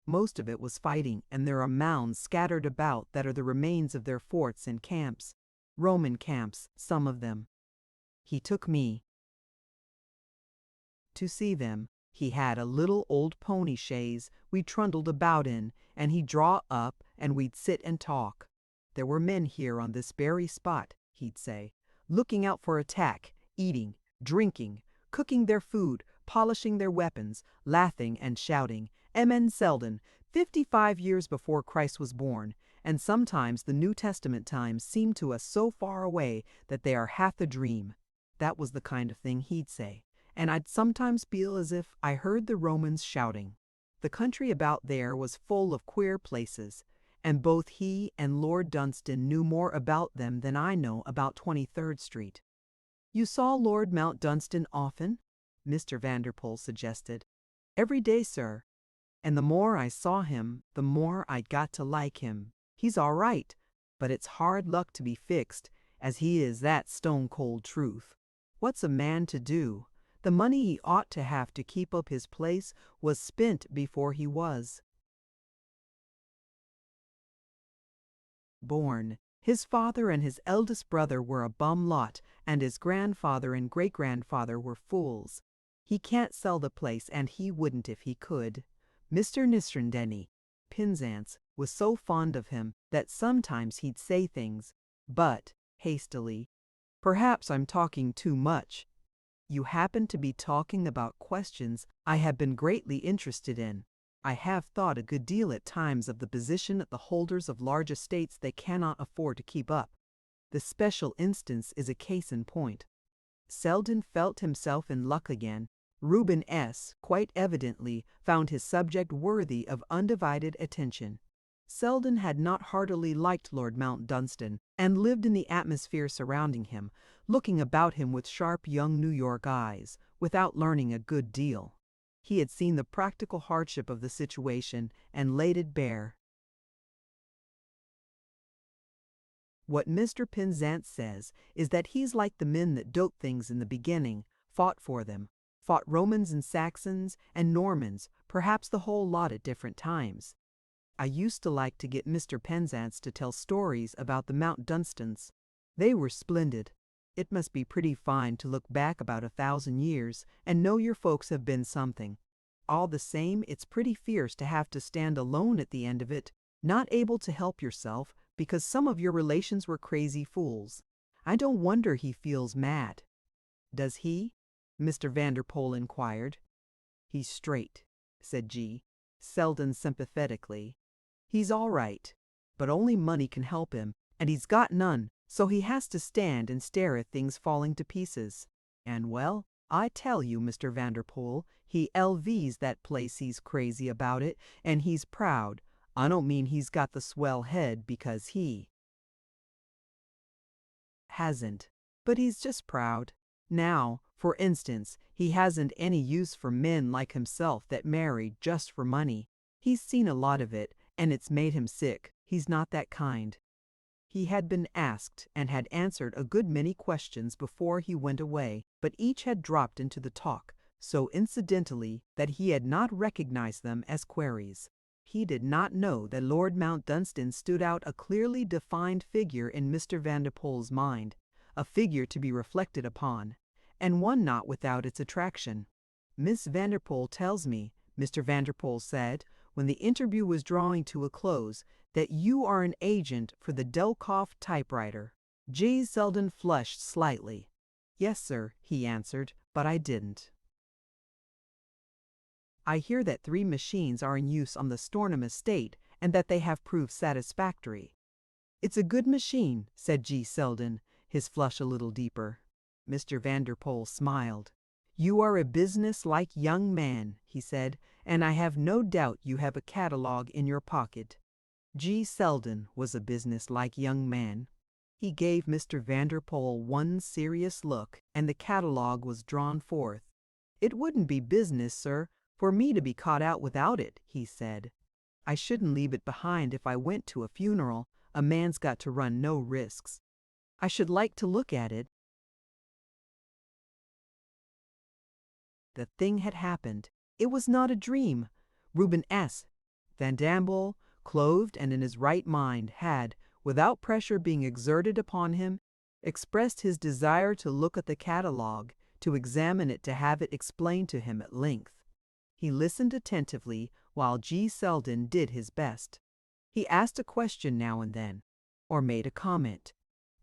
Most of it was fighting, and there are mounds scattered about that are the remains of their forts and camps. Roman camps, some of them. He took me to see them. He had a little old pony chaise we trundled about in, and he'd draw up and we'd sit and talk. There were men here on this very spot, he'd say, looking out for attack, eating, drinking, cooking their food, polishing their weapons, laughing and shouting. Amen. Selden, 55 years before Christ was born, and sometimes the New Testament times seem to us so far away that they are half a dream. That was the kind of thing he'd say, and I'd sometimes feel as if I heard the Romans shouting. The country about there was full of queer places, and both he and Lord Dunstan knew more about them than I know about 23rd Street. You saw Lord Mount Dunstan often? Mr. Vanderpool suggested. Every day, sir. And the more I saw him, the more I'd got to like him. He's all right, but it's hard luck to be fixed, as he is that stone-cold truth. What's a man to do? The money he ought to have to keep up his place was spent before he was born. His father and his eldest brother were a bum lot, and his grandfather and great-grandfather were fools. He can't sell the place, and he wouldn't if he could. Mr. Nisrendeni, Penzance, was so fond of him that sometimes he'd say things, but, hastily, perhaps I'm talking too much. You happen to be talking about questions I have been greatly interested in. I have thought a good deal at times of the position of the holders of large estates they cannot afford to keep up. The special instance is a case in point. Selden felt himself in luck again. Reuben S., quite evidently, found his subject worthy of undivided attention. Selden had not heartily liked Lord Mount Dunstan, and lived in the atmosphere surrounding him, looking about him with sharp young New York eyes, without learning a good deal. He had seen the practical hardship of the situation and laid it bare. What Mr. Penzance says is that he's like the men that dote things in the beginning, fought for them, fought Romans and Saxons and Normans, perhaps the whole lot at different times. I used to like to get Mr. Penzance to tell stories about the Mount Dunstans. They were splendid. It must be pretty fine to look back about 1,000 years and know your folks have been something. All the same, it's pretty fierce to have to stand alone at the end of it, not able to help yourself because some of your relations were crazy fools. I don't wonder he feels mad. Does he? Mr. Vanderpool inquired. He's straight, said G. Selden sympathetically. He's all right, but only money can help him, and he's got none, so he has to stand and stare at things falling to pieces. And well, I tell you, Mr. Vanderpool, he LVs that place, he's crazy about it, and he's proud. I don't mean he's got the swell head, because he hasn't, but he's just proud. Now, for instance, he hasn't any use for men like himself that marry just for money. He's seen a lot of it, and it's made him sick. He's not that kind. He had been asked and had answered a good many questions before he went away, but each had dropped into the talk so incidentally that he had not recognized them as queries. He did not know that Lord Mount Dunstan stood out a clearly defined figure in Mr. Vanderpool's mind, a figure to be reflected upon, and one not without its attraction. Miss Vanderpool tells me, Mr. Vanderpool said, when the interview was drawing to a close, that you are an agent for the Delkoff typewriter. G. Selden flushed slightly. Yes, sir, he answered, but I didn't. I hear that 3 machines are in use on the Stornham estate and that they have proved satisfactory. It's a good machine, said G. Selden, his flush a little deeper. Mr. Vanderpool smiled. You are a business-like young man, he said, and I have no doubt you have a catalogue in your pocket. G. Selden was a business-like young man. He gave Mr. Vanderpool one serious look, and the catalogue was drawn forth. It wouldn't be business, sir, for me to be caught out without it, he said. I shouldn't leave it behind if I went to a funeral. A man's got to run no risks. I should like to look at it. The thing had happened. It was not a dream. Reuben S. Vanderpool, clothed and in his right mind, had, without pressure being exerted upon him, expressed his desire to look at the catalogue, to examine it, to have it explained to him at length. He listened attentively while G. Selden did his best. He asked a question now and then, or made a comment.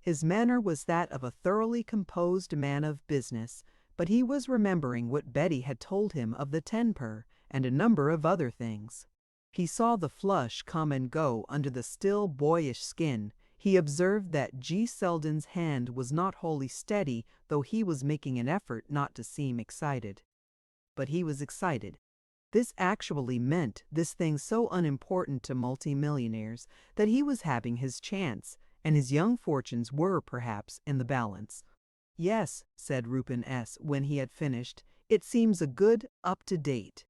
His manner was that of a thoroughly composed man of business, but he was remembering what Betty had told him of the 10 per and a number of other things. He saw the flush come and go under the still boyish skin. He observed that G. Selden's hand was not wholly steady, though he was making an effort not to seem excited. But he was excited. This actually meant, this thing so unimportant to multimillionaires, that he was having his chance, and his young fortunes were, perhaps, in the balance. Yes, said Reuben S., when he had finished, it seems a good, up-to-date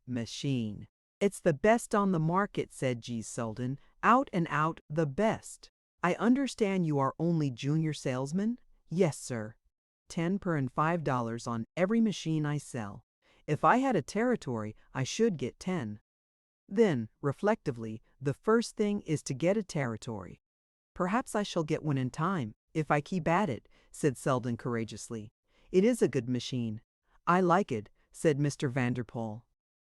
machine. It's the best on the market, said G. Selden, out and out the best. I understand you are only junior salesman? Yes, sir. 10 per and $5 on every machine I sell. If I had a territory, I should get 10. Then, reflectively, the first thing is to get a territory. Perhaps I shall get one in time, if I keep at it, said Selden courageously. It is a good machine. I like it, said Mr. Vanderpool.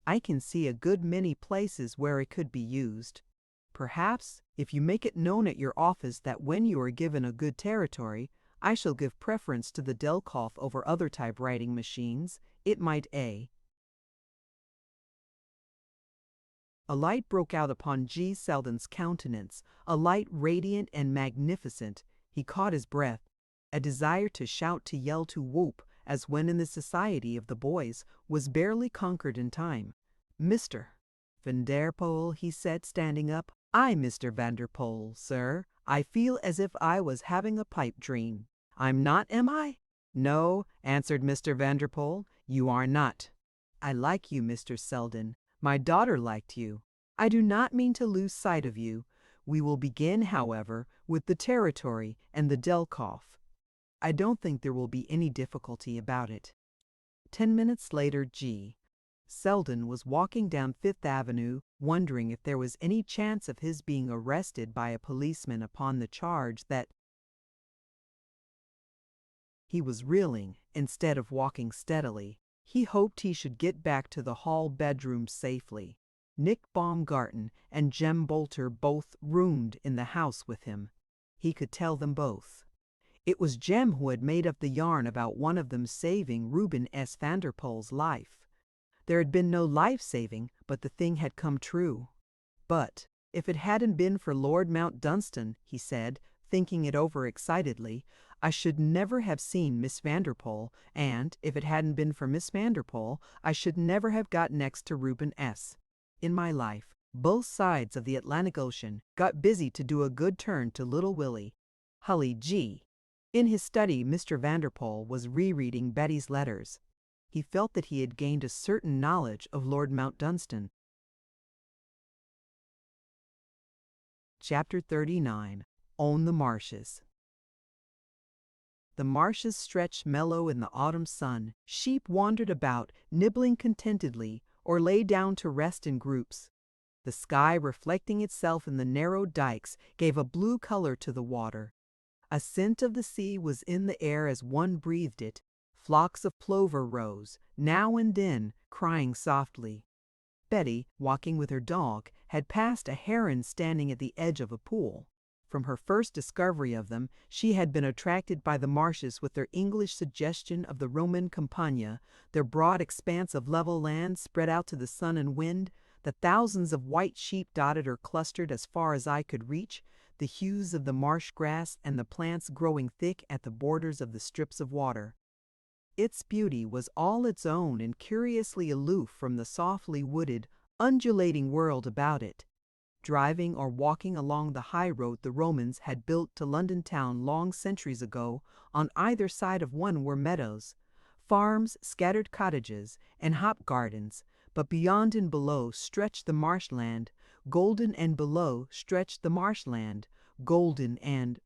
I can see a good many places where it could be used. Perhaps, if you make it known at your office that when you are given a good territory, I shall give preference to the Delkoff over other typewriting machines, it might A light broke out upon G. Selden's countenance, a light radiant and magnificent. He caught his breath. A desire to shout, to yell, to whoop, as when in the society of the boys, was barely conquered in time. Mr. Vanderpool, he said, standing up. I, Mr. Vanderpool, sir. I feel as if I was having a pipe dream. I'm not, am I? No, answered Mr. Vanderpool, you are not. I like you, Mr. Selden. My daughter liked you. I do not mean to lose sight of you. We will begin, however, with the territory and the Delkoff. I don't think there will be any difficulty about it. 10 minutes later, G. Selden was walking down Fifth Avenue, wondering if there was any chance of his being arrested by a policeman upon the charge that he was reeling instead of walking steadily. He hoped he should get back to the hall bedroom safely. Nick Baumgarten and Jem Bolter both roomed in the house with him. He could tell them both. It was Jem who had made up the yarn about one of them saving Reuben S. Vanderpool's life. There had been no life saving, but the thing had come true. But if it hadn't been for Lord Mount Dunstan, he said, thinking it over excitedly, I should never have seen Miss Vanderpool, and if it hadn't been for Miss Vanderpool, I should never have got next to Reuben S. In my life, both sides of the Atlantic Ocean got busy to do a good turn to little Willie. Hully G. In his study, Mr. Vanderpool was rereading Betty's letters. He felt that he had gained a certain knowledge of Lord Mount Dunstan. Chapter 39. On the Marshes. The marshes stretched mellow in the autumn sun. Sheep wandered about, nibbling contentedly, or lay down to rest in groups. The sky, reflecting itself in the narrow dikes, gave a blue color to the water. A scent of the sea was in the air as one breathed it. Flocks of plover rose, now and then, crying softly. Betty, walking with her dog, had passed a heron standing at the edge of a pool. From her first discovery of them, she had been attracted by the marshes with their English suggestion of the Roman Campagna, their broad expanse of level land spread out to the sun and wind, the thousands of white sheep dotted or clustered as far as eye could reach, the hues of the marsh grass and the plants growing thick at the borders of the strips of water. Its beauty was all its own and curiously aloof from the softly wooded, undulating world about it. Driving or walking along the high road the Romans had built to London town long centuries ago, on either side of one were meadows, farms, scattered cottages, and hop gardens, but beyond and below stretched the marshland, golden, and below stretched the marshland, golden and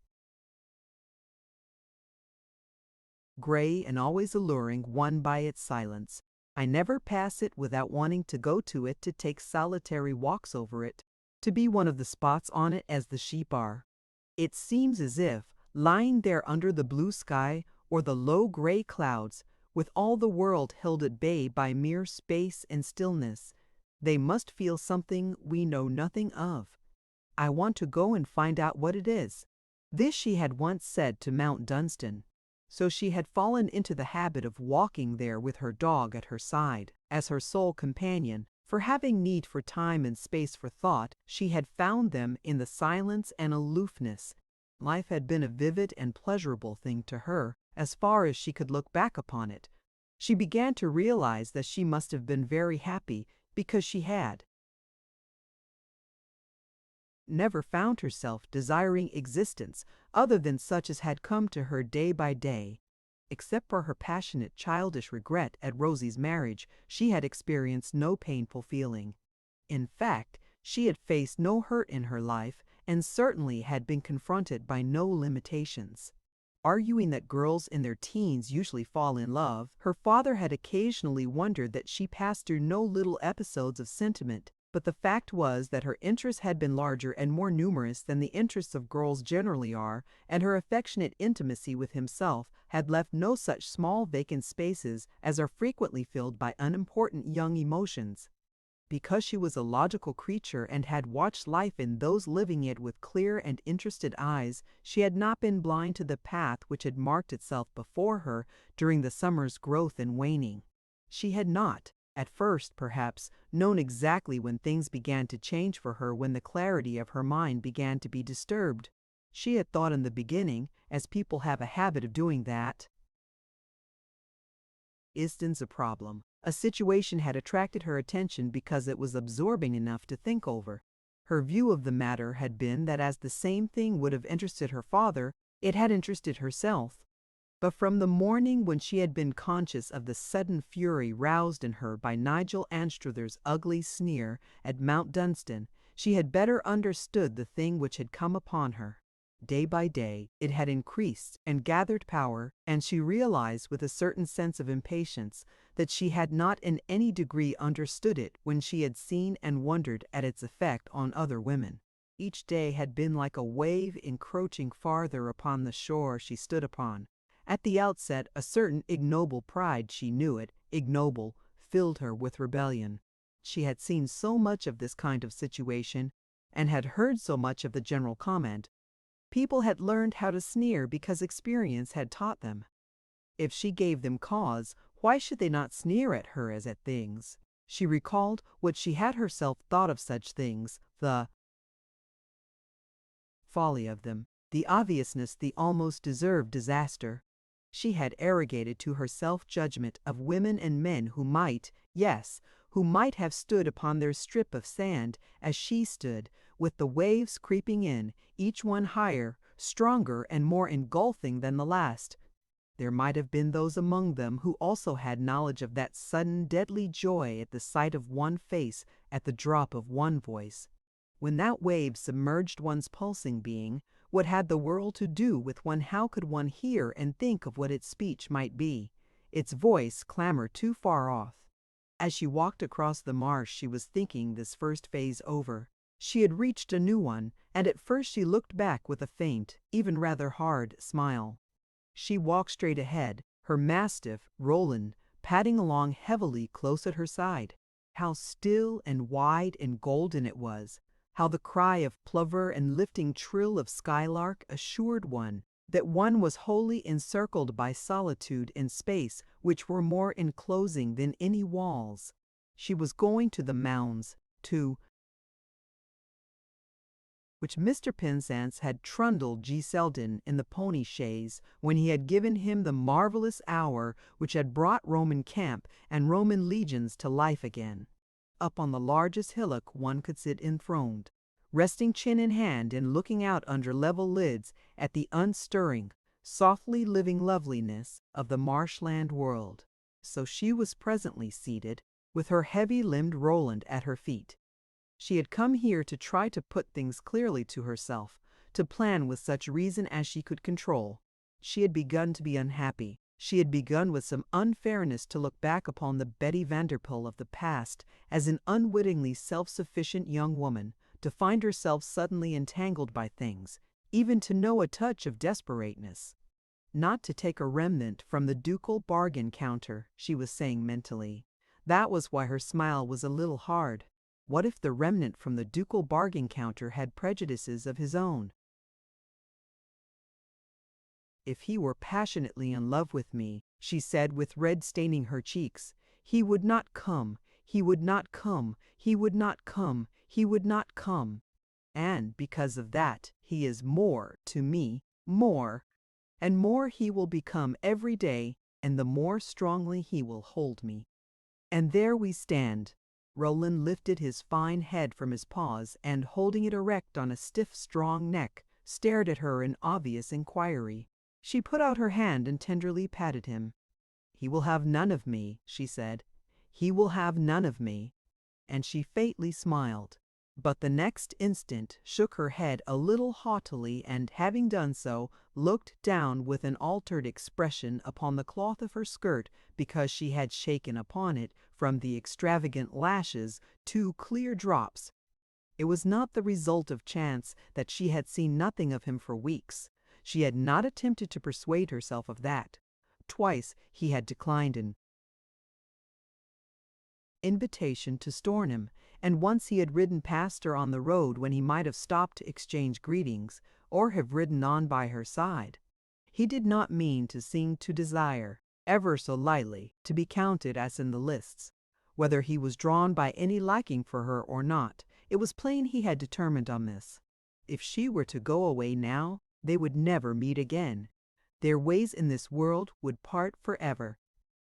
gray and always alluring one by its silence. I never pass it without wanting to go to it to take solitary walks over it, to be one of the spots on it as the sheep are. It seems as if, lying there under the blue sky or the low gray clouds, with all the world held at bay by mere space and stillness, they must feel something we know nothing of. I want to go and find out what it is. This she had once said to Mount Dunstan. So she had fallen into the habit of walking there with her dog at her side, as her sole companion, for having need for time and space for thought, she had found them in the silence and aloofness. Life had been a vivid and pleasurable thing to her, as far as she could look back upon it. She began to realize that she must have been very happy, because she had never found herself desiring existence other than such as had come to her day by day. Except for her passionate childish regret at Rosie's marriage, she had experienced no painful feeling. In fact, she had faced no hurt in her life and certainly had been confronted by no limitations. Arguing that girls in their teens usually fall in love, her father had occasionally wondered that she passed through no little episodes of sentiment. But the fact was that her interests had been larger and more numerous than the interests of girls generally are, and her affectionate intimacy with himself had left no such small vacant spaces as are frequently filled by unimportant young emotions. Because she was a logical creature and had watched life in those living it with clear and interested eyes, she had not been blind to the path which had marked itself before her during the summer's growth and waning. She had not, at first, perhaps, known exactly when things began to change for her, when the clarity of her mind began to be disturbed. She had thought in the beginning, as people have a habit of doing, that instance a problem. A situation had attracted her attention because it was absorbing enough to think over. Her view of the matter had been that as the same thing would have interested her father, it had interested herself. But from the morning when she had been conscious of the sudden fury roused in her by Nigel Anstruther's ugly sneer at Mount Dunstan, she had better understood the thing which had come upon her. Day by day it had increased and gathered power, and she realized with a certain sense of impatience that she had not in any degree understood it when she had seen and wondered at its effect on other women. Each day had been like a wave encroaching farther upon the shore she stood upon. At the outset, a certain ignoble pride, she knew it, ignoble, filled her with rebellion. She had seen so much of this kind of situation, and had heard so much of the general comment, People had learned how to sneer because experience had taught them. If she gave them cause, why should they not sneer at her as at things? She recalled what she had herself thought of such things, the folly of them, the obviousness, the almost deserved disaster. She had arrogated to herself judgment of women and men who might, yes, who might have stood upon their strip of sand as she stood, with the waves creeping in, each one higher, stronger, and more engulfing than the last. There might have been those among them who also had knowledge of that sudden deadly joy at the sight of one face, at the drop of one voice. When that wave submerged one's pulsing being, what had the world to do with one? How could one hear and think of what its speech might be? Its voice clamor too far off. As she walked across the marsh, she was thinking this first phase over. She had reached a new one, and at first she looked back with a faint, even rather hard, smile. She walked straight ahead, her mastiff, Roland, padding along heavily close at her side. How still and wide and golden it was! How the cry of plover and lifting trill of skylark assured one that one was wholly encircled by solitude and space which were more enclosing than any walls. She was going to the mounds, to which Mr. Penzance had trundled G. Selden in the pony chaise when he had given him the marvelous hour which had brought Roman camp and Roman legions to life again. Up on the largest hillock one could sit enthroned, resting chin in hand and looking out under level lids at the unstirring, softly living loveliness of the marshland world. So she was presently seated, with her heavy-limbed Roland at her feet. She had come here to try to put things clearly to herself, to plan with such reason as she could control. She had begun to be unhappy. She had begun with some unfairness to look back upon the Betty Vanderpool of the past as an unwittingly self-sufficient young woman, to find herself suddenly entangled by things, even to know a touch of desperateness. Not to take a remnant from the ducal bargain counter, she was saying mentally. That was why her smile was a little hard. What if the remnant from the ducal bargain counter had prejudices of his own? If he were passionately in love with me, she said with red staining her cheeks, he would not come, he would not come, he would not come, he would not come. And because of that, he is more to me, more, and more he will become every day, and the more strongly he will hold me. And there we stand. Roland lifted his fine head from his paws and, holding it erect on a stiff, strong neck, stared at her in obvious inquiry. She put out her hand and tenderly patted him. "He will have none of me," she said. "He will have none of me." And she faintly smiled, but the next instant shook her head a little haughtily and, having done so, looked down with an altered expression upon the cloth of her skirt because she had shaken upon it, from the extravagant lashes, 2 clear drops. It was not the result of chance that she had seen nothing of him for weeks. She had not attempted to persuade herself of that. Twice he had declined an invitation to Stornham, and once he had ridden past her on the road when he might have stopped to exchange greetings, or have ridden on by her side. He did not mean to seem to desire, ever so lightly, to be counted as in the lists. Whether he was drawn by any liking for her or not, it was plain he had determined on this. If she were to go away now, they would never meet again. Their ways in this world would part forever.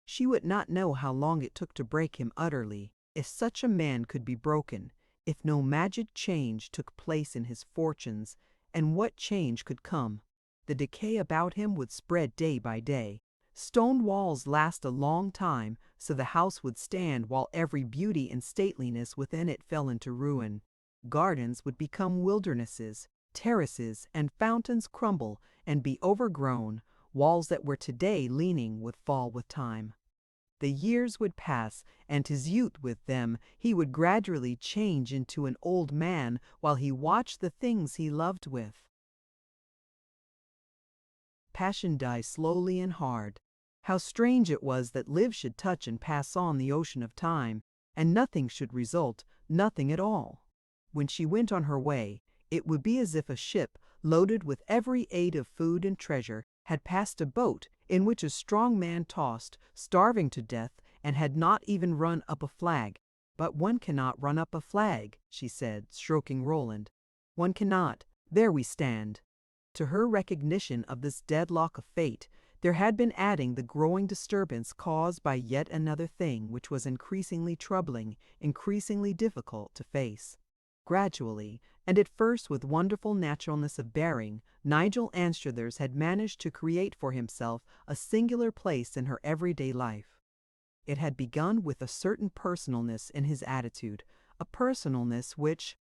She would not know how long it took to break him utterly, if such a man could be broken, if no magic change took place in his fortunes, and what change could come. The decay about him would spread day by day. Stone walls last a long time, so the house would stand while every beauty and stateliness within it fell into ruin. Gardens would become wildernesses, terraces and fountains crumble and be overgrown. Walls that were today leaning would fall with time. The years would pass, and his youth with them. He would gradually change into an old man while he watched the things he loved with. Passion dies slowly and hard. How strange it was that live should touch and pass on the ocean of time, and nothing should result, nothing at all. When she went on her way, it would be as if a ship, loaded with every aid of food and treasure, had passed a boat in which a strong man tossed, starving to death, and had not even run up a flag. "But one cannot run up a flag," she said, stroking Roland. "One cannot. There we stand." To her recognition of this deadlock of fate, there had been adding the growing disturbance caused by yet another thing which was increasingly troubling, increasingly difficult to face. Gradually, and at first with wonderful naturalness of bearing, Nigel Anstruthers had managed to create for himself a singular place in her everyday life. It had begun with a certain personalness in his attitude, a personalness which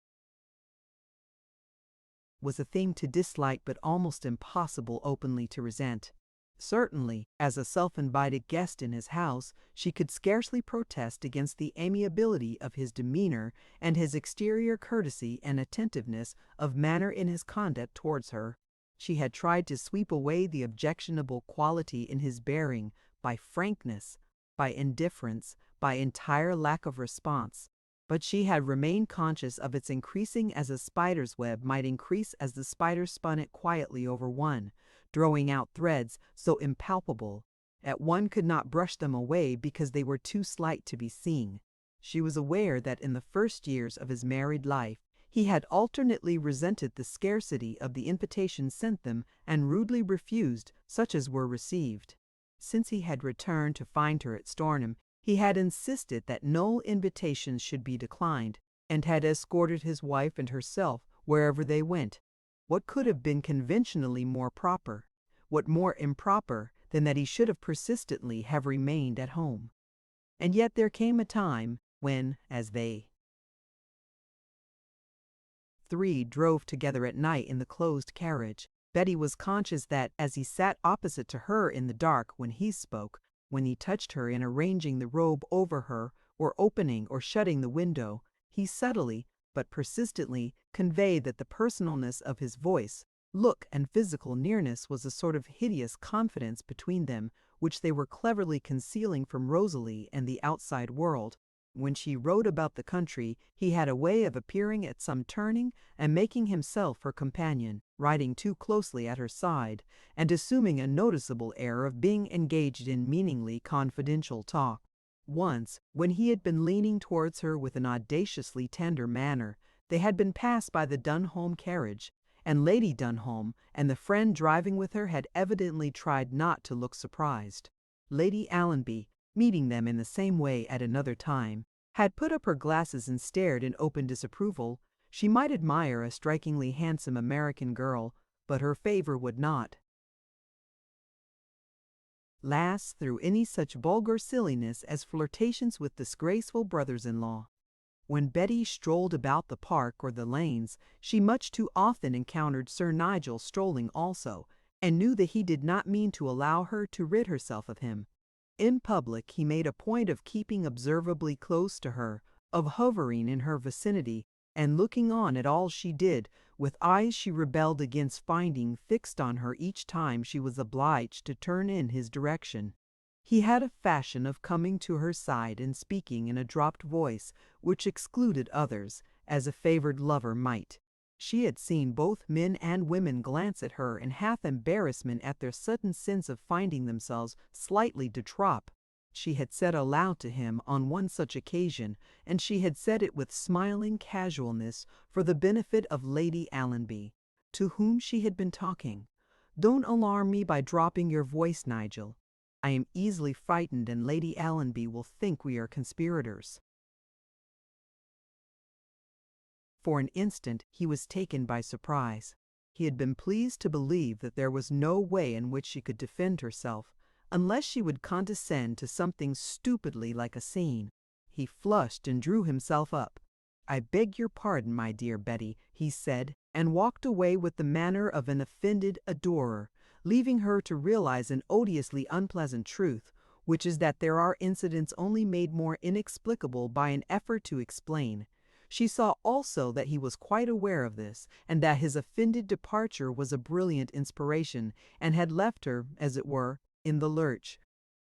was a thing to dislike but almost impossible openly to resent. Certainly, as a self-invited guest in his house, she could scarcely protest against the amiability of his demeanor and his exterior courtesy and attentiveness of manner in his conduct towards her. She had tried to sweep away the objectionable quality in his bearing by frankness, by indifference, by entire lack of response, but she had remained conscious of its increasing as a spider's web might increase as the spider spun it quietly over one, drawing out threads so impalpable that one could not brush them away because they were too slight to be seen. She was aware that in the first years of his married life he had alternately resented the scarcity of the invitations sent them and rudely refused such as were received. Since he had returned to find her at Stornham, he had insisted that no invitations should be declined, and had escorted his wife and herself wherever they went. What could have been conventionally more proper, what more improper than that he should have persistently have remained at home? And yet there came a time when, as they three drove together at night in the closed carriage, Betty was conscious that as he sat opposite to her in the dark when he spoke, when he touched her in arranging the robe over her, or opening or shutting the window, he subtly, but persistently, conveyed that the personalness of his voice, look, and physical nearness was a sort of hideous confidence between them which they were cleverly concealing from Rosalie and the outside world. When she rode about the country, he had a way of appearing at some turning and making himself her companion, riding too closely at her side, and assuming a noticeable air of being engaged in meaningly confidential talk. Once, when he had been leaning towards her with an audaciously tender manner, they had been passed by the Dunholm carriage, and Lady Dunholm and the friend driving with her had evidently tried not to look surprised. Lady Allenby, meeting them in the same way at another time, had put up her glasses and stared in open disapproval. She might admire a strikingly handsome American girl, but her favor would not last through any such vulgar silliness as flirtations with disgraceful brothers-in-law. When Betty strolled about the park or the lanes, she much too often encountered Sir Nigel strolling also, and knew that he did not mean to allow her to rid herself of him. In public he made a point of keeping observably close to her, of hovering in her vicinity, and looking on at all she did, with eyes she rebelled against finding fixed on her each time she was obliged to turn in his direction. He had a fashion of coming to her side and speaking in a dropped voice which excluded others, as a favored lover might. She had seen both men and women glance at her in half embarrassment at their sudden sense of finding themselves slightly de trop. She had said aloud to him on one such occasion, and she had said it with smiling casualness for the benefit of Lady Allenby, to whom she had been talking, "Don't alarm me by dropping your voice, Nigel. I am easily frightened, and Lady Allenby will think we are conspirators." For an instant he was taken by surprise. He had been pleased to believe that there was no way in which she could defend herself, unless she would condescend to something stupidly like a scene. He flushed and drew himself up. "I beg your pardon, my dear Betty," he said, and walked away with the manner of an offended adorer, leaving her to realize an odiously unpleasant truth, which is that there are incidents only made more inexplicable by an effort to explain. She saw also that he was quite aware of this, and that his offended departure was a brilliant inspiration, and had left her, as it were, in the lurch.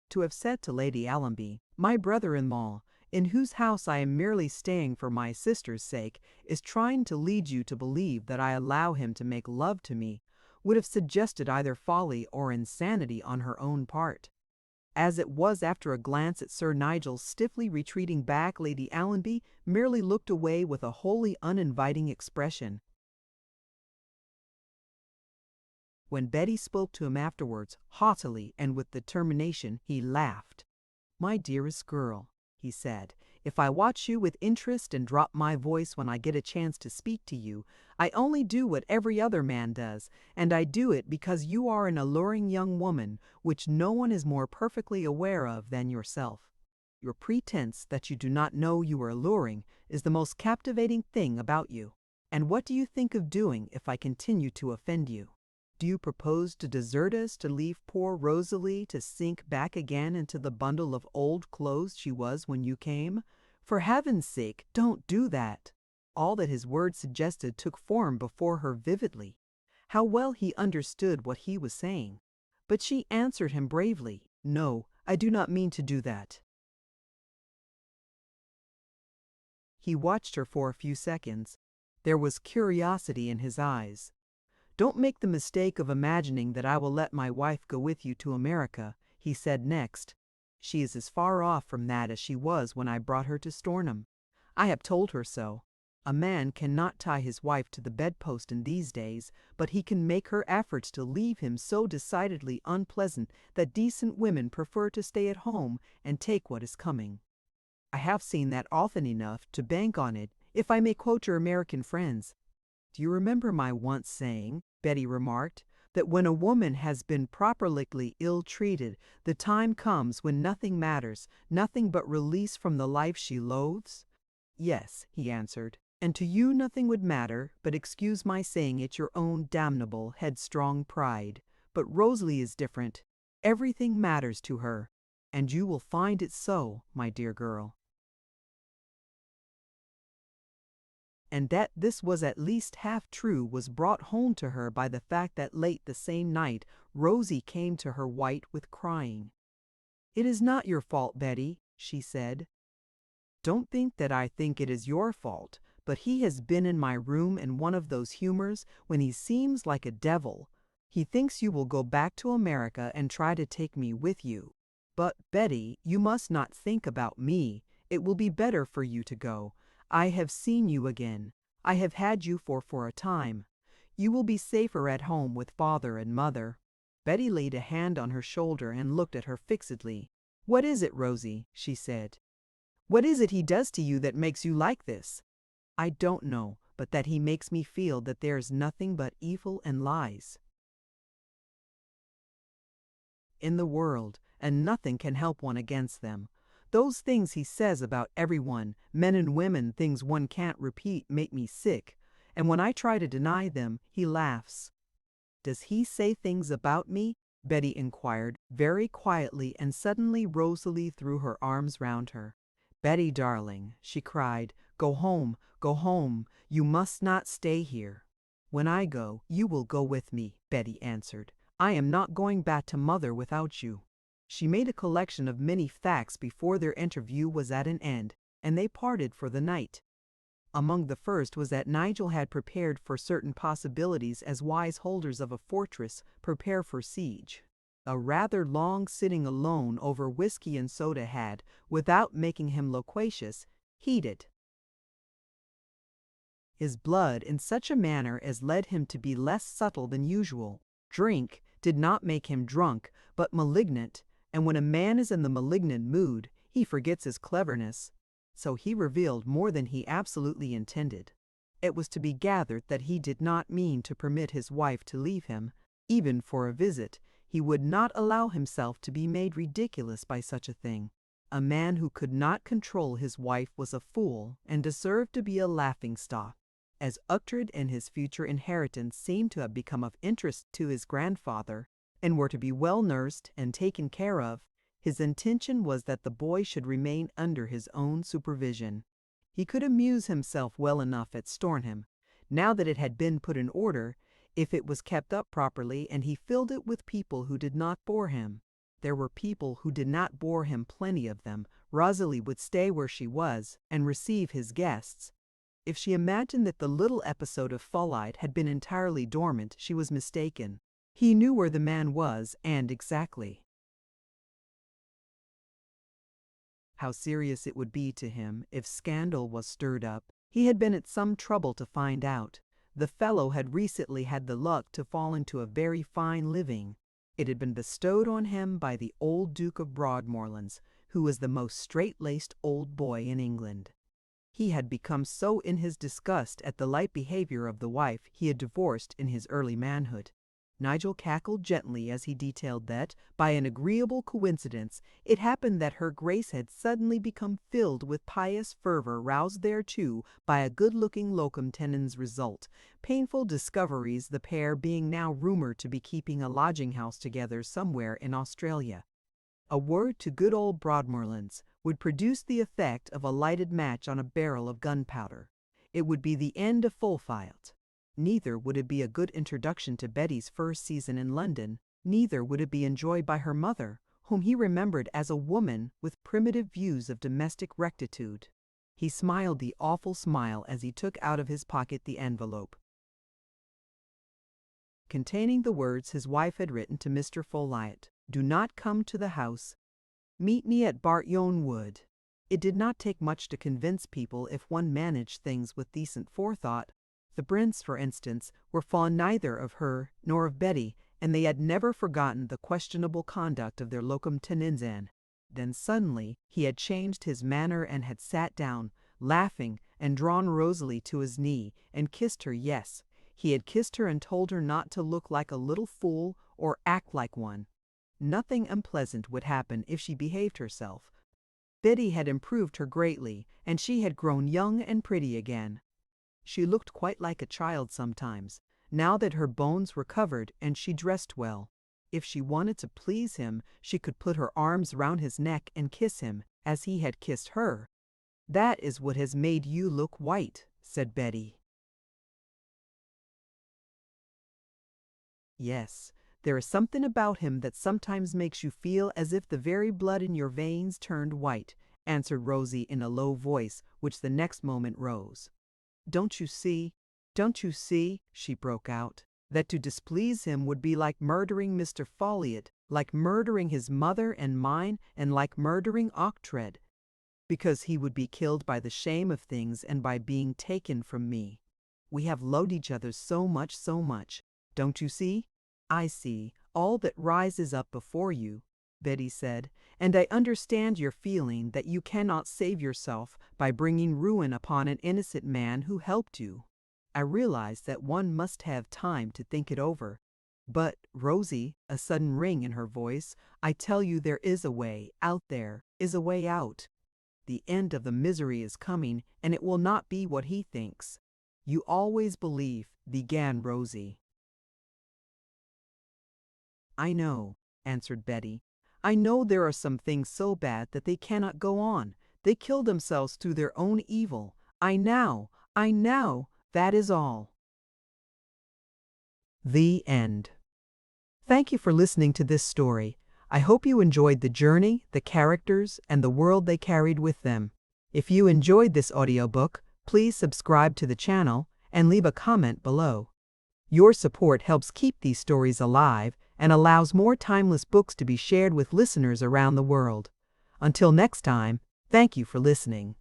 To have said to Lady Allenby, "My brother-in-law, in whose house I am merely staying for my sister's sake, is trying to lead you to believe that I allow him to make love to me, would have suggested either folly or insanity on her own part. As it was, after a glance at Sir Nigel's stiffly retreating back, Lady Allenby merely looked away with a wholly uninviting expression. When Betty spoke to him afterwards, haughtily and with determination, he laughed. "My dearest girl," he said, "if I watch you with interest and drop my voice when I get a chance to speak to you, I only do what every other man does, and I do it because you are an alluring young woman, which no one is more perfectly aware of than yourself. Your pretense that you do not know you are alluring is the most captivating thing about you. And what do you think of doing if I continue to offend you? Do you propose to desert us, to leave poor Rosalie to sink back again into the bundle of old clothes she was when you came? For heaven's sake, don't do that." All that his words suggested took form before her vividly. How well he understood what he was saying. But she answered him bravely, "No, I do not mean to do that." He watched her for a few seconds. There was curiosity in his eyes. "Don't make the mistake of imagining that I will let my wife go with you to America," he said next. "She is as far off from that as she was when I brought her to Stornham. I have told her so. A man cannot tie his wife to the bedpost in these days, but he can make her efforts to leave him so decidedly unpleasant that decent women prefer to stay at home and take what is coming. I have seen that often enough to bank on it, if I may quote your American friends. Do you remember my once saying," Betty remarked, "that when a woman has been properly ill-treated, the time comes when nothing matters, nothing but release from the life she loathes?" "Yes," he answered, "and to you nothing would matter, but, excuse my saying it, your own damnable, headstrong pride. But Rosalie is different. Everything matters to her, and you will find it so, my dear girl." And that this was at least half true was brought home to her by the fact that late the same night Rosie came to her white with crying. "It is not your fault, Betty," she said. "Don't think that I think it is your fault, but he has been in my room in one of those humors when he seems like a devil. He thinks you will go back to America and try to take me with you. But, Betty, you must not think about me. It will be better for you to go. I have seen you again. I have had you for a time. You will be safer at home with father and mother." Betty laid a hand on her shoulder and looked at her fixedly. "What is it, Rosie?" she said. "What is it he does to you that makes you like this?" "I don't know, but that he makes me feel that there is nothing but evil and lies in the world, and nothing can help one against them. Those things he says about everyone, men and women, things one can't repeat, make me sick, and when I try to deny them, he laughs." "Does he say things about me?" Betty inquired, very quietly, and suddenly Rosalie threw her arms round her. "Betty, darling," she cried, "go home, go home. You must not stay here." "When I go, you will go with me," Betty answered. "I am not going back to mother without you." She made a collection of many facts before their interview was at an end, and they parted for the night. Among the first was that Nigel had prepared for certain possibilities as wise holders of a fortress prepare for siege. A rather long sitting alone over whiskey and soda had, without making him loquacious, heated his blood in such a manner as led him to be less subtle than usual. Drink did not make him drunk, but malignant, and when a man is in the malignant mood, he forgets his cleverness. So he revealed more than he absolutely intended. It was to be gathered that he did not mean to permit his wife to leave him, even for a visit. He would not allow himself to be made ridiculous by such a thing. A man who could not control his wife was a fool and deserved to be a laughing-stock. As Uchtred and his future inheritance seemed to have become of interest to his grandfather, and were to be well nursed and taken care of, his intention was that the boy should remain under his own supervision. He could amuse himself well enough at Stornham, now that it had been put in order, if it was kept up properly, and he filled it with people who did not bore him. There were people who did not bore him, plenty of them, Rosalie would stay where she was and receive his guests. If she imagined that the little episode of Folliot had been entirely dormant, she was mistaken. He knew where the man was, and exactly how serious it would be to him if scandal was stirred up. He had been at some trouble to find out. The fellow had recently had the luck to fall into a very fine living. It had been bestowed on him by the old Duke of Broadmorlands, who was the most straight-laced old boy in England. He had become so in his disgust at the light behavior of the wife he had divorced in his early manhood. Nigel cackled gently as he detailed that, by an agreeable coincidence, it happened that her Grace had suddenly become filled with pious fervor, roused thereto by a good-looking locum tenens result. Painful discoveries, the pair being now rumored to be keeping a lodging-house together somewhere in Australia. A word to good old Broadmorlands would produce the effect of a lighted match on a barrel of gunpowder. It would be the end of Folliot. Neither would it be a good introduction to Betty's first season in London. Neither would it be enjoyed by her mother, whom he remembered as a woman with primitive views of domestic rectitude. He smiled the awful smile as he took out of his pocket the envelope containing the words his wife had written to Mr. Folliot. "Do not come to the house. Meet me at Bartyon Wood." It did not take much to convince people if one managed things with decent forethought. The Brents, for instance, were fond neither of her nor of Betty, and they had never forgotten the questionable conduct of their locum tenens. Then suddenly he had changed his manner and had sat down, laughing, and drawn Rosalie to his knee, and kissed her. Yes, he had kissed her and told her not to look like a little fool or act like one. Nothing unpleasant would happen if she behaved herself. Betty had improved her greatly, and she had grown young and pretty again. She looked quite like a child sometimes, now that her bones were covered and she dressed well. If she wanted to please him, she could put her arms round his neck and kiss him, as he had kissed her. "That is what has made you look white," said Betty. "Yes, there is something about him that sometimes makes you feel as if the very blood in your veins turned white," answered Rosie in a low voice, which the next moment rose. Don't you see, she broke out, that to displease him would be like murdering Mr. Folliot, like murdering his mother and mine, and like murdering Oughtred, because he would be killed by the shame of things and by being taken from me. We have loved each other so much. Don't you see?" "I see all that rises up before you," Betty said, "and I understand your feeling that you cannot save yourself by bringing ruin upon an innocent man who helped you. I realize that one must have time to think it over. But, Rosie," a sudden ring in her voice, "I tell you there is a way out. There is a way out. The end of the misery is coming, and it will not be what he thinks." "You always believe," began Rosie. "I know," answered Betty. "I know there are some things so bad that they cannot go on. They kill themselves through their own evil. I know, that is all." The end. Thank you for listening to this story. I hope you enjoyed the journey, the characters, and the world they carried with them. If you enjoyed this audiobook, please subscribe to the channel and leave a comment below. Your support helps keep these stories alive and allows more timeless books to be shared with listeners around the world. Until next time, thank you for listening.